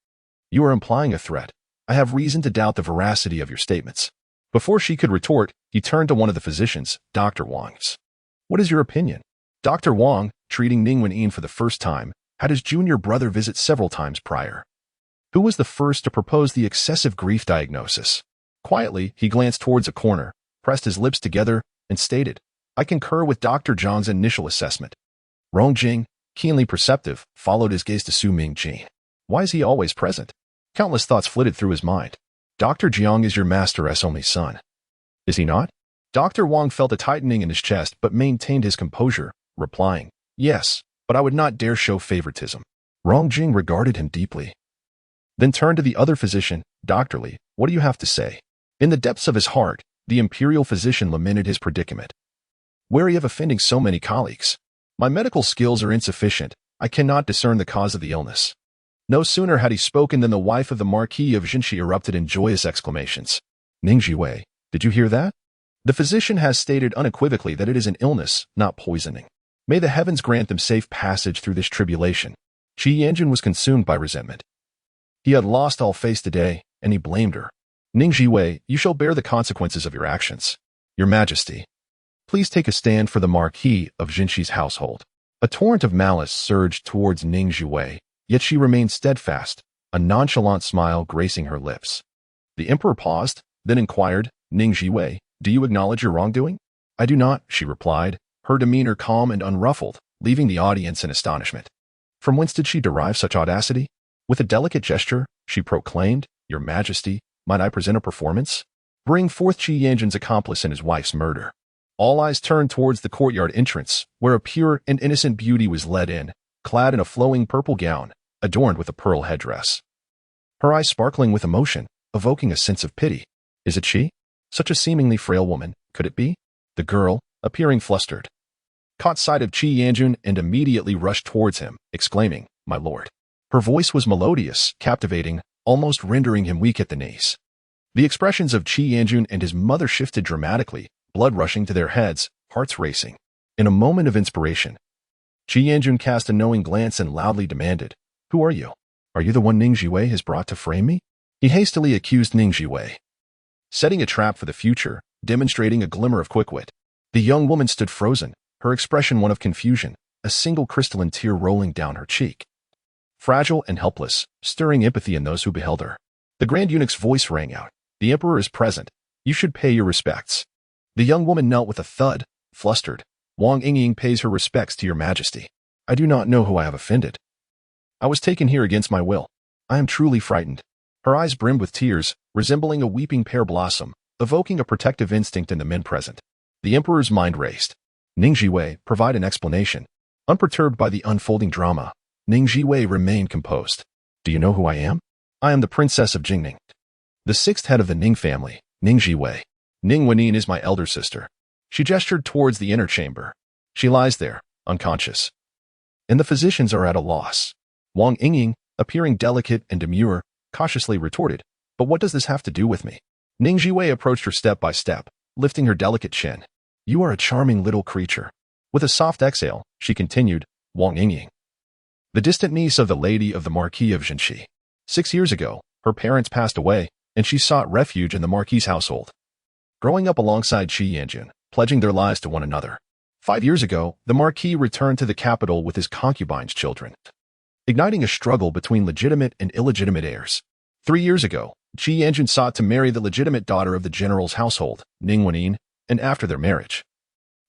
A: You are implying a threat. I have reason to doubt the veracity of your statements. Before she could retort, he turned to one of the physicians, Dr. Wang's. What is your opinion? Dr. Wang, treating Ning Wen for the first time, had his junior brother visit several times prior. Who was the first to propose the excessive grief diagnosis? Quietly, he glanced towards a corner, pressed his lips together, and stated, I concur with Dr. Zhang's initial assessment. Rong Jing, keenly perceptive, followed his gaze to Su Mingjin. Why is he always present? Countless thoughts flitted through his mind. Dr. Jiang is your master's only son. Is he not? Dr. Wang felt a tightening in his chest but maintained his composure, replying, Yes, but I would not dare show favoritism. Rong Jing regarded him deeply. Then turned to the other physician, Dr. Li. What do you have to say? In the depths of his heart, the imperial physician lamented his predicament. Wary of offending so many colleagues. My medical skills are insufficient. I cannot discern the cause of the illness. No sooner had he spoken than the wife of the Marquis of Jinshi erupted in joyous exclamations. Ning Zhiwei, did you hear that? The physician has stated unequivocally that it is an illness, not poisoning. May the heavens grant them safe passage through this tribulation. Qi Yanjun was consumed by resentment. He had lost all face today, and he blamed her. Ning Zhiwei, you shall bear the consequences of your actions. Your Majesty, please take a stand for the Marquis of Jinshi's household. A torrent of malice surged towards Ning Zhiwei, yet she remained steadfast, a nonchalant smile gracing her lips. The emperor paused, then inquired, Ning Zhiwei, do you acknowledge your wrongdoing? I do not, she replied, her demeanor calm and unruffled, leaving the audience in astonishment. From whence did she derive such audacity? With a delicate gesture, she proclaimed, Your Majesty, might I present a performance? Bring forth Qi Yanjun's accomplice in his wife's murder. All eyes turned towards the courtyard entrance, where a pure and innocent beauty was led in, clad in a flowing purple gown, adorned with a pearl headdress. Her eyes sparkling with emotion, evoking a sense of pity. Is it she? Such a seemingly frail woman, could it be? The girl, appearing flustered, caught sight of Qi Yanjun and immediately rushed towards him, exclaiming, My lord. Her voice was melodious, captivating, almost rendering him weak at the knees. The expressions of Qi Yanjun and his mother shifted dramatically, blood rushing to their heads, hearts racing. In a moment of inspiration, Qi Yanjun cast a knowing glance and loudly demanded, Who are you? Are you the one Ning Zhiwei has brought to frame me? He hastily accused Ning Zhiwei, setting a trap for the future, demonstrating a glimmer of quick wit. The young woman stood frozen, her expression one of confusion, a single crystalline tear rolling down her cheek. Fragile and helpless, stirring empathy in those who beheld her. The Grand Eunuch's voice rang out. The Emperor is present. You should pay your respects. The young woman knelt with a thud, flustered. Wang Yingying pays her respects to your Majesty. I do not know who I have offended. I was taken here against my will. I am truly frightened. Her eyes brimmed with tears, resembling a weeping pear blossom, evoking a protective instinct in the men present. The emperor's mind raced. Ning Zhiwei, provide an explanation. Unperturbed by the unfolding drama, Ning Zhiwei remained composed. Do you know who I am? I am the princess of Jingning, the sixth head of the Ning family, Ning Zhiwei. Ning Wenin is my elder sister. She gestured towards the inner chamber. She lies there, unconscious. And the physicians are at a loss. Wang Yingying, appearing delicate and demure, cautiously retorted, but what does this have to do with me? Ning Zhiwei approached her step by step, lifting her delicate chin. You are a charming little creature. With a soft exhale, she continued, Wang Yingying, the distant niece of the lady of the Marquis of Jinshi. 6 years ago, her parents passed away, and she sought refuge in the Marquis's household, growing up alongside Qi Yanjun, pledging their lives to one another. 5 years ago, the Marquis returned to the capital with his concubine's children, igniting a struggle between legitimate and illegitimate heirs. 3 years ago, Qi Yanjun sought to marry the legitimate daughter of the general's household, Ning Wenin, and after their marriage,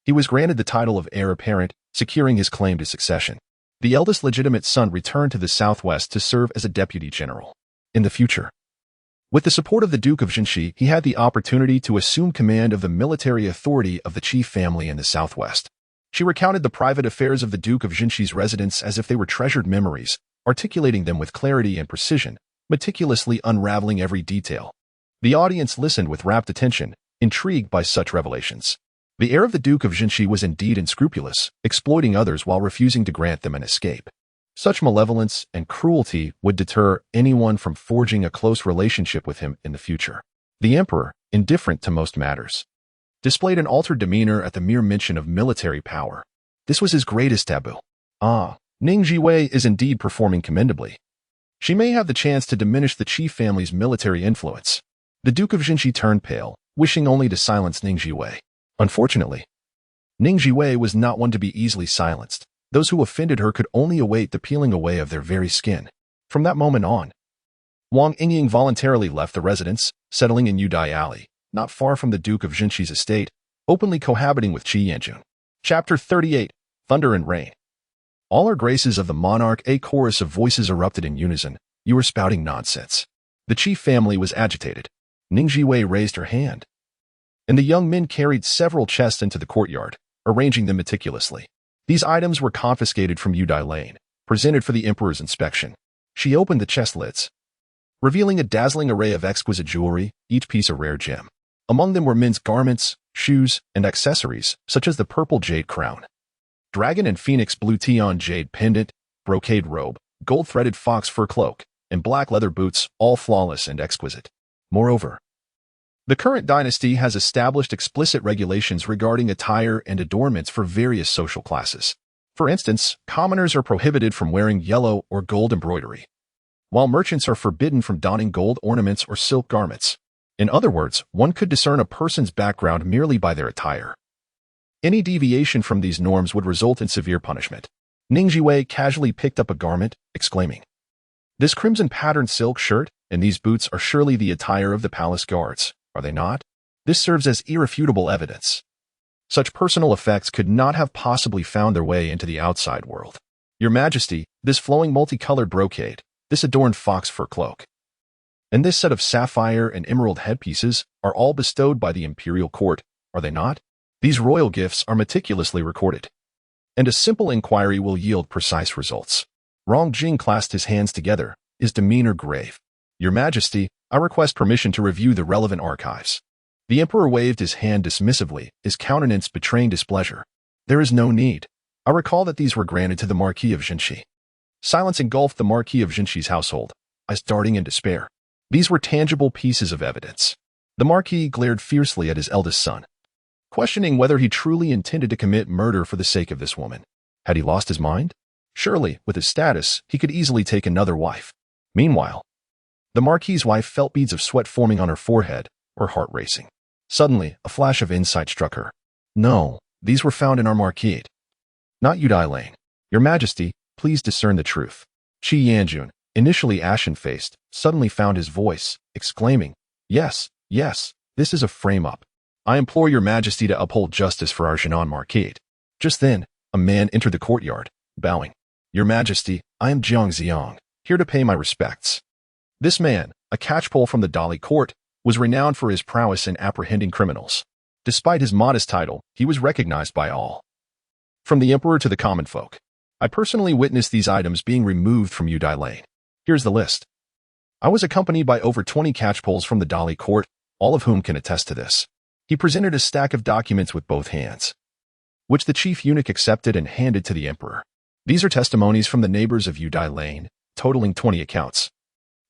A: he was granted the title of heir apparent, securing his claim to succession. The eldest legitimate son returned to the southwest to serve as a deputy general. In the future, with the support of the Duke of Jinshi, he had the opportunity to assume command of the military authority of the chief family in the southwest. She recounted the private affairs of the Duke of Jinshi's residence as if they were treasured memories, articulating them with clarity and precision, meticulously unraveling every detail. The audience listened with rapt attention, intrigued by such revelations. The heir of the Duke of Jinshi was indeed unscrupulous, exploiting others while refusing to grant them an escape. Such malevolence and cruelty would deter anyone from forging a close relationship with him in the future. The emperor, indifferent to most matters, displayed an altered demeanor at the mere mention of military power. This was his greatest taboo. Ning Zhiwei is indeed performing commendably. She may have the chance to diminish the chief family's military influence. The Duke of Jinshi turned pale, wishing only to silence Ning Zhiwei. Unfortunately, Ning Zhiwei was not one to be easily silenced. Those who offended her could only await the peeling away of their very skin. From that moment on, Wang Yingying voluntarily left the residence, settling in Yudai Alley, not far from the Duke of Jinshi's estate, openly cohabiting with Qi Yanjun. Chapter 38, Thunder and Rain. All our graces of the monarch, a chorus of voices erupted in unison. You are spouting nonsense. The chief family was agitated. Ning Zhiwei raised her hand, and the young men carried several chests into the courtyard, arranging them meticulously. These items were confiscated from Yudai Lane, presented for the emperor's inspection. She opened the chest lids, revealing a dazzling array of exquisite jewelry, each piece a rare gem. Among them were men's garments, shoes, and accessories, such as the purple jade crown, dragon and phoenix blue Tian jade pendant, brocade robe, gold-threaded fox fur cloak, and black leather boots, all flawless and exquisite. Moreover, the current dynasty has established explicit regulations regarding attire and adornments for various social classes. For instance, commoners are prohibited from wearing yellow or gold embroidery, while merchants are forbidden from donning gold ornaments or silk garments. In other words, one could discern a person's background merely by their attire. Any deviation from these norms would result in severe punishment. Ning Zhiwei casually picked up a garment, exclaiming, "This crimson-patterned silk shirt and these boots are surely the attire of the palace guards, are they not? This serves as irrefutable evidence. Such personal effects could not have possibly found their way into the outside world. Your Majesty, this flowing multicolored brocade, this adorned fox fur cloak, and this set of sapphire and emerald headpieces are all bestowed by the imperial court, are they not? These royal gifts are meticulously recorded, and a simple inquiry will yield precise results." Rong Jing clasped his hands together, his demeanor grave. "Your Majesty, I request permission to review the relevant archives." The emperor waved his hand dismissively, his countenance betraying displeasure. "There is no need. I recall that these were granted to the Marquis of Jinshi." Silence engulfed the Marquis of Jinshi's household, eyes darting in despair. These were tangible pieces of evidence. The Marquis glared fiercely at his eldest son, questioning whether he truly intended to commit murder for the sake of this woman. Had he lost his mind? Surely, with his status, he could easily take another wife. Meanwhile, the Marquis's wife felt beads of sweat forming on her forehead, her heart racing. Suddenly, a flash of insight struck her. No, these were found in our marquee, not Yudai Lane. Your Majesty, please discern the truth. Qi Yanjun, initially ashen-faced, suddenly found his voice, exclaiming, Yes, this is a frame-up. I implore your Majesty to uphold justice for our Jinan Marquis." Just then, a man entered the courtyard, bowing. "Your Majesty, I am Jiang Xiang, here to pay my respects." This man, a catchpole from the Dali court, was renowned for his prowess in apprehending criminals. Despite his modest title, he was recognized by all, from the emperor to the common folk. I personally witnessed these items being removed from Yudai Lane. Here's the list. I was accompanied by over 20 catchpoles from the Dali court, all of whom can attest to this. He presented a stack of documents with both hands, which the chief eunuch accepted and handed to the emperor. These are testimonies from the neighbors of Yudai Lane, totaling 20 accounts,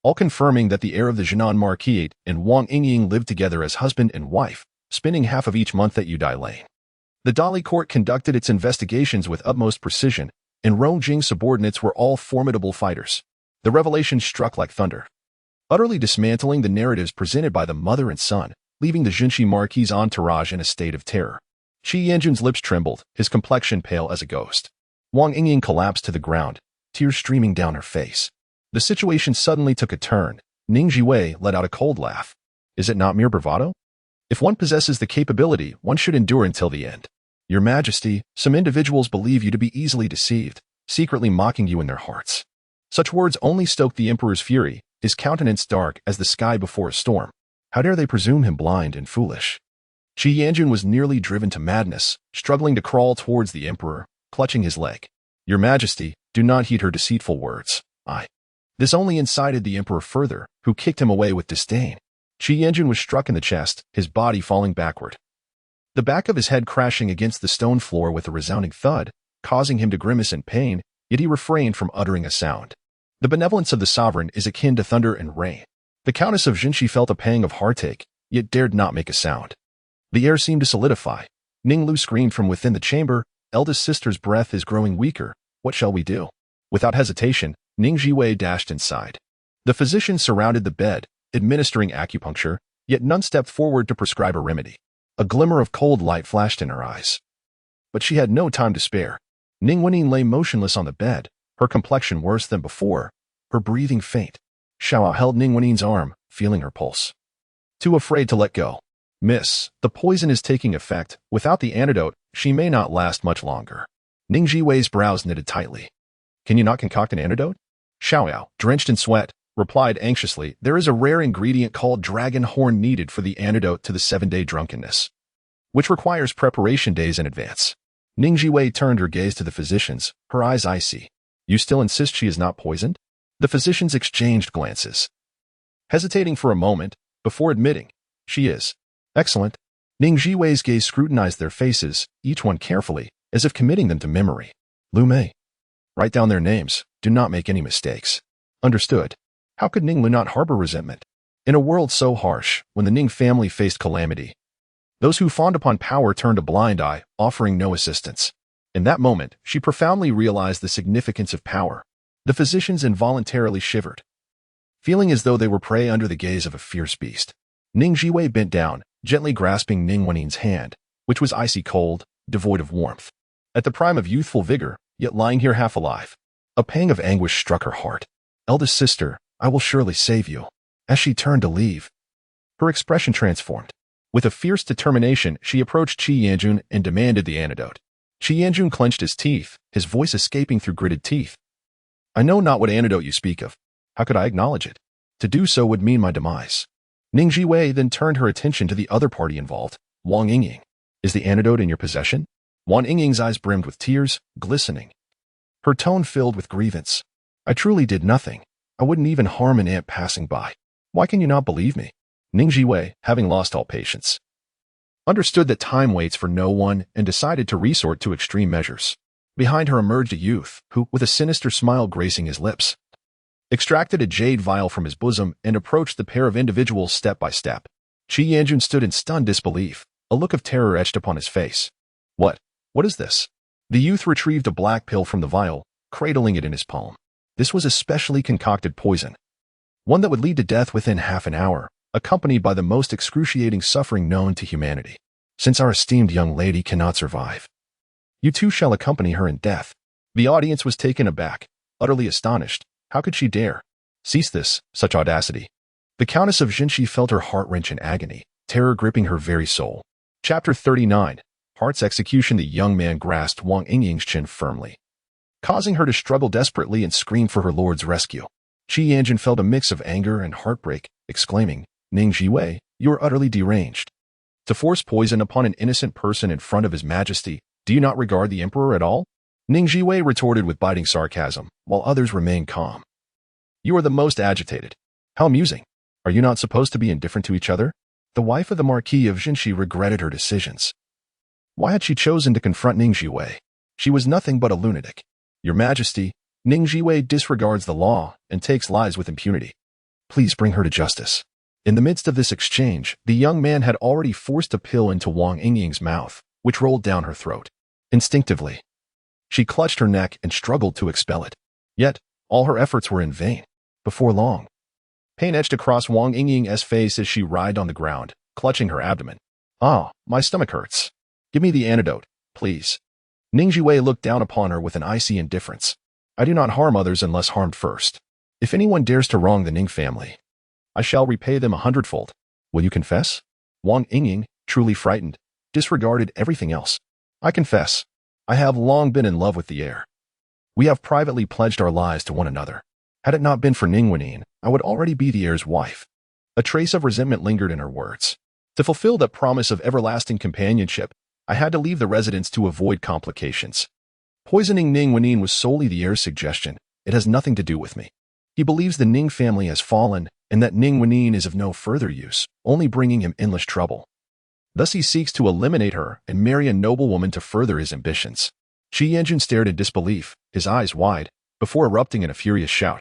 A: all confirming that the heir of the Jinan Marquis and Wang Yingying lived together as husband and wife, spending half of each month at Yudai Lane. The Dali court conducted its investigations with utmost precision, and Rongjing's subordinates were all formidable fighters. The revelation struck like thunder, utterly dismantling the narratives presented by the mother and son, leaving the Jinshi Marquis' entourage in a state of terror. Qi Yanjun's lips trembled, his complexion pale as a ghost. Wang Yingying collapsed to the ground, tears streaming down her face. The situation suddenly took a turn. Ning Zhiwei let out a cold laugh. Is it not mere bravado? If one possesses the capability, one should endure until the end. Your Majesty, some individuals believe you to be easily deceived, secretly mocking you in their hearts. Such words only stoked the emperor's fury, his countenance dark as the sky before a storm. How dare they presume him blind and foolish? Qi Yanjun was nearly driven to madness, struggling to crawl towards the emperor, clutching his leg. Your Majesty, do not heed her deceitful words. This only incited the emperor further, who kicked him away with disdain. Qi Yanjun was struck in the chest, his body falling backward, the back of his head crashing against the stone floor with a resounding thud, causing him to grimace in pain, yet he refrained from uttering a sound. The benevolence of the sovereign is akin to thunder and rain. The Countess of Jinshi felt a pang of heartache, yet dared not make a sound. The air seemed to solidify. Ning Lu screamed from within the chamber, eldest sister's breath is growing weaker, what shall we do? Without hesitation, Ning Zhiwei dashed inside. The physicians surrounded the bed, administering acupuncture, yet none stepped forward to prescribe a remedy. A glimmer of cold light flashed in her eyes. But she had no time to spare. Ning Wenyin lay motionless on the bed, her complexion worse than before, her breathing faint. Xiao held Ning Wenyin's arm, feeling her pulse. Too afraid to let go. Miss, the poison is taking effect. Without the antidote, she may not last much longer. Ning Zhiwei's brows knitted tightly. Can you not concoct an antidote? Xiao, drenched in sweat, replied anxiously, there is a rare ingredient called dragon horn needed for the antidote to the 7-day drunkenness, which requires preparation days in advance. Ning Zhiwei turned her gaze to the physicians, her eyes icy. You still insist she is not poisoned? The physicians exchanged glances, hesitating for a moment, before admitting, she is. Excellent. Ning Zhiwei's gaze scrutinized their faces, each one carefully, as if committing them to memory. Lu Mei. Write down their names, do not make any mistakes. Understood. How could Ning Lu not harbor resentment? In a world so harsh, when the Ning family faced calamity, those who fawned upon power turned a blind eye, offering no assistance. In that moment, she profoundly realized the significance of power. The physicians involuntarily shivered, feeling as though they were prey under the gaze of a fierce beast. Ning Zhiwei bent down, gently grasping Ning Wenyin's hand, which was icy cold, devoid of warmth. At the prime of youthful vigor, yet lying here half alive. A pang of anguish struck her heart. Eldest sister, I will surely save you. As she turned to leave, her expression transformed. With a fierce determination, she approached Qi Yanjun and demanded the antidote. Qi Yanjun clenched his teeth, his voice escaping through gritted teeth. I know not what antidote you speak of. How could I acknowledge it? To do so would mean my demise. Ning Zhiwei then turned her attention to the other party involved, Wang Yingying. Is the antidote in your possession? Wang Yingying's eyes brimmed with tears, glistening, her tone filled with grievance. I truly did nothing. I wouldn't even harm an ant passing by. Why can you not believe me? Ning Zhiwei, having lost all patience, understood that time waits for no one and decided to resort to extreme measures. Behind her emerged a youth who, with a sinister smile gracing his lips, extracted a jade vial from his bosom and approached the pair of individuals step by step. Qi Yanjun stood in stunned disbelief, a look of terror etched upon his face. What is this? The youth retrieved a black pill from the vial, cradling it in his palm. This was a specially concocted poison, one that would lead to death within half an hour, accompanied by the most excruciating suffering known to humanity. Since our esteemed young lady cannot survive, you too shall accompany her in death. The audience was taken aback, utterly astonished. How could she dare? Cease this, such audacity. The Countess of Jinshi felt her heart wrench in agony, terror gripping her very soul. Chapter 39. Heart's execution. The young man grasped Wang Yingying's chin firmly, causing her to struggle desperately and scream for her lord's rescue. Qi Yanjun felt a mix of anger and heartbreak, exclaiming, "Ning Zhiwei, you are utterly deranged. To force poison upon an innocent person in front of his majesty, do you not regard the emperor at all?" Ning Zhiwei retorted with biting sarcasm, while others remained calm. "You are the most agitated. How amusing. Are you not supposed to be indifferent to each other?" The wife of the Marquis of Jinshi regretted her decisions. Why had she chosen to confront Ning Zhiwei? She was nothing but a lunatic. "Your Majesty, Ning Zhiwei disregards the law and takes lies with impunity. Please bring her to justice." In the midst of this exchange, the young man had already forced a pill into Wang Yingying's mouth, which rolled down her throat. Instinctively, she clutched her neck and struggled to expel it. Yet, all her efforts were in vain. Before long, pain etched across Wang Yingying's face as she writhed on the ground, clutching her abdomen. "Ah, my stomach hurts. Give me the antidote, please." Ning Zhiwei looked down upon her with an icy indifference. "I do not harm others unless harmed first. If anyone dares to wrong the Ning family, I shall repay them 100-fold. Will you confess?" Wang Yingying, truly frightened, disregarded everything else. "I confess. I have long been in love with the heir. We have privately pledged our lives to one another. Had it not been for Ning Wenin, I would already be the heir's wife." A trace of resentment lingered in her words. "To fulfill that promise of everlasting companionship, I had to leave the residence to avoid complications. Poisoning Ning Wenin was solely the heir's suggestion. It has nothing to do with me. He believes the Ning family has fallen and that Ning Wenin is of no further use, only bringing him endless trouble. Thus he seeks to eliminate her and marry a noblewoman to further his ambitions." Qi Yanjun stared in disbelief, his eyes wide, before erupting in a furious shout.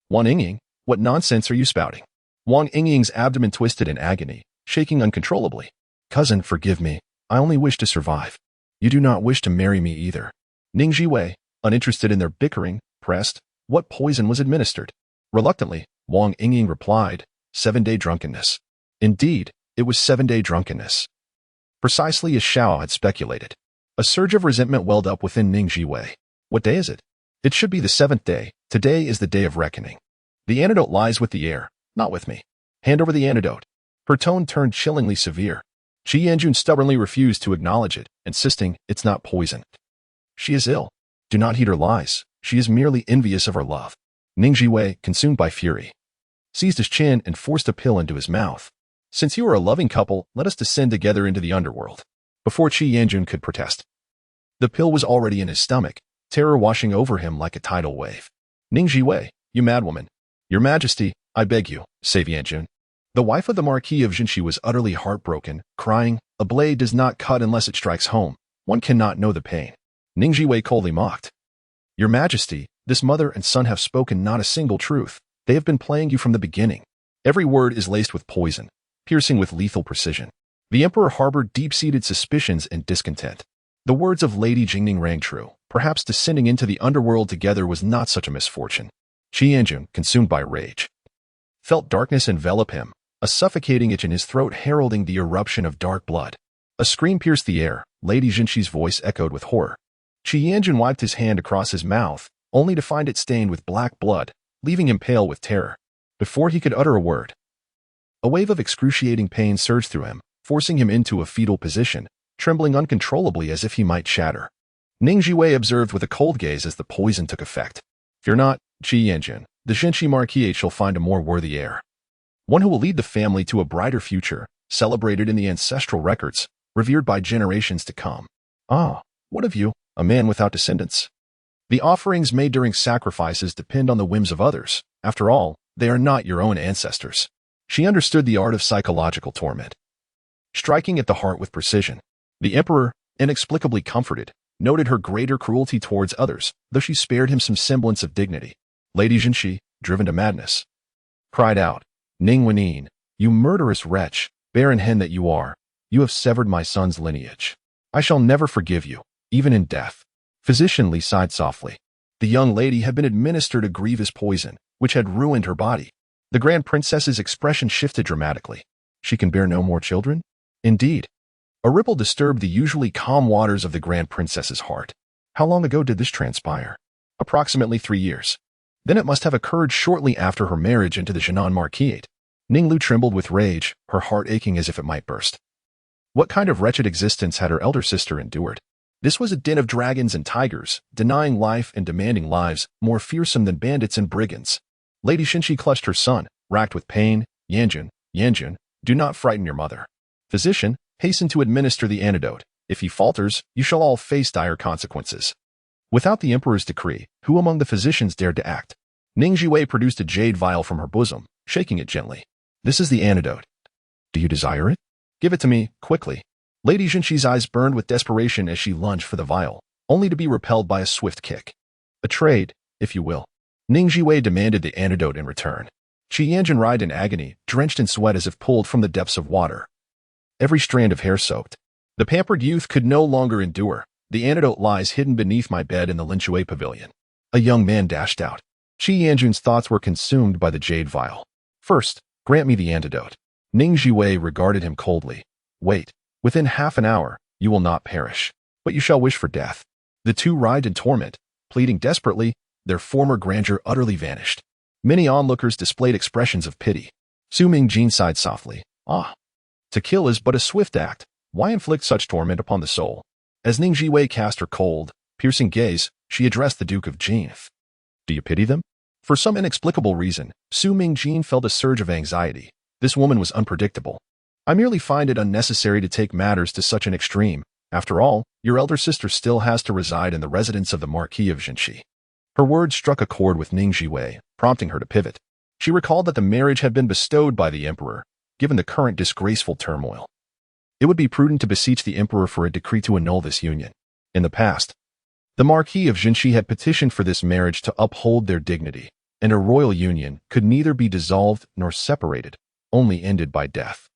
A: "Wang Yingying, what nonsense are you spouting?" Wang Yingying's abdomen twisted in agony, shaking uncontrollably. "Cousin, forgive me. I only wish to survive. You do not wish to marry me either." Ning Zhiwei, uninterested in their bickering, pressed, "What poison was administered?" Reluctantly, Wang Yingying replied, 7-day drunkenness. Indeed, it was 7-day drunkenness. Precisely as Xiao had speculated. A surge of resentment welled up within Ning Zhiwei. "What day is it?" "It should be the 7th day. Today is the day of reckoning. The antidote lies with the heir, not with me. Hand over the antidote." Her tone turned chillingly severe. Qi Yanjun stubbornly refused to acknowledge it, insisting, "It's not poison. She is ill. Do not heed her lies. She is merely envious of her love." Ning Zhiwei, consumed by fury, seized his chin and forced a pill into his mouth. "Since you are a loving couple, let us descend together into the underworld." Before Qi Yanjun could protest, the pill was already in his stomach, terror washing over him like a tidal wave. "Ning Zhiwei, you madwoman. Your Majesty, I beg you, save Yanjun." The wife of the Marquis of Jinshi was utterly heartbroken, crying, "A blade does not cut unless it strikes home. One cannot know the pain." Ning Zhiwei coldly mocked. "Your Majesty, this mother and son have spoken not a single truth. They have been playing you from the beginning. Every word is laced with poison, piercing with lethal precision." The emperor harbored deep-seated suspicions and discontent. The words of Lady Jingning rang true. Perhaps descending into the underworld together was not such a misfortune. Qi Yanjun, consumed by rage, felt darkness envelop him, a suffocating itch in his throat heralding the eruption of dark blood. A scream pierced the air. Lady Jinshi's voice echoed with horror. Qi Yanjun wiped his hand across his mouth, only to find it stained with black blood, leaving him pale with terror. Before he could utter a word, a wave of excruciating pain surged through him, forcing him into a fetal position, trembling uncontrollably as if he might shatter. Ning Zhiwei observed with a cold gaze as the poison took effect. "Fear not, Qi Yanjun. The Jinshi Marquis shall find a more worthy heir. One who will lead the family to a brighter future, celebrated in the ancestral records, revered by generations to come." "Ah, what of you, a man without descendants?" "The offerings made during sacrifices depend on the whims of others. After all, they are not your own ancestors." She understood the art of psychological torment, striking at the heart with precision. The emperor, inexplicably comforted, noted her greater cruelty towards others, though she spared him some semblance of dignity. Lady Jinshi, driven to madness, cried out, "Ning Wenin, you murderous wretch, barren hen that you are, you have severed my son's lineage. I shall never forgive you, even in death." Physician Li sighed softly. The young lady had been administered a grievous poison, which had ruined her body. The Grand Princess's expression shifted dramatically. "She can bear no more children?" Indeed. A ripple disturbed the usually calm waters of the Grand Princess's heart. How long ago did this transpire? Approximately 3 years. Then it must have occurred shortly after her marriage into the Jinan Marquis. Ninglu trembled with rage, her heart aching as if it might burst. What kind of wretched existence had her elder sister endured? This was a den of dragons and tigers, denying life and demanding lives, more fearsome than bandits and brigands. Lady Xinshi clutched her son, racked with pain. Yanjun, do not frighten your mother. Physician, hasten to administer the antidote. If he falters, you shall all face dire consequences. Without the emperor's decree, who among the physicians dared to act? Ning Zhiwei produced a jade vial from her bosom, shaking it gently. This is the antidote. Do you desire it? Give it to me, quickly. Lady Xinshi's eyes burned with desperation as she lunged for the vial, only to be repelled by a swift kick. A trade, if you will. Ning Zhiwei demanded the antidote in return. Qi Yanjun writhed in agony, drenched in sweat as if pulled from the depths of water. Every strand of hair soaked. The pampered youth could no longer endure. The antidote lies hidden beneath my bed in the Linshui pavilion. A young man dashed out. Qi Yanjun's thoughts were consumed by the jade vial. First, grant me the antidote. Ning Zhiwei regarded him coldly. Wait. Within half an hour, you will not perish, but you shall wish for death. The two writhed in torment, pleading desperately. Their former grandeur utterly vanished. Many onlookers displayed expressions of pity. Su Mingjin sighed softly. Ah, to kill is but a swift act. Why inflict such torment upon the soul? As Ning Zhiwei cast her cold, piercing gaze, she addressed the Duke of Jin. Do you pity them? For some inexplicable reason, Su Mingjin felt a surge of anxiety. This woman was unpredictable. I merely find it unnecessary to take matters to such an extreme. After all, your elder sister still has to reside in the residence of the Marquis of Jinshi. Her words struck a chord with Ning Zhiwei, prompting her to pivot. She recalled that the marriage had been bestowed by the emperor, given the current disgraceful turmoil. It would be prudent to beseech the emperor for a decree to annul this union. In the past, the Marquis of Jinshi had petitioned for this marriage to uphold their dignity, and a royal union could neither be dissolved nor separated, only ended by death.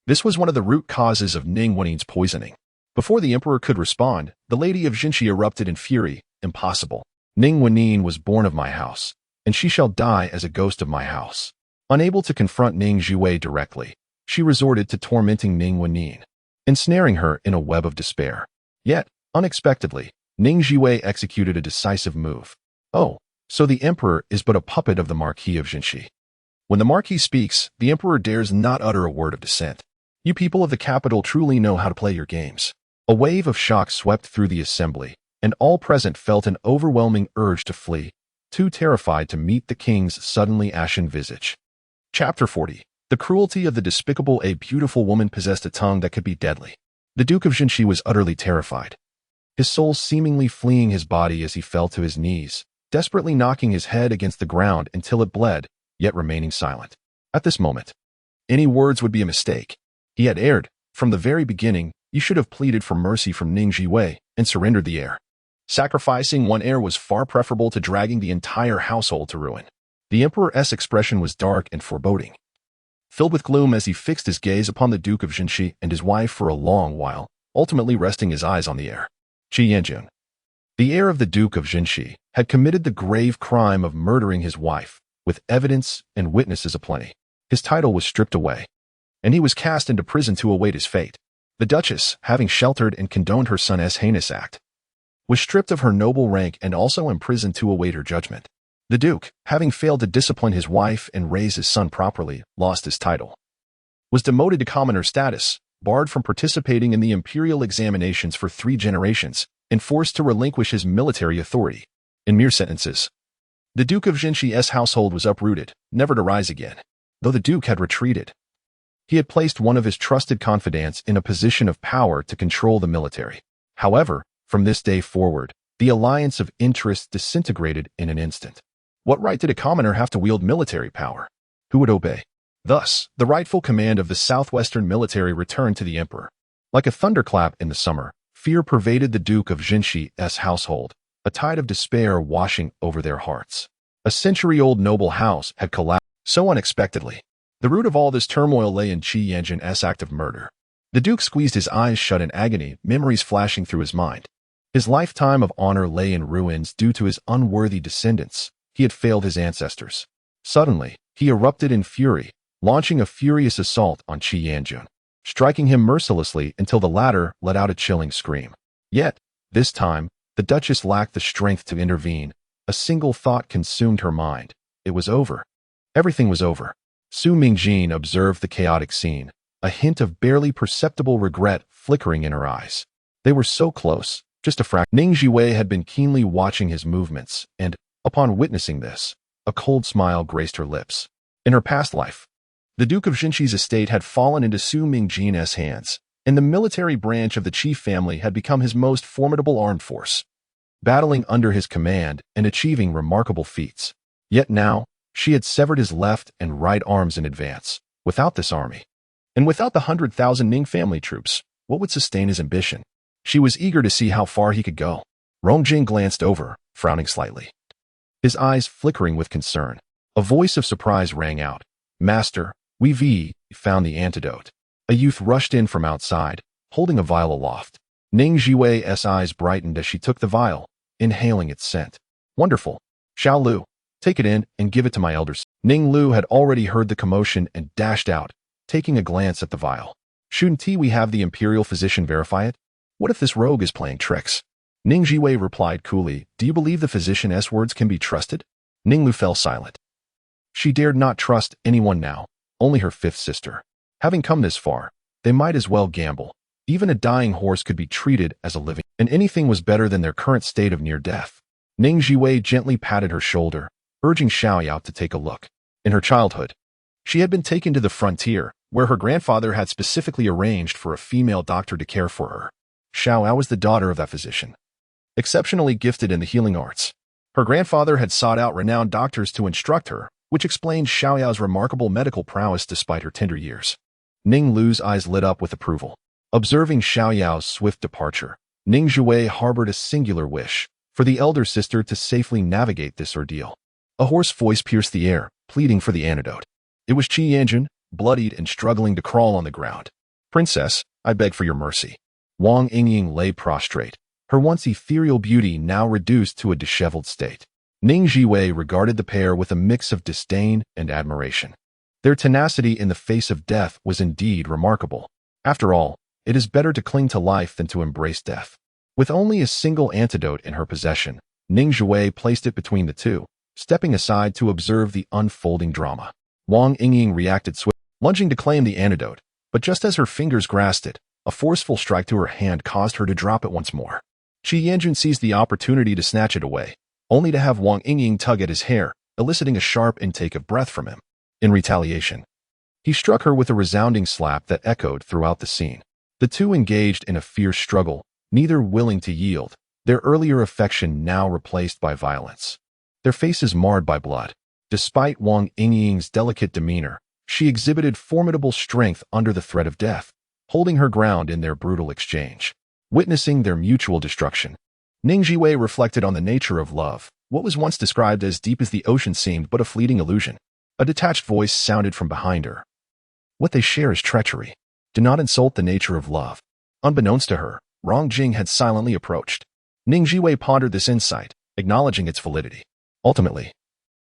A: This was one of the root causes of Ning Wenin's poisoning. Before the emperor could respond, the lady of Jinshi erupted in fury. Impossible. Ning Wenin was born of my house, and she shall die as a ghost of my house. Unable to confront Ning Zhiwei directly, she resorted to tormenting Ning Wenin, ensnaring her in a web of despair. Yet, unexpectedly, Ning Zhiwei executed a decisive move. Oh, so the emperor is but a puppet of the Marquis of Jinshi. When the Marquis speaks, the emperor dares not utter a word of dissent. You people of the capital truly know how to play your games. A wave of shock swept through the assembly, and all present felt an overwhelming urge to flee, too terrified to meet the king's suddenly ashen visage. Chapter 40. The cruelty of the despicable. A beautiful woman possessed a tongue that could be deadly. The Duke of Jinshi was utterly terrified, his soul seemingly fleeing his body as he fell to his knees, desperately knocking his head against the ground until it bled, yet remaining silent. At this moment, any words would be a mistake. He had erred. From the very beginning, you should have pleaded for mercy from Ning Zhiwei and surrendered the heir. Sacrificing one heir was far preferable to dragging the entire household to ruin. The emperor's expression was dark and foreboding, filled with gloom as he fixed his gaze upon the Duke of Jinshi and his wife for a long while, ultimately resting his eyes on the heir. Qi Yanjun, the heir of the Duke of Jinshi, had committed the grave crime of murdering his wife, with evidence and witnesses aplenty. His title was stripped away, and he was cast into prison to await his fate. The Duchess, having sheltered and condoned her son's heinous act, was stripped of her noble rank and also imprisoned to await her judgment. The Duke, having failed to discipline his wife and raise his son properly, lost his title, was demoted to commoner status, barred from participating in the imperial examinations for 3 generations, and forced to relinquish his military authority. In mere sentences, the Duke of Jinshi's household was uprooted, never to rise again. Though the Duke had retreated, he had placed one of his trusted confidants in a position of power to control the military. However, from this day forward, the alliance of interests disintegrated in an instant. What right did a commoner have to wield military power? Who would obey? Thus, the rightful command of the southwestern military returned to the emperor. Like a thunderclap in the summer, fear pervaded the Duke of Jinshi's household, a tide of despair washing over their hearts. A century-old noble house had collapsed so unexpectedly. The root of all this turmoil lay in Qi Yanjun's act of murder. The Duke squeezed his eyes shut in agony, memories flashing through his mind. His lifetime of honor lay in ruins due to his unworthy descendants. He had failed his ancestors. Suddenly, he erupted in fury, launching a furious assault on Qi Yanjun, striking him mercilessly until the latter let out a chilling scream. Yet, this time, the Duchess lacked the strength to intervene. A single thought consumed her mind. It was over. Everything was over. Su Mingjin observed the chaotic scene, a hint of barely perceptible regret flickering in her eyes. They were so close, just a fraction. Ning Zhiwei had been keenly watching his movements, and, upon witnessing this, A cold smile graced her lips. In her past life, the Duke of Jinqi's estate had fallen into Su Mingjin's hands, and the military branch of the chief family had become his most formidable armed force, battling under his command and achieving remarkable feats. Yet now, she had severed his left and right arms in advance. Without this army, and without the 100,000 Ning family troops, what would sustain his ambition? She was eager to see how far he could go. Rongjing glanced over, frowning slightly, his eyes flickering with concern. A voice of surprise rang out. "Master, we've found the antidote." A youth rushed in from outside, holding a vial aloft. Ning Zhiwei's eyes brightened as she took the vial, inhaling its scent. "Wonderful. Xiao Lu, take it in and give it to my elders." Ning Lu had already heard the commotion and dashed out, taking a glance at the vial. "Shouldn't we have the imperial physician verify it? What if this rogue is playing tricks?" Ning Zhiwei replied coolly, "Do you believe the physician's words can be trusted?" Ning Lu fell silent. She dared not trust anyone now, only her fifth sister. Having come this far, they might as well gamble. Even a dying horse could be treated as a living, and anything was better than their current state of near death. Ning Zhiwei gently patted her shoulder, urging Xiaoyao to take a look. In her childhood, she had been taken to the frontier, where her grandfather had specifically arranged for a female doctor to care for her. Xiaoyao was the daughter of that physician, exceptionally gifted in the healing arts. Her grandfather had sought out renowned doctors to instruct her, which explained Xiaoyao's remarkable medical prowess despite her tender years. Ning Lu's eyes lit up with approval. Observing Xiaoyao's swift departure, Ning Zhiwei harbored a singular wish, for the elder sister to safely navigate this ordeal. A hoarse voice pierced the air, pleading for the antidote. It was Qi Yanjun, bloodied and struggling to crawl on the ground. "Princess, I beg for your mercy." Wang Yingying lay prostrate, her once ethereal beauty now reduced to a disheveled state. Ning Zhiwei regarded the pair with a mix of disdain and admiration. Their tenacity in the face of death was indeed remarkable. After all, it is better to cling to life than to embrace death. With only a single antidote in her possession, Ning Zhiwei placed it between the two, stepping aside to observe the unfolding drama. Wang Yingying reacted swiftly, lunging to claim the antidote, but just as her fingers grasped it, a forceful strike to her hand caused her to drop it once more. Qi Yanjun seized the opportunity to snatch it away, only to have Wang Yingying tug at his hair, eliciting a sharp intake of breath from him. In retaliation, he struck her with a resounding slap that echoed throughout the scene. The two engaged in a fierce struggle, neither willing to yield, their earlier affection now replaced by violence. Their faces marred by blood. Despite Wang Yingying's delicate demeanor, she exhibited formidable strength under the threat of death, holding her ground in their brutal exchange. Witnessing their mutual destruction, Ning Zhiwei reflected on the nature of love. What was once described as deep as the ocean seemed but a fleeting illusion. A detached voice sounded from behind her. "What they share is treachery. Do not insult the nature of love." Unbeknownst to her, Rongjing had silently approached. Ning Zhiwei pondered this insight, acknowledging its validity. Ultimately,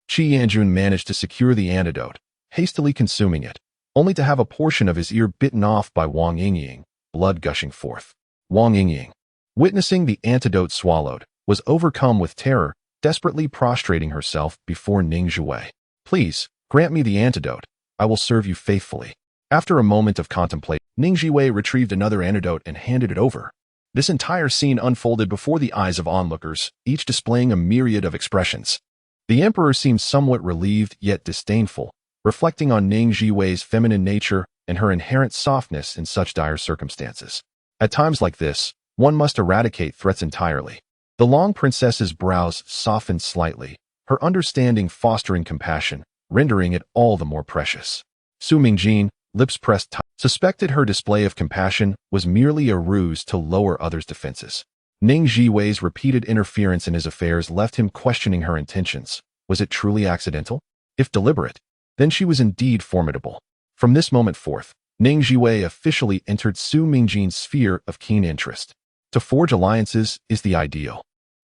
A: Qi Yanjun managed to secure the antidote, hastily consuming it, only to have a portion of his ear bitten off by Wang Yingying, blood gushing forth. Wang Yingying, witnessing the antidote swallowed, was overcome with terror, desperately prostrating herself before Ning Zhiwei. "Please, grant me the antidote. I will serve you faithfully." After a moment of contemplation, Ning Zhiwei retrieved another antidote and handed it over. This entire scene unfolded before the eyes of onlookers, each displaying a myriad of expressions. The emperor seemed somewhat relieved yet disdainful, reflecting on Ning Zhiwei's feminine nature and her inherent softness in such dire circumstances. At times like this, one must eradicate threats entirely. The long princess's brows softened slightly, her understanding fostering compassion, rendering it all the more precious. Su Mingjin, lips pressed tight, suspected her display of compassion was merely a ruse to lower others' defenses. Ning Zhiwei's repeated interference in his affairs left him questioning her intentions. Was it truly accidental? If deliberate, then she was indeed formidable. From this moment forth, Ning Zhiwei officially entered Su Mingjin's sphere of keen interest. To forge alliances is the ideal.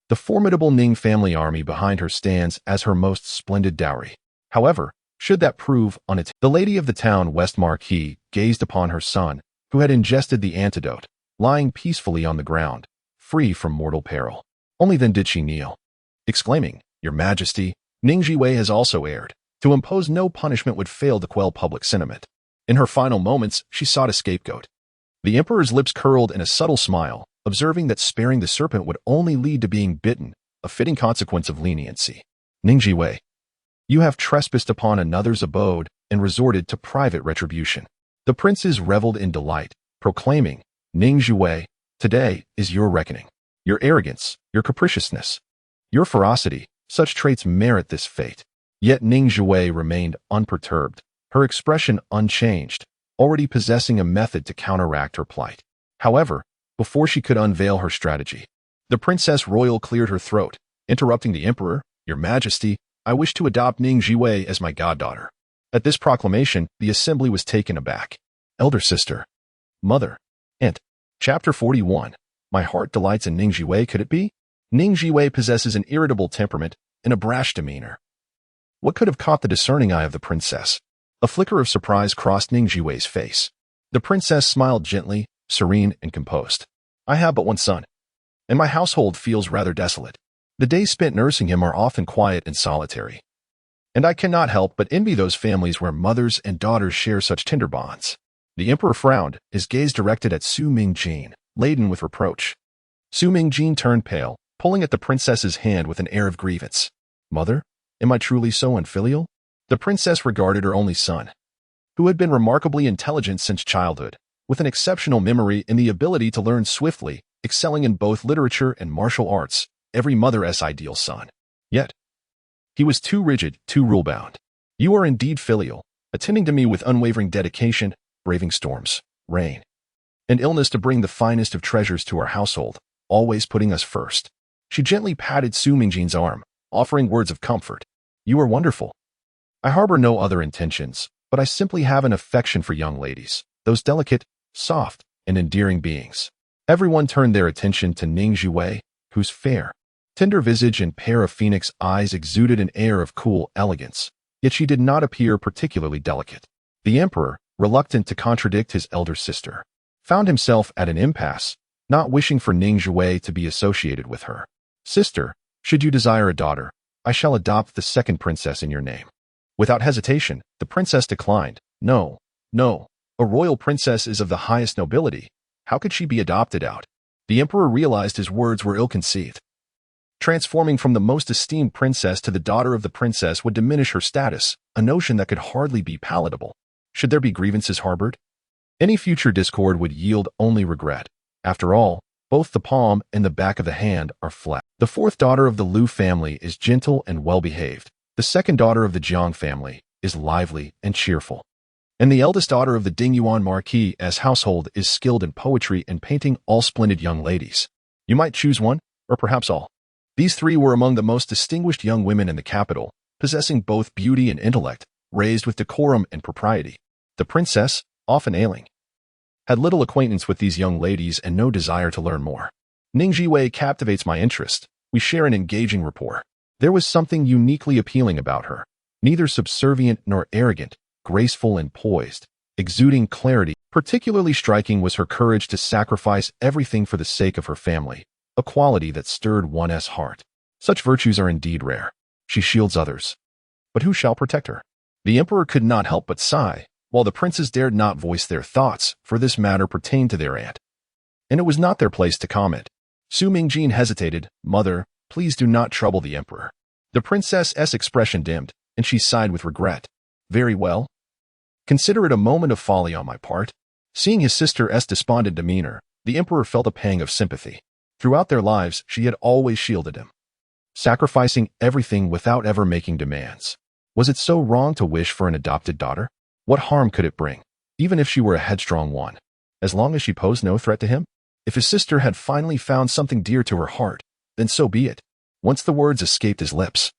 A: The formidable Ning family army behind her stands as her most splendid dowry. However, should that prove the lady of the town West Marquis gazed upon her son, who had ingested the antidote, lying peacefully on the ground, free from mortal peril. Only then did she kneel, exclaiming, "Your Majesty, Ning Zhiwei has also erred. To impose no punishment would fail to quell public sentiment." In her final moments, she sought a scapegoat. The emperor's lips curled in a subtle smile, observing that sparing the serpent would only lead to being bitten, a fitting consequence of leniency. "Ning Zhiwei, You have trespassed upon another's abode and resorted to private retribution. The princes reveled in delight, proclaiming, Ning Zhiwei, today is your reckoning. Your arrogance, your capriciousness, your ferocity, such traits merit this fate. Yet Ning Zhiwei remained unperturbed, her expression unchanged, already possessing a method to counteract her plight. However, before she could unveil her strategy, the Princess Royal cleared her throat, interrupting the Emperor, Your Majesty, I wish to adopt Ning Zhiwei as my goddaughter. At this proclamation, the assembly was taken aback. Elder sister, mother, and Chapter 41. My heart delights in Ning Zhiwei, could it be? Ning Zhiwei possesses an irritable temperament and a brash demeanor. What could have caught the discerning eye of the princess? A flicker of surprise crossed Ning Zhiwei's face. The princess smiled gently, serene and composed. I have but one son, and my household feels rather desolate. The days spent nursing him are often quiet and solitary. And I cannot help but envy those families where mothers and daughters share such tender bonds. The emperor frowned, his gaze directed at Su Mingjin, laden with reproach. Su Mingjin turned pale, pulling at the princess's hand with an air of grievance. Mother, am I truly so unfilial? The princess regarded her only son, who had been remarkably intelligent since childhood, with an exceptional memory and the ability to learn swiftly, excelling in both literature and martial arts, every mother's ideal son. Yet, he was too rigid, too rule-bound. You are indeed filial, attending to me with unwavering dedication, braving storms, rain, and illness to bring the finest of treasures to our household, always putting us first. She gently patted Su Mingjin's arm, offering words of comfort. You are wonderful. I harbor no other intentions, but I simply have an affection for young ladies, those delicate, soft, and endearing beings. Everyone turned their attention to Ning Zhiwei, whose fair, tender visage and pair of phoenix eyes exuded an air of cool elegance, yet she did not appear particularly delicate. The emperor, reluctant to contradict his elder sister, found himself at an impasse, not wishing for Ning Zhiwei to be associated with her. Sister, should you desire a daughter, I shall adopt the second princess in your name. Without hesitation, the princess declined. No, no, a royal princess is of the highest nobility. How could she be adopted out? The emperor realized his words were ill-conceived. Transforming from the most esteemed princess to the daughter of the princess would diminish her status, a notion that could hardly be palatable. Should there be grievances harbored? Any future discord would yield only regret. After all, both the palm and the back of the hand are flat. The fourth daughter of the Liu family is gentle and well-behaved. The second daughter of the Jiang family is lively and cheerful. And the eldest daughter of the Dingyuan Marquis' household is skilled in poetry and painting, all splendid young ladies. You might choose one, or perhaps all. These three were among the most distinguished young women in the capital, possessing both beauty and intellect, raised with decorum and propriety. The princess, often ailing, had little acquaintance with these young ladies and no desire to learn more. Ning Zhiwei captivates my interest. We share an engaging rapport. There was something uniquely appealing about her, neither subservient nor arrogant, graceful and poised, exuding clarity. Particularly striking was her courage to sacrifice everything for the sake of her family, a quality that stirred one's heart. Such virtues are indeed rare. She shields others. But who shall protect her? The emperor could not help but sigh, while the princes dared not voice their thoughts, for this matter pertained to their aunt, and it was not their place to comment. Su Mingjin hesitated. Mother, please do not trouble the emperor. The princess's expression dimmed, and she sighed with regret. Very well. Consider it a moment of folly on my part. Seeing his sister's despondent demeanor, the emperor felt a pang of sympathy. Throughout their lives, she had always shielded him, sacrificing everything without ever making demands. Was it so wrong to wish for an adopted daughter? What harm could it bring, even if she were a headstrong one, as long as she posed no threat to him? If his sister had finally found something dear to her heart, then so be it. Once the words escaped his lips,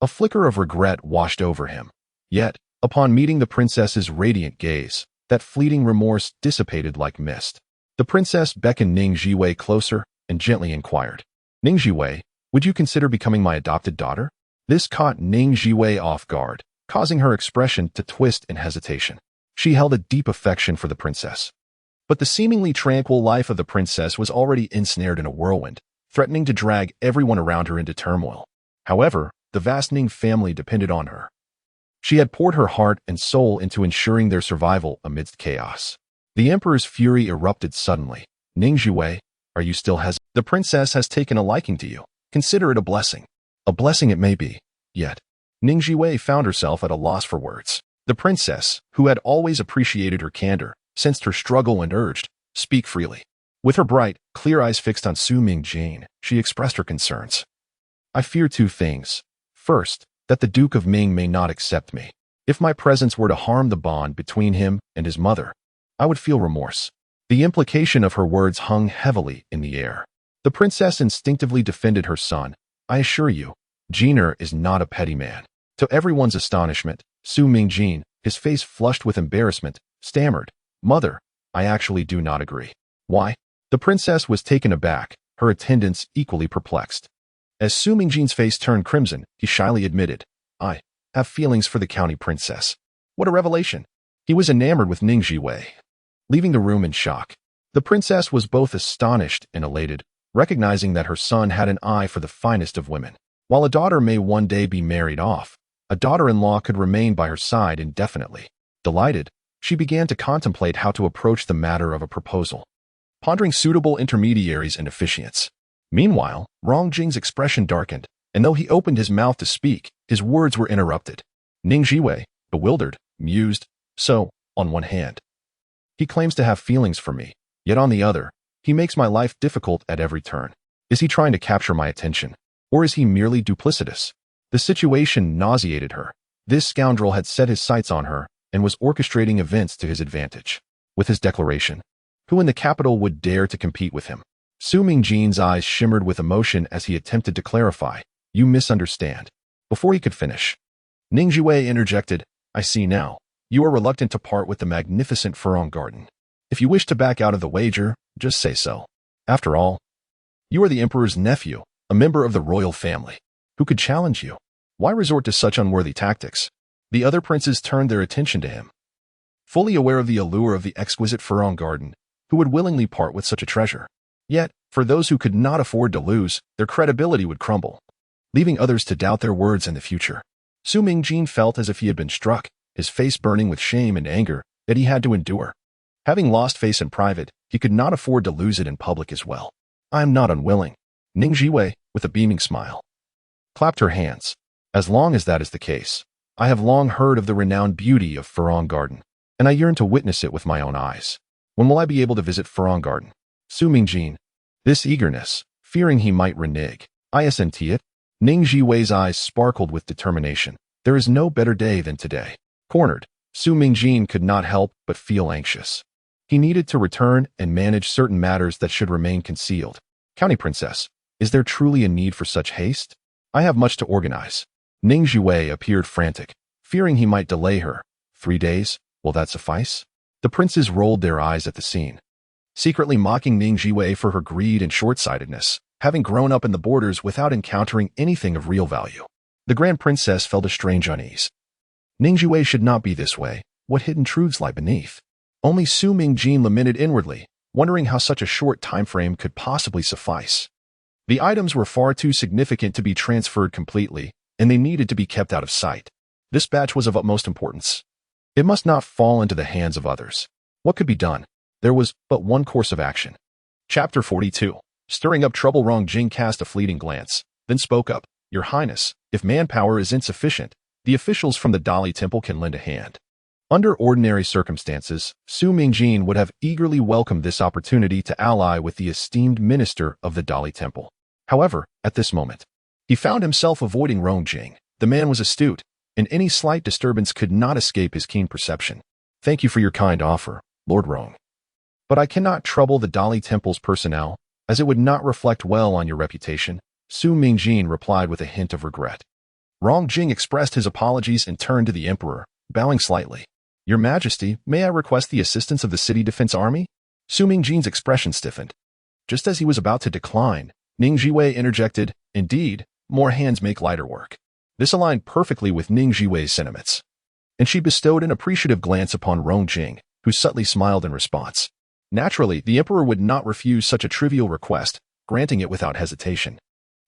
A: a flicker of regret washed over him. Yet, upon meeting the princess's radiant gaze, that fleeting remorse dissipated like mist. The princess beckoned Ning Zhiwei closer and gently inquired, Ning Zhiwei, would you consider becoming my adopted daughter? This caught Ning Zhiwei off guard, causing her expression to twist in hesitation. She held a deep affection for the princess. But the seemingly tranquil life of the princess was already ensnared in a whirlwind, threatening to drag everyone around her into turmoil. However, the vast Ning family depended on her. She had poured her heart and soul into ensuring their survival amidst chaos. The emperor's fury erupted suddenly. Ning Zhiwei, are you still hesitant? The princess has taken a liking to you. Consider it a blessing. A blessing it may be, yet Ning Zhiwei found herself at a loss for words. The princess, who had always appreciated her candor, sensed her struggle and urged, "Speak freely." With her bright, clear eyes fixed on Su Mingjin, she expressed her concerns. "I fear two things. First, that the Duke of Ming may not accept me. If my presence were to harm the bond between him and his mother, I would feel remorse." The implication of her words hung heavily in the air. The princess instinctively defended her son. "I assure you, Jiner is not a petty man." To everyone's astonishment, Su Mingjin, his face flushed with embarrassment, stammered, "Mother, I actually do not agree." "Why?" The princess was taken aback, her attendants equally perplexed. As Su Mingjin's face turned crimson, he shyly admitted, "I have feelings for the county princess." What a revelation! He was enamored with Ning Zhiwei. Leaving the room in shock, the princess was both astonished and elated, recognizing that her son had an eye for the finest of women. While a daughter may one day be married off, a daughter-in-law could remain by her side indefinitely. Delighted, she began to contemplate how to approach the matter of a proposal, pondering suitable intermediaries and officiants. Meanwhile, Rong Jing's expression darkened, and though he opened his mouth to speak, his words were interrupted. Ning Zhiwei, bewildered, mused, "So, on one hand, he claims to have feelings for me, yet on the other, he makes my life difficult at every turn. Is he trying to capture my attention? Or is he merely duplicitous?" The situation nauseated her. This scoundrel had set his sights on her and was orchestrating events to his advantage. With his declaration, who in the capital would dare to compete with him? Su Mingjin's eyes shimmered with emotion as he attempted to clarify, "You misunderstand." Before he could finish, Ning Zhiwei interjected, "I see now. You are reluctant to part with the magnificent Furong garden. If you wish to back out of the wager, just say so. After all, you are the emperor's nephew, a member of the royal family. Who could challenge you? Why resort to such unworthy tactics?" The other princes turned their attention to him, fully aware of the allure of the exquisite Furong garden. Who would willingly part with such a treasure? Yet, for those who could not afford to lose, their credibility would crumble, leaving others to doubt their words in the future. Su Mingjin felt as if he had been struck, his face burning with shame and anger that he had to endure. Having lost face in private, he could not afford to lose it in public as well. "I am not unwilling." Ning Zhiwei, with a beaming smile, clapped her hands. "As long as that is the case, I have long heard of the renowned beauty of Furong Garden, and I yearn to witness it with my own eyes. When will I be able to visit Furong Garden?" Su Mingjin, this eagerness, fearing he might renege. "I assent it." Ning Zhiwei's eyes sparkled with determination. "There is no better day than today." Cornered, Su Mingjin could not help but feel anxious. He needed to return and manage certain matters that should remain concealed. "County princess, is there truly a need for such haste? I have much to organize." Ning Zhiwei appeared frantic, fearing he might delay her. 3 days? Will that suffice?" The princes rolled their eyes at the scene, secretly mocking Ning Zhiwei for her greed and short-sightedness, having grown up in the borders without encountering anything of real value. The grand princess felt a strange unease. Ning Zhiwei should not be this way. What hidden truths lie beneath? Only Su Mingjin lamented inwardly, wondering how such a short time frame could possibly suffice. The items were far too significant to be transferred completely, and they needed to be kept out of sight. This batch was of utmost importance. It must not fall into the hands of others. What could be done? There was but one course of action. Chapter 42. Stirring up trouble. Rong Jing cast a fleeting glance, then spoke up, "Your Highness, if manpower is insufficient, the officials from the Dali Temple can lend a hand." Under ordinary circumstances, Su Mingjin would have eagerly welcomed this opportunity to ally with the esteemed minister of the Dali Temple. However, at this moment, he found himself avoiding Rong Jing. The man was astute, and any slight disturbance could not escape his keen perception. "Thank you for your kind offer, Lord Rong. But I cannot trouble the Dali Temple's personnel, as it would not reflect well on your reputation," Su Mingjin replied with a hint of regret. Rong Jing expressed his apologies and turned to the emperor, bowing slightly. "Your Majesty, may I request the assistance of the city defense army?" Su Mingjin's expression stiffened. Just as he was about to decline, Ning Zhiwei interjected, "Indeed, more hands make lighter work." This aligned perfectly with Ning Zhiwei's sentiments, and she bestowed an appreciative glance upon Rong Jing, who subtly smiled in response. Naturally, the emperor would not refuse such a trivial request, granting it without hesitation.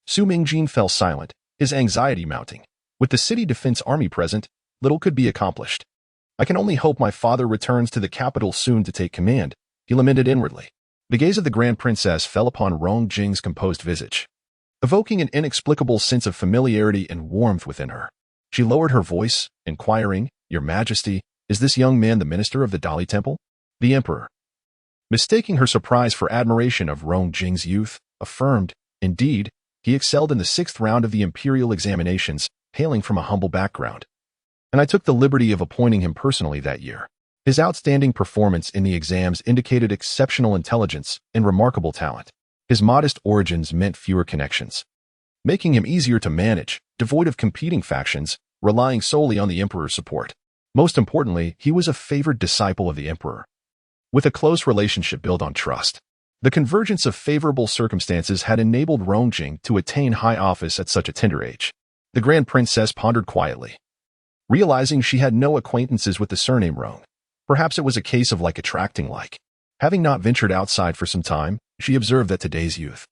A: Su Mingjin fell silent, his anxiety mounting. With the city defense army present, little could be accomplished. "I can only hope my father returns to the capital soon to take command," he lamented inwardly. The gaze of the grand princess fell upon Rong Jing's composed visage, evoking an inexplicable sense of familiarity and warmth within her. She lowered her voice, inquiring, "Your Majesty, is this young man the minister of the Dali Temple?" The emperor, mistaking her surprise for admiration of Rong Jing's youth, affirmed, "Indeed, he excelled in the 6th round of the imperial examinations, hailing from a humble background. And I took the liberty of appointing him personally that year. His outstanding performance in the exams indicated exceptional intelligence and remarkable talent. His modest origins meant fewer connections, making him easier to manage, devoid of competing factions, relying solely on the emperor's support. Most importantly, he was a favored disciple of the emperor, with a close relationship built on trust. The convergence of favorable circumstances had enabled Rongjing to attain high office at such a tender age. The Grand Princess pondered quietly, realizing she had no acquaintances with the surname Rong. Perhaps it was a case of like attracting like. Having not ventured outside for some time, she observed that today's youth.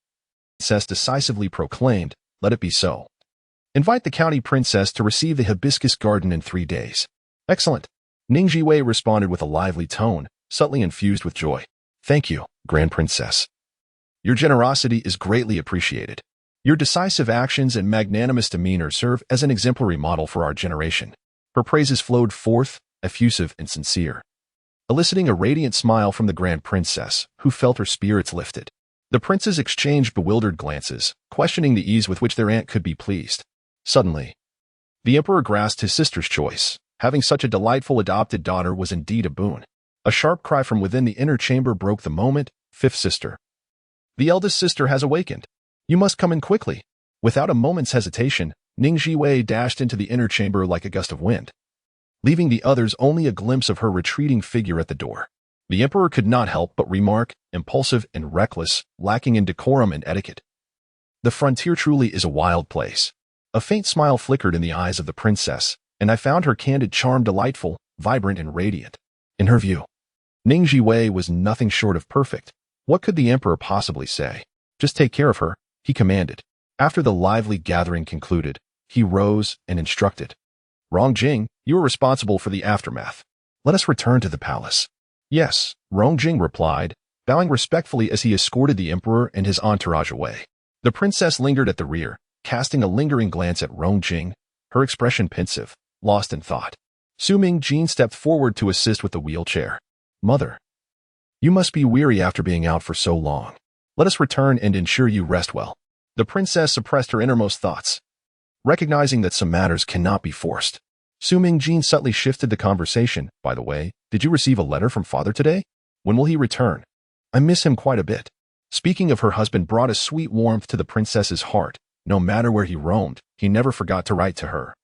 A: The princess decisively proclaimed, "Let it be so. Invite the county princess to receive the hibiscus garden in 3 days." "Excellent." Ning Zhiwei responded with a lively tone, subtly infused with joy. "Thank you, Grand Princess. Your generosity is greatly appreciated. Your decisive actions and magnanimous demeanor serve as an exemplary model for our generation." Her praises flowed forth, effusive and sincere, eliciting a radiant smile from the Grand Princess, who felt her spirits lifted. The princes exchanged bewildered glances, questioning the ease with which their aunt could be pleased. Suddenly, the emperor grasped his sister's choice. Having such a delightful adopted daughter was indeed a boon. A sharp cry from within the inner chamber broke the moment. "Fifth sister. The eldest sister has awakened. You must come in quickly." Without a moment's hesitation, Ning Zhiwei dashed into the inner chamber like a gust of wind, leaving the others only a glimpse of her retreating figure at the door. The emperor could not help but remark, impulsive and reckless, lacking in decorum and etiquette. "The frontier truly is a wild place." A faint smile flickered in the eyes of the princess, and I found her candid charm delightful, vibrant and radiant. In her view, Ning Zhiwei was nothing short of perfect. What could the emperor possibly say? "Just take care of her," he commanded. After the lively gathering concluded, he rose and instructed, "Rongjing, you are responsible for the aftermath. Let us return to the palace." "Yes," Rongjing replied, bowing respectfully as he escorted the emperor and his entourage away. The princess lingered at the rear, casting a lingering glance at Rongjing, her expression pensive, lost in thought. Su Mingjin stepped forward to assist with the wheelchair. "Mother, you must be weary after being out for so long. Let us return and ensure you rest well." The princess suppressed her innermost thoughts, recognizing that some matters cannot be forced. Su Mingjin subtly shifted the conversation. "By the way, did you receive a letter from father today? When will he return? I miss him quite a bit." Speaking of her husband brought a sweet warmth to the princess's heart. No matter where he roamed, he never forgot to write to her,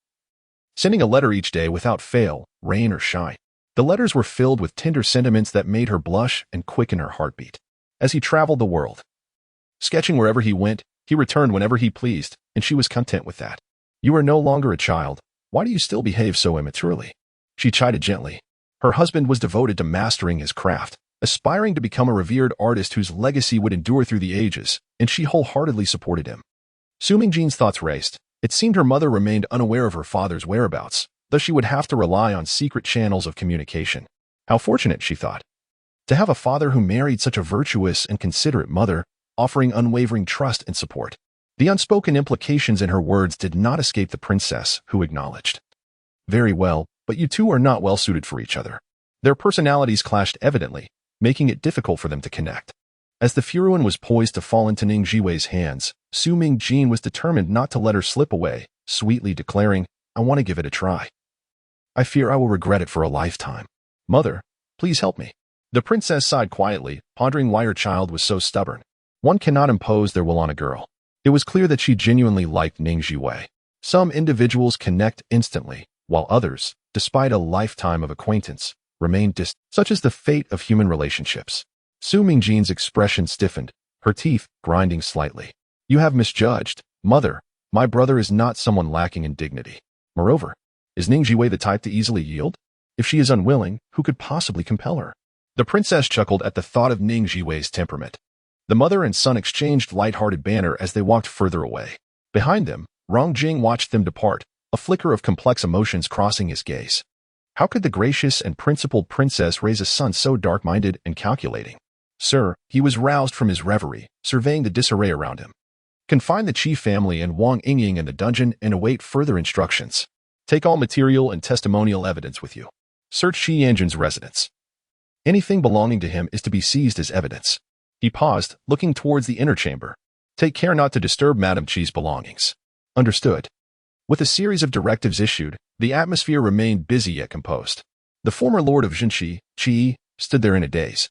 A: sending a letter each day without fail, rain or shine. The letters were filled with tender sentiments that made her blush and quicken her heartbeat. As he traveled the world, sketching wherever he went, he returned whenever he pleased, and she was content with that. "You are no longer a child. Why do you still behave so immaturely?" she chided gently. Her husband was devoted to mastering his craft, aspiring to become a revered artist whose legacy would endure through the ages, and she wholeheartedly supported him. Su Mingjin's thoughts raced. It seemed her mother remained unaware of her father's whereabouts, thus she would have to rely on secret channels of communication. How fortunate, she thought, to have a father who married such a virtuous and considerate mother, offering unwavering trust and support. The unspoken implications in her words did not escape the princess, who acknowledged, "Very well, but you two are not well suited for each other." Their personalities clashed evidently, making it difficult for them to connect. As the Furuan was poised to fall into Ning Zhiwei's hands, Su Mingjin was determined not to let her slip away, sweetly declaring, "I want to give it a try. I fear I will regret it for a lifetime. Mother, please help me." The princess sighed quietly, pondering why her child was so stubborn. One cannot impose their will on a girl. It was clear that she genuinely liked Ning Zhiwei. Some individuals connect instantly, while others, despite a lifetime of acquaintance, remain distant. Such is the fate of human relationships. Su Mingjin's expression stiffened, her teeth grinding slightly. "You have misjudged, mother. My brother is not someone lacking in dignity. Moreover, is Ning Zhiwei the type to easily yield? If she is unwilling, who could possibly compel her?" The princess chuckled at the thought of Ning Zhiwei's temperament. The mother and son exchanged light-hearted banter as they walked further away. Behind them, Rongjing watched them depart, a flicker of complex emotions crossing his gaze. How could the gracious and principled princess raise a son so dark-minded and calculating? "Sir," he was roused from his reverie, surveying the disarray around him. "Confine the chief family and Wang Yingying in the dungeon and await further instructions." Take all material and testimonial evidence with you. Search Shi Yanjun's residence. Anything belonging to him is to be seized as evidence. He paused, looking towards the inner chamber. Take care not to disturb Madame Qi's belongings. Understood. With a series of directives issued, the atmosphere remained busy yet composed. The former lord of Jinshi, Qi, stood there in a daze,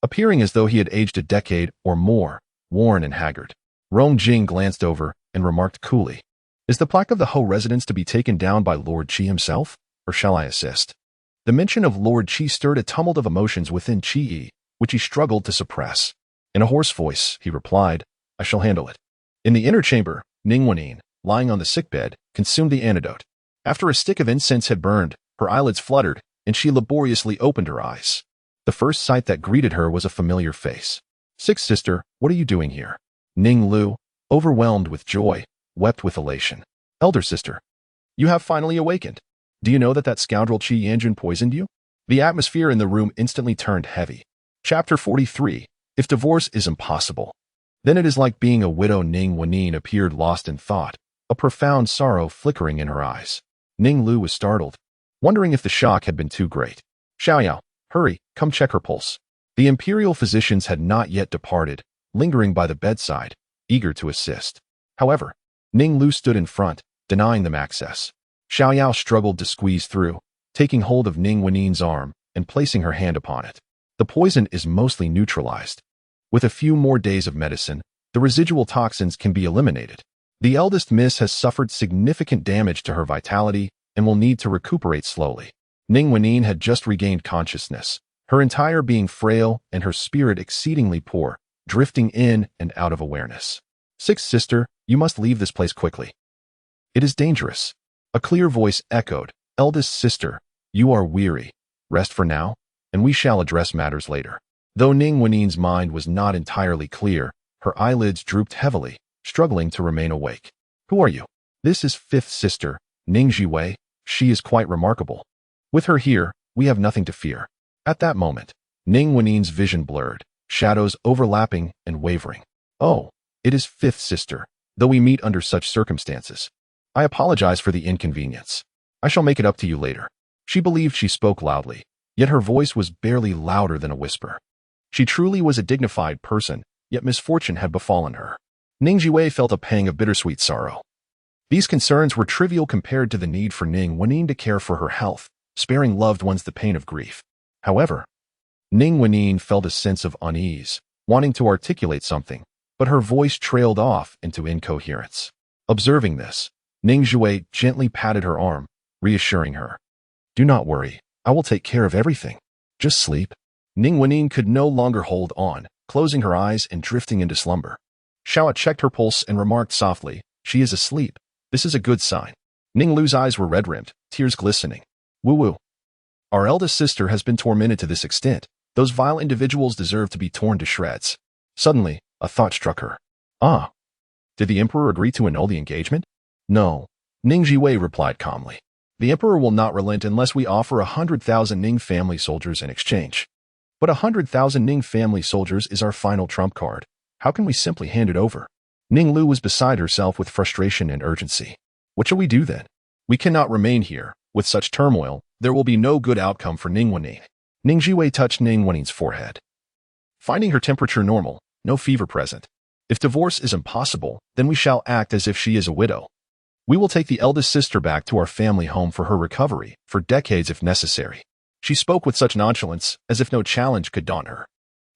A: appearing as though he had aged a decade or more, worn and haggard. Rong Jing glanced over and remarked coolly, "Is the plaque of the Ho residence to be taken down by Lord Qi himself, or shall I assist?" The mention of Lord Qi stirred a tumult of emotions within Qi, which he struggled to suppress. In a hoarse voice, he replied, "I shall handle it." In the inner chamber, Ning Zhiwei, lying on the sickbed, consumed the antidote. After a stick of incense had burned, her eyelids fluttered, and she laboriously opened her eyes. The first sight that greeted her was a familiar face. "Sixth sister, what are you doing here?" Ning Lu, overwhelmed with joy, wept with elation. "Elder sister, you have finally awakened. Do you know that that scoundrel Qi Yanjun poisoned you?" The atmosphere in the room instantly turned heavy. Chapter 43. If divorce is impossible, then it is like being a widow. Ning Zhiwei appeared lost in thought, a profound sorrow flickering in her eyes. Ning Lu was startled, wondering if the shock had been too great. "Xiaoyao, hurry, come check her pulse." The imperial physicians had not yet departed, lingering by the bedside, eager to assist. However, Ning Lu stood in front, denying them access. Xiaoyao struggled to squeeze through, taking hold of Ning Zhiwei's arm and placing her hand upon it. "The poison is mostly neutralized. With a few more days of medicine, the residual toxins can be eliminated. The eldest miss has suffered significant damage to her vitality and will need to recuperate slowly." Ning Zhiwei had just regained consciousness, her entire being frail and her spirit exceedingly poor, drifting in and out of awareness. "Sixth sister, you must leave this place quickly. It is dangerous." A clear voice echoed, "Eldest sister, you are weary. Rest for now, and we shall address matters later." Though Ning Zhiwei's mind was not entirely clear, her eyelids drooped heavily, struggling to remain awake. "Who are you?" "This is fifth sister, Ning Zhiwei. She is quite remarkable. With her here, we have nothing to fear." At that moment, Ning Zhiwei's vision blurred, shadows overlapping and wavering. "Oh, it is fifth sister, though we meet under such circumstances. I apologize for the inconvenience. I shall make it up to you later." She believed she spoke loudly, yet her voice was barely louder than a whisper. She truly was a dignified person, yet misfortune had befallen her. Ning Zhiwei felt a pang of bittersweet sorrow. These concerns were trivial compared to the need for Ning Zhiwei to care for her health, sparing loved ones the pain of grief. However, Ning Zhiwei felt a sense of unease, wanting to articulate something, but her voice trailed off into incoherence. Observing this, Ning Zhiwei gently patted her arm, reassuring her. "Do not worry, I will take care of everything. Just sleep." Ning Zhiwei could no longer hold on, closing her eyes and drifting into slumber. Xiao checked her pulse and remarked softly, "She is asleep. This is a good sign." Ning Lu's eyes were red-rimmed, tears glistening. "Woo-woo. Our eldest sister has been tormented to this extent. Those vile individuals deserve to be torn to shreds." Suddenly, a thought struck her. "Ah, did the emperor agree to annul the engagement?" "No," Ning Zhiwei replied calmly. "The emperor will not relent unless we offer 100,000 Ning family soldiers in exchange. But 100,000 Ning family soldiers is our final trump card. How can we simply hand it over?" Ning Lu was beside herself with frustration and urgency. "What shall we do then? We cannot remain here. With such turmoil, there will be no good outcome for Ning Zhiwei." Ning Zhiwei touched Ning Zhiwei's forehead. Finding her temperature normal, no fever present. "If divorce is impossible, then we shall act as if she is a widow. We will take the eldest sister back to our family home for her recovery, for decades if necessary." She spoke with such nonchalance, as if no challenge could daunt her.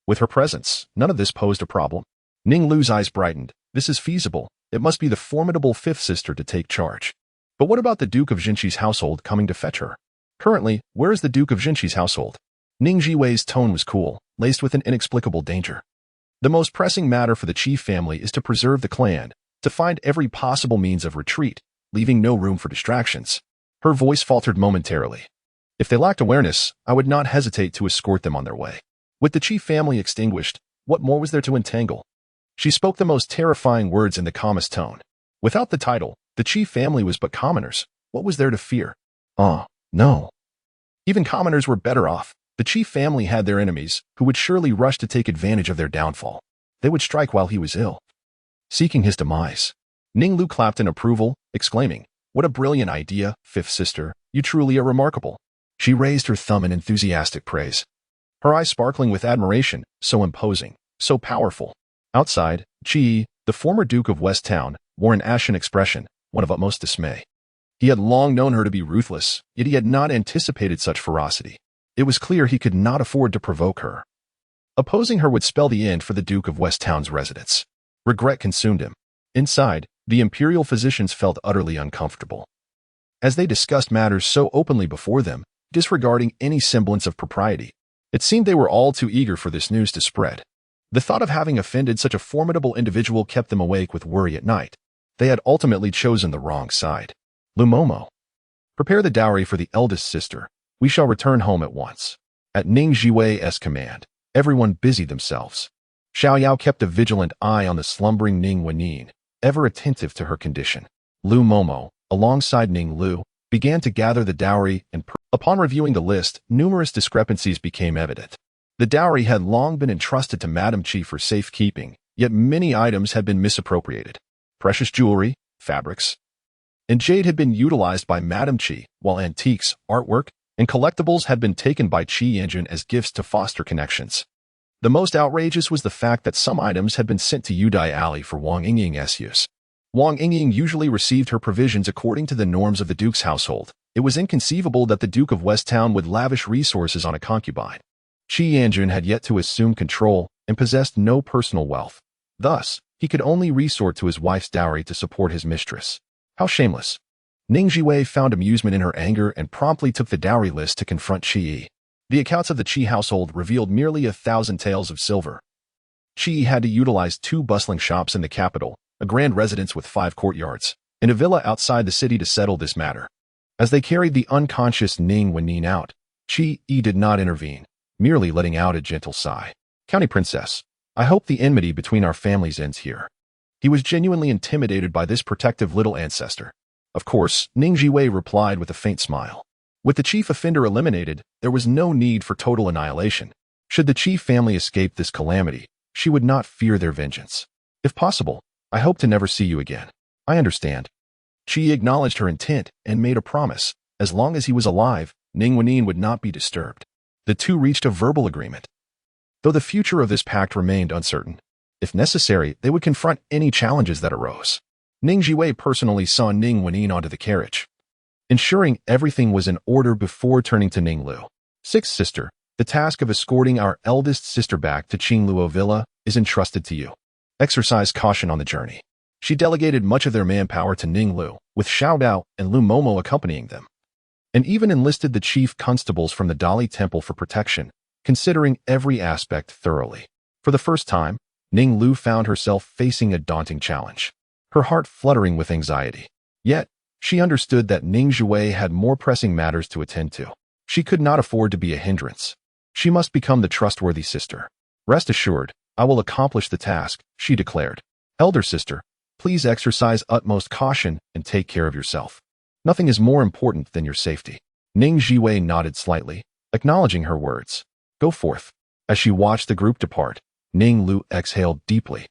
A: With her presence, none of this posed a problem. Ning Lu's eyes brightened. "This is feasible. It must be the formidable fifth sister to take charge. But what about the Duke of Jinshi's household coming to fetch her? Currently, where is the Duke of Jinshi's household?" Ning Zhiwei's tone was cool, laced with an inexplicable danger. "The most pressing matter for the Qi family is to preserve the clan, to find every possible means of retreat, leaving no room for distractions." Her voice faltered momentarily. "If they lacked awareness, I would not hesitate to escort them on their way. With the Qi family extinguished, what more was there to entangle?" She spoke the most terrifying words in the calmest tone. Without the title, the Qi family was but commoners. What was there to fear? "Ah, no. Even commoners were better off. The Qi family had their enemies, who would surely rush to take advantage of their downfall. They would strike while he was ill, seeking his demise." Ning Lu clapped in approval, exclaiming, What a brilliant idea, fifth sister. You truly are remarkable. She raised her thumb in enthusiastic praise, her eyes sparkling with admiration, so imposing, so powerful. Outside, Qi, the former Duke of West Town, wore an ashen expression, one of utmost dismay. He had long known her to be ruthless, yet he had not anticipated such ferocity. It was clear he could not afford to provoke her. Opposing her would spell the end for the Duke of West Town's residence. Regret consumed him. Inside, the imperial physicians felt utterly uncomfortable. As they discussed matters so openly before them, disregarding any semblance of propriety, it seemed they were all too eager for this news to spread. The thought of having offended such a formidable individual kept them awake with worry at night. They had ultimately chosen the wrong side. Lumomo. Prepare the dowry for the eldest sister. We shall return home at once. At Ning Zhiwei's command, everyone busied themselves. Xiaoyao kept a vigilant eye on the slumbering Ning Wenyin, ever attentive to her condition. Lu Momo, alongside Ning Lu, began to gather the dowry, and upon reviewing the list, numerous discrepancies became evident. The dowry had long been entrusted to Madame Qi for safekeeping, yet many items had been misappropriated. Precious jewelry, fabrics, and jade had been utilized by Madame Qi, while antiques, artwork, and collectibles had been taken by Qi Yanjun as gifts to foster connections. The most outrageous was the fact that some items had been sent to Yudai Alley for Wang Yingying's use. Wang Yingying usually received her provisions according to the norms of the Duke's household. It was inconceivable that the Duke of West Town would lavish resources on a concubine. Qi Yanjun had yet to assume control and possessed no personal wealth. Thus, he could only resort to his wife's dowry to support his mistress. How shameless. Ning Zhiwei found amusement in her anger and promptly took the dowry list to confront Qi. The accounts of the Qi household revealed merely 1,000 taels of silver. Qi had to utilize 2 bustling shops in the capital, a grand residence with 5 courtyards, and a villa outside the city to settle this matter. As they carried the unconscious Ning Wenyin out, Qi did not intervene, merely letting out a gentle sigh. County Princess, I hope the enmity between our families ends here. He was genuinely intimidated by this protective little ancestor. Of course, Ning Zhiwei replied with a faint smile. With the chief offender eliminated, there was no need for total annihilation. Should the Qi family escape this calamity, she would not fear their vengeance. If possible, I hope to never see you again. I understand. Qi acknowledged her intent and made a promise. As long as he was alive, Ning Wenyin would not be disturbed. The two reached a verbal agreement. Though the future of this pact remained uncertain, if necessary, they would confront any challenges that arose. Ning Zhiwei personally saw Ning Wenyin onto the carriage, ensuring everything was in order before turning to Ning Lu. Sixth sister, the task of escorting our eldest sister back to Qingluo Villa is entrusted to you. Exercise caution on the journey. She delegated much of their manpower to Ning Lu, with Xiao Dao and Lu Momo accompanying them, and even enlisted the chief constables from the Dali Temple for protection, considering every aspect thoroughly. For the first time, Ning Lu found herself facing a daunting challenge, her heart fluttering with anxiety. Yet, she understood that Ning Zhiwei had more pressing matters to attend to. She could not afford to be a hindrance. She must become the trustworthy sister. Rest assured, I will accomplish the task, she declared. Elder sister, please exercise utmost caution and take care of yourself. Nothing is more important than your safety. Ning Zhiwei nodded slightly, acknowledging her words. Go forth. As she watched the group depart, Ning Lu exhaled deeply,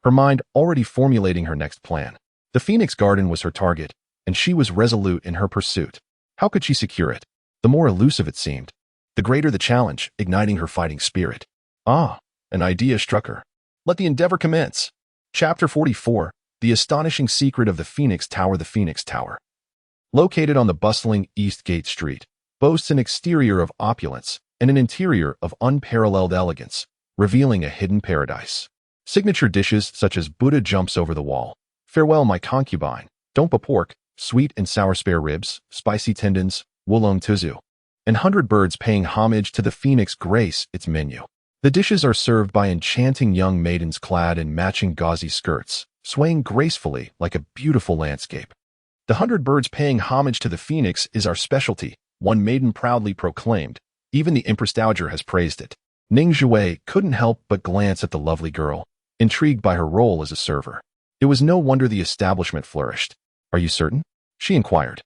A: her mind already formulating her next plan. The Phoenix Garden was her target, and she was resolute in her pursuit. How could she secure it? The more elusive it seemed, the greater the challenge, igniting her fighting spirit. Ah, an idea struck her. Let the endeavor commence. Chapter 44, The Astonishing Secret of the Phoenix Tower. The Phoenix Tower, located on the bustling East Gate Street, boasts an exterior of opulence and an interior of unparalleled elegance, revealing a hidden paradise. Signature dishes such as Buddha jumps over the wall, farewell my concubine, dompa pork, sweet and sour spare ribs, spicy tendons, wulong tuzu, and 100 birds paying homage to the Phoenix grace its menu. The dishes are served by enchanting young maidens clad in matching gauzy skirts, swaying gracefully like a beautiful landscape. The 100 birds paying homage to the Phoenix is our specialty, one maiden proudly proclaimed. Even the Empress Dowager has praised it. Ning Zhiwei couldn't help but glance at the lovely girl, intrigued by her role as a server. It was no wonder the establishment flourished. Are you certain? She inquired.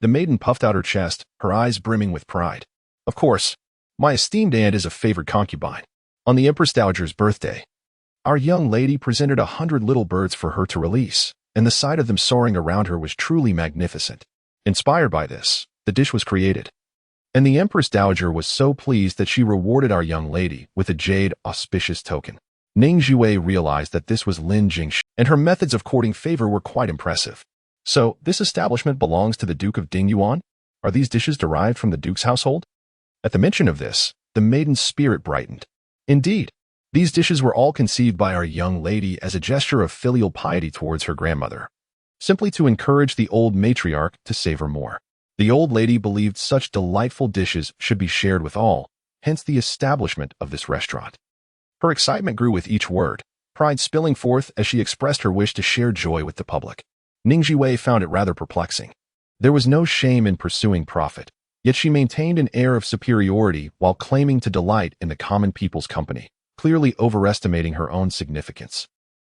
A: The maiden puffed out her chest, her eyes brimming with pride. Of course, my esteemed aunt is a favored concubine. On the Empress Dowager's birthday, our young lady presented 100 little birds for her to release. and the sight of them soaring around her was truly magnificent. Inspired by this, the dish was created. And the Empress Dowager was so pleased that she rewarded our young lady with a jade auspicious token. Ning Zhiwei realized that this was Lin Jingshi, and her methods of courting favor were quite impressive. So, this establishment belongs to the Duke of Dingyuan? Are these dishes derived from the Duke's household? At the mention of this, the maiden's spirit brightened. Indeed, these dishes were all conceived by our young lady as a gesture of filial piety towards her grandmother, simply to encourage the old matriarch to savor more. The old lady believed such delightful dishes should be shared with all, hence the establishment of this restaurant. Her excitement grew with each word, pride spilling forth as she expressed her wish to share joy with the public. Ning Zhiwei found it rather perplexing. There was no shame in pursuing profit, yet she maintained an air of superiority while claiming to delight in the common people's company, clearly overestimating her own significance.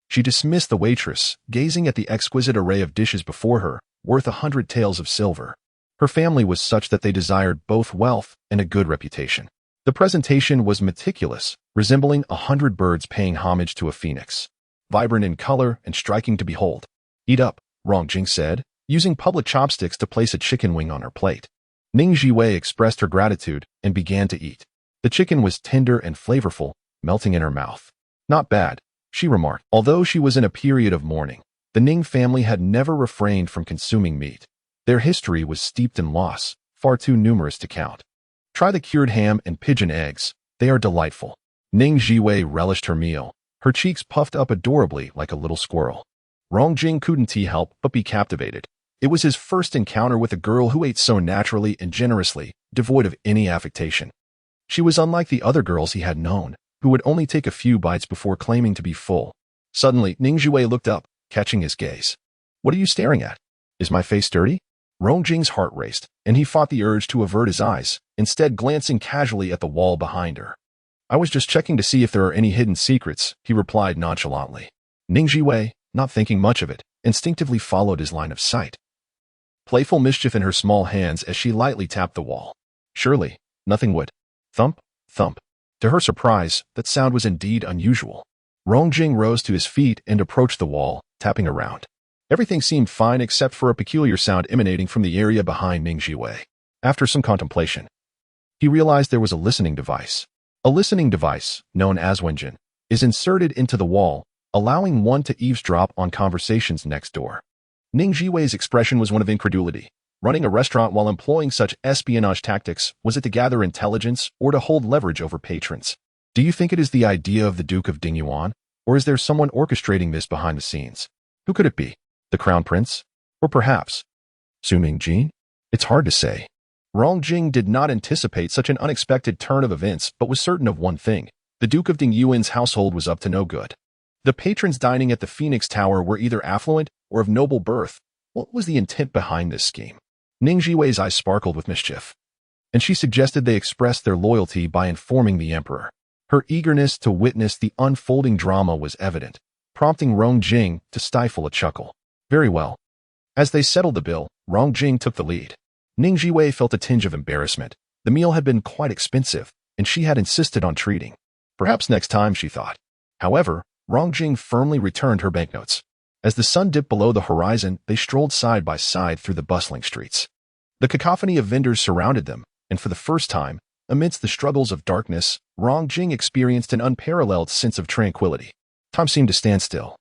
A: She dismissed the waitress, gazing at the exquisite array of dishes before her, worth 100 taels of silver. Her family was such that they desired both wealth and a good reputation. The presentation was meticulous, resembling 100 birds paying homage to a phoenix. Vibrant in color and striking to behold. "Eat up," Rongjing said, using public chopsticks to place a chicken wing on her plate. Ning Zhiwei expressed her gratitude and began to eat. The chicken was tender and flavorful, melting in her mouth. "Not bad," she remarked. Although she was in a period of mourning, the Ning family had never refrained from consuming meat. Their history was steeped in loss, far too numerous to count. Try the cured ham and pigeon eggs. They are delightful. Ning Zhiwei relished her meal, her cheeks puffed up adorably like a little squirrel. Rongjing couldn't help but be captivated. It was his first encounter with a girl who ate so naturally and generously, devoid of any affectation. She was unlike the other girls he had known, who would only take a few bites before claiming to be full. Suddenly, Ning Zhiwei looked up, catching his gaze. "What are you staring at? Is my face dirty?" Rongjing's heart raced, and he fought the urge to avert his eyes, instead glancing casually at the wall behind her. "I was just checking to see if there are any hidden secrets," he replied nonchalantly. Ning Zhiwei, not thinking much of it, instinctively followed his line of sight. Playful mischief in her small hands as she lightly tapped the wall. Surely, nothing would. Thump, thump. To her surprise, that sound was indeed unusual. Rongjing rose to his feet and approached the wall, tapping around. Everything seemed fine except for a peculiar sound emanating from the area behind Ning Zhiwei. After some contemplation, he realized there was a listening device. A listening device, known as Wenjin, is inserted into the wall, allowing one to eavesdrop on conversations next door. Ning Zhiwei's expression was one of incredulity. Running a restaurant while employing such espionage tactics, was it to gather intelligence or to hold leverage over patrons? "Do you think it is the idea of the Duke of Dingyuan, or is there someone orchestrating this behind the scenes? Who could it be? The Crown Prince? Or perhaps Su Mingjin? It's hard to say." Rongjing did not anticipate such an unexpected turn of events, but was certain of one thing. The Duke of Dingyuan's household was up to no good. The patrons dining at the Phoenix Tower were either affluent or of noble birth. What was the intent behind this scheme? Ning Zhiwei's eyes sparkled with mischief, and she suggested they express their loyalty by informing the emperor. Her eagerness to witness the unfolding drama was evident, prompting Rongjing to stifle a chuckle. "Very well." As they settled the bill, Rongjing took the lead. Ning Zhiwei felt a tinge of embarrassment. The meal had been quite expensive, and she had insisted on treating. Perhaps next time, she thought. However, Rongjing firmly returned her banknotes. As the sun dipped below the horizon, they strolled side by side through the bustling streets. The cacophony of vendors surrounded them, and for the first time, amidst the struggles of darkness, Rongjing experienced an unparalleled sense of tranquility. Time seemed to stand still,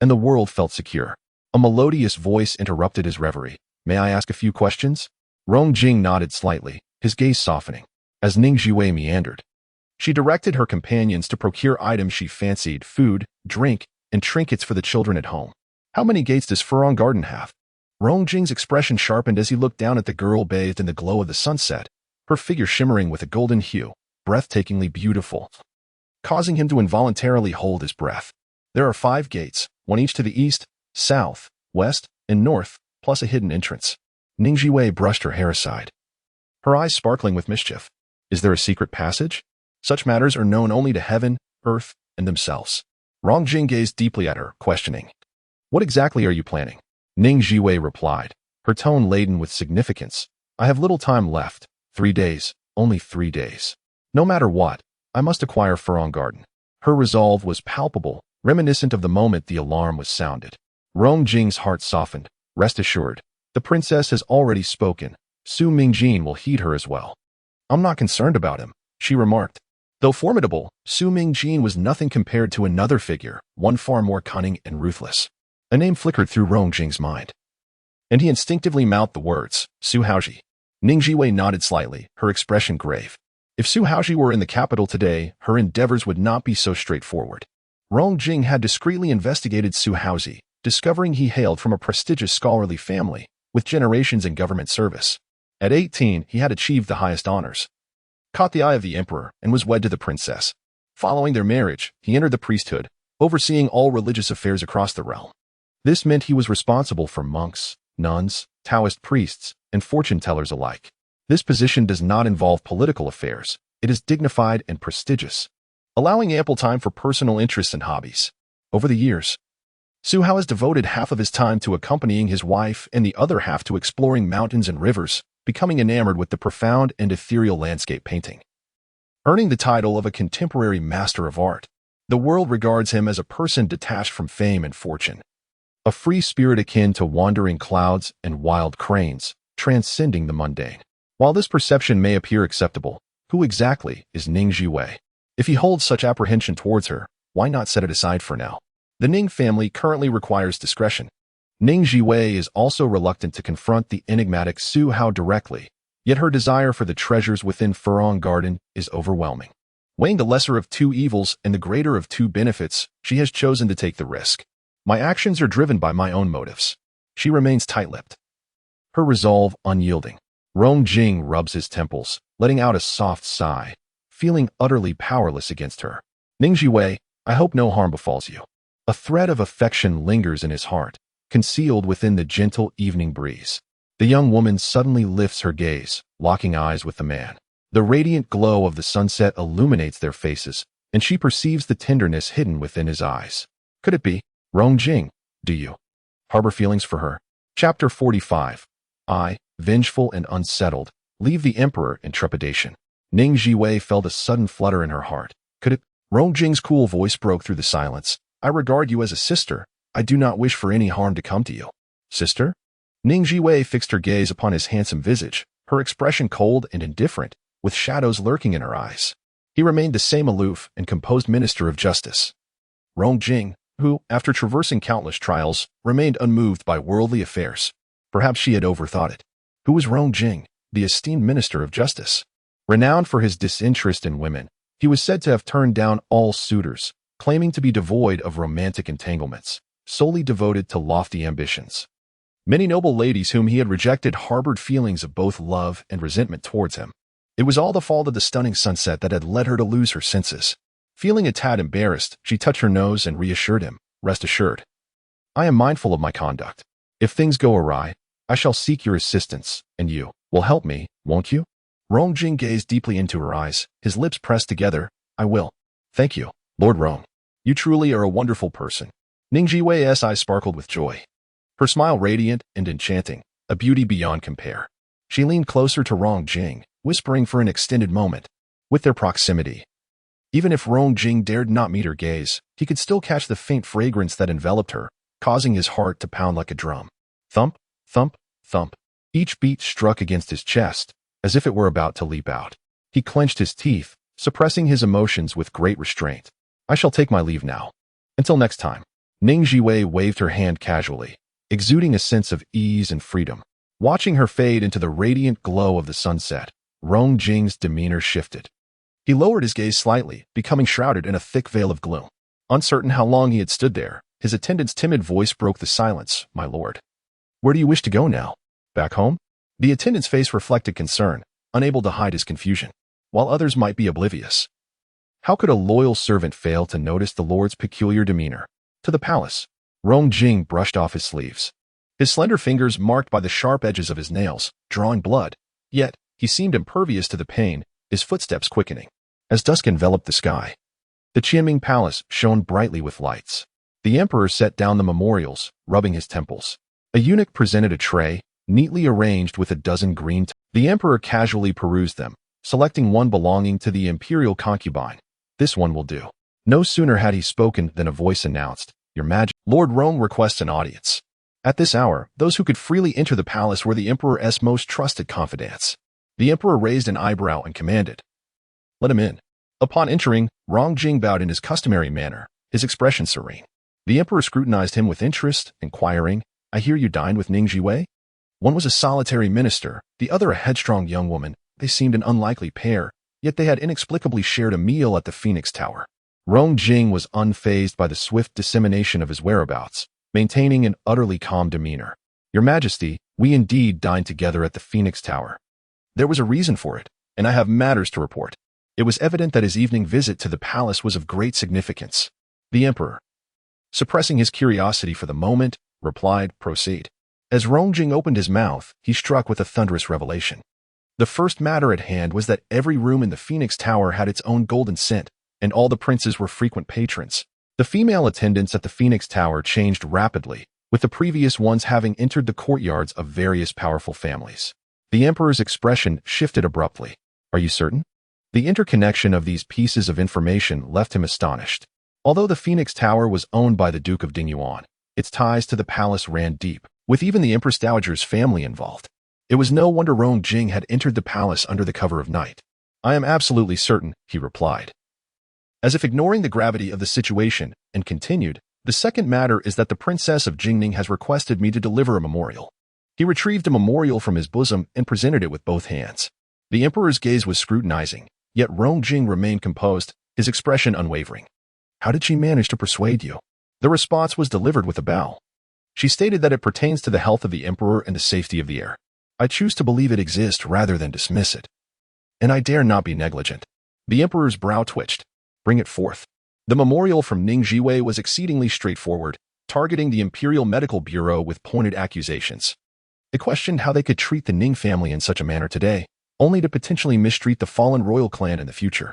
A: and the world felt secure. A melodious voice interrupted his reverie. "May I ask a few questions?" Rongjing nodded slightly, his gaze softening. As Ning Zhiwei meandered, she directed her companions to procure items she fancied: food, drink, and trinkets for the children at home. "How many gates does Furong Garden have?" Rongjing's expression sharpened as he looked down at the girl bathed in the glow of the sunset, her figure shimmering with a golden hue, breathtakingly beautiful, causing him to involuntarily hold his breath. "There are 5 gates, one each to the east, south, west, and north, plus a hidden entrance." Ning Zhiwei brushed her hair aside, her eyes sparkling with mischief. "Is there a secret passage? Such matters are known only to heaven, earth, and themselves." Rongjing gazed deeply at her, questioning. "What exactly are you planning?" Ning Zhiwei replied, her tone laden with significance. "I have little time left. 3 days, only 3 days. No matter what, I must acquire Furong Garden." Her resolve was palpable, reminiscent of the moment the alarm was sounded. Rong Jing's heart softened. Rest assured, the princess has already spoken. Su Mingjin will heed her as well. I'm not concerned about him, she remarked. Though formidable, Su Mingjin was nothing compared to another figure, one far more cunning and ruthless. A name flickered through Rong Jing's mind, and he instinctively mouthed the words, Su Haoji. Ning Zhiwei nodded slightly, her expression grave. If Su Haoji were in the capital today, her endeavors would not be so straightforward. Rong Jing had discreetly investigated Su Haoji, discovering he hailed from a prestigious scholarly family, with generations in government service. At 18, he had achieved the highest honors, caught the eye of the emperor, and was wed to the princess. Following their marriage, he entered the priesthood, overseeing all religious affairs across the realm. This meant he was responsible for monks, nuns, Taoist priests, and fortune-tellers alike. This position does not involve political affairs. It is dignified and prestigious, allowing ample time for personal interests and hobbies. Over the years, Su Hao has devoted half of his time to accompanying his wife and the other half to exploring mountains and rivers, becoming enamored with the profound and ethereal landscape painting. Earning the title of a contemporary master of art, the world regards him as a person detached from fame and fortune, a free spirit akin to wandering clouds and wild cranes, transcending the mundane. While this perception may appear acceptable, who exactly is Ning Zhiwei? If he holds such apprehension towards her, why not set it aside for now? The Ning family currently requires discretion. Ning Zhiwei is also reluctant to confront the enigmatic Su Hao directly, yet her desire for the treasures within Furong Garden is overwhelming. Weighing the lesser of two evils and the greater of two benefits, she has chosen to take the risk. My actions are driven by my own motives. She remains tight-lipped, her resolve unyielding. Rong Jing rubs his temples, letting out a soft sigh, feeling utterly powerless against her. Ning Zhiwei, I hope no harm befalls you. A thread of affection lingers in his heart, concealed within the gentle evening breeze. The young woman suddenly lifts her gaze, locking eyes with the man. The radiant glow of the sunset illuminates their faces, and she perceives the tenderness hidden within his eyes. Could it be? Rong Jing, do you harbor feelings for her? Chapter 45. I, vengeful and unsettled, leave the emperor in trepidation. Ning Zhiwei felt a sudden flutter in her heart. Could it? Rong Jing's cool voice broke through the silence. I regard you as a sister. I do not wish for any harm to come to you. Sister? Ning Zhiwei fixed her gaze upon his handsome visage, her expression cold and indifferent, with shadows lurking in her eyes. He remained the same aloof and composed minister of justice. Rong Jing, who, after traversing countless trials, remained unmoved by worldly affairs. Perhaps she had overthought it. Who was Rong Jing, the esteemed minister of justice? Renowned for his disinterest in women, he was said to have turned down all suitors, claiming to be devoid of romantic entanglements, solely devoted to lofty ambitions. Many noble ladies whom he had rejected harbored feelings of both love and resentment towards him. It was all the fault of the stunning sunset that had led her to lose her senses. Feeling a tad embarrassed, she touched her nose and reassured him, rest assured. I am mindful of my conduct. If things go awry, I shall seek your assistance, and you will help me, won't you? Rong Jing gazed deeply into her eyes, his lips pressed together. I will. Thank you, Lord Rong. You truly are a wonderful person. Ning Zhiwei's eyes sparkled with joy, her smile radiant and enchanting, a beauty beyond compare. She leaned closer to Rong Jing, whispering for an extended moment. With their proximity, even if Rong Jing dared not meet her gaze, he could still catch the faint fragrance that enveloped her, causing his heart to pound like a drum. Thump, thump, thump. Each beat struck against his chest, as if it were about to leap out. He clenched his teeth, suppressing his emotions with great restraint. I shall take my leave now. Until next time. Ning Zhiwei waved her hand casually, exuding a sense of ease and freedom. Watching her fade into the radiant glow of the sunset, Rong Jing's demeanor shifted. He lowered his gaze slightly, becoming shrouded in a thick veil of gloom. Uncertain how long he had stood there, his attendant's timid voice broke the silence. My lord. Where do you wish to go now? Back home? The attendant's face reflected concern, unable to hide his confusion, while others might be oblivious. How could a loyal servant fail to notice the lord's peculiar demeanor? To the palace. Rong Jing brushed off his sleeves, his slender fingers marked by the sharp edges of his nails, drawing blood. Yet, he seemed impervious to the pain, his footsteps quickening. As dusk enveloped the sky, the Qianming Palace shone brightly with lights. The emperor set down the memorials, rubbing his temples. A eunuch presented a tray, neatly arranged with a dozen green. The emperor casually perused them, selecting one belonging to the imperial concubine. This one will do. No sooner had he spoken than a voice announced, Your Majesty, Lord Rome requests an audience. At this hour, those who could freely enter the palace were the Emperor's most trusted confidants. The Emperor raised an eyebrow and commanded, "Let him in." Upon entering, Rong Jing bowed in his customary manner, his expression serene. The Emperor scrutinized him with interest, inquiring, "I hear you dined with Ning Zhiwei?" One was a solitary minister, the other a headstrong young woman. They seemed an unlikely pair, yet they had inexplicably shared a meal at the Phoenix Tower. Rong Jing was unfazed by the swift dissemination of his whereabouts, maintaining an utterly calm demeanor. "Your Majesty, we indeed dined together at the Phoenix Tower. There was a reason for it, and I have matters to report." It was evident that his evening visit to the palace was of great significance. The Emperor, suppressing his curiosity for the moment, replied, "Proceed." As Rong Jing opened his mouth, he struck with a thunderous revelation. The first matter at hand was that every room in the Phoenix Tower had its own golden scent, and all the princes were frequent patrons. The female attendants at the Phoenix Tower changed rapidly, with the previous ones having entered the courtyards of various powerful families. The Emperor's expression shifted abruptly. "Are you certain?" The interconnection of these pieces of information left him astonished. Although the Phoenix Tower was owned by the Duke of Dingyuan, its ties to the palace ran deep, with even the Empress Dowager's family involved. It was no wonder Rong Jing had entered the palace under the cover of night. "I am absolutely certain," he replied, as if ignoring the gravity of the situation, and continued, "The second matter is that the Princess of Jingning has requested me to deliver a memorial." He retrieved a memorial from his bosom and presented it with both hands. The Emperor's gaze was scrutinizing, yet Rong Jing remained composed, his expression unwavering. "How did she manage to persuade you?" The response was delivered with a bow. She stated that it pertains to the health of the Emperor and the safety of the heir. "I choose to believe it exists rather than dismiss it. And I dare not be negligent." The Emperor's brow twitched. "Bring it forth." The memorial from Ning Zhiwei was exceedingly straightforward, targeting the Imperial Medical Bureau with pointed accusations. It questioned how they could treat the Ning family in such a manner today, only to potentially mistreat the fallen royal clan in the future.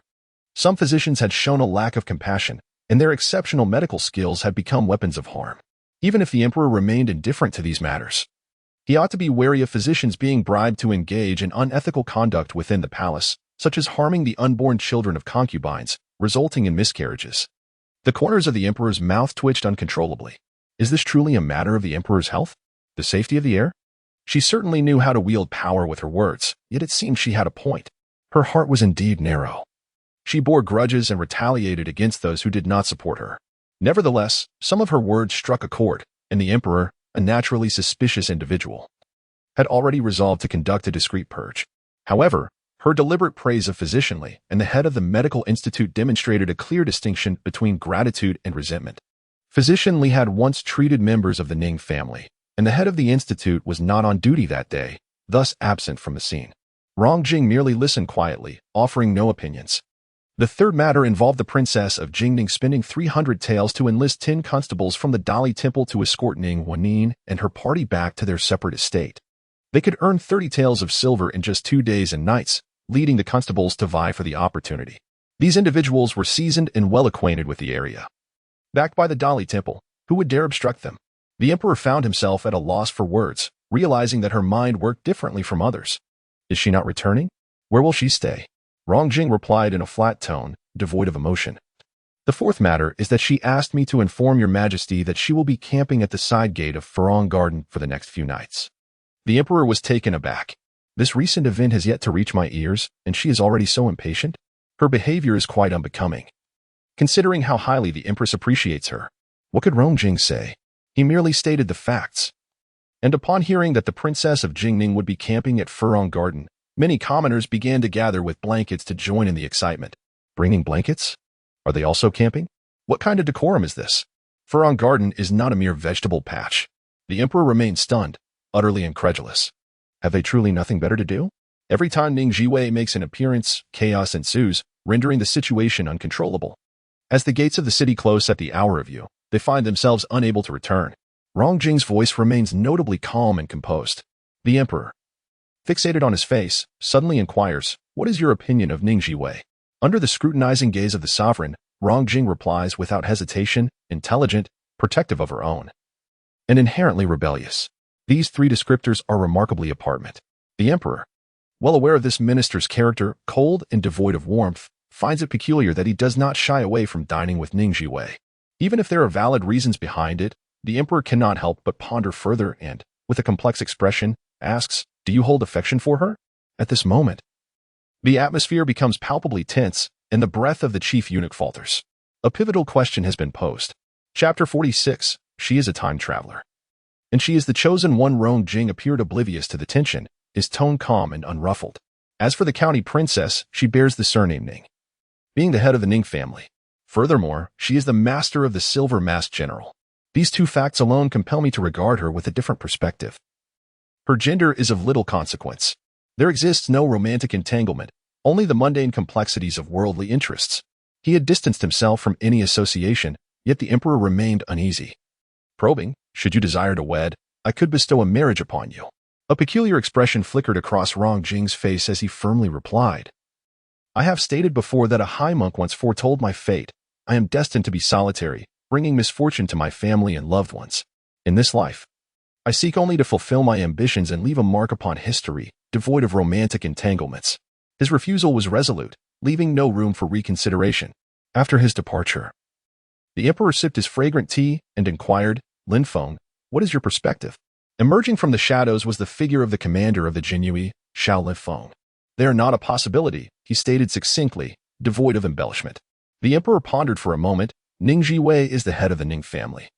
A: Some physicians had shown a lack of compassion, and their exceptional medical skills had become weapons of harm. Even if the Emperor remained indifferent to these matters, he ought to be wary of physicians being bribed to engage in unethical conduct within the palace, such as harming the unborn children of concubines, resulting in miscarriages. The corners of the Emperor's mouth twitched uncontrollably. Is this truly a matter of the Emperor's health? The safety of the heir? She certainly knew how to wield power with her words, yet it seemed she had a point. Her heart was indeed narrow. She bore grudges and retaliated against those who did not support her. Nevertheless, some of her words struck a chord, and the Emperor, a naturally suspicious individual, had already resolved to conduct a discreet purge. However, her deliberate praise of Physician Li and the head of the medical institute demonstrated a clear distinction between gratitude and resentment. Physician Li had once treated members of the Ning family, and the head of the institute was not on duty that day, thus absent from the scene. Rong Jing merely listened quietly, offering no opinions. The third matter involved the Princess of Jingning spending 300 taels to enlist 10 constables from the Dali Temple to escort Ning Wanyin and her party back to their separate estate. They could earn 30 taels of silver in just 2 days and nights, leading the constables to vie for the opportunity. These individuals were seasoned and well acquainted with the area. Backed by the Dali Temple, who would dare obstruct them? The Emperor found himself at a loss for words, realizing that her mind worked differently from others. Is she not returning? Where will she stay? Rong Jing replied in a flat tone, devoid of emotion. The fourth matter is that she asked me to inform your Majesty that she will be camping at the side gate of Furong Garden for the next few nights. The Emperor was taken aback. This recent event has yet to reach my ears, and she is already so impatient? Her behavior is quite unbecoming, considering how highly the Empress appreciates her. What could Rong Jing say? He merely stated the facts. And upon hearing that the Princess of Jingning would be camping at Furong Garden, many commoners began to gather with blankets to join in the excitement. Bringing blankets? Are they also camping? What kind of decorum is this? Furong Garden is not a mere vegetable patch. The Emperor remained stunned, utterly incredulous. Have they truly nothing better to do? Every time Ning Zhiwei makes an appearance, chaos ensues, rendering the situation uncontrollable. As the gates of the city close at the hour of view, they find themselves unable to return. Rong Jing's voice remains notably calm and composed. The Emperor, fixated on his face, suddenly inquires, "What is your opinion of Ning Zhiwei?" Under the scrutinizing gaze of the sovereign, Rong Jing replies without hesitation, intelligent, protective of her own, and inherently rebellious. These 3 descriptors are remarkably apparent. The Emperor, well aware of this minister's character, cold and devoid of warmth, finds it peculiar that he does not shy away from dining with Ning Zhiwei. Even if there are valid reasons behind it, the emperor cannot help but ponder further and, with a complex expression, asks, "Do you hold affection for her?" At this moment, the atmosphere becomes palpably tense, and the breath of the chief eunuch falters. A pivotal question has been posed. Chapter 46. She is a time traveler. And she is the chosen one. Rong Jing appeared oblivious to the tension, his tone calm and unruffled. As for the county princess, she bears the surname Ning, being the head of the Ning family. Furthermore, she is the master of the silver masked general. These two facts alone compel me to regard her with a different perspective. Her gender is of little consequence. There exists no romantic entanglement, only the mundane complexities of worldly interests. He had distanced himself from any association, yet the emperor remained uneasy. Probing, "Should you desire to wed, I could bestow a marriage upon you." A peculiar expression flickered across Rong Jing's face as he firmly replied, "I have stated before that a high monk once foretold my fate. I am destined to be solitary, bringing misfortune to my family and loved ones. In this life, I seek only to fulfill my ambitions and leave a mark upon history, devoid of romantic entanglements." His refusal was resolute, leaving no room for reconsideration. After his departure, the emperor sipped his fragrant tea and inquired, "Lin Feng, what is your perspective?" Emerging from the shadows was the figure of the commander of the Jinhui, Xiao Lin Feng. "They are not a possibility," he stated succinctly, devoid of embellishment. The emperor pondered for a moment. Ning Zhiwei is the head of the Ning family,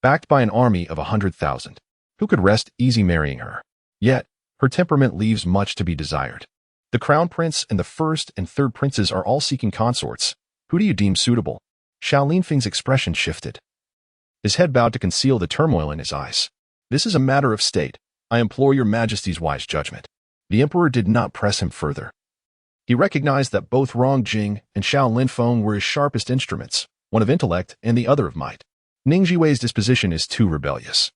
A: backed by an army of 100,000. Who could rest easy marrying her? Yet, her temperament leaves much to be desired. The crown prince and the first and third princes are all seeking consorts. Who do you deem suitable? Xiao Linfeng's expression shifted. His head bowed to conceal the turmoil in his eyes. "This is a matter of state. I implore your majesty's wise judgment." The emperor did not press him further. He recognized that both Rong Jing and Xiao Linfeng were his sharpest instruments, one of intellect and the other of might. Ning Zhiwei's disposition is too rebellious,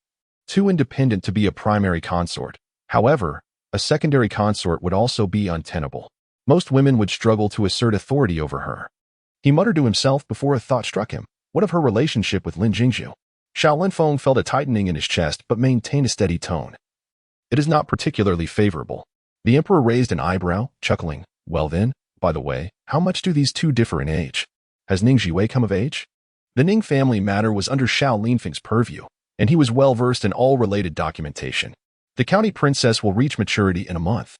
A: too independent to be a primary consort. However, a secondary consort would also be untenable. Most women would struggle to assert authority over her. He muttered to himself before a thought struck him. What of her relationship with Lin Jingzhu? Xiao Linfeng felt a tightening in his chest but maintained a steady tone. "It is not particularly favorable." The emperor raised an eyebrow, chuckling. "Well then, by the way, how much do these two differ in age? Has Ning Zhiwei come of age?" The Ning family matter was under Xiao Linfeng's purview, and he was well versed in all related documentation. The county princess will reach maturity in a month,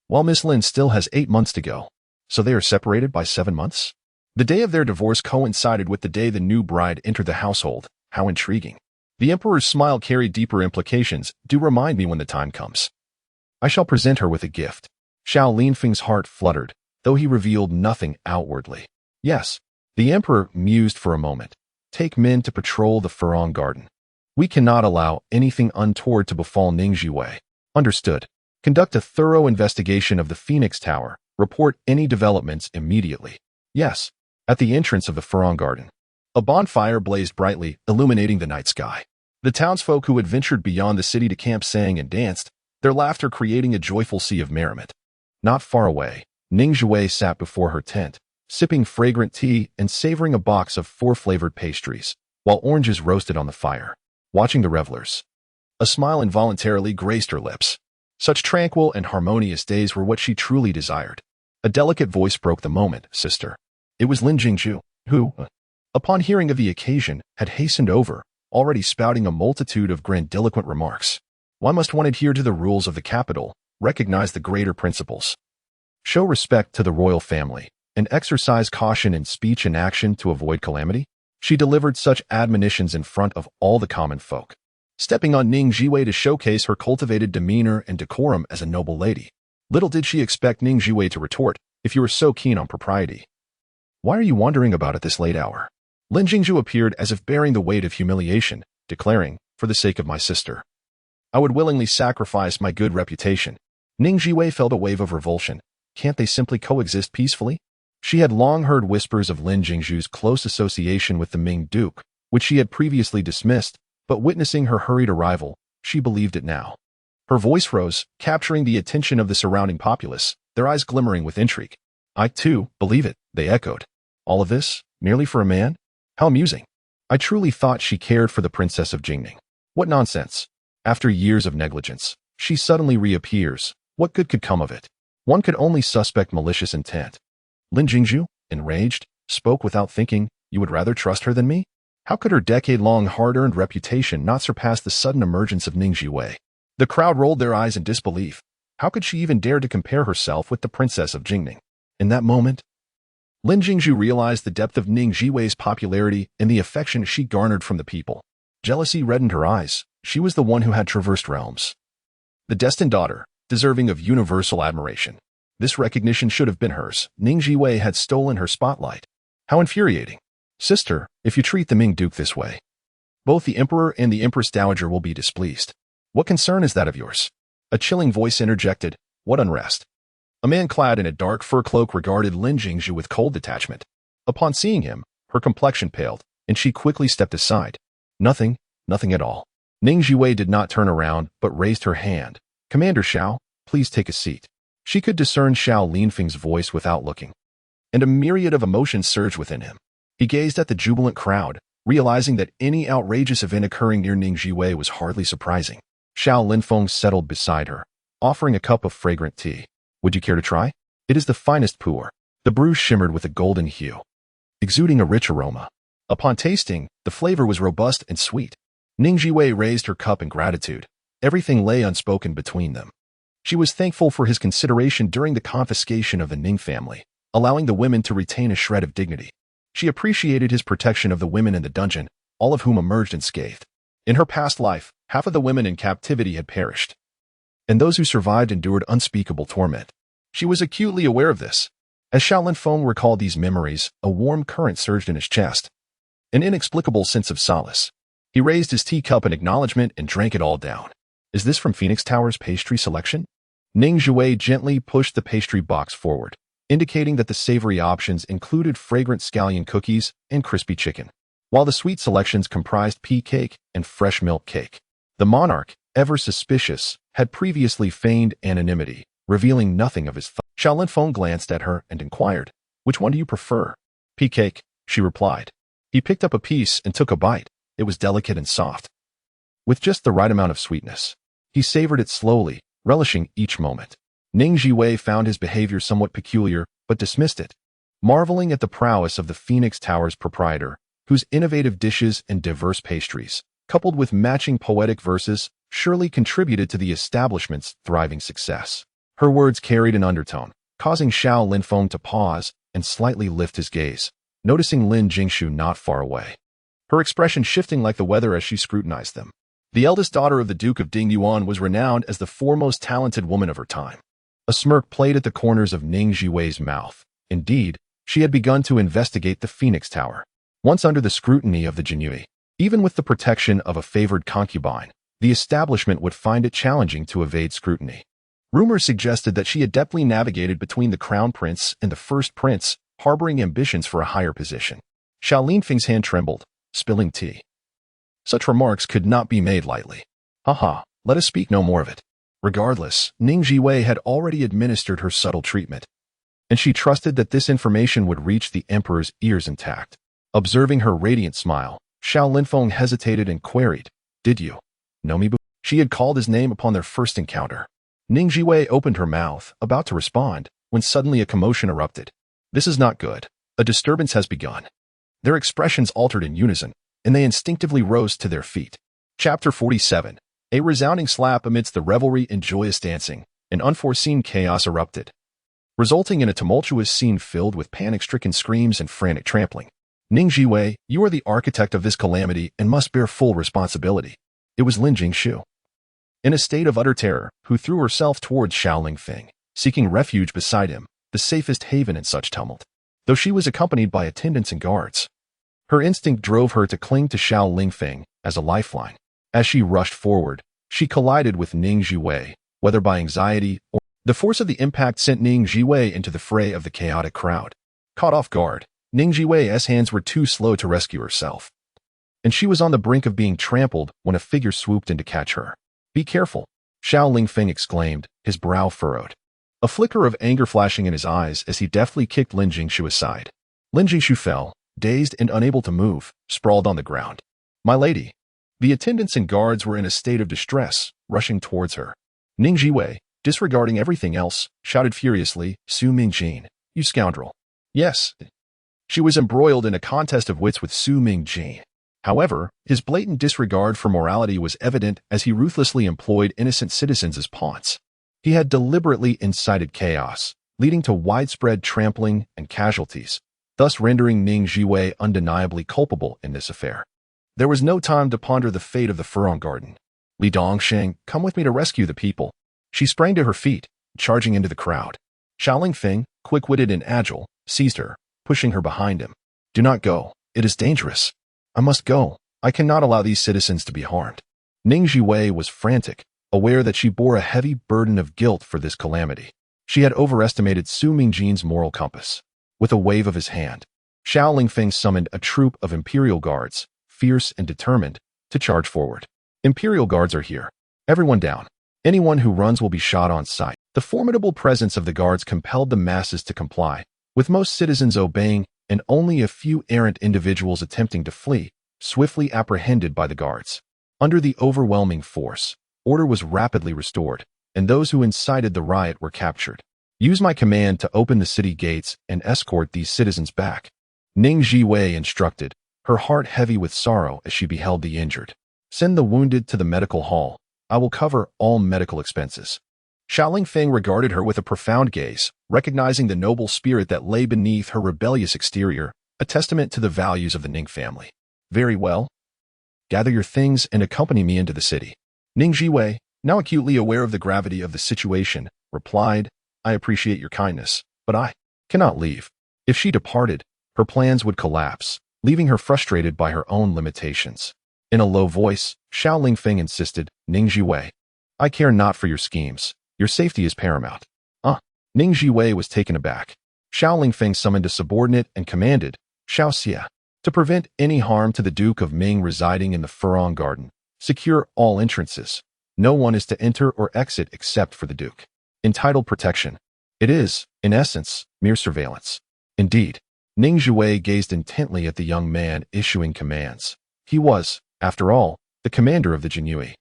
A: while Miss Lin still has 8 months to go. So they are separated by 7 months? The day of their divorce coincided with the day the new bride entered the household. How intriguing. The emperor's smile carried deeper implications. "Do remind me when the time comes. I shall present her with a gift." Xiao Linfeng's heart fluttered, though he revealed nothing outwardly. "Yes." The emperor mused for a moment. "Take men to patrol the Furong Garden. We cannot allow anything untoward to befall Ning Zhiwei." "Understood. Conduct a thorough investigation of the Phoenix Tower. Report any developments immediately." "Yes." At the entrance of the Furong Garden, a bonfire blazed brightly, illuminating the night sky. The townsfolk who had ventured beyond the city to camp sang and danced, their laughter creating a joyful sea of merriment. Not far away, Ning Zhiwei sat before her tent, sipping fragrant tea and savoring a box of 4-flavored pastries, while oranges roasted on the fire. Watching the revelers, a smile involuntarily graced her lips. Such tranquil and harmonious days were what she truly desired. A delicate voice broke the moment. "Sister." It was Lin Jingzhu, who, upon hearing of the occasion, had hastened over, already spouting a multitude of grandiloquent remarks. Why must one adhere to the rules of the capital, recognize the greater principles, show respect to the royal family, and exercise caution in speech and action to avoid calamity? She delivered such admonitions in front of all the common folk, stepping on Ning Zhiwei to showcase her cultivated demeanor and decorum as a noble lady. Little did she expect Ning Zhiwei to retort, "If you are so keen on propriety, why are you wandering about at this late hour?" Lin Jingzhu appeared as if bearing the weight of humiliation, declaring, "For the sake of my sister, I would willingly sacrifice my good reputation." Ning Zhiwei felt a wave of revulsion. Can't they simply coexist peacefully? She had long heard whispers of Lin Jingzhu's close association with the Ming Duke, which she had previously dismissed, but witnessing her hurried arrival, she believed it now. Her voice rose, capturing the attention of the surrounding populace, their eyes glimmering with intrigue. "I, too, believe it," they echoed. "All of this, merely for a man? How amusing. I truly thought she cared for the Princess of Jingning. What nonsense. After years of negligence, she suddenly reappears. What good could come of it? One could only suspect malicious intent." Lin Jingzhu, enraged, spoke without thinking. "You would rather trust her than me?" How could her decade-long hard-earned reputation not surpass the sudden emergence of Ning Zhiwei? The crowd rolled their eyes in disbelief. How could she even dare to compare herself with the princess of Jingning? In that moment, Lin Jingzhu realized the depth of Ning Zhiwei's popularity and the affection she garnered from the people. Jealousy reddened her eyes. She was the one who had traversed realms. The destined daughter, deserving of universal admiration. This recognition should have been hers. Ning Zhiwei had stolen her spotlight. How infuriating. Sister, if you treat the Ming Duke this way, both the Emperor and the Empress Dowager will be displeased. What concern is that of yours? A chilling voice interjected. What unrest? A man clad in a dark fur cloak regarded Lin Jingzhu with cold detachment. Upon seeing him, her complexion paled, and she quickly stepped aside. Nothing at all. Ning Zhiwei did not turn around, but raised her hand. Commander Xiao, please take a seat. She could discern Xiao Linfeng's voice without looking, and a myriad of emotions surged within him. He gazed at the jubilant crowd, realizing that any outrageous event occurring near Ning Zhiwei was hardly surprising. Xiao Linfeng settled beside her, offering a cup of fragrant tea. Would you care to try? It is the finest pu'er. The brew shimmered with a golden hue, exuding a rich aroma. Upon tasting, the flavor was robust and sweet. Ning Zhiwei raised her cup in gratitude. Everything lay unspoken between them. She was thankful for his consideration during the confiscation of the Ning family, allowing the women to retain a shred of dignity. She appreciated his protection of the women in the dungeon, all of whom emerged unscathed. In her past life, half of the women in captivity had perished, and those who survived endured unspeakable torment. She was acutely aware of this. As Xiao Linfeng recalled these memories, a warm current surged in his chest, an inexplicable sense of solace. He raised his teacup in acknowledgement and drank it all down. Is this from Phoenix Tower's pastry selection? Ning Zhiwei gently pushed the pastry box forward, indicating that the savory options included fragrant scallion cookies and crispy chicken, while the sweet selections comprised pea cake and fresh milk cake. The monarch, ever suspicious, had previously feigned anonymity, revealing nothing of his thoughts. Xiao Linfeng glanced at her and inquired, "Which one do you prefer?" "Pea cake," she replied. He picked up a piece and took a bite. It was delicate and soft, with just the right amount of sweetness. He savored it slowly, relishing each moment. Ning Zhiwei found his behavior somewhat peculiar, but dismissed it, marveling at the prowess of the Phoenix Tower's proprietor, whose innovative dishes and diverse pastries, coupled with matching poetic verses, surely contributed to the establishment's thriving success. Her words carried an undertone, causing Xiao Linfeng to pause and slightly lift his gaze, noticing Lin Jingzhu not far away, her expression shifting like the weather as she scrutinized them. The eldest daughter of the Duke of Dingyuan was renowned as the foremost talented woman of her time. A smirk played at the corners of Ning Zhiwei's mouth. Indeed, she had begun to investigate the Phoenix Tower. Once under the scrutiny of the Jinhui, even with the protection of a favored concubine, the establishment would find it challenging to evade scrutiny. Rumors suggested that she adeptly navigated between the crown prince and the first prince, harboring ambitions for a higher position. Xiao Linfeng's hand trembled, spilling tea. Such remarks could not be made lightly. Haha, let us speak no more of it. Regardless, Ning Zhiwei had already administered her subtle treatment, and she trusted that this information would reach the emperor's ears intact. Observing her radiant smile, Xiao Linfeng hesitated and queried, "Did you know me?" She had called his name upon their first encounter. Ning Zhiwei opened her mouth, about to respond, when suddenly a commotion erupted. This is not good. A disturbance has begun. Their expressions altered in unison, and they instinctively rose to their feet. Chapter 47. A resounding slap amidst the revelry and joyous dancing, an unforeseen chaos erupted, resulting in a tumultuous scene filled with panic-stricken screams and frantic trampling. Ning Zhiwei, you are the architect of this calamity and must bear full responsibility. It was Lin Jingzhu, in a state of utter terror, who threw herself towards Xiao Linfeng, seeking refuge beside him, the safest haven in such tumult. Though she was accompanied by attendants and guards, her instinct drove her to cling to Xiao Linfeng as a lifeline. As she rushed forward, she collided with Ning Zhiwei, whether by anxiety or the force of the impact sent Ning Zhiwei into the fray of the chaotic crowd. Caught off guard, Ning Zhiwei's hands were too slow to rescue herself, and she was on the brink of being trampled when a figure swooped in to catch her. "Be careful," Xiao Linfeng exclaimed, his brow furrowed, a flicker of anger flashing in his eyes as he deftly kicked Lin Jingzhu aside. Lin Jingzhu fell, dazed and unable to move, sprawled on the ground. "My lady." The attendants and guards were in a state of distress, rushing towards her. Ning Zhiwei, disregarding everything else, shouted furiously, "Su Mingjin, you scoundrel." Yes. She was embroiled in a contest of wits with Su Mingjin. However, his blatant disregard for morality was evident as he ruthlessly employed innocent citizens as pawns. He had deliberately incited chaos, leading to widespread trampling and casualties, thus rendering Ning Zhiwei undeniably culpable in this affair. There was no time to ponder the fate of the Furong Garden. Li Dongsheng, come with me to rescue the people. She sprang to her feet, charging into the crowd. Xiao Lingfeng, quick-witted and agile, seized her, pushing her behind him. Do not go. It is dangerous. I must go. I cannot allow these citizens to be harmed. Ning Zhiwei was frantic, aware that she bore a heavy burden of guilt for this calamity. She had overestimated Su Mingjin's moral compass. With a wave of his hand, Xiao Lingfeng summoned a troop of Imperial Guards, fierce and determined, to charge forward. Imperial Guards are here. Everyone down. Anyone who runs will be shot on sight. The formidable presence of the guards compelled the masses to comply, with most citizens obeying and only a few errant individuals attempting to flee, swiftly apprehended by the guards. Under the overwhelming force, order was rapidly restored, and those who incited the riot were captured. Use my command to open the city gates and escort these citizens back. Ning Zhiwei instructed, her heart heavy with sorrow as she beheld the injured. Send the wounded to the medical hall. I will cover all medical expenses. Xiao Lingfeng regarded her with a profound gaze, recognizing the noble spirit that lay beneath her rebellious exterior, a testament to the values of the Ning family. Very well. Gather your things and accompany me into the city. Ning Zhiwei, now acutely aware of the gravity of the situation, replied, I appreciate your kindness, but I cannot leave. If she departed, her plans would collapse, leaving her frustrated by her own limitations. In a low voice, Xiao Lingfeng insisted, Ning Zhiwei, I care not for your schemes. Your safety is paramount. Ning Zhiwei was taken aback. Xiao Lingfeng summoned a subordinate and commanded, Xiao Xia, to prevent any harm to the Duke of Ming residing in the Furong Garden. Secure all entrances. No one is to enter or exit except for the Duke. Entitled protection. It is, in essence, mere surveillance. Indeed, Ning Zhiwei gazed intently at the young man issuing commands. He was, after all, the commander of the Jinyue.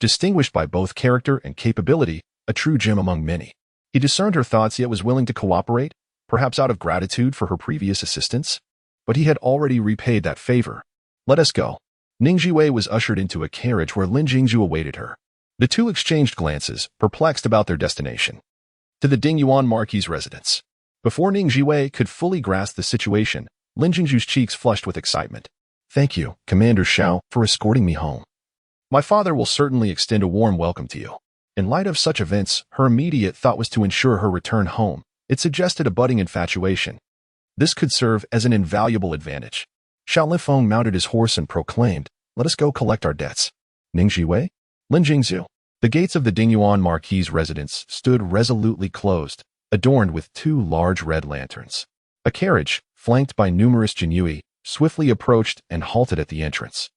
A: Distinguished by both character and capability, a true gem among many. He discerned her thoughts yet was willing to cooperate, perhaps out of gratitude for her previous assistance. But he had already repaid that favor. Let us go. Ning Zhiwei was ushered into a carriage where Lin Jingzhu awaited her. The two exchanged glances, perplexed about their destination. To the Dingyuan Marquis' residence. Before Ning Zhiwei could fully grasp the situation, Lin Jingzhu's cheeks flushed with excitement. Thank you, Commander Xiao, for escorting me home. My father will certainly extend a warm welcome to you. In light of such events, her immediate thought was to ensure her return home. It suggested a budding infatuation. This could serve as an invaluable advantage. Xiao Lifeng mounted his horse and proclaimed, Let us go collect our debts. Ning Zhiwei? Lin Jingzhu. The gates of the Dingyuan Marquis' residence stood resolutely closed, adorned with two large red lanterns. A carriage, flanked by numerous Jinyue, swiftly approached and halted at the entrance.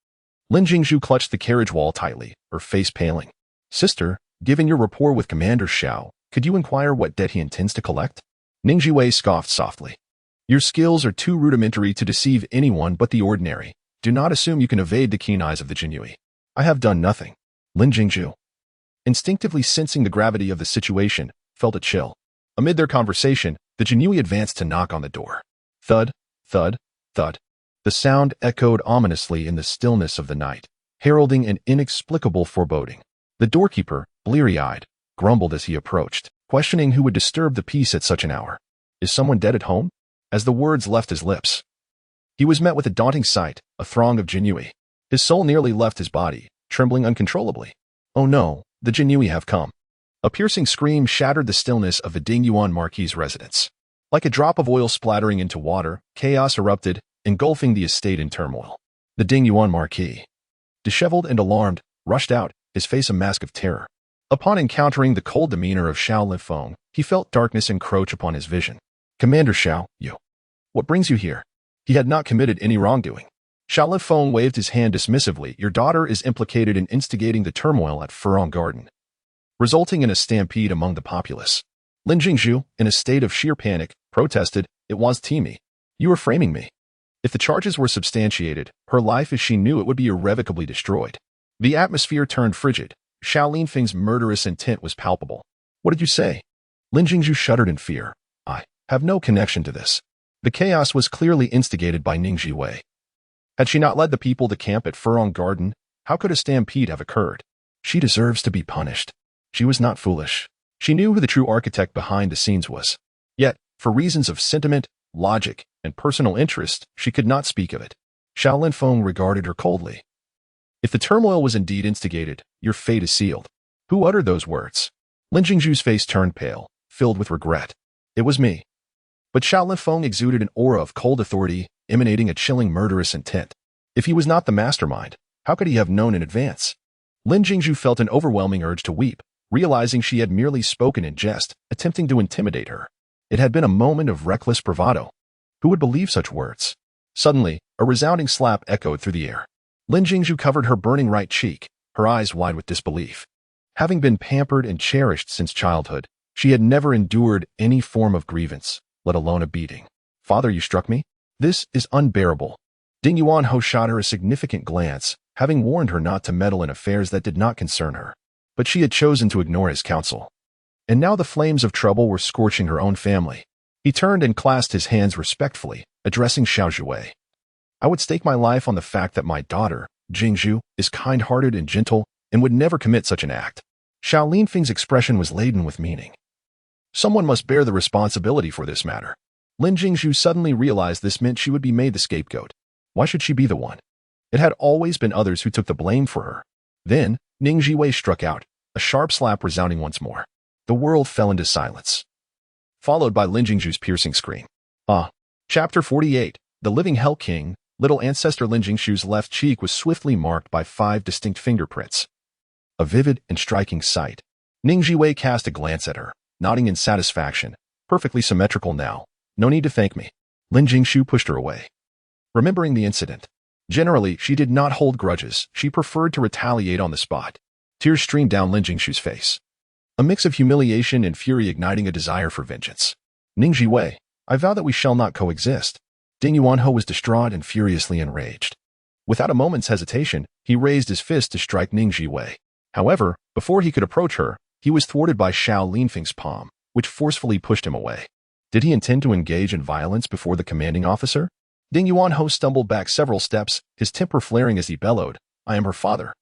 A: Lin Jingzhu clutched the carriage wall tightly, her face paling. Sister, given your rapport with Commander Xiao, could you inquire what debt he intends to collect? Ning Zhiwei scoffed softly. Your skills are too rudimentary to deceive anyone but the ordinary. Do not assume you can evade the keen eyes of the Jinyue. I have done nothing. Lin Jingzhu, instinctively sensing the gravity of the situation, felt a chill. Amid their conversation, the Jinyue advanced to knock on the door. Thud, thud, thud. The sound echoed ominously in the stillness of the night, heralding an inexplicable foreboding. The doorkeeper, bleary-eyed, grumbled as he approached, questioning who would disturb the peace at such an hour. Is someone dead at home? As the words left his lips, he was met with a daunting sight, a throng of Jinyue. His soul nearly left his body, trembling uncontrollably. Oh no, the Jinyue have come. A piercing scream shattered the stillness of the Dingyuan Marquis' residence. Like a drop of oil splattering into water, chaos erupted, engulfing the estate in turmoil. The Dingyuan Marquis, disheveled and alarmed, rushed out, his face a mask of terror. Upon encountering the cold demeanor of Xiao Lifeng, he felt darkness encroach upon his vision. Commander Xiao, what brings you here? He had not committed any wrongdoing. Xiao Lifeng waved his hand dismissively. Your daughter is implicated in instigating the turmoil at Furong Garden, resulting in a stampede among the populace. Lin Jingzhu, in a state of sheer panic, protested, It was Timi. You were framing me. If the charges were substantiated, her life as she knew it would be irrevocably destroyed. The atmosphere turned frigid. Xiao Linfeng's murderous intent was palpable. What did you say? Lin Jingzhu shuddered in fear. I have no connection to this. The chaos was clearly instigated by Ning Zhiwei. Had she not led the people to camp at Furong Garden, how could a stampede have occurred? She deserves to be punished. She was not foolish. She knew who the true architect behind the scenes was. Yet, for reasons of sentiment, logic, and personal interest, she could not speak of it. Xiao Linfeng regarded her coldly. If the turmoil was indeed instigated, your fate is sealed. Who uttered those words? Lin Jingzhu's face turned pale, filled with regret. It was me. But Xiao Linfeng exuded an aura of cold authority, emanating a chilling murderous intent. If he was not the mastermind, how could he have known in advance? Lin Jingzhu felt an overwhelming urge to weep, realizing she had merely spoken in jest, attempting to intimidate her. It had been a moment of reckless bravado. Who would believe such words? Suddenly, a resounding slap echoed through the air. Lin Jingzhu covered her burning right cheek, her eyes wide with disbelief. Having been pampered and cherished since childhood, she had never endured any form of grievance, let alone a beating. Father, you struck me? This is unbearable. Ding Yuanhou shot her a significant glance, having warned her not to meddle in affairs that did not concern her. But she had chosen to ignore his counsel. And now the flames of trouble were scorching her own family. He turned and clasped his hands respectfully, addressing Xiao Zhiwei. I would stake my life on the fact that my daughter, Jingzhu, is kind-hearted and gentle and would never commit such an act. Xiao Linfeng's expression was laden with meaning. Someone must bear the responsibility for this matter. Lin Jingzhu suddenly realized this meant she would be made the scapegoat. Why should she be the one? It had always been others who took the blame for her. Then, Ning Zhiwei struck out, a sharp slap resounding once more. The world fell into silence, followed by Lin Jingzhu's piercing scream. Chapter 48, The Living Hell King. Little ancestor Lin Jingzhu's left cheek was swiftly marked by 5 distinct fingerprints. A vivid and striking sight. Ning Zhiwei cast a glance at her, nodding in satisfaction. Perfectly symmetrical now. No need to thank me. Lin Jingzhu pushed her away. Remembering the incident. Generally, she did not hold grudges. She preferred to retaliate on the spot. Tears streamed down Lin Jingzhu's face. A mix of humiliation and fury igniting a desire for vengeance. Ning Zhiwei, I vow that we shall not coexist. Ding Yuanhou was distraught and furiously enraged. Without a moment's hesitation, he raised his fist to strike Ning Zhiwei. However, before he could approach her, he was thwarted by Xiao Linfeng's palm, which forcefully pushed him away. Did he intend to engage in violence before the commanding officer? Ding Yuanhou stumbled back several steps, his temper flaring as he bellowed, I am her father.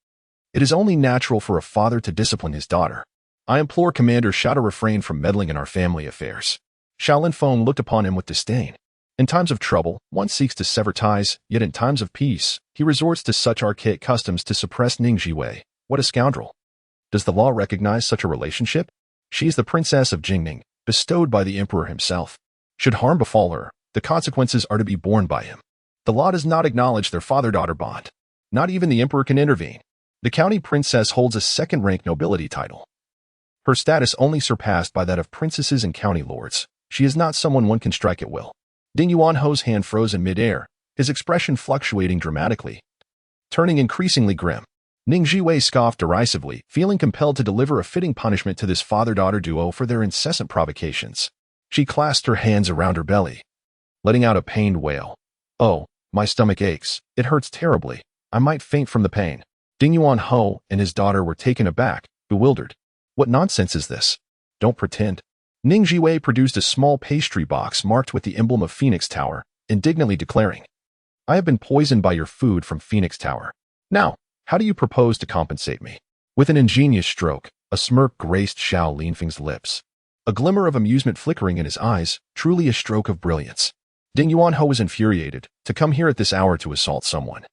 A: It is only natural for a father to discipline his daughter. I implore Commander Xiao to refrain from meddling in our family affairs. Xiao Linfeng looked upon him with disdain. In times of trouble, one seeks to sever ties, yet in times of peace, he resorts to such archaic customs to suppress Ning Zhiwei. What a scoundrel. Does the law recognize such a relationship? She is the princess of Jingning, bestowed by the emperor himself. Should harm befall her, the consequences are to be borne by him. The law does not acknowledge their father-daughter bond. Not even the emperor can intervene. The county princess holds a second-rank nobility title. Her status only surpassed by that of princesses and county lords. She is not someone one can strike at will. Ding Yuanhou's hand froze in midair, his expression fluctuating dramatically, turning increasingly grim. Ning Zhiwei scoffed derisively, feeling compelled to deliver a fitting punishment to this father-daughter duo for their incessant provocations. She clasped her hands around her belly, letting out a pained wail. Oh, my stomach aches. It hurts terribly. I might faint from the pain. Ding Yuanhou and his daughter were taken aback, bewildered. What nonsense is this? Don't pretend. Ning Zhiwei produced a small pastry box marked with the emblem of Phoenix Tower, indignantly declaring, I have been poisoned by your food from Phoenix Tower. Now, how do you propose to compensate me? With an ingenious stroke, a smirk graced Xiao Linfeng's lips. A glimmer of amusement flickering in his eyes, truly a stroke of brilliance. Ding Yuanhou was infuriated, to come here at this hour to assault someone.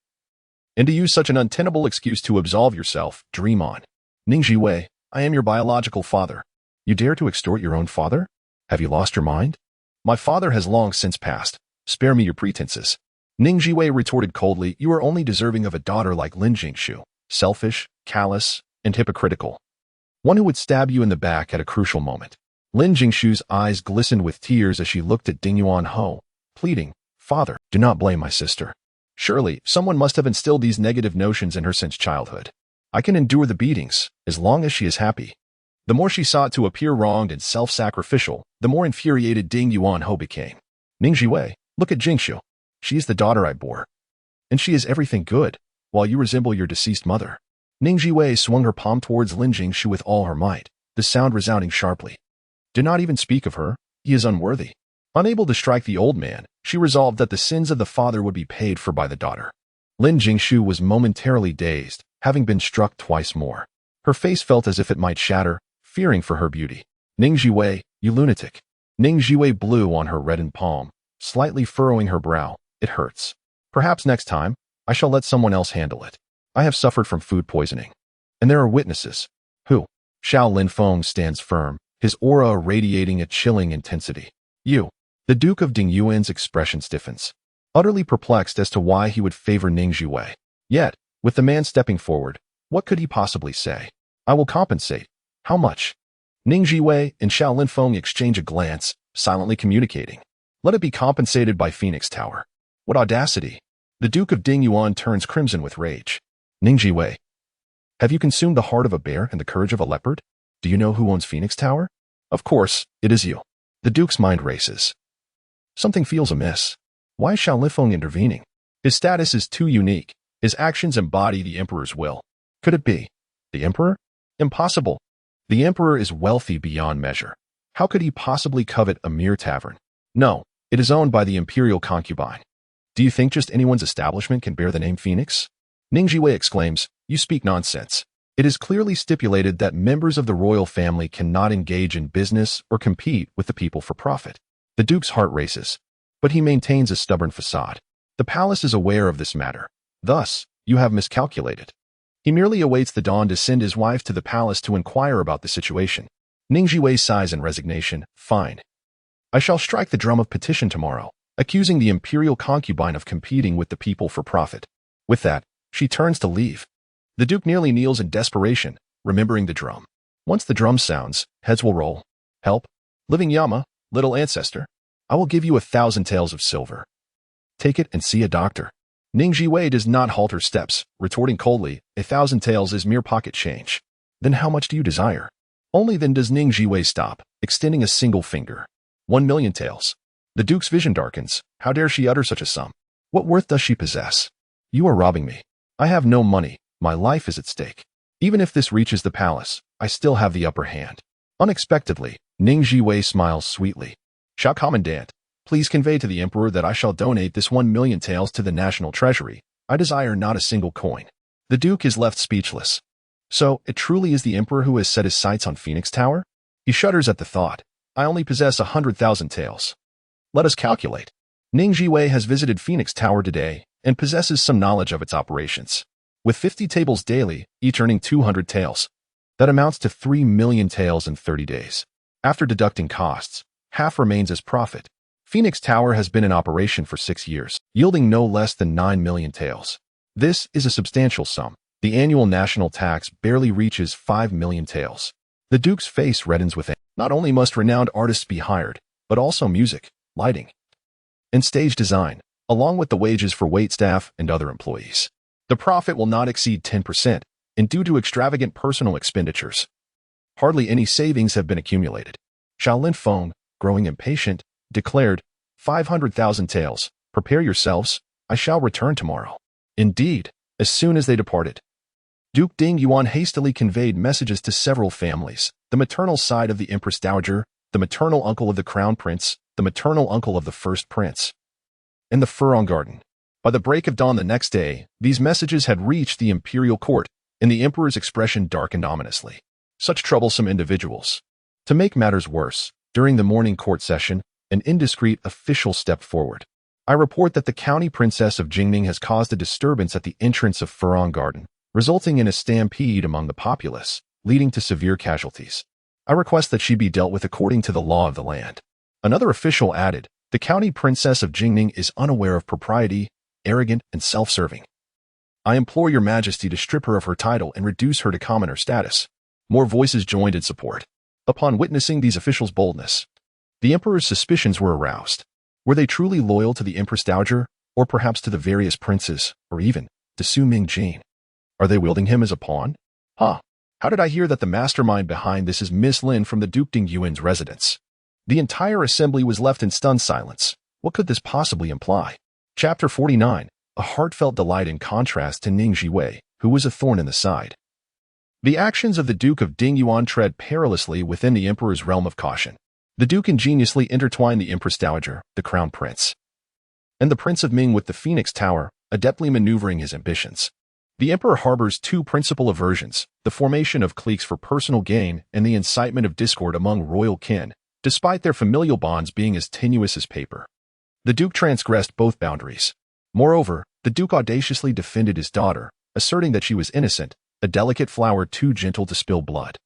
A: And to use such an untenable excuse to absolve yourself, dream on. Ning Zhiwei, I am your biological father. You dare to extort your own father? Have you lost your mind? My father has long since passed. Spare me your pretenses. Ning Zhiwei retorted coldly, you are only deserving of a daughter like Lin Jingzhu, selfish, callous, and hypocritical. One who would stab you in the back at a crucial moment. Lin Jingzhu's eyes glistened with tears as she looked at Ding Yuanhou, pleading, Father, do not blame my sister. Surely, someone must have instilled these negative notions in her since childhood. I can endure the beatings, as long as she is happy. The more she sought to appear wronged and self-sacrificial, the more infuriated Ding Yuanhou became. Ning Zhiwei, look at Jingzhu. She is the daughter I bore. And she is everything good, while you resemble your deceased mother. Ning Zhiwei swung her palm towards Lin Jingzhu with all her might, the sound resounding sharply. Do not even speak of her, he is unworthy. Unable to strike the old man, she resolved that the sins of the father would be paid for by the daughter. Lin Jingshu was momentarily dazed, having been struck twice more. Her face felt as if it might shatter, fearing for her beauty. Ning Zhiwei, you lunatic. Ning Zhiwei blew on her reddened palm, slightly furrowing her brow. It hurts. Perhaps next time, I shall let someone else handle it. I have suffered from food poisoning. And there are witnesses. Who? Xiao Linfeng stands firm, his aura radiating a chilling intensity. You. The Duke of Dingyuan's expression stiffens, utterly perplexed as to why he would favor Ning Zhiwei. Yet, with the man stepping forward, what could he possibly say? I will compensate. How much? Ning Zhiwei and Xiao Linfeng exchange a glance, silently communicating. Let it be compensated by Phoenix Tower. What audacity! The Duke of Dingyuan turns crimson with rage. Ning Zhiwei, have you consumed the heart of a bear and the courage of a leopard? Do you know who owns Phoenix Tower? Of course, it is you. The Duke's mind races. Something feels amiss. Why is Xiao Linfeng intervening? His status is too unique. His actions embody the Emperor's will. Could it be the Emperor? Impossible. The Emperor is wealthy beyond measure. How could he possibly covet a mere tavern? No, it is owned by the Imperial concubine. Do you think just anyone's establishment can bear the name Phoenix? Ning Zhiwei exclaims, you speak nonsense. It is clearly stipulated that members of the royal family cannot engage in business or compete with the people for profit. The Duke's heart races, but he maintains a stubborn facade. The palace is aware of this matter. Thus, you have miscalculated. He merely awaits the dawn to send his wife to the palace to inquire about the situation. Ning Zhiwei sighs in resignation. Fine. I shall strike the drum of petition tomorrow, accusing the imperial concubine of competing with the people for profit. With that, she turns to leave. The Duke nearly kneels in desperation, remembering the drum. Once the drum sounds, heads will roll. Help. Living Yama, little ancestor. I will give you 1,000 taels of silver. Take it and see a doctor. Ning Zhiwei does not halt her steps, retorting coldly, 1,000 taels is mere pocket change. Then how much do you desire? Only then does Ning Zhiwei stop, extending a single finger. 1,000,000 taels. The Duke's vision darkens. How dare she utter such a sum? What worth does she possess? You are robbing me. I have no money. My life is at stake. Even if this reaches the palace, I still have the upper hand. Unexpectedly, Ning Zhiwei smiles sweetly. Xiao Commandant, please convey to the Emperor that I shall donate this 1,000,000 taels to the national treasury. I desire not a single coin. The Duke is left speechless. So, it truly is the Emperor who has set his sights on Phoenix Tower? He shudders at the thought. I only possess 100,000 taels. Let us calculate. Ning Zhiwei has visited Phoenix Tower today and possesses some knowledge of its operations. With 50 tables daily, each earning 200 taels. That amounts to 3,000,000 taels in 30 days. After deducting costs, half remains as profit. Phoenix Tower has been in operation for 6 years, yielding no less than 9,000,000 taels. This is a substantial sum. The annual national tax barely reaches 5,000,000 taels. The Duke's face reddens with anger. Not only must renowned artists be hired, but also music, lighting, and stage design, along with the wages for waitstaff and other employees. The profit will not exceed 10%, and due to extravagant personal expenditures, hardly any savings have been accumulated. Xiao Linfeng, growing impatient, declared, 500,000 taels. Prepare yourselves, I shall return tomorrow. Indeed, as soon as they departed, Duke Dingyuan hastily conveyed messages to several families, the maternal side of the Empress Dowager, the maternal uncle of the Crown Prince, the maternal uncle of the First Prince, and the Furong Garden. By the break of dawn the next day, these messages had reached the imperial court, and the emperor's expression darkened ominously. Such troublesome individuals. To make matters worse, during the morning court session, an indiscreet official stepped forward. I report that the county princess of Jingning has caused a disturbance at the entrance of Furong Garden, resulting in a stampede among the populace, leading to severe casualties. I request that she be dealt with according to the law of the land. Another official added, the county princess of Jingning is unaware of propriety, arrogant, and self-serving. I implore your majesty to strip her of her title and reduce her to commoner status. More voices joined in support. Upon witnessing these officials' boldness, the emperor's suspicions were aroused. Were they truly loyal to the Empress Dowager, or perhaps to the various princes, or even to Su Mingjin? Are they wielding him as a pawn? How did I hear that the mastermind behind this is Miss Lin from the Duke Dingyuan's residence? The entire assembly was left in stunned silence. What could this possibly imply? Chapter 49, a heartfelt delight in contrast to Ning Zhiwei, who was a thorn in the side. The actions of the Duke of Dingyuan tread perilously within the Emperor's realm of caution. The Duke ingeniously intertwined the Empress Dowager, the Crown Prince, and the Prince of Ming with the Phoenix Tower, adeptly maneuvering his ambitions. The emperor harbors two principal aversions, the formation of cliques for personal gain and the incitement of discord among royal kin, despite their familial bonds being as tenuous as paper. The duke transgressed both boundaries. Moreover, the duke audaciously defended his daughter, asserting that she was innocent, a delicate flower too gentle to spill blood.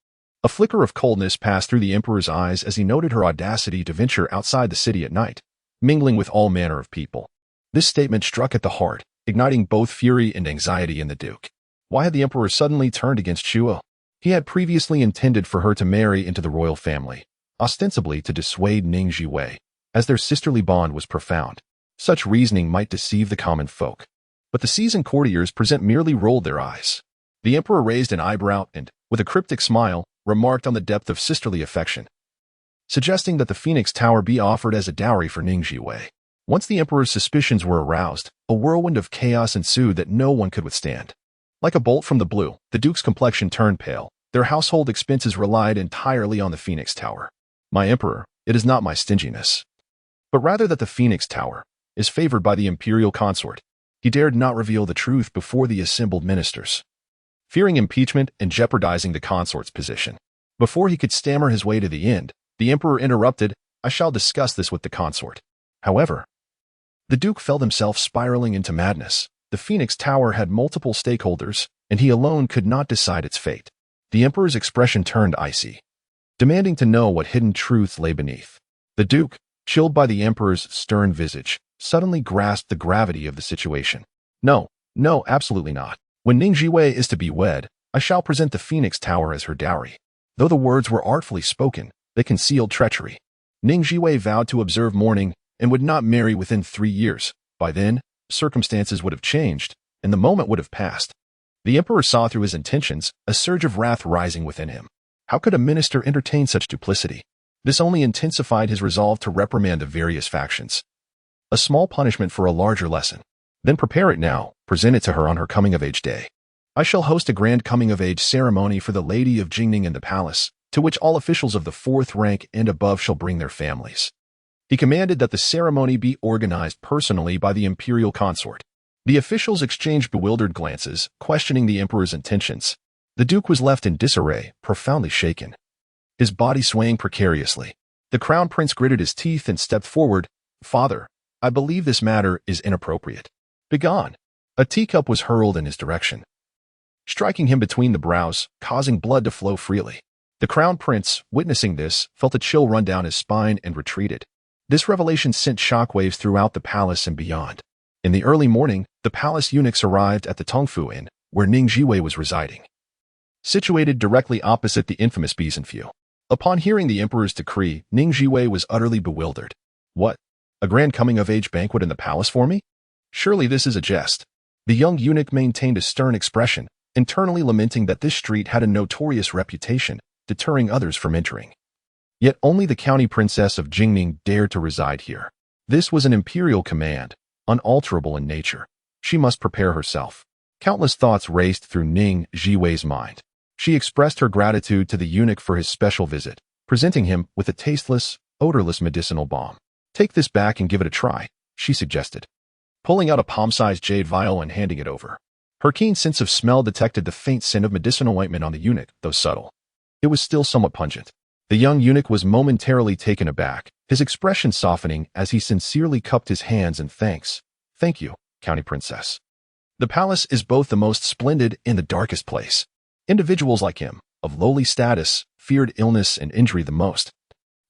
A: A flicker of coldness passed through the emperor's eyes as he noted her audacity to venture outside the city at night, mingling with all manner of people. This statement struck at the heart, igniting both fury and anxiety in the duke. Why had the emperor suddenly turned against Shuo? He had previously intended for her to marry into the royal family, ostensibly to dissuade Ning Zhiwei, as their sisterly bond was profound. Such reasoning might deceive the common folk. But the seasoned courtiers present merely rolled their eyes. The emperor raised an eyebrow and, with a cryptic smile, remarked on the depth of sisterly affection, suggesting that the Phoenix Tower be offered as a dowry for Ning Zhiwei. Once the emperor's suspicions were aroused, a whirlwind of chaos ensued that no one could withstand. Like a bolt from the blue, the duke's complexion turned pale. Their household expenses relied entirely on the Phoenix Tower. My emperor, it is not my stinginess, but rather that the Phoenix Tower is favored by the imperial consort. He dared not reveal the truth before the assembled ministers, fearing impeachment and jeopardizing the consort's position. Before he could stammer his way to the end, the emperor interrupted, I shall discuss this with the consort. However, the duke felt himself spiraling into madness. The Phoenix Tower had multiple stakeholders, and he alone could not decide its fate. The emperor's expression turned icy, demanding to know what hidden truths lay beneath. The duke, chilled by the emperor's stern visage, suddenly grasped the gravity of the situation. No, absolutely not. When Ning Zhiwei is to be wed, I shall present the Phoenix Tower as her dowry. Though the words were artfully spoken, they concealed treachery. Ning Zhiwei vowed to observe mourning and would not marry within 3 years. By then, circumstances would have changed, and the moment would have passed. The emperor saw through his intentions, a surge of wrath rising within him. How could a minister entertain such duplicity? This only intensified his resolve to reprimand the various factions. A small punishment for a larger lesson. Then prepare it now, present it to her on her coming-of-age day. I shall host a grand coming-of-age ceremony for the Lady of Jingning in the palace, to which all officials of the 4th rank and above shall bring their families. He commanded that the ceremony be organized personally by the imperial consort. The officials exchanged bewildered glances, questioning the emperor's intentions. The duke was left in disarray, profoundly shaken, his body swaying precariously. The crown prince gritted his teeth and stepped forward. Father, I believe this matter is inappropriate. Begone! A teacup was hurled in his direction, striking him between the brows, causing blood to flow freely. The crown prince, witnessing this, felt a chill run down his spine and retreated. This revelation sent shockwaves throughout the palace and beyond. In the early morning, the palace eunuchs arrived at the Tongfu Inn, where Ning Zhiwei was residing, situated directly opposite the infamous Bizenfu. Upon hearing the emperor's decree, Ning Zhiwei was utterly bewildered. What? A grand coming-of-age banquet in the palace for me? Surely this is a jest. The young eunuch maintained a stern expression, internally lamenting that this street had a notorious reputation, deterring others from entering. Yet only the county princess of Jingning dared to reside here. This was an imperial command, unalterable in nature. She must prepare herself. Countless thoughts raced through Ning Zhiwei's mind. She expressed her gratitude to the eunuch for his special visit, presenting him with a tasteless, odorless medicinal balm. Take this back and give it a try, she suggested, pulling out a palm-sized jade vial and handing it over. Her keen sense of smell detected the faint scent of medicinal ointment on the eunuch, though subtle. It was still somewhat pungent. The young eunuch was momentarily taken aback, his expression softening as he sincerely cupped his hands in thanks. Thank you, county princess. The palace is both the most splendid and the darkest place. Individuals like him, of lowly status, feared illness and injury the most,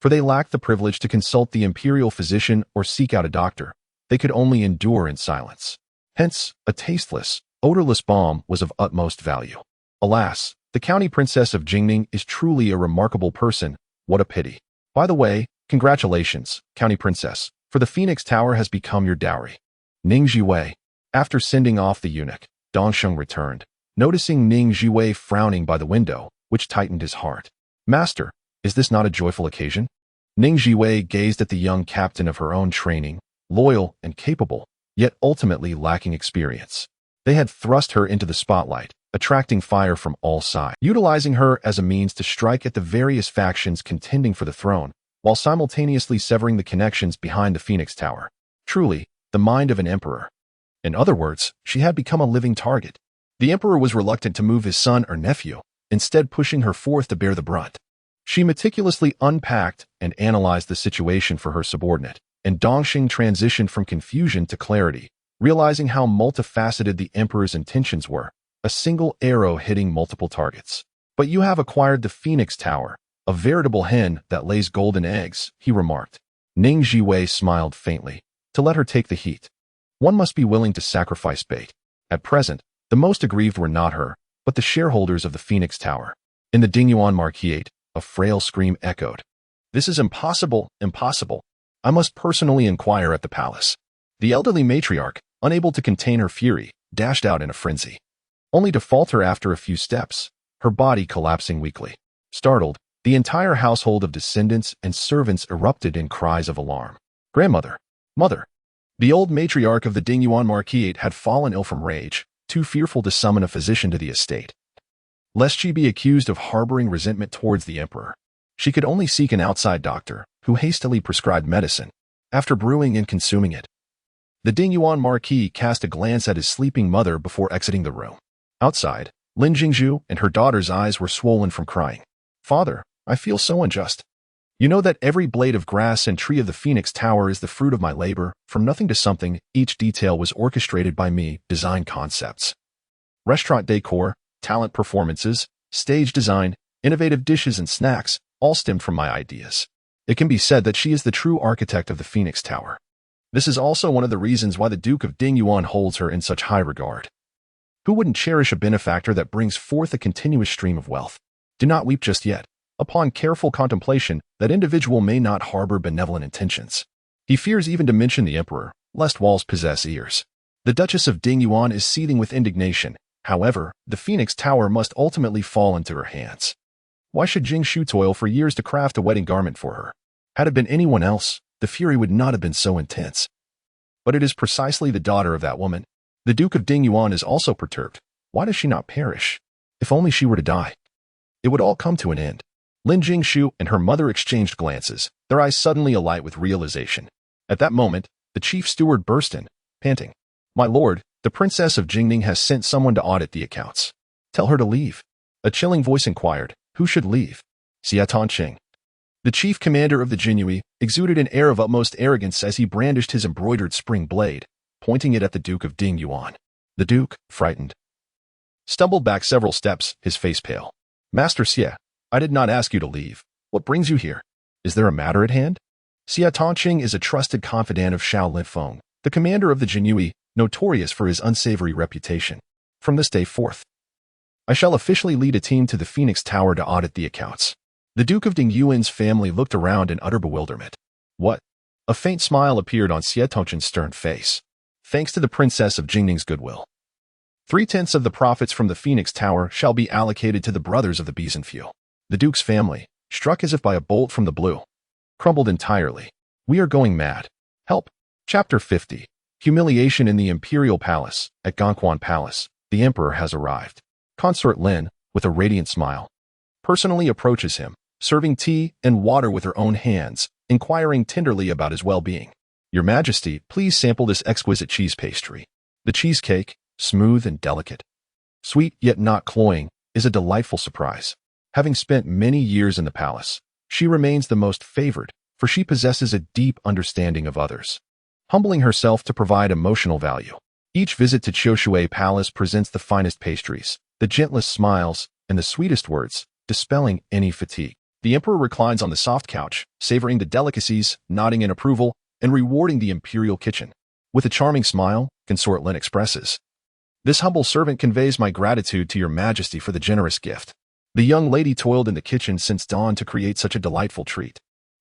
A: for they lacked the privilege to consult the imperial physician or seek out a doctor. They could only endure in silence. Hence, a tasteless, odorless balm was of utmost value. Alas, the county princess of Jingning is truly a remarkable person. What a pity. By the way, congratulations, county princess, for the Phoenix Tower has become your dowry. Ning Zhiwei. After sending off the eunuch, Dongsheng returned, noticing Ning Zhiwei frowning by the window, which tightened his heart. Master, is this not a joyful occasion? Ning Zhiwei gazed at the young captain of her own training, loyal and capable, yet ultimately lacking experience. They had thrust her into the spotlight, attracting fire from all sides, utilizing her as a means to strike at the various factions contending for the throne, while simultaneously severing the connections behind the Phoenix Tower. Truly, the mind of an emperor. In other words, she had become a living target. The emperor was reluctant to move his son or nephew, instead pushing her forth to bear the brunt. She meticulously unpacked and analyzed the situation for her subordinate, and Dongxing transitioned from confusion to clarity, realizing how multifaceted the emperor's intentions were, a single arrow hitting multiple targets. But you have acquired the Phoenix Tower, a veritable hen that lays golden eggs, he remarked. Ning Zhiwei smiled faintly. To let her take the heat, one must be willing to sacrifice bait. At present, the most aggrieved were not her, but the shareholders of the Phoenix Tower. In the Dingyuan Marquisate, a frail scream echoed. This is impossible, impossible. I must personally inquire at the palace. The elderly matriarch, unable to contain her fury, dashed out in a frenzy, only to falter after a few steps, her body collapsing weakly. Startled, the entire household of descendants and servants erupted in cries of alarm. Grandmother! Mother! The old matriarch of the Dingyuan Marquisate had fallen ill from rage, too fearful to summon a physician to the estate, lest she be accused of harboring resentment towards the emperor. She could only seek an outside doctor, who hastily prescribed medicine, after brewing and consuming it. The Dingyuan Marquis cast a glance at his sleeping mother before exiting the room. Outside, Lin Jingzhu and her daughter's eyes were swollen from crying. Father, I feel so unjust. You know that every blade of grass and tree of the Phoenix Tower is the fruit of my labor. From nothing to something, each detail was orchestrated by me. Design concepts, restaurant decor, talent performances, stage design, innovative dishes and snacks, all stemmed from my ideas. It can be said that she is the true architect of the Phoenix Tower. This is also one of the reasons why the Duke of Dingyuan holds her in such high regard. Who wouldn't cherish a benefactor that brings forth a continuous stream of wealth? Do not weep just yet. Upon careful contemplation, that individual may not harbor benevolent intentions. He fears even to mention the emperor, lest walls possess ears. The Duchess of Dingyuan is seething with indignation. However, the Phoenix Tower must ultimately fall into her hands. Why should Jing Shu toil for years to craft a wedding garment for her? Had it been anyone else, the fury would not have been so intense. But it is precisely the daughter of that woman. The Duke of Dingyuan is also perturbed. Why does she not perish? If only she were to die, it would all come to an end. Lin Jingshu and her mother exchanged glances, their eyes suddenly alight with realization. At that moment, the chief steward burst in, panting. My lord, the princess of Jingning has sent someone to audit the accounts. Tell her to leave. A chilling voice inquired, who should leave? Xia Tongqing. The chief commander of the Jinyui exuded an air of utmost arrogance as he brandished his embroidered spring blade, pointing it at the Duke of Dingyuan. The Duke, frightened, stumbled back several steps, his face pale. Master Xia, I did not ask you to leave. What brings you here? Is there a matter at hand? Xia Tongqing is a trusted confidant of Xiao Linfeng, the commander of the Jinyui, notorious for his unsavory reputation. From this day forth, I shall officially lead a team to the Phoenix Tower to audit the accounts. The Duke of Dingyuan's family looked around in utter bewilderment. What? A faint smile appeared on Xia Tongqing's stern face. Thanks to the princess of Jingning's goodwill, 3/10 of the profits from the Phoenix Tower shall be allocated to the brothers of the Bizenfew. The Duke's family, struck as if by a bolt from the blue, crumbled entirely. We are going mad. Help. Chapter 50. Humiliation in the Imperial Palace. At Gongquan Palace, the Emperor has arrived. Consort Lin, with a radiant smile, personally approaches him, serving tea and water with her own hands, inquiring tenderly about his well-being. Your Majesty, please sample this exquisite cheese pastry. The cheesecake, smooth and delicate, sweet yet not cloying, is a delightful surprise. Having spent many years in the palace, she remains the most favored, for she possesses a deep understanding of others, humbling herself to provide emotional value. Each visit to Qiushui Palace presents the finest pastries, the gentlest smiles, and the sweetest words, dispelling any fatigue. The Emperor reclines on the soft couch, savoring the delicacies, nodding in approval, and rewarding the imperial kitchen. With a charming smile, Consort Lin expresses, this humble servant conveys my gratitude to your Majesty for the generous gift. The young lady toiled in the kitchen since dawn to create such a delightful treat.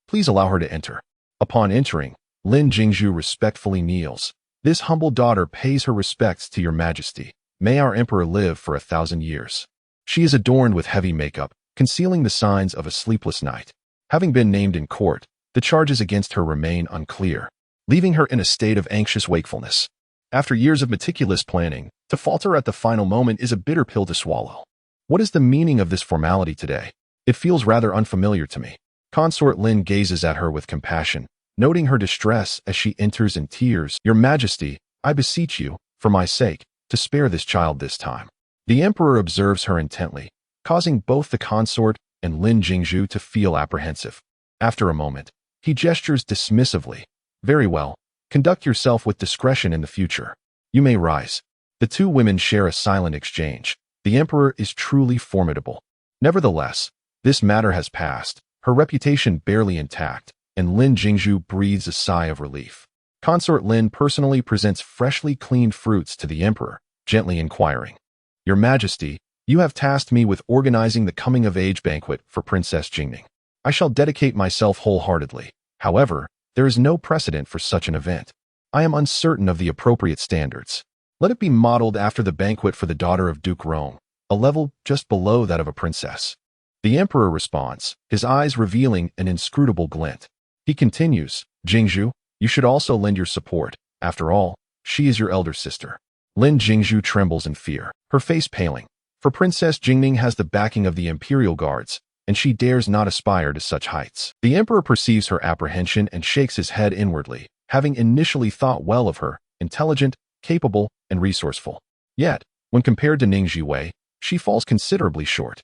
A: Please allow her to enter. Upon entering, Lin Jingzhu respectfully kneels. This humble daughter pays her respects to your Majesty. May our Emperor live for 1,000 years. She is adorned with heavy makeup, concealing the signs of a sleepless night. Having been named in court, the charges against her remain unclear, leaving her in a state of anxious wakefulness. After years of meticulous planning, to falter at the final moment is a bitter pill to swallow. What is the meaning of this formality today? It feels rather unfamiliar to me. Consort Lin gazes at her with compassion, noting her distress as she enters in tears. Your Majesty, I beseech you, for my sake, to spare this child this time. The emperor observes her intently, causing both the consort and Lin Jingzhu to feel apprehensive. After a moment, he gestures dismissively. Very well, conduct yourself with discretion in the future. You may rise. The two women share a silent exchange. The emperor is truly formidable. Nevertheless, this matter has passed, her reputation barely intact, and Lin Jingzhu breathes a sigh of relief. Consort Lin personally presents freshly cleaned fruits to the emperor, gently inquiring, Your Majesty, you have tasked me with organizing the coming-of-age banquet for Princess Jingning. I shall dedicate myself wholeheartedly. However, there is no precedent for such an event. I am uncertain of the appropriate standards. Let it be modeled after the banquet for the daughter of Duke Rome, a level just below that of a princess. The emperor responds, his eyes revealing an inscrutable glint. He continues, Jingzhu, you should also lend your support. After all, she is your elder sister. Lin Jingzhu trembles in fear, her face paling. For Princess Jingning has the backing of the imperial guards, and she dares not aspire to such heights. The emperor perceives her apprehension and shakes his head inwardly, having initially thought well of her, intelligent, capable, and resourceful. Yet, when compared to Ning Zhiwei, she falls considerably short.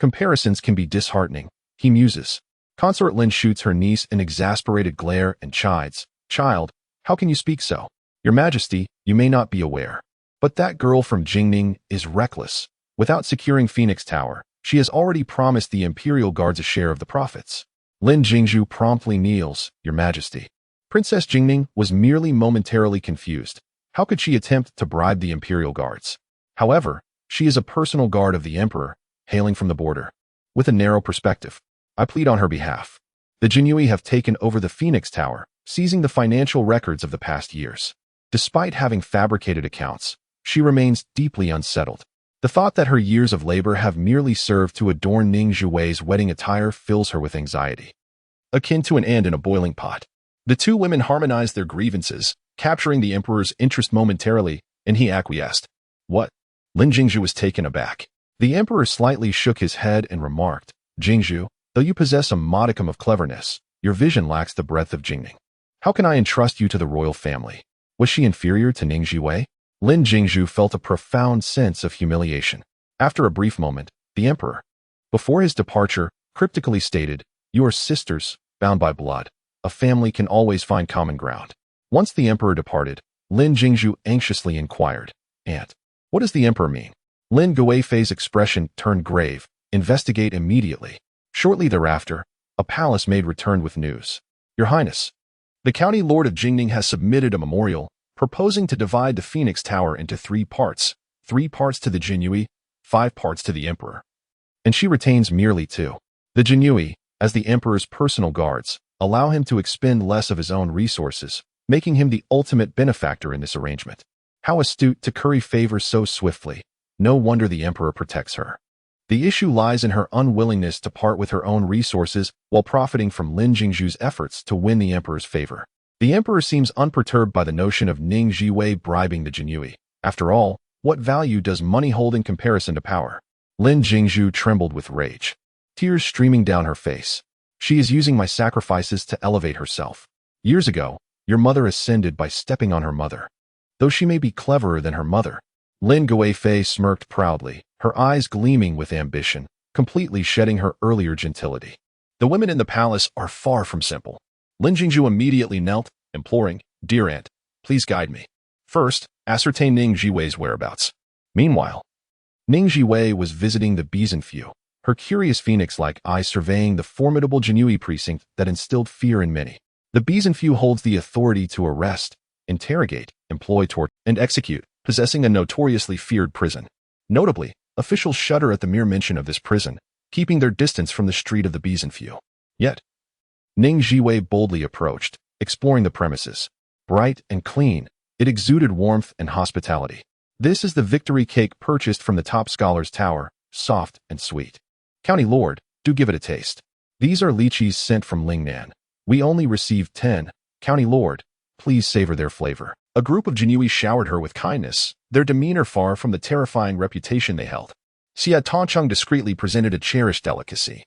A: Comparisons can be disheartening, he muses. Consort Lin shoots her niece an exasperated glare and chides, Child, how can you speak so? Your Majesty, you may not be aware. But that girl from Jingning is reckless. Without securing Phoenix Tower, she has already promised the Imperial Guards a share of the profits. Lin Jingzhu promptly kneels, Your Majesty. Princess Jingning was merely momentarily confused. How could she attempt to bribe the Imperial Guards? However, she is a personal guard of the Emperor, hailing from the border. With a narrow perspective, I plead on her behalf. The Jinui have taken over the Phoenix Tower, seizing the financial records of the past years. Despite having fabricated accounts, she remains deeply unsettled. The thought that her years of labor have merely served to adorn Ning Zhiwei's wedding attire fills her with anxiety. Akin to an ant in a boiling pot. The two women harmonized their grievances, capturing the emperor's interest momentarily, and he acquiesced. What? Lin Jingzhu was taken aback. The emperor slightly shook his head and remarked, Jingzhu, though you possess a modicum of cleverness, your vision lacks the breadth of Jingning. How can I entrust you to the royal family? Was she inferior to Ning Zhiwei? Lin Jingzhu felt a profound sense of humiliation. After a brief moment, the emperor, before his departure, cryptically stated, You are sisters, bound by blood. A family can always find common ground. Once the emperor departed, Lin Jingzhu anxiously inquired, Aunt, what does the emperor mean? Lin Guifei's expression turned grave. Investigate immediately. Shortly thereafter, a palace maid returned with news. Your Highness, the county lord of Jingning has submitted a memorial, proposing to divide the Phoenix Tower into 3 parts, 3 parts to the Jinui, 5 parts to the emperor. And she retains merely 2. The Jinui, as the emperor's personal guards, allow him to expend less of his own resources, making him the ultimate benefactor in this arrangement. How astute to curry favor so swiftly. No wonder the emperor protects her. The issue lies in her unwillingness to part with her own resources while profiting from Lin Jingzhu's efforts to win the emperor's favor. The emperor seems unperturbed by the notion of Ning Zhiwei bribing the Jinui. After all, what value does money hold in comparison to power? Lin Jingzhu trembled with rage, tears streaming down her face. She is using my sacrifices to elevate herself. Years ago, your mother ascended by stepping on her mother. Though she may be cleverer than her mother. Lin Guifei smirked proudly, her eyes gleaming with ambition, completely shedding her earlier gentility. The women in the palace are far from simple. Lin Jingzhu immediately knelt, imploring, Dear aunt, please guide me. First, ascertain Ning Zhiwei's whereabouts. Meanwhile, Ning Zhiwei was visiting the Bizenfew, her curious phoenix-like eyes surveying the formidable Jinui precinct that instilled fear in many. The Bizenfew holds the authority to arrest, interrogate, employ torture, and execute, possessing a notoriously feared prison. Notably, officials shudder at the mere mention of this prison, keeping their distance from the street of the Bizenfew. Yet, Ning Zhiwei boldly approached, exploring the premises. Bright and clean, it exuded warmth and hospitality. This is the victory cake purchased from the top scholar's tower, soft and sweet. County Lord, do give it a taste. These are lychees sent from Lingnan. We only received 10. County Lord, please savor their flavor. A group of Jinui showered her with kindness, their demeanor far from the terrifying reputation they held. Xia Tongcheng discreetly presented a cherished delicacy.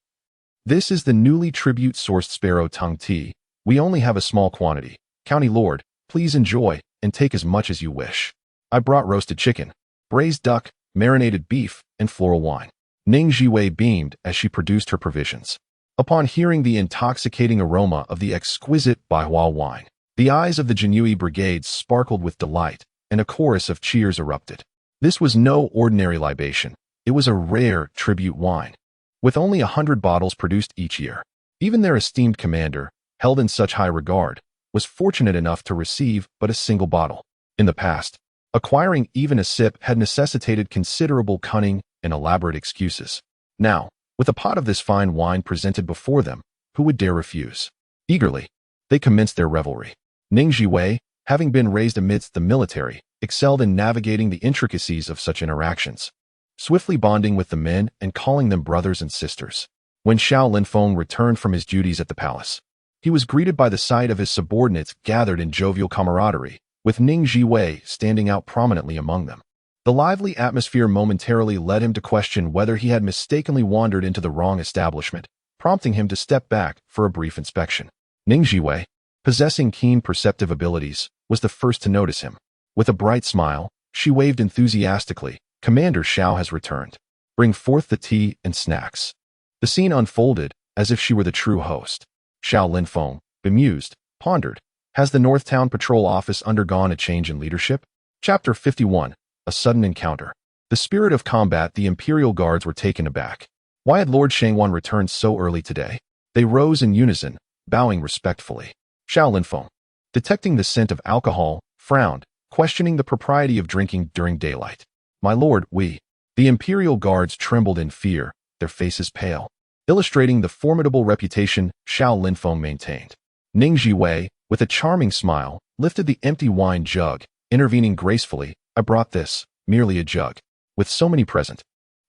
A: This is the newly tribute-sourced sparrow tongue tea. We only have a small quantity. County Lord, please enjoy, and take as much as you wish. I brought roasted chicken, braised duck, marinated beef, and floral wine. Ning Zhiwei beamed as she produced her provisions. Upon hearing the intoxicating aroma of the exquisite Baihua wine, the eyes of the Jinyui Brigade sparkled with delight, and a chorus of cheers erupted. This was no ordinary libation. It was a rare tribute wine, with only 100 bottles produced each year. Even their esteemed commander, held in such high regard, was fortunate enough to receive but a single bottle. In the past, acquiring even a sip had necessitated considerable cunning and elaborate excuses. Now, with a pot of this fine wine presented before them, who would dare refuse? Eagerly, they commenced their revelry. Ning Zhiwei, having been raised amidst the military, excelled in navigating the intricacies of such interactions, swiftly bonding with the men and calling them brothers and sisters. When Xiao Linfeng returned from his duties at the palace, he was greeted by the sight of his subordinates gathered in jovial camaraderie, with Ning Zhiwei standing out prominently among them. The lively atmosphere momentarily led him to question whether he had mistakenly wandered into the wrong establishment, prompting him to step back for a brief inspection. Ning Zhiwei, possessing keen perceptive abilities, was the first to notice him. With a bright smile, she waved enthusiastically. "Commander Xiao has returned. Bring forth the tea and snacks." The scene unfolded as if she were the true host. Xiao Linfeng, bemused, pondered, "Has the North Town Patrol Office undergone a change in leadership?" Chapter 51. A sudden encounter. The spirit of combat. The Imperial Guards were taken aback. Why had Lord Shangwan returned so early today? They rose in unison, bowing respectfully. Xiao Linfeng, detecting the scent of alcohol, frowned, questioning the propriety of drinking during daylight. "My lord, we..." The Imperial Guards trembled in fear, their faces pale, illustrating the formidable reputation Xiao Linfeng maintained. Ning Zhiwei, with a charming smile, lifted the empty wine jug, intervening gracefully. "I brought this, merely a jug. With so many present,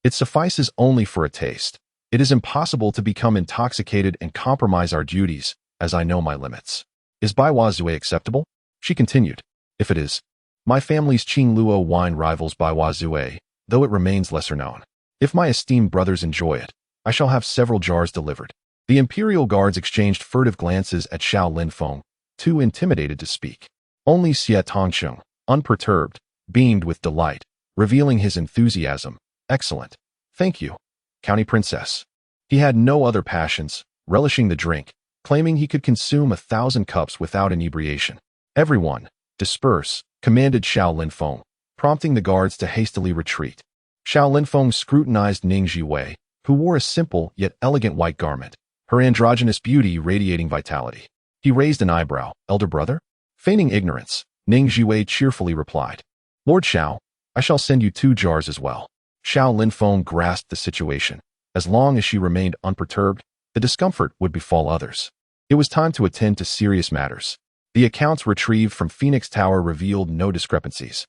A: it suffices only for a taste. It is impossible to become intoxicated and compromise our duties, as I know my limits. Is Baihua Zue acceptable?" She continued. "If it is, my family's Qingluo wine rivals Baihua Zue, though it remains lesser known. If my esteemed brothers enjoy it, I shall have several jars delivered." The Imperial Guards exchanged furtive glances at Xiao Linfeng, too intimidated to speak. Only Xie Tongcheng, unperturbed, beamed with delight, revealing his enthusiasm. "Excellent. Thank you, County Princess." He had no other passions, relishing the drink, claiming he could consume 1,000 cups without inebriation. "Everyone, disperse," commanded Xiao Linfeng, prompting the guards to hastily retreat. Xiao Linfeng scrutinized Ning Zhiwei, who wore a simple yet elegant white garment, her androgynous beauty radiating vitality. He raised an eyebrow. "Elder brother?" Feigning ignorance, Ning Zhiwei cheerfully replied, "Lord Xiao, I shall send you 2 jars as well." Xiao Linfeng grasped the situation. As long as she remained unperturbed, the discomfort would befall others. It was time to attend to serious matters. The accounts retrieved from Phoenix Tower revealed no discrepancies.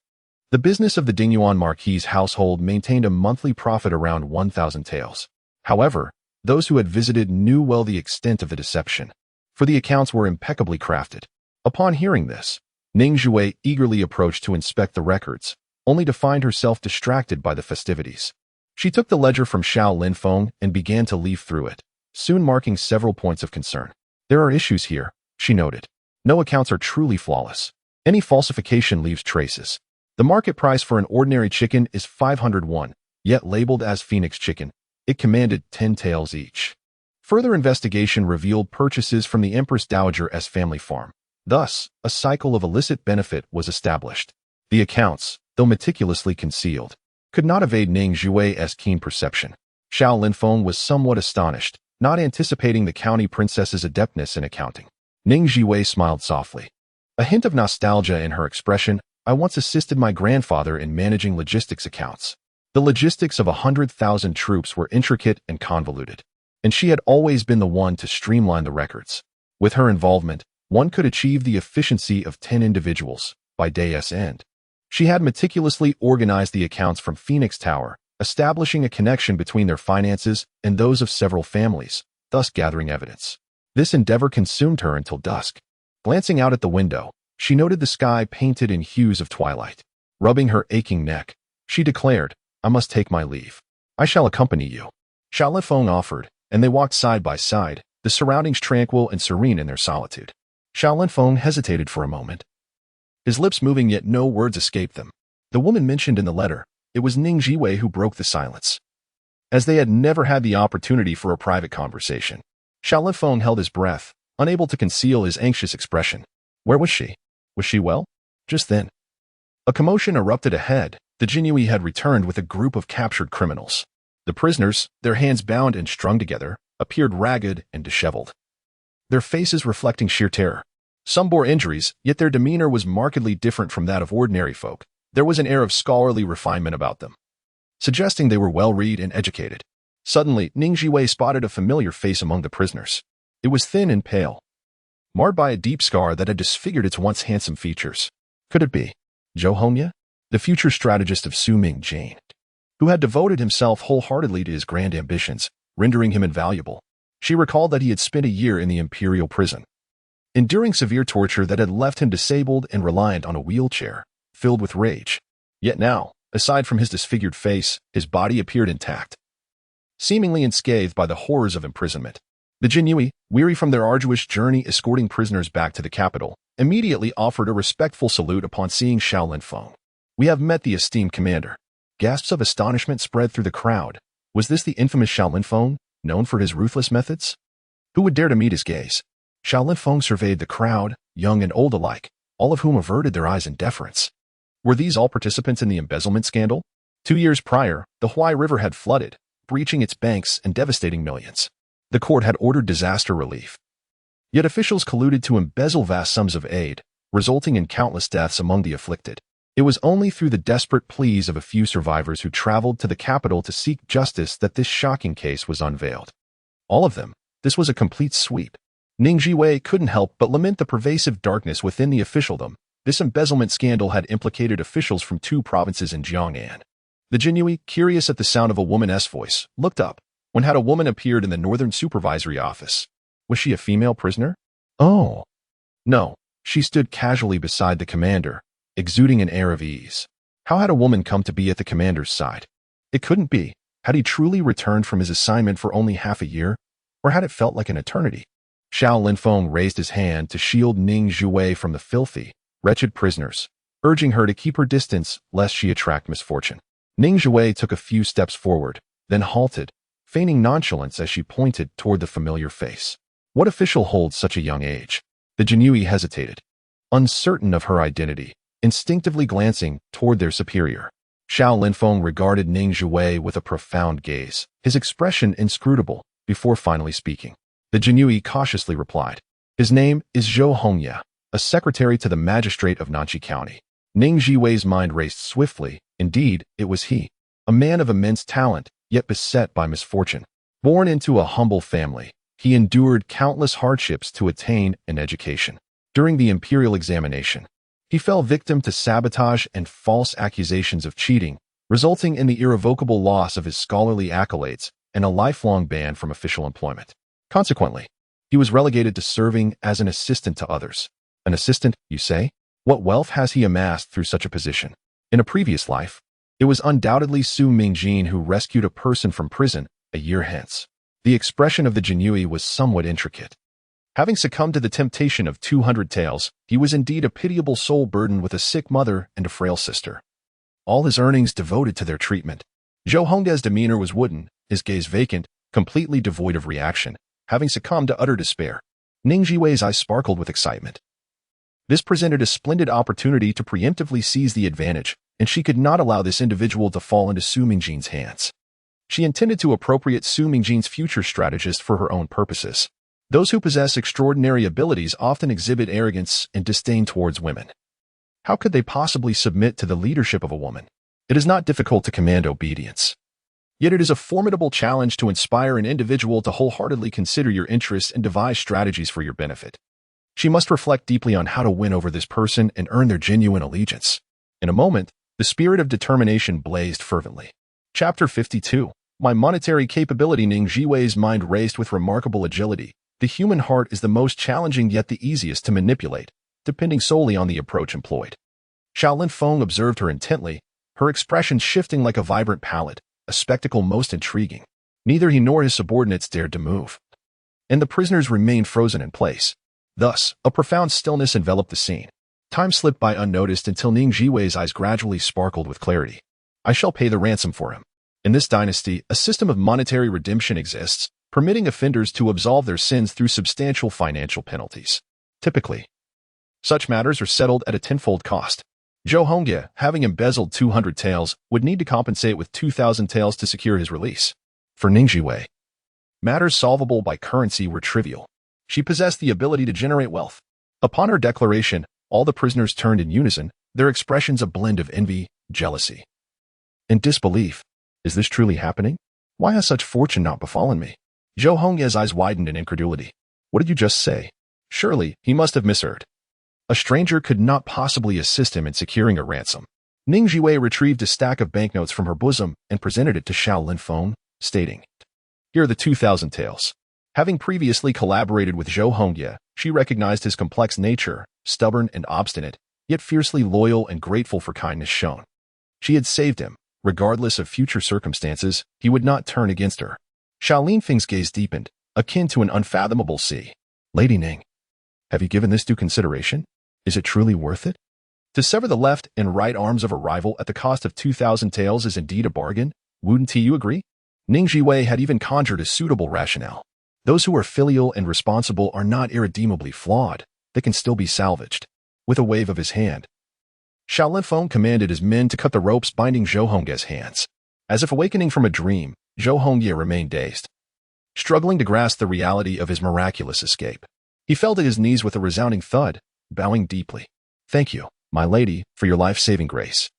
A: The business of the Dingyuan Marquis' household maintained a monthly profit around 1,000 taels. However, those who had visited knew well the extent of the deception, for the accounts were impeccably crafted. Upon hearing this, Ning Zhiwei eagerly approached to inspect the records, only to find herself distracted by the festivities. She took the ledger from Xiao Linfeng and began to leaf through it, soon marking several points of concern. "There are issues here," she noted. "No accounts are truly flawless. Any falsification leaves traces. The market price for an ordinary chicken is 501, yet labeled as Phoenix chicken. It commanded 10 taels each." Further investigation revealed purchases from the Empress Dowager's family farm. Thus, a cycle of illicit benefit was established. The accounts, though meticulously concealed, could not evade Ning Zhiwei's keen perception. Xiao Linfeng was somewhat astonished, not anticipating the county princess's adeptness in accounting. Ning Zhiwei smiled softly, a hint of nostalgia in her expression. "I once assisted my grandfather in managing logistics accounts. The logistics of 100,000 troops were intricate and convoluted, and she had always been the one to streamline the records. With her involvement, one could achieve the efficiency of 10 individuals by day's end." She had meticulously organized the accounts from Phoenix Tower, establishing a connection between their finances and those of several families, thus gathering evidence. This endeavor consumed her until dusk. Glancing out at the window, she noted the sky painted in hues of twilight. Rubbing her aching neck, she declared, "I must take my leave. I shall accompany you." Xiao Linfeng offered, and they walked side by side, the surroundings tranquil and serene in their solitude. Xiao Linfeng hesitated for a moment, his lips moving yet no words escaped them. The woman mentioned in the letter, it was Ning Zhiwei who broke the silence. As they had never had the opportunity for a private conversation, Xiao Lifeng held his breath, unable to conceal his anxious expression. Where was she? Was she well? Just then, a commotion erupted ahead. The Jinyui had returned with a group of captured criminals. The prisoners, their hands bound and strung together, appeared ragged and disheveled, their faces reflecting sheer terror. Some bore injuries, yet their demeanor was markedly different from that of ordinary folk. There was an air of scholarly refinement about them, suggesting they were well-read and educated. Suddenly, Ning Zhiwei spotted a familiar face among the prisoners. It was thin and pale, marred by a deep scar that had disfigured its once handsome features. Could it be Zhou Hongya, the future strategist of Su Mingjin, who had devoted himself wholeheartedly to his grand ambitions, rendering him invaluable? She recalled that he had spent a year in the imperial prison, enduring severe torture that had left him disabled and reliant on a wheelchair, filled with rage. Yet now, aside from his disfigured face, his body appeared intact, seemingly unscathed by the horrors of imprisonment. The Jinyui, weary from their arduous journey escorting prisoners back to the capital, immediately offered a respectful salute upon seeing Xiao Linfeng. We have met the esteemed commander. Gasps of astonishment spread through the crowd. Was this the infamous Xiao Linfeng, known for his ruthless methods? Who would dare to meet his gaze? Xiao Linfeng surveyed the crowd, young and old alike, all of whom averted their eyes in deference. Were these all participants in the embezzlement scandal? 2 years prior, the Huai River had flooded, breaching its banks and devastating millions. The court had ordered disaster relief. Yet officials colluded to embezzle vast sums of aid, resulting in countless deaths among the afflicted. It was only through the desperate pleas of a few survivors who traveled to the capital to seek justice that this shocking case was unveiled. All of them. This was a complete sweep. Ning Zhiwei couldn't help but lament the pervasive darkness within the officialdom. This embezzlement scandal had implicated officials from 2 provinces in Jiangnan. The Jinyui, curious at the sound of a woman's voice, looked up. When had a woman appeared in the Northern Supervisory Office? Was she a female prisoner? Oh. No, she stood casually beside the commander, exuding an air of ease. How had a woman come to be at the commander's side? It couldn't be. Had he truly returned from his assignment for only half a year? Or had it felt like an eternity? Xiao Linfeng raised his hand to shield Ning Zhiwei from the filthy, wretched prisoners, urging her to keep her distance lest she attract misfortune. Ning Zhiwei took a few steps forward, then halted, feigning nonchalance as she pointed toward the familiar face. What official holds such a young age? The Jinyui hesitated, uncertain of her identity, instinctively glancing toward their superior. Xiao Linfeng regarded Ning Zhiwei with a profound gaze, his expression inscrutable, before finally speaking. The Jinyui cautiously replied, "His name is Zhou Hongya, a secretary to the magistrate of Nanqi County." Ning Zhiwei's mind raced swiftly. Indeed, it was he, a man of immense talent, yet beset by misfortune. Born into a humble family, he endured countless hardships to attain an education. During the imperial examination, he fell victim to sabotage and false accusations of cheating, resulting in the irrevocable loss of his scholarly accolades and a lifelong ban from official employment. Consequently, he was relegated to serving as an assistant to others. An assistant, you say? What wealth has he amassed through such a position? In a previous life, it was undoubtedly Su Mingjin who rescued a person from prison a year hence. The expression of the Jinyui was somewhat intricate. Having succumbed to the temptation of 200 taels, he was indeed a pitiable soul burdened with a sick mother and a frail sister. All his earnings devoted to their treatment. Zhou Hongda's demeanor was wooden, his gaze vacant, completely devoid of reaction, having succumbed to utter despair. Ning Zhiwei's eyes sparkled with excitement. This presented a splendid opportunity to preemptively seize the advantage, and she could not allow this individual to fall into Su Mingjin's hands. She intended to appropriate Su Mingjin's future strategist for her own purposes. Those who possess extraordinary abilities often exhibit arrogance and disdain towards women. How could they possibly submit to the leadership of a woman? It is not difficult to command obedience. Yet it is a formidable challenge to inspire an individual to wholeheartedly consider your interests and devise strategies for your benefit. She must reflect deeply on how to win over this person and earn their genuine allegiance. In a moment, the spirit of determination blazed fervently. Chapter 52. My monetary capability. Ning Zhiwei's mind raced with remarkable agility. The human heart is the most challenging yet the easiest to manipulate, depending solely on the approach employed. Xiao Linfeng observed her intently, her expression shifting like a vibrant palette, a spectacle most intriguing. Neither he nor his subordinates dared to move, and the prisoners remained frozen in place. Thus, a profound stillness enveloped the scene. Time slipped by unnoticed until Ning Zhiwei's eyes gradually sparkled with clarity. I shall pay the ransom for him. In this dynasty, a system of monetary redemption exists, permitting offenders to absolve their sins through substantial financial penalties. Typically, such matters are settled at a tenfold cost. Zhou Hongye, having embezzled 200 taels, would need to compensate with 2,000 taels to secure his release. For Ning Zhiwei, matters solvable by currency were trivial. She possessed the ability to generate wealth. Upon her declaration, all the prisoners turned in unison, their expressions a blend of envy, jealousy, and disbelief. Is this truly happening? Why has such fortune not befallen me? Zhou Hongye's eyes widened in incredulity. What did you just say? Surely, he must have misheard. A stranger could not possibly assist him in securing a ransom. Ning Zhiwei retrieved a stack of banknotes from her bosom and presented it to Xiao Linfeng, stating, "Here are the 2,000 taels." Having previously collaborated with Zhou Hongye, she recognized his complex nature, stubborn and obstinate, yet fiercely loyal and grateful for kindness shown. She had saved him. Regardless of future circumstances, he would not turn against her. Xiao Linfeng's gaze deepened, akin to an unfathomable sea. Lady Ning, have you given this due consideration? Is it truly worth it? To sever the left and right arms of a rival at the cost of 2,000 taels is indeed a bargain. Wouldn't you agree? Ning Zhiwei had even conjured a suitable rationale. Those who are filial and responsible are not irredeemably flawed. They can still be salvaged. With a wave of his hand, Xiao Linfeng commanded his men to cut the ropes binding Zhou Hongye's hands. As if awakening from a dream, Zhou Hongye remained dazed, struggling to grasp the reality of his miraculous escape. He fell to his knees with a resounding thud, bowing deeply. Thank you, my lady, for your life-saving grace.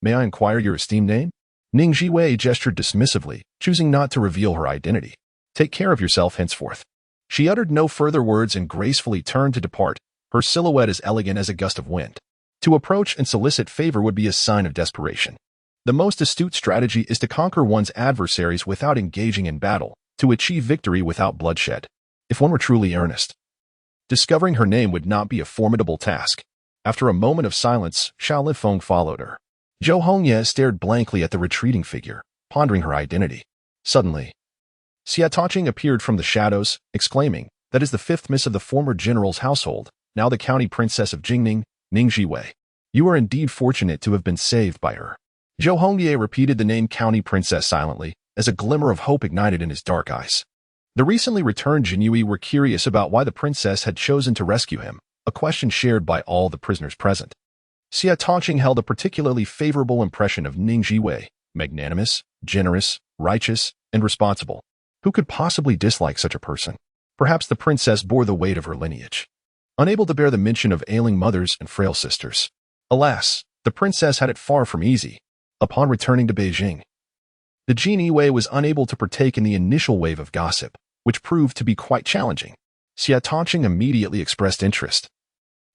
A: May I inquire your esteemed name? Ning Zhiwei gestured dismissively, choosing not to reveal her identity. Take care of yourself henceforth. She uttered no further words and gracefully turned to depart, her silhouette as elegant as a gust of wind. To approach and solicit favor would be a sign of desperation. The most astute strategy is to conquer one's adversaries without engaging in battle, to achieve victory without bloodshed. If one were truly earnest, discovering her name would not be a formidable task. After a moment of silence, Xiao Linfeng followed her. Zhou Hongye stared blankly at the retreating figure, pondering her identity. Suddenly, Xia Tongqing appeared from the shadows, exclaiming, "That is the fifth miss of the former general's household, now the county princess of Jingning, Ning Zhiwei. You are indeed fortunate to have been saved by her." Zhou Hongye repeated the name county princess silently, as a glimmer of hope ignited in his dark eyes. The recently returned Jinui were curious about why the princess had chosen to rescue him, a question shared by all the prisoners present. Xia Tongqing held a particularly favorable impression of Ning Zhiwei, magnanimous, generous, righteous, and responsible. Who could possibly dislike such a person? Perhaps the princess bore the weight of her lineage, unable to bear the mention of ailing mothers and frail sisters. Alas, the princess had it far from easy. Upon returning to Beijing, the Jin Yiwei was unable to partake in the initial wave of gossip, which proved to be quite challenging. Xia Tongqing immediately expressed interest,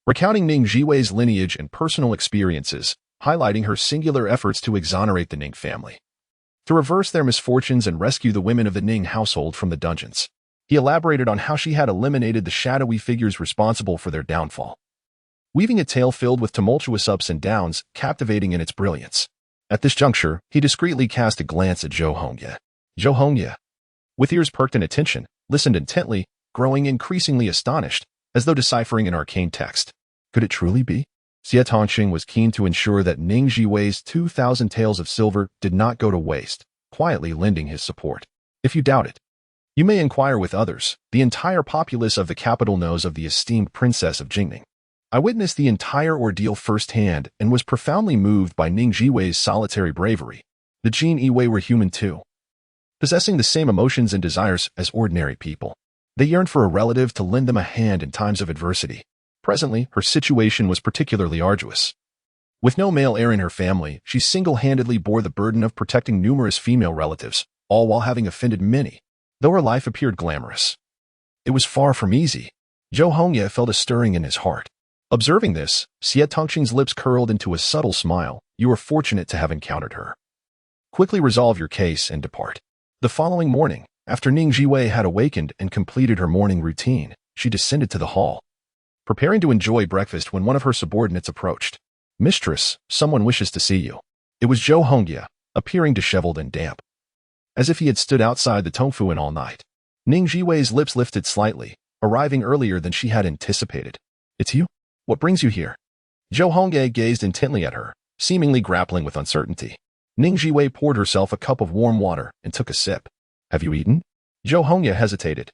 A: recounting Ning Zhiwei's lineage and personal experiences, highlighting her singular efforts to exonerate the Ning family, to reverse their misfortunes and rescue the women of the Ning household from the dungeons. He elaborated on how she had eliminated the shadowy figures responsible for their downfall, weaving a tale filled with tumultuous ups and downs, captivating in its brilliance. At this juncture, he discreetly cast a glance at Zhou Hongye. Zhou Hongye, with ears perked in attention, listened intently, growing increasingly astonished, as though deciphering an arcane text. Could it truly be? Xia Tongqing was keen to ensure that Ning Zhiwei's 2,000 taels of silver did not go to waste, quietly lending his support. If you doubt it, you may inquire with others. The entire populace of the capital knows of the esteemed princess of Jingning. I witnessed the entire ordeal firsthand and was profoundly moved by Ning Zhiwei's solitary bravery. The Jin Yiwei were human too, possessing the same emotions and desires as ordinary people. They yearned for a relative to lend them a hand in times of adversity. Presently, her situation was particularly arduous. With no male heir in her family, she single-handedly bore the burden of protecting numerous female relatives, all while having offended many. Though her life appeared glamorous, it was far from easy. Zhou Hongye felt a stirring in his heart. Observing this, Xia Tongqing's lips curled into a subtle smile. You are fortunate to have encountered her. Quickly resolve your case and depart. The following morning, after Ning Zhiwei had awakened and completed her morning routine, she descended to the hall, preparing to enjoy breakfast when one of her subordinates approached. Mistress, someone wishes to see you. It was Zhou Hongye, appearing disheveled and damp, as if he had stood outside the Tongfu Inn all night. Ning Zhiwei's lips lifted slightly, arriving earlier than she had anticipated. It's you? What brings you here? Zhou Hongye gazed intently at her, seemingly grappling with uncertainty. Ning Zhiwei poured herself a cup of warm water and took a sip. Have you eaten? Zhou Hongye hesitated,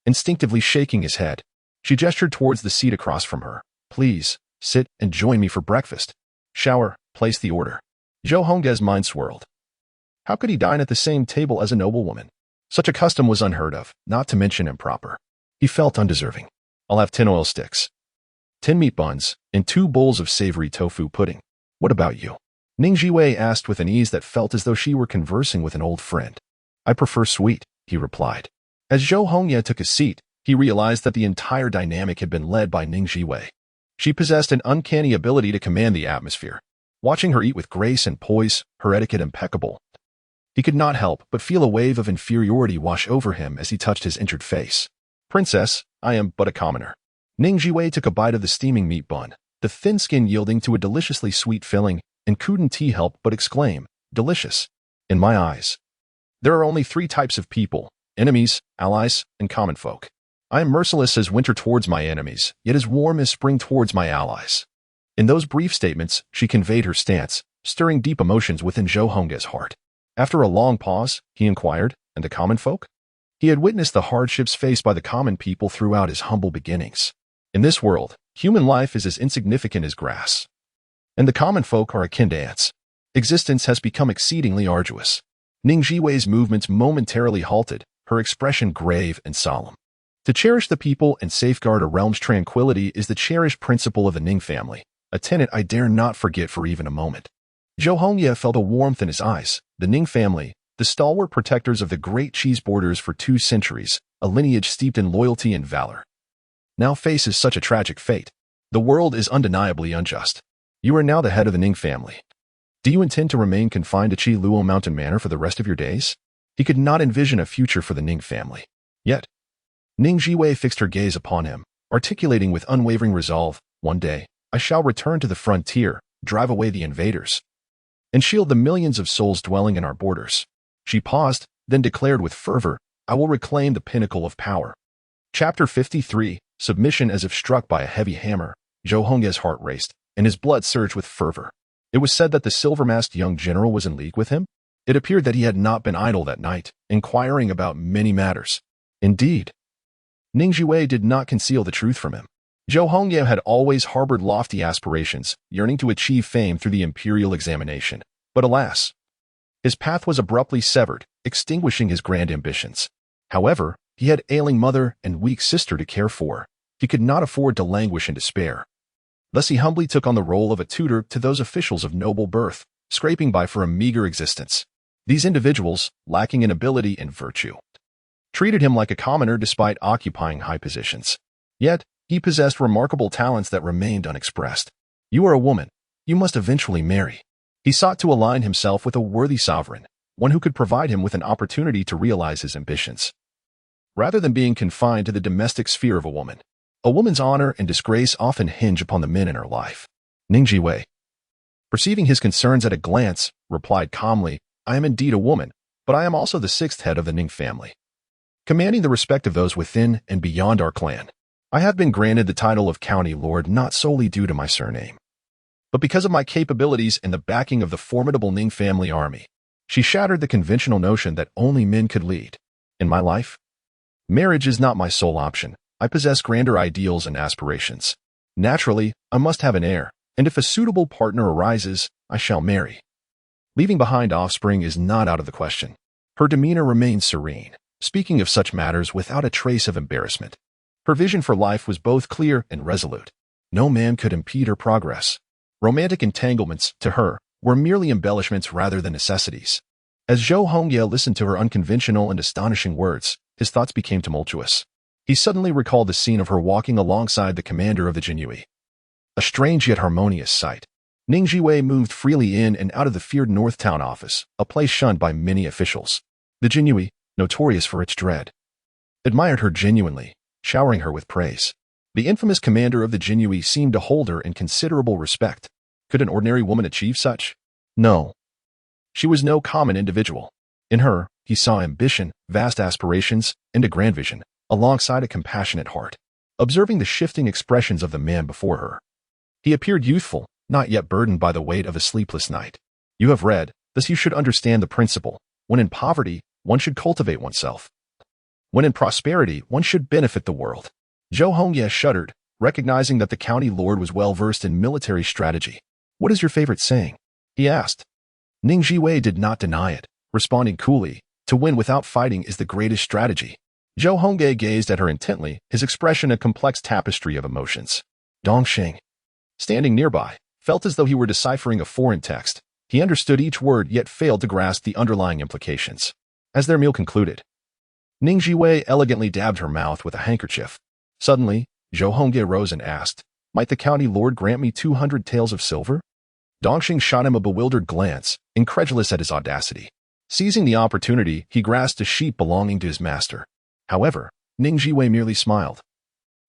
A: instinctively shaking his head. She gestured towards the seat across from her. Please, sit and join me for breakfast. Shower, place the order. Zhou Hongye's mind swirled. How could he dine at the same table as a noblewoman? Such a custom was unheard of, not to mention improper. He felt undeserving. I'll have 10 oil sticks, 10 meat buns, and 2 bowls of savory tofu pudding. What about you? Ning Zhiwei asked with an ease that felt as though she were conversing with an old friend. I prefer sweet, he replied. As Zhou Hongye took a seat, he realized that the entire dynamic had been led by Ning Zhiwei. She possessed an uncanny ability to command the atmosphere. Watching her eat with grace and poise, her etiquette impeccable, he could not help but feel a wave of inferiority wash over him as he touched his injured face. Princess, I am but a commoner. Ning Zhiwei took a bite of the steaming meat bun, the thin skin yielding to a deliciously sweet filling, and couldn't help but exclaim, delicious. In my eyes, there are only 3 types of people: enemies, allies, and common folk. I am merciless as winter towards my enemies, yet as warm as spring towards my allies. In those brief statements, she conveyed her stance, stirring deep emotions within Zhou Hongye's heart. After a long pause, he inquired, and the common folk? He had witnessed the hardships faced by the common people throughout his humble beginnings. In this world, human life is as insignificant as grass, and the common folk are akin to ants. Existence has become exceedingly arduous. Ning Zhiwei's movements momentarily halted, her expression grave and solemn. To cherish the people and safeguard a realm's tranquility is the cherished principle of the Ning family, a tenet I dare not forget for even a moment. Zhou Hongye felt a warmth in his eyes. The Ning family, the stalwart protectors of the great cheese borders for 2 centuries, a lineage steeped in loyalty and valor, now faces such a tragic fate. The world is undeniably unjust. You are now the head of the Ning family. Do you intend to remain confined to Qi Luo Mountain Manor for the rest of your days? He could not envision a future for the Ning family. Yet, Ning Zhiwei fixed her gaze upon him, articulating with unwavering resolve, one day, I shall return to the frontier, drive away the invaders, and shield the millions of souls dwelling in our borders. She paused, then declared with fervor, I will reclaim the pinnacle of power. Chapter 53, Submission. As if struck by a heavy hammer, Zhou Hongye's heart raced, and his blood surged with fervor. It was said that the silver-masked young general was in league with him. It appeared that he had not been idle that night, inquiring about many matters. Indeed, Ning Zhiwei did not conceal the truth from him. Zhou Hongye had always harbored lofty aspirations, yearning to achieve fame through the imperial examination. But alas, his path was abruptly severed, extinguishing his grand ambitions. However, he had ailing mother and weak sister to care for. He could not afford to languish in despair. Thus he humbly took on the role of a tutor to those officials of noble birth, scraping by for a meager existence. These individuals, lacking in ability and virtue, treated him like a commoner despite occupying high positions. Yet, he possessed remarkable talents that remained unexpressed. You are a woman. You must eventually marry. He sought to align himself with a worthy sovereign, one who could provide him with an opportunity to realize his ambitions. Rather than being confined to the domestic sphere of a woman's honor and disgrace often hinge upon the men in her life. Ning Zhiwei, perceiving his concerns at a glance, replied calmly, I am indeed a woman, but I am also the 6th head of the Ning family, commanding the respect of those within and beyond our clan. I have been granted the title of county lord not solely due to my surname, but because of my capabilities and the backing of the formidable Ning family army. She shattered the conventional notion that only men could lead. In my life, marriage is not my sole option. I possess grander ideals and aspirations. Naturally, I must have an heir, and if a suitable partner arises, I shall marry. Leaving behind offspring is not out of the question. Her demeanor remained serene, speaking of such matters without a trace of embarrassment. Her vision for life was both clear and resolute. No man could impede her progress. Romantic entanglements, to her, were merely embellishments rather than necessities. As Zhou Hongye listened to her unconventional and astonishing words, his thoughts became tumultuous. He suddenly recalled the scene of her walking alongside the commander of the Jinyui. A strange yet harmonious sight. Ning Zhiwei moved freely in and out of the feared North Town office, a place shunned by many officials. The Jinyui, notorious for its dread, admired her genuinely, showering her with praise. The infamous commander of the Jinyui seemed to hold her in considerable respect. Could an ordinary woman achieve such? No. She was no common individual. In her, he saw ambition, vast aspirations, and a grand vision, alongside a compassionate heart. Observing the shifting expressions of the man before her, He appeared youthful, not yet burdened by the weight of a sleepless night. You have read, thus you should understand the principle. When in poverty, one should cultivate oneself. When in prosperity, one should benefit the world. Zhou Hongye shuddered, recognizing that the county lord was well-versed in military strategy. What is your favorite saying? He asked. Ning Zhiwei did not deny it, responding coolly, to win without fighting is the greatest strategy. Zhou Hongye gazed at her intently, his expression a complex tapestry of emotions. Dongxing, standing nearby, felt as though he were deciphering a foreign text. He understood each word yet failed to grasp the underlying implications. As their meal concluded, Ning Zhiwei elegantly dabbed her mouth with a handkerchief. Suddenly, Zhou Hongye rose and asked, Might the county lord grant me 200 taels of silver? Dongxing shot him a bewildered glance, incredulous at his audacity. Seizing the opportunity, he grasped a sheep belonging to his master. However, Ning Zhiwei merely smiled,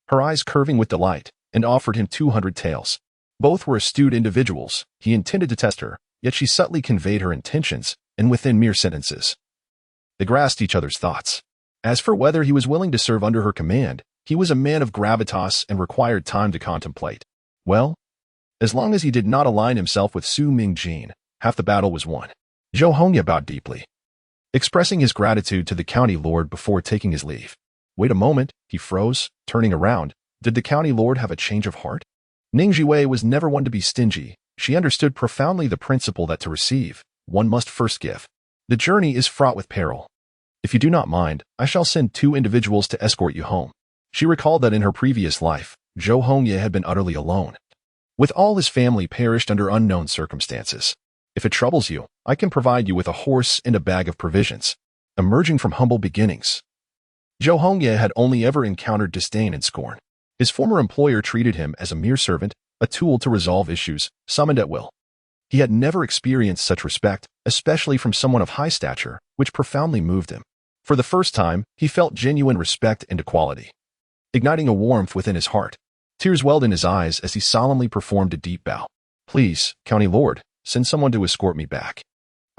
A: her eyes curving with delight, and offered him 200 taels. Both were astute individuals. He intended to test her, yet she subtly conveyed her intentions, and within mere sentences. They grasped each other's thoughts. As for whether he was willing to serve under her command, he was a man of gravitas and required time to contemplate. Well, as long as he did not align himself with Su Mingjin, half the battle was won. Zhou Hongye bowed deeply, expressing his gratitude to the county lord before taking his leave. Wait a moment, he froze, turning around. Did the county lord have a change of heart? Ning Zhiwei was never one to be stingy. She understood profoundly the principle that to receive, one must first give. The journey is fraught with peril. If you do not mind, I shall send 2 individuals to escort you home. She recalled that in her previous life, Zhou Hongye had been utterly alone, with all his family perished under unknown circumstances. If it troubles you, I can provide you with a horse and a bag of provisions. Emerging from humble beginnings, Zhou Hongye had only ever encountered disdain and scorn. His former employer treated him as a mere servant, a tool to resolve issues, summoned at will. He had never experienced such respect, especially from someone of high stature, which profoundly moved him. For the first time, he felt genuine respect and equality, igniting a warmth within his heart. Tears welled in his eyes as he solemnly performed a deep bow. Please, County Lord, send someone to escort me back.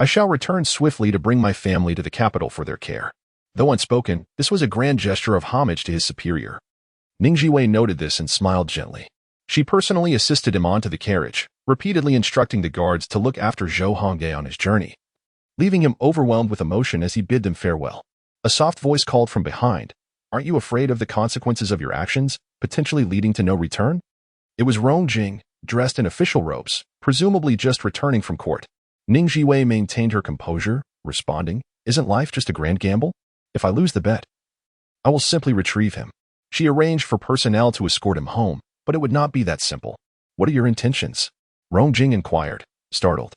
A: I shall return swiftly to bring my family to the capital for their care. Though unspoken, this was a grand gesture of homage to his superior. Ning Zhiwei noted this and smiled gently. She personally assisted him onto the carriage, repeatedly instructing the guards to look after Zhou Hongye on his journey, leaving him overwhelmed with emotion as he bid them farewell. A soft voice called from behind, Aren't you afraid of the consequences of your actions, potentially leading to no return? It was Rong Jing, dressed in official robes, presumably just returning from court. Ning Zhiwei maintained her composure, responding, Isn't life just a grand gamble? If I lose the bet, I will simply retrieve him. She arranged for personnel to escort him home, but it would not be that simple. What are your intentions? Rong Jing inquired, startled.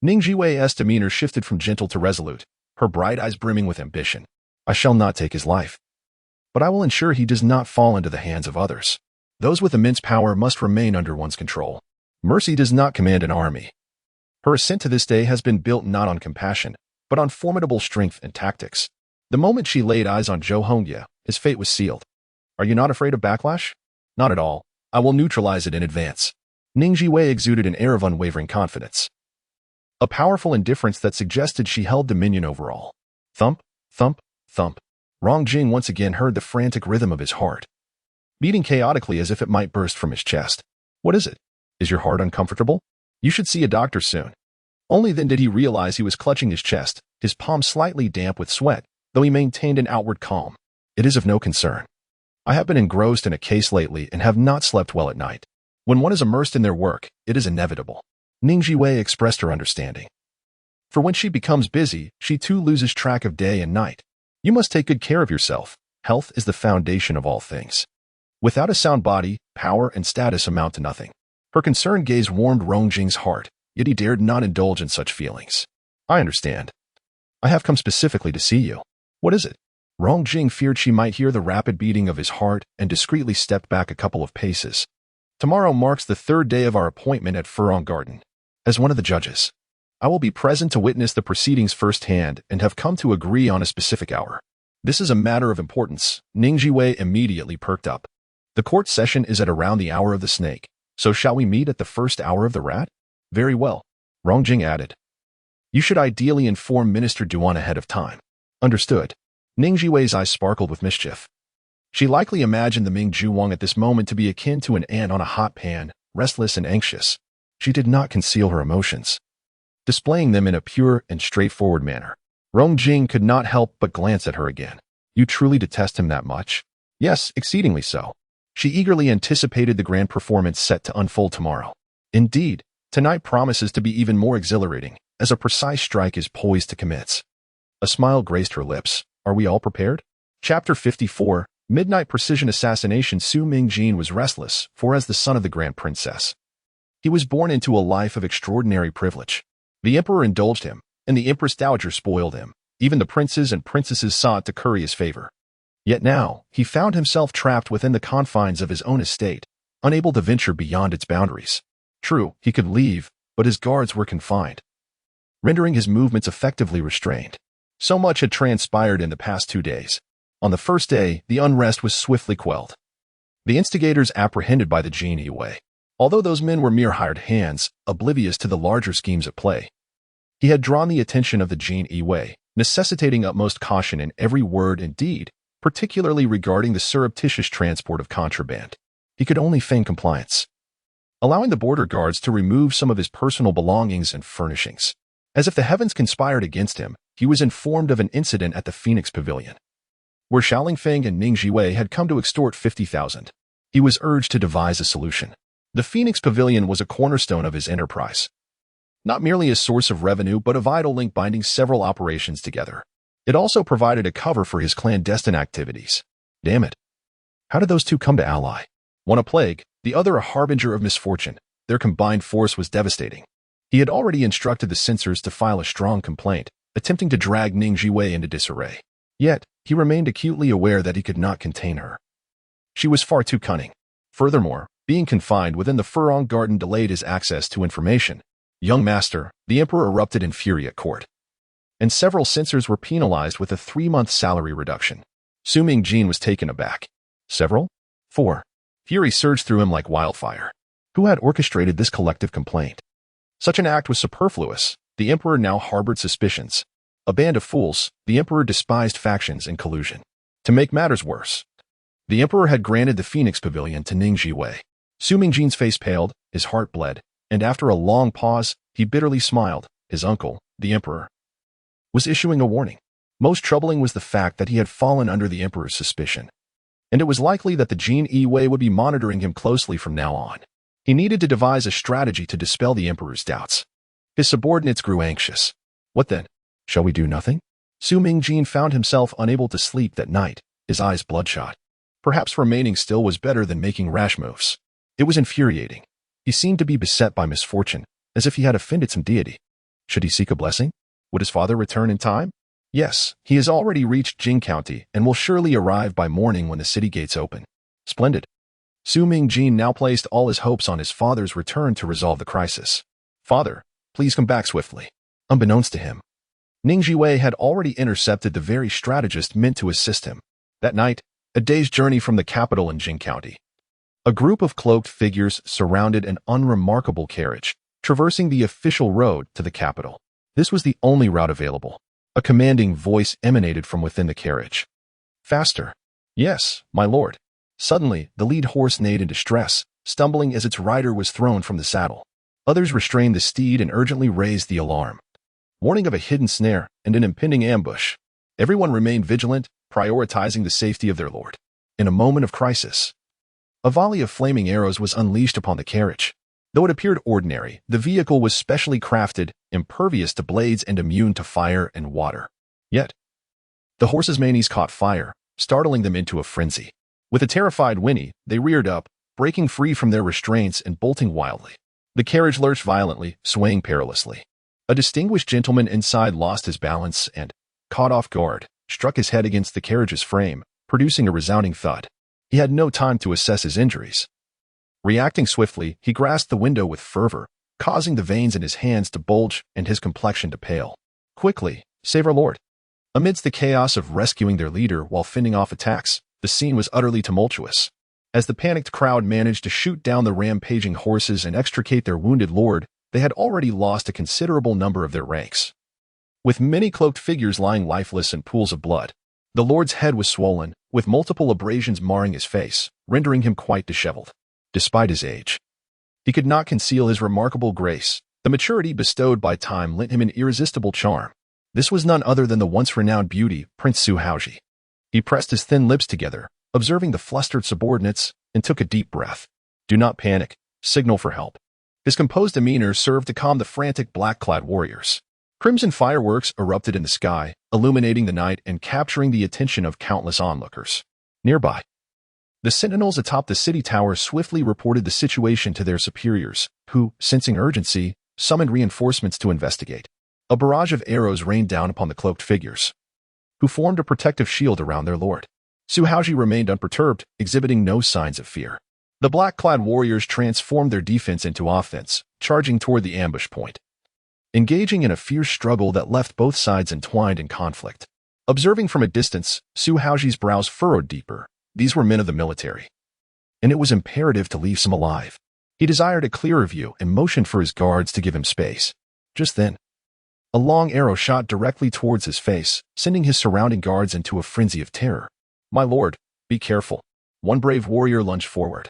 A: Ning Zhiwei's demeanor shifted from gentle to resolute, her bright eyes brimming with ambition. I shall not take his life, but I will ensure he does not fall into the hands of others. Those with immense power must remain under one's control. Mercy does not command an army. Her ascent to this day has been built not on compassion, but on formidable strength and tactics. The moment she laid eyes on Zhou Hongye, his fate was sealed. Are you not afraid of backlash? Not at all. I will neutralize it in advance. Ning Zhiwei exuded an air of unwavering confidence, a powerful indifference that suggested she held dominion over all. Thump, thump, thump. Rong Jing once again heard the frantic rhythm of his heart, beating chaotically as if it might burst from his chest. What is it? Is your heart uncomfortable? You should see a doctor soon. Only then did he realize he was clutching his chest, his palm slightly damp with sweat, though he maintained an outward calm. It is of no concern. I have been engrossed in a case lately and have not slept well at night. When one is immersed in their work, it is inevitable. Ning Zhiwei expressed her understanding. For when she becomes busy, she too loses track of day and night. You must take good care of yourself. Health is the foundation of all things. Without a sound body, power and status amount to nothing. Her concerned gaze warmed Rong Jing's heart, yet he dared not indulge in such feelings. I understand. I have come specifically to see you. What is it? Rong Jing feared she might hear the rapid beating of his heart and discreetly stepped back a couple of paces. Tomorrow marks the 3rd day of our appointment at Furong Garden. As one of the judges, I will be present to witness the proceedings firsthand and have come to agree on a specific hour. This is a matter of importance. Ning Zhiwei immediately perked up. The court session is at around the hour of the snake, so shall we meet at the 1st hour of the rat? Very well, Rong Jing added. You should ideally inform Minister Duan ahead of time. Understood. Ning Zhiwei's eyes sparkled with mischief. She likely imagined the Ming Zhuang at this moment to be akin to an ant on a hot pan, restless and anxious. She did not conceal her emotions, displaying them in a pure and straightforward manner. Jing could not help but glance at her again. You truly detest him that much? Yes, exceedingly so. She eagerly anticipated the grand performance set to unfold tomorrow. Indeed, tonight promises to be even more exhilarating, as a precise strike is poised to commence. A smile graced her lips. Are we all prepared? Chapter 54, Midnight Precision Assassination. Su Mingjin was restless, for as the son of the Grand Princess, he was born into a life of extraordinary privilege. The emperor indulged him, and the empress dowager spoiled him. Even the princes and princesses sought to curry his favor. Yet now, he found himself trapped within the confines of his own estate, unable to venture beyond its boundaries. True, he could leave, but his guards were confined, rendering his movements effectively restrained. So much had transpired in the past 2 days. On the first day, the unrest was swiftly quelled. The instigators apprehended by the Ning Zhiwei. Although those men were mere hired hands, oblivious to the larger schemes at play, he had drawn the attention of the Ning Zhiwei, necessitating utmost caution in every word and deed, particularly regarding the surreptitious transport of contraband. He could only feign compliance, allowing the border guards to remove some of his personal belongings and furnishings. As if the heavens conspired against him, he was informed of an incident at the Phoenix Pavilion, where Xiaolingfeng and Ning Zhiwei had come to extort 50,000. He was urged to devise a solution. The Phoenix Pavilion was a cornerstone of his enterprise, not merely a source of revenue but a vital link binding several operations together. It also provided a cover for his clandestine activities. Damn it. How did those two come to ally? One a plague, the other a harbinger of misfortune. Their combined force was devastating. He had already instructed the censors to file a strong complaint, attempting to drag Ning Zhiwei into disarray. Yet, he remained acutely aware that he could not contain her. She was far too cunning. Furthermore, being confined within the Furong Garden delayed his access to information. Young master, the emperor erupted in fury at court, and several censors were penalized with a 3-month salary reduction. Su Mingjin was taken aback. Several? 4. Fury surged through him like wildfire. Who had orchestrated this collective complaint? Such an act was superfluous. The emperor now harbored suspicions. A band of fools, the emperor despised factions and collusion. To make matters worse, the emperor had granted the Phoenix Pavilion to Ning Zhiwei. Su Mingjin's face paled, his heart bled, and after a long pause, he bitterly smiled. His uncle, the emperor, was issuing a warning. Most troubling was the fact that he had fallen under the emperor's suspicion, and it was likely that the Ning Zhiwei would be monitoring him closely from now on. He needed to devise a strategy to dispel the emperor's doubts. His subordinates grew anxious. What then? Shall we do nothing? Su Mingjin found himself unable to sleep that night, his eyes bloodshot. Perhaps remaining still was better than making rash moves. It was infuriating. He seemed to be beset by misfortune, as if he had offended some deity. Should he seek a blessing? Would his father return in time? Yes, he has already reached Jing County and will surely arrive by morning when the city gates open. Splendid. Su Mingjin now placed all his hopes on his father's return to resolve the crisis. Father, please come back swiftly. Unbeknownst to him, Ning Zhiwei had already intercepted the very strategist meant to assist him. That night, a day's journey from the capital in Jing County, a group of cloaked figures surrounded an unremarkable carriage, traversing the official road to the capital. This was the only route available. A commanding voice emanated from within the carriage. Faster. Yes, my lord. Suddenly, the lead horse neighed in distress, stumbling as its rider was thrown from the saddle. Others restrained the steed and urgently raised the alarm, warning of a hidden snare and an impending ambush. Everyone remained vigilant, prioritizing the safety of their lord. In a moment of crisis, a volley of flaming arrows was unleashed upon the carriage. Though it appeared ordinary, the vehicle was specially crafted, impervious to blades and immune to fire and water. Yet, the horses' manes caught fire, startling them into a frenzy. With a terrified whinny, they reared up, breaking free from their restraints and bolting wildly. The carriage lurched violently, swaying perilously. A distinguished gentleman inside lost his balance and, caught off guard, struck his head against the carriage's frame, producing a resounding thud. He had no time to assess his injuries. Reacting swiftly, he grasped the window with fervor, causing the veins in his hands to bulge and his complexion to pale. Quickly, save our lord. Amidst the chaos of rescuing their leader while fending off attacks, the scene was utterly tumultuous. As the panicked crowd managed to shoot down the rampaging horses and extricate their wounded lord, they had already lost a considerable number of their ranks. With many cloaked figures lying lifeless in pools of blood, the lord's head was swollen, with multiple abrasions marring his face, rendering him quite disheveled. Despite his age, He could not conceal his remarkable grace. The maturity bestowed by time lent him an irresistible charm. This was none other than the once-renowned beauty, Prince Su Haoji. He pressed his thin lips together, observing the flustered subordinates, and took a deep breath. Do not panic. Signal for help. His composed demeanor served to calm the frantic black-clad warriors. Crimson fireworks erupted in the sky, illuminating the night and capturing the attention of countless onlookers. Nearby, the sentinels atop the city tower swiftly reported the situation to their superiors, who, sensing urgency, summoned reinforcements to investigate. A barrage of arrows rained down upon the cloaked figures, who formed a protective shield around their lord. Su Haoji remained unperturbed, exhibiting no signs of fear. The black-clad warriors transformed their defense into offense, charging toward the ambush point, engaging in a fierce struggle that left both sides entwined in conflict. Observing from a distance, Su Haoji's brows furrowed deeper. These were men of the military, and it was imperative to leave some alive. He desired a clearer view and motioned for his guards to give him space. Just then, a long arrow shot directly towards his face, sending his surrounding guards into a frenzy of terror. My lord, be careful. One brave warrior lunged forward,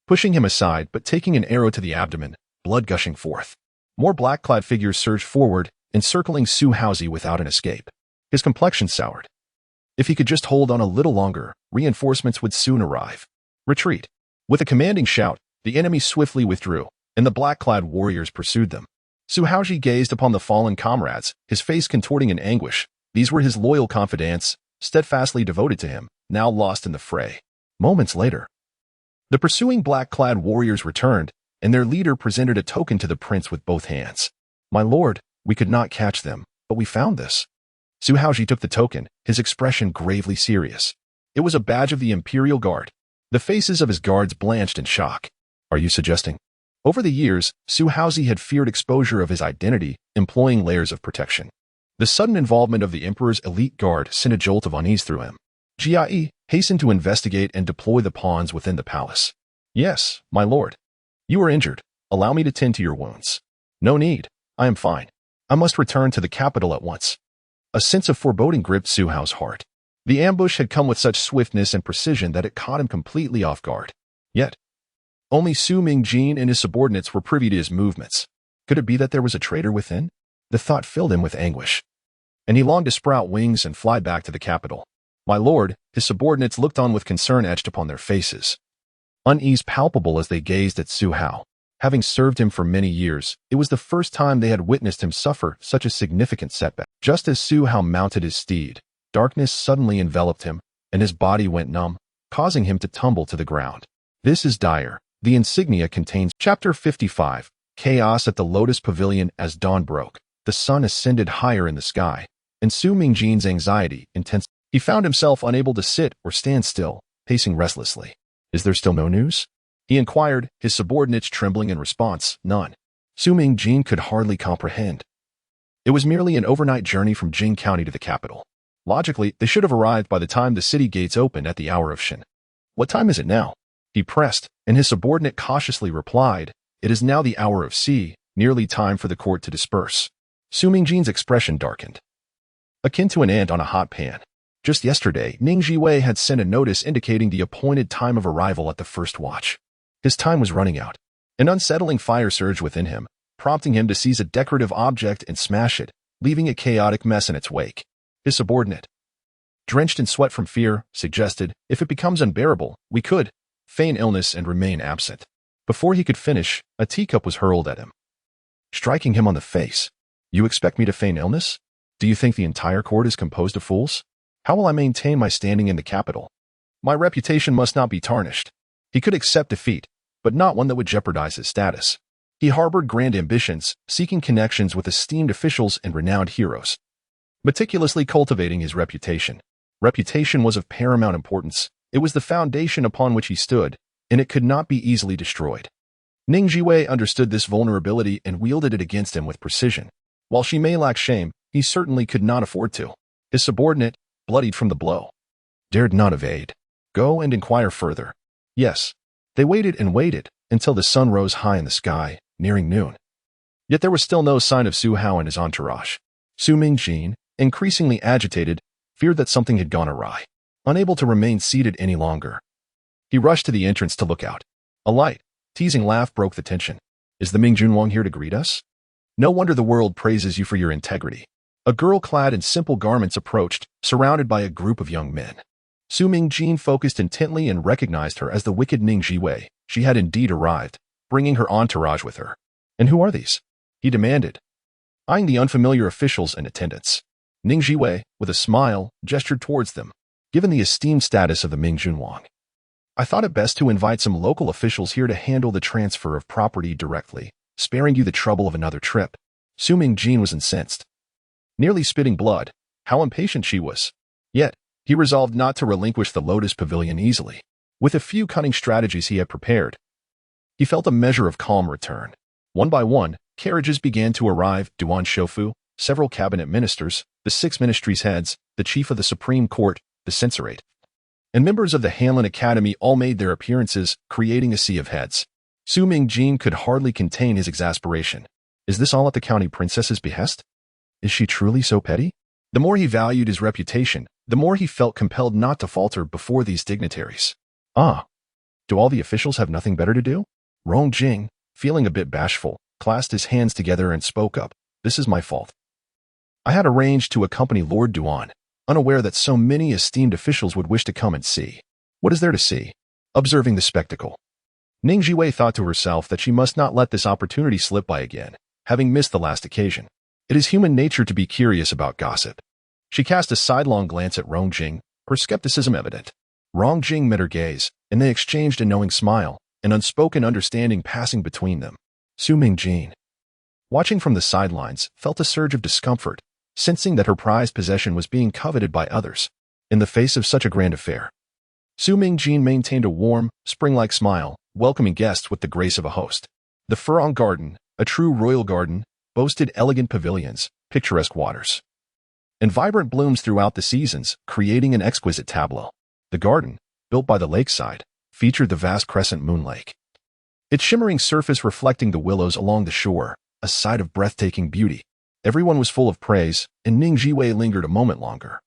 A: pushing him aside but taking an arrow to the abdomen, blood gushing forth. More black-clad figures surged forward, encircling Su Haoji without an escape. His complexion soured. If he could just hold on a little longer, reinforcements would soon arrive. Retreat. With a commanding shout, the enemy swiftly withdrew, and the black-clad warriors pursued them. Su Haoji gazed upon the fallen comrades, his face contorting in anguish. These were his loyal confidants, steadfastly devoted to him, now lost in the fray. Moments later, the pursuing black-clad warriors returned, and their leader presented a token to the prince with both hands. My lord, we could not catch them, but we found this. Su Haoji took the token, his expression gravely serious. It was a badge of the Imperial Guard. The faces of his guards blanched in shock. Are you suggesting? Over the years, Su Haoji had feared exposure of his identity, employing layers of protection. The sudden involvement of the Emperor's elite guard sent a jolt of unease through him. Jie hastened to investigate and deploy the pawns within the palace. Yes, my lord. You are injured. Allow me to tend to your wounds. No need. I am fine. I must return to the capital at once. A sense of foreboding gripped Su Hao's heart. The ambush had come with such swiftness and precision that it caught him completely off guard. Yet, only Su Mingjin and his subordinates were privy to his movements. Could it be that there was a traitor within? The thought filled him with anguish, and he longed to sprout wings and fly back to the capital. My lord, his subordinates looked on with concern etched upon their faces. Unease palpable as they gazed at Su Hao. Having served him for many years, it was the first time they had witnessed him suffer such a significant setback. Just as Su Hao mounted his steed, darkness suddenly enveloped him, and his body went numb, causing him to tumble to the ground. This is dire. The insignia contains Chapter 55, Chaos at the Lotus Pavilion. As dawn broke, the sun ascended higher in the sky, and Su Mingjin's anxiety intensified. He found himself unable to sit or stand still, pacing restlessly. Is there still no news? He inquired, his subordinates trembling in response. None. Su Mingjin could hardly comprehend. It was merely an overnight journey from Jing County to the capital. Logically, they should have arrived by the time the city gates opened at the hour of Shin. What time is it now? He pressed, and his subordinate cautiously replied, It is now the hour of C, nearly time for the court to disperse. Su Mingjin's expression darkened, akin to an ant on a hot pan. Just yesterday, Ning Zhiwei had sent a notice indicating the appointed time of arrival at the first watch. His time was running out. An unsettling fire surged within him, prompting him to seize a decorative object and smash it, leaving a chaotic mess in its wake. His subordinate, drenched in sweat from fear, suggested, If it becomes unbearable, we could feign illness and remain absent. Before he could finish, a teacup was hurled at him, striking him on the face. You expect me to feign illness? Do you think the entire court is composed of fools? How will I maintain my standing in the capital? My reputation must not be tarnished. He could accept defeat, but not one that would jeopardize his status. He harbored grand ambitions, seeking connections with esteemed officials and renowned heroes, meticulously cultivating his reputation. Reputation was of paramount importance. It was the foundation upon which he stood, and it could not be easily destroyed. Ning Zhiwei understood this vulnerability and wielded it against him with precision. While she may lack shame, he certainly could not afford to. His subordinate, bloodied from the blow, dared not evade. Go and inquire further. Yes. They waited and waited until the sun rose high in the sky, nearing noon. Yet there was still no sign of Su Hao and his entourage. Su Mingjin, increasingly agitated, feared that something had gone awry. Unable to remain seated any longer, he rushed to the entrance to look out. A light, teasing laugh broke the tension. Is the Mingjin here to greet us? No wonder the world praises you for your integrity. A girl clad in simple garments approached, surrounded by a group of young men. Su Mingjin focused intently and recognized her as the wicked Ning Zhiwei. She had indeed arrived, bringing her entourage with her. And who are these? He demanded, eyeing the unfamiliar officials in attendance. Ning Zhiwei, with a smile, gestured towards them. Given the esteemed status of the Mingjin, I thought it best to invite some local officials here to handle the transfer of property directly, sparing you the trouble of another trip. Su Mingjin was incensed, nearly spitting blood. How impatient she was. Yet, he resolved not to relinquish the Lotus Pavilion easily. With a few cunning strategies he had prepared, he felt a measure of calm return. One by one, carriages began to arrive, Duan Shofu, several cabinet ministers, the 6 ministries' heads, the chief of the Supreme Court, the censorate, and members of the Hanlin Academy all made their appearances, creating a sea of heads. Su Mingjin could hardly contain his exasperation. Is this all at the county princess's behest? Is she truly so petty? The more he valued his reputation, the more he felt compelled not to falter before these dignitaries. Ah, do all the officials have nothing better to do? Rong Jing, feeling a bit bashful, clasped his hands together and spoke up. This is my fault. I had arranged to accompany Lord Duan, unaware that so many esteemed officials would wish to come and see. What is there to see? Observing the spectacle, Ning Zhiwei thought to herself that she must not let this opportunity slip by again, having missed the last occasion. It is human nature to be curious about gossip. She cast a sidelong glance at Rong Jing, her skepticism evident. Rong Jing met her gaze, and they exchanged a knowing smile, an unspoken understanding passing between them. Su Mingjin, watching from the sidelines, felt a surge of discomfort, sensing that her prized possession was being coveted by others. In the face of such a grand affair, Su Mingjin maintained a warm, spring-like smile, welcoming guests with the grace of a host. The Furong Garden, a true royal garden, boasted elegant pavilions, picturesque waters, and vibrant blooms throughout the seasons, creating an exquisite tableau. The garden, built by the lakeside, featured the vast crescent moon lake, its shimmering surface reflecting the willows along the shore, a sight of breathtaking beauty. Everyone was full of praise, and Ning Zhiwei lingered a moment longer,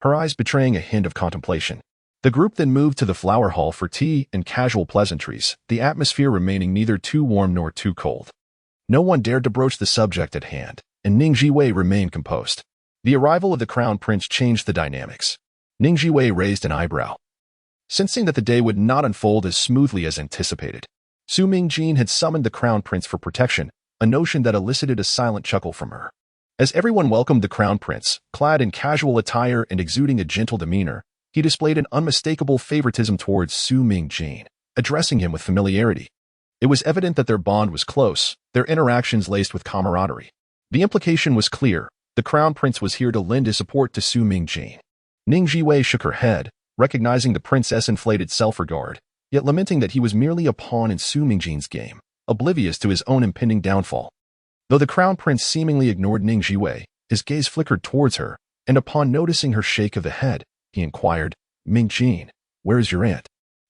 A: her eyes betraying a hint of contemplation. The group then moved to the flower hall for tea and casual pleasantries, the atmosphere remaining neither too warm nor too cold. No one dared to broach the subject at hand, and Ning Zhiwei remained composed. The arrival of the crown prince changed the dynamics. Ning Zhiwei raised an eyebrow, sensing that the day would not unfold as smoothly as anticipated. Su Mingjin had summoned the crown prince for protection, a notion that elicited a silent chuckle from her. As everyone welcomed the crown prince, clad in casual attire and exuding a gentle demeanor, he displayed an unmistakable favoritism towards Su Mingjin, addressing him with familiarity. It was evident that their bond was close, their interactions laced with camaraderie. The implication was clear. The crown prince was here to lend his support to Su Mingjin. Ning Zhiwei shook her head, recognizing the princess' inflated self-regard, yet lamenting that he was merely a pawn in Su Mingjin's game, oblivious to his own impending downfall. Though the crown prince seemingly ignored Ning Zhiwei, his gaze flickered towards her, and upon noticing her shake of the head, he inquired, Mingjin, where is your aunt?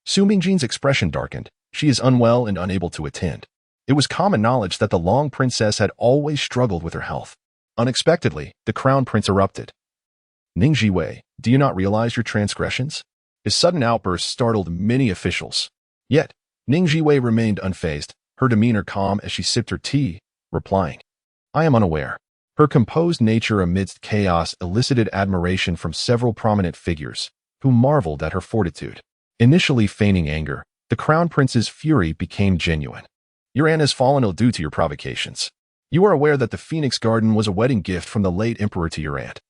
A: Su Mingjin's expression darkened. She is unwell and unable to attend. It was common knowledge that the Long princess had always struggled with her health. Unexpectedly, the crown prince erupted. Ning Zhiwei, do you not realize your transgressions? His sudden outburst startled many officials. Yet, Ning Zhiwei remained unfazed, her demeanor calm as she sipped her tea, replying, I am unaware. Her composed nature amidst chaos elicited admiration from several prominent figures, who marveled at her fortitude. Initially feigning anger, the crown prince's fury became genuine. Your aunt has fallen ill due to your provocations. You are aware that the Phoenix Garden was a wedding gift from the late emperor to your aunt,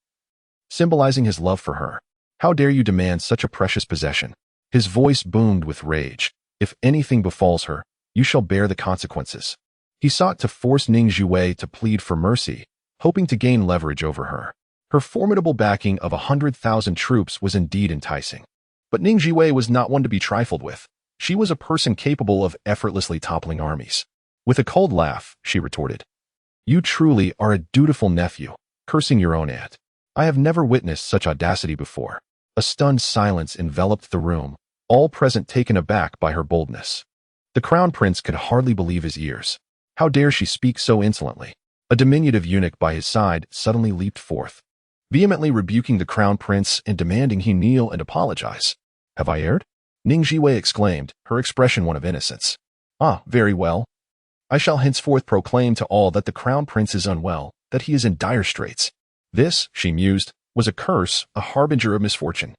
A: symbolizing his love for her. How dare you demand such a precious possession? His voice boomed with rage. If anything befalls her, you shall bear the consequences. He sought to force Ning Zhiwei to plead for mercy, hoping to gain leverage over her. Her formidable backing of 100,000 troops was indeed enticing. But Ning Zhiwei was not one to be trifled with. She was a person capable of effortlessly toppling armies. With a cold laugh, she retorted, You truly are a dutiful nephew, cursing your own aunt. I have never witnessed such audacity before. A stunned silence enveloped the room, all present taken aback by her boldness. The crown prince could hardly believe his ears. How dare she speak so insolently? A diminutive eunuch by his side suddenly leaped forth, vehemently rebuking the crown prince and demanding he kneel and apologize. Have I erred? Ning Zhiwei exclaimed, her expression one of innocence. Ah, very well. I shall henceforth proclaim to all that the crown prince is unwell, that he is in dire straits. This, she mused, was a curse, a harbinger of misfortune.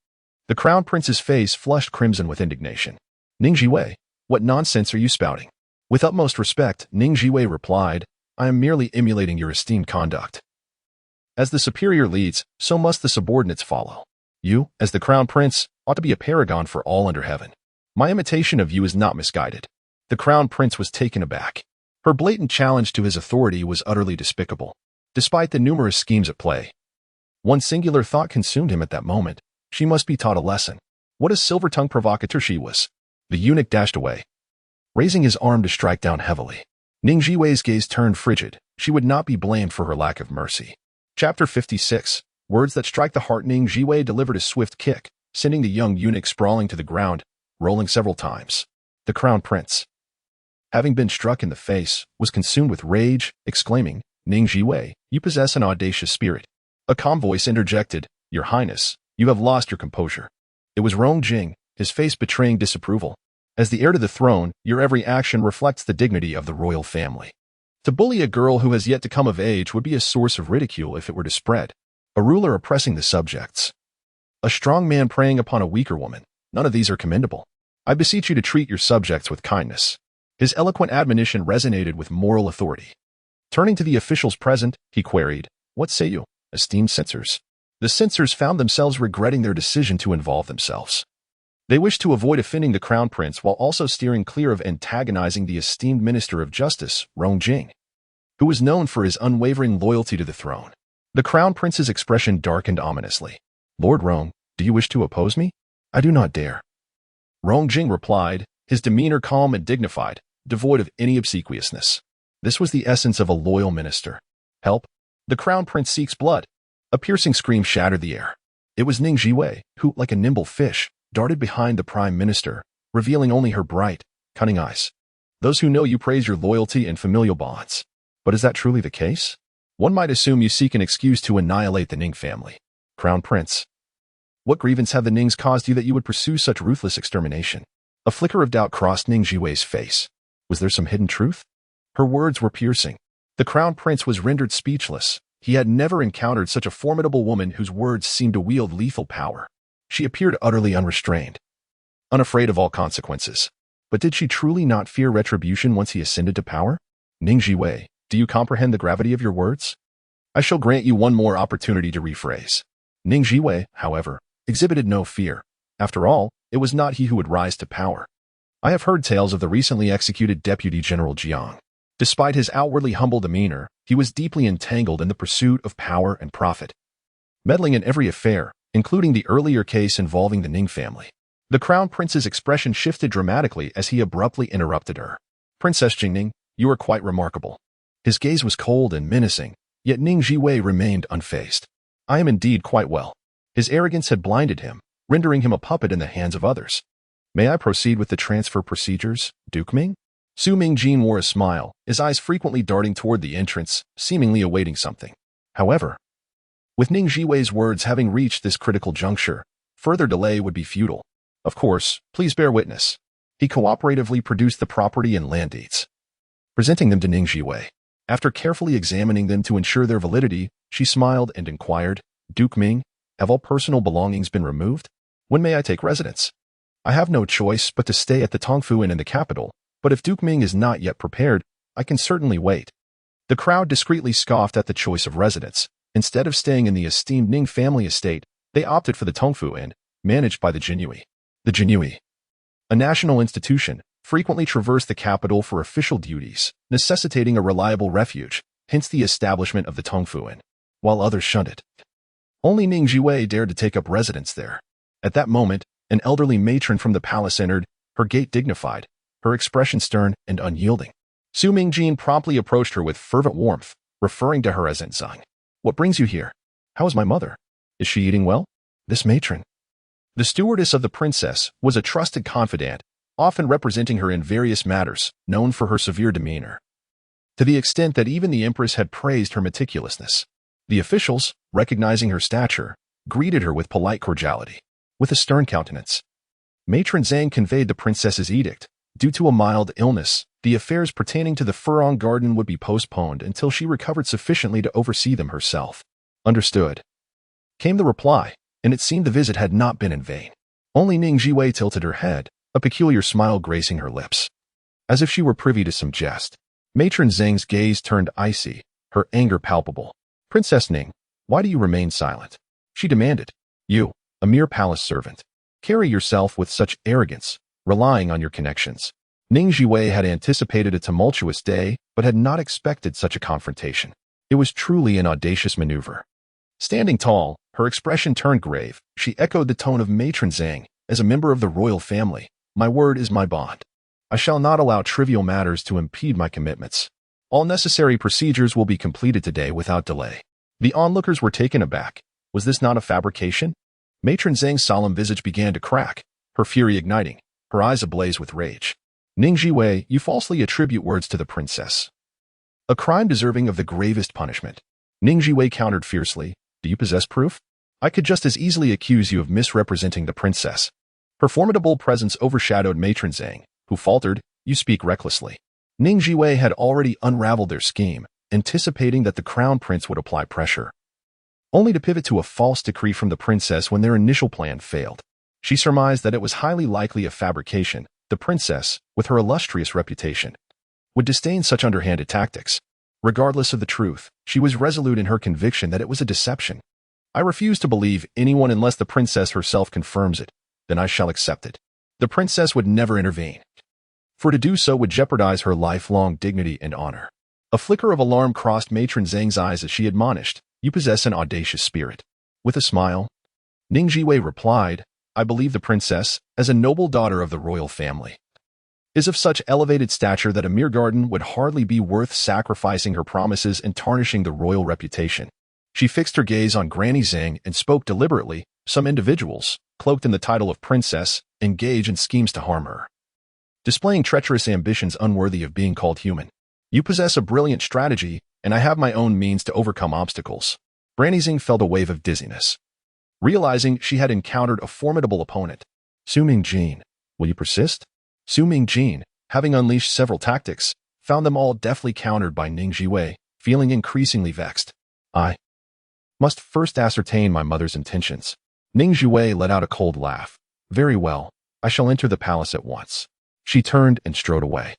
A: The crown prince's face flushed crimson with indignation. Ning Zhiwei, what nonsense are you spouting? With utmost respect, Ning Zhiwei replied, I am merely emulating your esteemed conduct. As the superior leads, so must the subordinates follow. You, as the crown prince, ought to be a paragon for all under heaven. My imitation of you is not misguided. The crown prince was taken aback. Her blatant challenge to his authority was utterly despicable, despite the numerous schemes at play. One singular thought consumed him at that moment. She must be taught a lesson. What a silver-tongued provocateur she was. The eunuch dashed away, raising his arm to strike down heavily. Ning Zhiwei's gaze turned frigid. She would not be blamed for her lack of mercy. Chapter 56. Words that strike the heart. Ning Zhiwei delivered a swift kick, sending the young eunuch sprawling to the ground, rolling several times. The crown prince, having been struck in the face, was consumed with rage, exclaiming, Ning Zhiwei, you possess an audacious spirit. A calm voice interjected, Your Highness, you have lost your composure. It was Rong Jing, his face betraying disapproval. As the heir to the throne, your every action reflects the dignity of the royal family. To bully a girl who has yet to come of age would be a source of ridicule if it were to spread. A ruler oppressing the subjects. A strong man preying upon a weaker woman. None of these are commendable. I beseech you to treat your subjects with kindness. His eloquent admonition resonated with moral authority. Turning to the officials present, he queried, What say you, esteemed censors? The censors found themselves regretting their decision to involve themselves. They wished to avoid offending the crown prince while also steering clear of antagonizing the esteemed minister of justice, Rong Jing, who was known for his unwavering loyalty to the throne. The crown prince's expression darkened ominously. Lord Rong, do you wish to oppose me? I do not dare. Rong Jing replied, his demeanor calm and dignified, devoid of any obsequiousness. This was the essence of a loyal minister. Help! The crown prince seeks blood. A piercing scream shattered the air. It was Ning Zhiwei, who, like a nimble fish, darted behind the prime minister, revealing only her bright, cunning eyes. Those who know you praise your loyalty and familial bonds. But is that truly the case? One might assume you seek an excuse to annihilate the Ning family. Crown Prince, what grievance have the Nings caused you that you would pursue such ruthless extermination? A flicker of doubt crossed Ning Zhiwei's face. Was there some hidden truth? Her words were piercing. The Crown Prince was rendered speechless. He had never encountered such a formidable woman whose words seemed to wield lethal power. She appeared utterly unrestrained, unafraid of all consequences. But did she truly not fear retribution once he ascended to power? Ning Zhiwei, do you comprehend the gravity of your words? I shall grant you one more opportunity to rephrase. Ning Zhiwei, however, exhibited no fear. After all, it was not he who would rise to power. I have heard tales of the recently executed Deputy General Jiang. Despite his outwardly humble demeanor, he was deeply entangled in the pursuit of power and profit, meddling in every affair, including the earlier case involving the Ning family. The Crown Prince's expression shifted dramatically as he abruptly interrupted her. Princess Jingning, you are quite remarkable. His gaze was cold and menacing, yet Ning Zhiwei remained unfazed. I am indeed quite well. His arrogance had blinded him, rendering him a puppet in the hands of others. May I proceed with the transfer procedures, Duke Ming? Su Mingjin wore a smile, his eyes frequently darting toward the entrance, seemingly awaiting something. However, with Ning Zhiwei's words having reached this critical juncture, further delay would be futile. Of course, please bear witness. He cooperatively produced the property and land deeds, presenting them to Ning Zhiwei. After carefully examining them to ensure their validity, she smiled and inquired, Duke Ming, have all personal belongings been removed? When may I take residence? I have no choice but to stay at the Tongfu Inn in the capital, but if Duke Ming is not yet prepared, I can certainly wait. The crowd discreetly scoffed at the choice of residence. Instead of staying in the esteemed Ning family estate, they opted for the Tongfu Inn, managed by the Jinyui. The Jinyui, a national institution, frequently traversed the capital for official duties, necessitating a reliable refuge, hence the establishment of the Tongfu Inn, while others shunned it. Only Ning Zhiwei dared to take up residence there. At that moment, an elderly matron from the palace entered, her gait dignified, her expression stern and unyielding. Su Mingjin promptly approached her with fervent warmth, referring to her as Enzang. What brings you here? How is my mother? Is she eating well? This matron, the stewardess of the princess, was a trusted confidant, often representing her in various matters, known for her severe demeanor, to the extent that even the empress had praised her meticulousness. The officials, recognizing her stature, greeted her with polite cordiality. With a stern countenance, Matron Zhang conveyed the princess's edict, Due to a mild illness, the affairs pertaining to the Furong Garden would be postponed until she recovered sufficiently to oversee them herself. Understood, came the reply, and it seemed the visit had not been in vain. Only Ning Zhiwei tilted her head, a peculiar smile gracing her lips, as if she were privy to some jest. Matron Zheng's gaze turned icy, her anger palpable. Princess Ning, why do you remain silent? She demanded. You, a mere palace servant, carry yourself with such arrogance, relying on your connections. Ning Zhiwei had anticipated a tumultuous day, but had not expected such a confrontation. It was truly an audacious maneuver. Standing tall, her expression turned grave. She echoed the tone of Matron Zheng. As a member of the royal family, my word is my bond. I shall not allow trivial matters to impede my commitments. All necessary procedures will be completed today without delay. The onlookers were taken aback. Was this not a fabrication? Matron Zheng's solemn visage began to crack, her fury igniting, her eyes ablaze with rage. Ning Zhiwei, you falsely attribute words to the princess. A crime deserving of the gravest punishment. Ning Zhiwei countered fiercely. Do you possess proof? I could just as easily accuse you of misrepresenting the princess. Her formidable presence overshadowed Matron Zheng, who faltered, you speak recklessly. Ning Zhiwei had already unraveled their scheme, anticipating that the crown prince would apply pressure, only to pivot to a false decree from the princess when their initial plan failed. She surmised that it was highly likely a fabrication. The princess, with her illustrious reputation, would disdain such underhanded tactics. Regardless of the truth, she was resolute in her conviction that it was a deception. I refuse to believe anyone unless the princess herself confirms it. Then I shall accept it. The princess would never intervene, for to do so would jeopardize her lifelong dignity and honor. A flicker of alarm crossed Matron Zheng's eyes as she admonished, you possess an audacious spirit. With a smile, Ning Zhiwei replied, I believe the princess, as a noble daughter of the royal family, is of such elevated stature that a mere garden would hardly be worth sacrificing her promises and tarnishing the royal reputation. She fixed her gaze on Granny Zheng and spoke deliberately. Some individuals, cloaked in the title of princess, engage in schemes to harm her, displaying treacherous ambitions unworthy of being called human. You possess a brilliant strategy, and I have my own means to overcome obstacles. Granny Zheng felt a wave of dizziness, realizing she had encountered a formidable opponent. Su Mingjin, will you persist? Su Mingjin, having unleashed several tactics, found them all deftly countered by Ning Zhiwei, feeling increasingly vexed. I must first ascertain my mother's intentions. Ning Zhiwei let out a cold laugh. Very well, I shall enter the palace at once. She turned and strode away,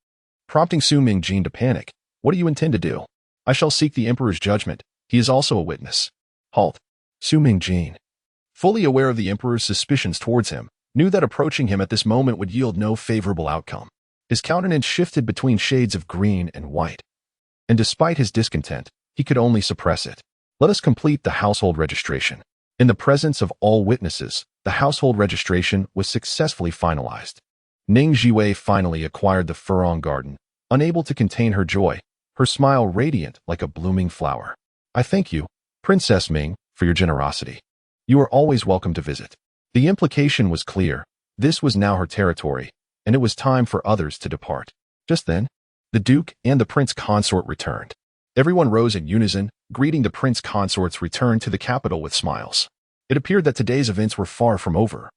A: prompting Su Mingjin to panic. What do you intend to do? I shall seek the emperor's judgment. He is also a witness. Halt. Su Mingjin, fully aware of the emperor's suspicions towards him, knew that approaching him at this moment would yield no favorable outcome. His countenance shifted between shades of green and white, and despite his discontent, he could only suppress it. Let us complete the household registration. In the presence of all witnesses, the household registration was successfully finalized. Ning Zhiwei finally acquired the Furong Garden, unable to contain her joy, her smile radiant like a blooming flower. I thank you, Princess Ming, for your generosity. You are always welcome to visit. The implication was clear. This was now her territory, and it was time for others to depart. Just then, the Duke and the Prince Consort returned. Everyone rose in unison, greeting the Prince Consort's return to the capital with smiles. It appeared that today's events were far from over,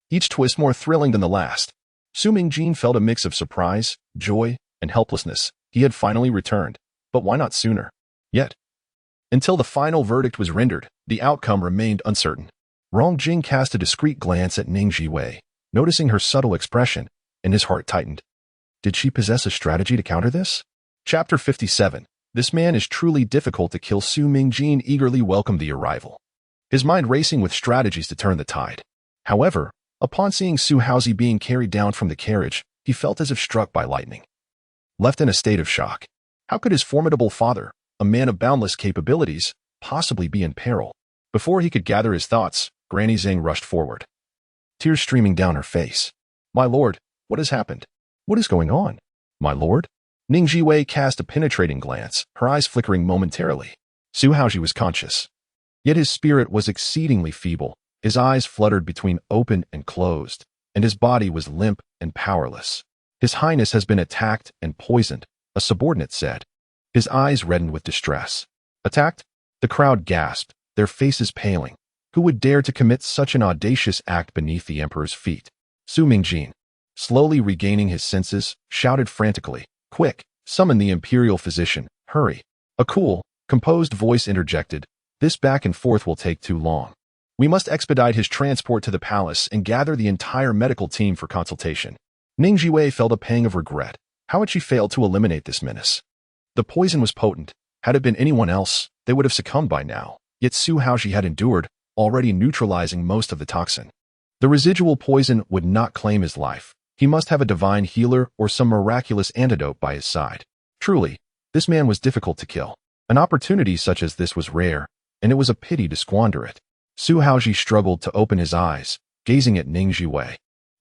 A: each twist more thrilling than the last. Su Mingjin felt a mix of surprise, joy, and helplessness. He had finally returned, but why not sooner? Yet, until the final verdict was rendered, the outcome remained uncertain. Rong Jing cast a discreet glance at Ning Zhiwei, noticing her subtle expression, and his heart tightened. Did she possess a strategy to counter this? Chapter 57. This man is truly difficult to kill. Su Mingjin eagerly welcomed the arrival, his mind racing with strategies to turn the tide. However, upon seeing Su Haozi being carried down from the carriage, he felt as if struck by lightning. Left in a state of shock, how could his formidable father, a man of boundless capabilities, possibly be in peril? Before he could gather his thoughts, Granny Zheng rushed forward, tears streaming down her face. My lord, what has happened? What is going on? My lord? Ning Zhiwei cast a penetrating glance, her eyes flickering momentarily. Su Haozi was conscious, yet his spirit was exceedingly feeble. His eyes fluttered between open and closed, and his body was limp and powerless. His Highness has been attacked and poisoned, a subordinate said. His eyes reddened with distress. Attacked? The crowd gasped, their faces paling. Who would dare to commit such an audacious act beneath the emperor's feet? Su Mingjin, slowly regaining his senses, shouted frantically, "Quick, summon the imperial physician, hurry." A cool, composed voice interjected, "This back and forth will take too long. We must expedite his transport to the palace and gather the entire medical team for consultation." Ning Zhiwei felt a pang of regret. How had she failed to eliminate this menace? The poison was potent. Had it been anyone else, they would have succumbed by now. Yet Su Haoji had endured, already neutralizing most of the toxin. The residual poison would not claim his life. He must have a divine healer or some miraculous antidote by his side. Truly, this man was difficult to kill. An opportunity such as this was rare, and it was a pity to squander it. Su Haoji struggled to open his eyes, gazing at Ning Zhiwei,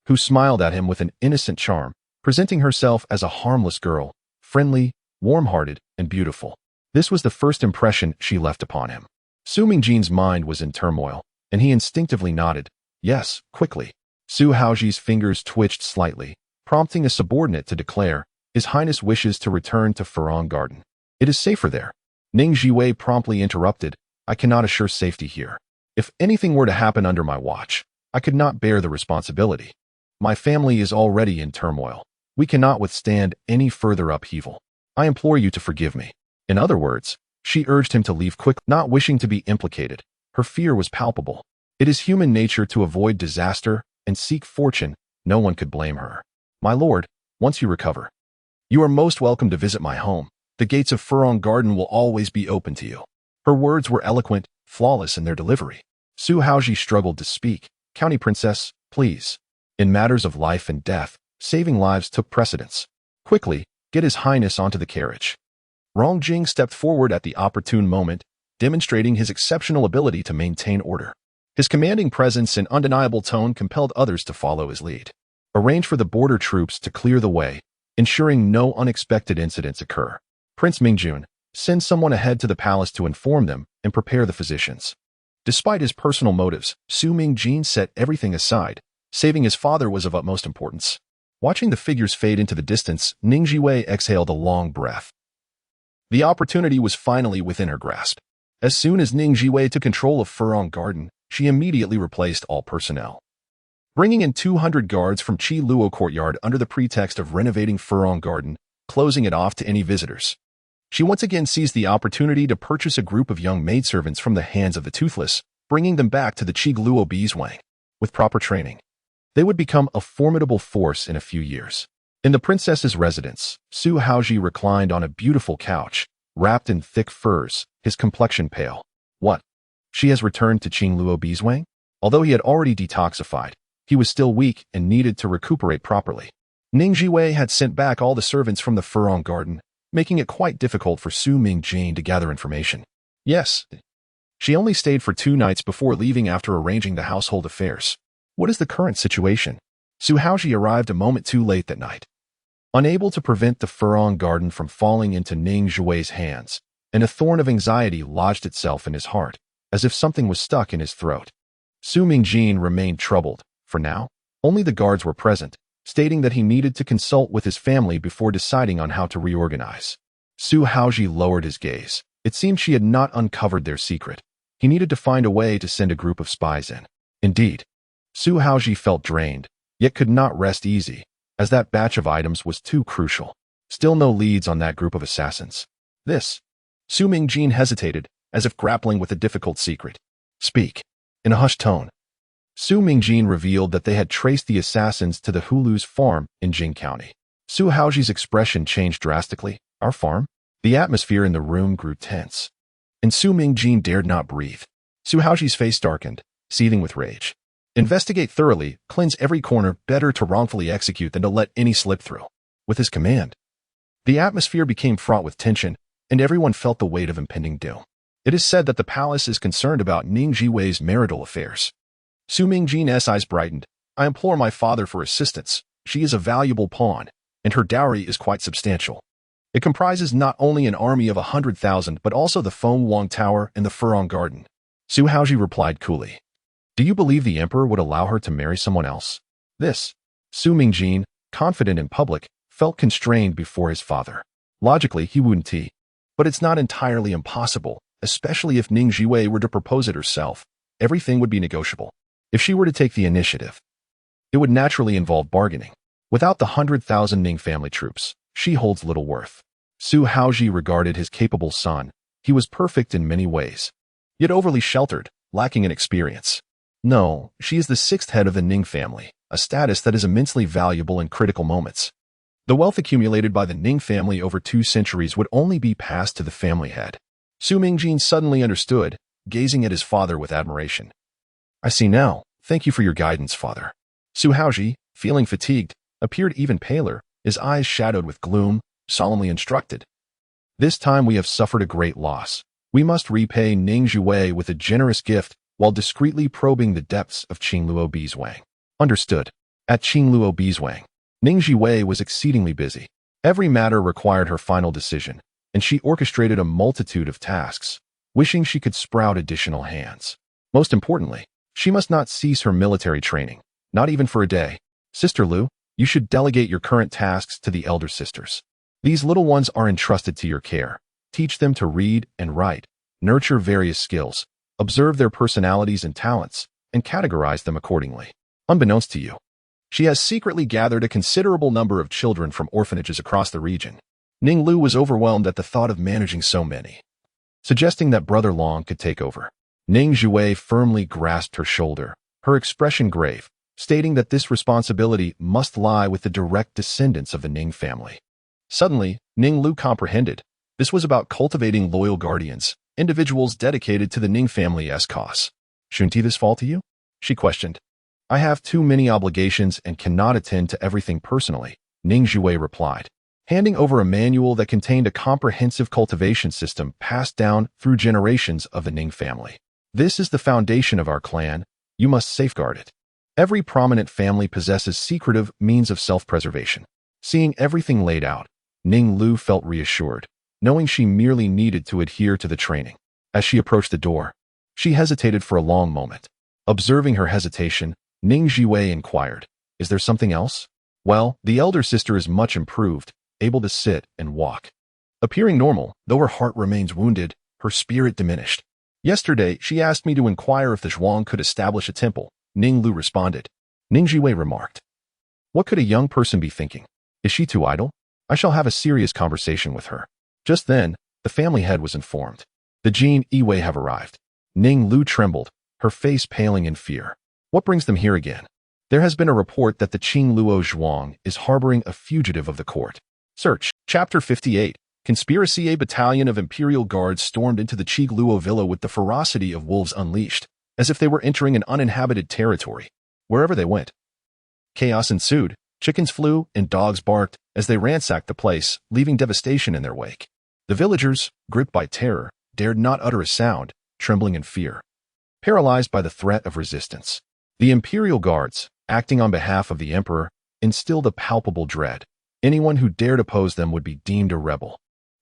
A: who smiled at him with an innocent charm, presenting herself as a harmless girl, friendly, warm-hearted, and beautiful. This was the first impression she left upon him. Su Mingjin's mind was in turmoil, and he instinctively nodded, yes, quickly. Su Haoji's fingers twitched slightly, prompting a subordinate to declare, "His Highness wishes to return to Furong Garden. It is safer there." Ning Zhiwei promptly interrupted, "I cannot assure safety here. If anything were to happen under my watch, I could not bear the responsibility. My family is already in turmoil. We cannot withstand any further upheaval. I implore you to forgive me." In other words, she urged him to leave quickly, not wishing to be implicated. Her fear was palpable. It is human nature to avoid disaster and seek fortune. No one could blame her. "My lord, once you recover, you are most welcome to visit my home. The gates of Furong Garden will always be open to you." Her words were eloquent, flawless in their delivery. Su Haoji struggled to speak. "County princess, please." In matters of life and death, saving lives took precedence. "Quickly, get His Highness onto the carriage." Rong Jing stepped forward at the opportune moment, demonstrating his exceptional ability to maintain order. His commanding presence and undeniable tone compelled others to follow his lead. Arrange for the border troops to clear the way, ensuring no unexpected incidents occur. Prince Mingjun, send someone ahead to the palace to inform them and prepare the physicians. Despite his personal motives, Su Mingjin set everything aside. Saving his father was of utmost importance. Watching the figures fade into the distance, Ning Zhiwei exhaled a long breath. The opportunity was finally within her grasp. As soon as Ning Zhiwei took control of Furong Garden, she immediately replaced all personnel, bringing in 200 guards from Qi Luo Courtyard under the pretext of renovating Furong Garden, closing it off to any visitors. She once again seized the opportunity to purchase a group of young maidservants from the hands of the Toothless, bringing them back to the Qi Luo Beeswang. With proper training, they would become a formidable force in a few years. In the princess's residence, Su Haoji reclined on a beautiful couch, wrapped in thick furs, his complexion pale. What? She has returned to Qing Luo Beeswang? Although he had already detoxified, he was still weak and needed to recuperate properly. Ning Zhiwei had sent back all the servants from the Furong Garden, making it quite difficult for Su Mingjin to gather information. Yes, she only stayed for 2 nights before leaving after arranging the household affairs. What is the current situation? Su Haoji arrived a moment too late that night. Unable to prevent the Furong Garden from falling into Ning Zhiwei's hands, and a thorn of anxiety lodged itself in his heart, as if something was stuck in his throat. Su Mingjin remained troubled. For now, only the guards were present, stating that he needed to consult with his family before deciding on how to reorganize. Su Haoji lowered his gaze. It seemed she had not uncovered their secret. He needed to find a way to send a group of spies in. Indeed, Su Haoji felt drained, yet could not rest easy, as that batch of items was too crucial. Still no leads on that group of assassins. Su Mingjin hesitated, as if grappling with a difficult secret. "Speak." In a hushed tone, Su Mingjin revealed that they had traced the assassins to the Hulu's farm in Jing County. Su Haoji's expression changed drastically. "Our farm?" The atmosphere in the room grew tense, and Su Mingjin dared not breathe. Su Haoji's face darkened, seething with rage. Investigate thoroughly, cleanse every corner, better to wrongfully execute than to let any slip through. With his command, the atmosphere became fraught with tension, and everyone felt the weight of impending doom. It is said that the palace is concerned about Ning Zhiwei's marital affairs. Su Mingjin's eyes brightened. "I implore my father for assistance. She is a valuable pawn, and her dowry is quite substantial. It comprises not only an army of 100,000, but also the Feng Wang Tower and the Furong Garden." Su Haoji replied coolly. "Do you believe the emperor would allow her to marry someone else?" Su Mingjin, confident in public, felt constrained before his father. Logically, he wouldn't. But it's not entirely impossible, especially if Ning Zhiwei were to propose it herself. Everything would be negotiable. If she were to take the initiative, it would naturally involve bargaining. Without the 100,000 Ning family troops, she holds little worth. Su Haoji regarded his capable son. He was perfect in many ways, yet overly sheltered, lacking in experience. No, she is the sixth head of the Ning family, a status that is immensely valuable in critical moments. The wealth accumulated by the Ning family over 2 centuries would only be passed to the family head. Su Mingjin suddenly understood, gazing at his father with admiration. I see now. Thank you for your guidance, father. Su Haoji, feeling fatigued, appeared even paler, his eyes shadowed with gloom, solemnly instructed. This time we have suffered a great loss. We must repay Ning Zhiwei with a generous gift while discreetly probing the depths of Qingluo Bizwang. Understood. At Qingluo Bizwang, Ning Zhiwei was exceedingly busy. Every matter required her final decision, and she orchestrated a multitude of tasks, wishing she could sprout additional hands. Most importantly, she must not cease her military training, not even for a day. Sister Lu, you should delegate your current tasks to the elder sisters. These little ones are entrusted to your care. Teach them to read and write, nurture various skills, observe their personalities and talents, and categorize them accordingly. Unbeknownst to you, she has secretly gathered a considerable number of children from orphanages across the region. Ning Lu was overwhelmed at the thought of managing so many, suggesting that Brother Long could take over. Ning Zhiwei firmly grasped her shoulder, her expression grave, stating that this responsibility must lie with the direct descendants of the Ning family. Suddenly, Ning Lu comprehended. This was about cultivating loyal guardians, individuals dedicated to the Ning family's cause. Shouldn't this fall to you? She questioned. I have too many obligations and cannot attend to everything personally, Ning Zhiwei replied, handing over a manual that contained a comprehensive cultivation system passed down through generations of the Ning family. This is the foundation of our clan. You must safeguard it. Every prominent family possesses secretive means of self-preservation. Seeing everything laid out, Ning Lu felt reassured, knowing she merely needed to adhere to the training. As she approached the door, she hesitated for a long moment. Observing her hesitation, Ning Zhiwei inquired, is there something else? Well, the elder sister is much improved, able to sit and walk. Appearing normal, though her heart remains wounded, her spirit diminished. Yesterday, she asked me to inquire if the Zhuang could establish a temple. Ning Lu responded. Ning Zhiwei remarked, what could a young person be thinking? Is she too idle? I shall have a serious conversation with her. Just then, the family head was informed. The Jin Yiwei have arrived. Ning Lu trembled, her face paling in fear. What brings them here again? There has been a report that the Qingluo Zhuang is harboring a fugitive of the court. Search. Chapter 58. Conspiracy. A battalion of Imperial Guards stormed into the Qingluo villa with the ferocity of wolves unleashed, as if they were entering an uninhabited territory. Wherever they went, chaos ensued. Chickens flew and dogs barked as they ransacked the place, leaving devastation in their wake. The villagers, gripped by terror, dared not utter a sound, trembling in fear, paralyzed by the threat of resistance. The Imperial Guards, acting on behalf of the Emperor, instilled a palpable dread. Anyone who dared oppose them would be deemed a rebel.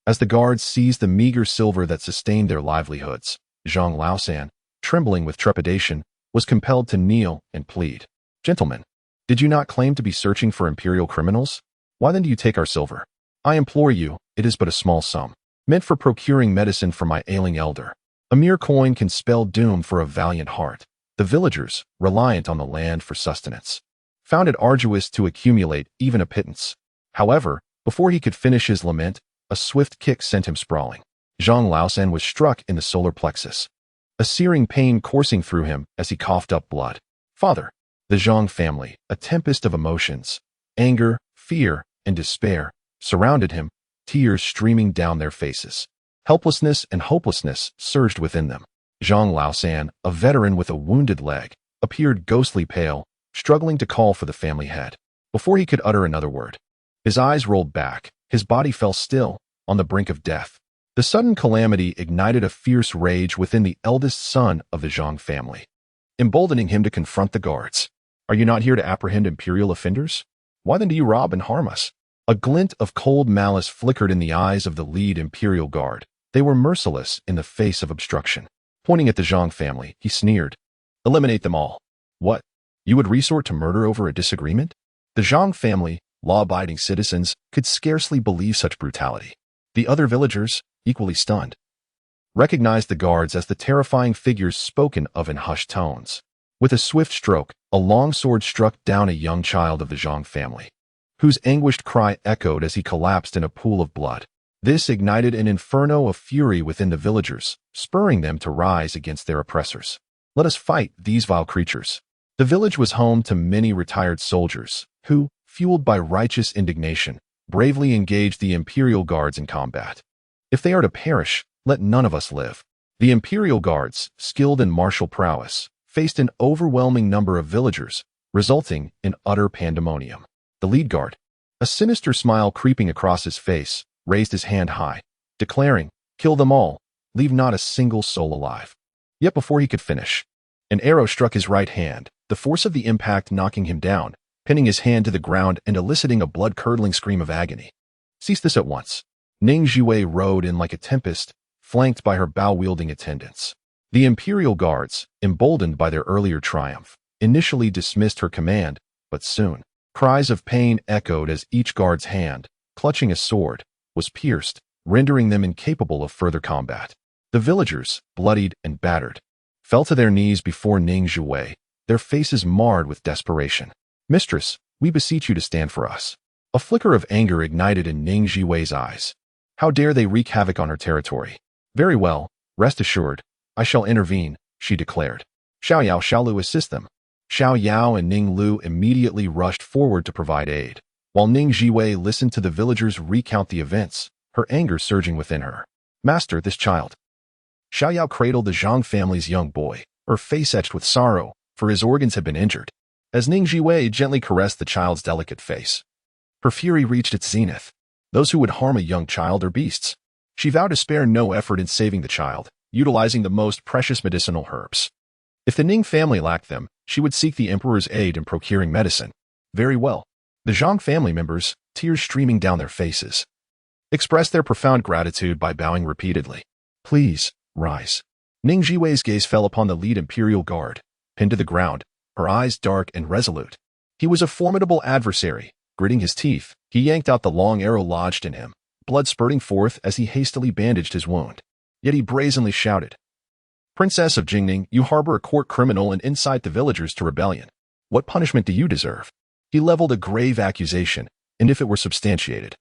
A: As the guards seized the meager silver that sustained their livelihoods, Zhang Laosan, trembling with trepidation, was compelled to kneel and plead. Gentlemen, did you not claim to be searching for imperial criminals? Why then do you take our silver? I implore you, it is but a small sum, meant for procuring medicine for my ailing elder. A mere coin can spell doom for a valiant heart. The villagers, reliant on the land for sustenance, found it arduous to accumulate even a pittance. However, before he could finish his lament, a swift kick sent him sprawling. Zhang Laosan was struck in the solar plexus, a searing pain coursing through him as he coughed up blood. Father, the Zhang family, a tempest of emotions, anger, fear, and despair, surrounded him, tears streaming down their faces. Helplessness and hopelessness surged within them. Zhang Laosan, a veteran with a wounded leg, appeared ghostly pale, struggling to call for the family head. Before he could utter another word, his eyes rolled back, his body fell still, on the brink of death. The sudden calamity ignited a fierce rage within the eldest son of the Zhang family, emboldening him to confront the guards. Are you not here to apprehend imperial offenders? Why then do you rob and harm us? A glint of cold malice flickered in the eyes of the lead imperial guard. They were merciless in the face of obstruction. Pointing at the Zhang family, he sneered. Eliminate them all. What? You would resort to murder over a disagreement? The Zhang family, law-abiding citizens, could scarcely believe such brutality. The other villagers, equally stunned, recognized the guards as the terrifying figures spoken of in hushed tones. With a swift stroke, a long sword struck down a young child of the Zhang family. whose anguished cry echoed as he collapsed in a pool of blood. This ignited an inferno of fury within the villagers, spurring them to rise against their oppressors. Let us fight these vile creatures. The village was home to many retired soldiers, who, fueled by righteous indignation, bravely engaged the Imperial Guards in combat. If they are to perish, let none of us live. The Imperial Guards, skilled in martial prowess, faced an overwhelming number of villagers, resulting in utter pandemonium. The lead guard, a sinister smile creeping across his face, raised his hand high, declaring, "Kill them all, leave not a single soul alive." Yet before he could finish, an arrow struck his right hand, the force of the impact knocking him down, pinning his hand to the ground and eliciting a blood-curdling scream of agony. "Cease this at once." Ning Zhiwei rode in like a tempest, flanked by her bow-wielding attendants. The Imperial Guards, emboldened by their earlier triumph, initially dismissed her command, but soon, cries of pain echoed as each guard's hand, clutching a sword, was pierced, rendering them incapable of further combat. The villagers, bloodied and battered, fell to their knees before Ning Zhiwei, their faces marred with desperation. "Mistress, we beseech you to stand for us." A flicker of anger ignited in Ning Zhiwei's eyes. How dare they wreak havoc on her territory? "Very well, rest assured, I shall intervene," she declared. "Xiao Yao, Xiao Lu assist them." Xiao Yao and Ning Lu immediately rushed forward to provide aid. While Ning Zhiwei listened to the villagers recount the events, her anger surging within her. "Master, this child." Xiao Yao cradled the Zhang family's young boy, her face etched with sorrow, for his organs had been injured. As Ning Zhiwei gently caressed the child's delicate face, her fury reached its zenith. Those who would harm a young child are beasts. She vowed to spare no effort in saving the child, utilizing the most precious medicinal herbs. If the Ning family lacked them, she would seek the emperor's aid in procuring medicine. Very well. The Zhang family members, tears streaming down their faces, expressed their profound gratitude by bowing repeatedly. "Please, rise." Ning Zhiwei's gaze fell upon the lead Imperial Guard, pinned to the ground, her eyes dark and resolute. He was a formidable adversary. Gritting his teeth, he yanked out the long arrow lodged in him, blood spurting forth as he hastily bandaged his wound. Yet he brazenly shouted, "Princess of Jingning, you harbor a court criminal and incite the villagers to rebellion. What punishment do you deserve?" He leveled a grave accusation, and if it were substantiated,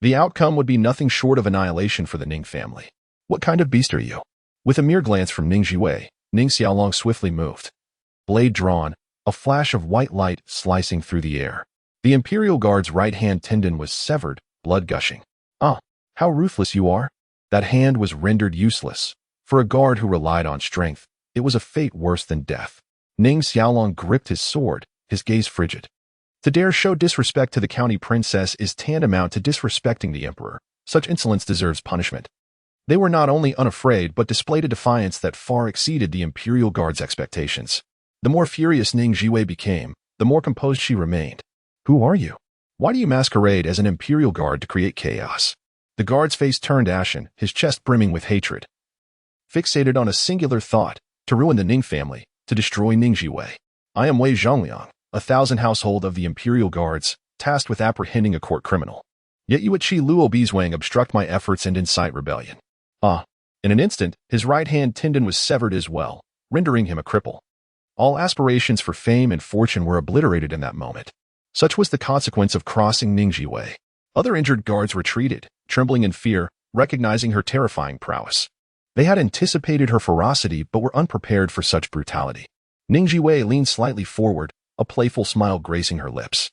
A: the outcome would be nothing short of annihilation for the Ning family. "What kind of beast are you?" With a mere glance from Ning Zhiwei, Ning Xiaolong swiftly moved. Blade drawn, a flash of white light slicing through the air. The Imperial Guard's right-hand tendon was severed, blood gushing. "Ah, how ruthless you are!" That hand was rendered useless. For a guard who relied on strength, it was a fate worse than death. Ning Xiaolong gripped his sword, his gaze frigid. To dare show disrespect to the county princess is tantamount to disrespecting the emperor. Such insolence deserves punishment. They were not only unafraid but displayed a defiance that far exceeded the Imperial Guard's expectations. The more furious Ning Zhiwei became, the more composed she remained. "Who are you? Why do you masquerade as an Imperial Guard to create chaos?" The guard's face turned ashen, his chest brimming with hatred. Fixated on a singular thought, to ruin the Ning family, to destroy Ning Zhiwei. "I am Wei Zhongliang, 1,000 household of the Imperial Guards, tasked with apprehending a court criminal. Yet you at Qi Luo Bizwang obstruct my efforts and incite rebellion." Ah! In an instant, his right-hand tendon was severed as well, rendering him a cripple. All aspirations for fame and fortune were obliterated in that moment. Such was the consequence of crossing Ning Zhiwei. Other injured guards retreated, trembling in fear, recognizing her terrifying prowess. They had anticipated her ferocity but were unprepared for such brutality. Ning Zhiwei leaned slightly forward, a playful smile gracing her lips.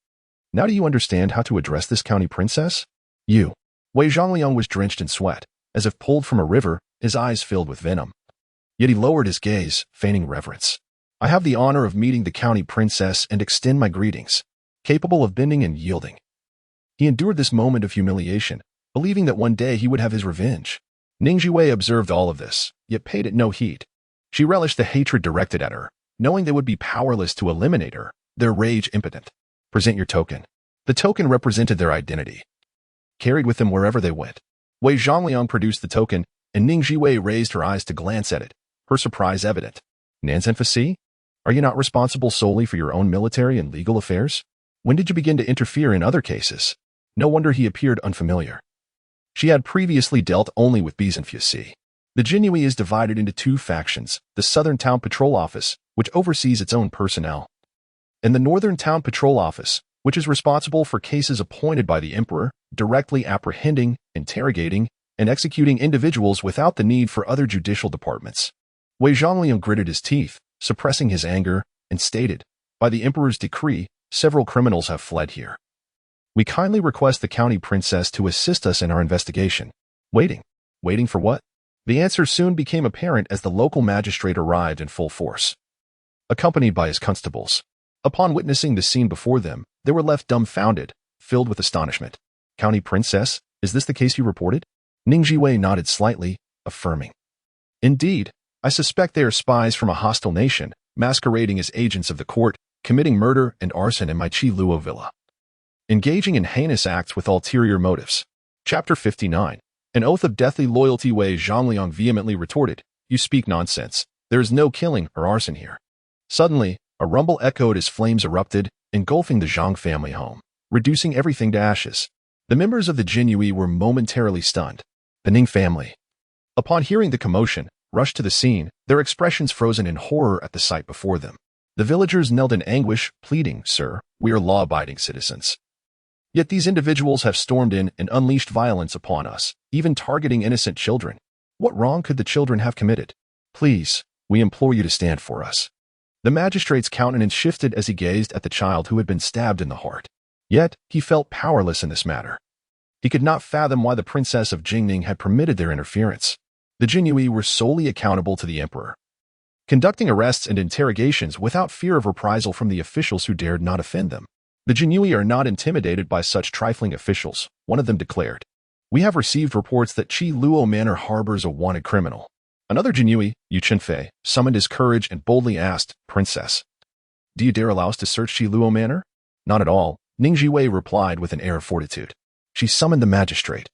A: "Now do you understand how to address this county princess?" "You." Wei Zhongliang was drenched in sweat, as if pulled from a river, his eyes filled with venom. Yet he lowered his gaze, feigning reverence. "I have the honor of meeting the county princess and extend my greetings." Capable of bending and yielding, he endured this moment of humiliation, believing that one day he would have his revenge. Ning Zhiwei observed all of this, yet paid it no heed. She relished the hatred directed at her, knowing they would be powerless to eliminate her, their rage impotent. "Present your token." The token represented their identity, carried with them wherever they went. Wei Zhongliang produced the token, and Ning Zhiwei raised her eyes to glance at it, her surprise evident. "Nanzan Fasi? Are you not responsible solely for your own military and legal affairs? When did you begin to interfere in other cases?" No wonder he appeared unfamiliar. She had previously dealt only with Bizan Fasi. The Jinyui is divided into two factions, the Southern Town Patrol Office, which oversees its own personnel, and the Northern Town Patrol Office, which is responsible for cases appointed by the emperor, directly apprehending, interrogating, and executing individuals without the need for other judicial departments. Wei Zhongliang gritted his teeth, suppressing his anger, and stated, "By the emperor's decree, several criminals have fled here. We kindly request the county princess to assist us in our investigation." Waiting. Waiting for what? The answer soon became apparent as the local magistrate arrived in full force, accompanied by his constables. Upon witnessing the scene before them, they were left dumbfounded, filled with astonishment. "County princess, is this the case you reported?" Ning Zhiwei nodded slightly, affirming, "Indeed, I suspect they are spies from a hostile nation, masquerading as agents of the court, committing murder and arson in my Qi Luo villa, engaging in heinous acts with ulterior motives." Chapter 59. An oath of deathly loyalty. Wei Zhongliang vehemently retorted, "You speak nonsense. There is no killing or arson here." Suddenly, a rumble echoed as flames erupted, engulfing the Zhang family home, reducing everything to ashes. The members of the Jinyue were momentarily stunned. The Ning family, upon hearing the commotion, rushed to the scene, their expressions frozen in horror at the sight before them. The villagers knelt in anguish, pleading, "Sir, we are law-abiding citizens. Yet these individuals have stormed in and unleashed violence upon us, even targeting innocent children. What wrong could the children have committed? Please, we implore you to stand for us." The magistrate's countenance shifted as he gazed at the child who had been stabbed in the heart. Yet, he felt powerless in this matter. He could not fathom why the princess of Jingning had permitted their interference. The Jinyue were solely accountable to the emperor, conducting arrests and interrogations without fear of reprisal from the officials who dared not offend them. "The Jinyue are not intimidated by such trifling officials," one of them declared. "We have received reports that Qi Luo Manor harbors a wanted criminal." Another Jinyue, Yu Chenfei, summoned his courage and boldly asked, "Princess, do you dare allow us to search Qi Luo Manor?" "Not at all," Ning Zhiwei replied with an air of fortitude. She summoned the magistrate,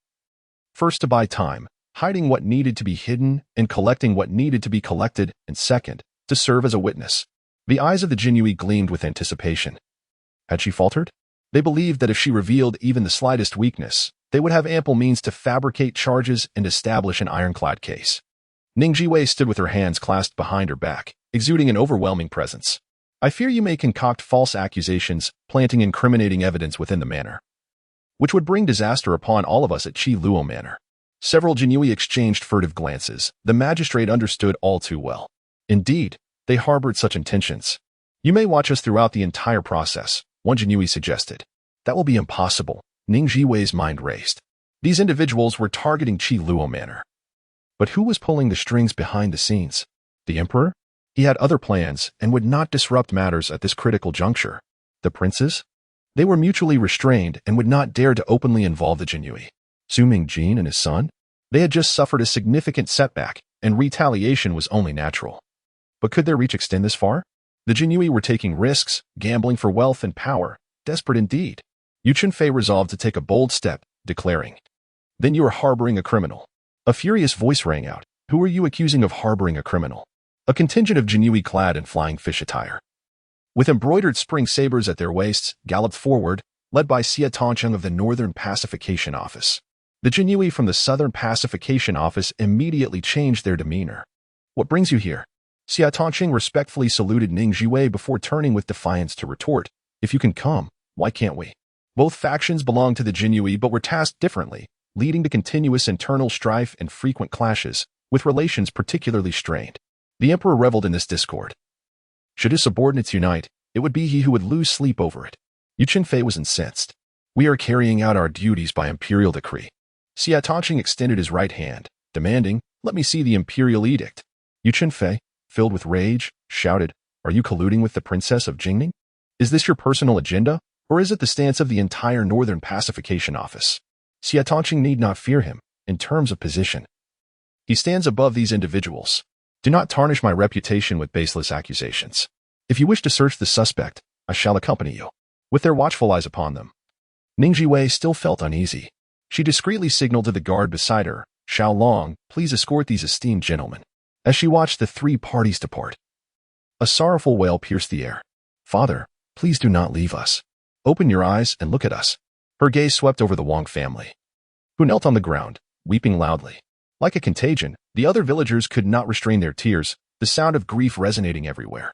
A: first to buy time, hiding what needed to be hidden and collecting what needed to be collected, and second, to serve as a witness. The eyes of the Jinyue gleamed with anticipation. Had she faltered? They believed that if she revealed even the slightest weakness, they would have ample means to fabricate charges and establish an ironclad case. Ning Zhiwei stood with her hands clasped behind her back, exuding an overwhelming presence. "I fear you may concoct false accusations, planting incriminating evidence within the manor, which would bring disaster upon all of us at Qi Luo Manor." Several Jinyue exchanged furtive glances. The magistrate understood all too well. Indeed, they harbored such intentions. "You may watch us throughout the entire process," one Jinyue suggested. "That will be impossible." Ning Zhiwei's mind raced. These individuals were targeting Qi Luo Manor. But who was pulling the strings behind the scenes? The emperor? He had other plans and would not disrupt matters at this critical juncture. The princes? They were mutually restrained and would not dare to openly involve the Jinyue. Su Mingjin and his son? They had just suffered a significant setback, and retaliation was only natural. But could their reach extend this far? The Jinyue were taking risks, gambling for wealth and power, desperate indeed. Yu Chenfei resolved to take a bold step, declaring, "Then you are harboring a criminal." A furious voice rang out. "Who are you accusing of harboring a criminal?" A contingent of Jinyue clad in flying fish attire, with embroidered spring sabers at their waists, galloped forward, led by Xia Tongcheng of the Northern Pacification Office. The Jinyue from the Southern Pacification Office immediately changed their demeanor. "What brings you here?" Xia Tongcheng respectfully saluted Ning Zhiwei before turning with defiance to retort, "If you can come, why can't we?" Both factions belonged to the Jinyue but were tasked differently, leading to continuous internal strife and frequent clashes, with relations particularly strained. The emperor reveled in this discord. Should his subordinates unite, it would be he who would lose sleep over it. Yu Chenfei was incensed. "We are carrying out our duties by imperial decree." Xia Tongcheng extended his right hand, demanding, "Let me see the imperial edict." Yu Chenfei, filled with rage, shouted, "Are you colluding with the princess of Jingning? Is this your personal agenda, or is it the stance of the entire Northern Pacification Office?" Xia Tongcheng need not fear him, in terms of position. He stands above these individuals. Do not tarnish my reputation with baseless accusations. If you wish to search the suspect, I shall accompany you. With their watchful eyes upon them, Ning Zhiwei still felt uneasy. She discreetly signaled to the guard beside her, "Xiao Long, please escort these esteemed gentlemen." As she watched the three parties depart, a sorrowful wail pierced the air. "Father, please do not leave us. Open your eyes and look at us." Her gaze swept over the Wang family, who knelt on the ground, weeping loudly. Like a contagion, the other villagers could not restrain their tears, the sound of grief resonating everywhere.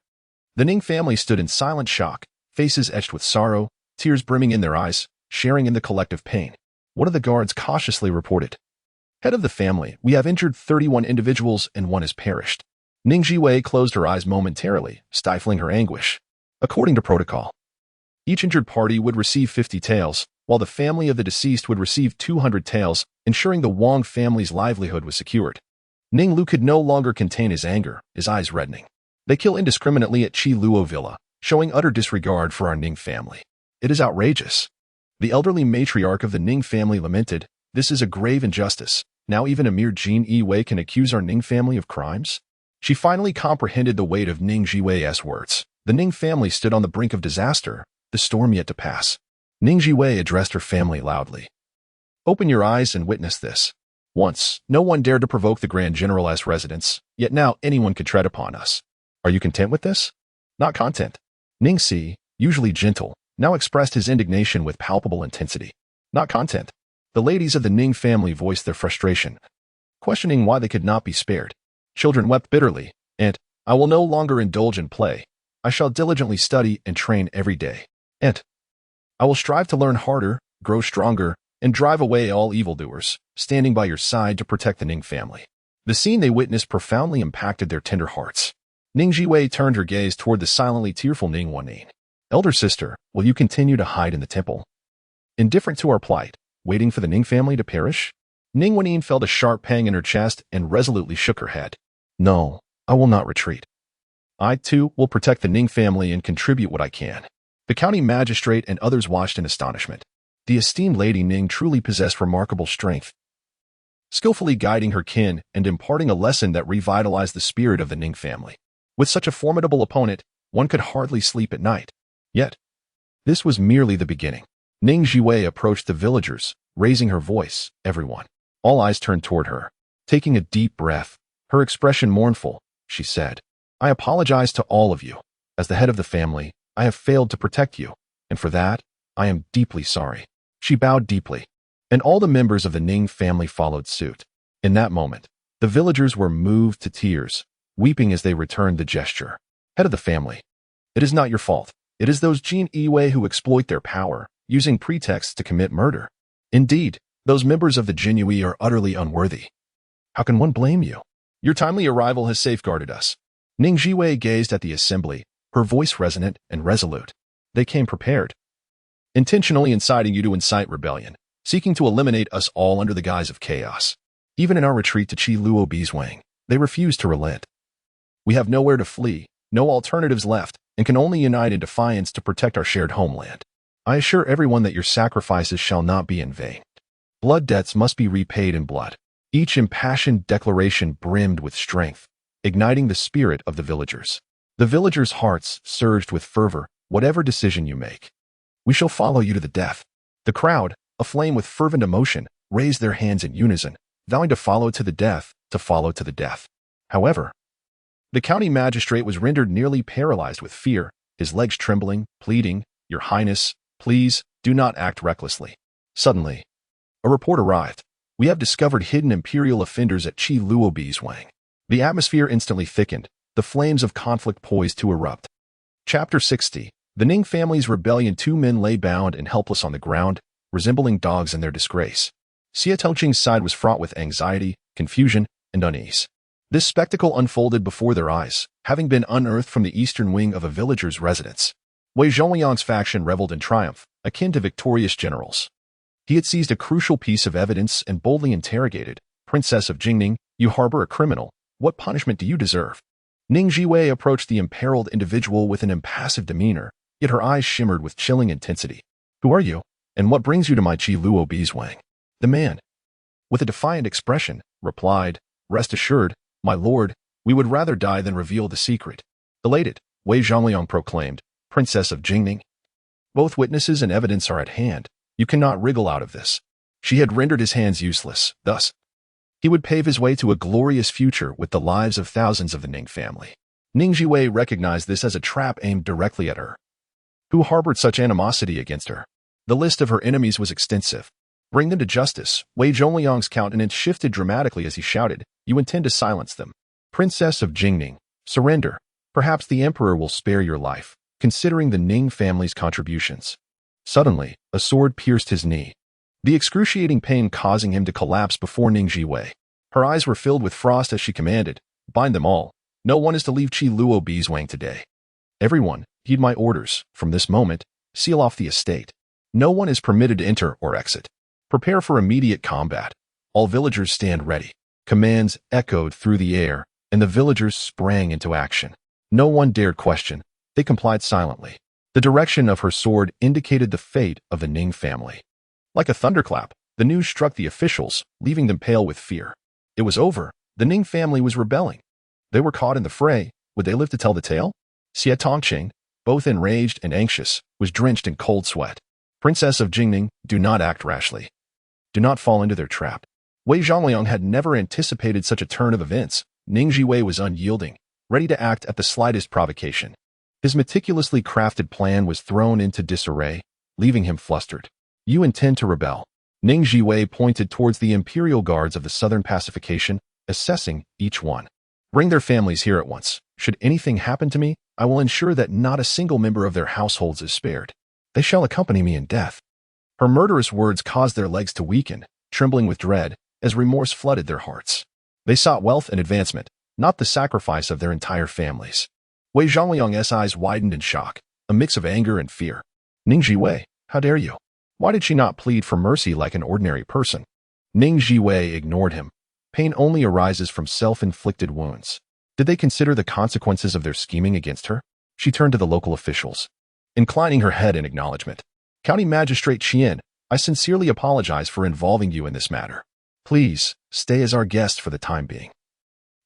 A: The Ning family stood in silent shock, faces etched with sorrow, tears brimming in their eyes, sharing in the collective pain. One of the guards cautiously reported, "Head of the family, we have injured 31 individuals and one has perished." Ning Zhiwei closed her eyes momentarily, stifling her anguish. According to protocol, each injured party would receive 50 taels, while the family of the deceased would receive 200 taels, ensuring the Wang family's livelihood was secured. Ning Lu could no longer contain his anger, his eyes reddening. They kill indiscriminately at Qi Luo Villa, showing utter disregard for our Ning family. It is outrageous. The elderly matriarch of the Ning family lamented, "This is a grave injustice. Now even a mere Jin Yi can accuse our Ning family of crimes?" She finally comprehended the weight of Ning Zhiwei's words. The Ning family stood on the brink of disaster, the storm yet to pass. Ning Zhiwei addressed her family loudly. "Open your eyes and witness this. Once, no one dared to provoke the Grand General's residence, yet now anyone could tread upon us. Are you content with this?" "Not content." Ning Si, usually gentle, now expressed his indignation with palpable intensity. "Not content." The ladies of the Ning family voiced their frustration, questioning why they could not be spared. Children wept bitterly, and, "I will no longer indulge in play. I shall diligently study and train every day. And I will strive to learn harder, grow stronger, and drive away all evildoers, standing by your side to protect the Ning family." The scene they witnessed profoundly impacted their tender hearts. Ning Zhiwei turned her gaze toward the silently tearful Ning Wanyin. "Elder sister, will you continue to hide in the temple? Indifferent to our plight, waiting for the Ning family to perish?" Ning Wanyin felt a sharp pang in her chest and resolutely shook her head. "No, I will not retreat. I, too, will protect the Ning family and contribute what I can." The county magistrate and others watched in astonishment. The esteemed Lady Ning truly possessed remarkable strength, skillfully guiding her kin and imparting a lesson that revitalized the spirit of the Ning family. With such a formidable opponent, one could hardly sleep at night. Yet, this was merely the beginning. Ning Zhiwei approached the villagers, raising her voice. Everyone. All eyes turned toward her. Taking a deep breath, her expression mournful, she said, "I apologize to all of you. As the head of the family, I have failed to protect you, and for that, I am deeply sorry." She bowed deeply, and all the members of the Ning family followed suit. In that moment, the villagers were moved to tears, weeping as they returned the gesture. "Head of the family, it is not your fault. It is those Jin Yi who exploit their power, using pretexts to commit murder. Indeed, those members of the Jin Yi are utterly unworthy. How can one blame you? Your timely arrival has safeguarded us." Ning Zhiwei gazed at the assembly, her voice resonant and resolute. "They came prepared, intentionally inciting you to incite rebellion, seeking to eliminate us all under the guise of chaos. Even in our retreat to Qi Luo Bizwang, they refused to relent. We have nowhere to flee, no alternatives left, and can only unite in defiance to protect our shared homeland. I assure everyone that your sacrifices shall not be in vain. Blood debts must be repaid in blood." Each impassioned declaration brimmed with strength, igniting the spirit of the villagers. The villagers' hearts surged with fervor. "Whatever decision you make, we shall follow you to the death." The crowd, aflame with fervent emotion, raised their hands in unison, vowing to follow to the death, to follow to the death. However, the county magistrate was rendered nearly paralyzed with fear, his legs trembling, pleading, "Your Highness, please, do not act recklessly." Suddenly, a report arrived. "We have discovered hidden imperial offenders at Qi Luo Bizwang." The atmosphere instantly thickened, the flames of conflict poised to erupt. Chapter 60. The Ning family's rebellion. Two men lay bound and helpless on the ground, resembling dogs in their disgrace. Xie Toqing's side was fraught with anxiety, confusion, and unease. This spectacle unfolded before their eyes, having been unearthed from the eastern wing of a villager's residence. Wei Zhongliang's faction reveled in triumph, akin to victorious generals. He had seized a crucial piece of evidence and boldly interrogated, "Princess of Jingning, you harbor a criminal. What punishment do you deserve?" Ning Zhiwei approached the imperiled individual with an impassive demeanor, yet her eyes shimmered with chilling intensity. "Who are you, and what brings you to my Qi Luo Bizwang?" The man, with a defiant expression, replied, "Rest assured, my lord, we would rather die than reveal the secret." Elated, Wei Zhongliang proclaimed, "Princess of Jingning, both witnesses and evidence are at hand. You cannot wriggle out of this." She had rendered his hands useless. Thus, he would pave his way to a glorious future with the lives of thousands of the Ning family. Ning Zhiwei recognized this as a trap aimed directly at her. Who harbored such animosity against her? The list of her enemies was extensive. "Bring them to justice." Wei Zhongliang's countenance shifted dramatically as he shouted, "You intend to silence them. Princess of Jingning, surrender. Perhaps the emperor will spare your life, considering the Ning family's contributions." Suddenly, a sword pierced his knee, the excruciating pain causing him to collapse before Ning Zhiwei. Her eyes were filled with frost as she commanded, "Bind them all. No one is to leave Qi Luo Bizwang today. Everyone, heed my orders. From this moment, seal off the estate. No one is permitted to enter or exit. Prepare for immediate combat. All villagers stand ready." Commands echoed through the air, and the villagers sprang into action. No one dared question. They complied silently. The direction of her sword indicated the fate of the Ning family. Like a thunderclap, the news struck the officials, leaving them pale with fear. It was over. The Ning family was rebelling. They were caught in the fray. Would they live to tell the tale? Xie Tongqing, both enraged and anxious, was drenched in cold sweat. Princess of Jingning, do not act rashly. Do not fall into their trap. Wei Zhongliang had never anticipated such a turn of events. Ning Zhiwei was unyielding, ready to act at the slightest provocation. His meticulously crafted plan was thrown into disarray, leaving him flustered. You intend to rebel. Ning Zhiwei pointed towards the imperial guards of the southern pacification, assessing each one. Bring their families here at once. Should anything happen to me, I will ensure that not a single member of their households is spared. They shall accompany me in death. Her murderous words caused their legs to weaken, trembling with dread, as remorse flooded their hearts. They sought wealth and advancement, not the sacrifice of their entire families. Wei Zhongliang's eyes widened in shock, a mix of anger and fear. Ning Zhiwei, how dare you? Why did she not plead for mercy like an ordinary person? Ning Zhiwei ignored him. Pain only arises from self-inflicted wounds. Did they consider the consequences of their scheming against her? She turned to the local officials, inclining her head in acknowledgement. County Magistrate Qian, I sincerely apologize for involving you in this matter. Please, stay as our guest for the time being.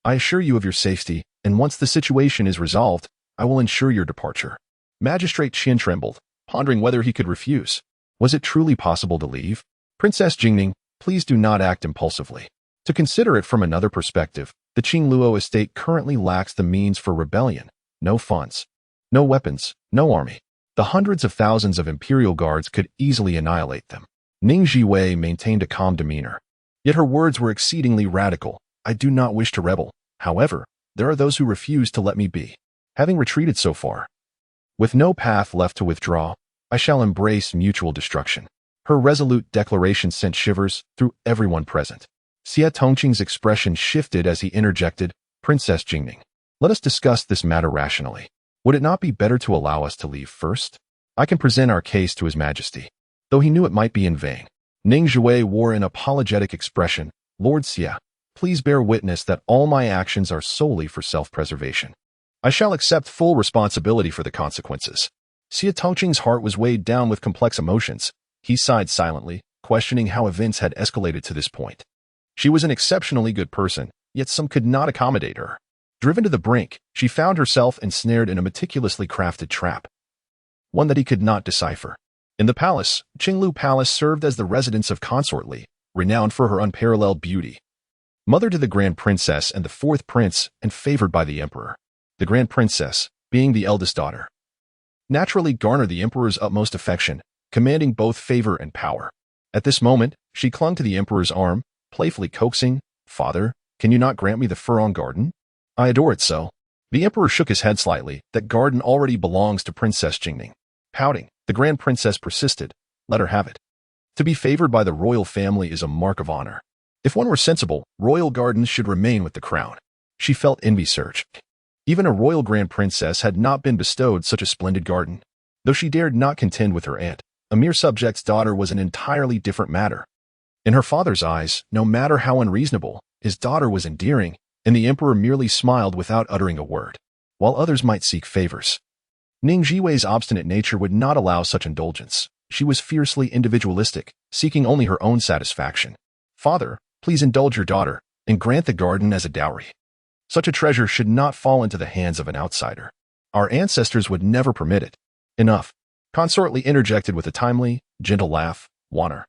A: I assure you of your safety, and once the situation is resolved, I will ensure your departure. Magistrate Qian trembled, pondering whether he could refuse. Was it truly possible to leave? Princess Jingning, please do not act impulsively. To consider it from another perspective, the Qingluo estate currently lacks the means for rebellion. No funds, no weapons, no army. The hundreds of thousands of imperial guards could easily annihilate them. Ning Zhiwei maintained a calm demeanor. Yet her words were exceedingly radical. I do not wish to rebel. However, there are those who refuse to let me be. Having retreated so far, with no path left to withdraw, I shall embrace mutual destruction. Her resolute declaration sent shivers through everyone present. Xie Tongqing's expression shifted as he interjected, Princess Jingning, let us discuss this matter rationally. Would it not be better to allow us to leave first? I can present our case to His Majesty. Though he knew it might be in vain. Ning Zhiwei wore an apologetic expression. Lord Xie, please bear witness that all my actions are solely for self-preservation. I shall accept full responsibility for the consequences. Xie Tongqing's heart was weighed down with complex emotions. He sighed silently, questioning how events had escalated to this point. She was an exceptionally good person, yet some could not accommodate her. Driven to the brink, she found herself ensnared in a meticulously crafted trap, one that he could not decipher. In the palace, Qinglu Palace served as the residence of Consort Li, renowned for her unparalleled beauty. Mother to the Grand Princess and the fourth prince, and favored by the Emperor. The Grand Princess, being the eldest daughter, naturally garnered the Emperor's utmost affection, commanding both favor and power. At this moment, she clung to the Emperor's arm, playfully coaxing, Father, can you not grant me the Furong Garden? I adore it so. The Emperor shook his head slightly. That garden already belongs to Princess Jingning. Pouting, the Grand Princess persisted. Let her have it. To be favored by the royal family is a mark of honor. If one were sensible, royal gardens should remain with the crown. She felt envy surge. Even a royal Grand Princess had not been bestowed such a splendid garden. Though she dared not contend with her aunt, a mere subject's daughter was an entirely different matter. In her father's eyes, no matter how unreasonable, his daughter was endearing, and the Emperor merely smiled without uttering a word, while others might seek favors. Ning Zhiwei's obstinate nature would not allow such indulgence. She was fiercely individualistic, seeking only her own satisfaction. Father, please indulge your daughter, and grant the garden as a dowry. Such a treasure should not fall into the hands of an outsider. Our ancestors would never permit it. Enough. Consort Li interjected with a timely, gentle laugh. Waner,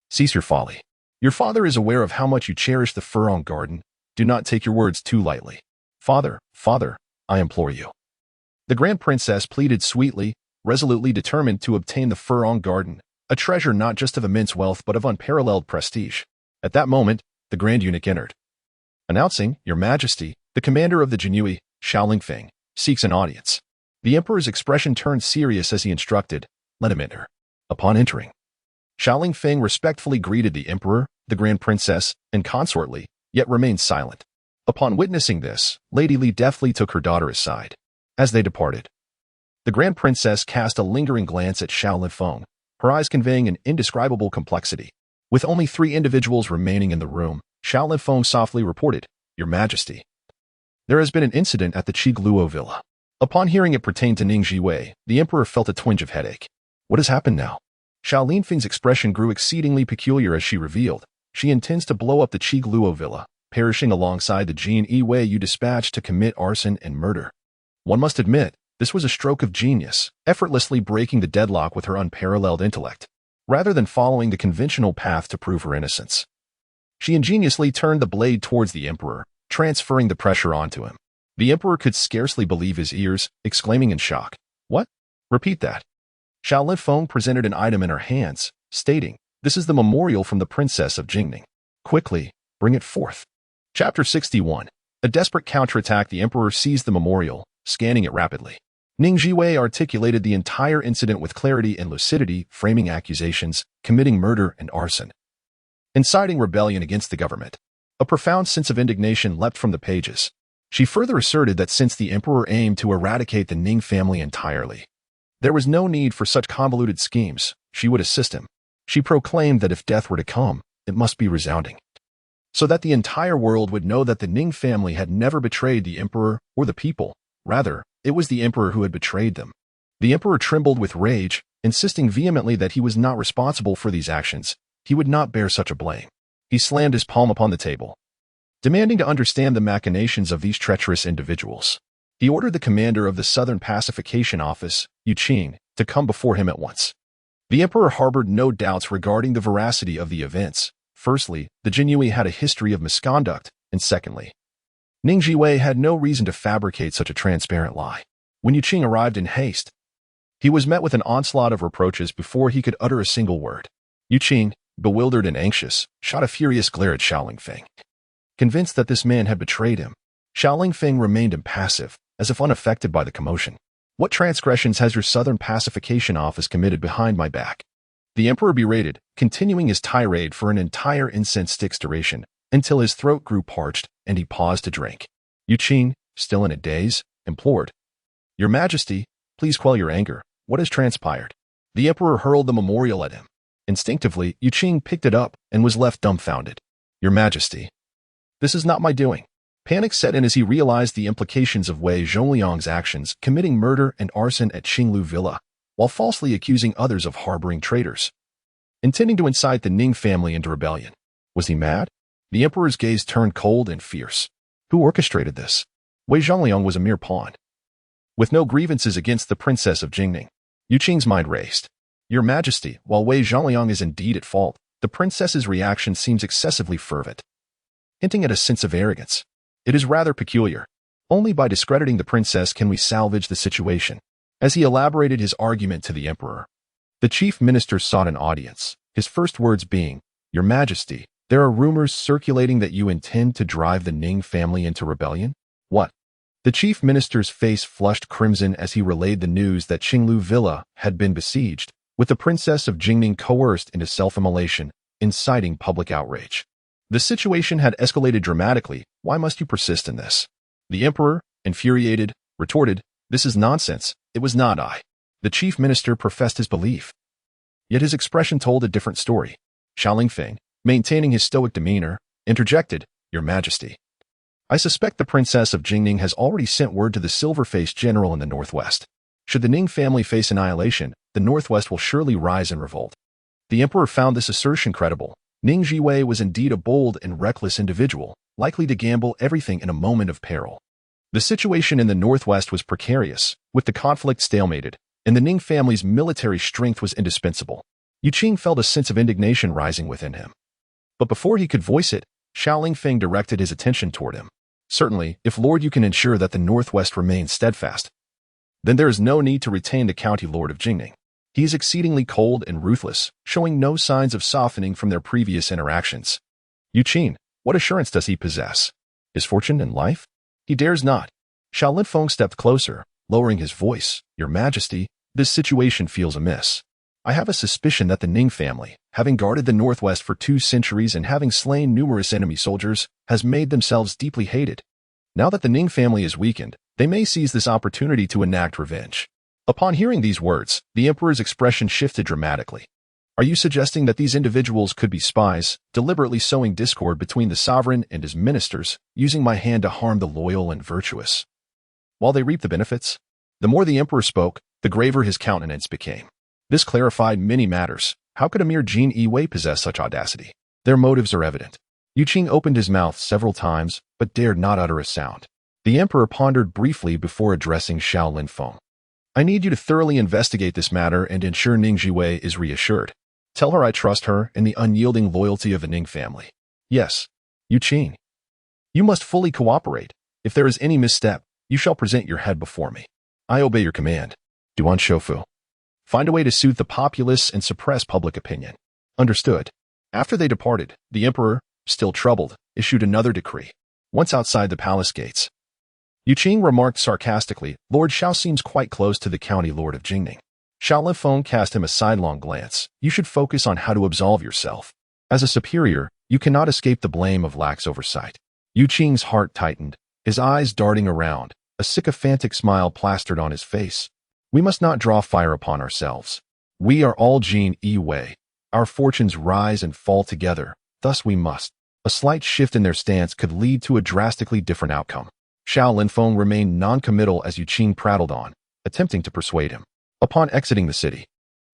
A: cease your folly. Your father is aware of how much you cherish the Furong Garden. Do not take your words too lightly. Father, I implore you. The Grand Princess pleaded sweetly, resolutely determined to obtain the Furong Garden, a treasure not just of immense wealth but of unparalleled prestige. At that moment, the Grand Eunuch entered, announcing, Your Majesty, the commander of the Jinui, Shaolingfeng, seeks an audience. The Emperor's expression turned serious as he instructed, let him enter. Upon entering, Xiaoling Feng respectfully greeted the emperor, the grand princess, and consortly, yet remained silent. Upon witnessing this, Lady Li deftly took her daughter aside. As they departed, the grand princess cast a lingering glance at Xiaoling Feng, her eyes conveying an indescribable complexity. With only 3 individuals remaining in the room, Xiaoling Feng softly reported, "Your Majesty, there has been an incident at the Qigluo Villa." Upon hearing it pertained to Ning Zhiwei, the emperor felt a twinge of headache. What has happened now? Xiaoling Feng's expression grew exceedingly peculiar as she revealed, she intends to blow up the Qigluo Villa, perishing alongside the Jin Yiwei you dispatched to commit arson and murder. One must admit, this was a stroke of genius, effortlessly breaking the deadlock with her unparalleled intellect, rather than following the conventional path to prove her innocence. She ingeniously turned the blade towards the emperor, transferring the pressure onto him. The emperor could scarcely believe his ears, exclaiming in shock, "What? Repeat that." Xiaoling Feng presented an item in her hands, stating, "This is the memorial from the princess of Jingning. Quickly, bring it forth." Chapter 61. A desperate counterattack. The emperor seized the memorial, scanning it rapidly. Ning Zhiwei articulated the entire incident with clarity and lucidity, framing accusations, committing murder and arson, inciting rebellion against the government. A profound sense of indignation leapt from the pages. She further asserted that since the emperor aimed to eradicate the Ning family entirely, there was no need for such convoluted schemes. She would assist him. She proclaimed that if death were to come, it must be resounding, so that the entire world would know that the Ning family had never betrayed the emperor or the people. Rather, it was the emperor who had betrayed them. The emperor trembled with rage, insisting vehemently that he was not responsible for these actions. He would not bear such a blame. He slammed his palm upon the table, demanding to understand the machinations of these treacherous individuals. He ordered the commander of the Southern Pacification Office, Yu Qing, to come before him at once. The emperor harbored no doubts regarding the veracity of the events. Firstly, the Jinyui had a history of misconduct, and secondly, Ning Zhiwei had no reason to fabricate such a transparent lie. When Yu Qing arrived in haste, he was met with an onslaught of reproaches before he could utter a single word. Yu Qing, bewildered and anxious, shot a furious glare at Xiaoling Feng. Convinced that this man had betrayed him, Xiaoling Feng remained impassive, as if unaffected by the commotion. "What transgressions has your Southern Pacification Office committed behind my back?" The emperor berated, continuing his tirade for an entire incense stick's duration, until his throat grew parched and he paused to drink. Yu Qing, still in a daze, implored, "Your Majesty, please quell your anger. What has transpired?" The emperor hurled the memorial at him. Instinctively, Yu Qing picked it up and was left dumbfounded. "Your Majesty, this is not my doing." Panic set in as he realized the implications of Wei Zhongliang's actions, committing murder and arson at Qinglu Villa, while falsely accusing others of harboring traitors, intending to incite the Ning family into rebellion. Was he mad? The emperor's gaze turned cold and fierce. Who orchestrated this? Wei Zhongliang was a mere pawn, with no grievances against the princess of Jingning. Yu Qing's mind raced. "Your Majesty, while Wei Zhongliang is indeed at fault, the princess's reaction seems excessively fervent, hinting at a sense of arrogance. It is rather peculiar. Only by discrediting the princess can we salvage the situation." As he elaborated his argument to the emperor, the chief minister sought an audience, his first words being, "Your Majesty, there are rumors circulating that you intend to drive the Ning family into rebellion." "What?" The chief minister's face flushed crimson as he relayed the news that Qinglu Villa had been besieged, with the princess of Jingning coerced into self-immolation, inciting public outrage. The situation had escalated dramatically. "Why must you persist in this?" The emperor, infuriated, retorted, "This is nonsense. It was not I." The chief minister professed his belief, yet his expression told a different story. Xiaoling Feng, maintaining his stoic demeanor, interjected, "Your Majesty, I suspect the princess of Jingning has already sent word to the silver-faced general in the northwest. Should the Ning family face annihilation, the northwest will surely rise in revolt." The emperor found this assertion credible. Ning Zhiwei was indeed a bold and reckless individual, likely to gamble everything in a moment of peril. The situation in the northwest was precarious, with the conflict stalemated, and the Ning family's military strength was indispensable. Yu Qing felt a sense of indignation rising within him. But before he could voice it, Xiaoling Feng directed his attention toward him. "Certainly, if Lord you can ensure that the northwest remains steadfast, then there is no need to retain the county lord of Jingning. He is exceedingly cold and ruthless, showing no signs of softening from their previous interactions. Yu Qing, what assurance does he possess? His fortune and life? He dares not." Xiaoling Feng stepped closer, lowering his voice. "Your Majesty, this situation feels amiss." I have a suspicion that the Ning family, having guarded the northwest for 2 centuries and having slain numerous enemy soldiers, has made themselves deeply hated. Now that the Ning family is weakened, they may seize this opportunity to enact revenge. Upon hearing these words, the emperor's expression shifted dramatically. Are you suggesting that these individuals could be spies, deliberately sowing discord between the sovereign and his ministers, using my hand to harm the loyal and virtuous, while they reap the benefits? The more the emperor spoke, the graver his countenance became. This clarified many matters. How could a mere Ning Zhiwei possess such audacity? Their motives are evident. Yu Qing opened his mouth several times, but dared not utter a sound. The emperor pondered briefly before addressing Xiao Linfeng. I need you to thoroughly investigate this matter and ensure Ning Zhiwei is reassured. Tell her I trust her and the unyielding loyalty of the Ning family. Yes, Yu Qing. You must fully cooperate. If there is any misstep, you shall present your head before me. I obey your command. Duan Shofu. Find a way to soothe the populace and suppress public opinion. Understood. After they departed, the emperor, still troubled, issued another decree. Once outside the palace gates, Yu Qing remarked sarcastically, Lord Xiao seems quite close to the county lord of Jingning. Xiao Linfeng cast him a sidelong glance. You should focus on how to absolve yourself. As a superior, you cannot escape the blame of lax oversight. Yu Qing's heart tightened, his eyes darting around, a sycophantic smile plastered on his face. We must not draw fire upon ourselves. We are all Ning Zhiwei. Our fortunes rise and fall together, thus we must. A slight shift in their stance could lead to a drastically different outcome. Xiao Linfeng remained non-committal as Yu Qing prattled on, attempting to persuade him. Upon exiting the city,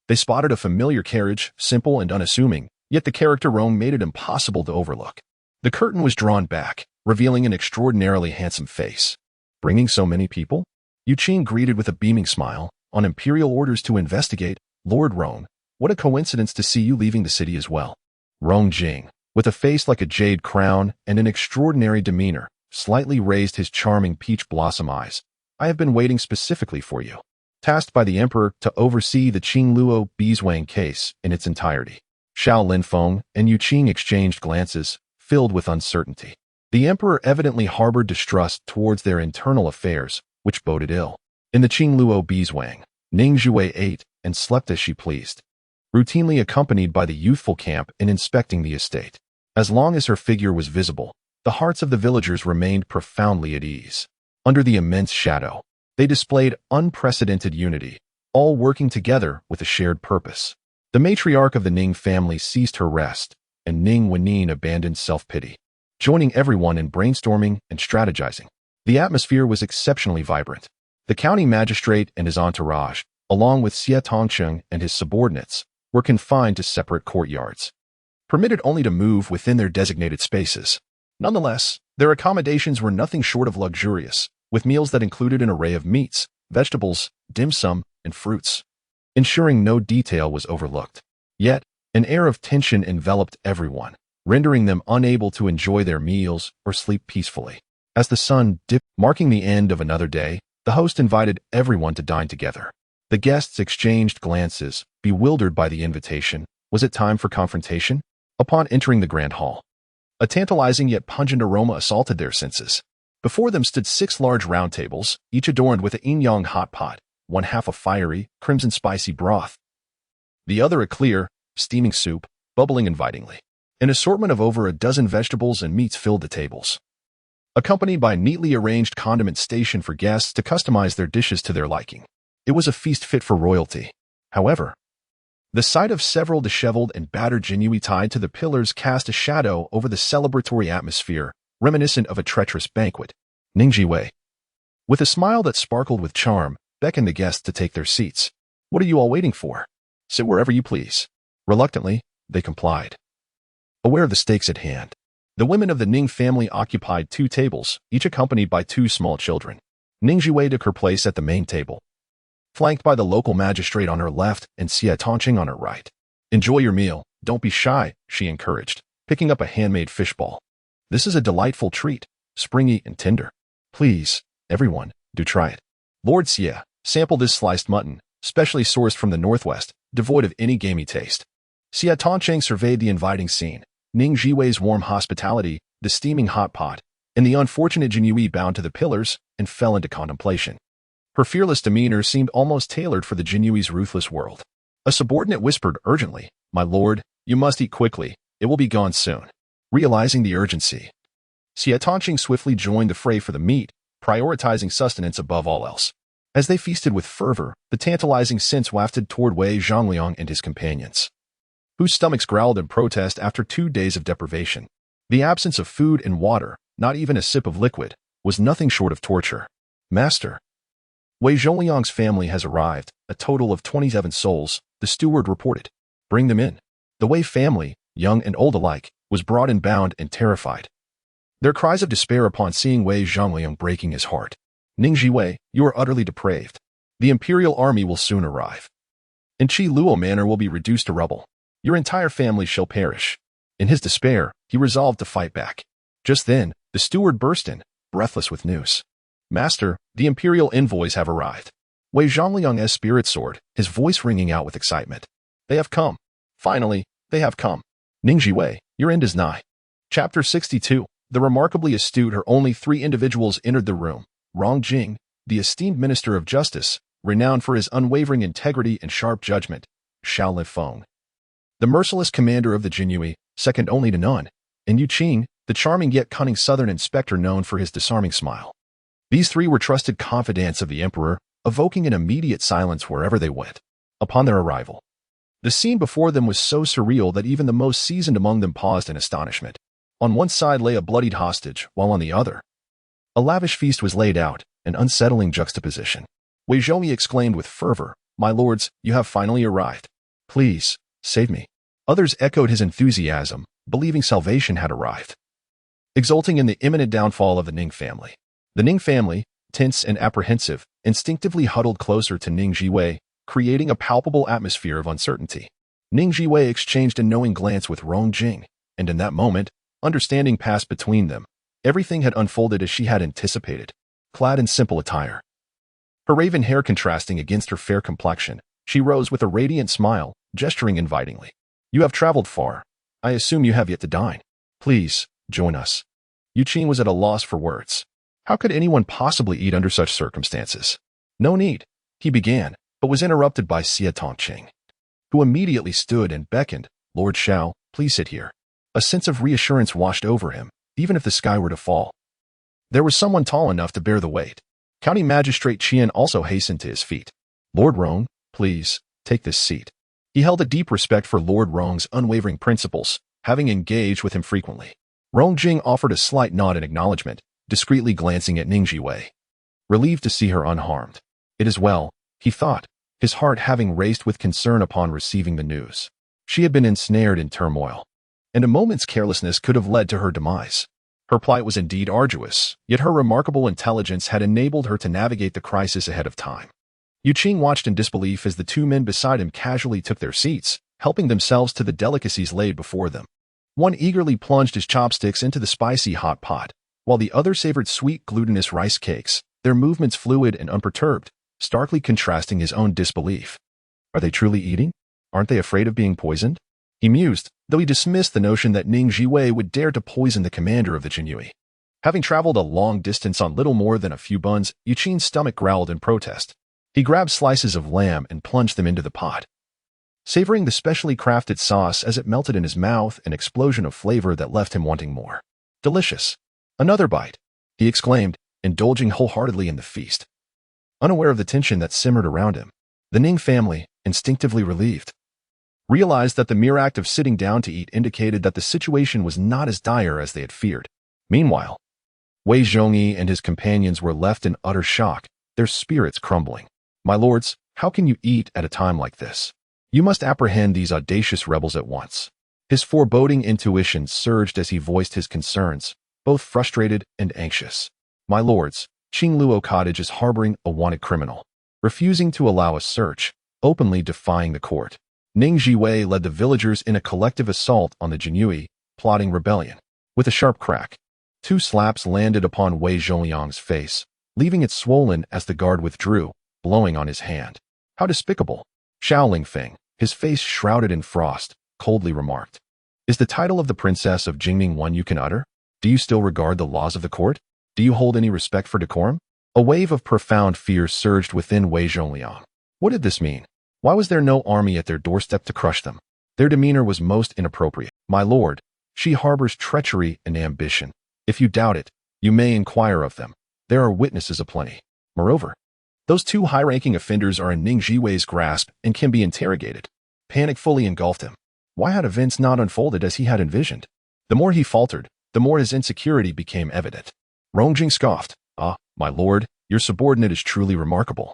A: they spotted a familiar carriage, simple and unassuming, yet the character Rome made it impossible to overlook. The curtain was drawn back, revealing an extraordinarily handsome face. Bringing so many people? Yu Qing greeted with a beaming smile. On imperial orders to investigate, Lord Rome, what a coincidence to see you leaving the city as well. Rong Jing, with a face like a jade crown and an extraordinary demeanor, slightly raised his charming peach blossom eyes. I have been waiting specifically for you. Tasked by the emperor to oversee the Qingluo Beeswang case in its entirety. Xiao Linfeng and Yu Qing exchanged glances, filled with uncertainty. The emperor evidently harbored distrust towards their internal affairs, which boded ill. In the Qingluo Beeswang, Ning Zhiwei ate and slept as she pleased, routinely accompanied by the youthful camp in inspecting the estate. As long as her figure was visible, the hearts of the villagers remained profoundly at ease. Under the immense shadow, they displayed unprecedented unity, all working together with a shared purpose. The matriarch of the Ning family ceased her rest, and Ning Wenin abandoned self-pity, joining everyone in brainstorming and strategizing. The atmosphere was exceptionally vibrant. The county magistrate and his entourage, along with Xie Tongcheng and his subordinates, were confined to separate courtyards, permitted only to move within their designated spaces. Nonetheless, their accommodations were nothing short of luxurious, with meals that included an array of meats, vegetables, dim sum, and fruits, ensuring no detail was overlooked. Yet, an air of tension enveloped everyone, rendering them unable to enjoy their meals or sleep peacefully. As the sun dipped, marking the end of another day, the host invited everyone to dine together. The guests exchanged glances, bewildered by the invitation. Was it time for confrontation? Upon entering the grand hall, a tantalizing yet pungent aroma assaulted their senses. Before them stood 6 large round tables, each adorned with a yin-yang hot pot, one half a fiery, crimson spicy broth, the other a clear, steaming soup, bubbling invitingly. An assortment of over a dozen vegetables and meats filled the tables, accompanied by neatly arranged condiments stationed for guests to customize their dishes to their liking. It was a feast fit for royalty. However, the sight of several disheveled and battered Jinui tied to the pillars cast a shadow over the celebratory atmosphere, reminiscent of a treacherous banquet. Ning Zhiwei, with a smile that sparkled with charm, beckoned the guests to take their seats. What are you all waiting for? Sit wherever you please. Reluctantly, they complied, aware of the stakes at hand. The women of the Ning family occupied 2 tables, each accompanied by 2 small children. Ning Zhiwei took her place at the main table, flanked by the local magistrate on her left and Xie Tongcheng on her right. Enjoy your meal, don't be shy, she encouraged, picking up a handmade fishball. This is a delightful treat, springy and tender. Please, everyone, do try it. Lord Xie, sample this sliced mutton, specially sourced from the northwest, devoid of any gamey taste. Xie Tongcheng surveyed the inviting scene. Ning Zhiwei's warm hospitality, the steaming hot pot, and the unfortunate Jinui bound to the pillars, and fell into contemplation. Her fearless demeanor seemed almost tailored for the Jinui's ruthless world. A subordinate whispered urgently, "My lord, you must eat quickly. It will be gone soon." Realizing the urgency, Xie Tongqing swiftly joined the fray for the meat, prioritizing sustenance above all else. As they feasted with fervor, the tantalizing scents wafted toward Wei Zhongliang and his companions, whose stomachs growled in protest after 2 days of deprivation. The absence of food and water, not even a sip of liquid, was nothing short of torture. "Master, Wei Zhongliang's family has arrived, a total of 27 souls," the steward reported. "Bring them in." The Wei family, young and old alike, was brought in bound and terrified. Their cries of despair upon seeing Wei Zhongliang breaking his heart. "Ning Zhiwei, you are utterly depraved. The imperial army will soon arrive, and Qi Luo Manor will be reduced to rubble. Your entire family shall perish." In his despair, he resolved to fight back. Just then, the steward burst in, breathless with news. "Master, the imperial envoys have arrived." Wei Zhongliang's spirit soared, his voice ringing out with excitement. "They have come. Finally, they have come. Ning Zhiwei, your end is nigh." Chapter 62. The remarkably astute her only 3 individuals entered the room. Rong Jing, the esteemed Minister of Justice, renowned for his unwavering integrity and sharp judgment. Xiao Lifeng, the merciless commander of the Jinyue, second only to none. And Yu Qing, the charming yet cunning southern inspector known for his disarming smile. These 3 were trusted confidants of the emperor, evoking an immediate silence wherever they went. Upon their arrival, the scene before them was so surreal that even the most seasoned among them paused in astonishment. On one side lay a bloodied hostage, while on the other, a lavish feast was laid out, an unsettling juxtaposition. Wei Zhongyi exclaimed with fervor, "My lords, you have finally arrived. Please, save me." Others echoed his enthusiasm, believing salvation had arrived, exulting in the imminent downfall of the Ning family. The Ning family, tense and apprehensive, instinctively huddled closer to Ning Zhiwei, creating a palpable atmosphere of uncertainty. Ning Zhiwei exchanged a knowing glance with Rong Jing, and in that moment, understanding passed between them. Everything had unfolded as she had anticipated. Clad in simple attire, her raven hair contrasting against her fair complexion, she rose with a radiant smile, gesturing invitingly. "You have traveled far. I assume you have yet to dine. Please, join us." Yu Qing was at a loss for words. How could anyone possibly eat under such circumstances? "No need," he began, but was interrupted by Xie Tongqing, who immediately stood and beckoned. "Lord Xiao, please sit here." A sense of reassurance washed over him, even if the sky were to fall. There was someone tall enough to bear the weight. County Magistrate Qian also hastened to his feet. "Lord Rong, please, take this seat." He held a deep respect for Lord Rong's unwavering principles, having engaged with him frequently. Rong Jing offered a slight nod in acknowledgement, discreetly glancing at Ning Zhiwei, relieved to see her unharmed. It is well, he thought, his heart having raced with concern upon receiving the news. She had been ensnared in turmoil, and a moment's carelessness could have led to her demise. Her plight was indeed arduous, yet her remarkable intelligence had enabled her to navigate the crisis ahead of time. Yu Qing watched in disbelief as the 2 men beside him casually took their seats, helping themselves to the delicacies laid before them. One eagerly plunged his chopsticks into the spicy hot pot, while the other savored sweet glutinous rice cakes, their movements fluid and unperturbed, starkly contrasting his own disbelief. Are they truly eating? Aren't they afraid of being poisoned? He mused, though he dismissed the notion that Ning Zhiwei would dare to poison the commander of the Jinyue. Having traveled a long distance on little more than a few buns, Yu Qing's stomach growled in protest. He grabbed slices of lamb and plunged them into the pot, savoring the specially crafted sauce as it melted in his mouth, an explosion of flavor that left him wanting more. "Delicious. Another bite," he exclaimed, indulging wholeheartedly in the feast. Unaware of the tension that simmered around him, the Ning family, instinctively relieved, realized that the mere act of sitting down to eat indicated that the situation was not as dire as they had feared. Meanwhile, Wei Zhongyi and his companions were left in utter shock, their spirits crumbling. "My lords, how can you eat at a time like this? You must apprehend these audacious rebels at once." His foreboding intuition surged as he voiced his concerns, both frustrated and anxious. "My lords, Qingluo Cottage is harboring a wanted criminal, refusing to allow a search, openly defying the court." Ning Zhiwei led the villagers in a collective assault on the Jinyue, plotting rebellion. With a sharp crack, 2 slaps landed upon Wei Zhongliang's face, leaving it swollen as the guard withdrew, blowing on his hand. "How despicable!" Xiao Lingfeng, his face shrouded in frost, coldly remarked. "Is the title of the princess of Jingning one you can utter? Do you still regard the laws of the court? Do you hold any respect for decorum?" A wave of profound fear surged within Wei Zhongliang. What did this mean? Why was there no army at their doorstep to crush them? Their demeanor was most inappropriate. My lord, she harbors treachery and ambition. If you doubt it, you may inquire of them. There are witnesses aplenty. Moreover, those two high-ranking offenders are in Ning Zhiwei's grasp and can be interrogated. Panic fully engulfed him. Why had events not unfolded as he had envisioned? The more he faltered, the more his insecurity became evident. Rongjing scoffed. Ah, my lord, your subordinate is truly remarkable.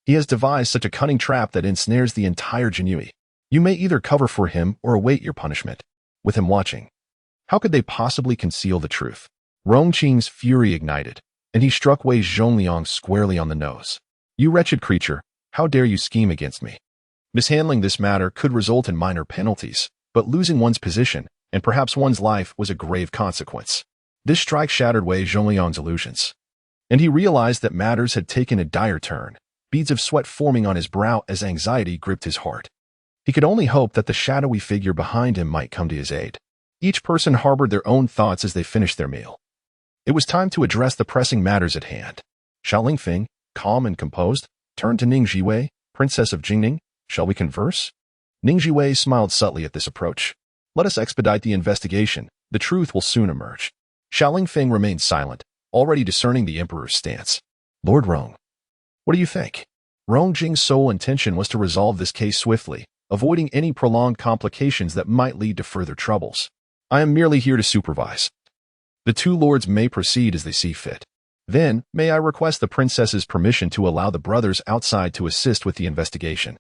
A: He has devised such a cunning trap that ensnares the entire Jinui. You may either cover for him or await your punishment. With him watching, how could they possibly conceal the truth? Rongqing's fury ignited, and he struck Wei Zhongliang squarely on the nose. You wretched creature, how dare you scheme against me? Mishandling this matter could result in minor penalties, but losing one's position, and perhaps one's life, was a grave consequence. This strike shattered Wei Zhongliang's illusions, and he realized that matters had taken a dire turn, beads of sweat forming on his brow as anxiety gripped his heart. He could only hope that the shadowy figure behind him might come to his aid. Each person harbored their own thoughts as they finished their meal. It was time to address the pressing matters at hand. Xiao Lingfeng, calm and composed, turned to Ning Zhiwei, Princess of Jingning. Shall we converse? Ning Zhiwei smiled subtly at this approach. Let us expedite the investigation. The truth will soon emerge. Xiao Lingfeng remained silent, already discerning the emperor's stance. Lord Rong, what do you think? Rongjing's sole intention was to resolve this case swiftly, avoiding any prolonged complications that might lead to further troubles. I am merely here to supervise. The two lords may proceed as they see fit. Then, may I request the princess's permission to allow the brothers outside to assist with the investigation?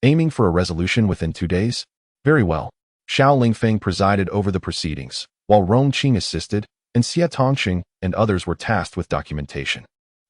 A: Aiming for a resolution within 2 days? Very well. Xiao Lingfeng presided over the proceedings, while Rongqing assisted, and Xie Tongqing and others were tasked with documentation.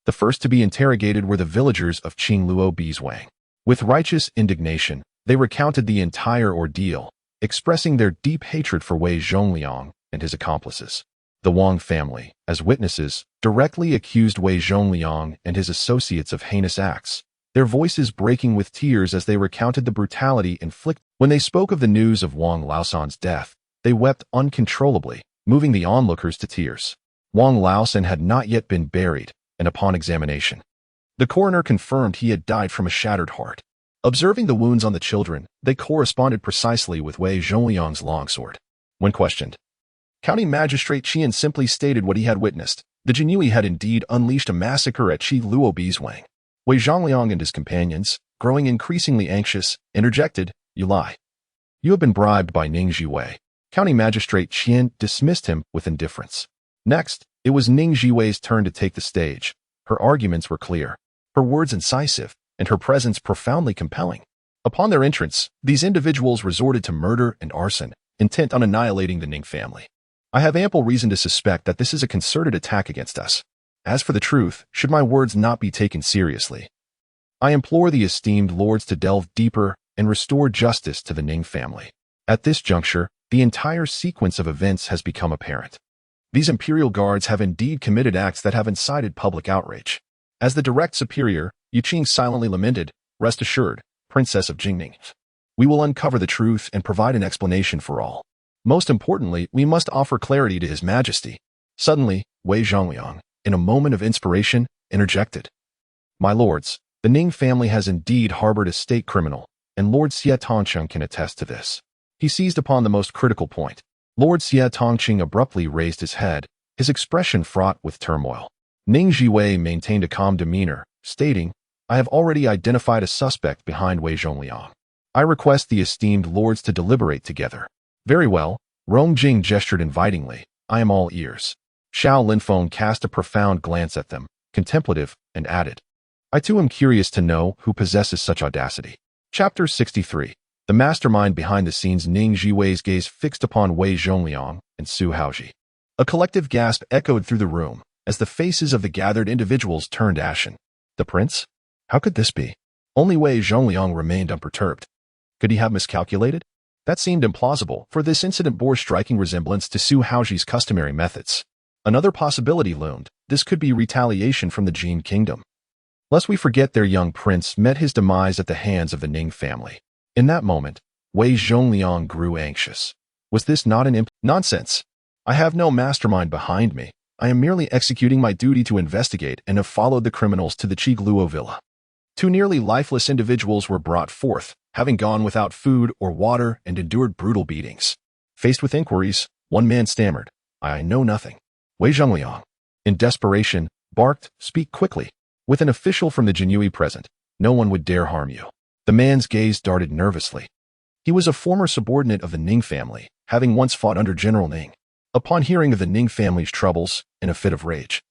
A: The first to be interrogated were the villagers of Qingluo Bizwang. With righteous indignation, they recounted the entire ordeal, expressing their deep hatred for Wei Zhongliang and his accomplices. The Wang family, as witnesses, directly accused Wei Zhongliang and his associates of heinous acts, their voices breaking with tears as they recounted the brutality inflicted. When they spoke of the news of Wang Laosan's death, they wept uncontrollably, moving the onlookers to tears. Wang Laosan had not yet been buried, and upon examination, the coroner confirmed he had died from a shattered heart. Observing the wounds on the children, they corresponded precisely with Wei Zhongliang's longsword. When questioned, County Magistrate Qian simply stated what he had witnessed. The Jinui had indeed unleashed a massacre at Qingluo Bizwang. Wei Zhongliang and his companions, growing increasingly anxious, interjected, You lie. You have been bribed by Ning Zhiwei. County Magistrate Qian dismissed him with indifference. Next, it was Ning Zhiwei's turn to take the stage. Her arguments were clear, her words incisive, and her presence profoundly compelling. Upon their entrance, these individuals resorted to murder and arson, intent on annihilating the Ning family. I have ample reason to suspect that this is a concerted attack against us. As for the truth, should my words not be taken seriously, I implore the esteemed lords to delve deeper and restore justice to the Ning family. At this juncture, the entire sequence of events has become apparent. These imperial guards have indeed committed acts that have incited public outrage. As the direct superior, Yuqing silently lamented, Rest assured, Princess of Jingning, we will uncover the truth and provide an explanation for all. Most importantly, we must offer clarity to His Majesty. Suddenly, Wei Zhongliang, in a moment of inspiration, interjected. My lords, the Ning family has indeed harbored a state criminal, and Lord Xie Tongqing can attest to this. He seized upon the most critical point. Lord Xie Tongqing abruptly raised his head, his expression fraught with turmoil. Ning Zhiwei maintained a calm demeanor, stating, I have already identified a suspect behind Wei Zhongliang. I request the esteemed lords to deliberate together. Very well, Rongjing gestured invitingly. I am all ears. Xiao Linfeng cast a profound glance at them, contemplative, and added, I too am curious to know who possesses such audacity. Chapter 63. The mastermind behind the scenes. Ning Zhiwei's gaze fixed upon Wei Zhongliang and Su Haoji. A collective gasp echoed through the room as the faces of the gathered individuals turned ashen. The prince? How could this be? Only Wei Zhongliang remained unperturbed. Could he have miscalculated? That seemed implausible, for this incident bore striking resemblance to Su Haoji's customary methods. Another possibility loomed. This could be retaliation from the Jin kingdom. Lest we forget their young prince met his demise at the hands of the Ning family. In that moment, Wei Zhongliang grew anxious. Was this not an nonsense? I have no mastermind behind me. I am merely executing my duty to investigate and have followed the criminals to the Qingluo villa. Two nearly lifeless individuals were brought forth, having gone without food or water and endured brutal beatings. Faced with inquiries, one man stammered, "I know nothing." Wei Zhongliang, in desperation, barked, "Speak quickly." With an official from the Jinhui present, no one would dare harm you. The man's gaze darted nervously. He was a former subordinate of the Ning family, having once fought under General Ning. Upon hearing of the Ning family's troubles, in a fit of rage,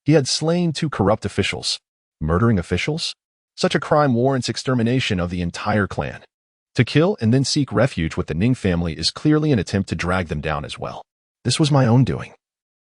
A: he had slain two corrupt officials. Murdering officials? Such a crime warrants extermination of the entire clan. To kill and then seek refuge with the Ning family is clearly an attempt to drag them down as well. This was my own doing,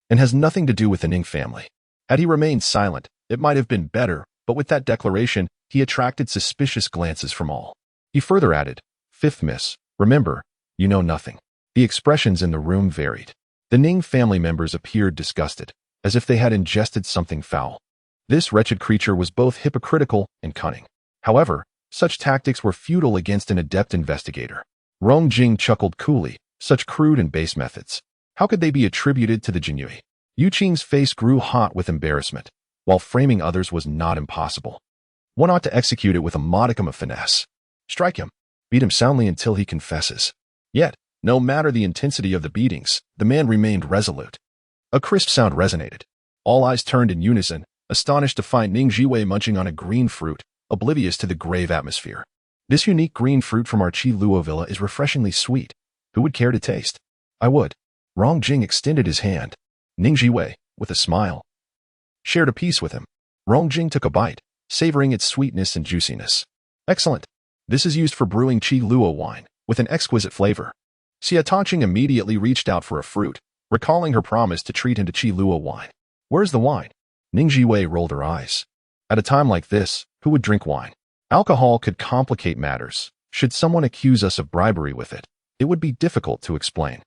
A: and has nothing to do with the Ning family. Had he remained silent, it might have been better, but with that declaration, he attracted suspicious glances from all. He further added, "Fifth miss, remember, you know nothing." The expressions in the room varied. The Ning family members appeared disgusted, as if they had ingested something foul. This wretched creature was both hypocritical and cunning. However, such tactics were futile against an adept investigator. Rong Jing chuckled coolly, such crude and base methods. How could they be attributed to the Jinhui? Yu Qing's face grew hot with embarrassment, while framing others was not impossible. One ought to execute it with a modicum of finesse. Strike him. Beat him soundly until he confesses. Yet, no matter the intensity of the beatings, the man remained resolute. A crisp sound resonated. All eyes turned in unison, astonished to find Ning Zhiwei munching on a green fruit, oblivious to the grave atmosphere. This unique green fruit from our Qi Luo villa is refreshingly sweet. Who would care to taste? I would. Rong Jing extended his hand. Ning Zhiwei, with a smile, shared a piece with him. Rong Jing took a bite, savoring its sweetness and juiciness. Excellent. This is used for brewing Qi Luo wine, with an exquisite flavor. Xia Tongqing immediately reached out for a fruit, recalling her promise to treat him to Qi Luo wine. Where's the wine? Ning Zhiwei rolled her eyes. At a time like this, who would drink wine? Alcohol could complicate matters. Should someone accuse us of bribery with it, it would be difficult to explain.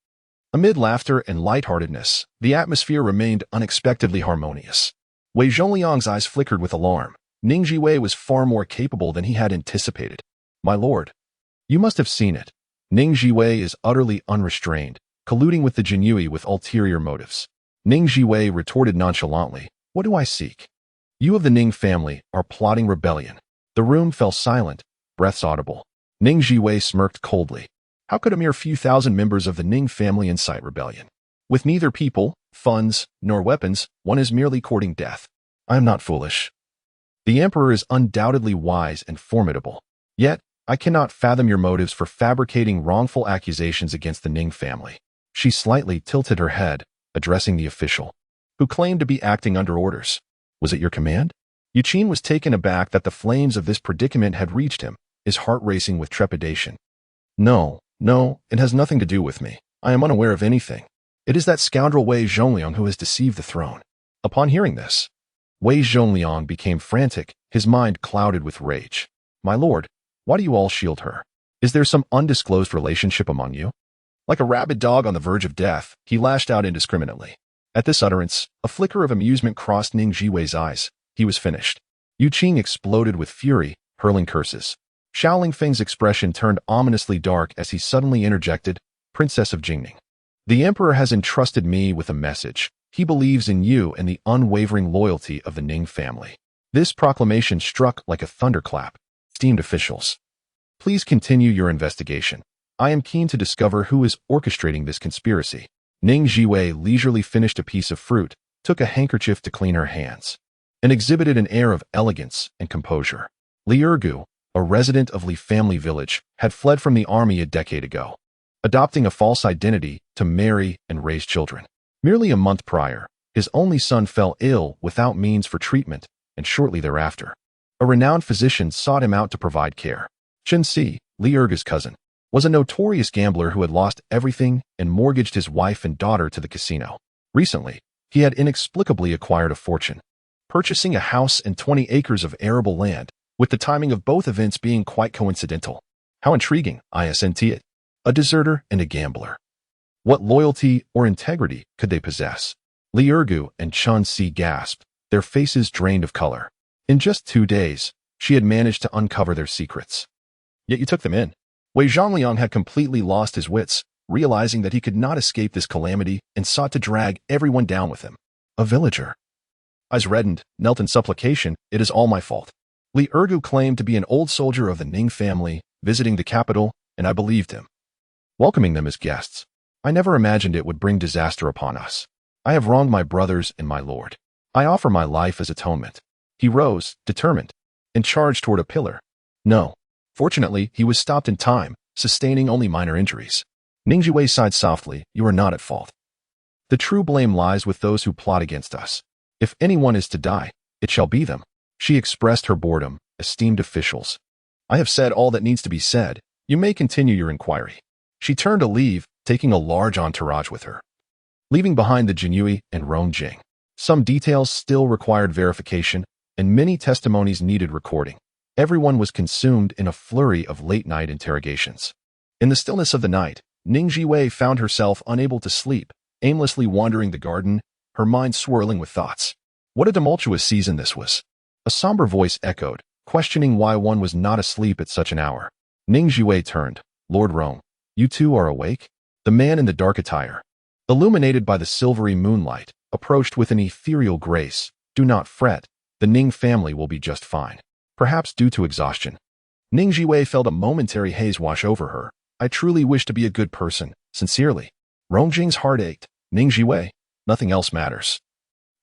A: Amid laughter and lightheartedness, the atmosphere remained unexpectedly harmonious. Wei Zhongliang's eyes flickered with alarm. Ning Zhiwei was far more capable than he had anticipated. My lord, you must have seen it. Ning Zhiwei is utterly unrestrained, colluding with the Jinhui with ulterior motives. Ning Zhiwei retorted nonchalantly, what do I seek? You of the Ning family are plotting rebellion. The room fell silent, breaths audible. Ning Zhiwei smirked coldly. How could a mere few thousand members of the Ning family incite rebellion? With neither people, funds, nor weapons, one is merely courting death. I am not foolish. The emperor is undoubtedly wise and formidable. Yet, I cannot fathom your motives for fabricating wrongful accusations against the Ning family. She slightly tilted her head, addressing the official, who claimed to be acting under orders. Was it your command? Yu Qing was taken aback that the flames of this predicament had reached him, his heart racing with trepidation. No, it has nothing to do with me. I am unaware of anything. It is that scoundrel Wei Zhongliang who has deceived the throne. Upon hearing this, Wei Zhongliang became frantic, his mind clouded with rage. My lord, why do you all shield her? Is there some undisclosed relationship among you? Like a rabid dog on the verge of death, he lashed out indiscriminately. At this utterance, a flicker of amusement crossed Ning Zhiwei's eyes. He was finished. Yu Qing exploded with fury, hurling curses. Xiao Feng's expression turned ominously dark as he suddenly interjected, Princess of Jingning. The emperor has entrusted me with a message. He believes in you and the unwavering loyalty of the Ning family. This proclamation struck like a thunderclap. Esteemed officials, please continue your investigation. I am keen to discover who is orchestrating this conspiracy. Ning Zhiwei leisurely finished a piece of fruit, took a handkerchief to clean her hands, and exhibited an air of elegance and composure. Li Ergu, a resident of Li family village, had fled from the army a decade ago, adopting a false identity to marry and raise children. Merely a month prior, his only son fell ill without means for treatment, and shortly thereafter, a renowned physician sought him out to provide care. Chen Si, Li Ergu's cousin, was a notorious gambler who had lost everything and mortgaged his wife and daughter to the casino. Recently, he had inexplicably acquired a fortune, purchasing a house and 20 acres of arable land, with the timing of both events being quite coincidental. How intriguing, isn't it? A deserter and a gambler. What loyalty or integrity could they possess? Li Ergu and Chen Si gasped, their faces drained of color. In just 2 days, she had managed to uncover their secrets. Yet you took them in. Wei Zhongliang had completely lost his wits, realizing that he could not escape this calamity and sought to drag everyone down with him. A villager. Eyes reddened, knelt in supplication, it is all my fault. Li Ergu claimed to be an old soldier of the Ning family, visiting the capital, and I believed him. Welcoming them as guests, I never imagined it would bring disaster upon us. I have wronged my brothers and my lord. I offer my life as atonement. He rose, determined, and charged toward a pillar. No. Fortunately, he was stopped in time, sustaining only minor injuries. Ning Zhiwei sighed softly. You are not at fault. The true blame lies with those who plot against us. If anyone is to die, it shall be them. She expressed her boredom. Esteemed officials, I have said all that needs to be said. You may continue your inquiry. She turned to leave, taking a large entourage with her, leaving behind the Jinyue and Rongjing. Some details still required verification, and many testimonies needed recording. Everyone was consumed in a flurry of late-night interrogations. In the stillness of the night, Ning Zhiwei found herself unable to sleep, aimlessly wandering the garden, her mind swirling with thoughts. What a tumultuous season this was. A somber voice echoed, questioning why one was not asleep at such an hour. Ning Zhiwei turned. Lord Rong, you too are awake? The man in the dark attire, illuminated by the silvery moonlight, approached with an ethereal grace. Do not fret, the Ning family will be just fine. Perhaps due to exhaustion. Ning Zhiwei felt a momentary haze wash over her. I truly wish to be a good person, sincerely. Rongjing's heart ached. Ning Zhiwei, nothing else matters.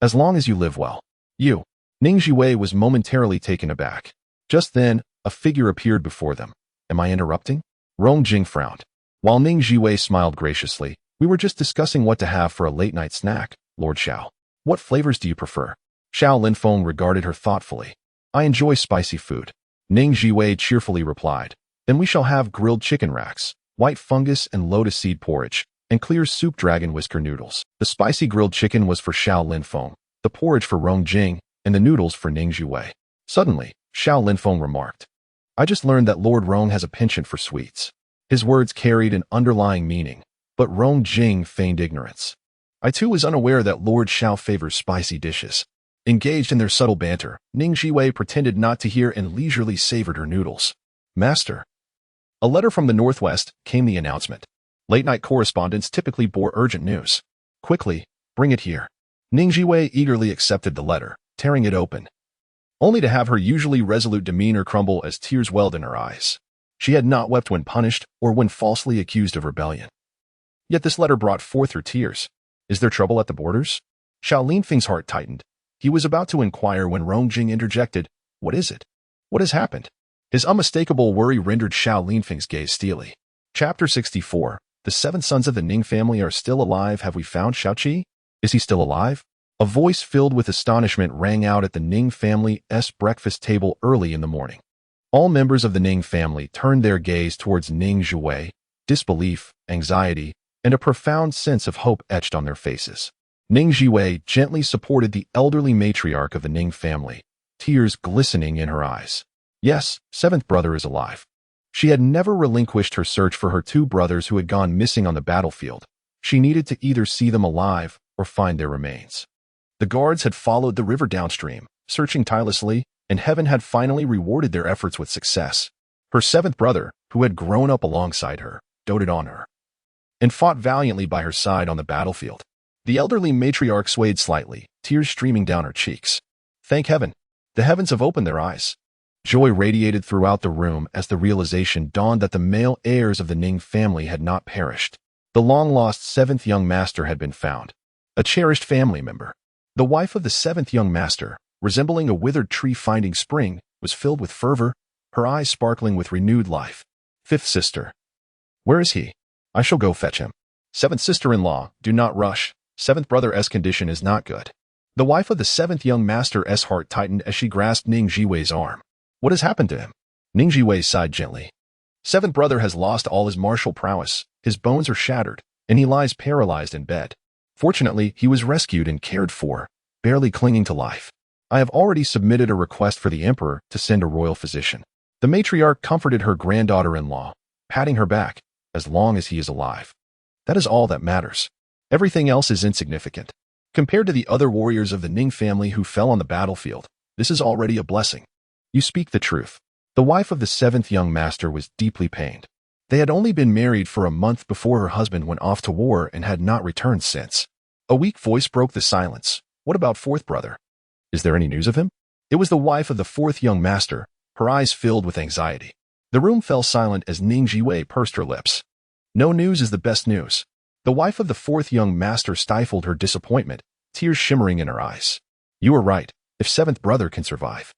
A: As long as you live well. You. Ning Zhiwei was momentarily taken aback. Just then, a figure appeared before them. Am I interrupting? Rongjing frowned. While Ning Zhiwei smiled graciously, we were just discussing what to have for a late-night snack, Lord Xiao. What flavors do you prefer? Xiao Linfeng regarded her thoughtfully. I enjoy spicy food. Ning Zhiwei cheerfully replied. Then we shall have grilled chicken racks, white fungus and lotus seed porridge, and clear soup dragon whisker noodles. The spicy grilled chicken was for Xiao Linfeng, the porridge for Rongjing, and the noodles for Ning Zhiwei. Suddenly, Xiao Linfeng remarked. I just learned that Lord Rong has a penchant for sweets. His words carried an underlying meaning, but Rongjing feigned ignorance. I too was unaware that Lord Xiao favors spicy dishes. Engaged in their subtle banter, Ning Zhiwei pretended not to hear and leisurely savored her noodles. Master. A letter from the northwest, came the announcement. Late-night correspondence typically bore urgent news. Quickly, bring it here. Ning Zhiwei eagerly accepted the letter, tearing it open, only to have her usually resolute demeanor crumble as tears welled in her eyes. She had not wept when punished or when falsely accused of rebellion. Yet this letter brought forth her tears. Is there trouble at the borders? Xiao Linfeng's heart tightened. He was about to inquire when Rongjing interjected, What is it? What has happened? His unmistakable worry rendered Xiao Linfeng's gaze steely. Chapter 64. The 7 sons of the Ning family are still alive. Have we found Xiaoqi? Is he still alive? A voice filled with astonishment rang out at the Ning family's breakfast table early in the morning. All members of the Ning family turned their gaze towards Ning Zhiwei. Disbelief, anxiety, and a profound sense of hope etched on their faces. Ning Zhiwei gently supported the elderly matriarch of the Ning family, tears glistening in her eyes. Yes, 7th brother is alive. She had never relinquished her search for her 2 brothers who had gone missing on the battlefield. She needed to either see them alive or find their remains. The guards had followed the river downstream, searching tirelessly, and heaven had finally rewarded their efforts with success. Her 7th brother, who had grown up alongside her, doted on her, and fought valiantly by her side on the battlefield. The elderly matriarch swayed slightly, tears streaming down her cheeks. Thank heaven. The heavens have opened their eyes. Joy radiated throughout the room as the realization dawned that the male heirs of the Ning family had not perished. The long-lost 7th young master had been found, a cherished family member. The wife of the 7th young master, resembling a withered tree finding spring, was filled with fervor, her eyes sparkling with renewed life. 5th sister. Where is he? I shall go fetch him. 7th sister-in-law, do not rush. 7th brother's condition is not good. The wife of the 7th young master's heart tightened as she grasped Ning Zhiwei's arm. What has happened to him? Ning Zhiwei sighed gently. 7th brother has lost all his martial prowess, his bones are shattered, and he lies paralyzed in bed. Fortunately, he was rescued and cared for, barely clinging to life. I have already submitted a request for the emperor to send a royal physician. The matriarch comforted her granddaughter-in-law, patting her back, as long as he is alive. That is all that matters. Everything else is insignificant. Compared to the other warriors of the Ning family who fell on the battlefield, this is already a blessing. You speak the truth. The wife of the 7th young master was deeply pained. They had only been married for a month before her husband went off to war and had not returned since. A weak voice broke the silence. What about 4th brother? Is there any news of him? It was the wife of the fourth young master, her eyes filled with anxiety. The room fell silent as Ning Zhiwei pursed her lips. No news is the best news. The wife of the fourth young master stifled her disappointment, tears shimmering in her eyes. You were right. If seventh brother can survive,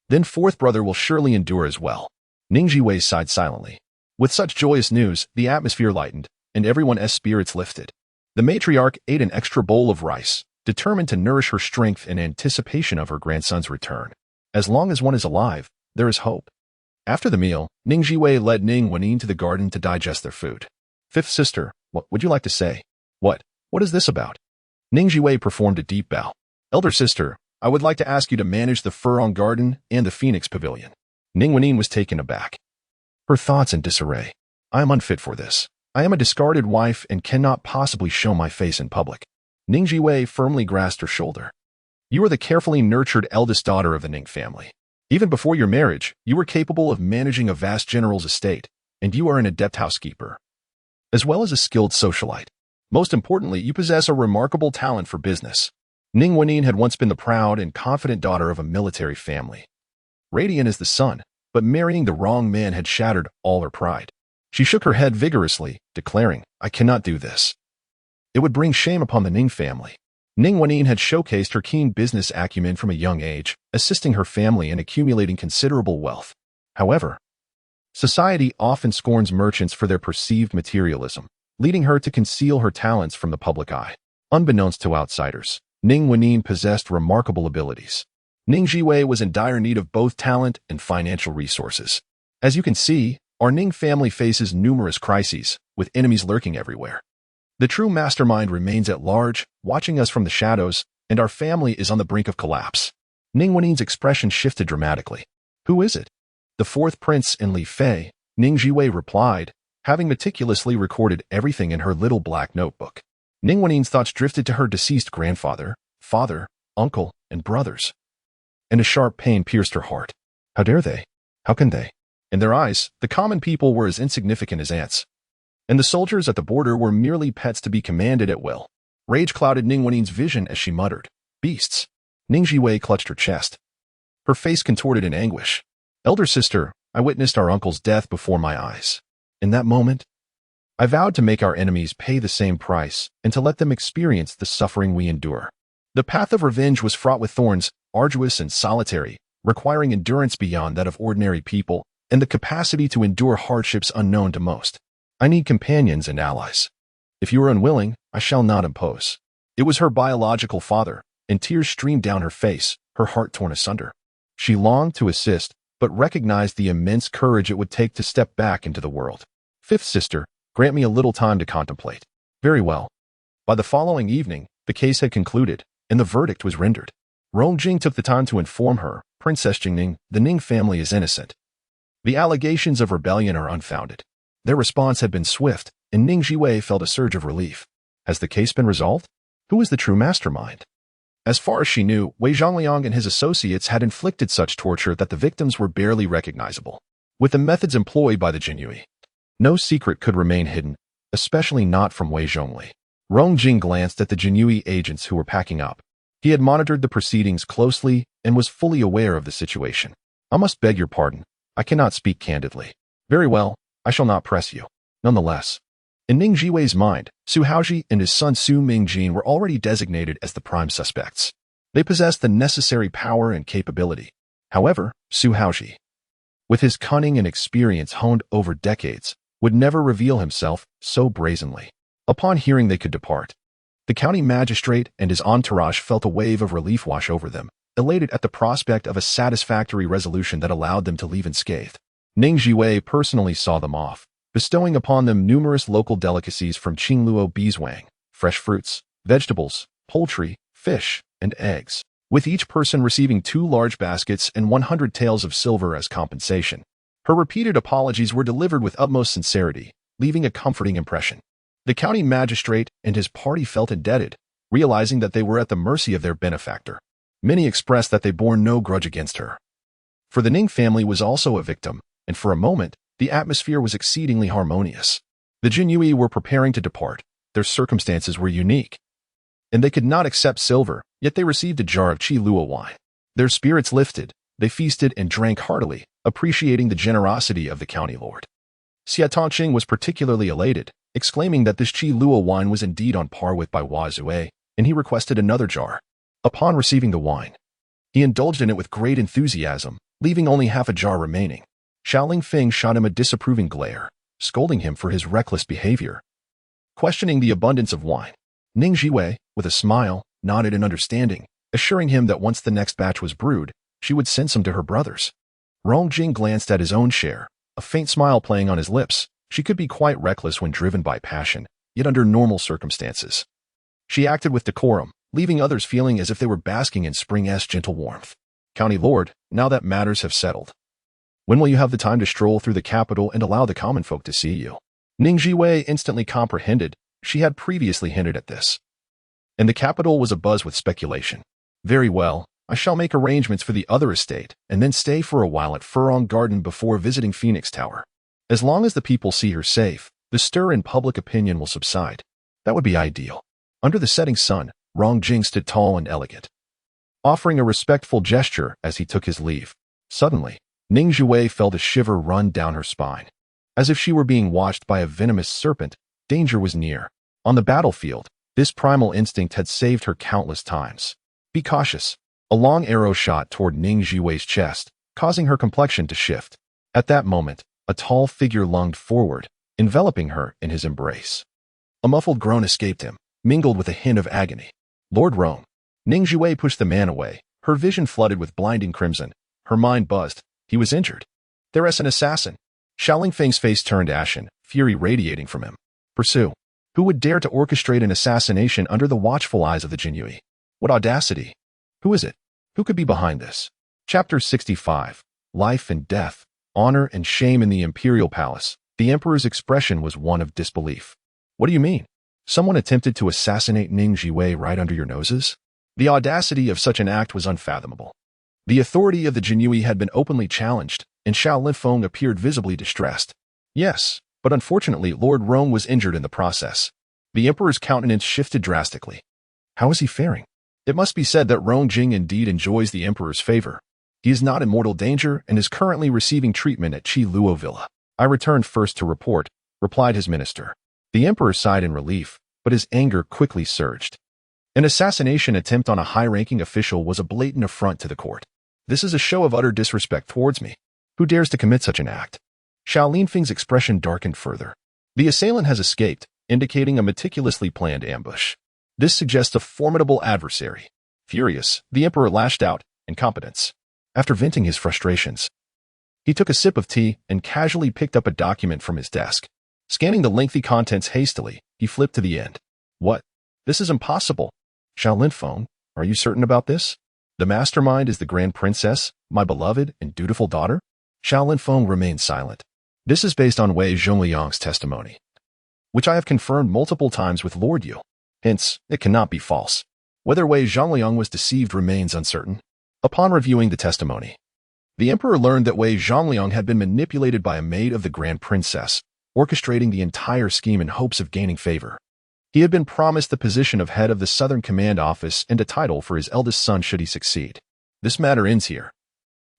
A: then fourth brother will surely endure as well. Ning Zhiwei sighed silently. With such joyous news, the atmosphere lightened, and everyone's spirits lifted. The matriarch ate an extra bowl of rice, determined to nourish her strength in anticipation of her grandson's return. As long as one is alive, there is hope. After the meal, Ning Zhiwei led Ning Wenyin to the garden to digest their food. Fifth sister, what would you like to say? What is this about? Ning Zhiwei performed a deep bow. Elder sister, I would like to ask you to manage the Furong Garden and the Phoenix Pavilion. Ning Wenyin was taken aback. Her thoughts in disarray. I am unfit for this. I am a discarded wife and cannot possibly show my face in public. Ning Zhiwei firmly grasped her shoulder. You are the carefully nurtured eldest daughter of the Ning family. Even before your marriage, you were capable of managing a vast general's estate, and you are an adept housekeeper, as well as a skilled socialite. Most importantly, you possess a remarkable talent for business. Ning Wenyin had once been the proud and confident daughter of a military family. Radiant as the sun, but marrying the wrong man had shattered all her pride. She shook her head vigorously, declaring, I cannot do this. It would bring shame upon the Ning family. Ning Wenyin had showcased her keen business acumen from a young age, assisting her family in accumulating considerable wealth. However, society often scorns merchants for their perceived materialism, leading her to conceal her talents from the public eye. Unbeknownst to outsiders, Ning Wenyin possessed remarkable abilities. Ning Zhiwei was in dire need of both talent and financial resources. As you can see, our Ning family faces numerous crises, with enemies lurking everywhere. The true mastermind remains at large, watching us from the shadows, and our family is on the brink of collapse. Ning Wenyin's expression shifted dramatically. Who is it? The fourth prince in Li Fei, Ning Zhiwei replied, having meticulously recorded everything in her little black notebook. Ning Wenyin's thoughts drifted to her deceased grandfather, father, uncle, and brothers. And a sharp pain pierced her heart. How dare they? How can they? In their eyes, the common people were as insignificant as ants, and the soldiers at the border were merely pets to be commanded at will. Rage clouded Ning Wenyin's vision as she muttered, Beasts! Ning Zhiwei clutched her chest. Her face contorted in anguish. Elder sister, I witnessed our uncle's death before my eyes. In that moment, I vowed to make our enemies pay the same price and to let them experience the suffering we endure. The path of revenge was fraught with thorns, arduous and solitary, requiring endurance beyond that of ordinary people and the capacity to endure hardships unknown to most. I need companions and allies. If you are unwilling, I shall not impose. It was her biological father, and tears streamed down her face, her heart torn asunder. She longed to assist, but recognized the immense courage it would take to step back into the world. Fifth sister, grant me a little time to contemplate. Very well. By the following evening, the case had concluded, and the verdict was rendered. Rong Jing took the time to inform her, Princess Jingning, the Ning family is innocent. The allegations of rebellion are unfounded. Their response had been swift, and Ning Zhiwei felt a surge of relief. Has the case been resolved? Who is the true mastermind? As far as she knew, Wei Zhongliang and his associates had inflicted such torture that the victims were barely recognizable. With the methods employed by the Jinyui, no secret could remain hidden, especially not from Wei Zhongli. Rong Jing glanced at the Jinyui agents who were packing up. He had monitored the proceedings closely and was fully aware of the situation. I must beg your pardon. I cannot speak candidly. Very well, I shall not press you. Nonetheless, in Ning Zhiwei's mind, Su Haoji and his son Su Mingjin were already designated as the prime suspects. They possessed the necessary power and capability. However, Su Haoji, with his cunning and experience honed over decades, would never reveal himself so brazenly. Upon hearing they could depart, the county magistrate and his entourage felt a wave of relief wash over them, elated at the prospect of a satisfactory resolution that allowed them to leave unscathed. Ning Zhiwei personally saw them off, bestowing upon them numerous local delicacies from Qingluo beeswang, fresh fruits, vegetables, poultry, fish, and eggs, with each person receiving 2 large baskets and 100 taels of silver as compensation. Her repeated apologies were delivered with utmost sincerity, leaving a comforting impression. The county magistrate and his party felt indebted, realizing that they were at the mercy of their benefactor. Many expressed that they bore no grudge against her. For the Ning family was also a victim, and for a moment, the atmosphere was exceedingly harmonious. The Jinyui were preparing to depart. Their circumstances were unique, and they could not accept silver, yet they received a jar of Qi Luo wine. Their spirits lifted, they feasted and drank heartily, appreciating the generosity of the county lord. Xia Tongqing was particularly elated, exclaiming that this Qi Luo wine was indeed on par with Bai Hua Zhuei, and he requested another jar. Upon receiving the wine, he indulged in it with great enthusiasm, leaving only half a jar remaining. Xiao Feng shot him a disapproving glare, scolding him for his reckless behavior. Questioning the abundance of wine, Ning Zhiwei, with a smile, nodded in understanding, assuring him that once the next batch was brewed, she would send some to her brothers. Rong Jing glanced at his own share, a faint smile playing on his lips. She could be quite reckless when driven by passion, yet under normal circumstances. She acted with decorum, leaving others feeling as if they were basking in spring's gentle warmth. County Lord, now that matters have settled, when will you have the time to stroll through the capital and allow the common folk to see you? Ning Zhiwei instantly comprehended. She had previously hinted at this. And the capital was abuzz with speculation. Very well, I shall make arrangements for the other estate and then stay for a while at Furong Garden before visiting Phoenix Tower. As long as the people see her safe, the stir in public opinion will subside. That would be ideal. Under the setting sun, Rong Jing stood tall and elegant, offering a respectful gesture as he took his leave. Suddenly, Ning Zhiwei felt a shiver run down her spine. As if she were being watched by a venomous serpent, danger was near. On the battlefield, this primal instinct had saved her countless times. Be cautious. A long arrow shot toward Ning Zhiwei's chest, causing her complexion to shift. At that moment, a tall figure lunged forward, enveloping her in his embrace. A muffled groan escaped him, mingled with a hint of agony. Lord Rome. Ning Zhiwei pushed the man away, her vision flooded with blinding crimson. Her mind buzzed. He was injured. There's an assassin. Xiao Feng's face turned ashen, fury radiating from him. Pursue. Who would dare to orchestrate an assassination under the watchful eyes of the Jinyui? What audacity! Who is it? Who could be behind this? Chapter 65. Life and Death. Honor and Shame in the Imperial Palace. The Emperor's expression was one of disbelief. What do you mean? Someone attempted to assassinate Ning Zhiwei right under your noses? The audacity of such an act was unfathomable. The authority of the Jinyui had been openly challenged, and Xiao Linfeng appeared visibly distressed. Yes, but unfortunately Lord Rome was injured in the process. The Emperor's countenance shifted drastically. How is he faring? It must be said that Rong Jing indeed enjoys the Emperor's favor. He is not in mortal danger and is currently receiving treatment at Qi Luo Villa. I returned first to report, replied his minister. The Emperor sighed in relief, but his anger quickly surged. An assassination attempt on a high-ranking official was a blatant affront to the court. This is a show of utter disrespect towards me. Who dares to commit such an act? Xiao Linfeng's expression darkened further. The assailant has escaped, indicating a meticulously planned ambush. This suggests a formidable adversary. Furious, the Emperor lashed out, incompetence. After venting his frustrations, he took a sip of tea and casually picked up a document from his desk. Scanning the lengthy contents hastily, he flipped to the end. What? This is impossible. Xiao Linfeng, are you certain about this? The mastermind is the Grand Princess, my beloved and dutiful daughter? Xiao Linfeng remained silent. This is based on Wei Zhongliang's testimony, which I have confirmed multiple times with Lord Yu. Hence, it cannot be false. Whether Wei Zhongliang was deceived remains uncertain. Upon reviewing the testimony, the Emperor learned that Wei Zhongliang had been manipulated by a maid of the Grand Princess, orchestrating the entire scheme in hopes of gaining favor. He had been promised the position of head of the Southern Command Office and a title for his eldest son should he succeed. This matter ends here.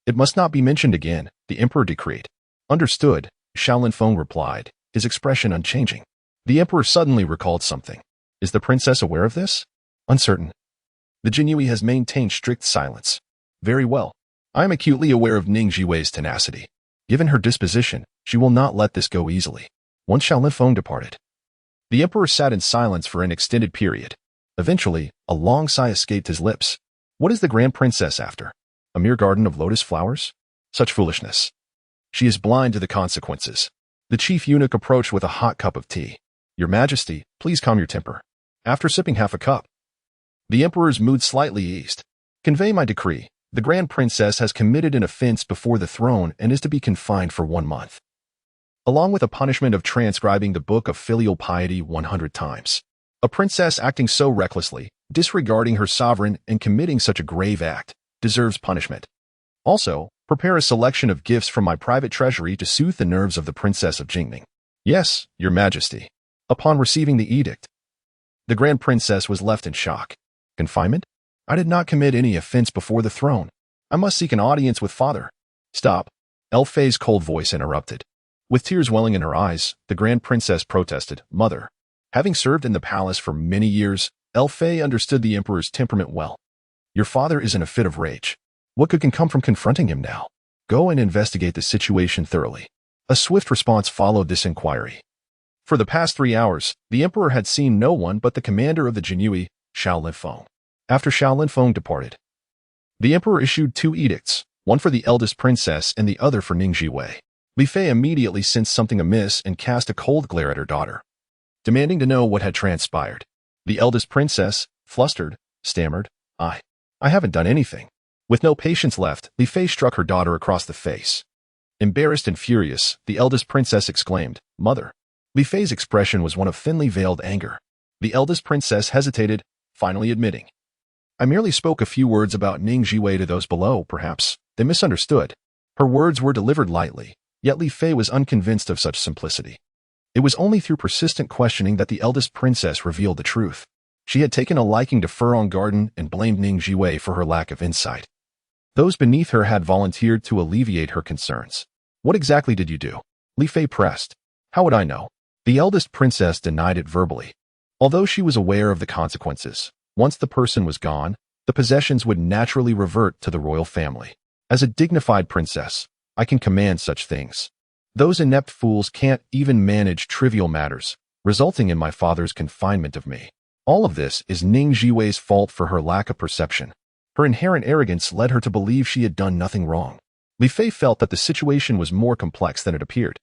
A: It must not be mentioned again, the Emperor decreed. Understood, Xiao Linfeng replied, his expression unchanging. The Emperor suddenly recalled something. Is the princess aware of this? Uncertain. The Jinyui has maintained strict silence. Very well. I am acutely aware of Ning Zhiwei's tenacity. Given her disposition, she will not let this go easily. Once Xiao Linfeng departed, the Emperor sat in silence for an extended period. Eventually, a long sigh escaped his lips. What is the Grand Princess after? A mere garden of lotus flowers? Such foolishness. She is blind to the consequences. The chief eunuch approached with a hot cup of tea. Your Majesty, please calm your temper. After sipping half a cup, the Emperor's mood slightly eased. Convey my decree. The Grand Princess has committed an offense before the throne and is to be confined for 1 month, along with a punishment of transcribing the Book of Filial Piety 100 times. A princess acting so recklessly, disregarding her sovereign and committing such a grave act, deserves punishment. Also, prepare a selection of gifts from my private treasury to soothe the nerves of the Princess of Jingning. Yes, Your Majesty. Upon receiving the edict, the Grand Princess was left in shock. Confinement? I did not commit any offense before the throne. I must seek an audience with father. Stop. Elfei's cold voice interrupted. With tears welling in her eyes, the Grand Princess protested, Mother. Having served in the palace for many years, Elfei understood the Emperor's temperament well. Your father is in a fit of rage. What good can come from confronting him now? Go and investigate the situation thoroughly. A swift response followed this inquiry. For the past 3 hours, the Emperor had seen no one but the commander of the Jinhui, Xiao Linfeng. After Xiao Linfeng departed, the Emperor issued 2 edicts, one for the eldest princess and the other for Ning Zhiwei. Li Fei immediately sensed something amiss and cast a cold glare at her daughter, demanding to know what had transpired. The eldest princess, flustered, stammered, I haven't done anything. With no patience left, Li Fei struck her daughter across the face. Embarrassed and furious, the eldest princess exclaimed, Mother. Li Fei's expression was one of thinly veiled anger. The eldest princess hesitated, finally admitting, I merely spoke a few words about Ning Zhiwei to those below, perhaps. They misunderstood. Her words were delivered lightly, yet Li Fei was unconvinced of such simplicity. It was only through persistent questioning that the eldest princess revealed the truth. She had taken a liking to Furong Garden and blamed Ning Zhiwei for her lack of insight. Those beneath her had volunteered to alleviate her concerns. What exactly did you do? Li Fei pressed. How would I know? The eldest princess denied it verbally. Although she was aware of the consequences, once the person was gone, the possessions would naturally revert to the royal family. As a dignified princess, I can command such things. Those inept fools can't even manage trivial matters, resulting in my father's confinement of me. All of this is Ning Zhiwei's fault for her lack of perception. Her inherent arrogance led her to believe she had done nothing wrong. Li Fei felt that the situation was more complex than it appeared.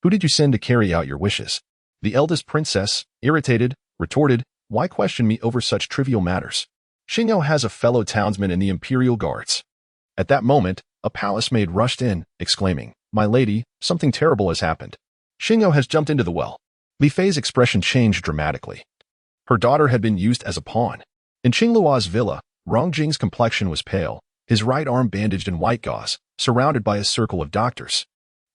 A: Who did you send to carry out your wishes? The eldest princess, irritated, retorted, Why question me over such trivial matters? Xingyao has a fellow townsman in the Imperial Guards. At that moment, a palace maid rushed in, exclaiming, My lady, something terrible has happened. Xingyao has jumped into the well. Li Fei's expression changed dramatically. Her daughter had been used as a pawn. In Qingluo's villa, Rongjing's complexion was pale, his right arm bandaged in white gauze, surrounded by a circle of doctors.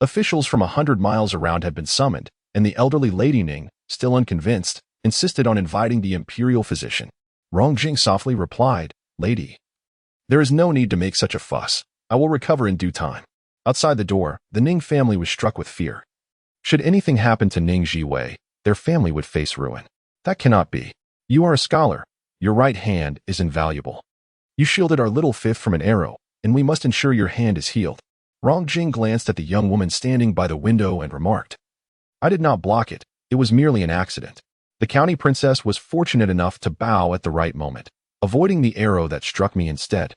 A: Officials from 100 miles around had been summoned, and the elderly Lady Ning, still unconvinced, insisted on inviting the imperial physician. Rongjing softly replied, Lady, there is no need to make such a fuss. I will recover in due time. Outside the door, the Ning family was struck with fear. Should anything happen to Ning Zhiwei, their family would face ruin. That cannot be. You are a scholar. Your right hand is invaluable. You shielded our little fifth from an arrow, and we must ensure your hand is healed. Rongjing glanced at the young woman standing by the window and remarked, I did not block it. It was merely an accident. The county princess was fortunate enough to bow at the right moment, avoiding the arrow that struck me instead.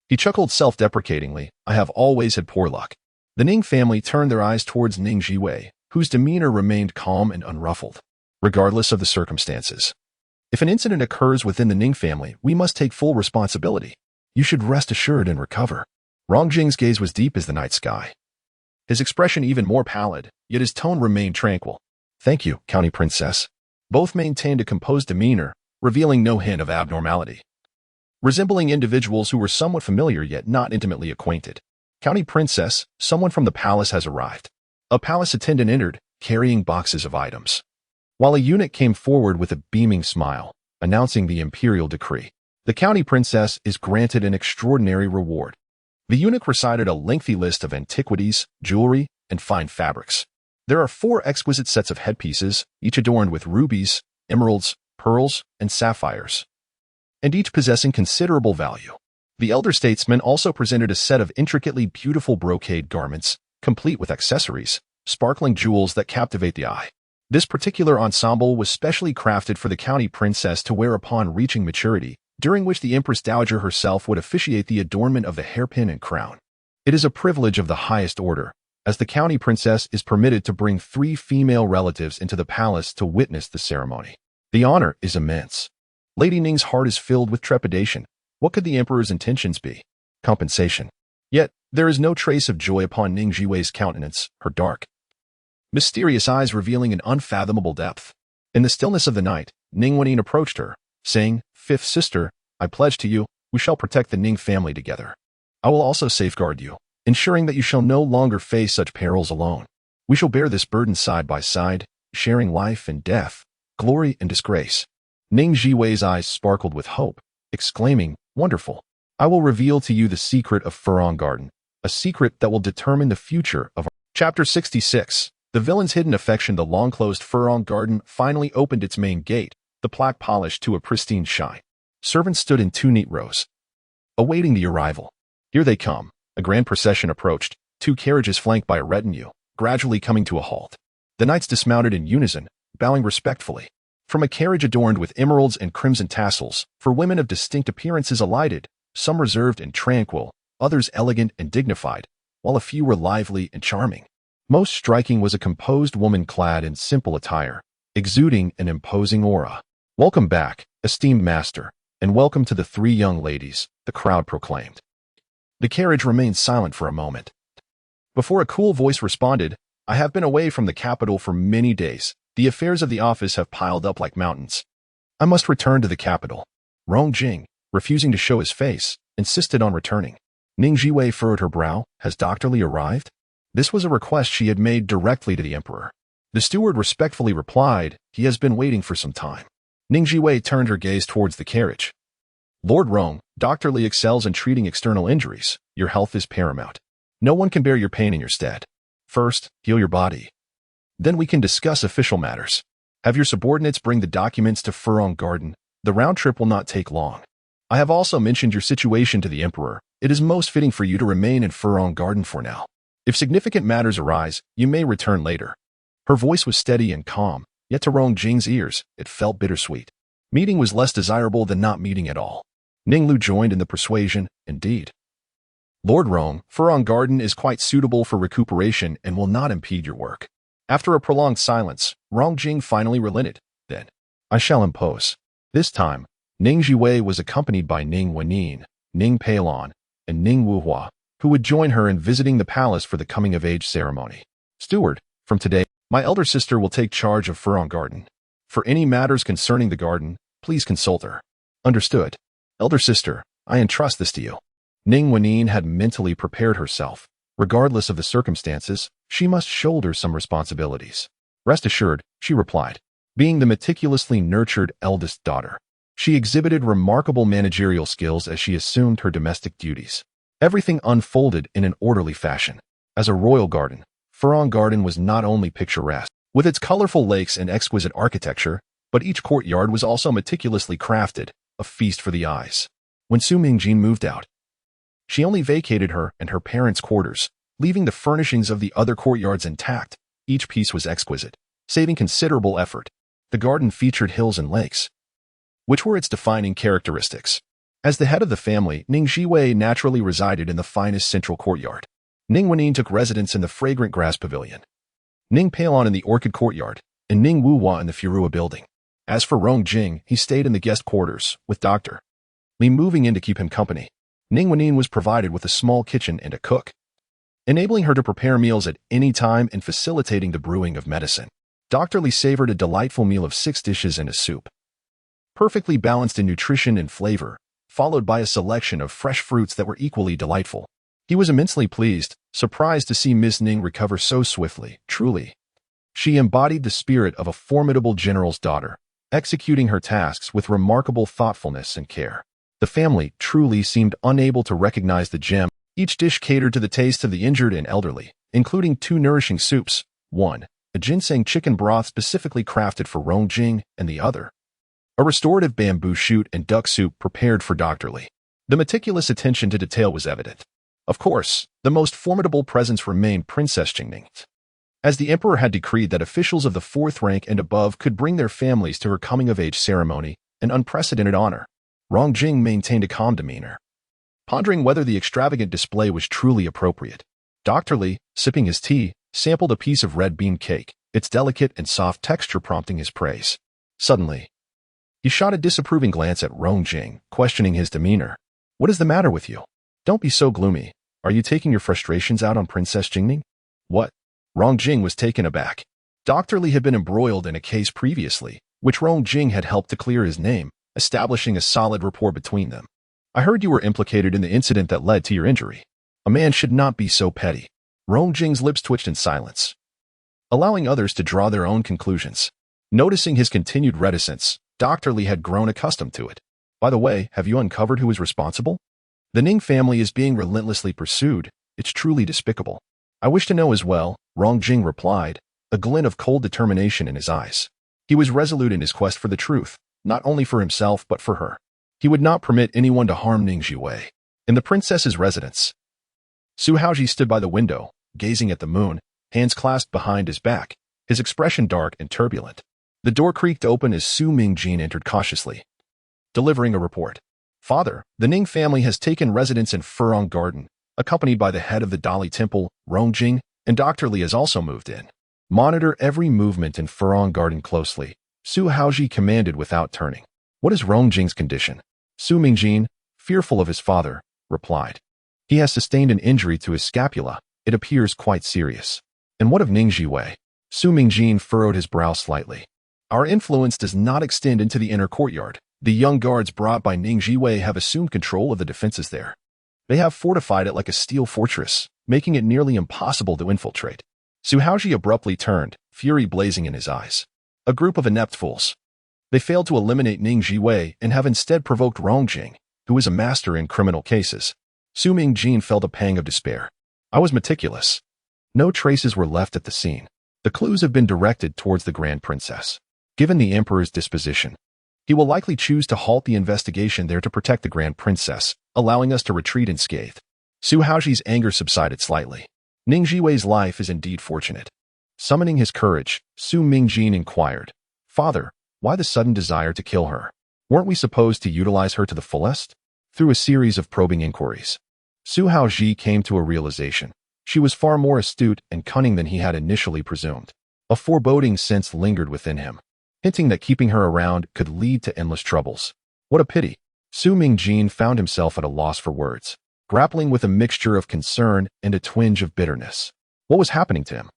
A: He chuckled self-deprecatingly, I have always had poor luck. The Ning family turned their eyes towards Ning Zhiwei, whose demeanor remained calm and unruffled, regardless of the circumstances. If an incident occurs within the Ning family, we must take full responsibility. You should rest assured and recover. Rongjing's gaze was deep as the night sky. His expression even more pallid, yet his tone remained tranquil. Thank you, county princess. Both maintained a composed demeanor, revealing no hint of abnormality. Resembling individuals who were somewhat familiar yet not intimately acquainted. County princess, someone from the palace has arrived. A palace attendant entered, carrying boxes of items, while a eunuch came forward with a beaming smile, announcing the imperial decree. The county princess is granted an extraordinary reward. The eunuch recited a lengthy list of antiquities, jewelry, and fine fabrics. There are 4 exquisite sets of headpieces, each adorned with rubies, emeralds, pearls, and sapphires, and each possessing considerable value. The elder statesman also presented a set of intricately beautiful brocade garments, complete with accessories, sparkling jewels that captivate the eye. This particular ensemble was specially crafted for the county princess to wear upon reaching maturity, during which the Empress Dowager herself would officiate the adornment of the hairpin and crown. It is a privilege of the highest order, as the county princess is permitted to bring 3 female relatives into the palace to witness the ceremony. The honor is immense. Lady Ning's heart is filled with trepidation. What could the emperor's intentions be? Compensation. Yet, there is no trace of joy upon Ning Zhiwei's countenance, her dark, mysterious eyes revealing an unfathomable depth. In the stillness of the night, Ning Wenyin approached her, saying, Fifth sister, I pledge to you, we shall protect the Ning family together. I will also safeguard you, ensuring that you shall no longer face such perils alone. We shall bear this burden side by side, sharing life and death, glory and disgrace. Ning Zhiwei's eyes sparkled with hope, exclaiming, Wonderful. I will reveal to you the secret of Furong Garden, a secret that will determine the future of our... Chapter 66. The villain's hidden affection. The long-closed Furong Garden finally opened its main gate, the plaque polished to a pristine shine. Servants stood in 2 neat rows, awaiting the arrival. Here they come. A grand procession approached, 2 carriages flanked by a retinue, gradually coming to a halt. The knights dismounted in unison, bowing respectfully. From a carriage adorned with emeralds and crimson tassels, for women of distinct appearances alighted, some reserved and tranquil, others elegant and dignified, while a few were lively and charming. Most striking was a composed woman clad in simple attire, exuding an imposing aura. "Welcome back, esteemed master, and welcome to the 3 young ladies," the crowd proclaimed. The carriage remained silent for a moment. Before a cool voice responded, "I have been away from the capital for many days. The affairs of the office have piled up like mountains. I must return to the capital." Rong Jing, refusing to show his face, insisted on returning. Ning Zhiwei furrowed her brow. "Has Dr. Li arrived?" This was a request she had made directly to the emperor. The steward respectfully replied, "He has been waiting for some time." Ning Zhiwei turned her gaze towards the carriage. "Lord Rong, Dr. Li excels in treating external injuries. Your health is paramount. No one can bear your pain in your stead. First, heal your body. Then we can discuss official matters. Have your subordinates bring the documents to Furong Garden. The round trip will not take long. I have also mentioned your situation to the emperor. It is most fitting for you to remain in Furong Garden for now. If significant matters arise, you may return later." Her voice was steady and calm, yet to Rong Jing's ears, it felt bittersweet. Meeting was less desirable than not meeting at all. Ning Lu joined in the persuasion. "Indeed. Lord Rong, Furong Garden is quite suitable for recuperation and will not impede your work." After a prolonged silence, Rong Jing finally relented. "Then, I shall impose." This time, Ning Zhiwei was accompanied by Ning Wenin, Ning Peilon, and Ning Wuhua, who would join her in visiting the palace for the coming-of-age ceremony. "Steward, from today, my elder sister will take charge of Furong Garden. For any matters concerning the garden, please consult her." "Understood. Elder sister, I entrust this to you." Ning Wenin had mentally prepared herself. Regardless of the circumstances, she must shoulder some responsibilities. "Rest assured," she replied. Being the meticulously nurtured eldest daughter, she exhibited remarkable managerial skills as she assumed her domestic duties. Everything unfolded in an orderly fashion. As a royal garden, Furong Garden was not only picturesque, with its colorful lakes and exquisite architecture, but each courtyard was also meticulously crafted, a feast for the eyes. When Su Mingjin moved out, she only vacated her and her parents' quarters, leaving the furnishings of the other courtyards intact. Each piece was exquisite, saving considerable effort. The garden featured hills and lakes, which were its defining characteristics. As the head of the family, Ning Zhiwei naturally resided in the finest central courtyard. Ning Wenin took residence in the fragrant grass pavilion, Ning Peilon in the orchid courtyard, and Ning Wuhua in the Furua building. As for Rong Jing, he stayed in the guest quarters, with Dr. Li moving in to keep him company. Ning Wenin was provided with a small kitchen and a cook, enabling her to prepare meals at any time and facilitating the brewing of medicine. Dr. Li savored a delightful meal of 6 dishes and a soup, perfectly balanced in nutrition and flavor, followed by a selection of fresh fruits that were equally delightful. He was immensely pleased, surprised to see Miss Ning recover so swiftly. Truly, she embodied the spirit of a formidable general's daughter, executing her tasks with remarkable thoughtfulness and care. The family truly seemed unable to recognize the gem. Each dish catered to the taste of the injured and elderly, including 2 nourishing soups, one, a ginseng chicken broth specifically crafted for Rong Jing, and the other, a restorative bamboo shoot and duck soup prepared for Dr. Li. The meticulous attention to detail was evident. Of course, the most formidable presence remained Princess Jingning. As the emperor had decreed that officials of the 4th rank and above could bring their families to her coming-of-age ceremony, an unprecedented honor, Rong Jing maintained a calm demeanor, pondering whether the extravagant display was truly appropriate. Dr. Li, sipping his tea, sampled a piece of red bean cake, its delicate and soft texture prompting his praise. Suddenly, he shot a disapproving glance at Rong Jing, questioning his demeanor. "What is the matter with you? Don't be so gloomy. Are you taking your frustrations out on Princess Jingning?" "What?" Rong Jing was taken aback. Dr. Li had been embroiled in a case previously, which Rong Jing had helped to clear his name, establishing a solid rapport between them. "I heard you were implicated in the incident that led to your injury. A man should not be so petty." Rong Jing's lips twitched in silence, allowing others to draw their own conclusions. Noticing his continued reticence, Dr. Li had grown accustomed to it. "By the way, have you uncovered who is responsible?" The Ning family is being relentlessly pursued. It's truly despicable. I wish to know as well, Rongjing replied, a glint of cold determination in his eyes. He was resolute in his quest for the truth, not only for himself but for her. He would not permit anyone to harm Ning Zhiwei. In the princess's residence, Su Haoji stood by the window, gazing at the moon, hands clasped behind his back, his expression dark and turbulent. The door creaked open as Su Mingjin entered cautiously, delivering a report. Father, the Ning family has taken residence in Furong Garden, accompanied by the head of the Dali Temple, Rongjing, and Dr. Li has also moved in. Monitor every movement in Furong Garden closely, Su Haoji commanded without turning. What is Rongjing's condition? Su Mingjin, fearful of his father, replied. He has sustained an injury to his scapula. It appears quite serious. And what of Ning Zhiwei? Su Mingjin furrowed his brow slightly. Our influence does not extend into the inner courtyard. The young guards brought by Ning Zhiwei have assumed control of the defenses there. They have fortified it like a steel fortress, making it nearly impossible to infiltrate. Su Haoji abruptly turned, fury blazing in his eyes. A group of inept fools. They failed to eliminate Ning Zhiwei and have instead provoked Rongjing, who is a master in criminal cases. Su Mingjin felt a pang of despair. I was meticulous. No traces were left at the scene. The clues have been directed towards the Grand Princess. Given the Emperor's disposition, he will likely choose to halt the investigation there to protect the Grand Princess, allowing us to retreat unscathed. Su Haoji's anger subsided slightly. Ning Zhiwei's life is indeed fortunate. Summoning his courage, Su Mingjin inquired, Father, why the sudden desire to kill her? Weren't we supposed to utilize her to the fullest? Through a series of probing inquiries, Su Haoji came to a realization. She was far more astute and cunning than he had initially presumed. A foreboding sense lingered within him, hinting that keeping her around could lead to endless troubles. What a pity. Su Mingjin found himself at a loss for words, grappling with a mixture of concern and a twinge of bitterness. What was happening to him?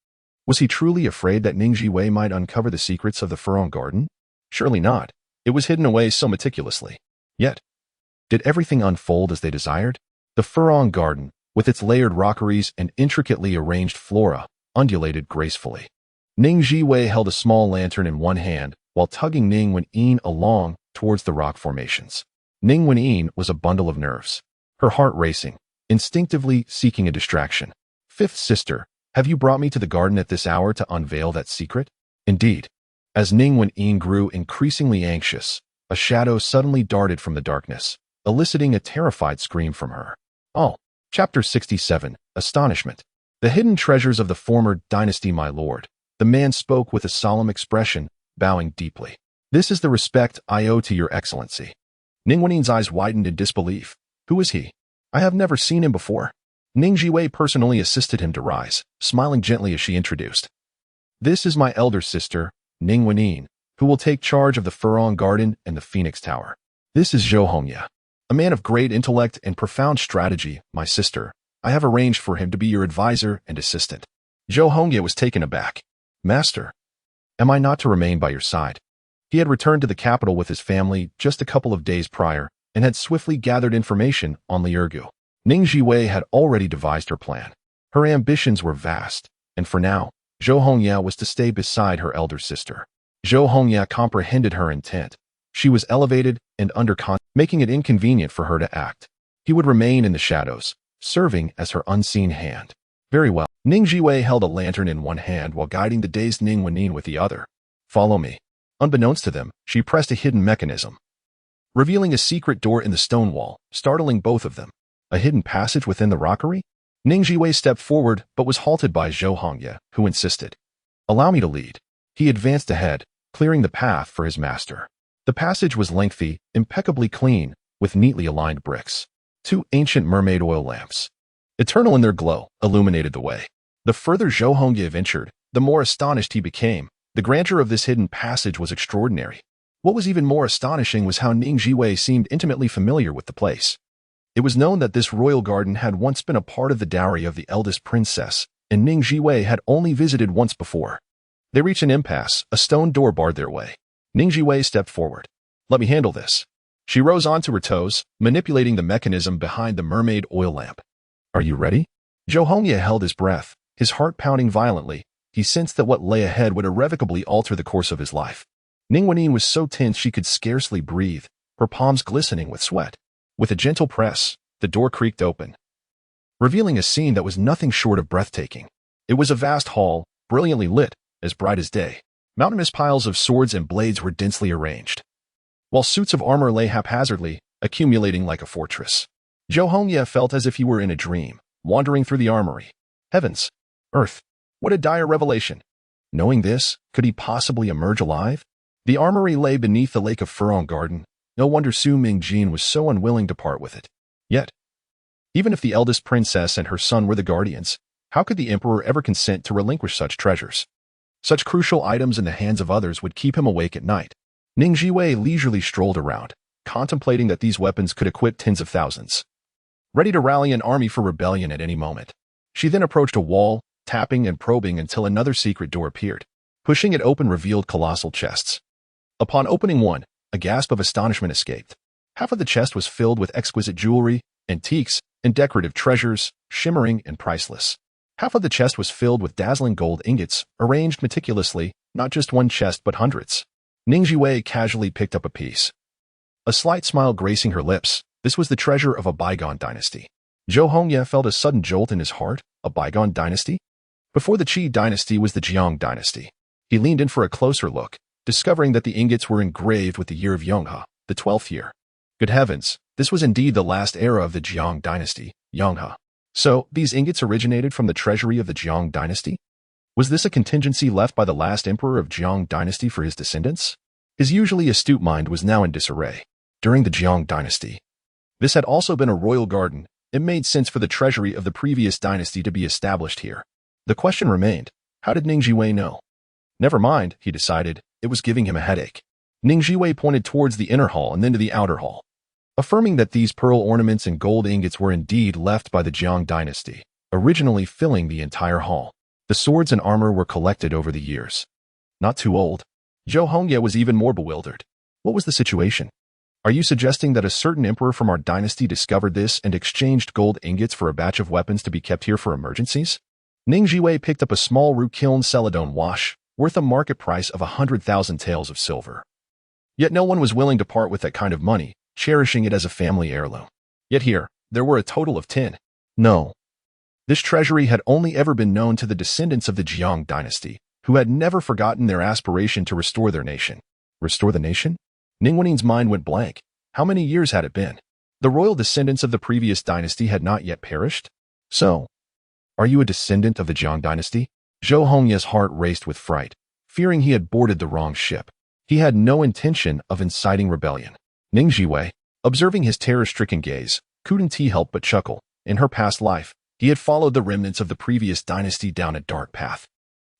A: Was he truly afraid that Ning Zhiwei might uncover the secrets of the Furong Garden? Surely not. It was hidden away so meticulously. Yet, did everything unfold as they desired? The Furong Garden, with its layered rockeries and intricately arranged flora, undulated gracefully. Ning Zhiwei held a small lantern in one hand while tugging Ning Wenyin along towards the rock formations. Ning Wenyin was a bundle of nerves, her heart racing, instinctively seeking a distraction. Fifth sister, have you brought me to the garden at this hour to unveil that secret? Indeed. As Ning Wenyin grew increasingly anxious, a shadow suddenly darted from the darkness, eliciting a terrified scream from her. Oh. Chapter 67, Astonishment. The hidden treasures of the former dynasty, my lord. The man spoke with a solemn expression, bowing deeply. This is the respect I owe to your excellency. Ning Wenin's eyes widened in disbelief. Who is he? I have never seen him before. Ning Zhiwei personally assisted him to rise, smiling gently as she introduced. This is my elder sister, Ning Wenin, who will take charge of the Furong Garden and the Phoenix Tower. This is Zhou Hongye, a man of great intellect and profound strategy, my sister. I have arranged for him to be your advisor and assistant. Zhou Hongye was taken aback. Master, am I not to remain by your side? He had returned to the capital with his family just a couple of days prior and had swiftly gathered information on Liurgu. Ning Zhiwei had already devised her plan. Her ambitions were vast, and for now, Zhou Hongye was to stay beside her elder sister. Zhou Hongye comprehended her intent. She was elevated and under making it inconvenient for her to act. He would remain in the shadows, serving as her unseen hand. Very well. Ning Zhiwei held a lantern in one hand while guiding the dazed Ning Wenin with the other. Follow me. Unbeknownst to them, she pressed a hidden mechanism, revealing a secret door in the stone wall, startling both of them. A hidden passage within the rockery? Ning Zhiwei stepped forward but was halted by Zhou Hongye, who insisted. Allow me to lead. He advanced ahead, clearing the path for his master. The passage was lengthy, impeccably clean, with neatly aligned bricks. Two ancient mermaid oil lamps, eternal in their glow, illuminated the way. The further Zhou Hongye ventured, the more astonished he became. The grandeur of this hidden passage was extraordinary. What was even more astonishing was how Ning Zhiwei seemed intimately familiar with the place. It was known that this royal garden had once been a part of the dowry of the eldest princess, and Ning Zhiwei had only visited once before. They reached an impasse, a stone door barred their way. Ning Zhiwei stepped forward. Let me handle this. She rose onto her toes, manipulating the mechanism behind the mermaid oil lamp. Are you ready? Zhou Hongye held his breath, his heart pounding violently. He sensed that what lay ahead would irrevocably alter the course of his life. Ning Wenin was so tense she could scarcely breathe, her palms glistening with sweat. With a gentle press, the door creaked open, revealing a scene that was nothing short of breathtaking. It was a vast hall, brilliantly lit, as bright as day. Mountainous piles of swords and blades were densely arranged, while suits of armor lay haphazardly, accumulating like a fortress. Zhou Hongye felt as if he were in a dream, wandering through the armory. Heavens! Earth! What a dire revelation! Knowing this, could he possibly emerge alive? The armory lay beneath the lake of Furong Garden. No wonder Su Mingjin was so unwilling to part with it. Yet, even if the eldest princess and her son were the guardians, how could the emperor ever consent to relinquish such treasures? Such crucial items in the hands of others would keep him awake at night. Ning Zhiwei leisurely strolled around, contemplating that these weapons could equip tens of thousands, ready to rally an army for rebellion at any moment. She then approached a wall, tapping and probing until another secret door appeared. Pushing it open revealed colossal chests. Upon opening one, a gasp of astonishment escaped. Half of the chest was filled with exquisite jewelry, antiques, and decorative treasures, shimmering and priceless. Half of the chest was filled with dazzling gold ingots, arranged meticulously, not just one chest but hundreds. Ning Zhiwei casually picked up a piece, a slight smile gracing her lips. This was the treasure of a bygone dynasty. Zhou Hongye felt a sudden jolt in his heart. A bygone dynasty? Before the Qi dynasty was the Jiang dynasty. He leaned in for a closer look, discovering that the ingots were engraved with the year of Yonghe, the 12th year. Good heavens, this was indeed the last era of the Jiang dynasty, Yonghe. So, these ingots originated from the treasury of the Jiang dynasty? Was this a contingency left by the last emperor of Jiang dynasty for his descendants? His usually astute mind was now in disarray. During the Jiang dynasty, this had also been a royal garden. It made sense for the treasury of the previous dynasty to be established here. The question remained, how did Ning Zhiwei know? Never mind, he decided, it was giving him a headache. Ning Zhiwei pointed towards the inner hall and then to the outer hall, affirming that these pearl ornaments and gold ingots were indeed left by the Jiang dynasty, originally filling the entire hall. The swords and armor were collected over the years. Not too old. Zhou Hongye was even more bewildered. What was the situation? Are you suggesting that a certain emperor from our dynasty discovered this and exchanged gold ingots for a batch of weapons to be kept here for emergencies? Ning Zhiwei picked up a small root-kiln celadone wash, worth a market price of 100,000 taels of silver. Yet no one was willing to part with that kind of money, cherishing it as a family heirloom. Yet here, there were a total of 10. No. This treasury had only ever been known to the descendants of the Jiang dynasty, who had never forgotten their aspiration to restore their nation. Restore the nation? Ning Wennin's mind went blank. How many years had it been? The royal descendants of the previous dynasty had not yet perished? So, are you a descendant of the Jiang dynasty? Zhou Hongye's heart raced with fright, fearing he had boarded the wrong ship. He had no intention of inciting rebellion. Ning Zhiwei, observing his terror-stricken gaze, couldn't he help but chuckle. In her past life, he had followed the remnants of the previous dynasty down a dark path.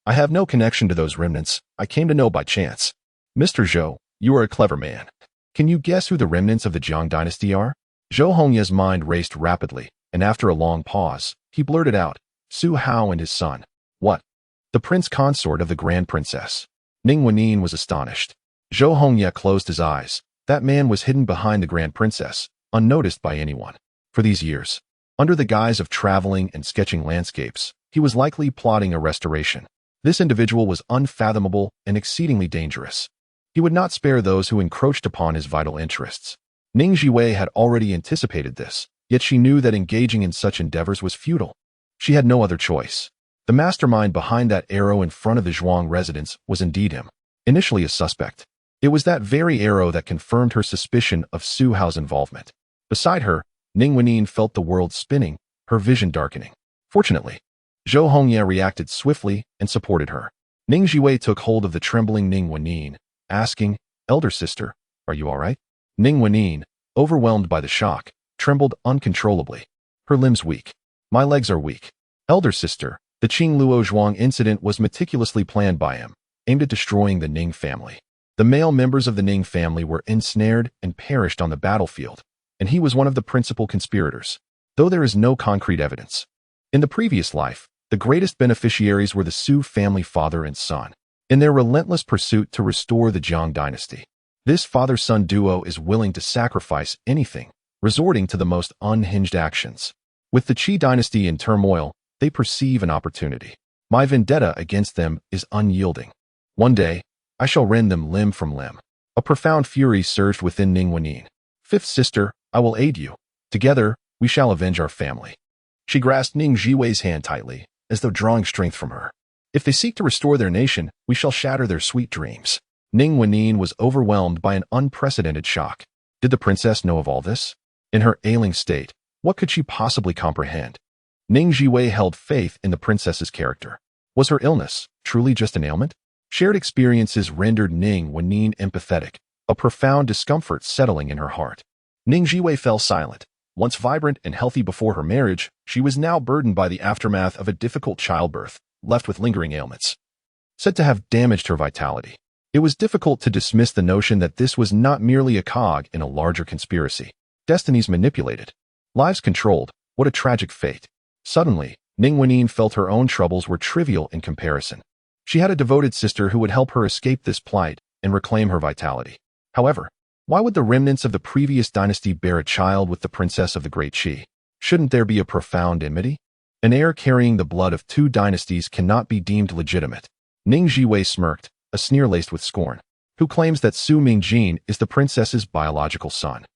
A: I have no connection to those remnants. I came to know by chance. Mr. Zhou, you are a clever man. Can you guess who the remnants of the Jiang dynasty are? Zhou Hongye's mind raced rapidly, and after a long pause, he blurted out, Su Hao and his son. What? The prince consort of the grand princess. Ning Wennin was astonished. Zhou Hongye closed his eyes. That man was hidden behind the grand princess, unnoticed by anyone. For these years, under the guise of traveling and sketching landscapes, he was likely plotting a restoration. This individual was unfathomable and exceedingly dangerous. He would not spare those who encroached upon his vital interests. Ning Zhiwei had already anticipated this, yet she knew that engaging in such endeavors was futile. She had no other choice. The mastermind behind that arrow in front of the Zhuang residence was indeed him. Initially a suspect, it was that very arrow that confirmed her suspicion of Su Hao's involvement. Beside her, Ning Wennin felt the world spinning, her vision darkening. Fortunately, Zhou Hongye reacted swiftly and supported her. Ning Zhiwei took hold of the trembling Ning Wennin, asking, Elder sister, are you all right? Ning Wennin, overwhelmed by the shock, trembled uncontrollably. Her limbs weak. My legs are weak. Elder sister, the Qing Luo Zhuang incident was meticulously planned by him, aimed at destroying the Ning family. The male members of the Ning family were ensnared and perished on the battlefield, and he was one of the principal conspirators, though there is no concrete evidence. In the previous life, the greatest beneficiaries were the Su family father and son, in their relentless pursuit to restore the Jiang dynasty. This father-son duo is willing to sacrifice anything, resorting to the most unhinged actions. With the Qi dynasty in turmoil, they perceive an opportunity. My vendetta against them is unyielding. One day, I shall rend them limb from limb. A profound fury surged within Ning Wennin. Fifth sister, I will aid you. Together, We shall avenge our family. She grasped Ning Zhiwei's hand tightly, as though drawing strength from her. If they seek to restore their nation, we shall shatter their sweet dreams. Ning Zhiwei was overwhelmed by an unprecedented shock. Did the princess know of all this? In her ailing state, what could she possibly comprehend? Ning Zhiwei held faith in the princess's character. Was her illness truly just an ailment? Shared experiences rendered Ning Zhiwei empathetic, a profound discomfort settling in her heart. Ning Zhiwei fell silent. Once vibrant and healthy before her marriage, she was now burdened by the aftermath of a difficult childbirth, left with lingering ailments, said to have damaged her vitality. It was difficult to dismiss the notion that this was not merely a cog in a larger conspiracy. Destinies manipulated. Lives controlled. What a tragic fate. Suddenly, Ning Zhiwei felt her own troubles were trivial in comparison. She had a devoted sister who would help her escape this plight and reclaim her vitality. However, why would the remnants of the previous dynasty bear a child with the princess of the Great Qi? Shouldn't there be a profound enmity? An heir carrying the blood of two dynasties cannot be deemed legitimate. Ning Zhiwei smirked, a sneer laced with scorn. Who claims that Su Mingjin is the princess's biological son?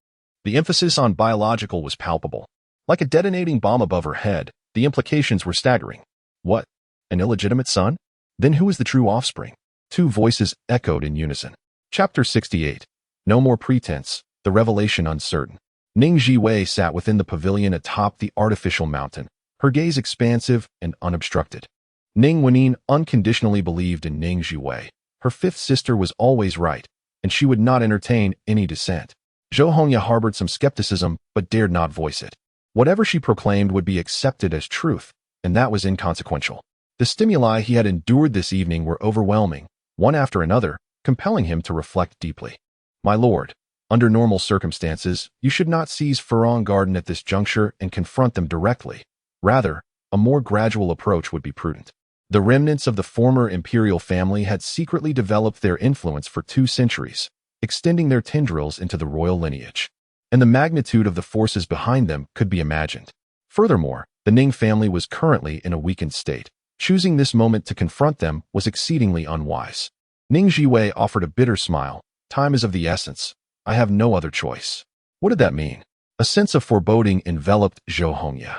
A: The emphasis on biological was palpable. Like a detonating bomb above her head, the implications were staggering. What? An illegitimate son? Then who is the true offspring? Two voices echoed in unison. Chapter 68. No more pretense, the revelation uncertain. Ning Zhiwei sat within the pavilion atop the artificial mountain, her gaze expansive and unobstructed. Ning Zhiwei unconditionally believed in Ning Zhiwei. Her fifth sister was always right, and she would not entertain any dissent. Zhou Hongya harbored some skepticism, but dared not voice it. Whatever she proclaimed would be accepted as truth, and that was inconsequential. The stimuli he had endured this evening were overwhelming, one after another, compelling him to reflect deeply. My lord, under normal circumstances, you should not seize Furong Garden at this juncture and confront them directly. Rather, a more gradual approach would be prudent. The remnants of the former imperial family had secretly developed their influence for 2 centuries, extending their tendrils into the royal lineage. And the magnitude of the forces behind them could be imagined. Furthermore, the Ning family was currently in a weakened state. Choosing this moment to confront them was exceedingly unwise. Ning Zhiwei offered a bitter smile. Time is of the essence. I have no other choice. What did that mean? A sense of foreboding enveloped Zhou Hongya.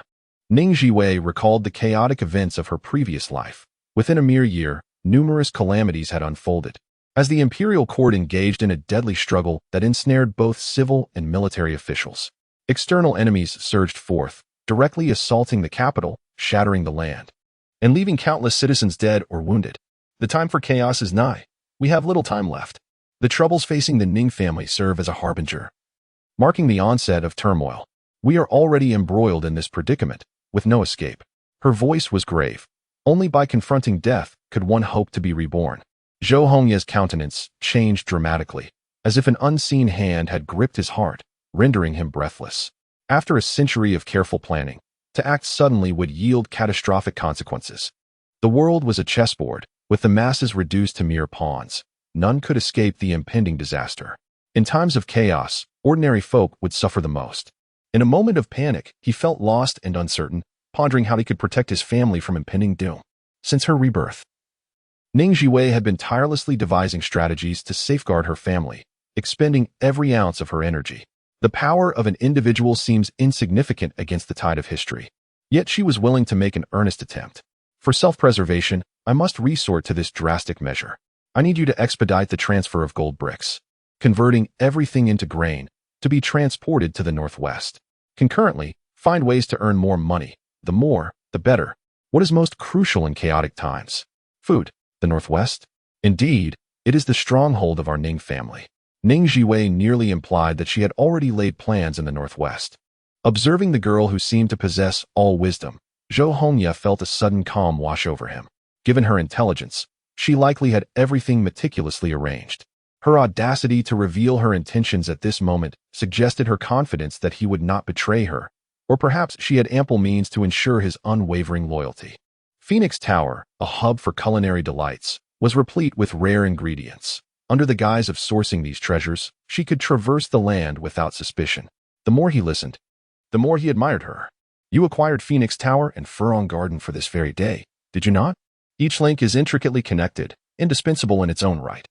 A: Ning Zhiwei recalled the chaotic events of her previous life. Within a mere year, numerous calamities had unfolded. As the imperial court engaged in a deadly struggle that ensnared both civil and military officials. External enemies surged forth, directly assaulting the capital, shattering the land, and leaving countless citizens dead or wounded. The time for chaos is nigh. We have little time left. The troubles facing the Ning family serve as a harbinger, marking the onset of turmoil. We are already embroiled in this predicament, with no escape. Her voice was grave. Only by confronting death could one hope to be reborn. Zhou Hongya's countenance changed dramatically, as if an unseen hand had gripped his heart, rendering him breathless. After a century of careful planning, to act suddenly would yield catastrophic consequences. The world was a chessboard, with the masses reduced to mere pawns. None could escape the impending disaster. In times of chaos, ordinary folk would suffer the most. In a moment of panic, he felt lost and uncertain, pondering how he could protect his family from impending doom. Since her rebirth, Ning Zhiwei had been tirelessly devising strategies to safeguard her family, expending every ounce of her energy. The power of an individual seems insignificant against the tide of history. Yet she was willing to make an earnest attempt. For self-preservation, I must resort to this drastic measure. I need you to expedite the transfer of gold bricks, converting everything into grain, to be transported to the northwest. Concurrently, find ways to earn more money. The more, the better. What is most crucial in chaotic times? Food. The northwest? Indeed, it is the stronghold of our Ning family. Ning Zhiwei nearly implied that she had already laid plans in the northwest. Observing the girl who seemed to possess all wisdom, Zhou Hongya felt a sudden calm wash over him. Given her intelligence, she likely had everything meticulously arranged. Her audacity to reveal her intentions at this moment suggested her confidence that he would not betray her, or perhaps she had ample means to ensure his unwavering loyalty. Phoenix Tower, a hub for culinary delights, was replete with rare ingredients. Under the guise of sourcing these treasures, she could traverse the land without suspicion. The more he listened, the more he admired her. You acquired Phoenix Tower and Furong Garden for this very day, did you not? Each link is intricately connected, indispensable in its own right.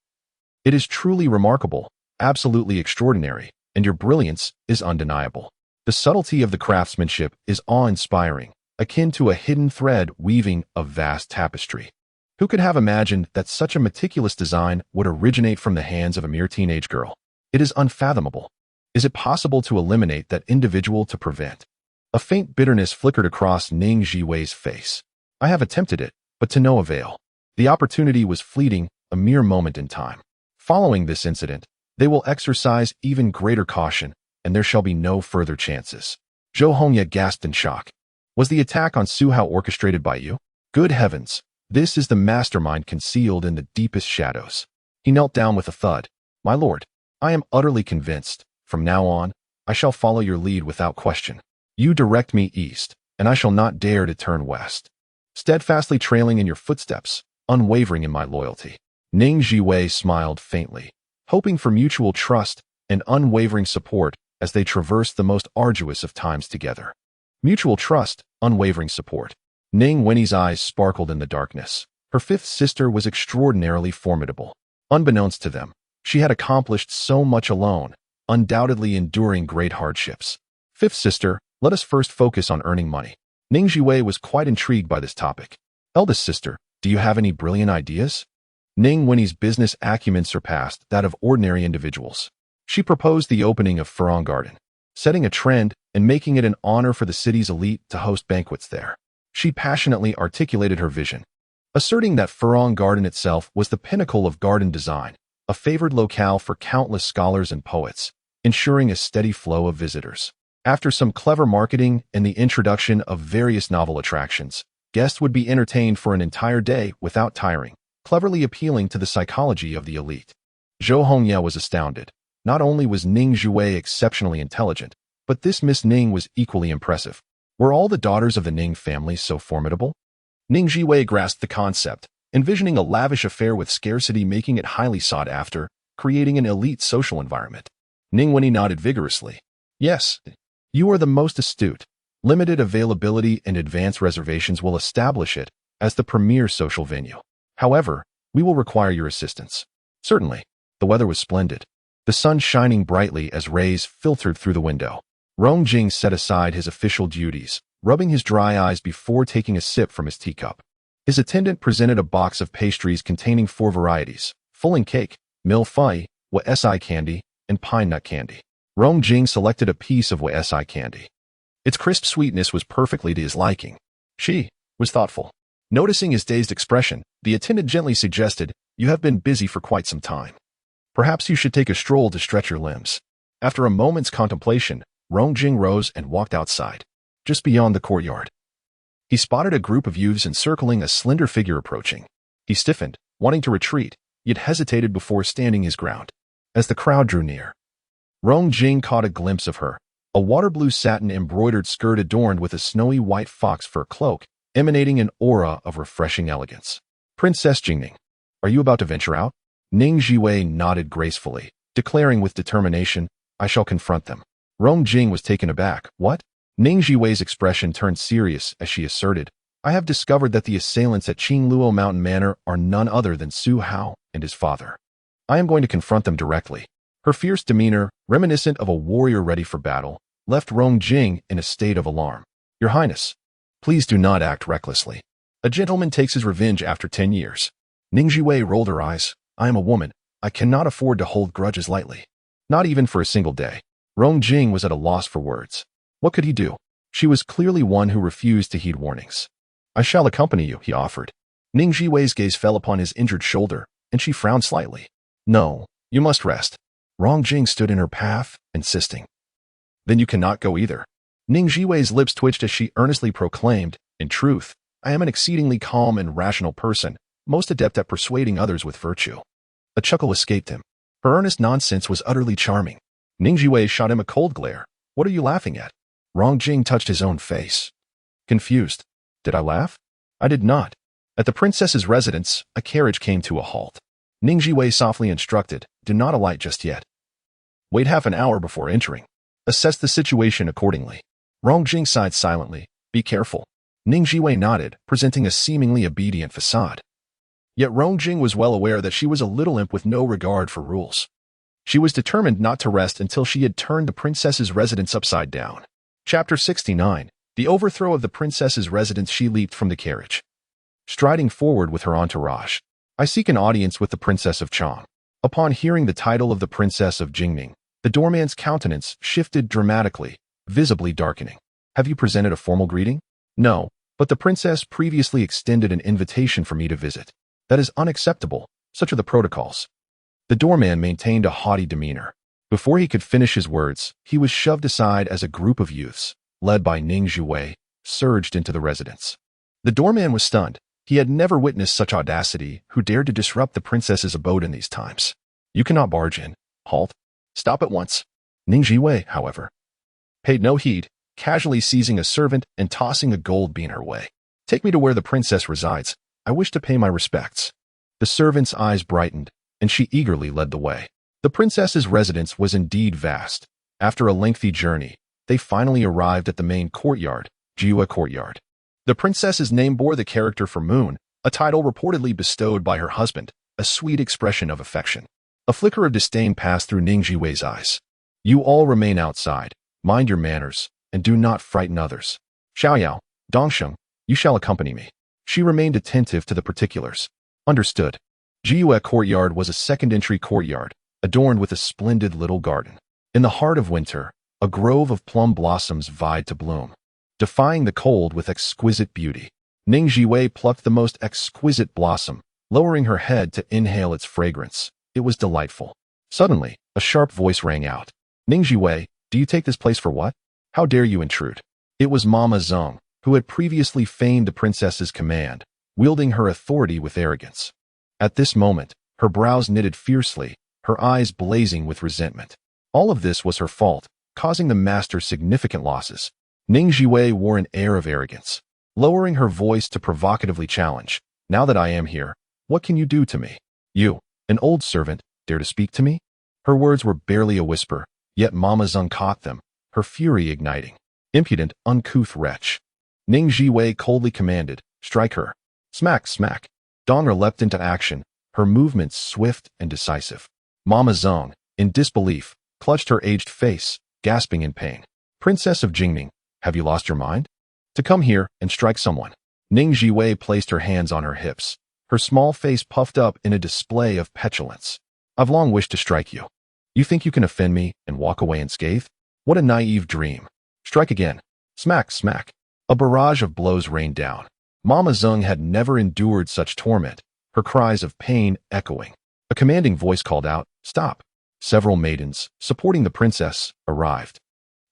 A: It is truly remarkable, absolutely extraordinary, and your brilliance is undeniable. The subtlety of the craftsmanship is awe-inspiring, akin to a hidden thread weaving a vast tapestry. Who could have imagined that such a meticulous design would originate from the hands of a mere teenage girl? It is unfathomable. Is it possible to eliminate that individual to prevent? A faint bitterness flickered across Ning Zhiwei's face. I have attempted it, but to no avail. The opportunity was fleeting, a mere moment in time. Following this incident, they will exercise even greater caution, and there shall be no further chances. Zhou Hongye gasped in shock. Was the attack on Su Hao orchestrated by you? Good heavens, this is the mastermind concealed in the deepest shadows. He knelt down with a thud. My lord, I am utterly convinced. From now on, I shall follow your lead without question. You direct me east, and I shall not dare to turn west. Steadfastly trailing in your footsteps, unwavering in my loyalty. Ning Zhiwei smiled faintly, hoping for mutual trust and unwavering support as they traversed the most arduous of times together. Mutual trust, unwavering support. Ning Wenyi's eyes sparkled in the darkness. Her fifth sister was extraordinarily formidable. Unbeknownst to them, she had accomplished so much alone, undoubtedly enduring great hardships. Fifth sister, let us first focus on earning money. Ning Zhiwei was quite intrigued by this topic. Eldest sister, do you have any brilliant ideas? Ning Wenyi's business acumen surpassed that of ordinary individuals. She proposed the opening of Furong Garden, setting a trend and making it an honor for the city's elite to host banquets there. She passionately articulated her vision, asserting that Furong Garden itself was the pinnacle of garden design, a favored locale for countless scholars and poets, ensuring a steady flow of visitors. After some clever marketing and the introduction of various novel attractions, guests would be entertained for an entire day without tiring, cleverly appealing to the psychology of the elite. Zhou Hongye was astounded. Not only was Ning Zhiwei exceptionally intelligent, but this Miss Ning was equally impressive. Were all the daughters of the Ning family so formidable? Ning Zhiwei grasped the concept, envisioning a lavish affair with scarcity making it highly sought after, creating an elite social environment. Ning Wenyi nodded vigorously. Yes, you are the most astute. Limited availability and advance reservations will establish it as the premier social venue. However, we will require your assistance. Certainly. The weather was splendid, the sun shining brightly as rays filtered through the window. Rong Jing set aside his official duties, rubbing his dry eyes before taking a sip from his teacup. His attendant presented a box of pastries containing 4 varieties: fulling cake, mil fai, wasi candy, and pine nut candy. Rong Jing selected a piece of wasi candy. Its crisp sweetness was perfectly to his liking. She was thoughtful. Noticing his dazed expression, the attendant gently suggested, "You have been busy for quite some time. Perhaps you should take a stroll to stretch your limbs." After a moment's contemplation, Rong Jing rose and walked outside. Just beyond the courtyard, he spotted a group of youths encircling a slender figure approaching. He stiffened, wanting to retreat, yet hesitated before standing his ground. As the crowd drew near, Rong Jing caught a glimpse of her, a water blue satin embroidered skirt adorned with a snowy white fox fur cloak, emanating an aura of refreshing elegance. Princess Jingning, are you about to venture out? Ning Zhiwei nodded gracefully, declaring with determination, I shall confront them. Rong Jing was taken aback. What? Ning Zhiwei's expression turned serious as she asserted, I have discovered that the assailants at Qingluo Mountain Manor are none other than Su Hao and his father. I am going to confront them directly. Her fierce demeanor, reminiscent of a warrior ready for battle, left Rong Jing in a state of alarm. Your Highness, please do not act recklessly. A gentleman takes his revenge after 10 years. Ning Zhiwei rolled her eyes. I am a woman. I cannot afford to hold grudges lightly. Not even for a single day. Rong Jing was at a loss for words. What could he do? She was clearly one who refused to heed warnings. I shall accompany you, he offered. Ning Zhiwei's gaze fell upon his injured shoulder, and she frowned slightly. No, you must rest. Rong Jing stood in her path, insisting. Then you cannot go either. Ning Zhiwei's lips twitched as she earnestly proclaimed, in truth, I am an exceedingly calm and rational person, most adept at persuading others with virtue. A chuckle escaped him. Her earnest nonsense was utterly charming. Ning Zhiwei shot him a cold glare. What are you laughing at? Rong Jing touched his own face. Confused. Did I laugh? I did not. At the princess's residence, a carriage came to a halt. Ning Zhiwei softly instructed, do not alight just yet. Wait half an hour before entering. Assess the situation accordingly. Rong Jing sighed silently. Be careful. Ning Zhiwei nodded, presenting a seemingly obedient facade. Yet Rong Jing was well aware that she was a little imp with no regard for rules. She was determined not to rest until she had turned the princess's residence upside down. Chapter 69. The overthrow of the princess's residence. She leaped from the carriage, striding forward with her entourage. I seek an audience with the Princess of Chang. Upon hearing the title of the Princess of Jingning, the doorman's countenance shifted dramatically, visibly darkening. Have you presented a formal greeting? No, but the princess previously extended an invitation for me to visit. That is unacceptable. Such are the protocols. The doorman maintained a haughty demeanor. Before he could finish his words, he was shoved aside as a group of youths, led by Ning Zhiwei, surged into the residence. The doorman was stunned. He had never witnessed such audacity. Who dared to disrupt the princess's abode in these times? You cannot barge in. Halt. Stop at once. Ning Zhiwei, however, paid no heed, casually seizing a servant and tossing a gold bean her way. Take me to where the princess resides. I wish to pay my respects. The servant's eyes brightened, and she eagerly led the way. The princess's residence was indeed vast. After a lengthy journey, they finally arrived at the main courtyard, Jiwa Courtyard. The princess's name bore the character for Moon, a title reportedly bestowed by her husband, a sweet expression of affection. A flicker of disdain passed through Ning Zhiwei's eyes. You all remain outside, mind your manners, and do not frighten others. Xiaoyao, Dongsheng, you shall accompany me. She remained attentive to the particulars. Understood. Jiwa Courtyard was a second-entry courtyard, adorned with a splendid little garden. In the heart of winter, a grove of plum blossoms vied to bloom, defying the cold with exquisite beauty. Ning Zhiwei plucked the most exquisite blossom, lowering her head to inhale its fragrance. It was delightful. Suddenly, a sharp voice rang out. Ning Zhiwei, do you take this place for what? How dare you intrude? It was Mama Zeng, who had previously feigned the princess's command, wielding her authority with arrogance. At this moment, her brows knitted fiercely, her eyes blazing with resentment. All of this was her fault, causing the master significant losses. Ning Zhiwei wore an air of arrogance, lowering her voice to provocatively challenge. Now that I am here, what can you do to me? You, an old servant, dare to speak to me? Her words were barely a whisper, yet Mama Zeng caught them, her fury igniting. Impudent, uncouth wretch. Ning Zhiwei coldly commanded, strike her. Smack, smack. Donger leapt into action, her movements swift and decisive. Mama Zeng, in disbelief, clutched her aged face, gasping in pain. Princess of Jingning, have you lost your mind? To come here and strike someone. Ning Zhiwei placed her hands on her hips, her small face puffed up in a display of petulance. I've long wished to strike you. You think you can offend me and walk away unscathed? What a naive dream. Strike again. Smack, smack. A barrage of blows rained down. Mama Zeng had never endured such torment, her cries of pain echoing. A commanding voice called out, stop. Several maidens, supporting the princess, arrived,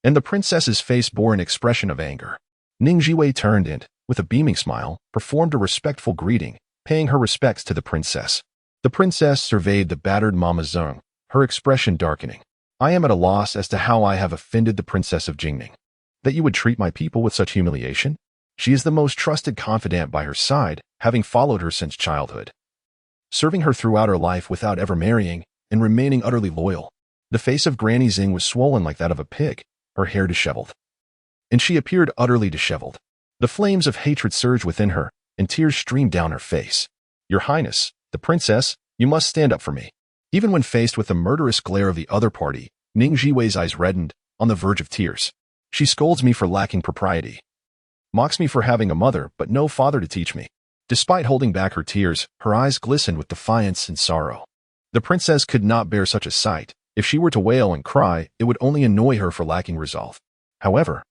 A: and the princess's face bore an expression of anger. Ning Zhiwei turned and, with a beaming smile, performed a respectful greeting, paying her respects to the princess. The princess surveyed the battered Mama Zeng, her expression darkening. I am at a loss as to how I have offended the Princess of Jingning. That you would treat my people with such humiliation? She is the most trusted confidant by her side, having followed her since childhood, serving her throughout her life without ever marrying, and remaining utterly loyal. The face of Granny Zing was swollen like that of a pig, her hair disheveled. And she appeared utterly disheveled. The flames of hatred surged within her, and tears streamed down her face. Your Highness, the princess, you must stand up for me. Even when faced with the murderous glare of the other party, Ning Zhiwei's eyes reddened, on the verge of tears. She scolds me for lacking propriety, mocks me for having a mother but no father to teach me. Despite holding back her tears, her eyes glistened with defiance and sorrow. The princess could not bear such a sight. If she were to wail and cry, it would only annoy her for lacking resolve. However,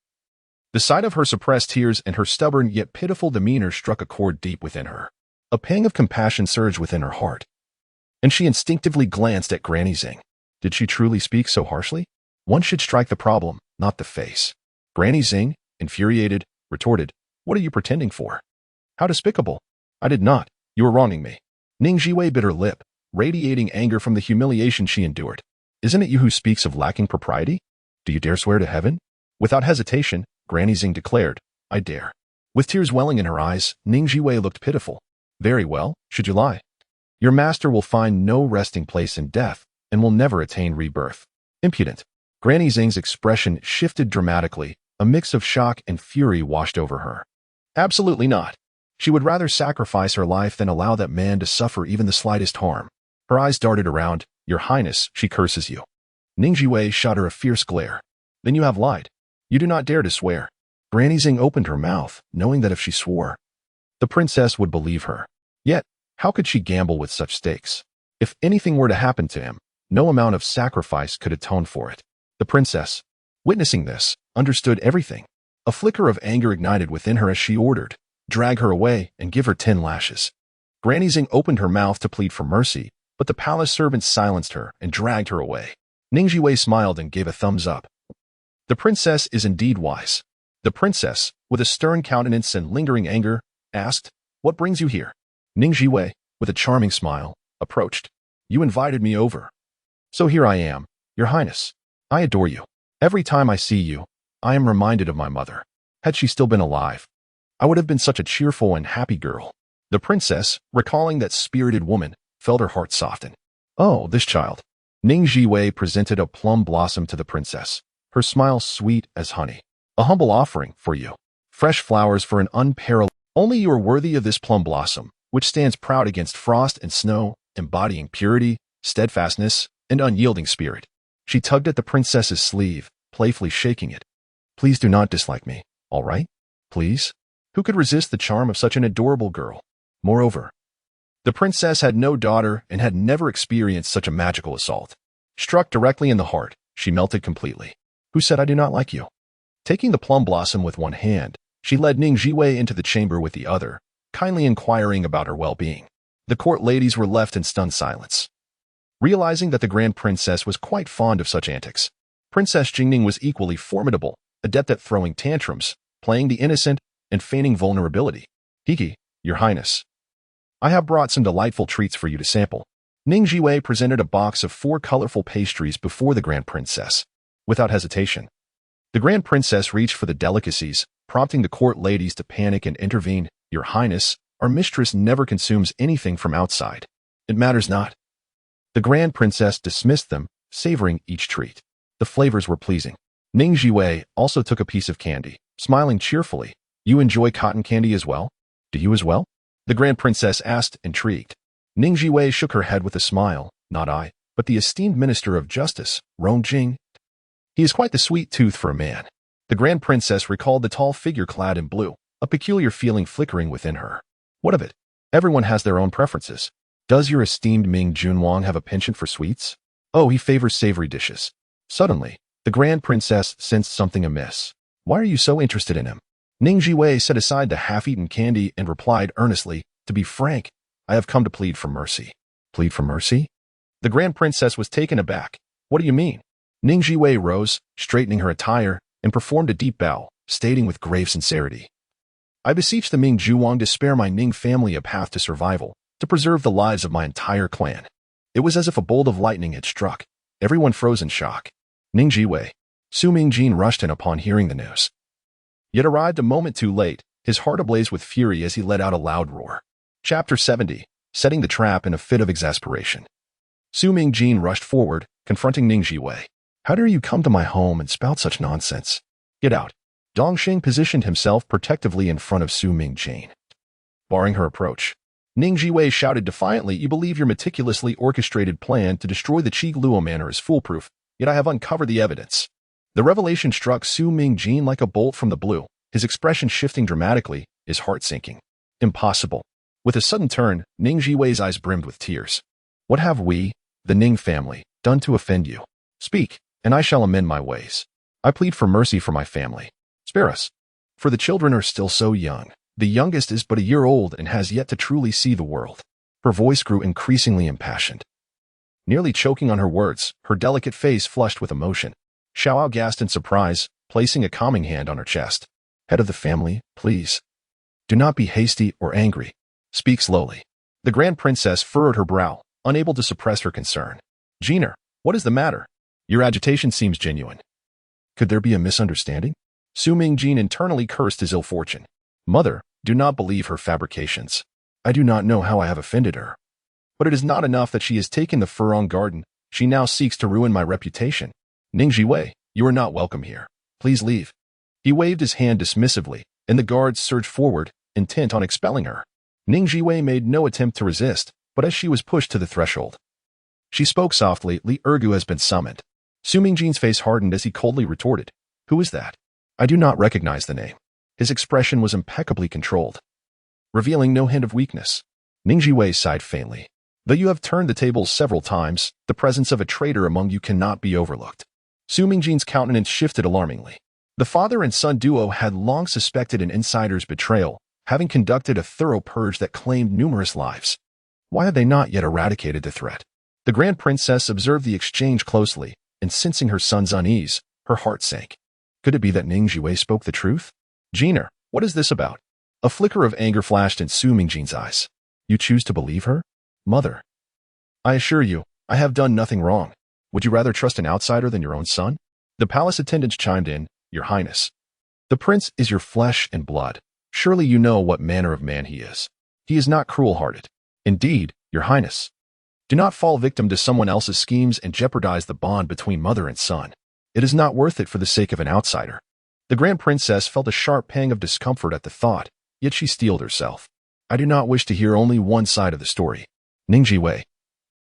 A: the sight of her suppressed tears and her stubborn yet pitiful demeanor struck a chord deep within her. A pang of compassion surged within her heart, and she instinctively glanced at Granny Zing. Did she truly speak so harshly? One should strike the problem, not the face. Granny Zing, infuriated, retorted, what are you pretending for? How despicable. I did not. You are wronging me. Ning Zhiwei bit her lip, radiating anger from the humiliation she endured. Isn't it you who speaks of lacking propriety? Do you dare swear to heaven? Without hesitation, Granny Zing declared, I dare. With tears welling in her eyes, Ning Zhiwei looked pitiful. Very well, should you lie? Your master will find no resting place in death, and will never attain rebirth. Impudent. Granny Zing's expression shifted dramatically, a mix of shock and fury washed over her. Absolutely not. She would rather sacrifice her life than allow that man to suffer even the slightest harm. Her eyes darted around. Your Highness, she curses you. Ning Zhiwei shot her a fierce glare. Then you have lied. You do not dare to swear. Granny Zing opened her mouth, knowing that if she swore, the princess would believe her. Yet, how could she gamble with such stakes? If anything were to happen to him, no amount of sacrifice could atone for it. The princess, witnessing this, understood everything. A flicker of anger ignited within her as she ordered, "Drag her away and give her 10 lashes." Granny Zing opened her mouth to plead for mercy, but the palace servants silenced her and dragged her away. Ning Zhiwei smiled and gave a thumbs up. The princess is indeed wise. The princess, with a stern countenance and lingering anger, asked, "What brings you here?" Ning Zhiwei, with a charming smile, approached. "You invited me over. So here I am, Your Highness. I adore you. Every time I see you, I am reminded of my mother. Had she still been alive, I would have been such a cheerful and happy girl." The princess, recalling that spirited woman, felt her heart soften. "Oh, this child." Ning Zhiwei presented a plum blossom to the princess, her smile sweet as honey. "A humble offering for you. Fresh flowers for an unparalleled. Only you are worthy of this plum blossom, which stands proud against frost and snow, embodying purity, steadfastness, and unyielding spirit." She tugged at the princess's sleeve, playfully shaking it. "Please do not dislike me, all right? Please?" Who could resist the charm of such an adorable girl? Moreover, the princess had no daughter and had never experienced such a magical assault. Struck directly in the heart, she melted completely. "Who said I do not like you?" Taking the plum blossom with one hand, she led Ning Zhiwei into the chamber with the other, kindly inquiring about her well-being. The court ladies were left in stunned silence. Realizing that the grand princess was quite fond of such antics, Princess Jingning was equally formidable, adept at throwing tantrums, playing the innocent, and feigning vulnerability. "Hiki, Your Highness, I have brought some delightful treats for you to sample." Ning Zhiwei presented a box of 4 colorful pastries before the grand princess. Without hesitation, the grand princess reached for the delicacies, prompting the court ladies to panic and intervene. "Your Highness, our mistress never consumes anything from outside. It matters not." The grand princess dismissed them, savoring each treat. The flavors were pleasing. Ning Zhiwei also took a piece of candy, smiling cheerfully. "You enjoy cotton candy as well? Do you as well?" the grand princess asked, intrigued. Ning Zhiwei shook her head with a smile. "Not I, but the esteemed Minister of Justice, Rong Jing. He is quite the sweet tooth for a man." The grand princess recalled the tall figure clad in blue, a peculiar feeling flickering within her. "What of it? Everyone has their own preferences. Does your esteemed Ming Junwang have a penchant for sweets? Oh, he favors savory dishes." Suddenly, the grand princess sensed something amiss. "Why are you so interested in him?" Ning Zhiwei set aside the half-eaten candy and replied earnestly, "To be frank, I have come to plead for mercy." "Plead for mercy?" The grand princess was taken aback. "What do you mean?" Ning Zhiwei rose, straightening her attire, and performed a deep bow, stating with grave sincerity, "I beseech the Ming Junwang to spare my Ning family a path to survival, to preserve the lives of my entire clan." It was as if a bolt of lightning had struck. Everyone froze in shock. Ning Zhiwei. Su Mingjin rushed in upon hearing the news, yet arrived a moment too late, his heart ablaze with fury as he let out a loud roar. Chapter 70. Setting the trap in a fit of exasperation. Su Mingjin rushed forward, confronting Ning Zhiwei. "How dare you come to my home and spout such nonsense? Get out." Dongxing positioned himself protectively in front of Su Mingjin, barring her approach. Ning Zhiwei shouted defiantly, "You believe your meticulously orchestrated plan to destroy the Qi Luo Manor is foolproof, yet I have uncovered the evidence." The revelation struck Su Mingjin like a bolt from the blue, his expression shifting dramatically, his heart sinking. "Impossible." With a sudden turn, Ning Zhiwei's eyes brimmed with tears. "What have we, the Ning family, done to offend you? Speak, and I shall amend my ways. I plead for mercy for my family. Spare us. For the children are still so young. The youngest is but a year old and has yet to truly see the world." Her voice grew increasingly impassioned. Nearly choking on her words, her delicate face flushed with emotion. Xiaoao gasped in surprise, placing a calming hand on her chest. "Head of the family, please. Do not be hasty or angry. Speak slowly." The grand princess furrowed her brow, unable to suppress her concern. "Jiner, what is the matter? Your agitation seems genuine. Could there be a misunderstanding?" Su Mingjin internally cursed his ill fortune. "Mother, do not believe her fabrications. I do not know how I have offended her. But it is not enough that she has taken the Furong Garden, she now seeks to ruin my reputation. Ning Zhiwei, you are not welcome here. Please leave." He waved his hand dismissively, and the guards surged forward, intent on expelling her. Ning Zhiwei made no attempt to resist, but as she was pushed to the threshold, she spoke softly, "Li Ergu has been summoned." Su Mingjin's face hardened as he coldly retorted, "Who is that?" I do not recognize the name. His expression was impeccably controlled, revealing no hint of weakness. Ning Zhiwei sighed faintly. Though you have turned the tables several times, the presence of a traitor among you cannot be overlooked. Su Mingjin's countenance shifted alarmingly. The father and son duo had long suspected an insider's betrayal, having conducted a thorough purge that claimed numerous lives. Why had they not yet eradicated the threat? The Grand Princess observed the exchange closely, and sensing her son's unease, her heart sank. Could it be that Ning Zhiwei spoke the truth? Jiner, what is this about? A flicker of anger flashed in Su Mingjin's eyes. You choose to believe her? Mother. I assure you, I have done nothing wrong. Would you rather trust an outsider than your own son? The palace attendants chimed in, Your Highness. The prince is your flesh and blood. Surely you know what manner of man he is. He is not cruel-hearted. Indeed, Your Highness. Do not fall victim to someone else's schemes and jeopardize the bond between mother and son. It is not worth it for the sake of an outsider. The Grand Princess felt a sharp pang of discomfort at the thought, yet she steeled herself. I do not wish to hear only one side of the story. Ning Zhiwei.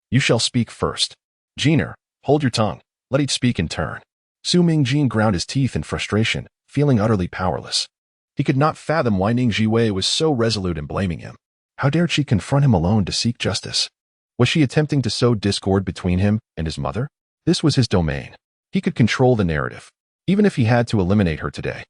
A: You shall speak first. Jiner, hold your tongue. Let each speak in turn. Su Mingjin ground his teeth in frustration, feeling utterly powerless. He could not fathom why Ning Zhiwei was so resolute in blaming him. How dared she confront him alone to seek justice? Was she attempting to sow discord between him and his mother? This was his domain. He could control the narrative, even if he had to eliminate her today.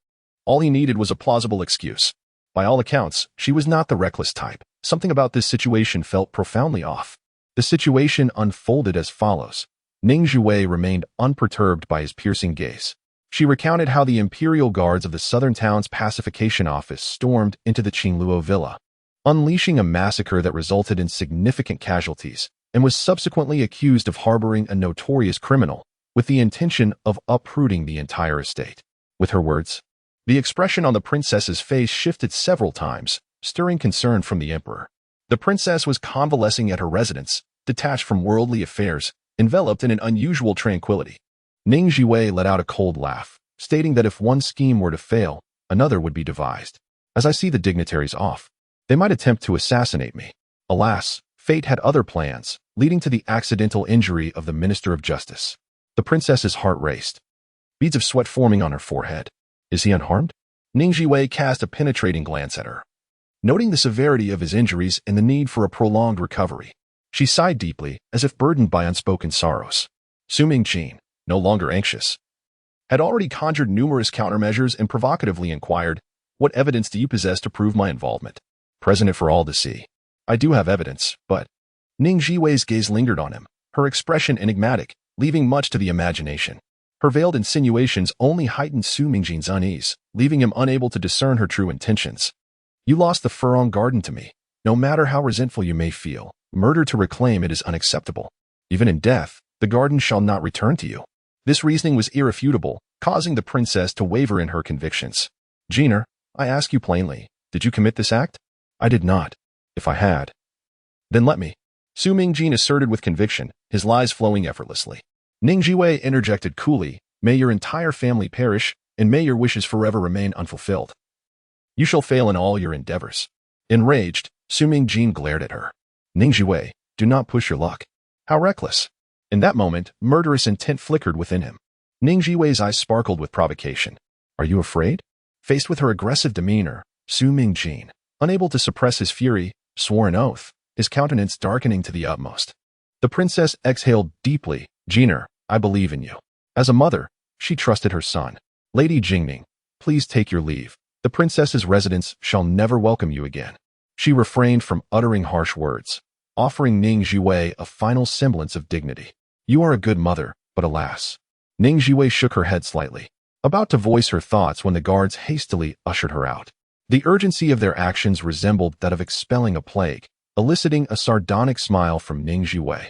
A: All he needed was a plausible excuse. By all accounts, she was not the reckless type. Something about this situation felt profoundly off. The situation unfolded as follows. Ning Zhiwei remained unperturbed by his piercing gaze. She recounted how the imperial guards of the southern town's pacification office stormed into the Qingluo villa, unleashing a massacre that resulted in significant casualties, and was subsequently accused of harboring a notorious criminal, with the intention of uprooting the entire estate. With her words, the expression on the princess's face shifted several times, stirring concern from the emperor. The princess was convalescing at her residence, detached from worldly affairs, enveloped in an unusual tranquility. Ning Zhiwei let out a cold laugh, stating that if one scheme were to fail, another would be devised. As I see the dignitaries off, they might attempt to assassinate me. Alas, fate had other plans, leading to the accidental injury of the Minister of Justice. The princess's heart raced, beads of sweat forming on her forehead. Is he unharmed? Ning Zhiwei cast a penetrating glance at her. Noting the severity of his injuries and the need for a prolonged recovery, she sighed deeply, as if burdened by unspoken sorrows. Su Mingjin, no longer anxious, had already conjured numerous countermeasures and provocatively inquired, What evidence do you possess to prove my involvement? Present it for all to see. I do have evidence, but... Ning Zhiwei's gaze lingered on him, her expression enigmatic, leaving much to the imagination. Her veiled insinuations only heightened Su Mingjin's unease, leaving him unable to discern her true intentions. You lost the Furong Garden to me. No matter how resentful you may feel, murder to reclaim it is unacceptable. Even in death, the garden shall not return to you. This reasoning was irrefutable, causing the princess to waver in her convictions. Jiner, I ask you plainly, did you commit this act? I did not. If I had, then let me. Su Mingjin asserted with conviction, his lies flowing effortlessly. Ning Zhiwei interjected coolly, May your entire family perish, and may your wishes forever remain unfulfilled. You shall fail in all your endeavors. Enraged, Su Mingjin glared at her. Ning Zhiwei, do not push your luck. How reckless. In that moment, murderous intent flickered within him. Ning Zhiwei's eyes sparkled with provocation. Are you afraid? Faced with her aggressive demeanor, Su Mingjin, unable to suppress his fury, swore an oath, his countenance darkening to the utmost. The princess exhaled deeply. Jiner, I believe in you. As a mother, she trusted her son. Lady Jingning, please take your leave. The princess's residence shall never welcome you again. She refrained from uttering harsh words, offering Ning Zhiwei a final semblance of dignity. You are a good mother, but alas. Ning Zhiwei shook her head slightly, about to voice her thoughts when the guards hastily ushered her out. The urgency of their actions resembled that of expelling a plague, eliciting a sardonic smile from Ning Zhiwei.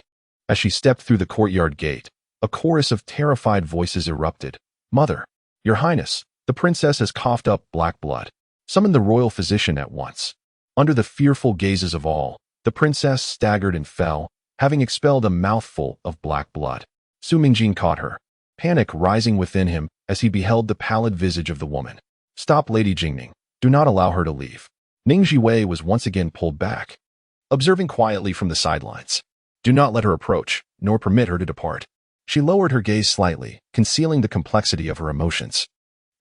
A: As she stepped through the courtyard gate, a chorus of terrified voices erupted. Mother, Your Highness, the princess has coughed up black blood. Summon the royal physician at once. Under the fearful gazes of all, the princess staggered and fell, having expelled a mouthful of black blood. Su Mingjin caught her, panic rising within him as he beheld the pallid visage of the woman. Stop, Lady Jingning. Do not allow her to leave. Ning Zhiwei was once again pulled back, observing quietly from the sidelines. Do not let her approach, nor permit her to depart. She lowered her gaze slightly, concealing the complexity of her emotions.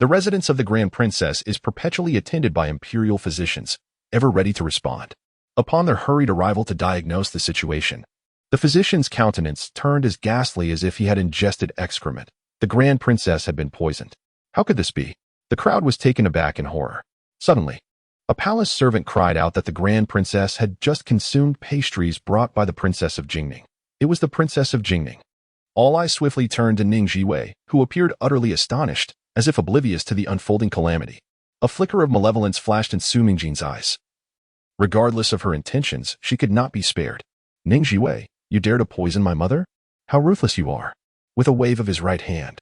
A: The residence of the Grand Princess is perpetually attended by imperial physicians, ever ready to respond. Upon their hurried arrival to diagnose the situation, the physician's countenance turned as ghastly as if he had ingested excrement. The Grand Princess had been poisoned. How could this be? The crowd was taken aback in horror. Suddenly, a palace servant cried out that the Grand Princess had just consumed pastries brought by the Princess of Jingning. It was the Princess of Jingning. All eyes swiftly turned to Ning Zhiwei, who appeared utterly astonished, as if oblivious to the unfolding calamity. A flicker of malevolence flashed in Su Mingjin's eyes. Regardless of her intentions, she could not be spared. Ning Zhiwei, you dare to poison my mother? How ruthless you are. With a wave of his right hand,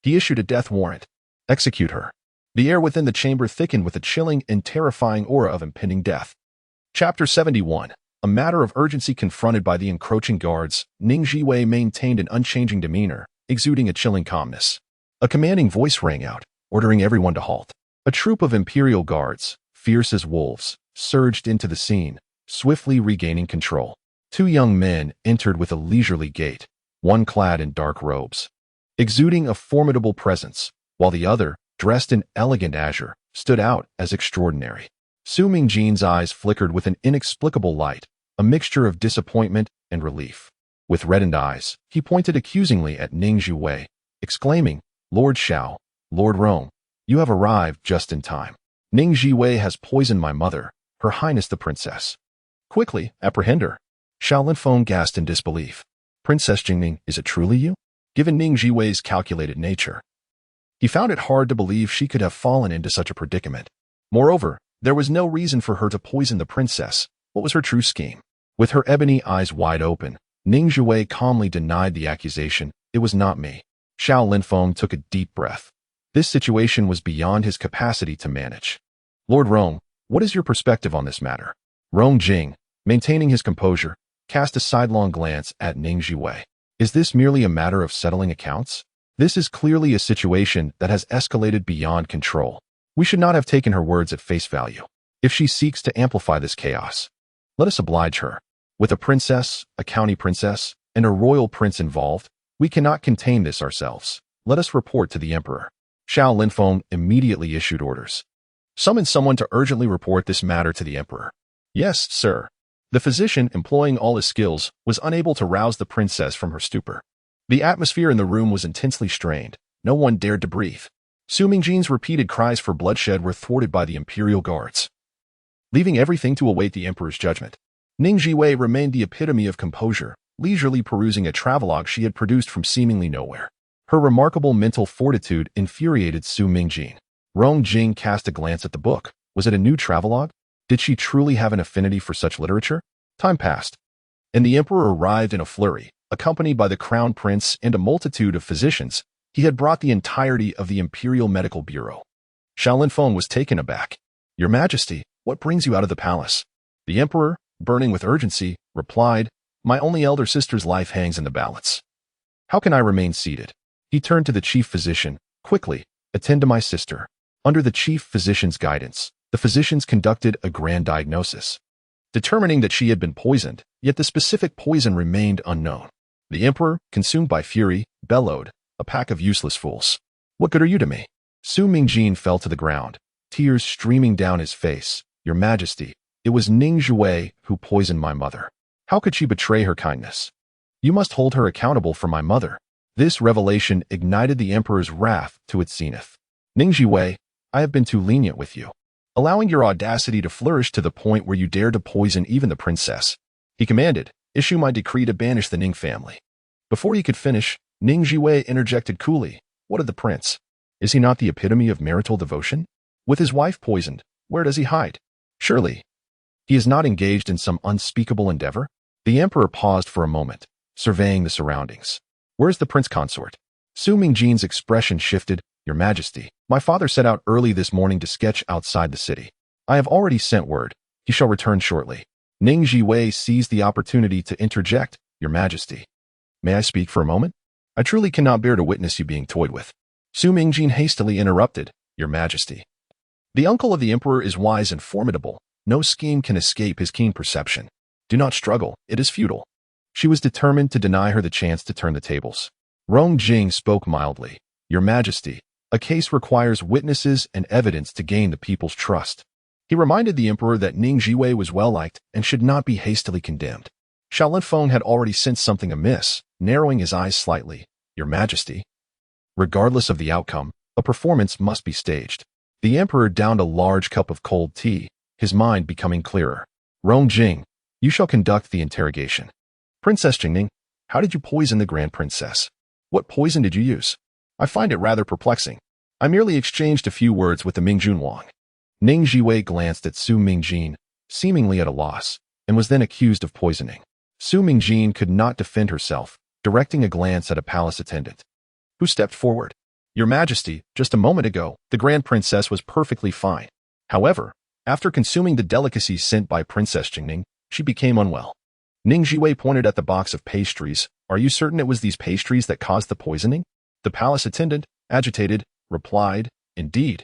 A: he issued a death warrant. Execute her. The air within the chamber thickened with a chilling and terrifying aura of impending death. Chapter 71. A matter of urgency confronted by the encroaching guards, Ning Zhiwei maintained an unchanging demeanor, exuding a chilling calmness. A commanding voice rang out, ordering everyone to halt. A troop of imperial guards, fierce as wolves, surged into the scene, swiftly regaining control. Two young men entered with a leisurely gait, one clad in dark robes, exuding a formidable presence, while the other, dressed in elegant azure, stood out as extraordinary. Su Mingjin's eyes flickered with an inexplicable light, a mixture of disappointment and relief. With reddened eyes, he pointed accusingly at Ning Zhiwei, exclaiming, Lord Xiao, Lord Rong, you have arrived just in time. Ning Zhiwei has poisoned my mother, Her Highness the Princess. Quickly, apprehend her. Xiao Linfeng gasped in disbelief. Princess Jingning, is it truly you? Given Ning Zhiwei's calculated nature, he found it hard to believe she could have fallen into such a predicament. Moreover, there was no reason for her to poison the princess. What was her true scheme? With her ebony eyes wide open, Ning Zhiwei calmly denied the accusation. It was not me. Xiao Linfeng took a deep breath. This situation was beyond his capacity to manage. Lord Rong, what is your perspective on this matter? Rong Jing, maintaining his composure, cast a sidelong glance at Ning Zhiwei. Is this merely a matter of settling accounts? This is clearly a situation that has escalated beyond control. We should not have taken her words at face value. If she seeks to amplify this chaos, let us oblige her. With a princess, a county princess, and a royal prince involved, we cannot contain this ourselves. Let us report to the emperor. Xiao Linfeng immediately issued orders. Summon someone to urgently report this matter to the emperor. Yes, sir. The physician, employing all his skills, was unable to rouse the princess from her stupor. The atmosphere in the room was intensely strained. No one dared to breathe. Su Mingjin's repeated cries for bloodshed were thwarted by the imperial guards. Leaving everything to await the emperor's judgment, Ning Zhiwei remained the epitome of composure, leisurely perusing a travelogue she had produced from seemingly nowhere. Her remarkable mental fortitude infuriated Su Mingjin. Rong Jing cast a glance at the book. Was it a new travelogue? Did she truly have an affinity for such literature? Time passed, and the emperor arrived in a flurry, accompanied by the crown prince and a multitude of physicians. He had brought the entirety of the Imperial Medical Bureau. Xiao Linfeng was taken aback. Your Majesty, what brings you out of the palace? The emperor, burning with urgency, replied, My only elder sister's life hangs in the balance. How can I remain seated? He turned to the chief physician. Quickly, attend to my sister. Under the chief physician's guidance, the physicians conducted a grand diagnosis, determining that she had been poisoned, yet the specific poison remained unknown. The emperor, consumed by fury, bellowed, A pack of useless fools. What good are you to me? Su Mingjin fell to the ground, tears streaming down his face. Your Majesty, it was Ning Zhiwei who poisoned my mother. How could she betray her kindness? You must hold her accountable for my mother. This revelation ignited the emperor's wrath to its zenith. Ning Zhiwei, I have been too lenient with you, allowing your audacity to flourish to the point where you dared to poison even the princess. He commanded, Issue my decree to banish the Ning family. Before he could finish, Ning Zhiwei interjected coolly, What of the prince? Is he not the epitome of marital devotion? With his wife poisoned, where does he hide? Surely, he is not engaged in some unspeakable endeavor? The emperor paused for a moment, surveying the surroundings. Where's the prince consort? Su Mingjin's expression shifted. Your Majesty, my father set out early this morning to sketch outside the city. I have already sent word. He shall return shortly. Ning Zhiwei seized the opportunity to interject. Your Majesty, may I speak for a moment? I truly cannot bear to witness you being toyed with. Su Mingjin hastily interrupted. Your Majesty, the uncle of the emperor is wise and formidable. No scheme can escape his keen perception. Do not struggle. It is futile. She was determined to deny her the chance to turn the tables. Rong Jing spoke mildly. Your Majesty, A case requires witnesses and evidence to gain the people's trust. He reminded the emperor that Ning Zhiwei was well-liked and should not be hastily condemned. Xiao Feng had already sensed something amiss, narrowing his eyes slightly. Your Majesty. Regardless of the outcome, a performance must be staged. The emperor downed a large cup of cold tea, his mind becoming clearer. Jing, you shall conduct the interrogation. Princess Jingning, how did you poison the Grand Princess? What poison did you use? I find it rather perplexing. I merely exchanged a few words with the Mingjun Wang. Ning Zhiwei glanced at Su Mingjin, seemingly at a loss, and was then accused of poisoning. Su Mingjin could not defend herself, directing a glance at a palace attendant, who stepped forward. Your Majesty, just a moment ago, the Grand Princess was perfectly fine. However, after consuming the delicacies sent by Princess Jingning, she became unwell. Ning Zhiwei pointed at the box of pastries. Are you certain it was these pastries that caused the poisoning? The palace attendant, agitated, replied, Indeed.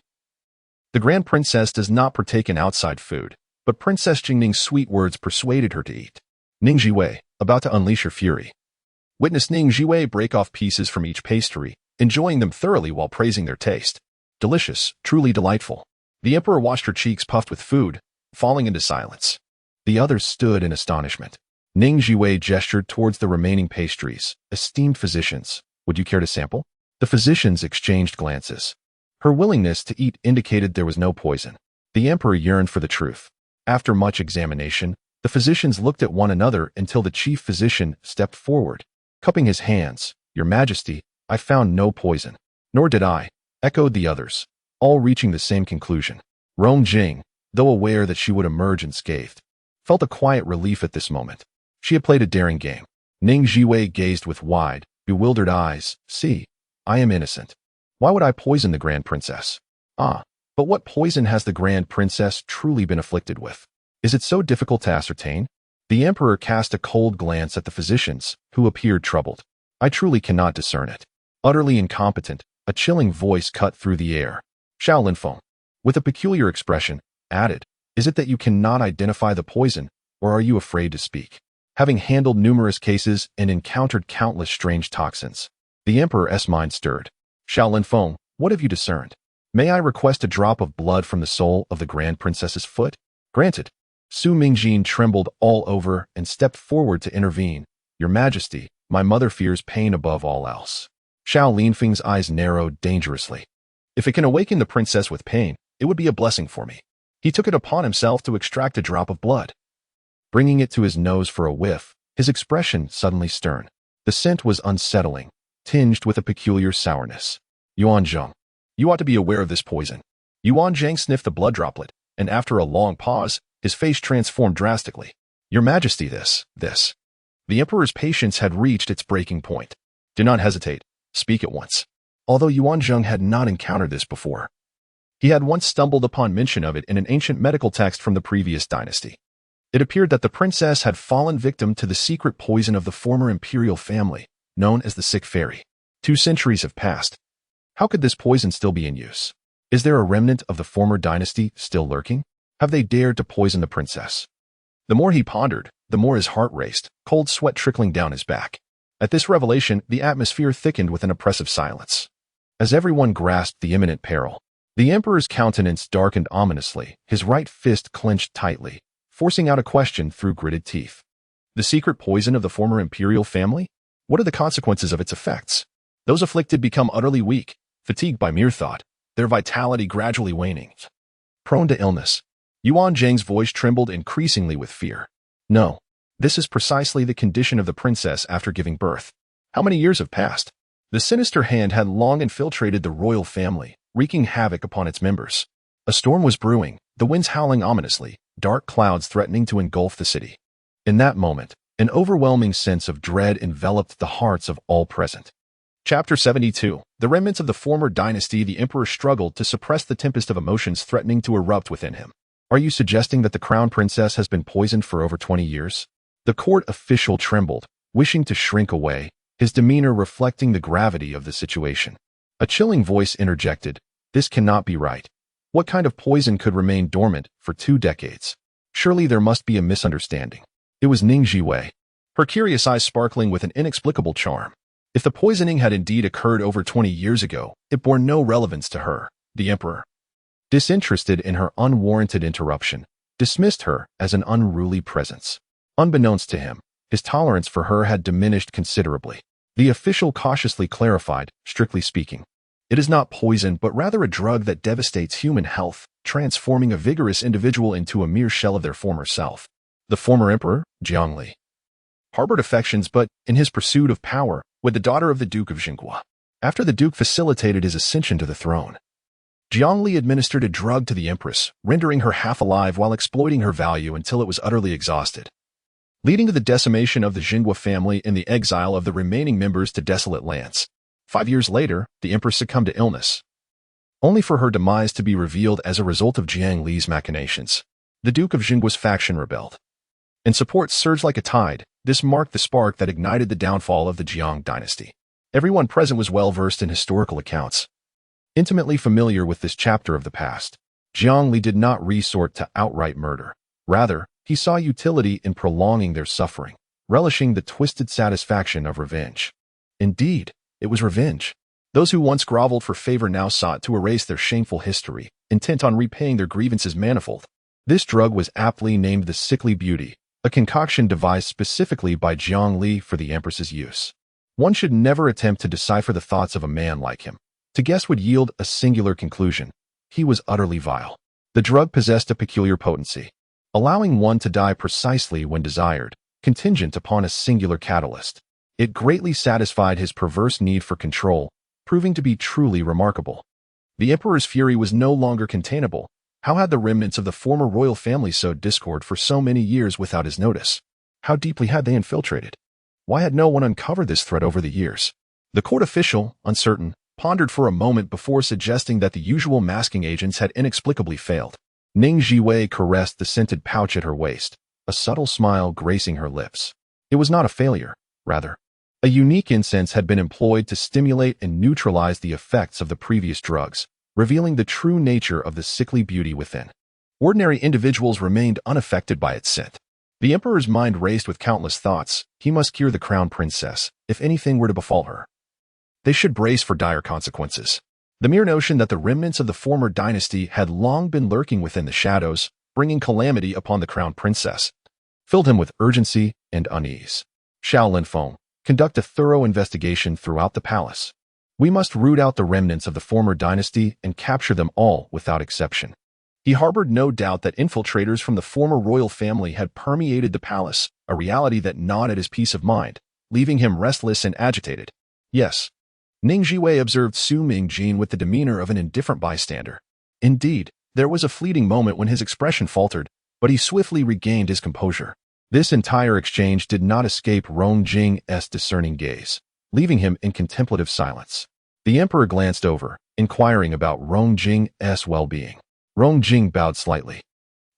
A: The Grand Princess does not partake in outside food, but Princess Jingning's sweet words persuaded her to eat. Ning Zhiwei, about to unleash her fury. Witness Ning Zhiwei break off pieces from each pastry, enjoying them thoroughly while praising their taste. Delicious, truly delightful. The emperor watched her cheeks puffed with food, falling into silence. The others stood in astonishment. Ning Zhiwei gestured towards the remaining pastries. Esteemed physicians, would you care to sample? The physicians exchanged glances. Her willingness to eat indicated there was no poison. The emperor yearned for the truth. After much examination, the physicians looked at one another until the chief physician stepped forward, cupping his hands. Your Majesty, I found no poison. Nor did I, echoed the others, all reaching the same conclusion. Jing, though aware that she would emerge unscathed, felt a quiet relief at this moment. She had played a daring game. Ning Zhiwei gazed with wide, bewildered eyes. See, I am innocent. Why would I poison the Grand Princess? But what poison has the Grand Princess truly been afflicted with? Is it so difficult to ascertain? The emperor cast a cold glance at the physicians, who appeared troubled. I truly cannot discern it. Utterly incompetent, a chilling voice cut through the air. Xiao Feng, with a peculiar expression, added, Is it that you cannot identify the poison, or are you afraid to speak? Having handled numerous cases and encountered countless strange toxins, the emperor's mind stirred. Xiao Feng, what have you discerned? May I request a drop of blood from the sole of the Grand Princess's foot? Granted. Su Mingjin trembled all over and stepped forward to intervene. Your Majesty, my mother fears pain above all else. Xiao Linfeng's eyes narrowed dangerously. If it can awaken the princess with pain, it would be a blessing for me. He took it upon himself to extract a drop of blood. Bringing it to his nose for a whiff, his expression suddenly stern. The scent was unsettling, tinged with a peculiar sourness. Yuan Zheng, you ought to be aware of this poison. Yuan Zheng sniffed the blood droplet, and after a long pause, his face transformed drastically. Your Majesty, this. The emperor's patience had reached its breaking point. Do not hesitate. Speak at once. Although Yuan Zheng had not encountered this before, he had once stumbled upon mention of it in an ancient medical text from the previous dynasty. It appeared that the princess had fallen victim to the secret poison of the former imperial family, known as the Sick Fairy. 2 centuries have passed. How could this poison still be in use? Is there a remnant of the former dynasty still lurking? Have they dared to poison the princess? The more he pondered, the more his heart raced, cold sweat trickling down his back. At this revelation, the atmosphere thickened with an oppressive silence. As everyone grasped the imminent peril, the emperor's countenance darkened ominously, his right fist clenched tightly, forcing out a question through gritted teeth. The secret poison of the former imperial family? What are the consequences of its effects? Those afflicted become utterly weak, fatigued by mere thought, their vitality gradually waning. Prone to illness. Yuan Zheng's voice trembled increasingly with fear. No, this is precisely the condition of the princess after giving birth. How many years have passed? The sinister hand had long infiltrated the royal family, wreaking havoc upon its members. A storm was brewing, the winds howling ominously, dark clouds threatening to engulf the city. In that moment, an overwhelming sense of dread enveloped the hearts of all present. Chapter 72. The remnants of the former dynasty. The emperor struggled to suppress the tempest of emotions threatening to erupt within him. Are you suggesting that the crown princess has been poisoned for over 20 years? The court official trembled, wishing to shrink away, his demeanor reflecting the gravity of the situation. A chilling voice interjected, This cannot be right. What kind of poison could remain dormant for 2 decades? Surely there must be a misunderstanding. It was Ning Zhiwei, her curious eyes sparkling with an inexplicable charm. If the poisoning had indeed occurred over 20 years ago, it bore no relevance to her. The emperor, disinterested in her unwarranted interruption, dismissed her as an unruly presence. Unbeknownst to him, his tolerance for her had diminished considerably. The official cautiously clarified, strictly speaking, it is not poison but rather a drug that devastates human health, transforming a vigorous individual into a mere shell of their former self. The former emperor, Jiangli, harbored affections but, in his pursuit of power, with the daughter of the Duke of Jingguo. After the Duke facilitated his ascension to the throne, Jiangli administered a drug to the empress, rendering her half alive while exploiting her value until it was utterly exhausted, leading to the decimation of the Jingguo family and the exile of the remaining members to desolate lands. 5 years later, the empress succumbed to illness, only for her demise to be revealed as a result of Jiang Li's machinations. The Duke of Jingguo's faction rebelled, and support surged like a tide. This marked the spark that ignited the downfall of the Jiang dynasty. Everyone present was well versed in historical accounts, intimately familiar with this chapter of the past. Jiang Li did not resort to outright murder. Rather, he saw utility in prolonging their suffering, relishing the twisted satisfaction of revenge. Indeed, it was revenge. Those who once groveled for favor now sought to erase their shameful history, intent on repaying their grievances manifold. This drug was aptly named the Sickly Beauty, a concoction devised specifically by Jiang Li for the empress's use. One should never attempt to decipher the thoughts of a man like him. To guess would yield a singular conclusion. He was utterly vile. The drug possessed a peculiar potency, allowing one to die precisely when desired, contingent upon a singular catalyst. It greatly satisfied his perverse need for control, proving to be truly remarkable. The emperor's fury was no longer containable. How had the remnants of the former royal family sowed discord for so many years without his notice? How deeply had they infiltrated? Why had no one uncovered this thread over the years? The court official, uncertain, pondered for a moment before suggesting that the usual masking agents had inexplicably failed. Ning Zhiwei caressed the scented pouch at her waist, a subtle smile gracing her lips. It was not a failure, rather. A unique incense had been employed to stimulate and neutralize the effects of the previous drugs, revealing the true nature of the sickly beauty within. Ordinary individuals remained unaffected by its scent. The emperor's mind raced with countless thoughts. He must cure the crown princess, if anything were to befall her. They should brace for dire consequences. The mere notion that the remnants of the former dynasty had long been lurking within the shadows, bringing calamity upon the crown princess, filled him with urgency and unease. Shaolin Feng, conduct a thorough investigation throughout the palace. We must root out the remnants of the former dynasty and capture them all without exception. He harbored no doubt that infiltrators from the former royal family had permeated the palace, a reality that gnawed at his peace of mind, leaving him restless and agitated. Yes, Ning Zhiwei observed Su Mingjin with the demeanor of an indifferent bystander. Indeed, there was a fleeting moment when his expression faltered, but he swiftly regained his composure. This entire exchange did not escape Rong Jing's discerning gaze, leaving him in contemplative silence. The emperor glanced over, inquiring about Rong Jing's well-being. Rong Jing bowed slightly,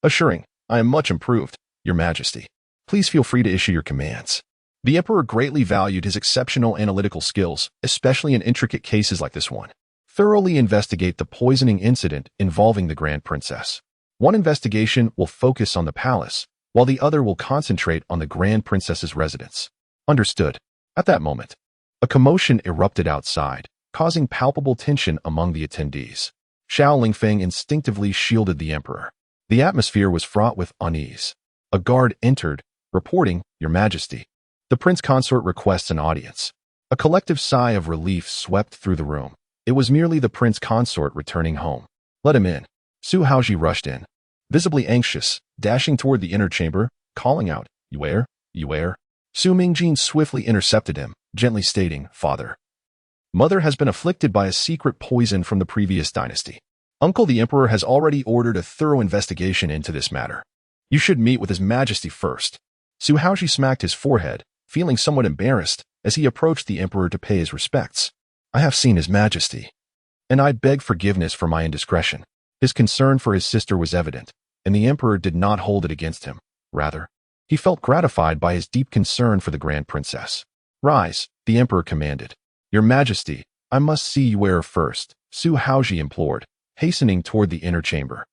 A: assuring, I am much improved, Your Majesty. Please feel free to issue your commands. The emperor greatly valued his exceptional analytical skills, especially in intricate cases like this one. Thoroughly investigate the poisoning incident involving the Grand Princess. One investigation will focus on the palace, while the other will concentrate on the Grand Princess's residence. Understood. At that moment, a commotion erupted outside, causing palpable tension among the attendees. Xiao Lingfeng instinctively shielded the emperor. The atmosphere was fraught with unease. A guard entered, reporting, Your Majesty. The prince consort requests an audience. A collective sigh of relief swept through the room. It was merely the prince consort returning home. Let him in. Su Haozhi rushed in, visibly anxious, dashing toward the inner chamber, calling out, You where? You where? Su Mingjin swiftly intercepted him, gently stating, Father. Mother has been afflicted by a secret poison from the previous dynasty. Uncle the Emperor has already ordered a thorough investigation into this matter. You should meet with His Majesty first. Su Haozhi smacked his forehead, feeling somewhat embarrassed as he approached the Emperor to pay his respects. I have seen His Majesty, and I beg forgiveness for my indiscretion. His concern for his sister was evident, and the Emperor did not hold it against him. Rather, he felt gratified by his deep concern for the Grand Princess. Rise, the Emperor commanded. Your Majesty, I must see Yuer first, Su Haozhi implored, hastening toward the inner chamber.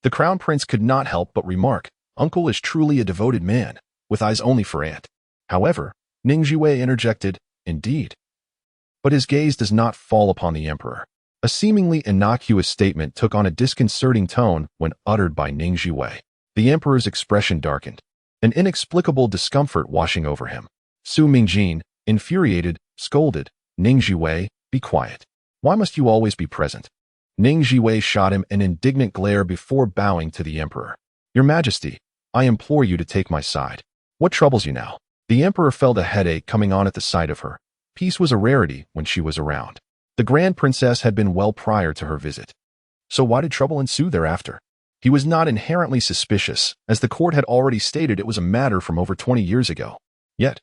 A: The Crown Prince could not help but remark, Uncle is truly a devoted man, with eyes only for Aunt. However, Ning Zhiwei interjected, Indeed. But his gaze does not fall upon the emperor. A seemingly innocuous statement took on a disconcerting tone when uttered by Ning Zhiwei. The emperor's expression darkened, an inexplicable discomfort washing over him. Su Mingjin, infuriated, scolded, "Ning Zhiwei, be quiet. Why must you always be present?" Ning Zhiwei shot him an indignant glare before bowing to the emperor. "Your Majesty, I implore you to take my side. What troubles you now?" The emperor felt a headache coming on at the sight of her. Peace was a rarity when she was around. The grand princess had been well prior to her visit. So why did trouble ensue thereafter? He was not inherently suspicious, as the court had already stated it was a matter from over 20 years ago. Yet,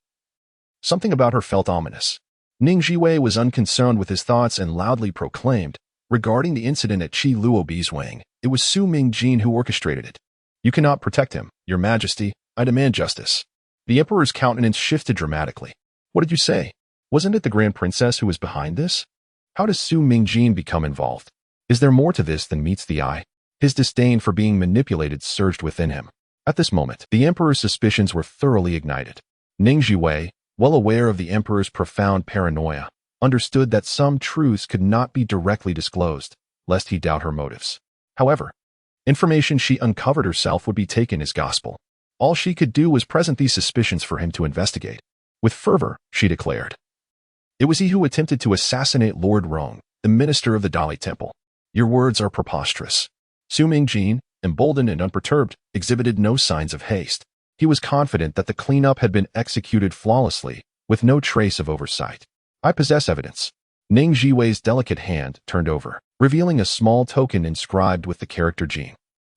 A: something about her felt ominous. Ning Zhiwei was unconcerned with his thoughts and loudly proclaimed, regarding the incident at Qi Luobi's wing, it was Su Mingjin who orchestrated it. "You cannot protect him, Your Majesty. I demand justice." The emperor's countenance shifted dramatically. "What did you say? Wasn't it the grand princess who was behind this? How does Su Mingjin become involved? Is there more to this than meets the eye?" His disdain for being manipulated surged within him. At this moment, the emperor's suspicions were thoroughly ignited. Ning Zhiwei, well aware of the emperor's profound paranoia, understood that some truths could not be directly disclosed, lest he doubt her motives. However, information she uncovered herself would be taken as gospel. All she could do was present these suspicions for him to investigate. With fervor, she declared, "It was he who attempted to assassinate Lord Rong, the minister of the Dalai Temple. Your words are preposterous." Su Mingjin, emboldened and unperturbed, exhibited no signs of haste. He was confident that the cleanup had been executed flawlessly, with no trace of oversight. "I possess evidence." Ning Zhiwei's delicate hand turned over, revealing a small token inscribed with the character Jin.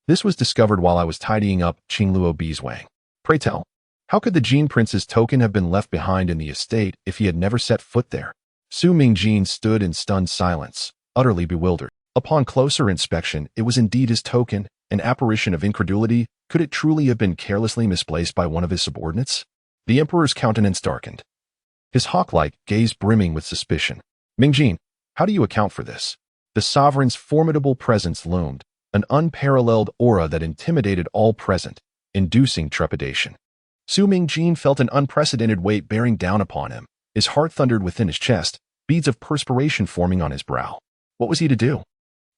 A: "This was discovered while I was tidying up Qi Luobi's wang. Pray tell, how could the Jin prince's token have been left behind in the estate if he had never set foot there?" Su Mingjin stood in stunned silence, utterly bewildered. Upon closer inspection, it was indeed his token, an apparition of incredulity. Could it truly have been carelessly misplaced by one of his subordinates? The emperor's countenance darkened, his hawk-like gaze brimming with suspicion. "Mingjin, how do you account for this?" The sovereign's formidable presence loomed, an unparalleled aura that intimidated all present, inducing trepidation. Su Mingjin felt an unprecedented weight bearing down upon him. His heart thundered within his chest, beads of perspiration forming on his brow. What was he to do?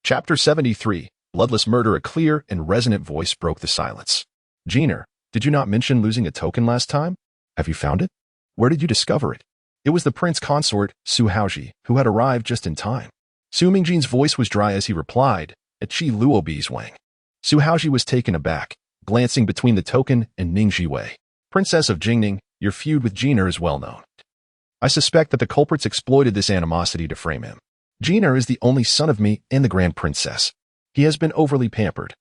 A: Chapter 73, Bloodless Murder. A clear and resonant voice broke the silence. "Jiner, did you not mention losing a token last time? Have you found it? Where did you discover it?" It was the prince consort, Su Haoji, who had arrived just in time. Su Mingjin's voice was dry as he replied, "At Qi Luobi's wang." Su Haoji was taken aback, glancing between the token and Ning Zhiwei. "Princess of Jingning, your feud with Jiner is well known. I suspect that the culprits exploited this animosity to frame him. Jiner is the only son of me and the grand princess. He has been overly pampered,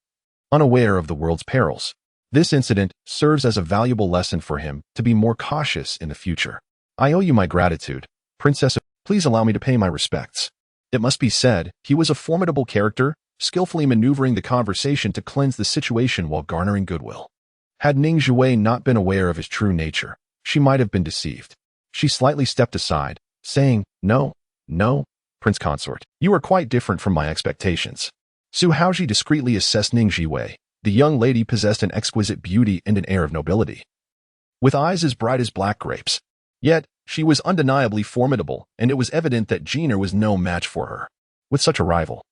A: unaware of the world's perils. This incident serves as a valuable lesson for him to be more cautious in the future. I owe you my gratitude, Princess. Please allow me to pay my respects." It must be said, he was a formidable character, skillfully maneuvering the conversation to cleanse the situation while garnering goodwill. Had Ning Zhiwei not been aware of his true nature, she might have been deceived. She slightly stepped aside, saying, "No, Prince Consort, you are quite different from my expectations." Su Haoji discreetly assessed Ning Zhiwei. The young lady possessed an exquisite beauty and an air of nobility, with eyes as bright as black grapes. Yet, she was undeniably formidable, and it was evident that Jiner was no match for her. With such a rival,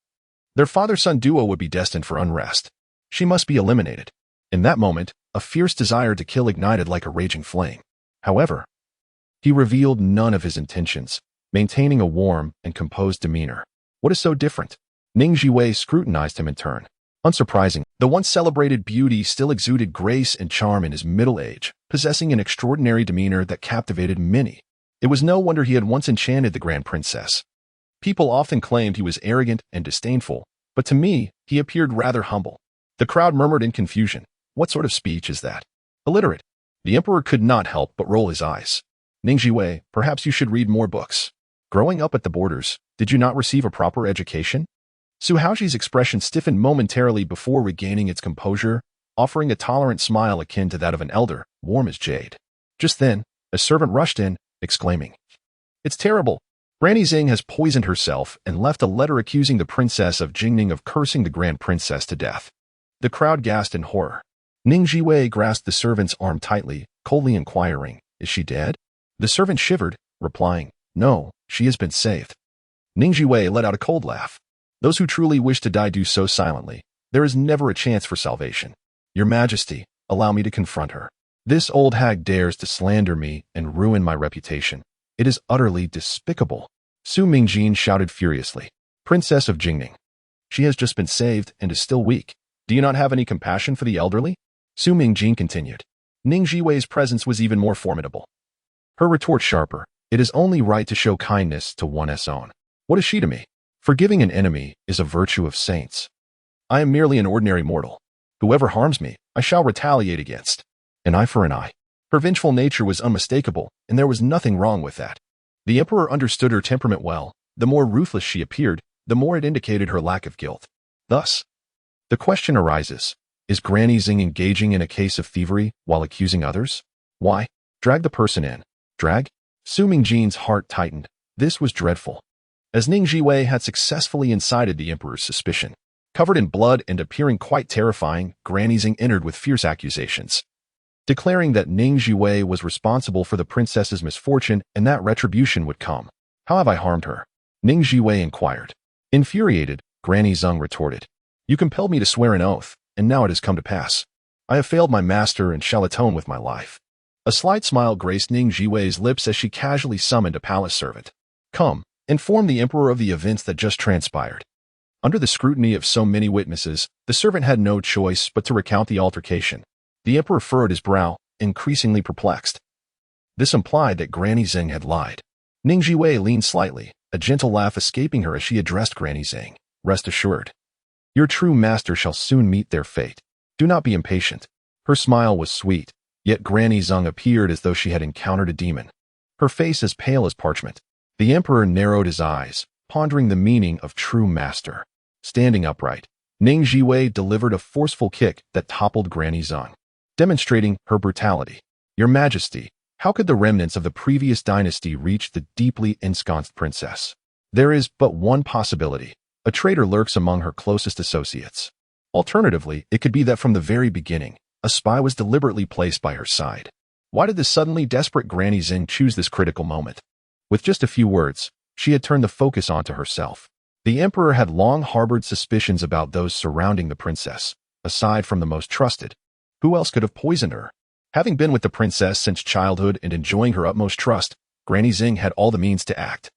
A: their father-son duo would be destined for unrest. She must be eliminated. In that moment, a fierce desire to kill ignited like a raging flame. However, he revealed none of his intentions, maintaining a warm and composed demeanor. What is so different? Ning Zhiwei scrutinized him in turn. Unsurprising, the once celebrated beauty still exuded grace and charm in his middle age, possessing an extraordinary demeanor that captivated many. It was no wonder he had once enchanted the grand princess. People often claimed he was arrogant and disdainful, but to me, he appeared rather humble. The crowd murmured in confusion. What sort of speech is that? Illiterate. The emperor could not help but roll his eyes. Ning Zhiwei, perhaps you should read more books. Growing up at the borders, did you not receive a proper education? Su Haoji's expression stiffened momentarily before regaining its composure, offering a tolerant smile akin to that of an elder, warm as jade. Just then, a servant rushed in, exclaiming, "It's terrible! Granny Xing has poisoned herself and left a letter accusing the princess of Jingning of cursing the grand princess to death." The crowd gasped in horror. Ning Zhiwei grasped the servant's arm tightly, coldly inquiring, "Is she dead?" The servant shivered, replying, "No, she has been saved. Ning Zhiwei let out a cold laugh. Those who truly wish to die do so silently. There is never a chance for salvation. Your Majesty, allow me to confront her. This old hag dares to slander me and ruin my reputation. It is utterly despicable. Su Mingjin shouted furiously. Princess of Jingning. She has just been saved and is still weak. Do you not have any compassion for the elderly? Su Mingjin continued. Ning Zhiwei's presence was even more formidable. Her retort sharper. It is only right to show kindness to one's own. What is she to me? Forgiving an enemy is a virtue of saints. I am merely an ordinary mortal. Whoever harms me, I shall retaliate against. An eye for an eye. Her vengeful nature was unmistakable, and there was nothing wrong with that. The emperor understood her temperament well. The more ruthless she appeared, the more it indicated her lack of guilt. Thus, the question arises, is Granny Zing engaging in a case of thievery while accusing others? Why? Drag the person in. Drag? Su Mingjin's heart tightened. This was dreadful. As Ning Zhiwei had successfully incited the emperor's suspicion. Covered in blood and appearing quite terrifying, Granny Zing entered with fierce accusations, declaring that Ning Zhiwei was responsible for the princess's misfortune and that retribution would come. How have I harmed her? Ning Zhiwei inquired. Infuriated, Granny Zing retorted. You compelled me to swear an oath, and now it has come to pass. I have failed my master and shall atone with my life. A slight smile graced Ning Zhiwei's lips as she casually summoned a palace servant. Come, inform the emperor of the events that just transpired. Under the scrutiny of so many witnesses, the servant had no choice but to recount the altercation. The emperor furrowed his brow, increasingly perplexed. This implied that Granny Zing had lied. Ning Zhiwei leaned slightly, a gentle laugh escaping her as she addressed Granny Zing. Rest assured. Your true master shall soon meet their fate. Do not be impatient. Her smile was sweet, yet Granny Zing appeared as though she had encountered a demon. Her face as pale as parchment. The emperor narrowed his eyes, pondering the meaning of true master. Standing upright, Ning Zhiwei delivered a forceful kick that toppled Granny Zing, demonstrating her brutality. Your Majesty, how could the remnants of the previous dynasty reach the deeply ensconced princess? There is but one possibility. A traitor lurks among her closest associates. Alternatively, it could be that from the very beginning, a spy was deliberately placed by her side. Why did the suddenly desperate Granny Zing choose this critical moment? With just a few words, she had turned the focus onto herself. The emperor had long harbored suspicions about those surrounding the princess. Aside from the most trusted, who else could have poisoned her? Having been with the princess since childhood and enjoying her utmost trust, Granny Zing had all the means to act.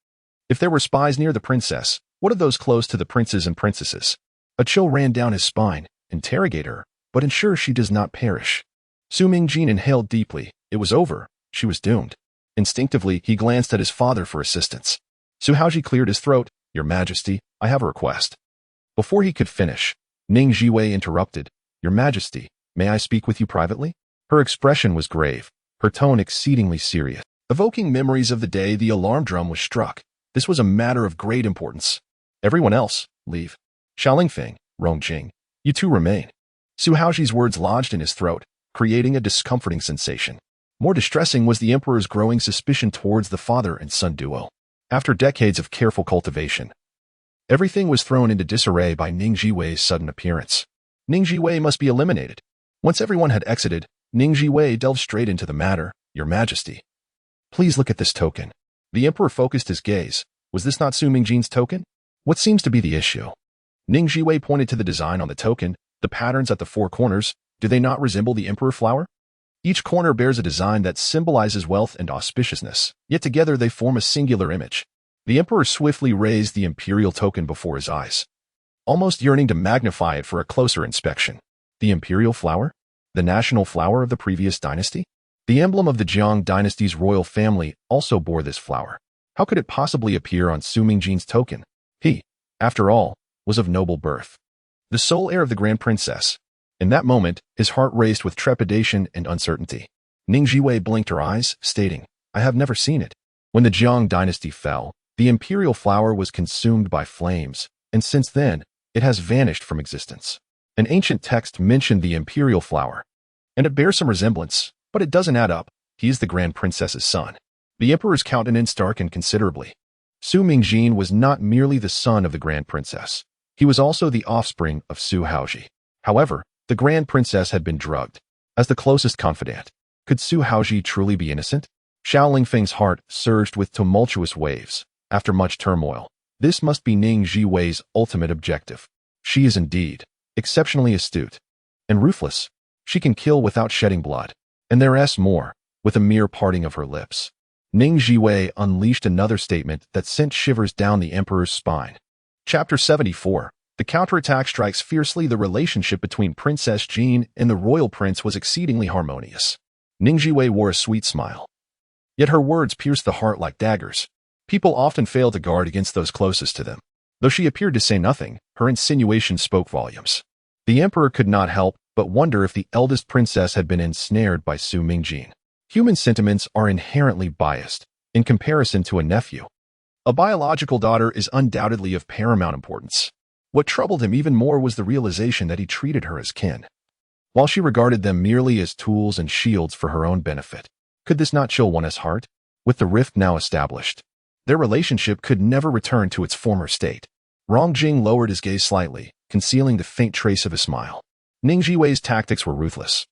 A: If there were spies near the princess, what of those close to the princes and princesses? A chill ran down his spine. Interrogate her, but ensure she does not perish. Su Mingjin inhaled deeply. It was over. She was doomed. Instinctively, he glanced at his father for assistance. Su Haoji cleared his throat. Your Majesty, I have a request. Before he could finish, Ning Zhiwei interrupted. Your Majesty, may I speak with you privately? Her expression was grave, her tone exceedingly serious, evoking memories of the day the alarm drum was struck. This was a matter of great importance. Everyone else, leave. Xiaolingfeng, Rongjing, you two remain. Su Haoji's words lodged in his throat, creating a discomforting sensation. More distressing was the emperor's growing suspicion towards the father and son duo. After decades of careful cultivation, everything was thrown into disarray by Ning Zhiwei's sudden appearance. Ning Zhiwei must be eliminated. Once everyone had exited, Ning Zhiwei delved straight into the matter. Your Majesty, please look at this token. The emperor focused his gaze. Was this not Su Mingjin's token? What seems to be the issue? Ning Zhiwei pointed to the design on the token, the patterns at the four corners. Do they not resemble the emperor flower? Each corner bears a design that symbolizes wealth and auspiciousness, yet together they form a singular image. The emperor swiftly raised the imperial token before his eyes, almost yearning to magnify it for a closer inspection. The imperial flower? The national flower of the previous dynasty? The emblem of the Jiang dynasty's royal family also bore this flower. How could it possibly appear on Su Mingjin's token? He, after all, was of noble birth, the sole heir of the grand princess. In that moment, his heart raced with trepidation and uncertainty. Ning Zhiwei blinked her eyes, stating, I have never seen it. When the Jiang dynasty fell, the imperial flower was consumed by flames, and since then, it has vanished from existence. An ancient text mentioned the imperial flower, and it bears some resemblance, but it doesn't add up. He is the grand princess's son. The emperor's countenance darkened considerably. Su Mingjin was not merely the son of the grand princess. He was also the offspring of Su Haoji. However, the grand princess had been drugged. As the closest confidant, could Su Haoji truly be innocent? Xiaolingfeng's heart surged with tumultuous waves. After much turmoil, this must be Ning Zhiwei's ultimate objective. She is indeed exceptionally astute and ruthless. She can kill without shedding blood, and there's more, with a mere parting of her lips. Ning Zhiwei unleashed another statement that sent shivers down the emperor's spine. Chapter 74. The counterattack strikes fiercely. The relationship between Princess Jean and the royal prince was exceedingly harmonious. Ning Zhiwei wore a sweet smile. Yet her words pierced the heart like daggers. People often fail to guard against those closest to them. Though she appeared to say nothing, her insinuations spoke volumes. The emperor could not help but wonder if the eldest princess had been ensnared by Su Mingjin. Human sentiments are inherently biased in comparison to a nephew. A biological daughter is undoubtedly of paramount importance. What troubled him even more was the realization that he treated her as kin, while she regarded them merely as tools and shields for her own benefit. Could this not chill one's heart? With the rift now established, their relationship could never return to its former state. Rongjing lowered his gaze slightly, concealing the faint trace of a smile. Ning Zhiwei's tactics were ruthless.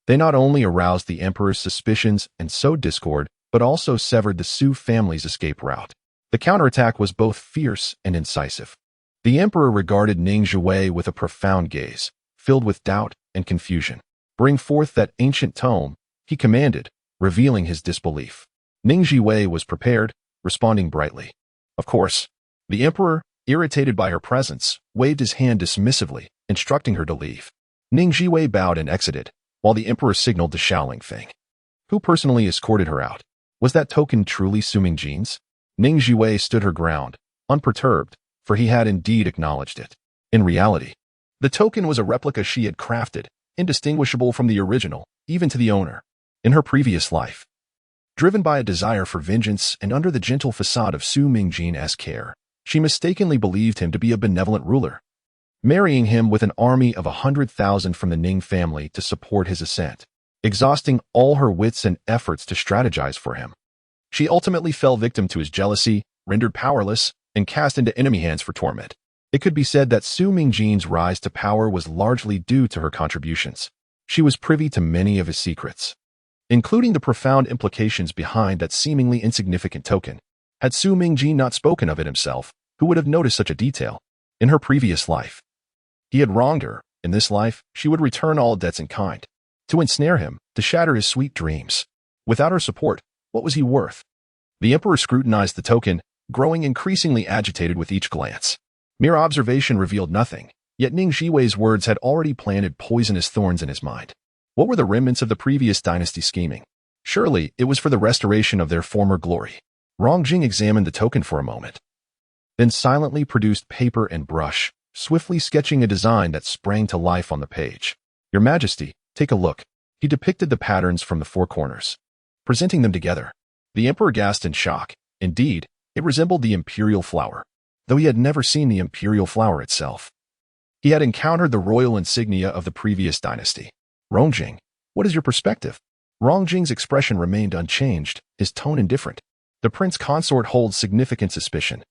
A: They not only aroused the emperor's suspicions and sowed discord, but also severed the Su family's escape route. The counterattack was both fierce and incisive. The emperor regarded Ning Zhiwei with a profound gaze, filled with doubt and confusion. Bring forth that ancient tome, he commanded, revealing his disbelief. Ning Zhiwei was prepared, responding brightly. Of course. The emperor, irritated by her presence, waved his hand dismissively, instructing her to leave. Ning Zhiwei bowed and exited, while the emperor signaled to Xiao Lingfeng, who personally escorted her out. Was that token truly Su Mingjin's? Ning Zhiwei stood her ground, unperturbed, for he had indeed acknowledged it. In reality, the token was a replica she had crafted, indistinguishable from the original, even to the owner. In her previous life, driven by a desire for vengeance and under the gentle facade of Su Mingjin's care, she mistakenly believed him to be a benevolent ruler, marrying him with an army of 100,000 from the Ning family to support his ascent, exhausting all her wits and efforts to strategize for him. She ultimately fell victim to his jealousy, rendered powerless, and cast into enemy hands for torment. It could be said that Su Mingjin's rise to power was largely due to her contributions. She was privy to many of his secrets, including the profound implications behind that seemingly insignificant token. Had Su Mingjin not spoken of it himself, who would have noticed such a detail? In her previous life, he had wronged her. In this life, she would return all debts in kind. To ensnare him, to shatter his sweet dreams. Without her support, what was he worth? The emperor scrutinized the token, growing increasingly agitated with each glance. Mere observation revealed nothing, yet Ning Zhiwei's words had already planted poisonous thorns in his mind. What were the remnants of the previous dynasty scheming? Surely, it was for the restoration of their former glory. Rongjing examined the token for a moment, then silently produced paper and brush, swiftly sketching a design that sprang to life on the page. Your Majesty, take a look. He depicted the patterns from the four corners, presenting them together. The emperor gasped in shock. Indeed, it resembled the imperial flower, though he had never seen the imperial flower itself. He had encountered the royal insignia of the previous dynasty. Rongjing, what is your perspective? Rongjing's expression remained unchanged, his tone indifferent. The prince consort holds significant suspicion.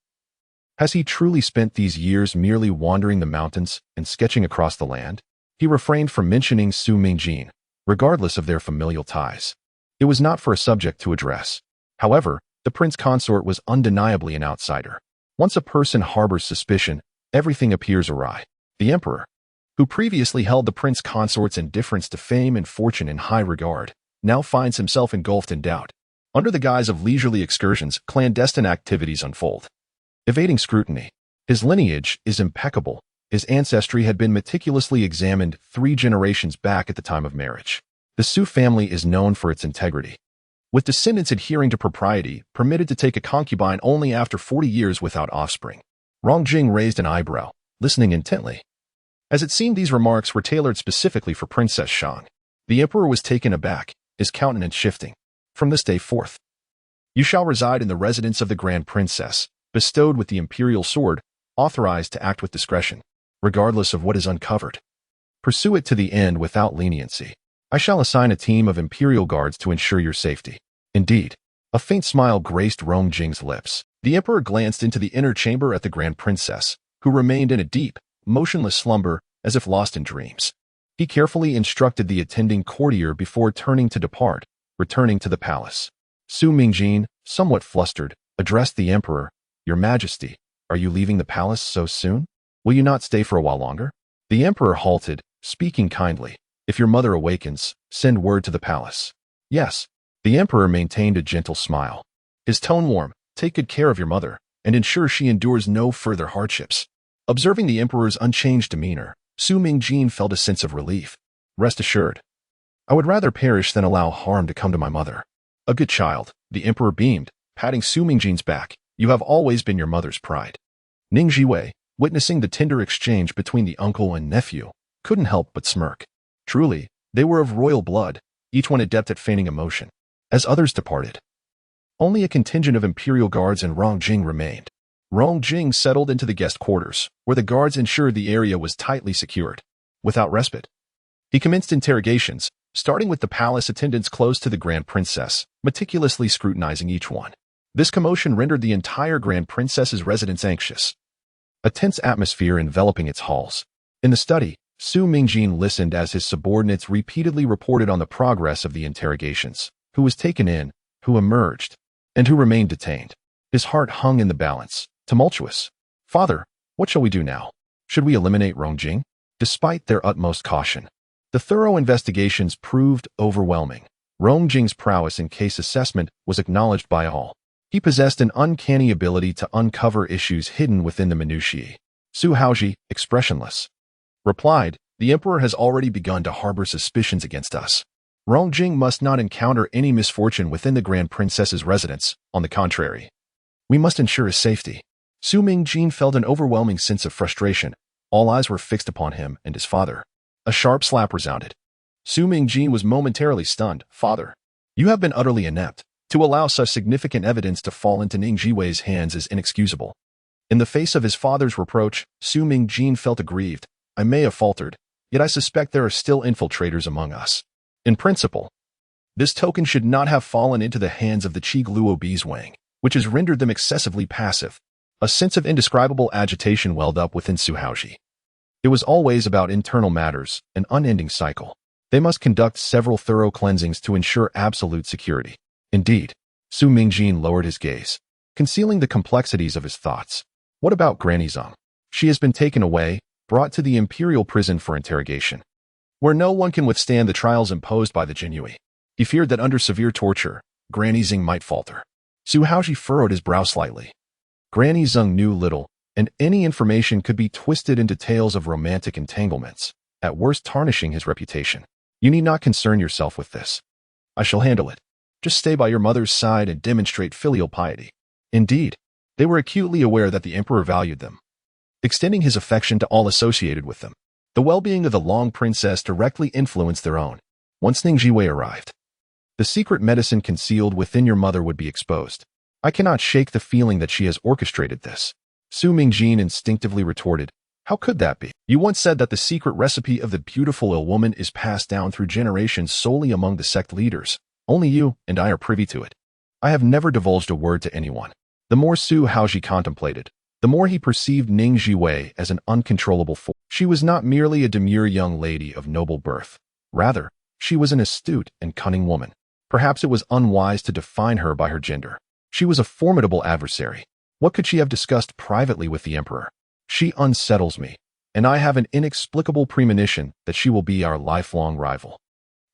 A: Has he truly spent these years merely wandering the mountains and sketching across the land? He refrained from mentioning Su Mingjin, regardless of their familial ties. It was not for a subject to address. However, the prince consort was undeniably an outsider. Once a person harbors suspicion, everything appears awry. The emperor, who previously held the prince consort's indifference to fame and fortune in high regard, now finds himself engulfed in doubt. Under the guise of leisurely excursions, clandestine activities unfold, evading scrutiny. His lineage is impeccable. His ancestry had been meticulously examined 3 generations back at the time of marriage. The Su family is known for its integrity, with descendants adhering to propriety, permitted to take a concubine only after 40 years without offspring. Rongjing raised an eyebrow, listening intently. As it seemed these remarks were tailored specifically for Princess Shang. The emperor was taken aback, his countenance shifting. From this day forth, you shall reside in the residence of the Grand Princess, bestowed with the imperial sword, authorized to act with discretion, regardless of what is uncovered. Pursue it to the end without leniency. I shall assign a team of imperial guards to ensure your safety. Indeed. A faint smile graced Rongjing's lips. The emperor glanced into the inner chamber at the Grand Princess, who remained in a deep, motionless slumber, as if lost in dreams. He carefully instructed the attending courtier before turning to depart, returning to the palace. Su Mingjin, somewhat flustered, addressed the emperor, "Your Majesty, are you leaving the palace so soon? Will you not stay for a while longer?" The emperor halted, speaking kindly. "If your mother awakens, send word to the palace." "Yes." The emperor maintained a gentle smile. His tone warm. "Take good care of your mother, and ensure she endures no further hardships." Observing the emperor's unchanged demeanor, Su Mingjin felt a sense of relief. "Rest assured, I would rather perish than allow harm to come to my mother." "A good child," the emperor beamed, patting Su Mingjin's back. "You have always been your mother's pride." Ning Zhiwei, witnessing the tender exchange between the uncle and nephew, couldn't help but smirk. Truly, they were of royal blood, each one adept at feigning emotion. As others departed, only a contingent of imperial guards and Rongjing remained. Rongjing settled into the guest quarters, where the guards ensured the area was tightly secured. Without respite, he commenced interrogations, starting with the palace attendants close to the Grand Princess, meticulously scrutinizing each one. This commotion rendered the entire Grand Princess's residence anxious, a tense atmosphere enveloping its halls. In the study, Su Mingjin listened as his subordinates repeatedly reported on the progress of the interrogations, who was taken in, who emerged, and who remained detained. His heart hung in the balance, tumultuous. "Father, what shall we do now? Should we eliminate Rongjing?" Despite their utmost caution, the thorough investigations proved overwhelming. Rongjing's prowess in case assessment was acknowledged by all. He possessed an uncanny ability to uncover issues hidden within the minutiae. Su Haoji, expressionless, replied, "The emperor has already begun to harbor suspicions against us. Rongjing must not encounter any misfortune within the Grand Princess's residence. On the contrary, we must ensure his safety." Su Mingjin felt an overwhelming sense of frustration. All eyes were fixed upon him and his father. A sharp slap resounded. Su Mingjin was momentarily stunned. "Father, you have been utterly inept. To allow such significant evidence to fall into Ning Zhiwei's hands is inexcusable." In the face of his father's reproach, Su Mingjin felt aggrieved. "I may have faltered, yet I suspect there are still infiltrators among us. In principle, this token should not have fallen into the hands of the Qigluo Beeswang, which has rendered them excessively passive." A sense of indescribable agitation welled up within Su Haoji. It was always about internal matters, an unending cycle. They must conduct several thorough cleansings to ensure absolute security. Indeed, Su Mingjin lowered his gaze, concealing the complexities of his thoughts. What about Granny Zeng? She has been taken away, brought to the imperial prison for interrogation, where no one can withstand the trials imposed by the Jinhui. He feared that under severe torture, Granny Zeng might falter. Su Haoji furrowed his brow slightly. Granny Zeng knew little, and any information could be twisted into tales of romantic entanglements, at worst tarnishing his reputation. "You need not concern yourself with this. I shall handle it. Just stay by your mother's side and demonstrate filial piety." Indeed, they were acutely aware that the emperor valued them, extending his affection to all associated with them. The well-being of the Long Princess directly influenced their own. Once Ning Zhiwei arrived, the secret medicine concealed within your mother would be exposed. "I cannot shake the feeling that she has orchestrated this." Su Mingjin instinctively retorted. "How could that be? You once said that the secret recipe of the beautiful ill woman is passed down through generations solely among the sect leaders. Only you and I are privy to it. I have never divulged a word to anyone." The more Su Haoji contemplated, the more he perceived Ning Zhiwei as an uncontrollable force. She was not merely a demure young lady of noble birth. Rather, she was an astute and cunning woman. Perhaps it was unwise to define her by her gender. She was a formidable adversary. What could she have discussed privately with the emperor? "She unsettles me, and I have an inexplicable premonition that she will be our lifelong rival.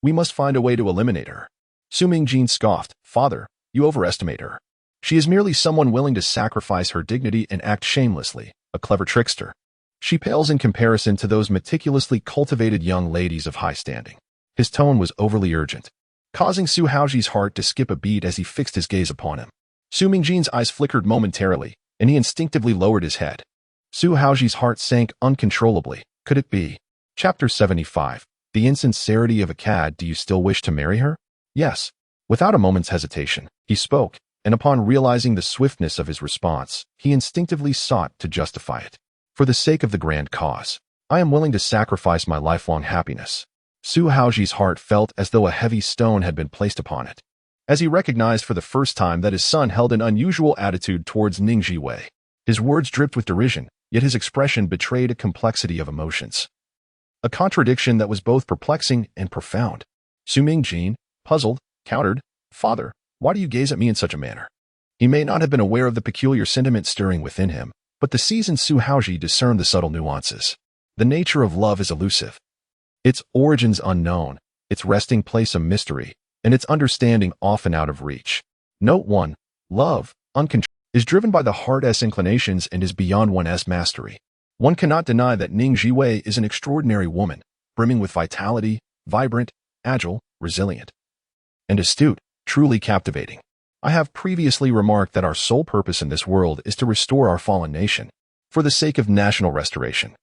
A: We must find a way to eliminate her." Su Mingjin scoffed. "Father, you overestimate her. She is merely someone willing to sacrifice her dignity and act shamelessly, a clever trickster. She pales in comparison to those meticulously cultivated young ladies of high standing." His tone was overly urgent, causing Su Haoji's heart to skip a beat as he fixed his gaze upon him. Su Mingjin's eyes flickered momentarily, and he instinctively lowered his head. Su Haoji's heart sank uncontrollably. Could it be? Chapter 75. The insincerity of a cad. "Do you still wish to marry her?" "Yes." Without a moment's hesitation, he spoke, and upon realizing the swiftness of his response, he instinctively sought to justify it. "For the sake of the grand cause, I am willing to sacrifice my lifelong happiness." Su Haoji's heart felt as though a heavy stone had been placed upon it, as he recognized for the first time that his son held an unusual attitude towards Ning Zhiwei. His words dripped with derision, yet his expression betrayed a complexity of emotions, a contradiction that was both perplexing and profound. Su Mingjin, puzzled, countered, "Father, why do you gaze at me in such a manner? He may not have been aware of the peculiar sentiment stirring within him, but the seasoned Su Haoji discerned the subtle nuances. The nature of love is elusive. Its origins unknown, its resting place a mystery, and its understanding often out of reach. Note 1. Love, uncontrolled, is driven by the heart's inclinations and is beyond one's mastery. One cannot deny that Ning Zhiwei is an extraordinary woman, brimming with vitality, vibrant, agile, resilient, and astute, truly captivating. I have previously remarked that our sole purpose in this world is to restore our fallen nation. For the sake of national restoration,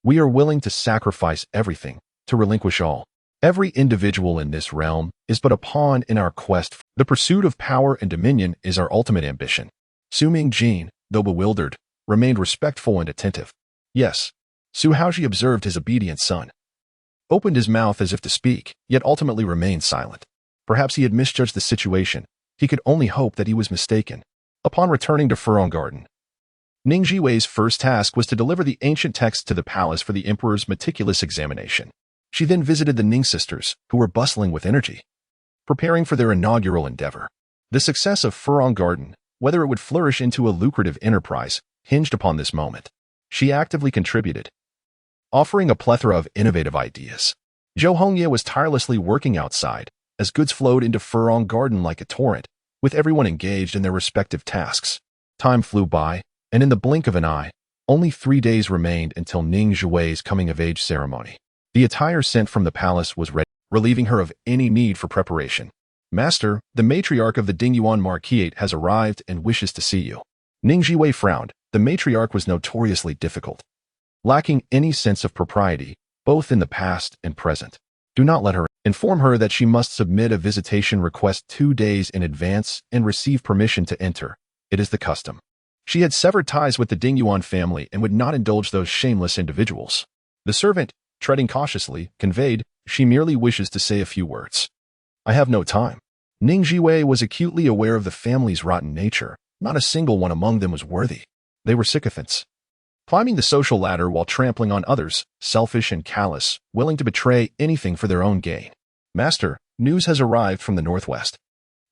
A: we are willing to sacrifice everything, to relinquish all. Every individual in this realm is but a pawn in our quest. The pursuit of power and dominion is our ultimate ambition. Su Mingjin, though bewildered, remained respectful and attentive. Yes, Su Haoji observed his obedient son. Opened his mouth as if to speak, yet ultimately remained silent. Perhaps he had misjudged the situation. He could only hope that he was mistaken. Upon returning to Furong Garden, Ning Zhiwei's first task was to deliver the ancient text to the palace for the emperor's meticulous examination. She then visited the Ning sisters, who were bustling with energy, preparing for their inaugural endeavor. The success of Furong Garden, whether it would flourish into a lucrative enterprise, hinged upon this moment. She actively contributed, offering a plethora of innovative ideas. Zhou Hongye was tirelessly working outside, as goods flowed into Furong Garden like a torrent, with everyone engaged in their respective tasks. Time flew by, and in the blink of an eye, only 3 days remained until Ning Zhiwei's coming-of-age ceremony. The attire sent from the palace was ready, relieving her of any need for preparation. Master, the matriarch of the Dingyuan Marquisate has arrived and wishes to see you. Ning Zhiwei frowned. The matriarch was notoriously difficult, lacking any sense of propriety, both in the past and present. Do not let her. Inform her that she must submit a visitation request 2 days in advance and receive permission to enter. It is the custom. She had severed ties with the Dingyuan family and would not indulge those shameless individuals. The servant, treading cautiously, conveyed, she merely wishes to say a few words. I have no time. Ning Zhiwei was acutely aware of the family's rotten nature. Not a single one among them was worthy. They were sycophants, climbing the social ladder while trampling on others, selfish and callous, willing to betray anything for their own gain. Master, news has arrived from the northwest.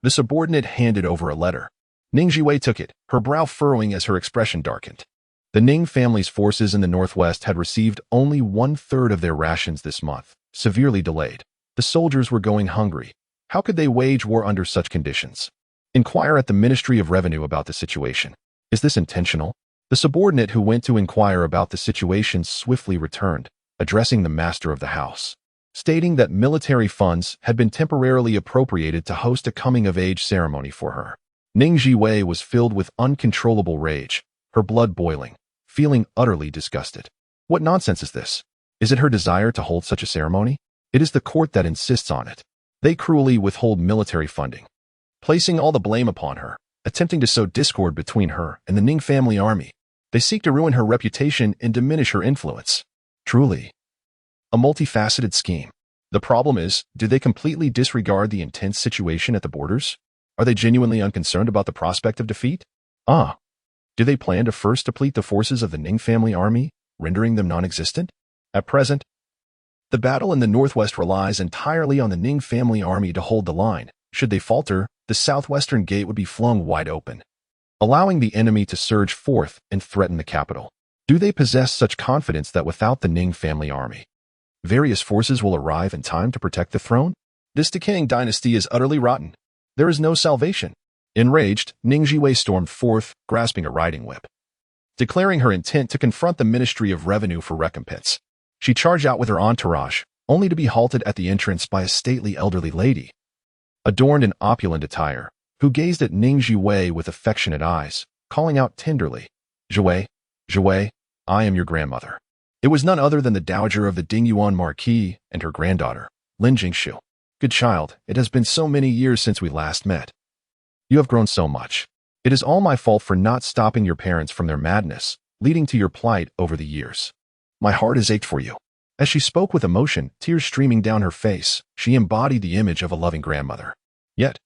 A: The subordinate handed over a letter. Ning Zhiwei took it, her brow furrowing as her expression darkened. The Ning family's forces in the northwest had received only 1/3 of their rations this month, severely delayed. The soldiers were going hungry. How could they wage war under such conditions? Inquire at the Ministry of Revenue about the situation. Is this intentional? The subordinate who went to inquire about the situation swiftly returned, addressing the master of the house, stating that military funds had been temporarily appropriated to host a coming-of-age ceremony for her. Ning Zhiwei was filled with uncontrollable rage, her blood boiling, feeling utterly disgusted. What nonsense is this? Is it her desire to hold such a ceremony? It is the court that insists on it. They cruelly withhold military funding, placing all the blame upon her, attempting to sow discord between her and the Ning family army. They seek to ruin her reputation and diminish her influence. Truly, a multifaceted scheme. The problem is, do they completely disregard the intense situation at the borders? Are they genuinely unconcerned about the prospect of defeat? Do they plan to first deplete the forces of the Ning family army, rendering them non-existent? At present, the battle in the northwest relies entirely on the Ning family army to hold the line. Should they falter, the southwestern gate would be flung wide open, allowing the enemy to surge forth and threaten the capital. Do they possess such confidence that without the Ning family army, various forces will arrive in time to protect the throne? This decaying dynasty is utterly rotten. There is no salvation. Enraged, Ning Zhiwei stormed forth, grasping a riding whip, declaring her intent to confront the Ministry of Revenue for recompense. She charged out with her entourage, only to be halted at the entrance by a stately elderly lady, adorned in opulent attire, who gazed at Ning Zhiwei with affectionate eyes, calling out tenderly, Zhiwei, Zhiwei, I am your grandmother. It was none other than the dowager of the Dingyuan Marquis and her granddaughter, Lin Jingshu. Good child, it has been so many years since we last met. You have grown so much. It is all my fault for not stopping your parents from their madness, leading to your plight over the years. My heart has ached for you. As she spoke with emotion, tears streaming down her face, she embodied the image of a loving grandmother. Yet,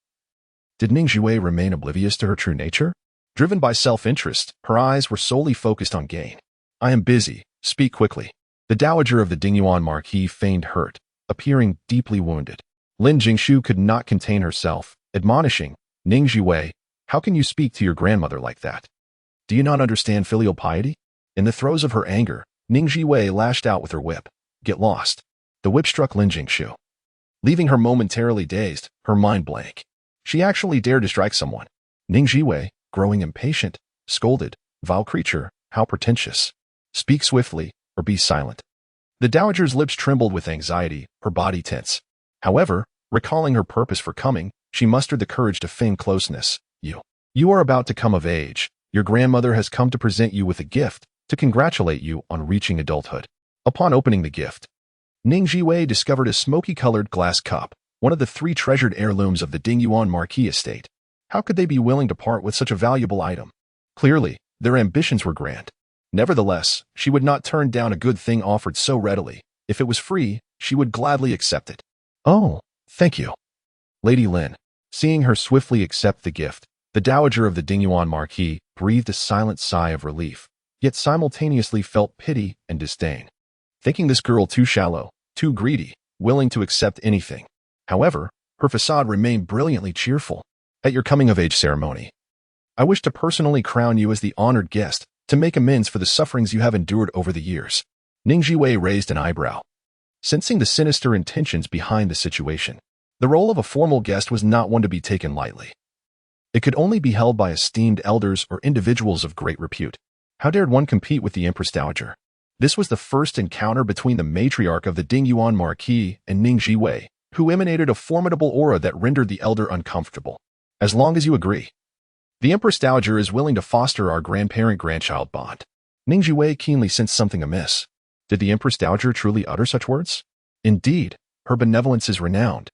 A: did Ning Zhiwei remain oblivious to her true nature? Driven by self-interest, her eyes were solely focused on gain. I am busy. Speak quickly. The dowager of the Dingyuan Marquis feigned hurt, appearing deeply wounded. Lin Jingshu could not contain herself, admonishing, Ning Zhiwei, How can you speak to your grandmother like that? Do you not understand filial piety? In the throes of her anger, Ning Zhiwei lashed out with her whip. Get lost. The whip struck Lin Jingshu, leaving her momentarily dazed, her mind blank. She actually dared to strike someone. Ning Zhiwei, growing impatient, scolded, "Vile creature, how pretentious. Speak swiftly, or be silent." The dowager's lips trembled with anxiety, her body tense. However, recalling her purpose for coming, she mustered the courage to feign closeness. You are about to come of age. Your grandmother has come to present you with a gift, to congratulate you on reaching adulthood. Upon opening the gift, Ning Zhiwei discovered a smoky-colored glass cup, one of the 3 treasured heirlooms of the Dingyuan Marquis estate. How could they be willing to part with such a valuable item? Clearly, their ambitions were grand. Nevertheless, she would not turn down a good thing offered so readily. If it was free, she would gladly accept it. Oh, thank you. Lady Lin, seeing her swiftly accept the gift, the dowager of the Dingyuan Marquis breathed a silent sigh of relief, yet simultaneously felt pity and disdain, thinking this girl too shallow, too greedy, willing to accept anything. However, her facade remained brilliantly cheerful. At your coming-of-age ceremony, I wish to personally crown you as the honored guest, to make amends for the sufferings you have endured over the years. Ning Zhiwei raised an eyebrow, sensing the sinister intentions behind the situation. The role of a formal guest was not one to be taken lightly. It could only be held by esteemed elders or individuals of great repute. How dared one compete with the Empress Dowager? This was the first encounter between the matriarch of the Dingyuan Marquis and Ning Zhiwei, who emanated a formidable aura that rendered the elder uncomfortable. As long as you agree, the Empress Dowager is willing to foster our grandparent-grandchild bond. Ning Zhiwei keenly sensed something amiss. Did the Empress Dowager truly utter such words? Indeed, her benevolence is renowned.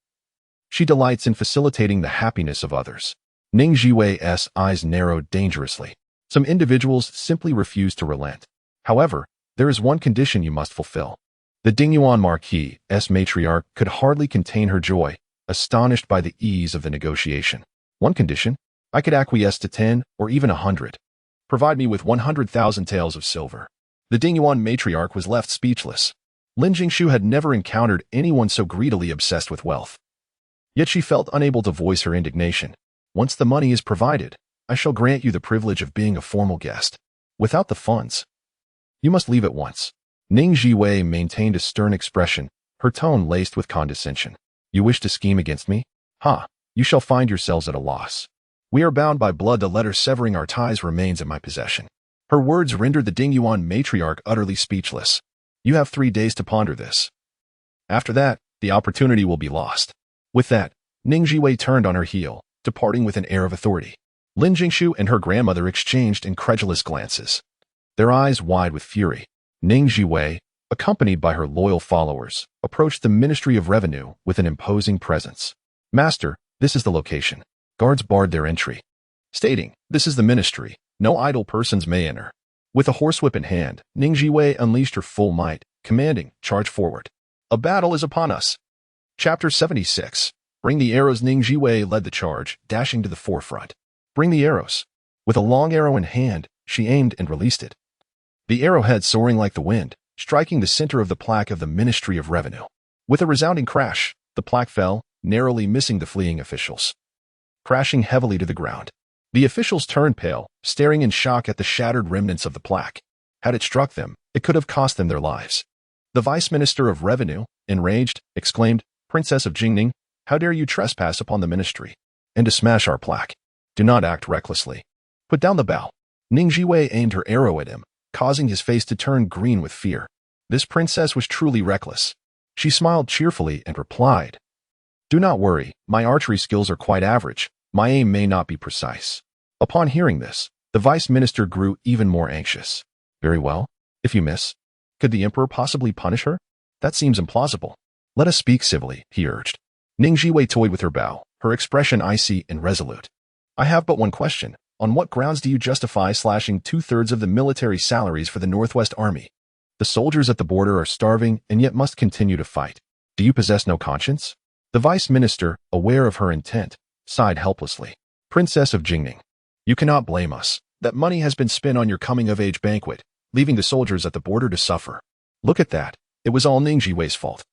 A: She delights in facilitating the happiness of others. Ning Zhiwei's eyes narrowed dangerously. Some individuals simply refuse to relent. However, there is one condition you must fulfill. The Dingyuan Marquis' matriarch could hardly contain her joy, astonished by the ease of the negotiation. One condition? I could acquiesce to 10 or even 100. Provide me with 100,000 taels of silver. The Dingyuan matriarch was left speechless. Lin Jingshu had never encountered anyone so greedily obsessed with wealth. Yet she felt unable to voice her indignation. Once the money is provided, I shall grant you the privilege of being a formal guest. Without the funds, you must leave at once. Ning Zhiwei maintained a stern expression, her tone laced with condescension. You wish to scheme against me? Ha! You shall find yourselves at a loss. We are bound by blood. The letter severing our ties remains in my possession. Her words rendered the Dingyuan matriarch utterly speechless. You have 3 days to ponder this. After that, the opportunity will be lost. With that, Ning Zhiwei turned on her heel, departing with an air of authority. Lin Jingshu and her grandmother exchanged incredulous glances, their eyes wide with fury. Ning Zhiwei, accompanied by her loyal followers, approached the Ministry of Revenue with an imposing presence. Master, this is the location. Guards barred their entry, stating, "This is the ministry. No idle persons may enter." With a horsewhip in hand, Ning Zhiwei unleashed her full might, commanding, "Charge forward. A battle is upon us." Chapter 76. Bring the arrows. Ning Zhiwei led the charge, dashing to the forefront. Bring the arrows. With a long arrow in hand, she aimed and released it. The arrowhead soaring like the wind, striking the center of the plaque of the Ministry of Revenue. With a resounding crash, the plaque fell, narrowly missing the fleeing officials, crashing heavily to the ground. The officials turned pale, staring in shock at the shattered remnants of the plaque. Had it struck them, it could have cost them their lives. The Vice Minister of Revenue, enraged, exclaimed, "Princess of Jingning, how dare you trespass upon the ministry, and to smash our plaque? Do not act recklessly. Put down the bow." Ning Zhiwei aimed her arrow at him, causing his face to turn green with fear. This princess was truly reckless. She smiled cheerfully and replied, "Do not worry, my archery skills are quite average. My aim may not be precise." Upon hearing this, the vice minister grew even more anxious. "Very well. If you miss, could the emperor possibly punish her? That seems implausible. Let us speak civilly," he urged. Ning Zhiwei toyed with her bow, her expression icy and resolute. "I have but one question. On what grounds do you justify slashing 2/3 of the military salaries for the Northwest Army? The soldiers at the border are starving and yet must continue to fight. Do you possess no conscience?" The vice minister, aware of her intent, sighed helplessly. "Princess of Jingning, you cannot blame us. That money has been spent on your coming-of-age banquet, leaving the soldiers at the border to suffer. Look at that. It was all Ning Zhiwei's fault.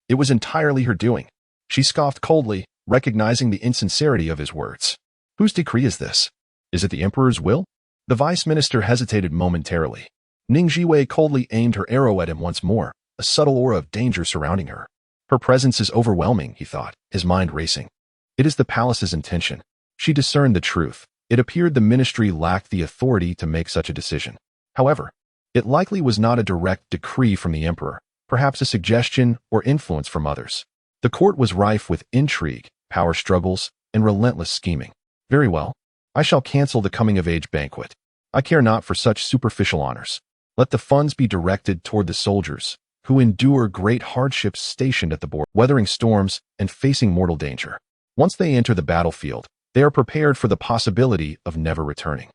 A: It was entirely her doing." She scoffed coldly, recognizing the insincerity of his words. Whose decree is this? Is it the emperor's will? The vice minister hesitated momentarily. Ning Zhiwei coldly aimed her arrow at him once more, a subtle aura of danger surrounding her. Her presence is overwhelming, he thought, his mind racing. It is the palace's intention. She discerned the truth. It appeared the ministry lacked the authority to make such a decision. However, it likely was not a direct decree from the emperor, perhaps a suggestion or influence from others. The court was rife with intrigue, power struggles, and relentless scheming. Very well. I shall cancel the coming-of-age banquet. I care not for such superficial honors. Let the funds be directed toward the soldiers, who endure great hardships stationed at the border, weathering storms and facing mortal danger. Once they enter the battlefield, they are prepared for the possibility of never returning.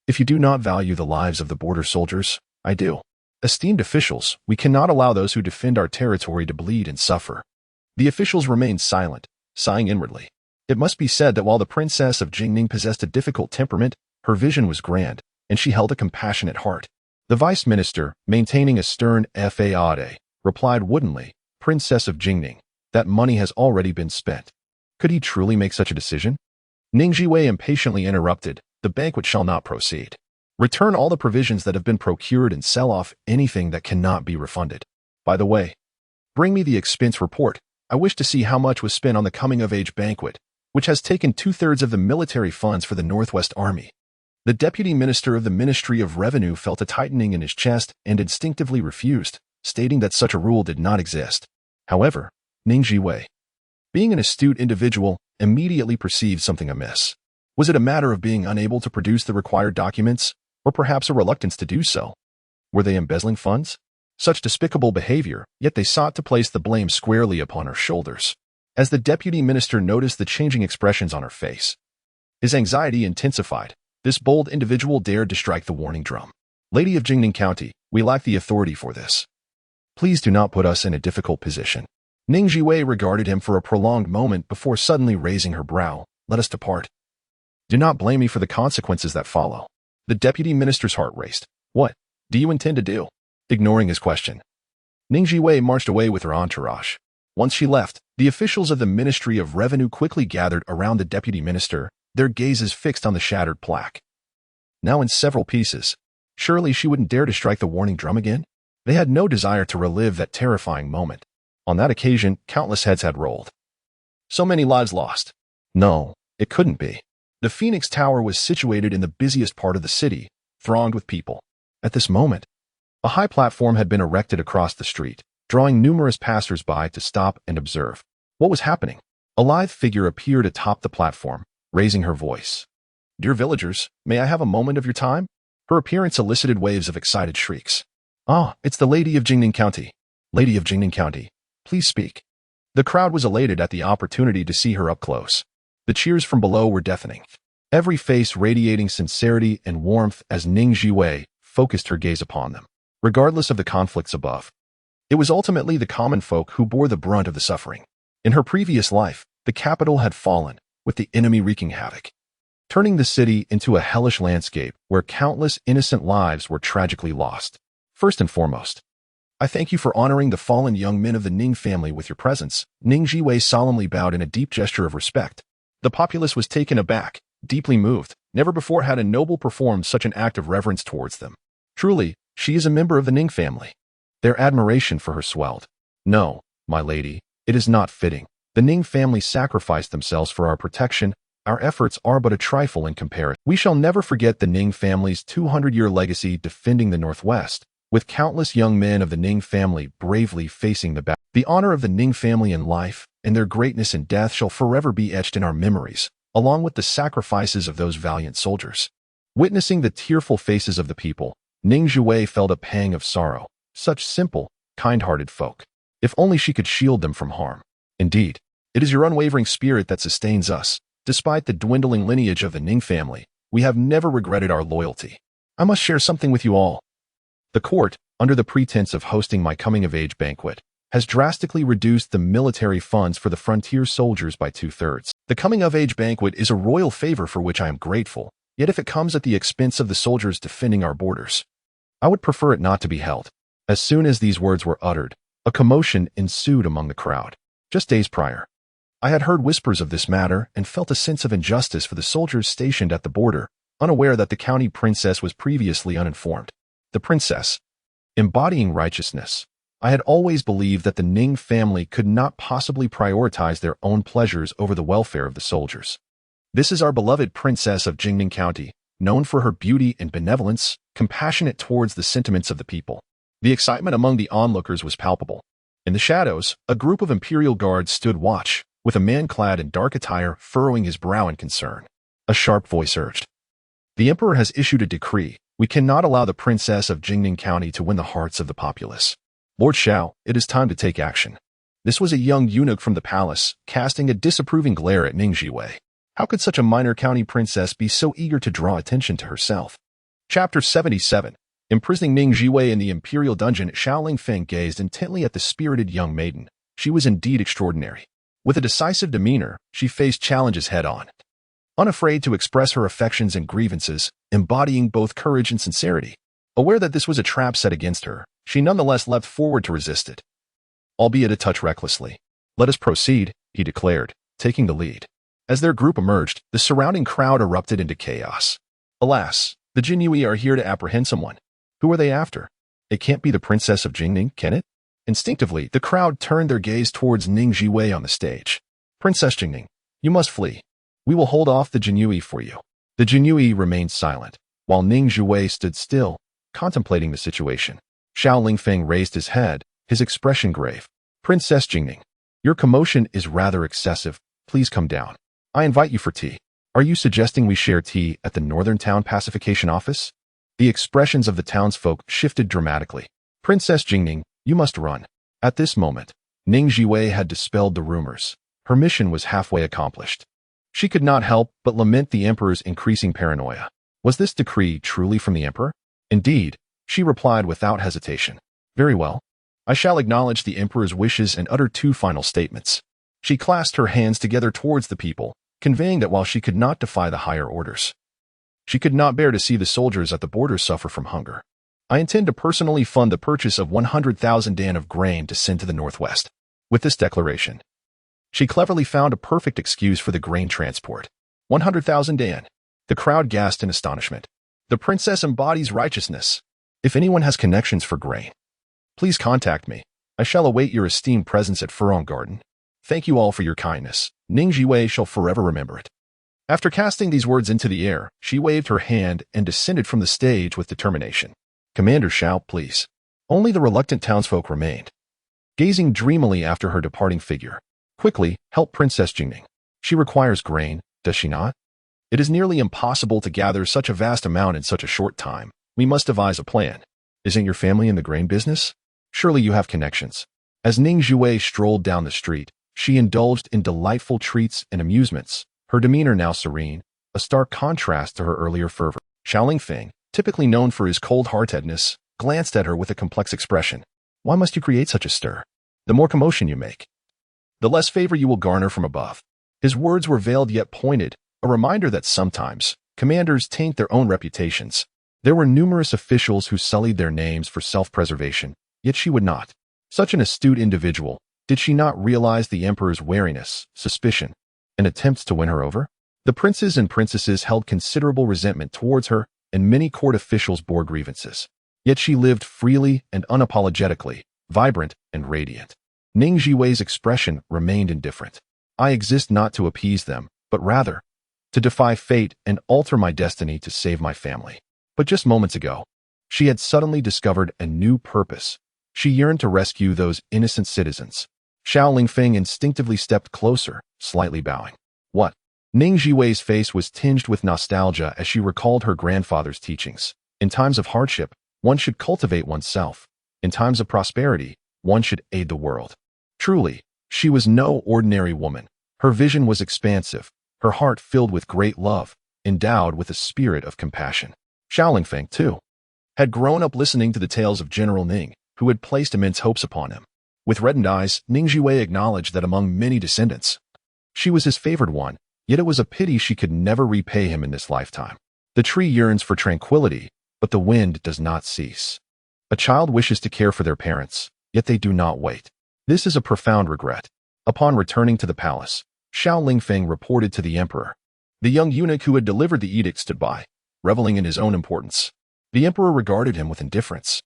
A: If you do not value the lives of the border soldiers, I do. Esteemed officials, we cannot allow those who defend our territory to bleed and suffer. The officials remained silent, sighing inwardly. It must be said that while the princess of Jingning possessed a difficult temperament, her vision was grand, and she held a compassionate heart. The vice minister, maintaining a stern faade, replied woodenly, Princess of Jingning, that money has already been spent. Could he truly make such a decision? Ning Zhiwei impatiently interrupted, the banquet shall not proceed. Return all the provisions that have been procured and sell off anything that cannot be refunded. By the way, bring me the expense report. I wish to see how much was spent on the coming-of-age banquet, which has taken 2/3 of the military funds for the Northwest Army. The deputy minister of the Ministry of Revenue felt a tightening in his chest and instinctively refused, stating that such a rule did not exist. However, Ning Zhiwei, being an astute individual, immediately perceived something amiss. Was it a matter of being unable to produce the required documents, or perhaps a reluctance to do so? Were they embezzling funds? Such despicable behavior, yet they sought to place the blame squarely upon her shoulders. As the deputy minister noticed the changing expressions on her face, his anxiety intensified. This bold individual dared to strike the warning drum. Lady of Jingning County, we lack the authority for this. Please do not put us in a difficult position. Ning Zhiwei regarded him for a prolonged moment before suddenly raising her brow. Let us depart. Do not blame me for the consequences that follow. The deputy minister's heart raced. What do you intend to do? Ignoring his question, Ning Zhiwei marched away with her entourage. Once she left, the officials of the Ministry of Revenue quickly gathered around the deputy minister, their gazes fixed on the shattered plaque. Now in several pieces. Surely she wouldn't dare to strike the warning drum again? They had no desire to relive that terrifying moment. On that occasion, countless heads had rolled. So many lives lost. No, it couldn't be. The Phoenix Tower was situated in the busiest part of the city, thronged with people. At this moment, a high platform had been erected across the street, drawing numerous passers-by to stop and observe. What was happening? A lithe figure appeared atop the platform, raising her voice. Dear villagers, may I have a moment of your time? Her appearance elicited waves of excited shrieks. Ah, it's the Lady of Jingning County. Lady of Jingning County, please speak. The crowd was elated at the opportunity to see her up close. The cheers from below were deafening, every face radiating sincerity and warmth as Ning Zhiwei focused her gaze upon them. Regardless of the conflicts above, it was ultimately the common folk who bore the brunt of the suffering. In her previous life, the capital had fallen, with the enemy wreaking havoc, turning the city into a hellish landscape where countless innocent lives were tragically lost. First and foremost, I thank you for honoring the fallen young men of the Ning family with your presence. Ning Zhiwei solemnly bowed in a deep gesture of respect. The populace was taken aback, deeply moved. Never before had a noble performed such an act of reverence towards them. Truly, she is a member of the Ning family. Their admiration for her swelled. No, my lady, it is not fitting. The Ning family sacrificed themselves for our protection. Our efforts are but a trifle in comparison. We shall never forget the Ning family's 200-year legacy defending the Northwest, with countless young men of the Ning family bravely facing the battle. The honor of the Ning family in life and their greatness in death shall forever be etched in our memories, along with the sacrifices of those valiant soldiers. Witnessing the tearful faces of the people, Ning Zhiwei felt a pang of sorrow. Such simple, kind-hearted folk. If only she could shield them from harm. Indeed, it is your unwavering spirit that sustains us. Despite the dwindling lineage of the Ning family, we have never regretted our loyalty. I must share something with you all. The court, under the pretense of hosting my coming-of-age banquet, has drastically reduced the military funds for the frontier soldiers by 2/3. The coming-of-age banquet is a royal favor for which I am grateful, yet if it comes at the expense of the soldiers defending our borders, I would prefer it not to be held. As soon as these words were uttered, a commotion ensued among the crowd. Just days prior, I had heard whispers of this matter and felt a sense of injustice for the soldiers stationed at the border, unaware that the county princess was previously uninformed. The princess, embodying righteousness. I had always believed that the Ning family could not possibly prioritize their own pleasures over the welfare of the soldiers. This is our beloved princess of Jingning County, known for her beauty and benevolence, compassionate towards the sentiments of the people. The excitement among the onlookers was palpable. In the shadows, a group of imperial guards stood watch, with a man clad in dark attire furrowing his brow in concern. A sharp voice urged, "The emperor has issued a decree. We cannot allow the princess of Jingning County to win the hearts of the populace. Lord Xiao, it is time to take action." This was a young eunuch from the palace, casting a disapproving glare at Ning Zhiwei. How could such a minor county princess be so eager to draw attention to herself? Chapter 77. Imprisoning Ning Zhiwei in the imperial dungeon, Xiao Lingfeng gazed intently at the spirited young maiden. She was indeed extraordinary. With a decisive demeanor, she faced challenges head-on, unafraid to express her affections and grievances, embodying both courage and sincerity. Aware that this was a trap set against her, she nonetheless leapt forward to resist it, albeit a touch recklessly. "Let us proceed," he declared, taking the lead. As their group emerged, the surrounding crowd erupted into chaos. Alas, the Jinyui are here to apprehend someone. Who are they after? It can't be the princess of Jingning, can it? Instinctively, the crowd turned their gaze towards Ning Zhiwei on the stage. "Princess Jingning, you must flee. We will hold off the Jinyui for you." The Jinyui remained silent, while Ning Zhiwei stood still, contemplating the situation. Xiao Lingfeng raised his head, his expression grave. "Princess Jingning, your commotion is rather excessive. Please come down. I invite you for tea." "Are you suggesting we share tea at the Northern Town Pacification Office?" The expressions of the townsfolk shifted dramatically. "Princess Jingning, you must run." At this moment, Ning Zhiwei had dispelled the rumors. Her mission was halfway accomplished. She could not help but lament the emperor's increasing paranoia. Was this decree truly from the emperor? Indeed, she replied without hesitation. "Very well. I shall acknowledge the emperor's wishes and utter two final statements." She clasped her hands together towards the people, conveying that while she could not defy the higher orders, she could not bear to see the soldiers at the border suffer from hunger. "I intend to personally fund the purchase of 100,000 dan of grain to send to the northwest." With this declaration, she cleverly found a perfect excuse for the grain transport. 100,000 dan. The crowd gasped in astonishment. The princess embodies righteousness. If anyone has connections for grain, please contact me. I shall await your esteemed presence at Furong Garden. Thank you all for your kindness. Ning Zhiwei shall forever remember it. After casting these words into the air, she waved her hand and descended from the stage with determination. "Commander Xiao, please." Only the reluctant townsfolk remained, gazing dreamily after her departing figure. "Quickly, help Princess Jingning. She requires grain, does she not? It is nearly impossible to gather such a vast amount in such a short time. We must devise a plan. Isn't your family in the grain business? Surely you have connections." As Ning Zhiwei strolled down the street, she indulged in delightful treats and amusements, her demeanor now serene, a stark contrast to her earlier fervor. Xiao Lingfeng, typically known for his cold-heartedness, glanced at her with a complex expression. "Why must you create such a stir? The more commotion you make, the less favor you will garner from above." His words were veiled yet pointed, a reminder that sometimes commanders taint their own reputations. There were numerous officials who sullied their names for self-preservation, yet she would not. Such an astute individual, did she not realize the emperor's wariness, suspicion, and attempts to win her over? The princes and princesses held considerable resentment towards her, and many court officials bore grievances. Yet she lived freely and unapologetically, vibrant and radiant. Ning Zhiwei's expression remained indifferent. "I exist not to appease them, but rather to defy fate and alter my destiny to save my family." But just moments ago, she had suddenly discovered a new purpose. She yearned to rescue those innocent citizens. Xiao Lingfeng instinctively stepped closer, slightly bowing. "What?" Ning Zhiwei's face was tinged with nostalgia as she recalled her grandfather's teachings. In times of hardship, one should cultivate oneself. In times of prosperity, one should aid the world. Truly, she was no ordinary woman. Her vision was expansive, her heart filled with great love, endowed with a spirit of compassion. Xiao Lingfeng, too, had grown up listening to the tales of General Ning, who had placed immense hopes upon him. With reddened eyes, Ning Zhiwei acknowledged that among many descendants, she was his favored one, yet it was a pity she could never repay him in this lifetime. The tree yearns for tranquility, but the wind does not cease. A child wishes to care for their parents, yet they do not wait. This is a profound regret. Upon returning to the palace, Xiao Lingfeng reported to the emperor. The young eunuch who had delivered the edict stood by, reveling in his own importance. The emperor regarded him with indifference,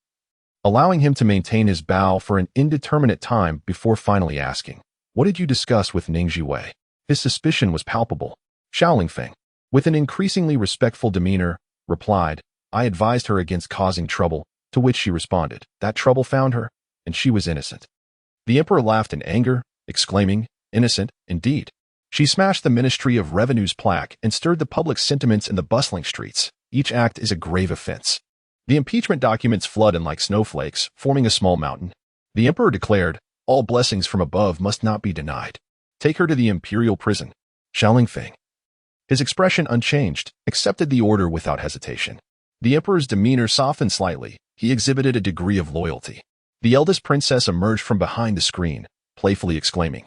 A: allowing him to maintain his bow for an indeterminate time before finally asking, "What did you discuss with Ning Zhiwei?" His suspicion was palpable. Xiao Lingfeng, with an increasingly respectful demeanor, replied, "I advised her against causing trouble," to which she responded, "That trouble found her, and she was innocent." The emperor laughed in anger, exclaiming, "Innocent, indeed." She smashed the Ministry of Revenue's plaque and stirred the public sentiments in the bustling streets. Each act is a grave offense. The impeachment documents flood in like snowflakes, forming a small mountain. The emperor declared, "All blessings from above must not be denied. Take her to the imperial prison." Xiao Lingfeng, his expression unchanged, accepted the order without hesitation. The emperor's demeanor softened slightly. He exhibited a degree of loyalty. The eldest princess emerged from behind the screen, playfully exclaiming,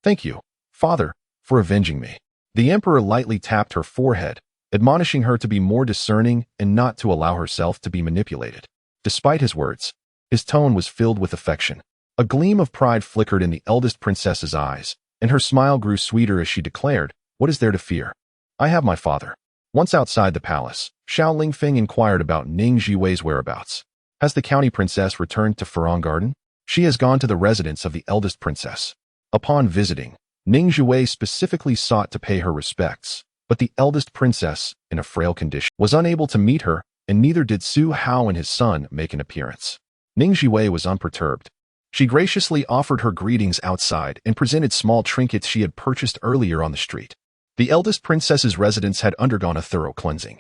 A: "Thank you, father, for avenging me." The emperor lightly tapped her forehead, admonishing her to be more discerning and not to allow herself to be manipulated. Despite his words, his tone was filled with affection. A gleam of pride flickered in the eldest princess's eyes, and her smile grew sweeter as she declared, "What is there to fear? I have my father." Once outside the palace, Xiao Lingfeng inquired about Ning Zhiwei's whereabouts. "Has the county princess returned to Farong Garden?" "She has gone to the residence of the eldest princess." Upon visiting, Ning Zhiwei specifically sought to pay her respects, but the eldest princess, in a frail condition, was unable to meet her, and neither did Su Hao and his son make an appearance. Ning Zhiwei was unperturbed. She graciously offered her greetings outside and presented small trinkets she had purchased earlier on the street. The eldest princess's residence had undergone a thorough cleansing.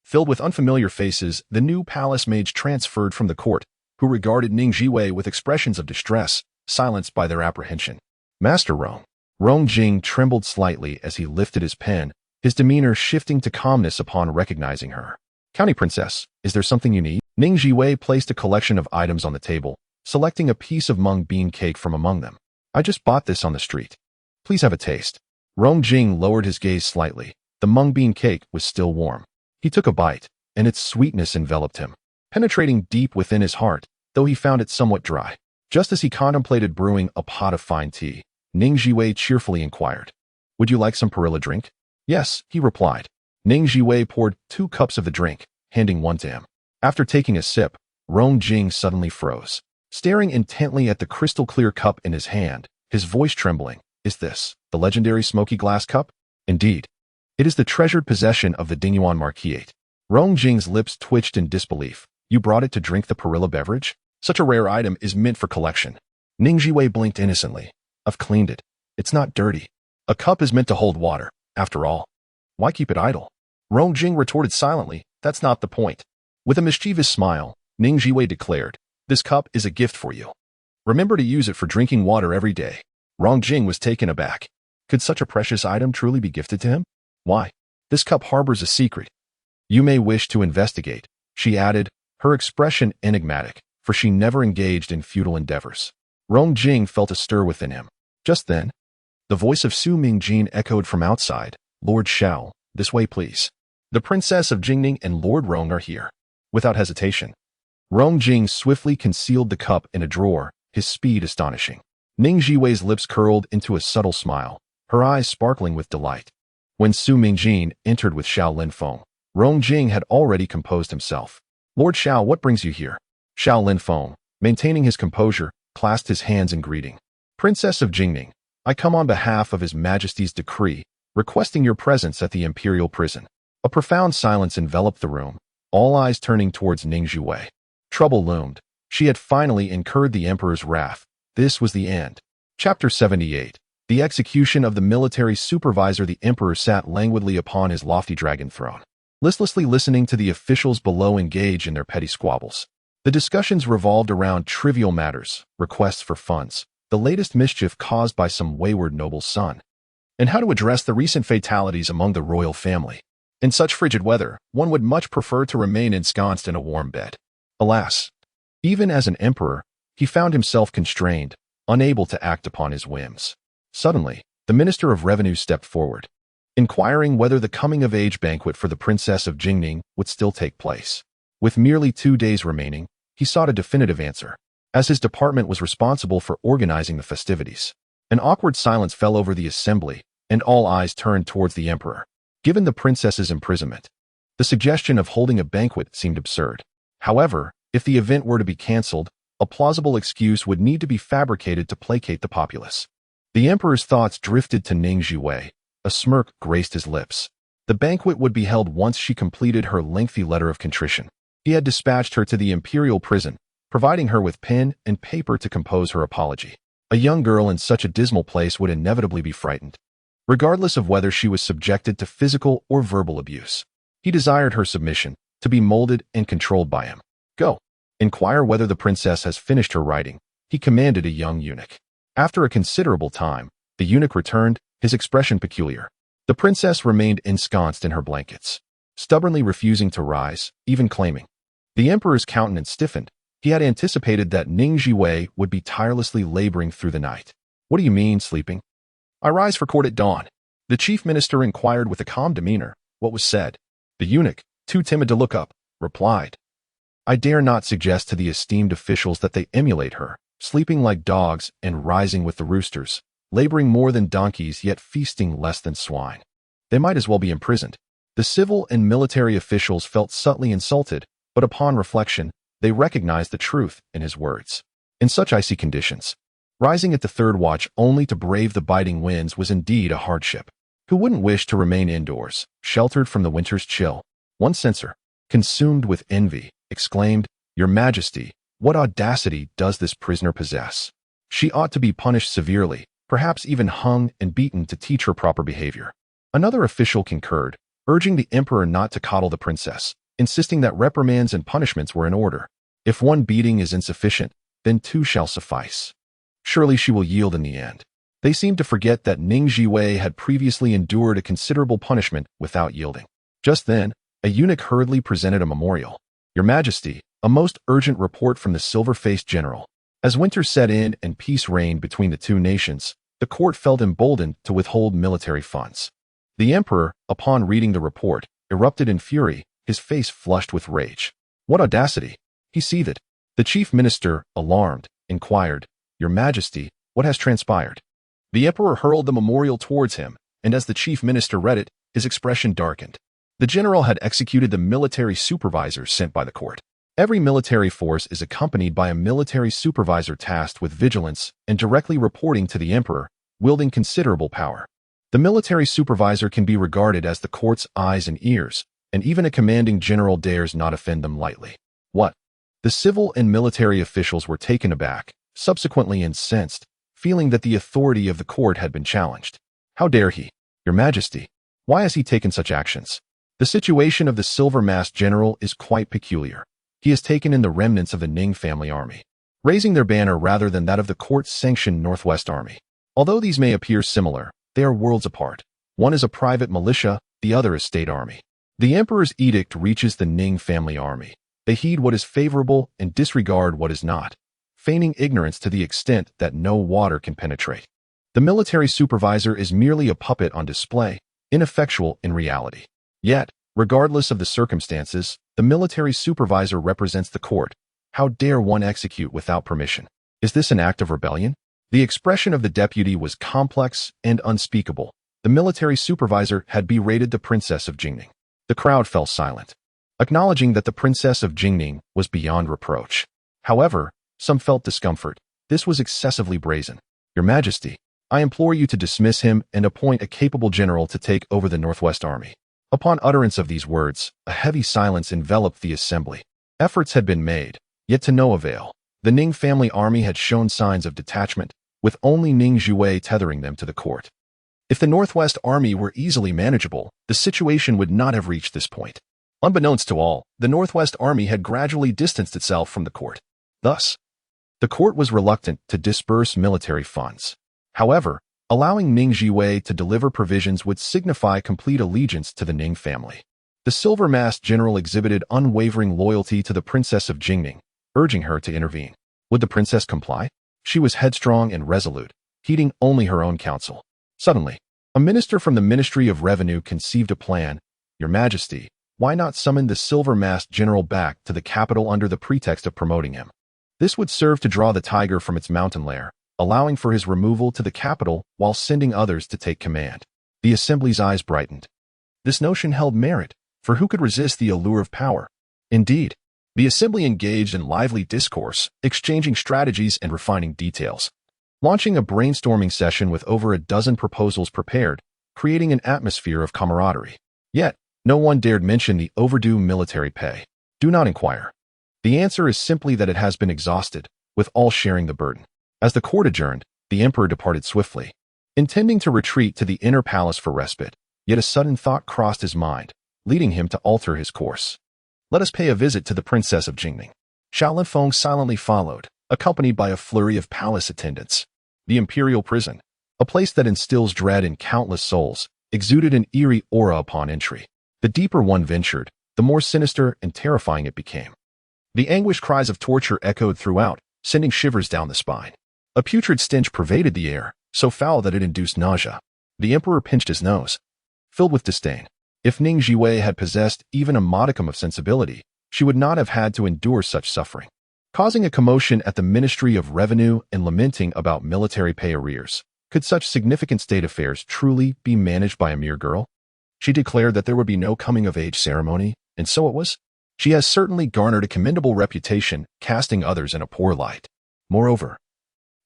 A: Filled with unfamiliar faces, the new palace maids transferred from the court, who regarded Ning Zhiwei with expressions of distress, silenced by their apprehension. "Master Rong." Rong Jing trembled slightly as he lifted his pen, his demeanor shifting to calmness upon recognizing her. "County princess, is there something you need?" Ning Zhiwei placed a collection of items on the table, selecting a piece of mung bean cake from among them. "I just bought this on the street. Please have a taste." Rong Jing lowered his gaze slightly. The mung bean cake was still warm. He took a bite, and its sweetness enveloped him, penetrating deep within his heart, though he found it somewhat dry. Just as he contemplated brewing a pot of fine tea, Ning Zhiwei cheerfully inquired, "Would you like some perilla drink?" "Yes," he replied. Ning Zhiwei poured 2 cups of the drink, handing one to him. After taking a sip, Rong Jing suddenly froze, staring intently at the crystal-clear cup in his hand, his voice trembling. "Is this the legendary smoky glass cup?" "Indeed. It is the treasured possession of the Dingyuan Marquisate." Rong Jing's lips twitched in disbelief. "You brought it to drink the perilla beverage? Such a rare item is meant for collection." Ning Zhiwei blinked innocently. "I've cleaned it. It's not dirty. A cup is meant to hold water, after all. Why keep it idle?" Rong Jing retorted silently, "That's not the point." With a mischievous smile, Ning Zhiwei declared, "This cup is a gift for you. Remember to use it for drinking water every day." Rong Jing was taken aback. Could such a precious item truly be gifted to him? "Why? This cup harbors a secret. You may wish to investigate," she added, her expression enigmatic, for she never engaged in futile endeavors. Rong Jing felt a stir within him. Just then, the voice of Su Mingjin echoed from outside, "Lord Xiao, this way please. The Princess of Jingning and Lord Rong are here." Without hesitation, Rong Jing swiftly concealed the cup in a drawer, his speed astonishing. Ning Zhiwei's lips curled into a subtle smile, her eyes sparkling with delight. When Su Mingjin entered with Xiao Linfeng, Rong Jing had already composed himself. "Lord Xiao, what brings you here?" Xiao Linfeng, maintaining his composure, clasped his hands in greeting. "Princess of Jingning, I come on behalf of His Majesty's decree, requesting your presence at the imperial prison." A profound silence enveloped the room, all eyes turning towards Ning Zhiwei. Trouble loomed. She had finally incurred the emperor's wrath. This was the end. Chapter 78. The execution of the military supervisor. The emperor sat languidly upon his lofty dragon throne, listlessly listening to the officials below engage in their petty squabbles. The discussions revolved around trivial matters, requests for funds, the latest mischief caused by some wayward noble's son, and how to address the recent fatalities among the royal family. In such frigid weather, one would much prefer to remain ensconced in a warm bed. Alas, even as an emperor, he found himself constrained, unable to act upon his whims. Suddenly, the Minister of Revenue stepped forward, inquiring whether the coming-of-age banquet for the Princess of Jingning would still take place. With merely 2 days remaining, he sought a definitive answer, as his department was responsible for organizing the festivities. An awkward silence fell over the assembly, and all eyes turned towards the emperor. Given the princess's imprisonment, the suggestion of holding a banquet seemed absurd. However, if the event were to be cancelled, a plausible excuse would need to be fabricated to placate the populace. The emperor's thoughts drifted to Ning Zhiwei. A smirk graced his lips. The banquet would be held once she completed her lengthy letter of contrition. He had dispatched her to the imperial prison, providing her with pen and paper to compose her apology. A young girl in such a dismal place would inevitably be frightened, regardless of whether she was subjected to physical or verbal abuse. He desired her submission, to be molded and controlled by him. Go. Inquire whether the princess has finished her writing, he commanded a young eunuch. After a considerable time, the eunuch returned, his expression peculiar. The princess remained ensconced in her blankets, stubbornly refusing to rise, even claiming. The emperor's countenance stiffened. He had anticipated that Ning Zhiwei would be tirelessly laboring through the night. What do you mean, sleeping? I rise for court at dawn. The chief minister inquired with a calm demeanor. What was said? The eunuch, too timid to look up, replied. I dare not suggest to the esteemed officials that they emulate her, sleeping like dogs and rising with the roosters, laboring more than donkeys yet feasting less than swine. They might as well be imprisoned. The civil and military officials felt subtly insulted, but upon reflection, they recognized the truth in his words. In such icy conditions, rising at the third watch only to brave the biting winds was indeed a hardship. Who wouldn't wish to remain indoors, sheltered from the winter's chill? One censor, consumed with envy, exclaimed, Your Majesty, what audacity does this prisoner possess? She ought to be punished severely, perhaps even hung and beaten to teach her proper behavior. Another official concurred, urging the emperor not to coddle the princess, insisting that reprimands and punishments were in order. If one beating is insufficient, then two shall suffice. Surely she will yield in the end. They seemed to forget that Ning Zhiwei had previously endured a considerable punishment without yielding. Just then, a eunuch hurriedly presented a memorial. Your Majesty, a most urgent report from the silver-faced general. As winter set in and peace reigned between the two nations, the court felt emboldened to withhold military funds. The emperor, upon reading the report, erupted in fury, his face flushed with rage. What audacity! He seethed. The chief minister, alarmed, inquired, Your Majesty, what has transpired? The emperor hurled the memorial towards him, and as the chief minister read it, his expression darkened. The general had executed the military supervisor sent by the court. Every military force is accompanied by a military supervisor tasked with vigilance and directly reporting to the emperor, wielding considerable power. The military supervisor can be regarded as the court's eyes and ears, and even a commanding general dares not offend them lightly. What? The civil and military officials were taken aback, subsequently incensed, feeling that the authority of the court had been challenged. How dare he? Your Majesty, why has he taken such actions? The situation of the silver-masked general is quite peculiar. He has taken in the remnants of the Ning family army, raising their banner rather than that of the court-sanctioned Northwest Army. Although these may appear similar, they are worlds apart. One is a private militia, the other is state army. The emperor's edict reaches the Ning family army. They heed what is favorable and disregard what is not, feigning ignorance to the extent that no water can penetrate. The military supervisor is merely a puppet on display, ineffectual in reality. Yet, regardless of the circumstances, the military supervisor represents the court. How dare one execute without permission? Is this an act of rebellion? The expression of the deputy was complex and unspeakable. The military supervisor had berated the princess of Jingning. The crowd fell silent, acknowledging that the princess of Jingning was beyond reproach. However, some felt discomfort. This was excessively brazen. Your Majesty, I implore you to dismiss him and appoint a capable general to take over the Northwest Army. Upon utterance of these words, a heavy silence enveloped the assembly. Efforts had been made, yet to no avail. The Ning family army had shown signs of detachment, with only Ning Zhiwei tethering them to the court. If the Northwest Army were easily manageable, the situation would not have reached this point. Unbeknownst to all, the Northwest Army had gradually distanced itself from the court. Thus, the court was reluctant to disburse military funds. However, allowing Ning Zhiwei to deliver provisions would signify complete allegiance to the Ning family. The silver-masked general exhibited unwavering loyalty to the princess of Jingning, urging her to intervene. Would the princess comply? She was headstrong and resolute, heeding only her own counsel. Suddenly, a minister from the Ministry of Revenue conceived a plan. Your Majesty, why not summon the silver-masked general back to the capital under the pretext of promoting him? This would serve to draw the tiger from its mountain lair, allowing for his removal to the capital while sending others to take command. The assembly's eyes brightened. This notion held merit, for who could resist the allure of power? Indeed, the assembly engaged in lively discourse, exchanging strategies and refining details. Launching a brainstorming session with over a dozen proposals prepared, creating an atmosphere of camaraderie. Yet, no one dared mention the overdue military pay. Do not inquire. The answer is simply that it has been exhausted, with all sharing the burden. As the court adjourned, the emperor departed swiftly, intending to retreat to the inner palace for respite, yet a sudden thought crossed his mind, leading him to alter his course. Let us pay a visit to the princess of Jingning. Xiao Linfeng silently followed, accompanied by a flurry of palace attendants. The imperial prison, a place that instills dread in countless souls, exuded an eerie aura upon entry. The deeper one ventured, the more sinister and terrifying it became. The anguished cries of torture echoed throughout, sending shivers down the spine. A putrid stench pervaded the air, so foul that it induced nausea. The emperor pinched his nose, filled with disdain. If Ning Zhiwei had possessed even a modicum of sensibility, she would not have had to endure such suffering. Causing a commotion at the Ministry of Revenue and lamenting about military pay arrears. Could such significant state affairs truly be managed by a mere girl? She declared that there would be no coming-of-age ceremony, and so it was. She has certainly garnered a commendable reputation, casting others in a poor light. Moreover,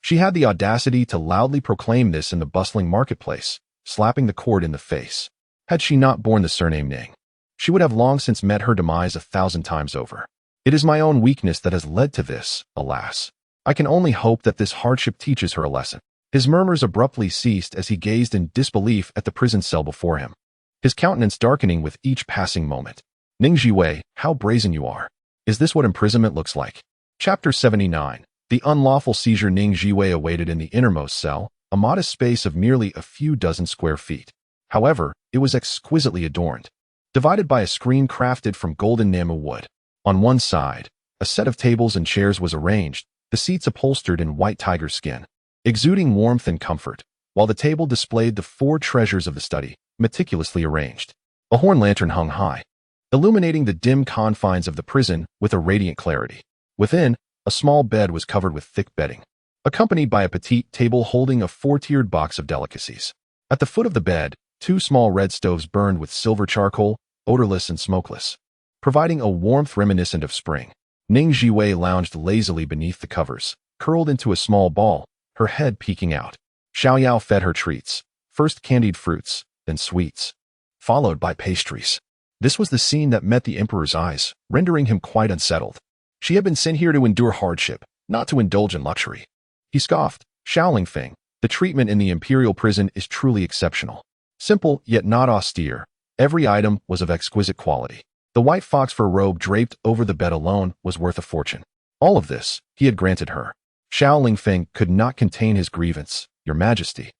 A: she had the audacity to loudly proclaim this in the bustling marketplace, slapping the court in the face. Had she not borne the surname Ning, she would have long since met her demise 1,000 times over. It is my own weakness that has led to this, alas. I can only hope that this hardship teaches her a lesson. His murmurs abruptly ceased as he gazed in disbelief at the prison cell before him, his countenance darkening with each passing moment. Ning Zhiwei, how brazen you are. Is this what imprisonment looks like? Chapter 79. The unlawful seizure. Ning Zhiwei awaited in the innermost cell, a modest space of merely a few dozen square feet. However, it was exquisitely adorned, divided by a screen crafted from golden Namu wood. On one side, a set of tables and chairs was arranged, the seats upholstered in white tiger skin, exuding warmth and comfort, while the table displayed the 4 treasures of the study, meticulously arranged. A horn lantern hung high, illuminating the dim confines of the prison with a radiant clarity. Within, a small bed was covered with thick bedding, accompanied by a petite table holding a 4-tiered box of delicacies. At the foot of the bed, 2 small red stoves burned with silver charcoal, odorless and smokeless, providing a warmth reminiscent of spring. Ning Zhiwei lounged lazily beneath the covers, curled into a small ball, her head peeking out. Xiao Yao fed her treats, first candied fruits, then sweets, followed by pastries. This was the scene that met the emperor's eyes, rendering him quite unsettled. She had been sent here to endure hardship, not to indulge in luxury. He scoffed. Xiao Linfeng, the treatment in the imperial prison is truly exceptional. Simple, yet not austere. Every item was of exquisite quality. The white fox fur robe draped over the bed alone was worth a fortune. All of this, he had granted her. Xiao Linfeng could not contain his grievance. Your Majesty.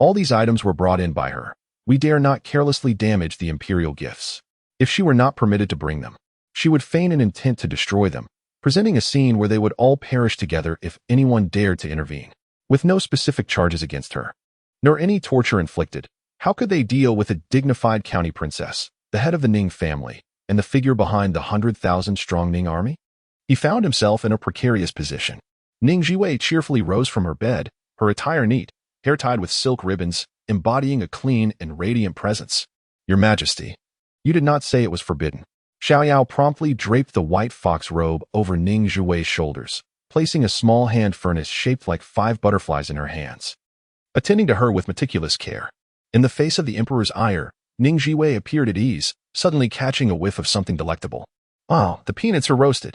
A: All these items were brought in by her. We dare not carelessly damage the imperial gifts. If she were not permitted to bring them, she would feign an intent to destroy them, presenting a scene where they would all perish together if anyone dared to intervene. With no specific charges against her, nor any torture inflicted, how could they deal with a dignified county princess, the head of the Ning family, and the figure behind the 100,000-strong Ning army? He found himself in a precarious position. Ning Zhiwei cheerfully rose from her bed, her attire neat, hair tied with silk ribbons, embodying a clean and radiant presence. Your Majesty, you did not say it was forbidden. Xiao Yao promptly draped the white fox robe over Ning Zhiwei's shoulders, placing a small hand furnace shaped like 5 butterflies in her hands, attending to her with meticulous care. In the face of the emperor's ire, Ning Zhiwei appeared at ease, suddenly catching a whiff of something delectable. Oh, the peanuts are roasted.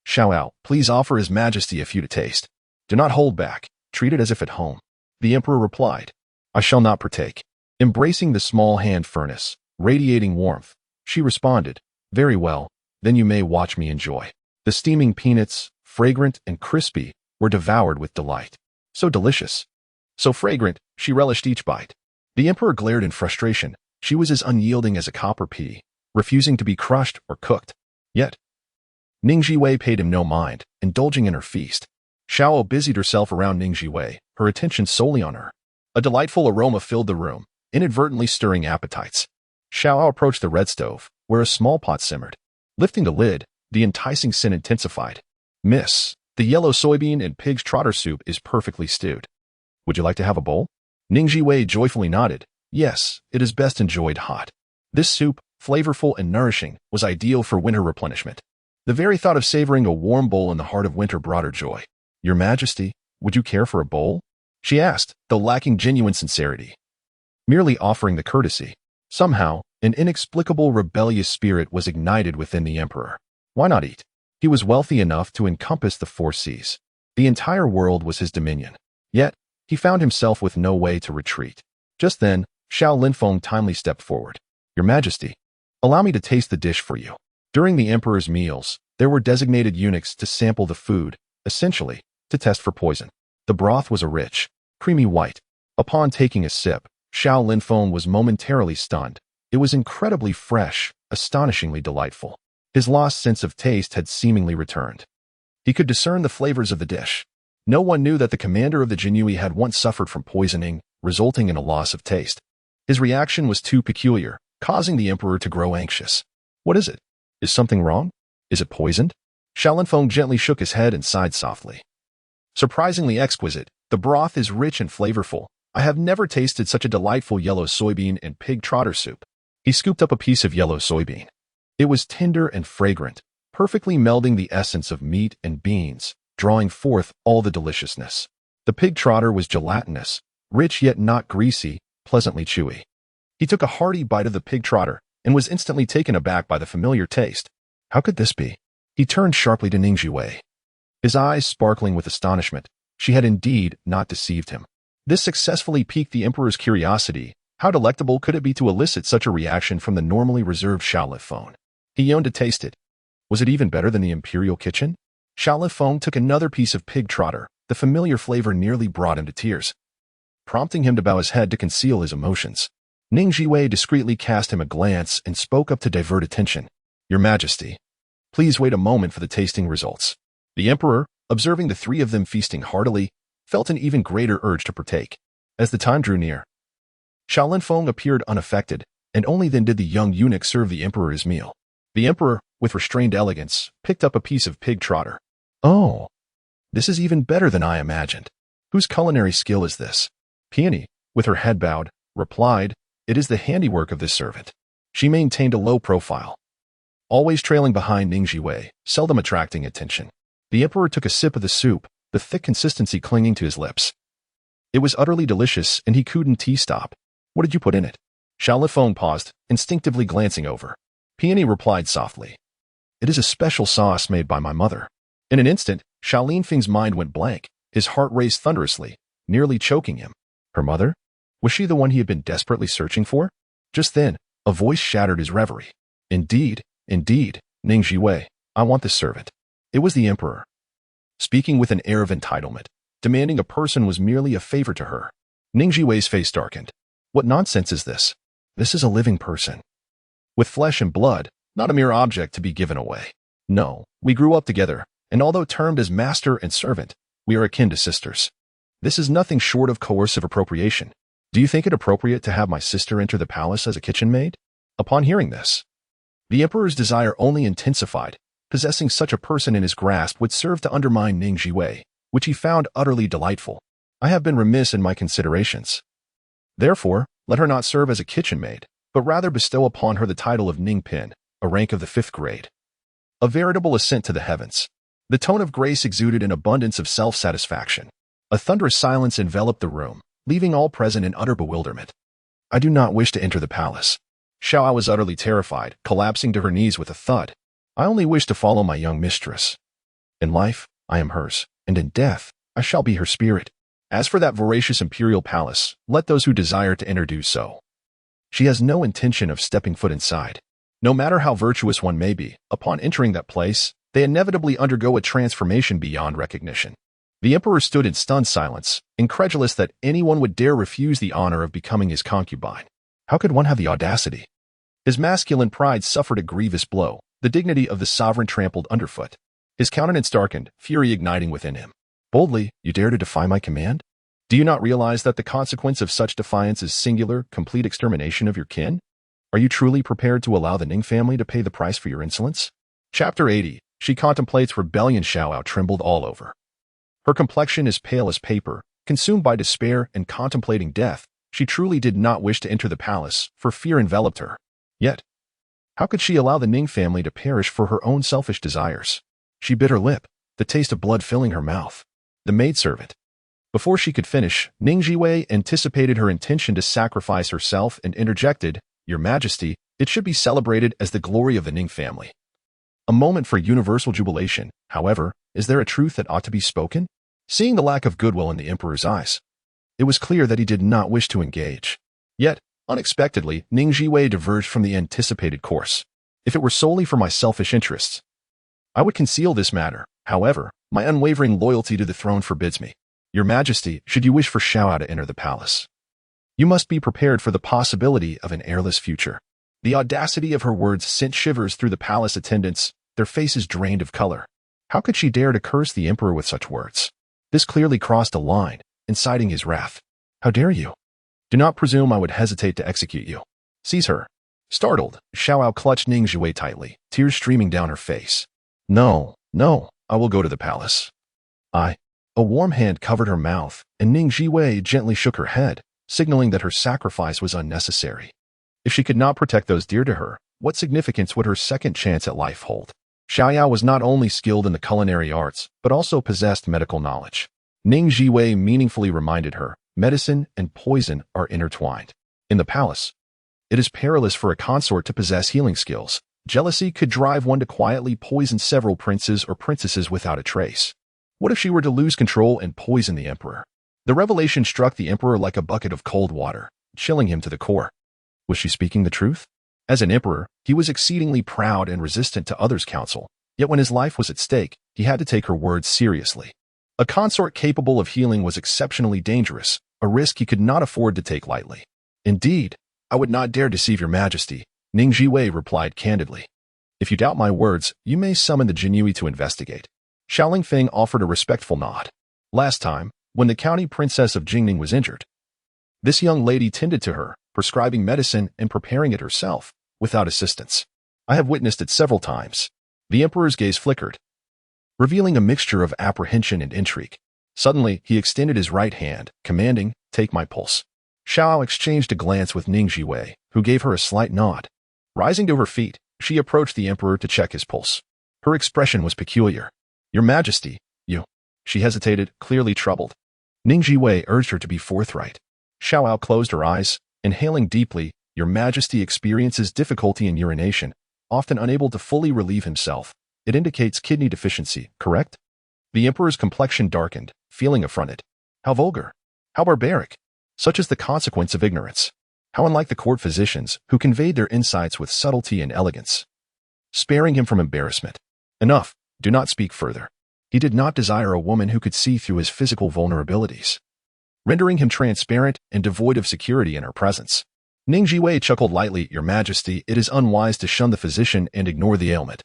A: Xiao Yao, please offer His Majesty a few to taste. Do not hold back. Treat it as if at home. The emperor replied. I shall not partake. Embracing the small hand furnace, radiating warmth, she responded, very well, then you may watch me enjoy. The steaming peanuts, fragrant and crispy, were devoured with delight. So delicious. So fragrant, she relished each bite. The emperor glared in frustration. She was as unyielding as a copper pea, refusing to be crushed or cooked. Yet, Ning Zhiwei paid him no mind, indulging in her feast. Xiao busied herself around Ning Zhiwei, her attention solely on her. A delightful aroma filled the room, inadvertently stirring appetites. Xiao approached the red stove, where a small pot simmered. Lifting the lid, the enticing scent intensified. Miss, the yellow soybean and pig's trotter soup is perfectly stewed. Would you like to have a bowl? Ning Zhiwei joyfully nodded. Yes, it is best enjoyed hot. This soup, flavorful and nourishing, was ideal for winter replenishment. The very thought of savoring a warm bowl in the heart of winter brought her joy. Your Majesty, would you care for a bowl? She asked, though lacking genuine sincerity. Merely offering the courtesy. Somehow, an inexplicable rebellious spirit was ignited within the emperor. Why not eat? He was wealthy enough to encompass the four seas. The entire world was his dominion. Yet, he found himself with no way to retreat. Just then, Xiao Linfeng timely stepped forward. Your Majesty, allow me to taste the dish for you. During the emperor's meals, there were designated eunuchs to sample the food, essentially, to test for poison. The broth was a rich, creamy white. Upon taking a sip, Xiao Linfeng was momentarily stunned. It was incredibly fresh, astonishingly delightful. His lost sense of taste had seemingly returned. He could discern the flavors of the dish. No one knew that the commander of the Jinui had once suffered from poisoning, resulting in a loss of taste. His reaction was too peculiar, causing the emperor to grow anxious. What is it? Is something wrong? Is it poisoned? Xiao Linfeng gently shook his head and sighed softly. Surprisingly exquisite, the broth is rich and flavorful. I have never tasted such a delightful yellow soybean and pig trotter soup. He scooped up a piece of yellow soybean. It was tender and fragrant, perfectly melding the essence of meat and beans, drawing forth all the deliciousness. The pig trotter was gelatinous, rich yet not greasy, pleasantly chewy. He took a hearty bite of the pig trotter and was instantly taken aback by the familiar taste. How could this be? He turned sharply to Ning Zhiwei. His eyes sparkling with astonishment. She had indeed not deceived him. This successfully piqued the emperor's curiosity. How delectable could it be to elicit such a reaction from the normally reserved Xiao Linfeng? He yearned to taste it. Was it even better than the imperial kitchen? Xiao Linfeng took another piece of pig trotter. The familiar flavor nearly brought him to tears, prompting him to bow his head to conceal his emotions. Ning Zhiwei discreetly cast him a glance and spoke up to divert attention. Your Majesty, please wait a moment for the tasting results. The emperor, observing the three of them feasting heartily, felt an even greater urge to partake. As the time drew near, Xiao Linfeng appeared unaffected, and only then did the young eunuch serve the emperor his meal. The emperor, with restrained elegance, picked up a piece of pig trotter. Oh, this is even better than I imagined. Whose culinary skill is this? Peony, with her head bowed, replied, It is the handiwork of this servant. She maintained a low profile, always trailing behind Ning Zhiwei, seldom attracting attention. The emperor took a sip of the soup, the thick consistency clinging to his lips. It was utterly delicious, and he couldn't stop. What did you put in it? Xiao Linfeng paused, instinctively glancing over. Peony replied softly. It is a special sauce made by my mother. In an instant, Xiao Linfeng's mind went blank. His heart raced thunderously, nearly choking him. Her mother? Was she the one he had been desperately searching for? Just then, a voice shattered his reverie. Indeed, Ning Zhiwei, I want this servant. It was the emperor, speaking with an air of entitlement. Demanding a person was merely a favor to her. Ning Zhiwei's face darkened. What nonsense is this? This is a living person, with flesh and blood, not a mere object to be given away. No, we grew up together, and although termed as master and servant, we are akin to sisters. This is nothing short of coercive appropriation. Do you think it appropriate to have my sister enter the palace as a kitchen maid? Upon hearing this, the emperor's desire only intensified. Possessing such a person in his grasp would serve to undermine Ning Zhiwei, which he found utterly delightful. I have been remiss in my considerations. Therefore, let her not serve as a kitchen maid, but rather bestow upon her the title of Ning Pin, a rank of the 5th grade. A veritable ascent to the heavens. The tone of grace exuded an abundance of self-satisfaction. A thunderous silence enveloped the room, leaving all present in utter bewilderment. I do not wish to enter the palace. Xiao was utterly terrified, collapsing to her knees with a thud. I only wish to follow my young mistress. In life, I am hers, and in death, I shall be her spirit. As for that voracious imperial palace, let those who desire to enter do so. She has no intention of stepping foot inside. No matter how virtuous one may be, upon entering that place, they inevitably undergo a transformation beyond recognition. The emperor stood in stunned silence, incredulous that anyone would dare refuse the honor of becoming his concubine. How could one have the audacity? His masculine pride suffered a grievous blow, the dignity of the sovereign trampled underfoot. His countenance darkened, fury igniting within him. Boldly, you dare to defy my command? Do you not realize that the consequence of such defiance is singular, complete extermination of your kin? Are you truly prepared to allow the Ning family to pay the price for your insolence? Chapter 80. She contemplates rebellion. Xiao trembled all over. Her complexion is pale as paper, Consumed by despair and contemplating death, she truly did not wish to enter the palace, for fear enveloped her. Yet, how could she allow the Ning family to perish for her own selfish desires? She bit her lip, the taste of blood filling her mouth. The maidservant. Before she could finish, Ning Zhiwei anticipated her intention to sacrifice herself and interjected, "Your Majesty, it should be celebrated as the glory of the Ning family." A moment for universal jubilation. However, is there a truth that ought to be spoken? Seeing the lack of goodwill in the emperor's eyes, it was clear that he did not wish to engage. Yet, unexpectedly, Ning Zhiwei diverged from the anticipated course. If it were solely for my selfish interests, I would conceal this matter. However, my unwavering loyalty to the throne forbids me. Your Majesty, should you wish for Xiaoao to enter the palace, you must be prepared for the possibility of an heirless future. The audacity of her words sent shivers through the palace attendants, their faces drained of color. How could she dare to curse the emperor with such words? This clearly crossed a line, inciting his wrath. How dare you? Do not presume I would hesitate to execute you. Seize her. Startled, Xiaoao clutched Ning Zhiwei tightly, tears streaming down her face. No, I will go to the palace. A warm hand covered her mouth, and Ning Zhiwei gently shook her head, signaling that her sacrifice was unnecessary. If she could not protect those dear to her, what significance would her second chance at life hold? Xiaoao was not only skilled in the culinary arts, but also possessed medical knowledge. Ning Zhiwei meaningfully reminded her, medicine and poison are intertwined. In the palace, it is perilous for a consort to possess healing skills. Jealousy could drive one to quietly poison several princes or princesses without a trace. What if she were to lose control and poison the emperor? The revelation struck the emperor like a bucket of cold water, chilling him to the core. Was she speaking the truth? As an emperor, he was exceedingly proud and resistant to others' counsel, yet when his life was at stake, he had to take her words seriously. A consort capable of healing was exceptionally dangerous, a risk he could not afford to take lightly. Indeed, I would not dare deceive your Majesty, Ning Zhiwei replied candidly. If you doubt my words, you may summon the Jinui to investigate. Xiaoling Feng offered a respectful nod. Last time, when the county princess of Jingning was injured, this young lady tended to her, prescribing medicine and preparing it herself, without assistance. I have witnessed it several times. The emperor's gaze flickered, revealing a mixture of apprehension and intrigue. Suddenly, he extended his right hand, commanding, "Take my pulse." Xiaoao exchanged a glance with Ning Zhiwei, who gave her a slight nod. Rising to her feet, she approached the emperor to check his pulse. Her expression was peculiar. Your Majesty, you. She hesitated, clearly troubled. Ning Zhiwei urged her to be forthright. Xiaoao closed her eyes, inhaling deeply. Your Majesty experiences difficulty in urination, often unable to fully relieve himself. It indicates kidney deficiency, correct? The emperor's complexion darkened, feeling affronted. How vulgar. How barbaric. Such is the consequence of ignorance. How unlike the court physicians, who conveyed their insights with subtlety and elegance. Sparing him from embarrassment. Enough. Do not speak further. He did not desire a woman who could see through his physical vulnerabilities, rendering him transparent and devoid of security in her presence. Ning Zhiwei chuckled lightly. Your Majesty, it is unwise to shun the physician and ignore the ailment.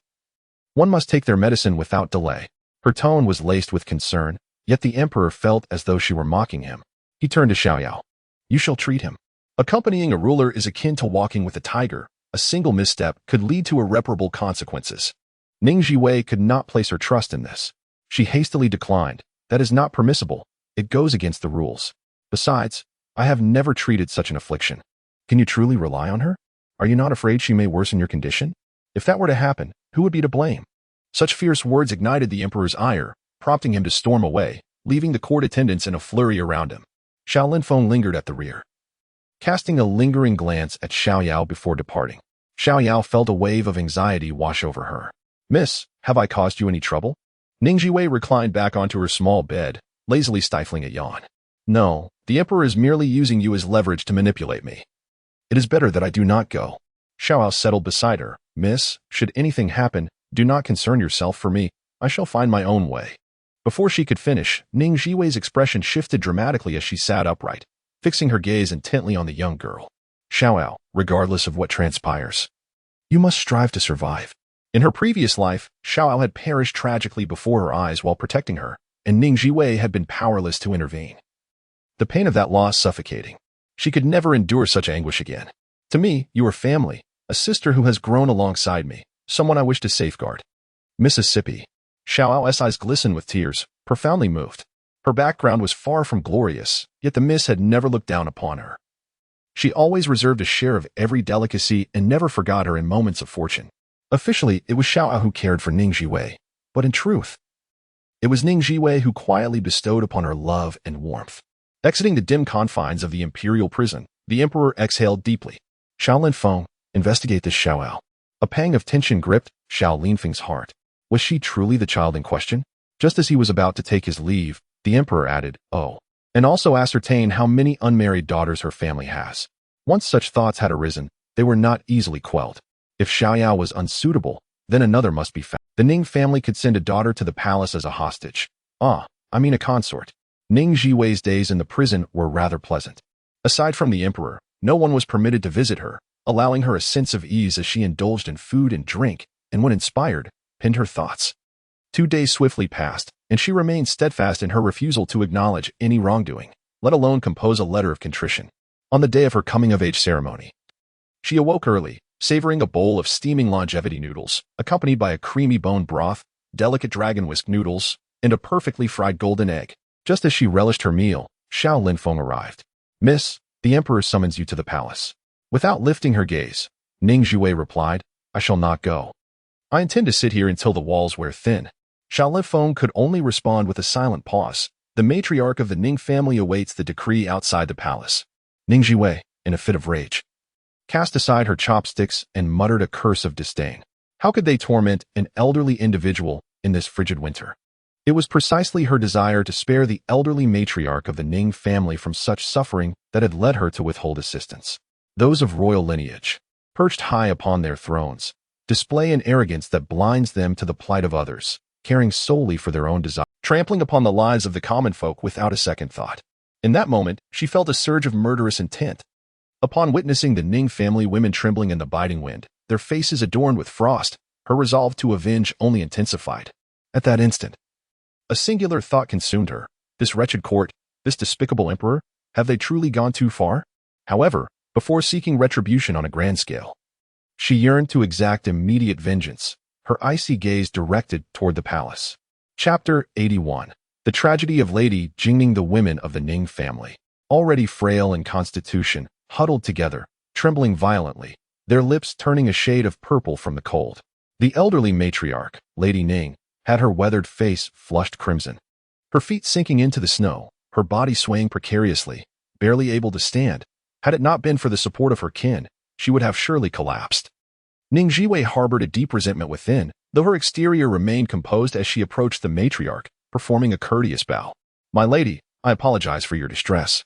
A: One must take their medicine without delay. Her tone was laced with concern, yet the emperor felt as though she were mocking him. He turned to Xiaoyao. You shall treat him. Accompanying a ruler is akin to walking with a tiger. A single misstep could lead to irreparable consequences. Ning Zhiwei could not place her trust in this. She hastily declined. That is not permissible. It goes against the rules. Besides, I have never treated such an affliction. Can you truly rely on her? Are you not afraid she may worsen your condition? If that were to happen, who would be to blame? Such fierce words ignited the emperor's ire, prompting him to storm away, leaving the court attendants in a flurry around him. Xiao Linfeng lingered at the rear, casting a lingering glance at Xiaoyao before departing. Xiaoyao felt a wave of anxiety wash over her. Miss, have I caused you any trouble? Ning Zhiwei reclined back onto her small bed, lazily stifling a yawn. No, the emperor is merely using you as leverage to manipulate me. It is better that I do not go. Xiaoyao settled beside her. Miss, should anything happen, do not concern yourself for me. I shall find my own way. Before she could finish, Ning Zhiwei's expression shifted dramatically as she sat upright, fixing her gaze intently on the young girl. Xiaoyao, regardless of what transpires, you must strive to survive. In her previous life, Xiaoyao had perished tragically before her eyes while protecting her, and Ning Zhiwei had been powerless to intervene. The pain of that loss suffocating. She could never endure such anguish again. To me, you are family, a sister who has grown alongside me, someone I wish to safeguard. Mississippi. Xiaoyao's eyes glistened with tears, profoundly moved. Her background was far from glorious, yet the miss had never looked down upon her. She always reserved a share of every delicacy and never forgot her in moments of fortune. Officially, it was Xiao who cared for Ning Zhiwei, but in truth, it was Ning Zhiwei who quietly bestowed upon her love and warmth. Exiting the dim confines of the imperial prison, the emperor exhaled deeply. Xiao Linfeng, investigate this Xiao. A pang of tension gripped Xiao Linfeng's heart. Was she truly the child in question? Just as he was about to take his leave, the emperor added, "Oh, and also ascertain how many unmarried daughters her family has." Once such thoughts had arisen, they were not easily quelled. If Xiaoyao was unsuitable, then another must be found. The Ning family could send a daughter to the palace as a hostage. A consort. Ning Zhiwei's days in the prison were rather pleasant. Aside from the emperor, no one was permitted to visit her, allowing her a sense of ease as she indulged in food and drink, and when inspired, penned her thoughts. 2 days swiftly passed, and she remained steadfast in her refusal to acknowledge any wrongdoing, let alone compose a letter of contrition. On the day of her coming-of-age ceremony, she awoke early, savoring a bowl of steaming longevity noodles, accompanied by a creamy bone broth, delicate dragon whisk noodles, and a perfectly fried golden egg. Just as she relished her meal, Xiao Linfeng arrived. "Miss, the emperor summons you to the palace." Without lifting her gaze, Ning Zhiwei replied, "I shall not go. I intend to sit here until the walls wear thin." Xiao Linfeng could only respond with a silent pause. The matriarch of the Ning family awaits the decree outside the palace. Ning Zhiwei, in a fit of rage, cast aside her chopsticks and muttered a curse of disdain. How could they torment an elderly individual in this frigid winter? It was precisely her desire to spare the elderly matriarch of the Ning family from such suffering that had led her to withhold assistance. Those of royal lineage, perched high upon their thrones, display an arrogance that blinds them to the plight of others, caring solely for their own desire, trampling upon the lives of the common folk without a second thought. In that moment, she felt a surge of murderous intent. Upon witnessing the Ning family women trembling in the biting wind, their faces adorned with frost, her resolve to avenge only intensified. At that instant, a singular thought consumed her. This wretched court, this despicable emperor, have they truly gone too far? However, before seeking retribution on a grand scale, she yearned to exact immediate vengeance, her icy gaze directed toward the palace. Chapter 81. The Tragedy of Lady Jingning. The women of the Ning family, already frail in constitution, huddled together, trembling violently, their lips turning a shade of purple from the cold. The elderly matriarch, Lady Ning, had her weathered face flushed crimson, her feet sinking into the snow, her body swaying precariously, barely able to stand. Had it not been for the support of her kin, she would have surely collapsed. Ning Zhiwei harbored a deep resentment within, though her exterior remained composed as she approached the matriarch, performing a courteous bow. "My lady, I apologize for your distress."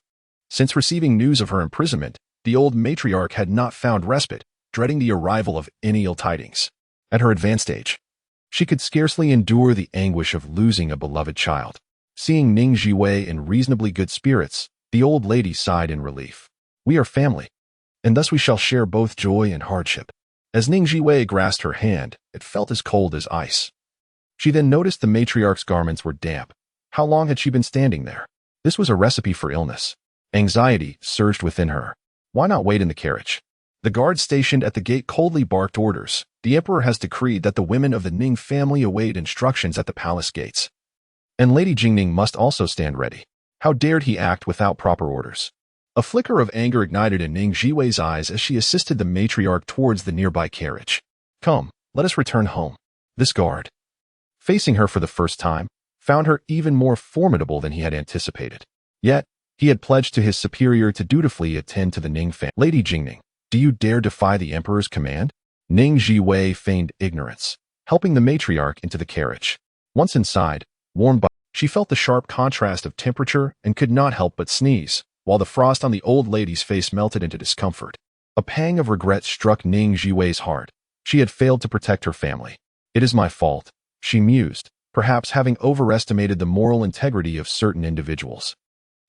A: Since receiving news of her imprisonment, the old matriarch had not found respite, dreading the arrival of any ill tidings. At her advanced age, she could scarcely endure the anguish of losing a beloved child. Seeing Ning Zhiwei in reasonably good spirits, the old lady sighed in relief. "We are family, and thus we shall share both joy and hardship." As Ning Zhiwei grasped her hand, it felt as cold as ice. She then noticed the matriarch's garments were damp. How long had she been standing there? This was a recipe for illness. Anxiety surged within her. Why not wait in the carriage? The guards stationed at the gate coldly barked orders. The emperor has decreed that the women of the Ning family await instructions at the palace gates. And Lady Jingning must also stand ready. How dared he act without proper orders? A flicker of anger ignited in Ning Zhiwei's eyes as she assisted the matriarch towards the nearby carriage. "Come, let us return home." This guard, facing her for the first time, found her even more formidable than he had anticipated. Yet, he had pledged to his superior to dutifully attend to the Ning family. "Lady Jingning, do you dare defy the emperor's command?" Ning Zhiwei feigned ignorance, helping the matriarch into the carriage. Once inside, warmed by, she felt the sharp contrast of temperature and could not help but sneeze, while the frost on the old lady's face melted into discomfort. A pang of regret struck Ning Zhiwei's heart. She had failed to protect her family. "It is my fault," she mused, perhaps having overestimated the moral integrity of certain individuals.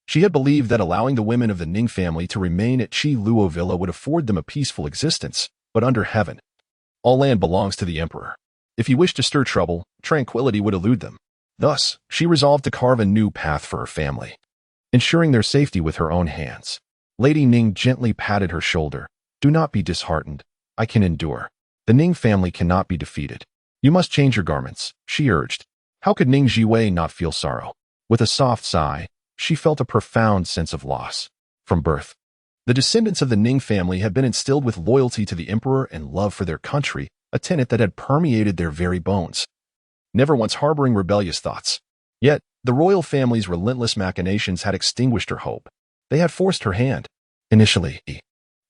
A: She had believed that allowing the women of the Ning family to remain at Qi Luo Villa would afford them a peaceful existence, but under heaven, all land belongs to the emperor. If he wished to stir trouble, tranquility would elude them. Thus, she resolved to carve a new path for her family, ensuring their safety with her own hands. Lady Ning gently patted her shoulder. "Do not be disheartened. I can endure. The Ning family cannot be defeated. You must change your garments," she urged. How could Ning Zhiwei not feel sorrow? With a soft sigh, she felt a profound sense of loss. From birth, the descendants of the Ning family had been instilled with loyalty to the emperor and love for their country, a tenet that had permeated their very bones, never once harboring rebellious thoughts. Yet, the royal family's relentless machinations had extinguished her hope. They had forced her hand. Initially,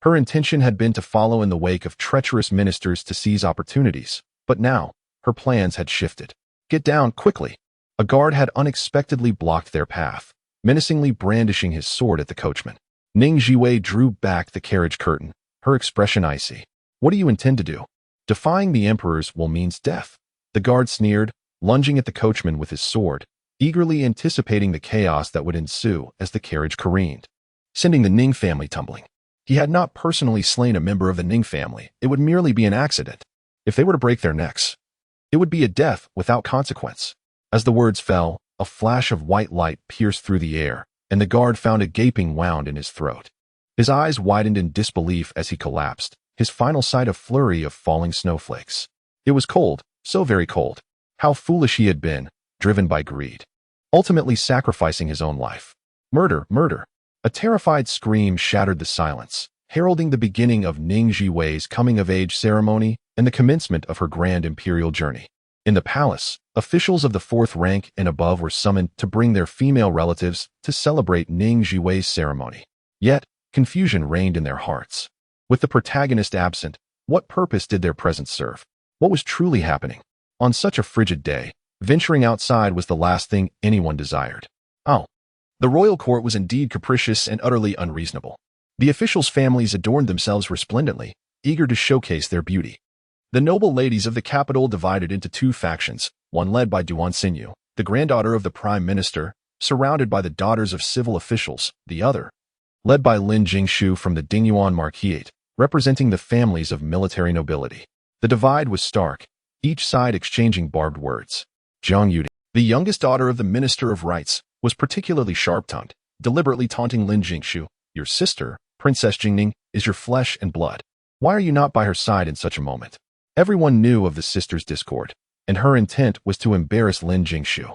A: her intention had been to follow in the wake of treacherous ministers to seize opportunities, but now, her plans had shifted. Get down, quickly! A guard had unexpectedly blocked their path, menacingly brandishing his sword at the coachman. Ning Zhiwei drew back the carriage curtain, her expression icy. What do you intend to do? Defying the emperor's will means death. The guard sneered, lunging at the coachman with his sword, eagerly anticipating the chaos that would ensue as the carriage careened, sending the Ning family tumbling. He had not personally slain a member of the Ning family. It would merely be an accident. If they were to break their necks, it would be a death without consequence. As the words fell, a flash of white light pierced through the air, and the guard found a gaping wound in his throat. His eyes widened in disbelief as he collapsed, his final sight a flurry of falling snowflakes. It was cold, so very cold. How foolish he had been, driven by greed, ultimately sacrificing his own life. Murder, murder. A terrified scream shattered the silence, heralding the beginning of Ning Zhiwei's coming-of-age ceremony and the commencement of her grand imperial journey. In the palace, officials of the fourth rank and above were summoned to bring their female relatives to celebrate Ning Zhiwei's ceremony. Yet, confusion reigned in their hearts. With the protagonist absent, what purpose did their presence serve? What was truly happening? On such a frigid day, venturing outside was the last thing anyone desired. Oh. The royal court was indeed capricious and utterly unreasonable. The officials' families adorned themselves resplendently, eager to showcase their beauty. The noble ladies of the capital divided into two factions, one led by Duan Xinyu, the granddaughter of the prime minister, surrounded by the daughters of civil officials, the other, led by Lin Jingshu from the Dingyuan Marquisate, representing the families of military nobility. The divide was stark, each side exchanging barbed words. Jiang Yudi, the youngest daughter of the Minister of Rights, was particularly sharp-tongued, deliberately taunting Lin Jingshu. Your sister, Princess Jingning, is your flesh and blood. Why are you not by her side in such a moment? Everyone knew of the sister's discord, and her intent was to embarrass Lin Jingshu.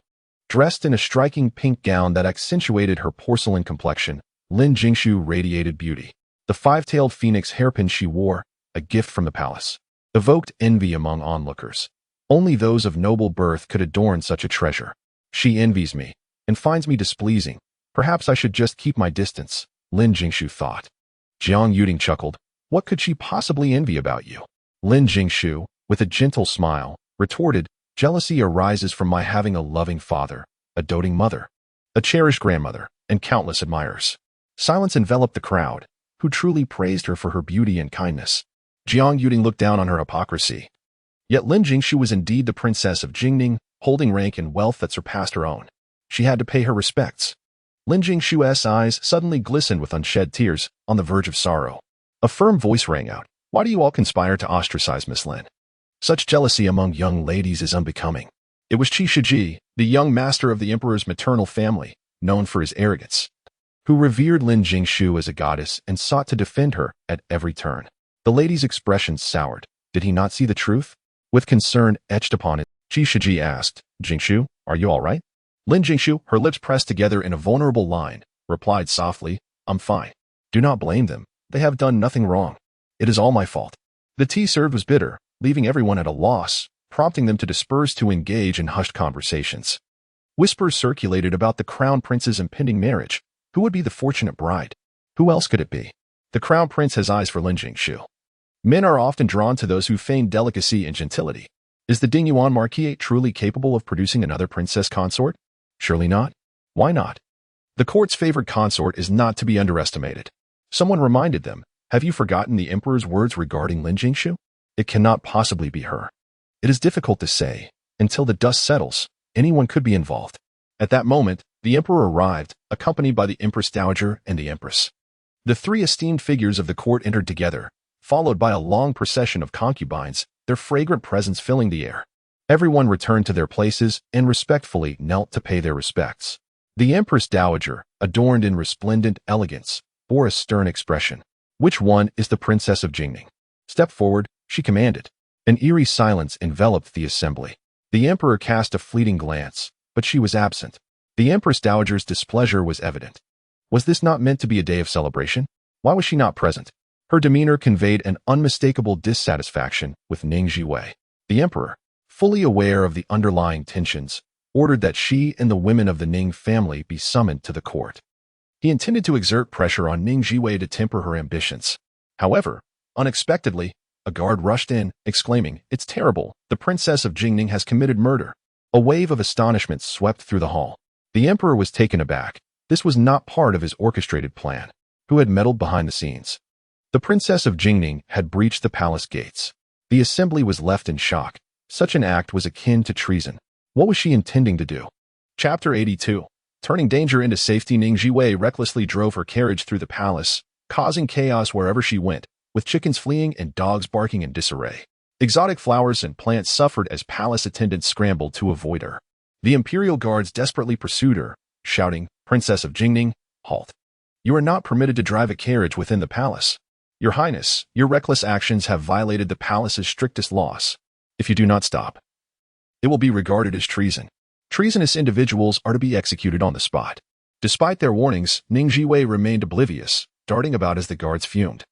A: Dressed in a striking pink gown that accentuated her porcelain complexion, Lin Jingshu radiated beauty. The five-tailed phoenix hairpin she wore, a gift from the palace, evoked envy among onlookers. Only those of noble birth could adorn such a treasure. She envies me, and finds me displeasing. Perhaps I should just keep my distance, Lin Jingshu thought. Jiang Yuding chuckled. What could she possibly envy about you? Lin Jingshu, with a gentle smile, retorted, jealousy arises from my having a loving father, a doting mother, a cherished grandmother, and countless admirers. Silence enveloped the crowd, who truly praised her for her beauty and kindness. Jiang Yuding looked down on her hypocrisy. Yet Lin Jingshu was indeed the princess of Jingning, holding rank and wealth that surpassed her own. She had to pay her respects. Lin Jingshu's eyes suddenly glistened with unshed tears, on the verge of sorrow. A firm voice rang out. Why do you all conspire to ostracize Miss Lin? Such jealousy among young ladies is unbecoming. It was Qi Shiji, the young master of the emperor's maternal family, known for his arrogance, who revered Lin Jingshu as a goddess and sought to defend her at every turn. The lady's expression soured. Did he not see the truth? With concern etched upon it, Qi Shiji asked, Jingshu, are you all right? Lin Jingshu, her lips pressed together in a vulnerable line, replied softly, I'm fine. Do not blame them. They have done nothing wrong. It is all my fault. The tea served was bitter, leaving everyone at a loss, prompting them to disperse to engage in hushed conversations. Whispers circulated about the crown prince's impending marriage. Who would be the fortunate bride? Who else could it be? The crown prince has eyes for Lin Jingshu. Men are often drawn to those who feign delicacy and gentility. Is the Dingyuan Marquisate truly capable of producing another princess consort? Surely not. Why not? The court's favored consort is not to be underestimated. Someone reminded them, have you forgotten the emperor's words regarding Lin Jingshu? It cannot possibly be her. It is difficult to say. Until the dust settles, anyone could be involved. At that moment, the emperor arrived, accompanied by the empress dowager and the empress. The three esteemed figures of the court entered together, followed by a long procession of concubines, their fragrant presence filling the air. Everyone returned to their places and respectfully knelt to pay their respects. The empress dowager, adorned in resplendent elegance, bore a stern expression. Which one is the princess of Jingning? Step forward, she commanded. An eerie silence enveloped the assembly. The emperor cast a fleeting glance, but she was absent. The Empress Dowager's displeasure was evident. Was this not meant to be a day of celebration? Why was she not present? Her demeanor conveyed an unmistakable dissatisfaction with Ning Zhiwei. The emperor, fully aware of the underlying tensions, ordered that she and the women of the Ning family be summoned to the court. He intended to exert pressure on Ning Zhiwei to temper her ambitions. However, unexpectedly, a guard rushed in, exclaiming, "It's terrible! The Princess of Jingning has committed murder!" A wave of astonishment swept through the hall. The emperor was taken aback. This was not part of his orchestrated plan. Who had meddled behind the scenes? The Princess of Jingning had breached the palace gates. The assembly was left in shock. Such an act was akin to treason. What was she intending to do? Chapter 82. Turning danger into safety, Ning Zhiwei recklessly drove her carriage through the palace, causing chaos wherever she went, with chickens fleeing and dogs barking in disarray. Exotic flowers and plants suffered as palace attendants scrambled to avoid her. The imperial guards desperately pursued her, shouting, "Princess of Jingning, halt! You are not permitted to drive a carriage within the palace. Your Highness, your reckless actions have violated the palace's strictest laws. If you do not stop, it will be regarded as treason. Treasonous individuals are to be executed on the spot." Despite their warnings, Ning Zhiwei remained oblivious, darting about as the guards fumed.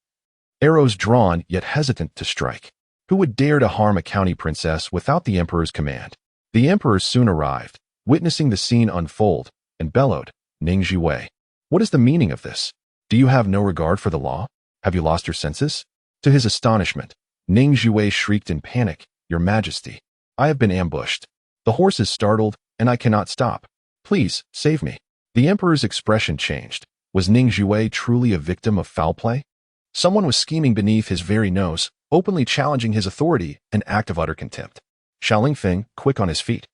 A: Arrows drawn, yet hesitant to strike. Who would dare to harm a county princess without the emperor's command? The emperor soon arrived, witnessing the scene unfold, and bellowed, "Ning Zhiwei, what is the meaning of this? Do you have no regard for the law? Have you lost your senses?" To his astonishment, Ning Zhiwei shrieked in panic, "Your Majesty, I have been ambushed. The horse is startled, and I cannot stop. Please, save me." The emperor's expression changed. Was Ning Zhiwei truly a victim of foul play? Someone was scheming beneath his very nose, openly challenging his authority, an act of utter contempt. Xiao Lingfeng, quick on his feet,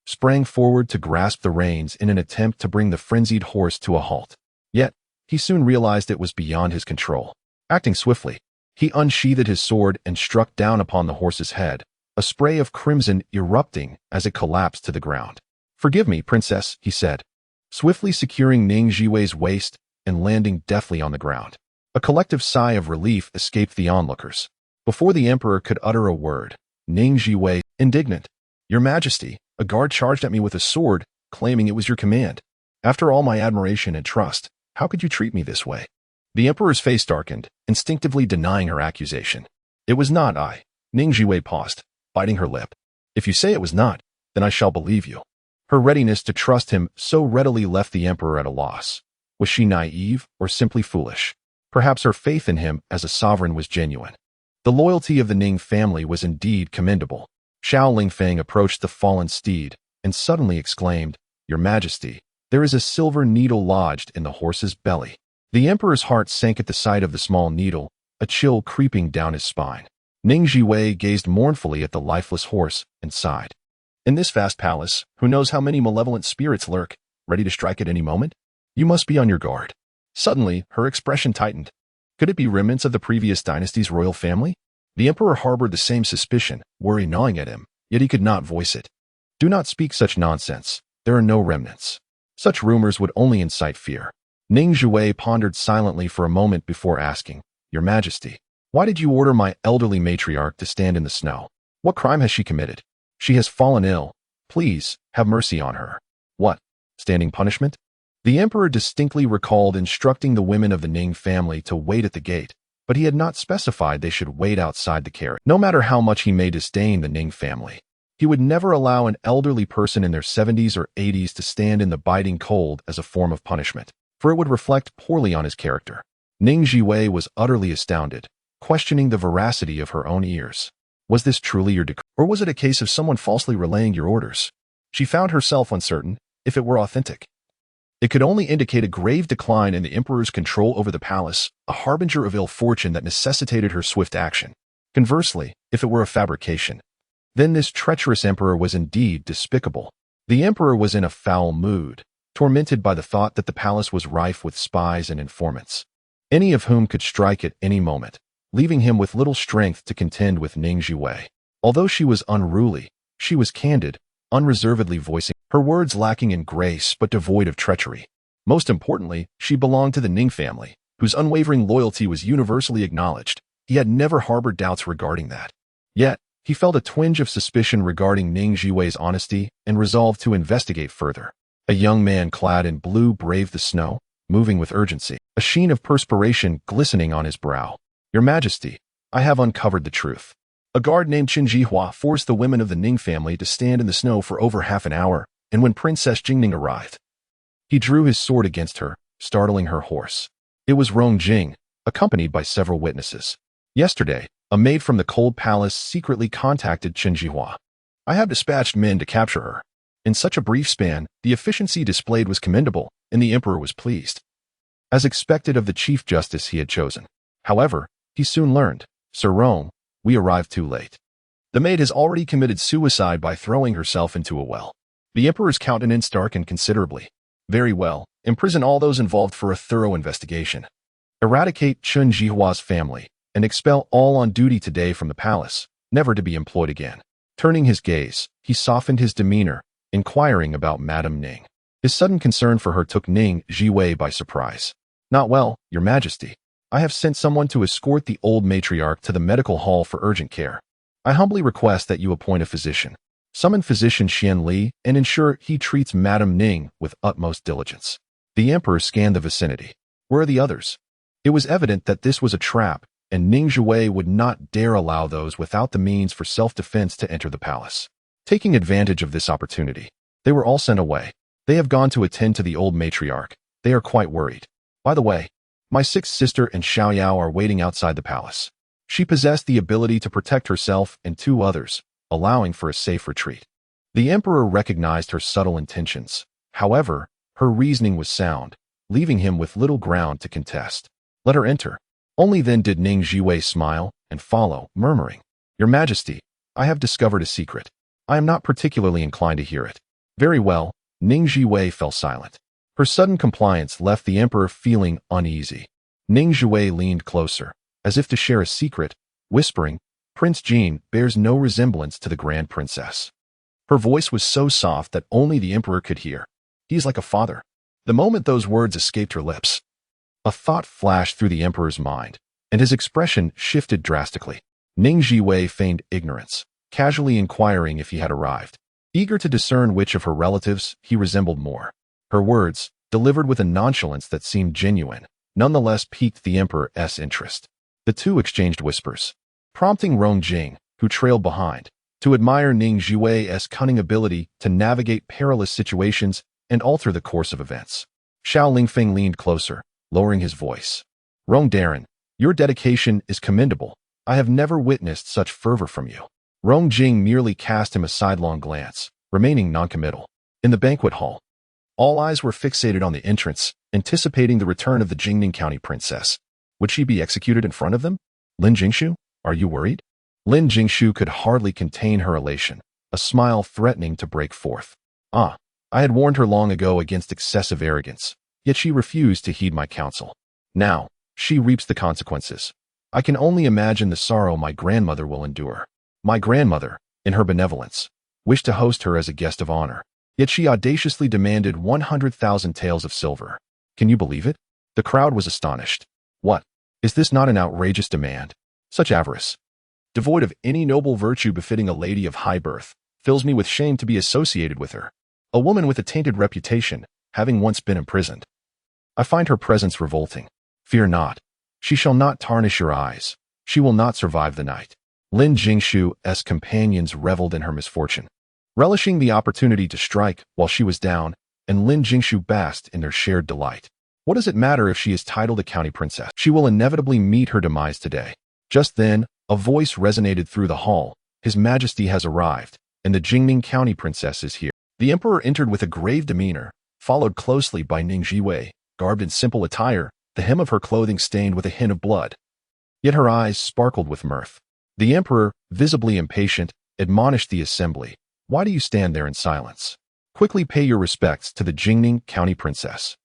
A: sprang forward to grasp the reins in an attempt to bring the frenzied horse to a halt. Yet, he soon realized it was beyond his control. Acting swiftly, he unsheathed his sword and struck down upon the horse's head, a spray of crimson erupting as it collapsed to the ground. "Forgive me, princess," he said, swiftly securing Ning Zhiwei's waist and landing deftly on the ground. A collective sigh of relief escaped the onlookers. Before the emperor could utter a word, Ning Zhiwei, indignant, "Your Majesty, a guard charged at me with a sword, claiming it was your command. After all my admiration and trust, how could you treat me this way?" The emperor's face darkened, instinctively denying her accusation. "It was not I." Ning Zhiwei paused, biting her lip. "If you say it was not, then I shall believe you." Her readiness to trust him so readily left the emperor at a loss. Was she naive or simply foolish? Perhaps her faith in him as a sovereign was genuine. The loyalty of the Ning family was indeed commendable. Xiao Lingfeng approached the fallen steed and suddenly exclaimed, "Your Majesty, there is a silver needle lodged in the horse's belly." The emperor's heart sank at the sight of the small needle, a chill creeping down his spine. Ning Zhiwei gazed mournfully at the lifeless horse and sighed. "In this vast palace, who knows how many malevolent spirits lurk, ready to strike at any moment? You must be on your guard." Suddenly, her expression tightened. Could it be remnants of the previous dynasty's royal family? The emperor harbored the same suspicion, worry gnawing at him, yet he could not voice it. "Do not speak such nonsense. There are no remnants. Such rumors would only incite fear." Ning Zhiwei pondered silently for a moment before asking, "Your Majesty, why did you order my elderly matriarch to stand in the snow? What crime has she committed? She has fallen ill. Please, have mercy on her." "What? Standing punishment?" The emperor distinctly recalled instructing the women of the Ning family to wait at the gate, but he had not specified they should wait outside the carriage. No matter how much he may disdain the Ning family, he would never allow an elderly person in their 70s or 80s to stand in the biting cold as a form of punishment, for it would reflect poorly on his character. Ning Zhiwei was utterly astounded, questioning the veracity of her own ears. Was this truly your decree, or was it a case of someone falsely relaying your orders? She found herself uncertain if it were authentic. It could only indicate a grave decline in the emperor's control over the palace, a harbinger of ill fortune that necessitated her swift action. Conversely, if it were a fabrication, then this treacherous emperor was indeed despicable. The emperor was in a foul mood, tormented by the thought that the palace was rife with spies and informants, any of whom could strike at any moment, leaving him with little strength to contend with Ning Zhiwei. Although she was unruly, she was candid, unreservedly voicing her words, lacking in grace but devoid of treachery. Most importantly, she belonged to the Ning family, whose unwavering loyalty was universally acknowledged. He had never harbored doubts regarding that. Yet, he felt a twinge of suspicion regarding Ning Zhiwei's honesty and resolved to investigate further. A young man clad in blue braved the snow, moving with urgency, a sheen of perspiration glistening on his brow. Your Majesty, I have uncovered the truth. A guard named Ning Zhiwei forced the women of the Ning family to stand in the snow for over half an hour, and when Princess Jingning arrived, he drew his sword against her, startling her horse. It was Rong Jing, accompanied by several witnesses. Yesterday, a maid from the cold palace secretly contacted Ning Zhiwei. I have dispatched men to capture her. In such a brief span, the efficiency displayed was commendable, and the emperor was pleased. As expected of the chief justice he had chosen. However, he soon learned, Sir Rome, we arrived too late. The maid has already committed suicide by throwing herself into a well. The emperor's countenance darkened considerably. Very well, imprison all those involved for a thorough investigation. Eradicate Ning Zhiwei's family, and expel all on duty today from the palace, never to be employed again. Turning his gaze, he softened his demeanor, inquiring about Madame Ning. His sudden concern for her took Ning Zhiwei by surprise. Not well, Your Majesty. I have sent someone to escort the old matriarch to the medical hall for urgent care. I humbly request that you appoint a physician. Summon physician Xian Li and ensure he treats Madame Ning with utmost diligence. The emperor scanned the vicinity. Where are the others? It was evident that this was a trap, and Ning Zhiwei would not dare allow those without the means for self-defense to enter the palace. Taking advantage of this opportunity, they were all sent away. They have gone to attend to the old matriarch. They are quite worried. By the way, my sixth sister and Xiao Yao are waiting outside the palace. She possessed the ability to protect herself and two others, allowing for a safe retreat. The emperor recognized her subtle intentions. However, her reasoning was sound, leaving him with little ground to contest. Let her enter. Only then did Ning Zhiwei smile and follow, murmuring, Your Majesty, I have discovered a secret. I am not particularly inclined to hear it. Very well, Ning Zhiwei fell silent. Her sudden compliance left the emperor feeling uneasy. Ning Zhiwei leaned closer, as if to share a secret, whispering, Prince Jin bears no resemblance to the Grand Princess. Her voice was so soft that only the emperor could hear. He is like a father. The moment those words escaped her lips, a thought flashed through the emperor's mind, and his expression shifted drastically. Ning Zhiwei feigned ignorance, casually inquiring if he had arrived, eager to discern which of her relatives he resembled more. Her words, delivered with a nonchalance that seemed genuine, nonetheless piqued the emperor's interest. The two exchanged whispers, prompting Rong Jing, who trailed behind, to admire Ning Zhiwei's cunning ability to navigate perilous situations and alter the course of events. Xiao Lingfeng leaned closer, lowering his voice. Rong Darren, your dedication is commendable. I have never witnessed such fervor from you. Rong Jing merely cast him a sidelong glance, remaining noncommittal. In the banquet hall, all eyes were fixated on the entrance, anticipating the return of the Jingning County princess. Would she be executed in front of them? Lin Jingshu, are you worried? Lin Jingshu could hardly contain her elation, a smile threatening to break forth. I had warned her long ago against excessive arrogance, yet she refused to heed my counsel. Now, she reaps the consequences. I can only imagine the sorrow my grandmother will endure. My grandmother, in her benevolence, wished to host her as a guest of honor. Yet she audaciously demanded 100,000 taels of silver. Can you believe it? The crowd was astonished. What? Is this not an outrageous demand? Such avarice, devoid of any noble virtue befitting a lady of high birth, fills me with shame to be associated with her. A woman with a tainted reputation, having once been imprisoned. I find her presence revolting. Fear not. She shall not tarnish your eyes. She will not survive the night. Lin Jingshu's companions reveled in her misfortune, relishing the opportunity to strike while she was down, and Lin Jingshu basked in their shared delight. What does it matter if she is titled a county princess? She will inevitably meet her demise today. Just then, a voice resonated through the hall. His Majesty has arrived, and the Jingning County princess is here. The emperor entered with a grave demeanor, followed closely by Ning Zhiwei, garbed in simple attire, the hem of her clothing stained with a hint of blood. Yet her eyes sparkled with mirth. The emperor, visibly impatient, admonished the assembly. Why do you stand there in silence? Quickly pay your respects to the Jingning County princess.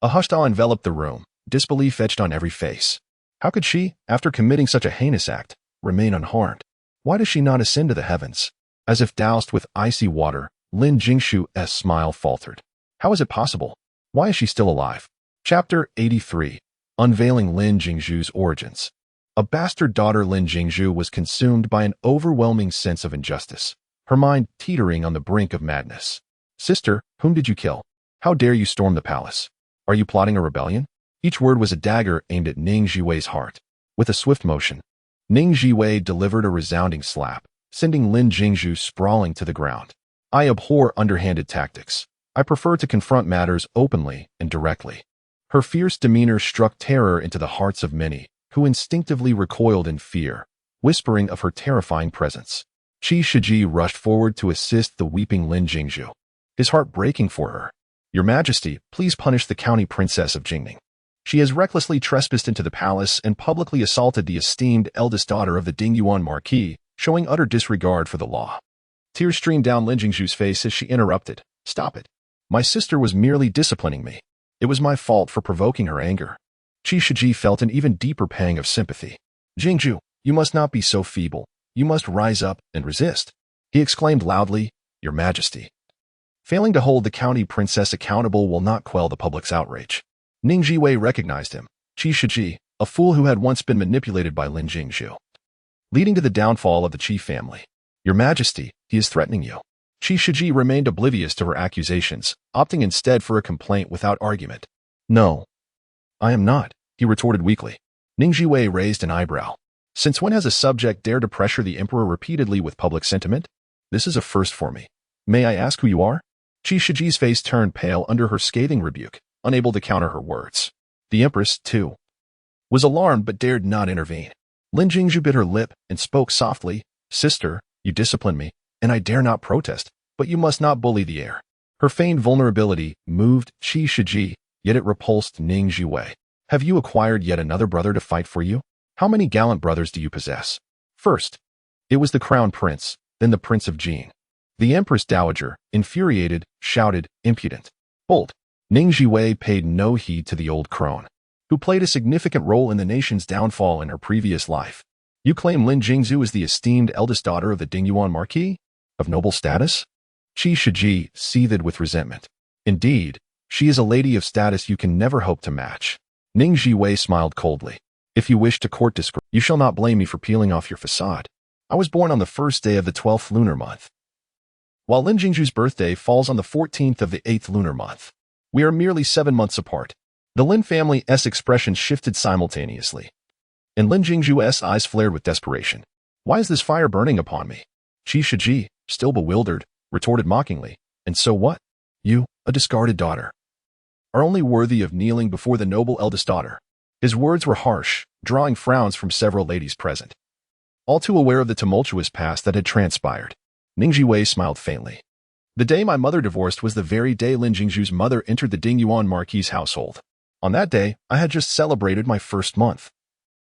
A: A hushed awe enveloped the room, disbelief etched on every face. How could she, after committing such a heinous act, remain unharmed? Why does she not ascend to the heavens? As if doused with icy water, Lin Jingshu's smile faltered. How is it possible? Why is she still alive? Chapter 83. Unveiling Lin Jingshu's origins. A bastard daughter, Lin Jingshu, was consumed by an overwhelming sense of injustice, her mind teetering on the brink of madness. Sister, whom did you kill? How dare you storm the palace? Are you plotting a rebellion? Each word was a dagger aimed at Ning Zhiwei's heart. With a swift motion, Ning Zhiwei delivered a resounding slap, sending Lin Jingzhu sprawling to the ground. I abhor underhanded tactics. I prefer to confront matters openly and directly. Her fierce demeanor struck terror into the hearts of many, who instinctively recoiled in fear, whispering of her terrifying presence. Qi Shiji rushed forward to assist the weeping Lin Jingzhu, his heart breaking for her. Your Majesty, please punish the county princess of Jingning. She has recklessly trespassed into the palace and publicly assaulted the esteemed eldest daughter of the Dingyuan Marquis, showing utter disregard for the law. Tears streamed down Lin Jingzhu's face as she interrupted. Stop it. My sister was merely disciplining me. It was my fault for provoking her anger. Qi Shiji felt an even deeper pang of sympathy. Jingzhu, you must not be so feeble. You must rise up and resist. He exclaimed loudly, Your Majesty. Failing to hold the county princess accountable will not quell the public's outrage. Ning Zhiwei recognized him, Qi Shiji, a fool who had once been manipulated by Lin Jingzhu, leading to the downfall of the Qi family. Your Majesty, he is threatening you. Qi Shiji remained oblivious to her accusations, opting instead for a complaint without argument. No, I am not, he retorted weakly. Ning Zhiwei raised an eyebrow. Since when has a subject dared to pressure the emperor repeatedly with public sentiment? This is a first for me. May I ask who you are? Qi Shiji's face turned pale under her scathing rebuke, unable to counter her words. The empress, too, was alarmed but dared not intervene. Lin Jingzhu bit her lip and spoke softly, Sister, you discipline me, and I dare not protest, but you must not bully the heir. Her feigned vulnerability moved Qi Shiji, yet it repulsed Ning Zhiwei. Have you acquired yet another brother to fight for you? How many gallant brothers do you possess? First, it was the crown prince, then the prince of Jing. The empress dowager, infuriated, shouted, impudent. Hold. Ning Zhiwei paid no heed to the old crone, who played a significant role in the nation's downfall in her previous life. You claim Lin Jingzhu is the esteemed eldest daughter of the Dingyuan Marquis? Of noble status? Qi Shiji seethed with resentment. Indeed, she is a lady of status you can never hope to match. Ning Zhiwei smiled coldly. If you wish to court disgrace, you shall not blame me for peeling off your facade. I was born on the first day of the 12th lunar month, while Lin Jingzhu's birthday falls on the 14th of the 8th lunar month. We are merely 7 months apart. The Lin family's expressions shifted simultaneously, and Lin Jingzhu's eyes flared with desperation. Why is this fire burning upon me? Qi Shiji, still bewildered, retorted mockingly. And so what? You, a discarded daughter, are only worthy of kneeling before the noble eldest daughter. His words were harsh, drawing frowns from several ladies present. All too aware of the tumultuous past that had transpired, Ning Zhiwei smiled faintly. The day my mother divorced was the very day Lin Jingzhu's mother entered the Dingyuan Marquis' household. On that day, I had just celebrated my first month.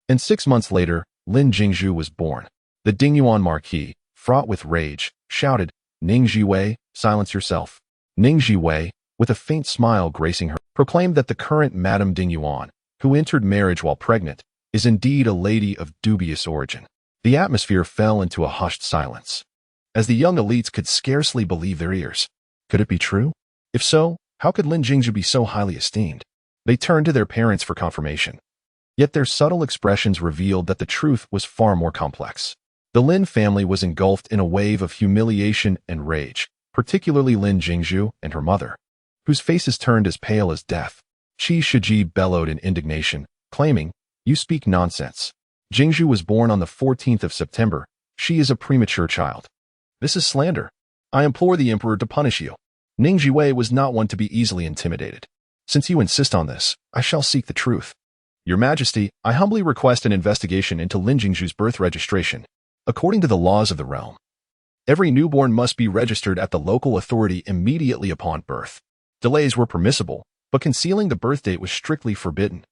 A: And 6 months later, Lin Jingzhu was born. The Dingyuan Marquis, fraught with rage, shouted, Ning Zhiwei, silence yourself. Ning Zhiwei, with a faint smile gracing her, proclaimed that the current Madame Dingyuan, who entered marriage while pregnant, is indeed a lady of dubious origin. The atmosphere fell into a hushed silence, as the young elites could scarcely believe their ears. Could it be true? If so, how could Lin Jingzhu be so highly esteemed? They turned to their parents for confirmation. Yet their subtle expressions revealed that the truth was far more complex. The Lin family was engulfed in a wave of humiliation and rage, particularly Lin Jingzhu and her mother, whose faces turned as pale as death. Qi Shiji bellowed in indignation, claiming, You speak nonsense. Jingzhu was born on the 14th of September. She is a premature child. This is slander. I implore the emperor to punish you. Ning Zhiwei was not one to be easily intimidated. Since you insist on this, I shall seek the truth. Your Majesty, I humbly request an investigation into Lin Jingzhu's birth registration. According to the laws of the realm, every newborn must be registered at the local authority immediately upon birth. Delays were permissible, but concealing the birth date was strictly forbidden.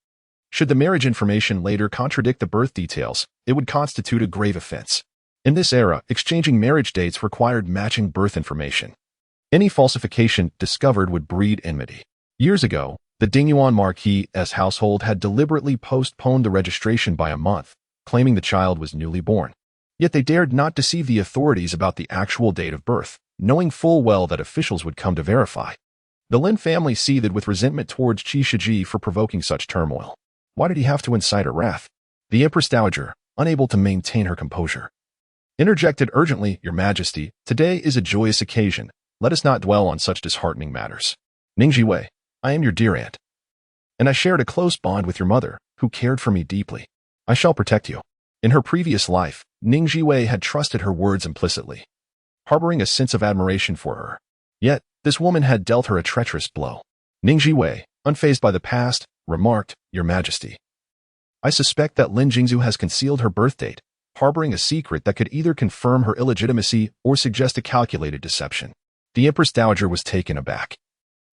A: Should the marriage information later contradict the birth details, it would constitute a grave offense. In this era, exchanging marriage dates required matching birth information. Any falsification discovered would breed enmity. Years ago, the Dingyuan Marquis' household had deliberately postponed the registration by a month, claiming the child was newly born. Yet they dared not deceive the authorities about the actual date of birth, knowing full well that officials would come to verify. The Lin family seethed with resentment towards Qi Shiji for provoking such turmoil. Why did he have to incite her wrath? The Empress Dowager, unable to maintain her composure, interjected urgently, Your Majesty, today is a joyous occasion. Let us not dwell on such disheartening matters. Ning Zhiwei, I am your dear aunt, and I shared a close bond with your mother, who cared for me deeply. I shall protect you. In her previous life, Ning Zhiwei had trusted her words implicitly, harboring a sense of admiration for her. Yet, this woman had dealt her a treacherous blow. Ning Zhiwei, unfazed by the past, remarked, Your Majesty, I suspect that Lin Jingzhu has concealed her birth date, harboring a secret that could either confirm her illegitimacy or suggest a calculated deception. The Empress Dowager was taken aback,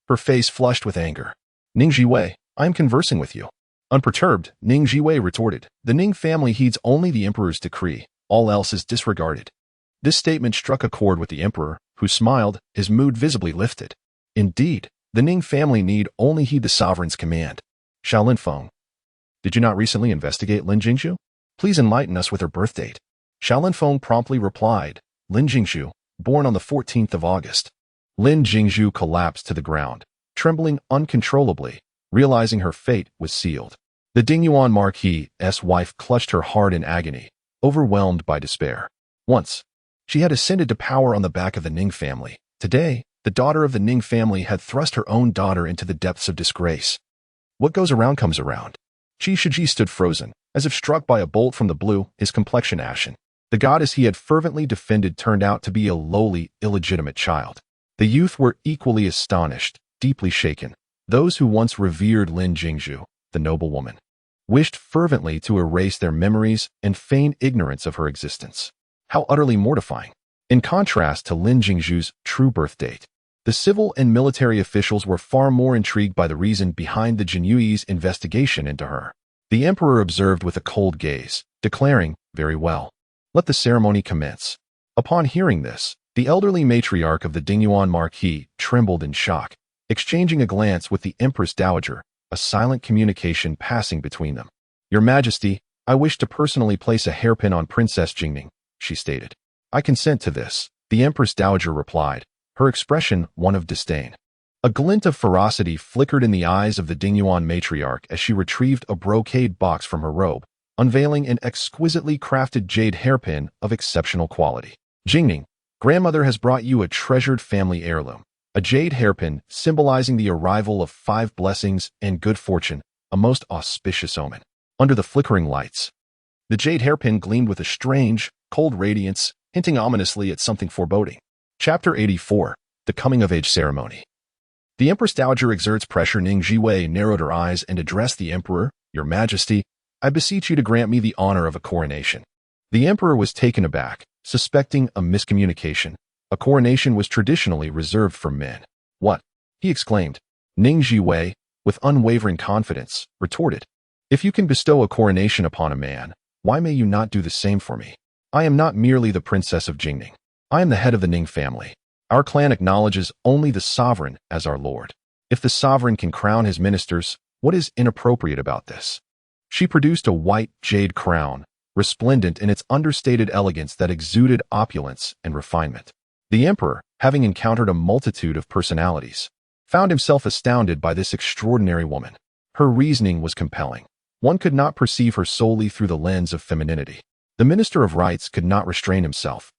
A: her face flushed with anger. Ning Zhiwei, I am conversing with you. Unperturbed, Ning Zhiwei retorted, The Ning family heeds only the emperor's decree, all else is disregarded. This statement struck a chord with the emperor, who smiled, his mood visibly lifted. Indeed, the Ning family need only heed the sovereign's command. Xiaolin Feng, did you not recently investigate Lin Jingzhu? Please enlighten us with her birth date. Xiaolin Feng promptly replied, Lin Jingzhu, born on the 14th of August. Lin Jingzhu collapsed to the ground, trembling uncontrollably, realizing her fate was sealed. The Dingyuan Marquis' wife clutched her heart in agony, overwhelmed by despair. Once, she had ascended to power on the back of the Ning family. Today, the daughter of the Ning family had thrust her own daughter into the depths of disgrace. What goes around comes around. Qi Shiji stood frozen, as if struck by a bolt from the blue, his complexion ashen. The goddess he had fervently defended turned out to be a lowly, illegitimate child. The youth were equally astonished, deeply shaken. Those who once revered Lin Jingzhu, the noble woman, wished fervently to erase their memories and feign ignorance of her existence. How utterly mortifying. In contrast to Lin Jingzhu's true birth date, the civil and military officials were far more intrigued by the reason behind the Jinyui's investigation into her. The emperor observed with a cold gaze, declaring, Very well. Let the ceremony commence. Upon hearing this, the elderly matriarch of the Dingyuan Marquis trembled in shock, exchanging a glance with the Empress Dowager, a silent communication passing between them. Your Majesty, I wish to personally place a hairpin on Princess Jingning, she stated. I consent to this, the Empress Dowager replied, her expression one of disdain. A glint of ferocity flickered in the eyes of the Dingyuan matriarch as she retrieved a brocade box from her robe, unveiling an exquisitely crafted jade hairpin of exceptional quality. Jingning, grandmother has brought you a treasured family heirloom, a jade hairpin symbolizing the arrival of 5 blessings and good fortune, a most auspicious omen. Under the flickering lights, the jade hairpin gleamed with a strange, cold radiance, hinting ominously at something foreboding. Chapter 84, The Coming of Age Ceremony. The Empress Dowager exerts pressure. Ning Zhiwei narrowed her eyes and addressed the emperor, Your Majesty, I beseech you to grant me the honor of a coronation. The emperor was taken aback, suspecting a miscommunication. A coronation was traditionally reserved for men. What? He exclaimed. Ning Zhiwei, with unwavering confidence, retorted, If you can bestow a coronation upon a man, why may you not do the same for me? I am not merely the princess of Jingning. I am the head of the Ning family. Our clan acknowledges only the sovereign as our lord. If the sovereign can crown his ministers, what is inappropriate about this? She produced a white jade crown, resplendent in its understated elegance that exuded opulence and refinement. The emperor, having encountered a multitude of personalities, found himself astounded by this extraordinary woman. Her reasoning was compelling. One could not perceive her solely through the lens of femininity. The Minister of Rites could not restrain himself,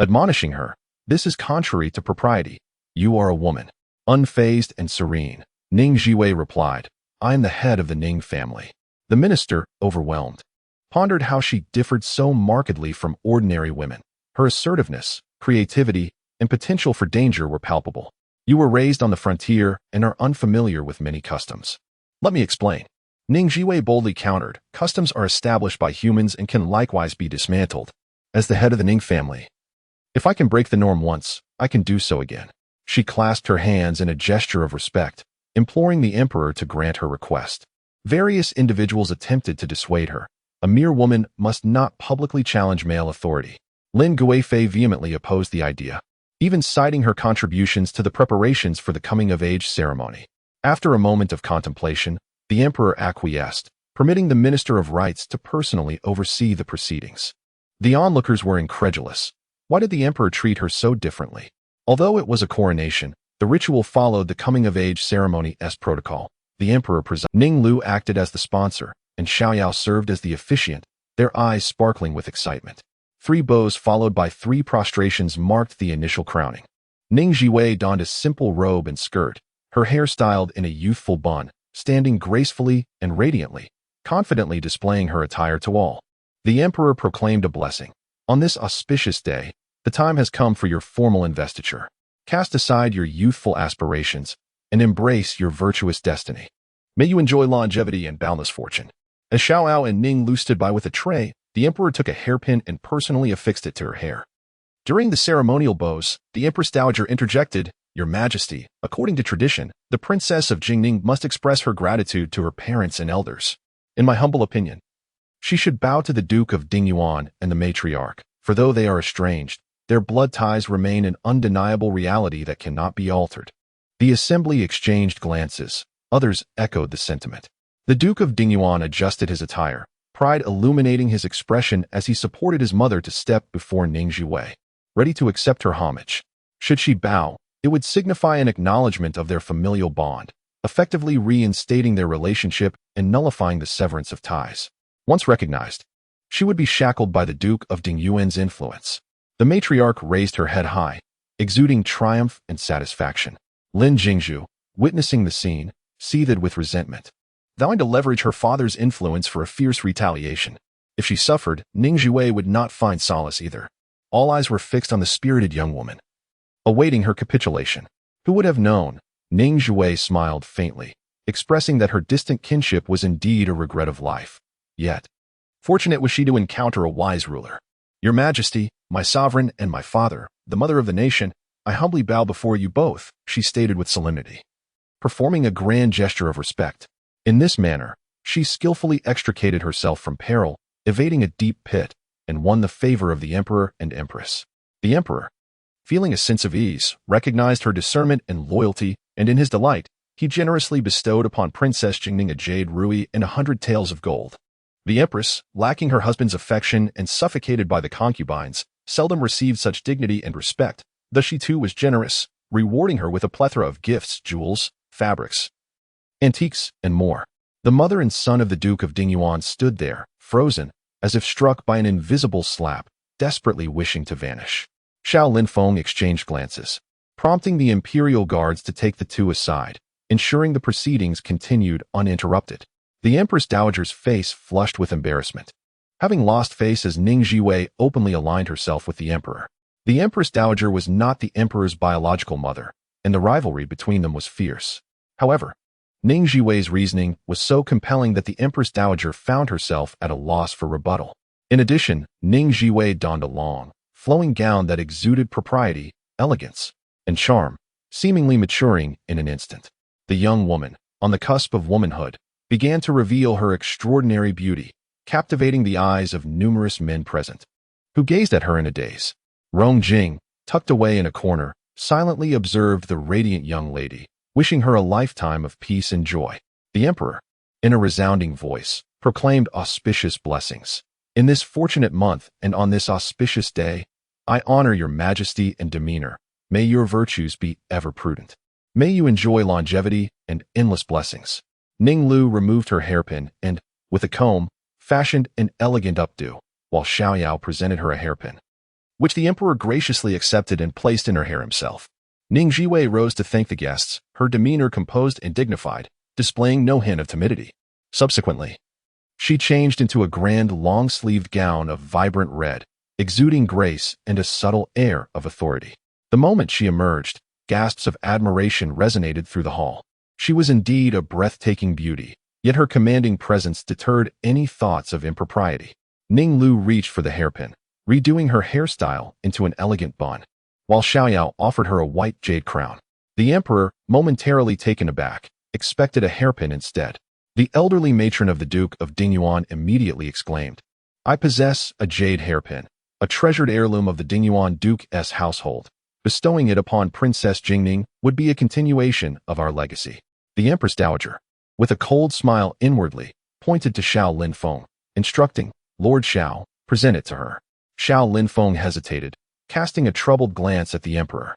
A: admonishing her, This is contrary to propriety. You are a woman. Unfazed and serene, Ning Zhiwei replied, I am the head of the Ning family. The minister, overwhelmed, pondered how she differed so markedly from ordinary women. Her assertiveness, creativity, and potential for danger were palpable. You were raised on the frontier and are unfamiliar with many customs. Let me explain. Ning Zhiwei boldly countered, Customs are established by humans and can likewise be dismantled. As the head of the Ning family, if I can break the norm once, I can do so again. She clasped her hands in a gesture of respect, imploring the emperor to grant her request. Various individuals attempted to dissuade her. A mere woman must not publicly challenge male authority. Lin Guifei vehemently opposed the idea, even citing her contributions to the preparations for the coming-of-age ceremony. After a moment of contemplation, the emperor acquiesced, permitting the Minister of Rites to personally oversee the proceedings. The onlookers were incredulous. Why did the emperor treat her so differently? Although it was a coronation, the ritual followed the coming-of-age ceremony's protocol. The emperor presided. Ning Lu acted as the sponsor, and Xiaoyao served as the officiant, their eyes sparkling with excitement. 3 bows followed by 3 prostrations marked the initial crowning. Ning Zhiwei donned a simple robe and skirt, her hair styled in a youthful bun, standing gracefully and radiantly, confidently displaying her attire to all. The emperor proclaimed a blessing. On this auspicious day, the time has come for your formal investiture. Cast aside your youthful aspirations and embrace your virtuous destiny. May you enjoy longevity and boundless fortune. As Xiao and Ning Lu stood by with a tray, the emperor took a hairpin and personally affixed it to her hair. During the ceremonial bows, the Empress Dowager interjected, "Your Majesty, according to tradition, the Princess of Jingning must express her gratitude to her parents and elders. In my humble opinion, she should bow to the Duke of Dingyuan and the matriarch, for though they are estranged, their blood ties remain an undeniable reality that cannot be altered." The assembly exchanged glances. Others echoed the sentiment. The Duke of Dingyuan adjusted his attire, pride illuminating his expression as he supported his mother to step before Ning Zhiwei, ready to accept her homage. Should she bow, it would signify an acknowledgement of their familial bond, effectively reinstating their relationship and nullifying the severance of ties. Once recognized, she would be shackled by the Duke of Dingyuan's influence. The matriarch raised her head high, exuding triumph and satisfaction. Lin Jingzhu, witnessing the scene, seethed with resentment, vowing to leverage her father's influence for a fierce retaliation. If she suffered, Ning Zhiwei would not find solace either. All eyes were fixed on the spirited young woman, awaiting her capitulation. Who would have known? Ning Zhiwei smiled faintly, expressing that her distant kinship was indeed a regret of life. Yet, fortunate was she to encounter a wise ruler. "Your Majesty, my sovereign and my father, the mother of the nation, I humbly bow before you both," she stated with solemnity, performing a grand gesture of respect. In this manner, she skillfully extricated herself from peril, evading a deep pit, and won the favor of the emperor and empress. The emperor, feeling a sense of ease, recognized her discernment and loyalty, and in his delight, he generously bestowed upon Princess Jingning a jade ruby and 100 taels of gold. The empress, lacking her husband's affection and suffocated by the concubines, seldom received such dignity and respect, thus she too was generous, rewarding her with a plethora of gifts, jewels, fabrics, antiques, and more. The mother and son of the Duke of Dingyuan stood there, frozen, as if struck by an invisible slap, desperately wishing to vanish. Xiao Linfeng exchanged glances, prompting the imperial guards to take the two aside, ensuring the proceedings continued uninterrupted. The Empress Dowager's face flushed with embarrassment, having lost face as Ning Zhiwei openly aligned herself with the emperor. The Empress Dowager was not the emperor's biological mother, and the rivalry between them was fierce. However, Ning Zhiwei's reasoning was so compelling that the Empress Dowager found herself at a loss for rebuttal. In addition, Ning Zhiwei donned a long, flowing gown that exuded propriety, elegance, and charm, seemingly maturing in an instant. The young woman, on the cusp of womanhood, began to reveal her extraordinary beauty, captivating the eyes of numerous men present, who gazed at her in a daze. Rong Jing, tucked away in a corner, silently observed the radiant young lady, wishing her a lifetime of peace and joy. The emperor, in a resounding voice, proclaimed auspicious blessings. "In this fortunate month and on this auspicious day, I honor your majesty and demeanor. May your virtues be ever prudent. May you enjoy longevity and endless blessings." Ning Lu removed her hairpin and, with a comb, fashioned an elegant updo, while Xiaoyao presented her a hairpin, which the emperor graciously accepted and placed in her hair himself. Ning Zhiwei rose to thank the guests, her demeanor composed and dignified, displaying no hint of timidity. Subsequently, she changed into a grand long-sleeved gown of vibrant red, exuding grace and a subtle air of authority. The moment she emerged, gasps of admiration resonated through the hall. She was indeed a breathtaking beauty, yet her commanding presence deterred any thoughts of impropriety. Ning Lu reached for the hairpin, redoing her hairstyle into an elegant bun, while Xiaoyao offered her a white jade crown. The emperor, momentarily taken aback, expected a hairpin instead. The elderly matron of the Duke of Dingyuan immediately exclaimed, "I possess a jade hairpin, a treasured heirloom of the Dingyuan Duke's household. Bestowing it upon Princess Jingning would be a continuation of our legacy." The Empress Dowager, with a cold smile inwardly, pointed to Xiao Linfeng, instructing, "Lord Xiao, present it to her." Xiao Linfeng hesitated, casting a troubled glance at the emperor.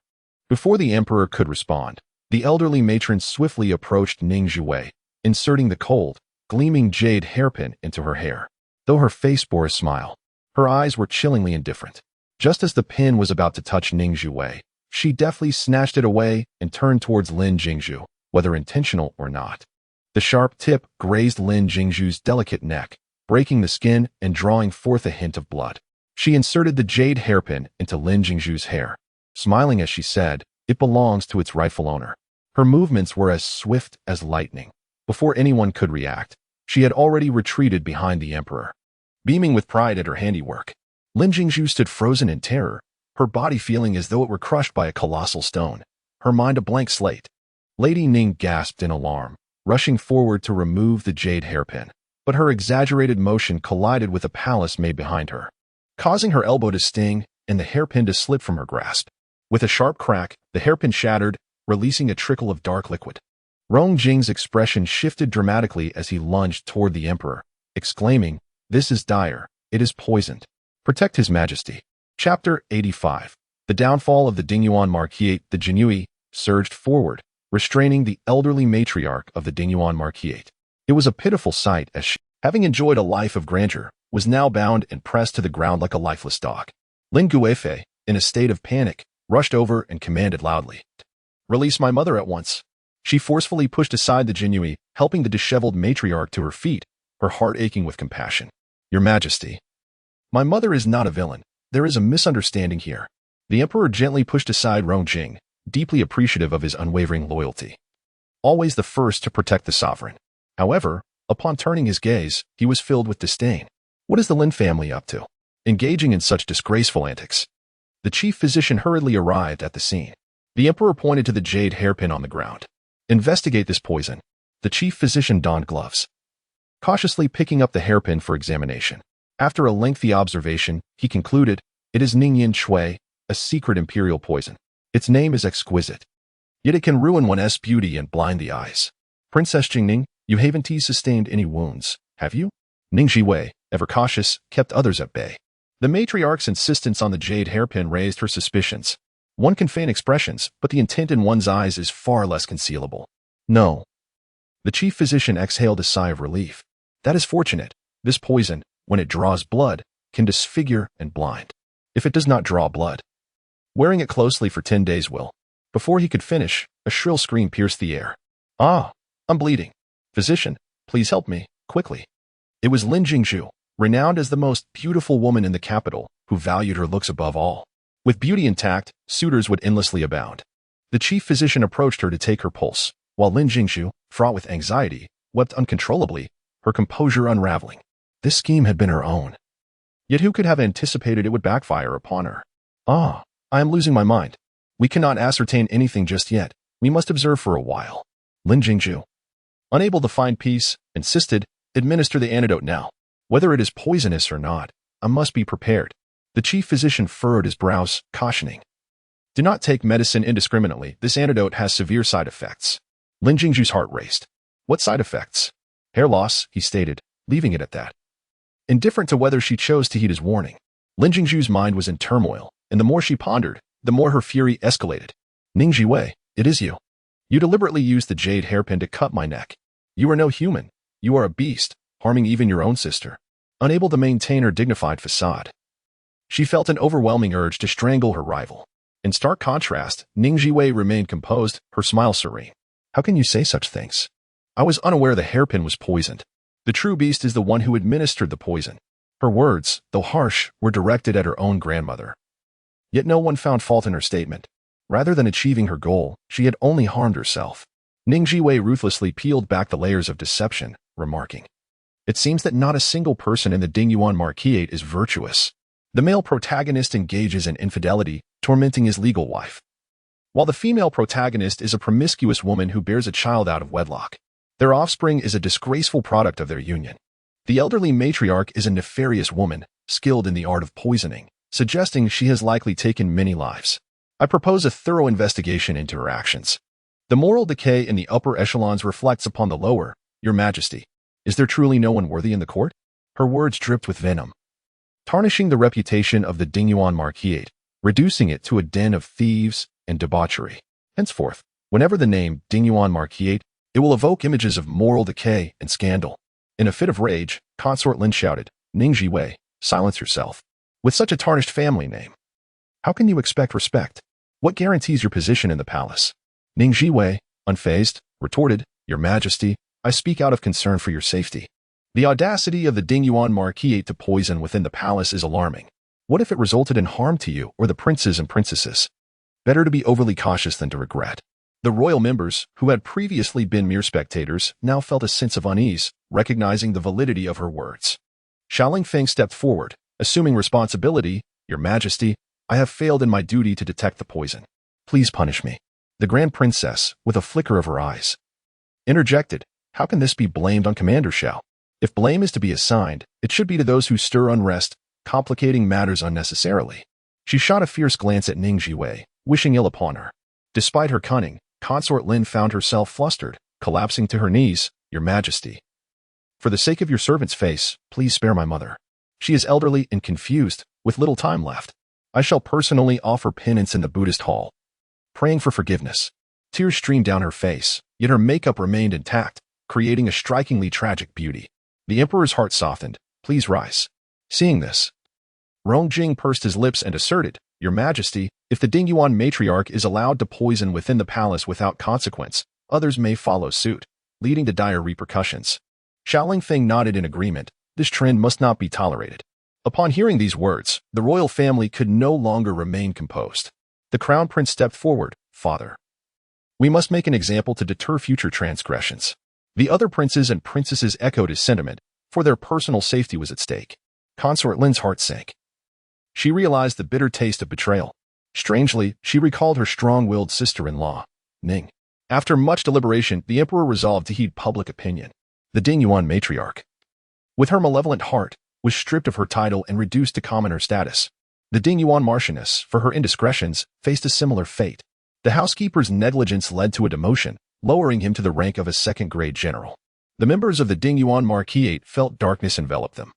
A: Before the emperor could respond, the elderly matron swiftly approached Ning Zhiwei, inserting the cold, gleaming jade hairpin into her hair. Though her face bore a smile, her eyes were chillingly indifferent. Just as the pin was about to touch Ning Zhiwei, she deftly snatched it away and turned towards Lin Jingzhu, whether intentional or not. The sharp tip grazed Lin Jingzhu's delicate neck, breaking the skin and drawing forth a hint of blood. She inserted the jade hairpin into Lin Jingzhu's hair, smiling as she said, "It belongs to its rightful owner." Her movements were as swift as lightning. Before anyone could react, she had already retreated behind the emperor. Beaming with pride at her handiwork, Lin Jingzhu stood frozen in terror, her body feeling as though it were crushed by a colossal stone, her mind a blank slate. Lady Ning gasped in alarm, rushing forward to remove the jade hairpin, but her exaggerated motion collided with a palace made behind her, causing her elbow to sting and the hairpin to slip from her grasp. With a sharp crack, the hairpin shattered, releasing a trickle of dark liquid. Rong Jing's expression shifted dramatically as he lunged toward the emperor, exclaiming, "This is dire. It is poisoned. Protect His Majesty." Chapter 85. The downfall of the Dingyuan Marquisate. The Jinui surged forward, restraining the elderly matriarch of the Dingyuan Marquisate. It was a pitiful sight as she, having enjoyed a life of grandeur, was now bound and pressed to the ground like a lifeless dog. Lin Guifei, in a state of panic, rushed over and commanded loudly, "Release my mother at once." She forcefully pushed aside the Jinui, helping the disheveled matriarch to her feet, her heart aching with compassion. "Your Majesty, my mother is not a villain. There is a misunderstanding here." The emperor gently pushed aside Rong Jing, deeply appreciative of his unwavering loyalty. Always the first to protect the sovereign. However, upon turning his gaze, he was filled with disdain. What is the Lin family up to, engaging in such disgraceful antics? The chief physician hurriedly arrived at the scene. The emperor pointed to the jade hairpin on the ground. "Investigate this poison." The chief physician donned gloves, cautiously picking up the hairpin for examination. After a lengthy observation, he concluded, "It is Ning Zhiwei, a secret imperial poison. Its name is exquisite, yet it can ruin one's beauty and blind the eyes. Princess Jingning, you haven't sustained any wounds, have you?" Ning Zhiwei, ever cautious, kept others at bay. The matriarch's insistence on the jade hairpin raised her suspicions. One can feign expressions, but the intent in one's eyes is far less concealable. "No." The chief physician exhaled a sigh of relief. "That is fortunate. This poison, when it draws blood, can disfigure and blind. If it does not draw blood, wearing it closely for 10 days will." Before he could finish, a shrill scream pierced the air. "Ah, I'm bleeding. Physician, please help me, quickly." It was Lin Jingzhu, renowned as the most beautiful woman in the capital, who valued her looks above all. With beauty intact, suitors would endlessly abound. The chief physician approached her to take her pulse, while Lin Jingzhu, fraught with anxiety, wept uncontrollably, her composure unraveling. This scheme had been her own. Yet who could have anticipated it would backfire upon her? "Ah, I am losing my mind. We cannot ascertain anything just yet. We must observe for a while." Lin Jingzhu, unable to find peace, insisted, "Administer the antidote now. Whether it is poisonous or not, I must be prepared." The chief physician furrowed his brows, cautioning, "Do not take medicine indiscriminately. This antidote has severe side effects." Lin Jingzhu's heart raced. "What side effects?" "Hair loss," he stated, leaving it at that. Indifferent to whether she chose to heed his warning, Lin Jingzhu's mind was in turmoil, and the more she pondered, the more her fury escalated. "Ning Zhiwei, it is you. You deliberately used the jade hairpin to cut my neck. You are no human. You are a beast, harming even your own sister." Unable to maintain her dignified facade, she felt an overwhelming urge to strangle her rival. In stark contrast, Ning Zhiwei remained composed, her smile serene. "How can you say such things? I was unaware the hairpin was poisoned. The true beast is the one who administered the poison." Her words, though harsh, were directed at her own grandmother. Yet no one found fault in her statement. Rather than achieving her goal, she had only harmed herself. Ning Zhiwei ruthlessly peeled back the layers of deception, remarking, "It seems that not a single person in the Dingyuan Marquisate is virtuous. The male protagonist engages in infidelity, tormenting his legal wife, while the female protagonist is a promiscuous woman who bears a child out of wedlock. Their offspring is a disgraceful product of their union. The elderly matriarch is a nefarious woman, skilled in the art of poisoning, suggesting she has likely taken many lives. I propose a thorough investigation into her actions. The moral decay in the upper echelons reflects upon the lower. Your Majesty, is there truly no one worthy in the court?" Her words dripped with venom, tarnishing the reputation of the Dingyuan Marquisate, reducing it to a den of thieves and debauchery. Henceforth, whenever the name Dingyuan Marquisate, it will evoke images of moral decay and scandal. In a fit of rage, Consort Lin shouted, "Ning Zhiwei, silence yourself. With such a tarnished family name, how can you expect respect? What guarantees your position in the palace?" Ning Zhiwei, Unfazed, retorted, "Your Majesty, I speak out of concern for your safety." The audacity of the Dingyuan Marquis to poison within the palace is alarming. What if it resulted in harm to you or the princes and princesses? Better to be overly cautious than to regret. The royal members, who had previously been mere spectators, now felt a sense of unease, recognizing the validity of her words. Xiaoling Feng stepped forward, assuming responsibility. "Your Majesty, I have failed in my duty to detect the poison. Please punish me." The Grand Princess, with a flicker of her eyes, interjected, "How can this be blamed on Commander Xiao? If blame is to be assigned, it should be to those who stir unrest, complicating matters unnecessarily." She shot a fierce glance at Ning Zhiwei, wishing ill upon her. Despite her cunning, Consort Lin found herself flustered, collapsing to her knees. "Your Majesty, for the sake of your servant's face, please spare my mother. She is elderly and confused, with little time left. I shall personally offer penance in the Buddhist hall." Praying for forgiveness. Tears streamed down her face, yet her makeup remained intact, creating a strikingly tragic beauty. The emperor's heart softened. "Please rise." Seeing this, Rongjing pursed his lips and asserted, "Your Majesty, if the Dingyuan matriarch is allowed to poison within the palace without consequence, others may follow suit, leading to dire repercussions." Xiaoling Feng nodded in agreement. This trend must not be tolerated. Upon hearing these words, the royal family could no longer remain composed. The crown prince stepped forward. "Father, we must make an example to deter future transgressions." The other princes and princesses echoed his sentiment, for their personal safety was at stake. Consort Lin's heart sank. She realized the bitter taste of betrayal. Strangely, she recalled her strong-willed sister-in-law, Ning. After much deliberation, the emperor resolved to heed public opinion. The Dingyuan matriarch, with her malevolent heart, was stripped of her title and reduced to commoner status. The Dingyuan marchioness, for her indiscretions, faced a similar fate. The housekeeper's negligence led to a demotion, lowering him to the rank of a second-grade general. The members of the Dingyuan Marquis felt darkness envelop them.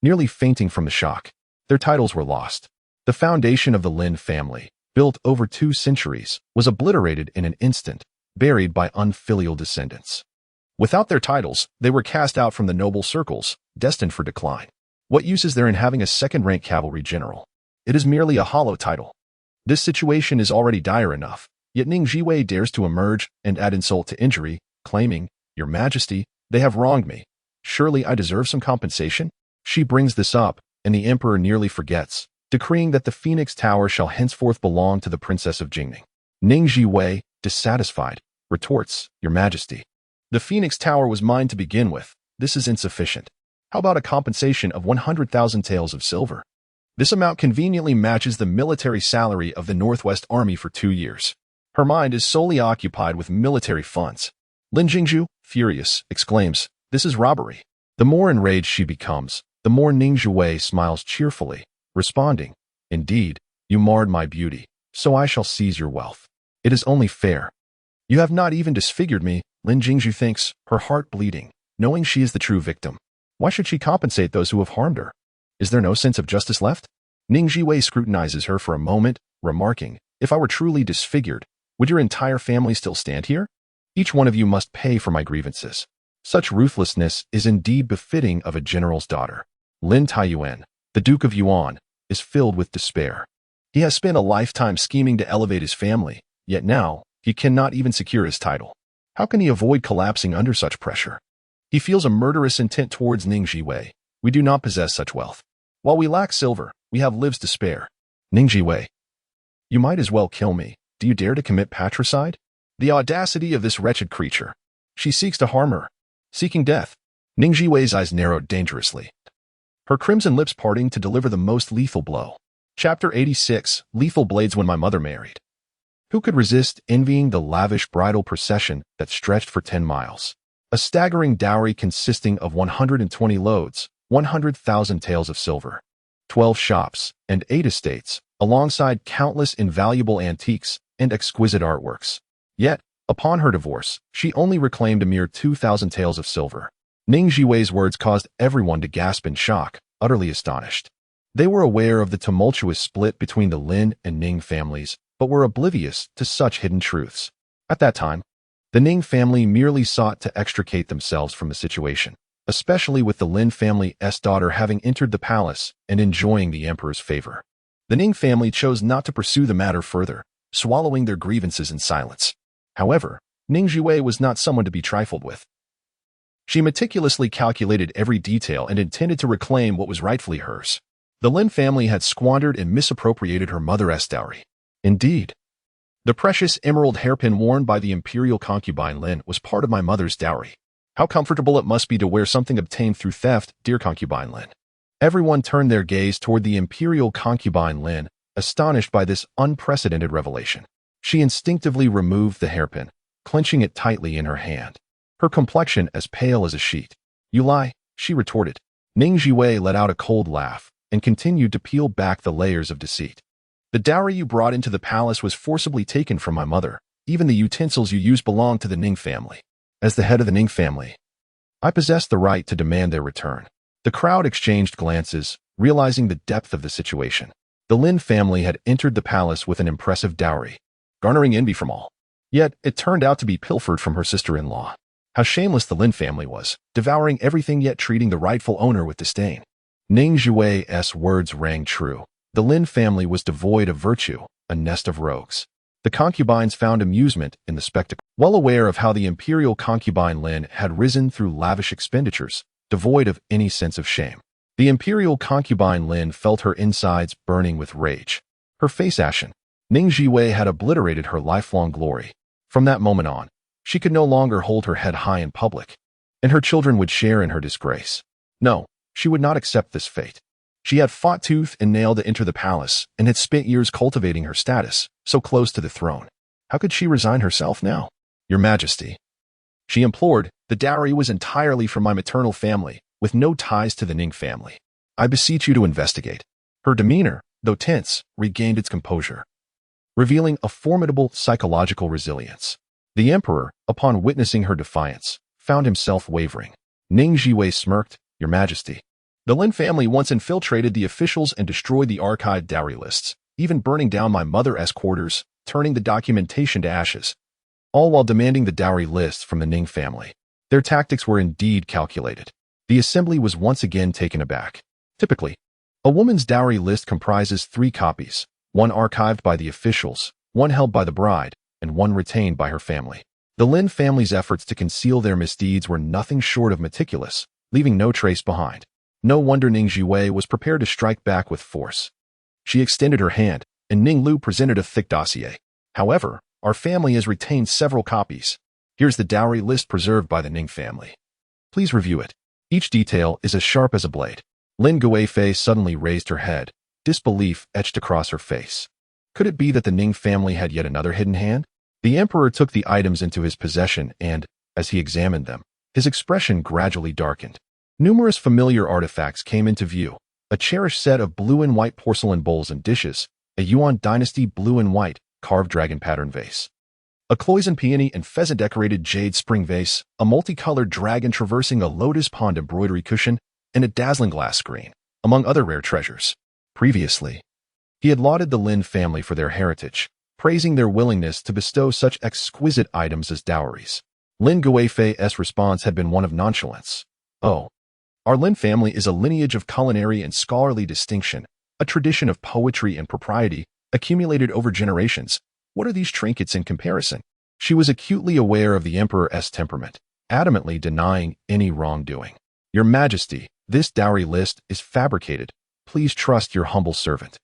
A: Nearly fainting from the shock, their titles were lost. The foundation of the Lin family, built over 2 centuries, was obliterated in an instant, buried by unfilial descendants. Without their titles, they were cast out from the noble circles, destined for decline. What use is there in having a second-rank cavalry general? It is merely a hollow title. This situation is already dire enough, yet Ning Zhiwei dares to emerge and add insult to injury, claiming, "Your Majesty, they have wronged me. Surely I deserve some compensation?" She brings this up, and the emperor nearly forgets, decreeing that the Phoenix Tower shall henceforth belong to the Princess of Jingning. Ning Zhiwei, dissatisfied, retorts, "Your Majesty, the Phoenix Tower was mine to begin with. This is insufficient. How about a compensation of 100,000 taels of silver? This amount conveniently matches the military salary of the Northwest Army for 2 years. Her mind is solely occupied with military funds. Lin Jingzhu, furious, exclaims, "This is robbery." The more enraged she becomes, the more Ning Zhiwei smiles cheerfully, responding, "Indeed, you marred my beauty, so I shall seize your wealth. It is only fair. You have not even disfigured me." Lin Jingzhu thinks, her heart bleeding, knowing she is the true victim. Why should she compensate those who have harmed her? Is there no sense of justice left? Ning Zhiwei scrutinizes her for a moment, remarking, "If I were truly disfigured, would your entire family still stand here? Each one of you must pay for my grievances." Such ruthlessness is indeed befitting of a general's daughter. Lin Taiyuan, the Duke of Yuan, is filled with despair. He has spent a lifetime scheming to elevate his family, yet now, he cannot even secure his title. How can he avoid collapsing under such pressure? He feels a murderous intent towards Ning Zhiwei. We do not possess such wealth. While we lack silver, we have lives to spare. Ning Zhiwei, you might as well kill me. Do you dare to commit patricide? The audacity of this wretched creature. She seeks to harm her. Seeking death. Ning Zhiwei's eyes narrowed dangerously, her crimson lips parting to deliver the most lethal blow. Chapter 86, Lethal Blades When My Mother Married. Who could resist envying the lavish bridal procession that stretched for 10 miles? A staggering dowry consisting of 120 loads, 100,000 taels of silver, 12 shops, and 8 estates, alongside countless invaluable antiques and exquisite artworks. Yet, upon her divorce, she only reclaimed a mere 2,000 taels of silver. Ning Zhiwei's words caused everyone to gasp in shock, utterly astonished. They were aware of the tumultuous split between the Lin and Ning families, but were oblivious to such hidden truths. At that time, the Ning family merely sought to extricate themselves from the situation, especially with the Lin family's daughter having entered the palace and enjoying the emperor's favor. The Ning family chose not to pursue the matter further, swallowing their grievances in silence. However, Ning Zhiwei was not someone to be trifled with. She meticulously calculated every detail and intended to reclaim what was rightfully hers. The Lin family had squandered and misappropriated her mother's dowry. Indeed, the precious emerald hairpin worn by the imperial concubine Lin was part of my mother's dowry. How comfortable it must be to wear something obtained through theft, dear concubine Lin. Everyone turned their gaze toward the imperial concubine Lin, astonished by this unprecedented revelation. She instinctively removed the hairpin, clenching it tightly in her hand, her complexion as pale as a sheet. You lie, she retorted. Ning Zhiwei let out a cold laugh and continued to peel back the layers of deceit. The dowry you brought into the palace was forcibly taken from my mother. Even the utensils you used belong to the Ning family. As the head of the Ning family, I possess the right to demand their return. The crowd exchanged glances, realizing the depth of the situation. The Lin family had entered the palace with an impressive dowry, garnering envy from all. Yet, it turned out to be pilfered from her sister-in-law. How shameless the Lin family was, devouring everything yet treating the rightful owner with disdain. Ning Zhiwei's words rang true. The Lin family was devoid of virtue, a nest of rogues. The concubines found amusement in the spectacle. Well aware of how the imperial concubine Lin had risen through lavish expenditures, devoid of any sense of shame, the imperial concubine Lin felt her insides burning with rage, her face ashen. Ning Zhiwei had obliterated her lifelong glory. From that moment on, she could no longer hold her head high in public, and her children would share in her disgrace. No, she would not accept this fate. She had fought tooth and nail to enter the palace and had spent years cultivating her status, so close to the throne. How could she resign herself now? Your Majesty, she implored, the dowry was entirely from my maternal family, with no ties to the Ning family. I beseech you to investigate. Her demeanor, though tense, regained its composure, revealing a formidable psychological resilience. The emperor, upon witnessing her defiance, found himself wavering. Ning Zhiwei smirked, Your Majesty. The Lin family once infiltrated the officials and destroyed the archived dowry lists, even burning down my mother's quarters, turning the documentation to ashes, all while demanding the dowry lists from the Ning family. Their tactics were indeed calculated. The assembly was once again taken aback. Typically, a woman's dowry list comprises 3 copies, one archived by the officials, one held by the bride, and one retained by her family. The Lin family's efforts to conceal their misdeeds were nothing short of meticulous, leaving no trace behind. No wonder Ning Zhiwei was prepared to strike back with force. She extended her hand, and Ning Lu presented a thick dossier. However, our family has retained several copies. Here's the dowry list preserved by the Ning family. Please review it. Each detail is as sharp as a blade. Lin Guifei suddenly raised her head, disbelief etched across her face. Could it be that the Ning family had yet another hidden hand? The emperor took the items into his possession and, as he examined them, his expression gradually darkened. Numerous familiar artifacts came into view. A cherished set of blue and white porcelain bowls and dishes, a Yuan dynasty blue and white carved dragon pattern vase, a cloison peony and pheasant decorated jade spring vase, a multicolored dragon traversing a lotus pond embroidery cushion, and a dazzling glass screen, among other rare treasures. Previously, he had lauded the Lin family for their heritage, praising their willingness to bestow such exquisite items as dowries. Lin Guifei's response had been one of nonchalance. Oh, our Lin family is a lineage of culinary and scholarly distinction, a tradition of poetry and propriety, accumulated over generations. What are these trinkets in comparison? She was acutely aware of the emperor's temperament, adamantly denying any wrongdoing. Your Majesty, this dowry list is fabricated. Please trust your humble servant.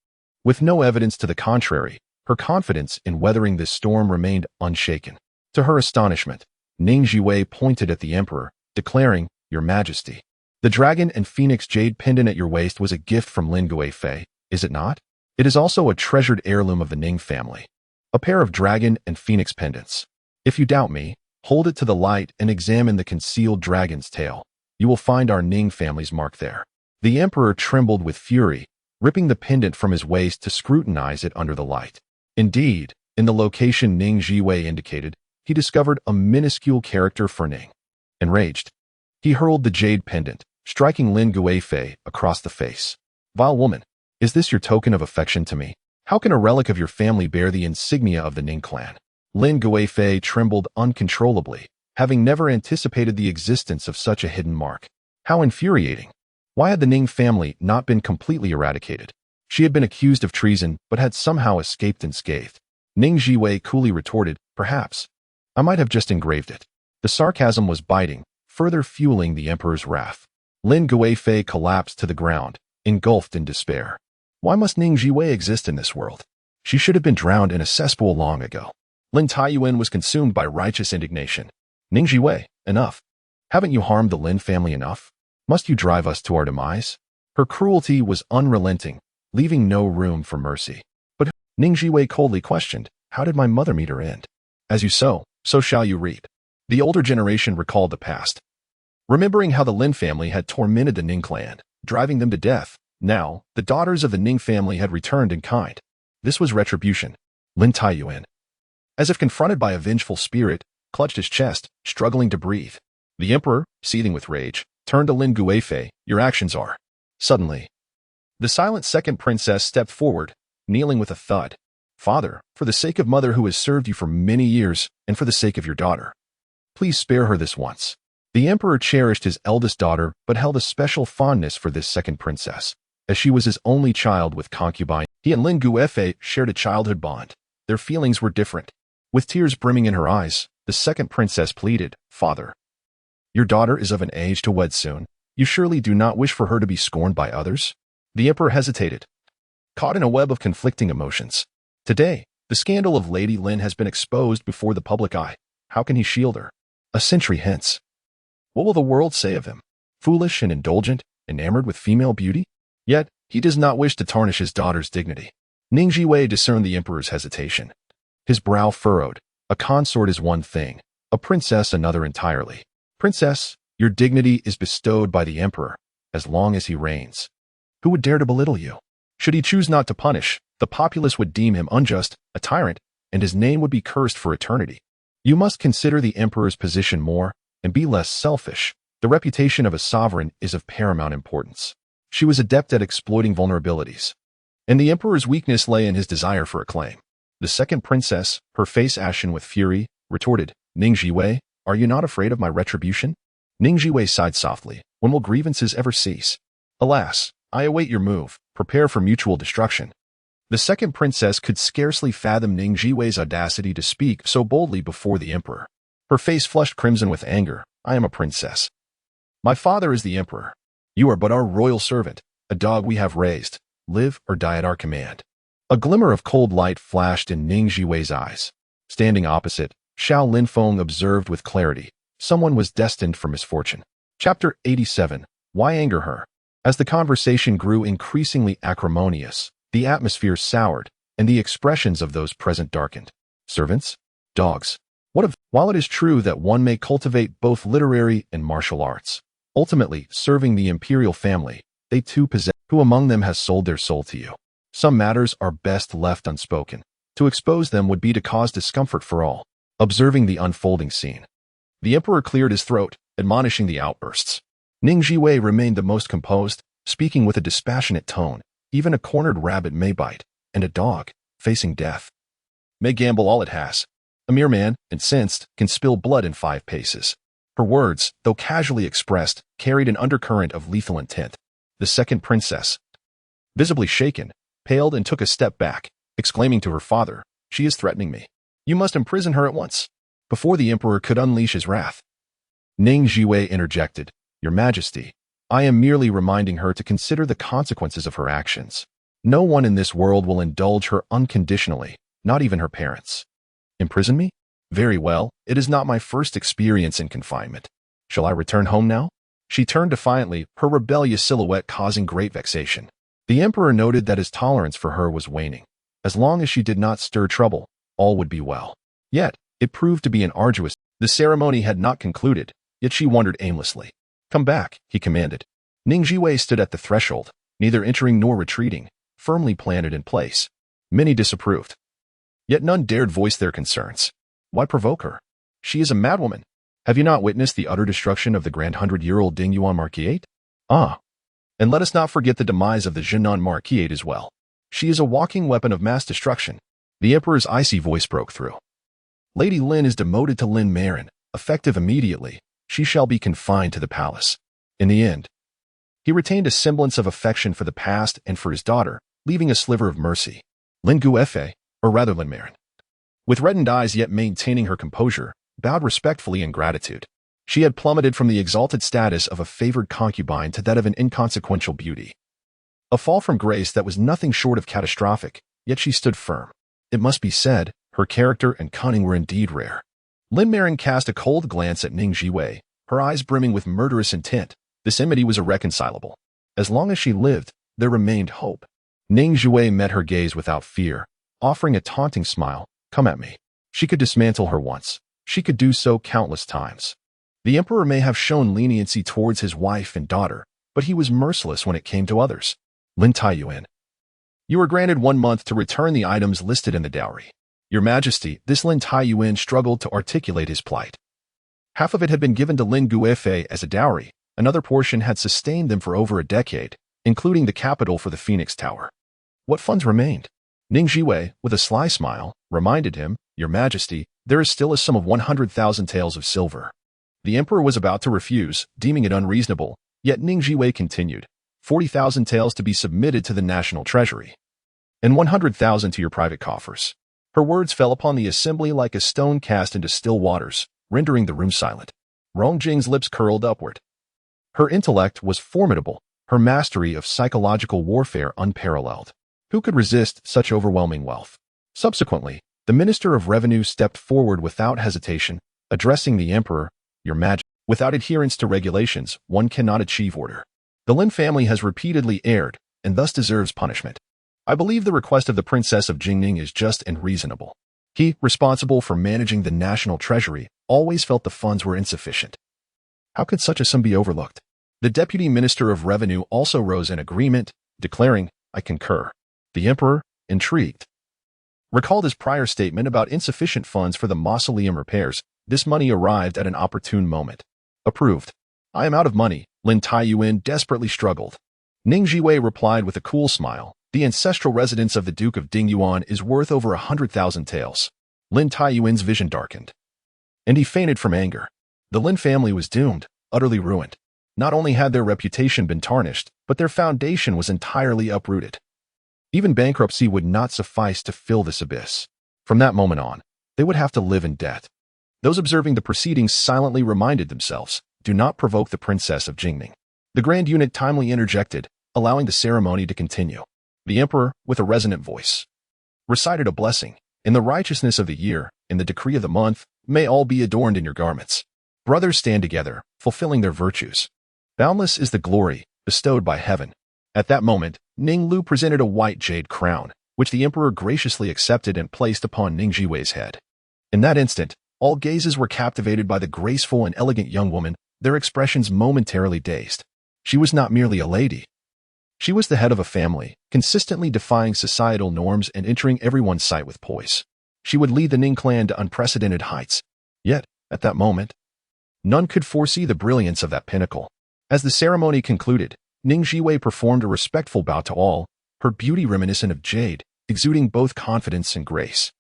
A: With no evidence to the contrary, her confidence in weathering this storm remained unshaken. To her astonishment, Ning Zhiwei pointed at the emperor, declaring, Your Majesty, the dragon and phoenix jade pendant at your waist was a gift from Lin Guifei, is it not? It is also a treasured heirloom of the Ning family. A pair of dragon and phoenix pendants. If you doubt me, hold it to the light and examine the concealed dragon's tail. You will find our Ning family's mark there. The emperor trembled with fury, ripping the pendant from his waist to scrutinize it under the light. Indeed, in the location Ning Zhiwei indicated, he discovered a minuscule character for Ning. Enraged, he hurled the jade pendant, striking Lin Guifei across the face. Vile woman, is this your token of affection to me? How can a relic of your family bear the insignia of the Ning clan? Lin Guifei trembled uncontrollably, having never anticipated the existence of such a hidden mark. How infuriating! Why had the Ning family not been completely eradicated? She had been accused of treason, but had somehow escaped unscathed. Ning Zhiwei coolly retorted, Perhaps. I might have just engraved it. The sarcasm was biting, further fueling the emperor's wrath. Lin Guifei collapsed to the ground, engulfed in despair. Why must Ning Zhiwei exist in this world? She should have been drowned in a cesspool long ago. Lin Taiyuan was consumed by righteous indignation. Ning Zhiwei, enough. Haven't you harmed the Lin family enough? Must you drive us to our demise? Her cruelty was unrelenting, leaving no room for mercy. But Ning Zhiwei coldly questioned, how did my mother meet her end? As you sow, so shall you reap. The older generation recalled the past, remembering how the Lin family had tormented the Ning clan, driving them to death. Now, the daughters of the Ning family had returned in kind. This was retribution. Lin Taiyuan, as if confronted by a vengeful spirit, clutched his chest, struggling to breathe. The emperor, seething with rage, turned to Lin Guifei. Your actions are. Suddenly, the silent second princess stepped forward, kneeling with a thud. Father, for the sake of mother who has served you for many years, and for the sake of your daughter, please spare her this once. The emperor cherished his eldest daughter, but held a special fondness for this second princess, as she was his only child with concubine. He and Lin Guifei shared a childhood bond. Their feelings were different. With tears brimming in her eyes, the second princess pleaded, Father, your daughter is of an age to wed soon. You surely do not wish for her to be scorned by others? The emperor hesitated, caught in a web of conflicting emotions. Today, the scandal of Lady Lin has been exposed before the public eye. How can he shield her? A century hence, what will the world say of him? Foolish and indulgent, enamored with female beauty? Yet, he does not wish to tarnish his daughter's dignity. Ning Zhiwei discerned the emperor's hesitation. His brow furrowed. A consort is one thing, a princess another entirely. Princess, your dignity is bestowed by the emperor, as long as he reigns. Who would dare to belittle you? Should he choose not to punish, the populace would deem him unjust, a tyrant, and his name would be cursed for eternity. You must consider the emperor's position more, and be less selfish. The reputation of a sovereign is of paramount importance. She was adept at exploiting vulnerabilities, and the emperor's weakness lay in his desire for acclaim. The second princess, her face ashen with fury, retorted, Ning Zhiwei, are you not afraid of my retribution? Ning Zhiwei sighed softly. When will grievances ever cease? Alas, I await your move. Prepare for mutual destruction. The second princess could scarcely fathom Ning Zhiwei's audacity to speak so boldly before the emperor. Her face flushed crimson with anger. I am a princess. My father is the emperor. You are but our royal servant, a dog we have raised. Live or die at our command. A glimmer of cold light flashed in Ning Zhiwei's eyes. Standing opposite, Xiao Linfeng observed with clarity. Someone was destined for misfortune. Chapter 87. Why anger her? As the conversation grew increasingly acrimonious, the atmosphere soured, and the expressions of those present darkened. Servants? Dogs. What of? While it is true that one may cultivate both literary and martial arts, ultimately serving the imperial family, they too possess. Who among them has sold their soul to you? Some matters are best left unspoken. To expose them would be to cause discomfort for all. Observing the unfolding scene, the emperor cleared his throat, admonishing the outbursts. Ning Zhiwei remained the most composed, speaking with a dispassionate tone. Even a cornered rabbit may bite, and a dog, facing death, may gamble all it has. A mere man, incensed, can spill blood in 5 paces. Her words, though casually expressed, carried an undercurrent of lethal intent. The second princess, visibly shaken, paled and took a step back, exclaiming to her father, she is threatening me. You must imprison her at once. Before the emperor could unleash his wrath, Ning Zhiwei interjected, Your Majesty, I am merely reminding her to consider the consequences of her actions. No one in this world will indulge her unconditionally, not even her parents. Imprison me? Very well, it is not my first experience in confinement. Shall I return home now? She turned defiantly, her rebellious silhouette causing great vexation. The emperor noted that his tolerance for her was waning. As long as she did not stir trouble, all would be well. Yet, it proved to be an arduous. The ceremony had not concluded, yet she wandered aimlessly. Come back, he commanded. Ning Zhiwei stood at the threshold, neither entering nor retreating, firmly planted in place. Many disapproved, yet none dared voice their concerns. Why provoke her? She is a madwoman. Have you not witnessed the utter destruction of the grand 100-year-old Dingyuan Marquise? Ah, and let us not forget the demise of the Jinan Marquise as well. She is a walking weapon of mass destruction. The emperor's icy voice broke through. Lady Lin is demoted to Lin Marin, effective immediately. She shall be confined to the palace. In the end, he retained a semblance of affection for the past and for his daughter, leaving a sliver of mercy. Lin Guifei, or rather Lin Marin, with reddened eyes yet maintaining her composure, bowed respectfully in gratitude. She had plummeted from the exalted status of a favored concubine to that of an inconsequential beauty. A fall from grace that was nothing short of catastrophic, yet she stood firm. It must be said, her character and cunning were indeed rare. Lin Marin cast a cold glance at Ning Zhiwei, her eyes brimming with murderous intent. This enmity was irreconcilable. As long as she lived, there remained hope. Ning Zhiwei met her gaze without fear, offering a taunting smile. Come at me. She could dismantle her once. She could do so countless times. The emperor may have shown leniency towards his wife and daughter, but he was merciless when it came to others. Lin Taiyuan. You were granted 1 month to return the items listed in the dowry. Your Majesty, this Lin Taiyuan struggled to articulate his plight. Half of it had been given to Lin Guifei as a dowry. Another portion had sustained them for over a decade, including the capital for the Phoenix Tower. What funds remained? Ning Zhiwei, with a sly smile, reminded him, Your Majesty, there is still a sum of 100,000 taels of silver. The emperor was about to refuse, deeming it unreasonable, yet Ning Zhiwei continued, 40,000 taels to be submitted to the national treasury, and 100,000 to your private coffers. Her words fell upon the assembly like a stone cast into still waters, rendering the room silent. Rong Jing's lips curled upward. Her intellect was formidable, her mastery of psychological warfare unparalleled. Who could resist such overwhelming wealth? Subsequently, the Minister of Revenue stepped forward without hesitation, addressing the emperor, Your Majesty. Without adherence to regulations, one cannot achieve order. The Lin family has repeatedly erred, and thus deserves punishment. I believe the request of the Princess of Jingning is just and reasonable. He, responsible for managing the national treasury, always felt the funds were insufficient. How could such a sum be overlooked? The Deputy Minister of Revenue also rose in agreement, declaring, I concur. The emperor, intrigued, recalled his prior statement about insufficient funds for the mausoleum repairs. This money arrived at an opportune moment. Approved. I am out of money, Lin Taiyuan desperately struggled. Ning Zhiwei replied with a cool smile. The ancestral residence of the Duke of Dingyuan is worth over 100,000 taels. Lin Taiyuan's vision darkened, and he fainted from anger. The Lin family was doomed, utterly ruined. Not only had their reputation been tarnished, but their foundation was entirely uprooted. Even bankruptcy would not suffice to fill this abyss. From that moment on, they would have to live in debt. Those observing the proceedings silently reminded themselves, do not provoke the Princess of Jingning. The Grand Eunuch timely interjected, allowing the ceremony to continue. The emperor, with a resonant voice, recited a blessing. In the righteousness of the year, in the decree of the month, may all be adorned in your garments. Brothers stand together, fulfilling their virtues. Boundless is the glory bestowed by heaven. At that moment, Ning Lu presented a white jade crown, which the emperor graciously accepted and placed upon Ning Zhiwei's head. In that instant, all gazes were captivated by the graceful and elegant young woman, their expressions momentarily dazed. She was not merely a lady. She was the head of a family, consistently defying societal norms and entering everyone's sight with poise. She would lead the Ning clan to unprecedented heights. Yet, at that moment, none could foresee the brilliance of that pinnacle. As the ceremony concluded, Ning Zhiwei performed a respectful bow to all, her beauty reminiscent of jade, exuding both confidence and grace.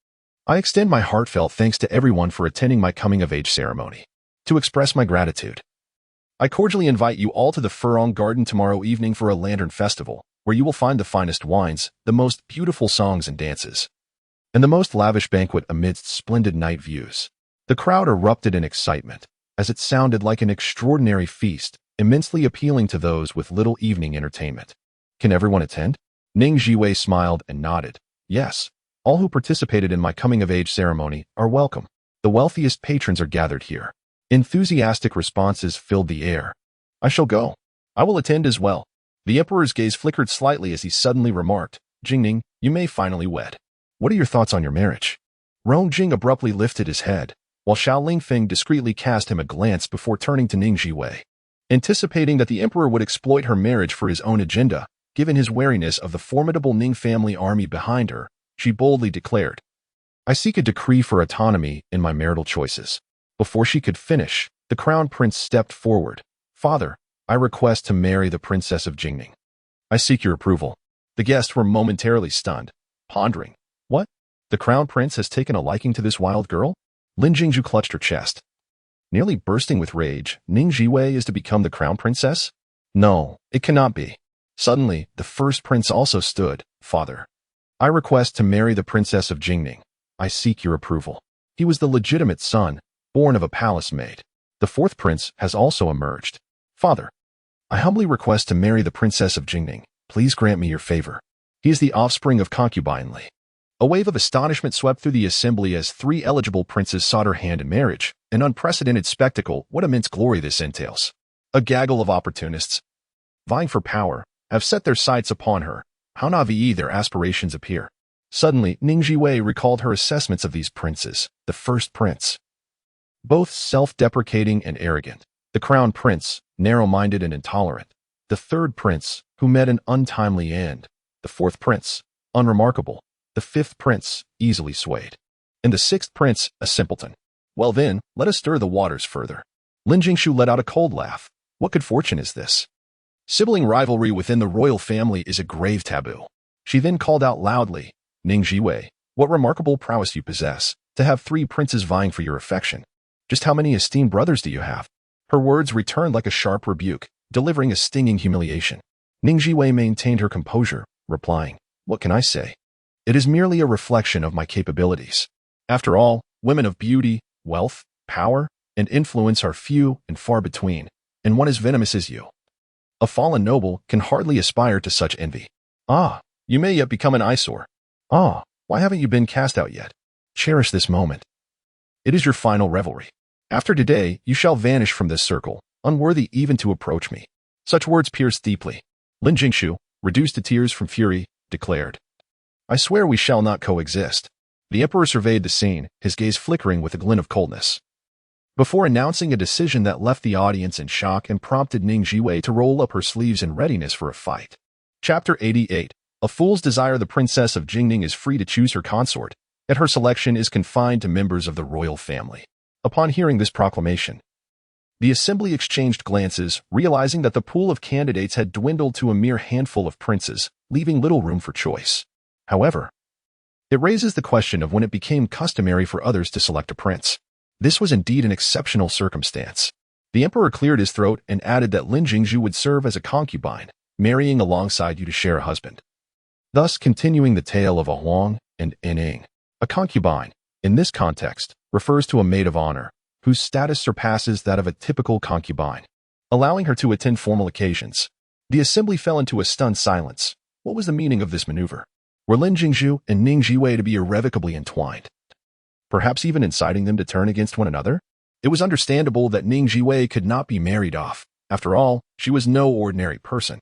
A: I extend my heartfelt thanks to everyone for attending my coming-of-age ceremony. To express my gratitude, I cordially invite you all to the Furong Garden tomorrow evening for a lantern festival, where you will find the finest wines, the most beautiful songs and dances, and the most lavish banquet amidst splendid night views. The crowd erupted in excitement, as it sounded like an extraordinary feast, immensely appealing to those with little evening entertainment. Can everyone attend? Ning Zhiwei smiled and nodded. Yes, all who participated in my coming-of-age ceremony are welcome. The wealthiest patrons are gathered here. Enthusiastic responses filled the air. I shall go. I will attend as well. The emperor's gaze flickered slightly as he suddenly remarked, Jingning, you may finally wed. What are your thoughts on your marriage? Rong Jing abruptly lifted his head, while Xiao Lingfeng discreetly cast him a glance before turning to Ning Zhiwei. Anticipating that the emperor would exploit her marriage for his own agenda, given his wariness of the formidable Ning family army behind her, she boldly declared, I seek a decree for autonomy in my marital choices. Before she could finish, the crown prince stepped forward. Father, I request to marry the Princess of Jingning. I seek your approval. The guests were momentarily stunned, pondering. What? The crown prince has taken a liking to this wild girl? Lin Jingzhu clutched her chest. Nearly bursting with rage, Ning Zhiwei is to become the crown princess? No, it cannot be. Suddenly, the first prince also stood. Father, I request to marry the Princess of Jingning. I seek your approval. He was the legitimate son, born of a palace maid. The fourth prince has also emerged. Father, I humbly request to marry the princess of Jingning. Please grant me your favor. He is the offspring of concubine Li. A wave of astonishment swept through the assembly as three eligible princes sought her hand in marriage. An unprecedented spectacle. What immense glory this entails. A gaggle of opportunists, vying for power, have set their sights upon her. How naive their aspirations appear. Suddenly, Ning Zhiwei recalled her assessments of these princes. The first prince, both self-deprecating and arrogant. The crown prince, narrow-minded and intolerant. The third prince, who met an untimely end. The fourth prince, unremarkable. The fifth prince, easily swayed. And the sixth prince, a simpleton. Well then, let us stir the waters further. Lin Jingshu let out a cold laugh. What good fortune is this? Sibling rivalry within the royal family is a grave taboo. She then called out loudly, Ning Zhiwei, what remarkable prowess you possess, to have three princes vying for your affection. Just how many esteemed brothers do you have? Her words returned like a sharp rebuke, delivering a stinging humiliation. Ning Zhiwei maintained her composure, replying, what can I say? It is merely a reflection of my capabilities. After all, women of beauty, wealth, power, and influence are few and far between, and one as venomous as you. A fallen noble can hardly aspire to such envy. Ah, you may yet become an eyesore. Ah, why haven't you been cast out yet? Cherish this moment. It is your final revelry. After today, you shall vanish from this circle, unworthy even to approach me. Such words pierced deeply. Lin Jingshu, reduced to tears from fury, declared, I swear we shall not coexist. The emperor surveyed the scene, his gaze flickering with a glint of coldness, before announcing a decision that left the audience in shock and prompted Ning Zhiwei to roll up her sleeves in readiness for a fight. Chapter 88. A fool's desire. The princess of Jingning is free to choose her consort, yet her selection is confined to members of the royal family. Upon hearing this proclamation, the assembly exchanged glances, realizing that the pool of candidates had dwindled to a mere handful of princes, leaving little room for choice. However, it raises the question of when it became customary for others to select a prince. This was indeed an exceptional circumstance. The emperor cleared his throat and added that Lin Jingzhu would serve as a concubine, marrying alongside you to share a husband, thus continuing the tale of a Huang and Ning. A concubine, in this context, refers to a maid of honor, whose status surpasses that of a typical concubine, allowing her to attend formal occasions. The assembly fell into a stunned silence. What was the meaning of this maneuver? Were Lin Jingzhu and Ning Zhiwei to be irrevocably entwined, perhaps even inciting them to turn against one another? It was understandable that Ning Zhiwei could not be married off. After all, she was no ordinary person.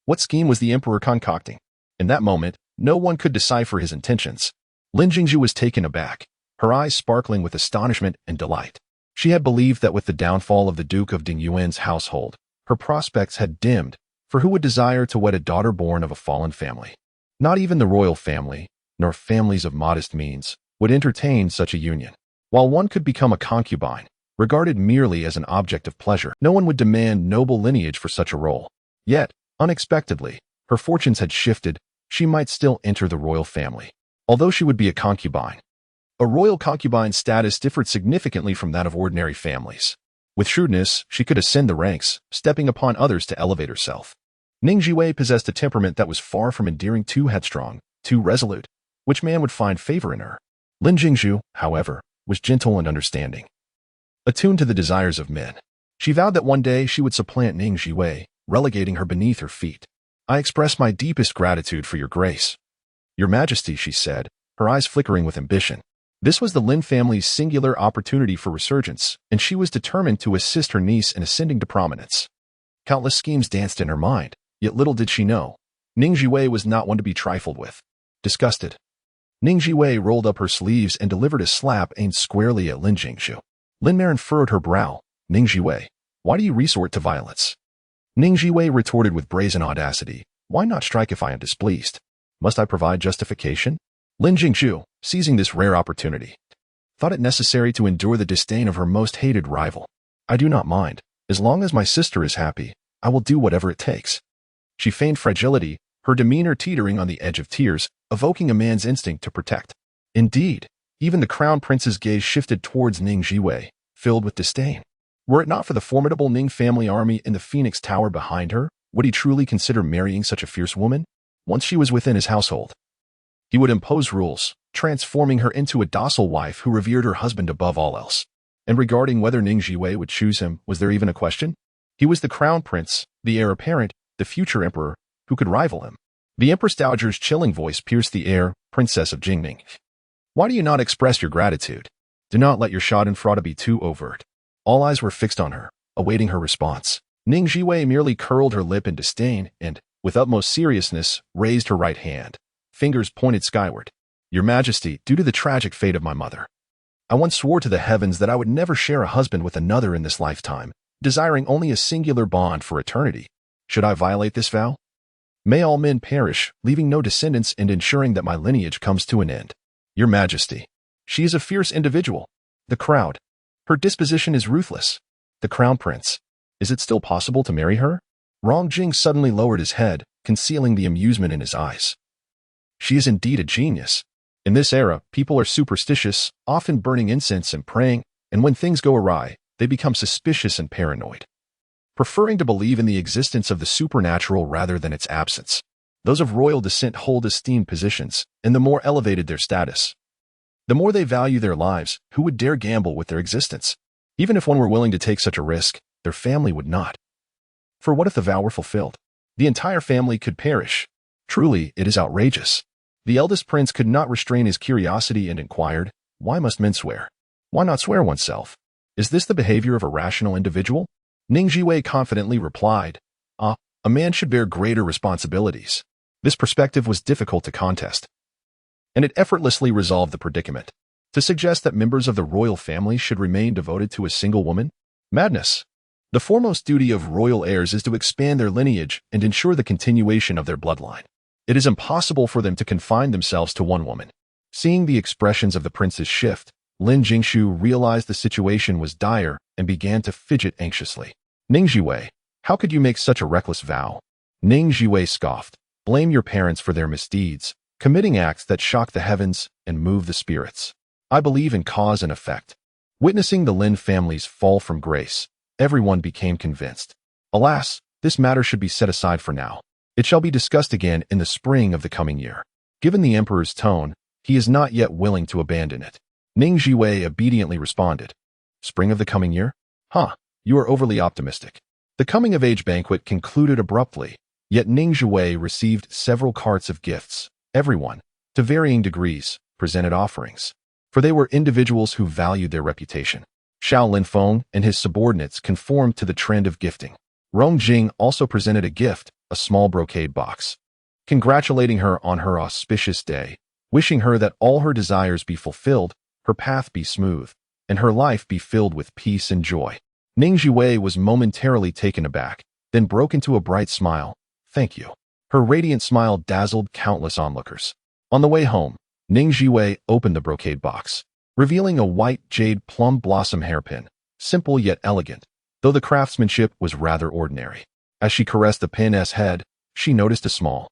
A: What scheme was the emperor concocting? In that moment, no one could decipher his intentions. Lin Jingzhu was taken aback, her eyes sparkling with astonishment and delight. She had believed that with the downfall of the Duke of Dingyuan's household, her prospects had dimmed, for who would desire to wed a daughter born of a fallen family? Not even the royal family, nor families of modest means, would entertain such a union. While one could become a concubine, regarded merely as an object of pleasure, no one would demand noble lineage for such a role. Yet, unexpectedly, her fortunes had shifted. She might still enter the royal family, although she would be a concubine. A royal concubine's status differed significantly from that of ordinary families. With shrewdness, she could ascend the ranks, stepping upon others to elevate herself. Ning Zhiwei possessed a temperament that was far from endearing, too headstrong, too resolute. Which man would find favor in her? Lin Jingzhu, however, was gentle and understanding, attuned to the desires of men. She vowed that one day she would supplant Ning Zhiwei, relegating her beneath her feet. I express my deepest gratitude for your grace. Your Majesty, she said, her eyes flickering with ambition. This was the Lin family's singular opportunity for resurgence, and she was determined to assist her niece in ascending to prominence. Countless schemes danced in her mind, yet little did she know, Ning Zhiwei was not one to be trifled with. Disgusted, Ning Zhiwei rolled up her sleeves and delivered a slap aimed squarely at Lin Jingzhu. Lin Marin furrowed her brow. Ning Zhiwei, why do you resort to violence? Ning Zhiwei retorted with brazen audacity. Why not strike if I am displeased? Must I provide justification? Lin Jingzhu, seizing this rare opportunity, thought it necessary to endure the disdain of her most hated rival. I do not mind. As long as my sister is happy, I will do whatever it takes. She feigned fragility, her demeanor teetering on the edge of tears, evoking a man's instinct to protect. Indeed, even the crown prince's gaze shifted towards Ning Zhiwei, filled with disdain. Were it not for the formidable Ning family army in the Phoenix Tower behind her, would he truly consider marrying such a fierce woman? Once she was within his household, he would impose rules, transforming her into a docile wife who revered her husband above all else. And regarding whether Ning Zhiwei would choose him, was there even a question? He was the crown prince, the heir apparent, the future emperor. Who could rival him? The Empress Dowager's chilling voice pierced the air. Princess of Jingning, why do you not express your gratitude? Do not let your schadenfreude be too overt. All eyes were fixed on her, awaiting her response. Ning Zhiwei merely curled her lip in disdain and, with utmost seriousness, raised her right hand. Fingers pointed skyward. Your Majesty, due to the tragic fate of my mother, I once swore to the heavens that I would never share a husband with another in this lifetime, desiring only a singular bond for eternity. Should I violate this vow? May all men perish, leaving no descendants and ensuring that my lineage comes to an end. Your Majesty, she is a fierce individual. The crowd. Her disposition is ruthless. The crown prince. Is it still possible to marry her? Rong Jing suddenly lowered his head, concealing the amusement in his eyes. She is indeed a genius. In this era, people are superstitious, often burning incense and praying, and when things go awry, they become suspicious and paranoid, preferring to believe in the existence of the supernatural rather than its absence. Those of royal descent hold esteemed positions, and the more elevated their status, the more they value their lives. Who would dare gamble with their existence? Even if one were willing to take such a risk, their family would not. For what if the vow were fulfilled? The entire family could perish. Truly, it is outrageous. The eldest prince could not restrain his curiosity and inquired, why must men swear? Why not swear oneself? Is this the behavior of a rational individual? Ning Zhiwei confidently replied, a man should bear greater responsibilities. This perspective was difficult to contest, and it effortlessly resolved the predicament. To suggest that members of the royal family should remain devoted to a single woman? Madness. The foremost duty of royal heirs is to expand their lineage and ensure the continuation of their bloodline. It is impossible for them to confine themselves to one woman. Seeing the expressions of the princes shift, Lin Jingshu realized the situation was dire and began to fidget anxiously. Ning Zhiwei, how could you make such a reckless vow? Ning Zhiwei scoffed. Blame your parents for their misdeeds, committing acts that shock the heavens and move the spirits. I believe in cause and effect. Witnessing the Lin family's fall from grace, everyone became convinced. Alas, this matter should be set aside for now. It shall be discussed again in the spring of the coming year. Given the emperor's tone, he is not yet willing to abandon it. Ning Zhiwei obediently responded. Spring of the coming year? You are overly optimistic. The coming-of-age banquet concluded abruptly, yet Ning Zhiwei received several carts of gifts. Everyone, to varying degrees, presented offerings, for they were individuals who valued their reputation. Xiao Linfeng and his subordinates conformed to the trend of gifting. Rong Jing also presented a gift, a small brocade box, congratulating her on her auspicious day, wishing her that all her desires be fulfilled, her path be smooth, and her life be filled with peace and joy. Ning Zhiwei was momentarily taken aback, then broke into a bright smile. Thank you. Her radiant smile dazzled countless onlookers. On the way home, Ning Zhiwei opened the brocade box, revealing a white jade plum blossom hairpin, simple yet elegant, though the craftsmanship was rather ordinary. As she caressed the pin's head, she noticed a small,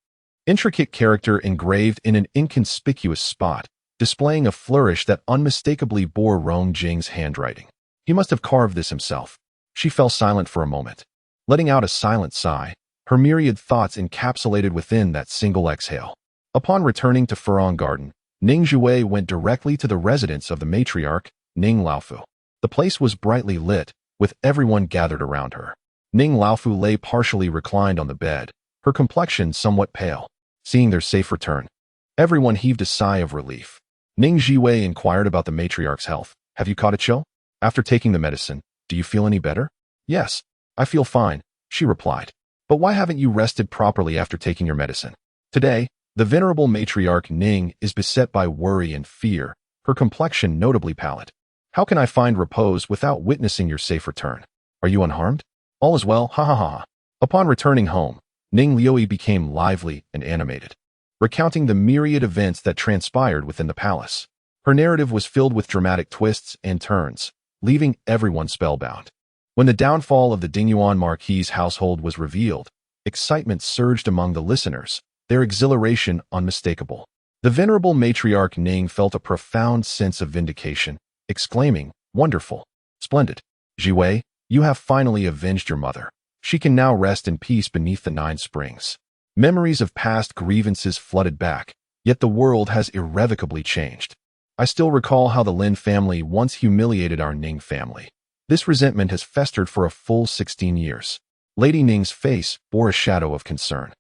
A: intricate character engraved in an inconspicuous spot, displaying a flourish that unmistakably bore Rong Jing's handwriting. He must have carved this himself. She fell silent for a moment, letting out a silent sigh, her myriad thoughts encapsulated within that single exhale. Upon returning to Furong Garden, Ning Zhiwei went directly to the residence of the matriarch, Ning Laofu. The place was brightly lit, with everyone gathered around her. Ning Laofu lay partially reclined on the bed, her complexion somewhat pale. Seeing their safe return, everyone heaved a sigh of relief. Ning Zhiwei inquired about the matriarch's health. Have you caught a chill? After taking the medicine, do you feel any better? Yes, I feel fine, she replied. But why haven't you rested properly after taking your medicine? Today, the venerable matriarch Ning is beset by worry and fear, her complexion notably pallid. How can I find repose without witnessing your safe return? Are you unharmed? All is well, ha ha ha. Upon returning home, Ning Liuyi became lively and animated, recounting the myriad events that transpired within the palace. Her narrative was filled with dramatic twists and turns, leaving everyone spellbound. When the downfall of the Dingyuan Marquis's household was revealed, excitement surged among the listeners, their exhilaration unmistakable. The venerable matriarch Ning felt a profound sense of vindication, exclaiming, "Wonderful! Splendid! Zhiwei, you have finally avenged your mother. She can now rest in peace beneath the 9 springs." Memories of past grievances flooded back, yet the world has irrevocably changed. I still recall how the Lin family once humiliated our Ning family. This resentment has festered for a full 16 years. Lady Ning's face bore a shadow of concern.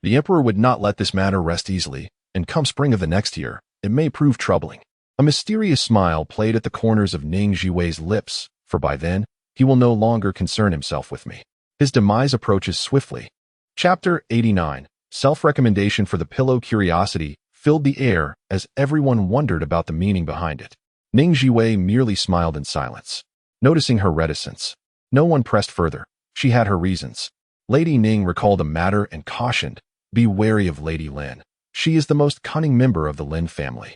A: The emperor would not let this matter rest easily, and come spring of the next year, it may prove troubling. A mysterious smile played at the corners of Ning Zhiwei's lips, for by then, he will no longer concern himself with me. His demise approaches swiftly. Chapter 89. Self-recommendation for the pillow. Curiosity filled the air as everyone wondered about the meaning behind it. Ning Zhiwei merely smiled in silence. Noticing her reticence, no one pressed further. She had her reasons. Lady Ning recalled the matter and cautioned, "Be wary of Lady Lin. She is the most cunning member of the Lin family.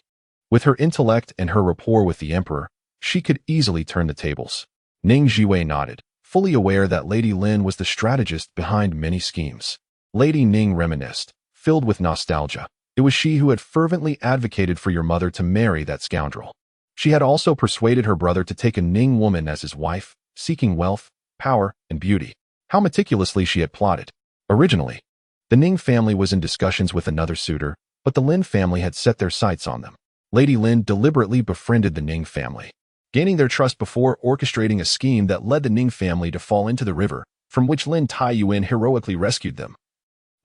A: With her intellect and her rapport with the emperor, she could easily turn the tables." Ning Zhiwei nodded, fully aware that Lady Lin was the strategist behind many schemes. Lady Ning reminisced, filled with nostalgia. It was she who had fervently advocated for your mother to marry that scoundrel. She had also persuaded her brother to take a Ning woman as his wife, seeking wealth, power, and beauty. How meticulously she had plotted. Originally, the Ning family was in discussions with another suitor, but the Lin family had set their sights on them. Lady Lin deliberately befriended the Ning family, gaining their trust before orchestrating a scheme that led the Ning family to fall into the river, from which Lin Taiyuan heroically rescued them.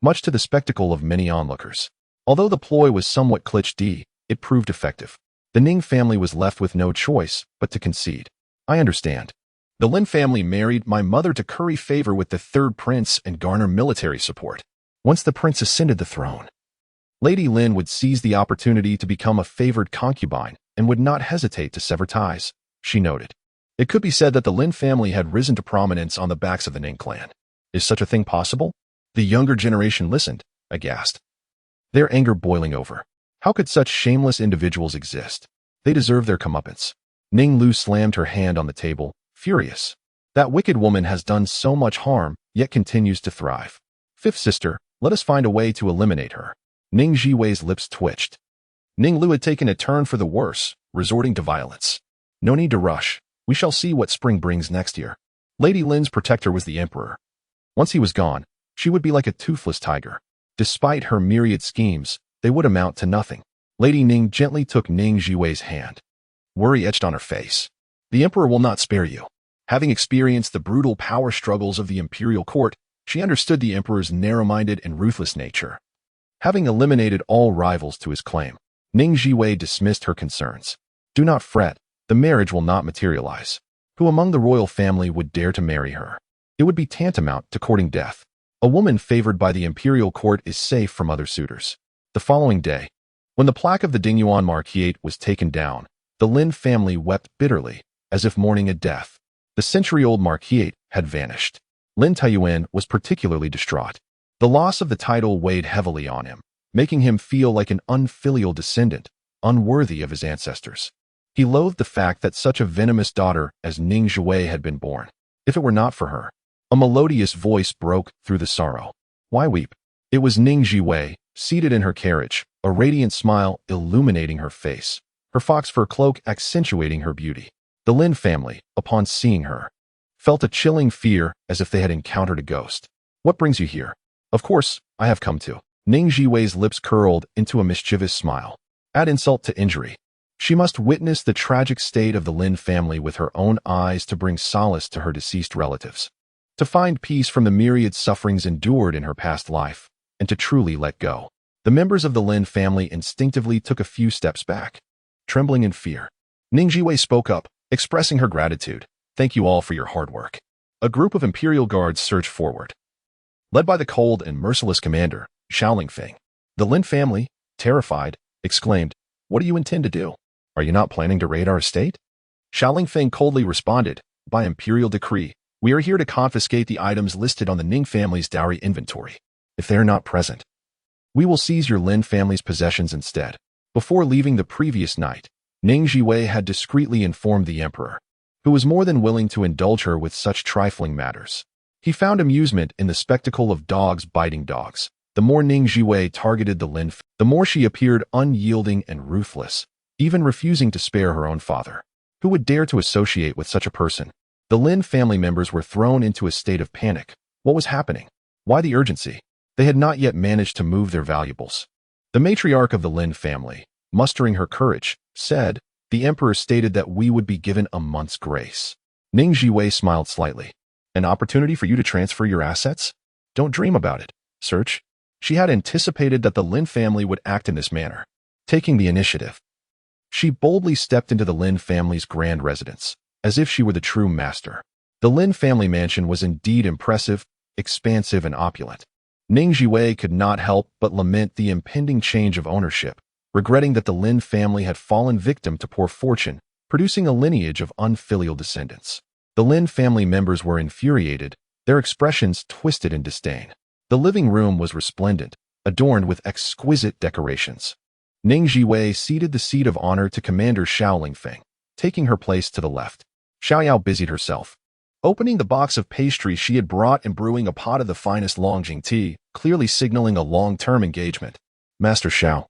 A: Much to the spectacle of many onlookers. Although the ploy was somewhat cliché, it proved effective. The Ning family was left with no choice but to concede. I understand. The Lin family married my mother to curry favor with the third prince and garner military support. Once the prince ascended the throne, Lady Lin would seize the opportunity to become a favored concubine and would not hesitate to sever ties, she noted. It could be said that the Lin family had risen to prominence on the backs of the Ning clan. Is such a thing possible? The younger generation listened, aghast, their anger boiling over. How could such shameless individuals exist? They deserve their comeuppance. Ning Lu slammed her hand on the table, furious. That wicked woman has done so much harm, yet continues to thrive. Fifth sister, let us find a way to eliminate her. Ning Zhiwei's lips twitched. Ning Lu had taken a turn for the worse, resorting to violence. No need to rush. We shall see what spring brings next year. Lady Lin's protector was the emperor. Once he was gone, she would be like a toothless tiger. Despite her myriad schemes, they would amount to nothing. Lady Ning gently took Ning Zhiwei's hand. Worry etched on her face. The emperor will not spare you. Having experienced the brutal power struggles of the imperial court, she understood the emperor's narrow-minded and ruthless nature. Having eliminated all rivals to his claim, Ning Zhiwei dismissed her concerns. Do not fret, the marriage will not materialize. Who among the royal family would dare to marry her? It would be tantamount to courting death. A woman favored by the imperial court is safe from other suitors. The following day, when the plaque of the Dingyuan Marquisate was taken down, the Lin family wept bitterly, as if mourning a death. The century-old Marquisate had vanished. Lin Taiyuan was particularly distraught. The loss of the title weighed heavily on him, making him feel like an unfilial descendant, unworthy of his ancestors. He loathed the fact that such a venomous daughter as Ning Zhiwei had been born. If it were not for her, a melodious voice broke through the sorrow. Why weep? It was Ning Zhiwei, seated in her carriage, a radiant smile illuminating her face, her fox fur cloak accentuating her beauty. The Lin family, upon seeing her, felt a chilling fear as if they had encountered a ghost. What brings you here? Of course, I have come to. Ning Zhiwei's lips curled into a mischievous smile. Add insult to injury. She must witness the tragic state of the Lin family with her own eyes to bring solace to her deceased relatives, to find peace from the myriad sufferings endured in her past life, and to truly let go. The members of the Lin family instinctively took a few steps back, trembling in fear. Ning Zhiwei spoke up, expressing her gratitude. Thank you all for your hard work. A group of imperial guards surged forward, led by the cold and merciless commander, Xiaoling Feng. The Lin family, terrified, exclaimed, "What do you intend to do? Are you not planning to raid our estate?" Xiaoling Feng coldly responded, "By imperial decree, we are here to confiscate the items listed on the Ning family's dowry inventory. If they are not present, we will seize your Lin family's possessions instead." Before leaving the previous night, Ning Zhiwei had discreetly informed the emperor, who was more than willing to indulge her with such trifling matters. He found amusement in the spectacle of dogs biting dogs. The more Ning Zhiwei targeted the Lin, the more she appeared unyielding and ruthless, even refusing to spare her own father. Who would dare to associate with such a person? The Lin family members were thrown into a state of panic. What was happening? Why the urgency? They had not yet managed to move their valuables. The matriarch of the Lin family, mustering her courage, said, "The emperor stated that we would be given a month's grace." Ning Zhiwei smiled slightly. "An opportunity for you to transfer your assets? Don't dream about it. Search." She had anticipated that the Lin family would act in this manner. Taking the initiative, she boldly stepped into the Lin family's grand residence, as if she were the true master. The Lin family mansion was indeed impressive, expansive, and opulent. Ning Zhiwei could not help but lament the impending change of ownership, regretting that the Lin family had fallen victim to poor fortune, producing a lineage of unfilial descendants. The Lin family members were infuriated, their expressions twisted in disdain. The living room was resplendent, adorned with exquisite decorations. Ning Zhiwei ceded the seat of honor to Commander Xiao Lingfeng, taking her place to the left. Xiaoyao busied herself, opening the box of pastries she had brought and brewing a pot of the finest Longjing tea, clearly signaling a long-term engagement. "Master Xiao,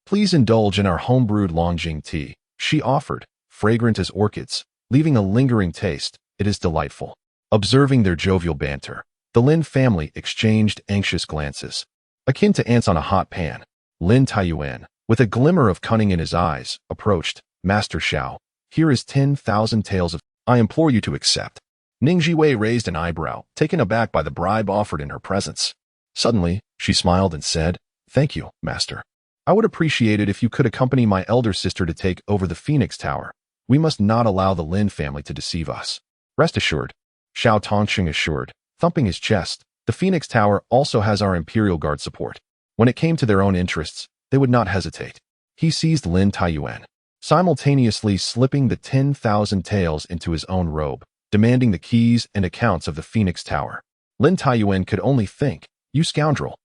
A: please indulge in our home-brewed Longjing tea," she offered, fragrant as orchids, leaving a lingering taste. "It is delightful." Observing their jovial banter, the Lin family exchanged anxious glances, akin to ants on a hot pan. Lin Taiyuan, with a glimmer of cunning in his eyes, approached. "Master Xiao, here is 10,000 taels of... I implore you to accept." Ning Zhiwei raised an eyebrow, taken aback by the bribe offered in her presence. Suddenly, she smiled and said, "Thank you, master. I would appreciate it if you could accompany my elder sister to take over the Phoenix Tower. We must not allow the Lin family to deceive us." "Rest assured," Xiao Tongqing assured, thumping his chest. "The Phoenix Tower also has our Imperial Guard support. When it came to their own interests, they would not hesitate." He seized Lin Taiyuan, simultaneously slipping the 10,000 taels into his own robe, demanding the keys and accounts of the Phoenix Tower. Lin Taiyuan could only think, "You scoundrel."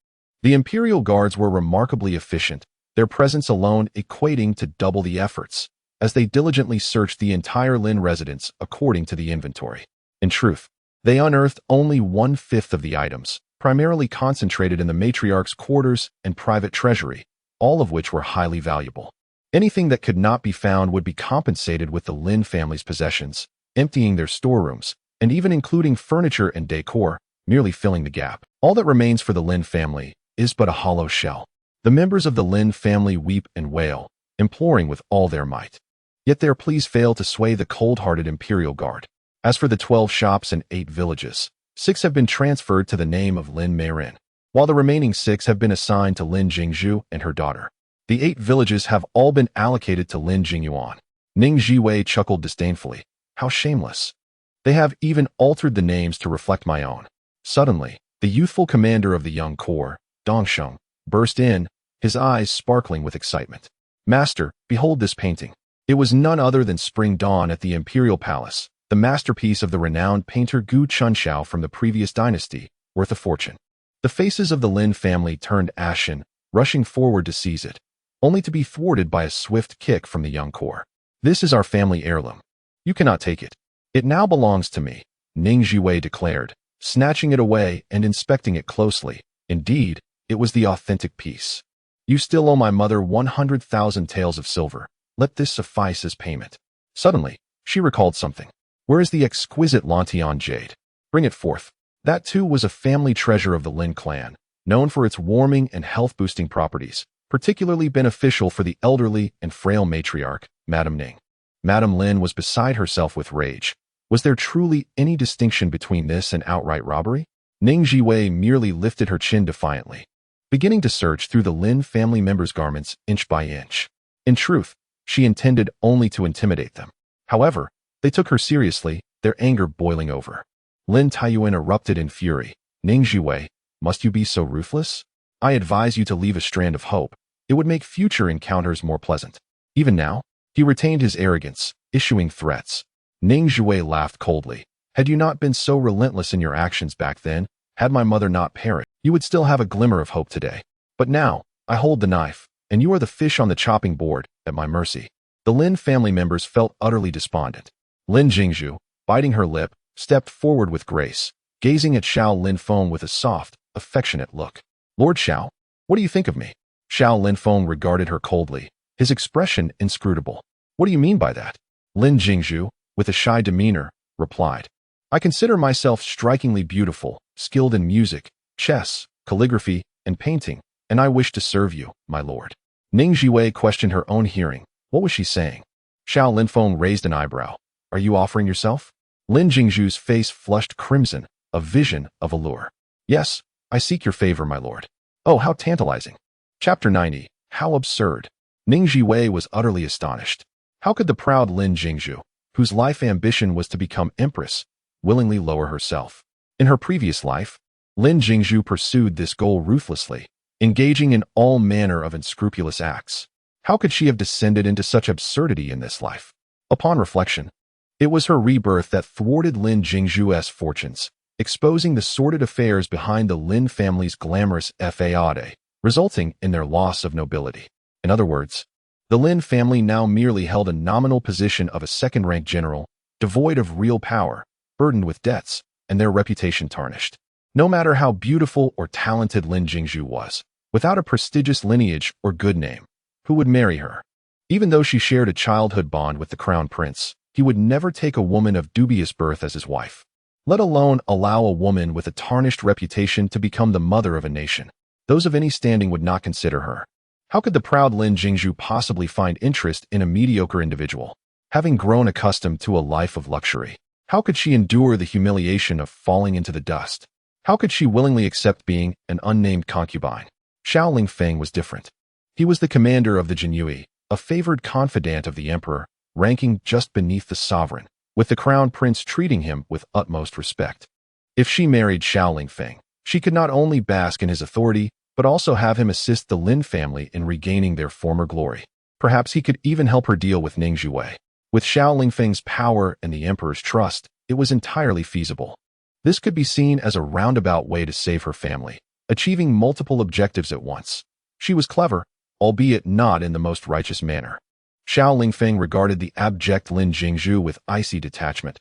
A: The Imperial Guards were remarkably efficient, their presence alone equating to double the efforts, as they diligently searched the entire Lin residence according to the inventory. In truth, they unearthed only 1/5 of the items, primarily concentrated in the matriarch's quarters and private treasury, all of which were highly valuable. Anything that could not be found would be compensated with the Lin family's possessions, emptying their storerooms, and even including furniture and decor, merely filling the gap. All that remains for the Lin family is but a hollow shell. The members of the Lin family weep and wail, imploring with all their might. Yet their pleas fail to sway the cold-hearted Imperial Guard. As for the 12 shops and 8 villages, 6 have been transferred to the name of Lin Meirin, while the remaining 6 have been assigned to Lin Jingzhu and her daughter. The 8 villages have all been allocated to Lin Jingyuan. Ning Zhiwei chuckled disdainfully. "How shameless. They have even altered the names to reflect my own." Suddenly, the youthful commander of the young corps, Dongsheng, burst in, his eyes sparkling with excitement. "Master, behold this painting." It was none other than Spring Dawn at the Imperial Palace, the masterpiece of the renowned painter Gu Chunxiao from the previous dynasty, worth a fortune. The faces of the Lin family turned ashen, rushing forward to seize it, only to be thwarted by a swift kick from the young corps. "This is our family heirloom. You cannot take it. It now belongs to me," Ning Zhiwei declared, snatching it away and inspecting it closely. Indeed, it was the authentic piece. "You still owe my mother 100,000 taels of silver. Let this suffice as payment." Suddenly, she recalled something. "Where is the exquisite Lantian jade? Bring it forth." That too was a family treasure of the Lin clan, known for its warming and health-boosting properties, particularly beneficial for the elderly and frail matriarch, Madame Ning. Madame Lin was beside herself with rage. Was there truly any distinction between this and outright robbery? Ning Zhiwei merely lifted her chin defiantly, beginning to search through the Lin family members' garments inch by inch. In truth, she intended only to intimidate them. However, they took her seriously, their anger boiling over. Lin Taiyuan erupted in fury. "Ning Zhiwei, must you be so ruthless? I advise you to leave a strand of hope. It would make future encounters more pleasant." Even now, he retained his arrogance, issuing threats. Ning Zhiwei laughed coldly. "Had you not been so relentless in your actions back then, had my mother not perished, you would still have a glimmer of hope today. But now, I hold the knife, and you are the fish on the chopping board, at my mercy." The Lin family members felt utterly despondent. Lin Jingzhu, biting her lip, stepped forward with grace, gazing at Xiao Linfeng with a soft, affectionate look. "Lord Xiao, what do you think of me?" Xiao Linfeng regarded her coldly, his expression inscrutable. "What do you mean by that?" Lin Jingzhu, with a shy demeanor, replied, "I consider myself strikingly beautiful, skilled in music, chess, calligraphy, and painting, and I wish to serve you, my lord." Ning Zhiwei questioned her own hearing. What was she saying? Xiao Linfeng raised an eyebrow. Are you offering yourself? Lin Jingzhu's face flushed crimson, a vision of allure. Yes, I seek your favor, my lord. Oh, how tantalizing. Chapter 90. How absurd. Ning Zhiwei was utterly astonished. How could the proud Lin Jingzhu, whose life ambition was to become empress, willingly lower herself? In her previous life, Lin Jingzhu pursued this goal ruthlessly, engaging in all manner of unscrupulous acts. How could she have descended into such absurdity in this life? Upon reflection, it was her rebirth that thwarted Lin Jingzhu's fortunes, exposing the sordid affairs behind the Lin family's glamorous faade, resulting in their loss of nobility. In other words, the Lin family now merely held a nominal position of a second-rank general, devoid of real power, burdened with debts, and their reputation tarnished. No matter how beautiful or talented Lin Jingzhu was, without a prestigious lineage or good name, who would marry her? Even though she shared a childhood bond with the crown prince, he would never take a woman of dubious birth as his wife, let alone allow a woman with a tarnished reputation to become the mother of a nation. Those of any standing would not consider her. How could the proud Lin Jingzhu possibly find interest in a mediocre individual? Having grown accustomed to a life of luxury, how could she endure the humiliation of falling into the dust? How could she willingly accept being an unnamed concubine? Xiao Lingfeng was different. He was the commander of the Jinyue, a favored confidant of the emperor, ranking just beneath the sovereign, with the crown prince treating him with utmost respect. If she married Xiao Lingfeng, she could not only bask in his authority, but also have him assist the Lin family in regaining their former glory. Perhaps he could even help her deal with Ning Zhiwei. With Xiao Lingfeng's power and the emperor's trust, it was entirely feasible. This could be seen as a roundabout way to save her family, achieving multiple objectives at once. She was clever, albeit not in the most righteous manner. Xiao Lingfeng regarded the abject Lin Jingzhu with icy detachment,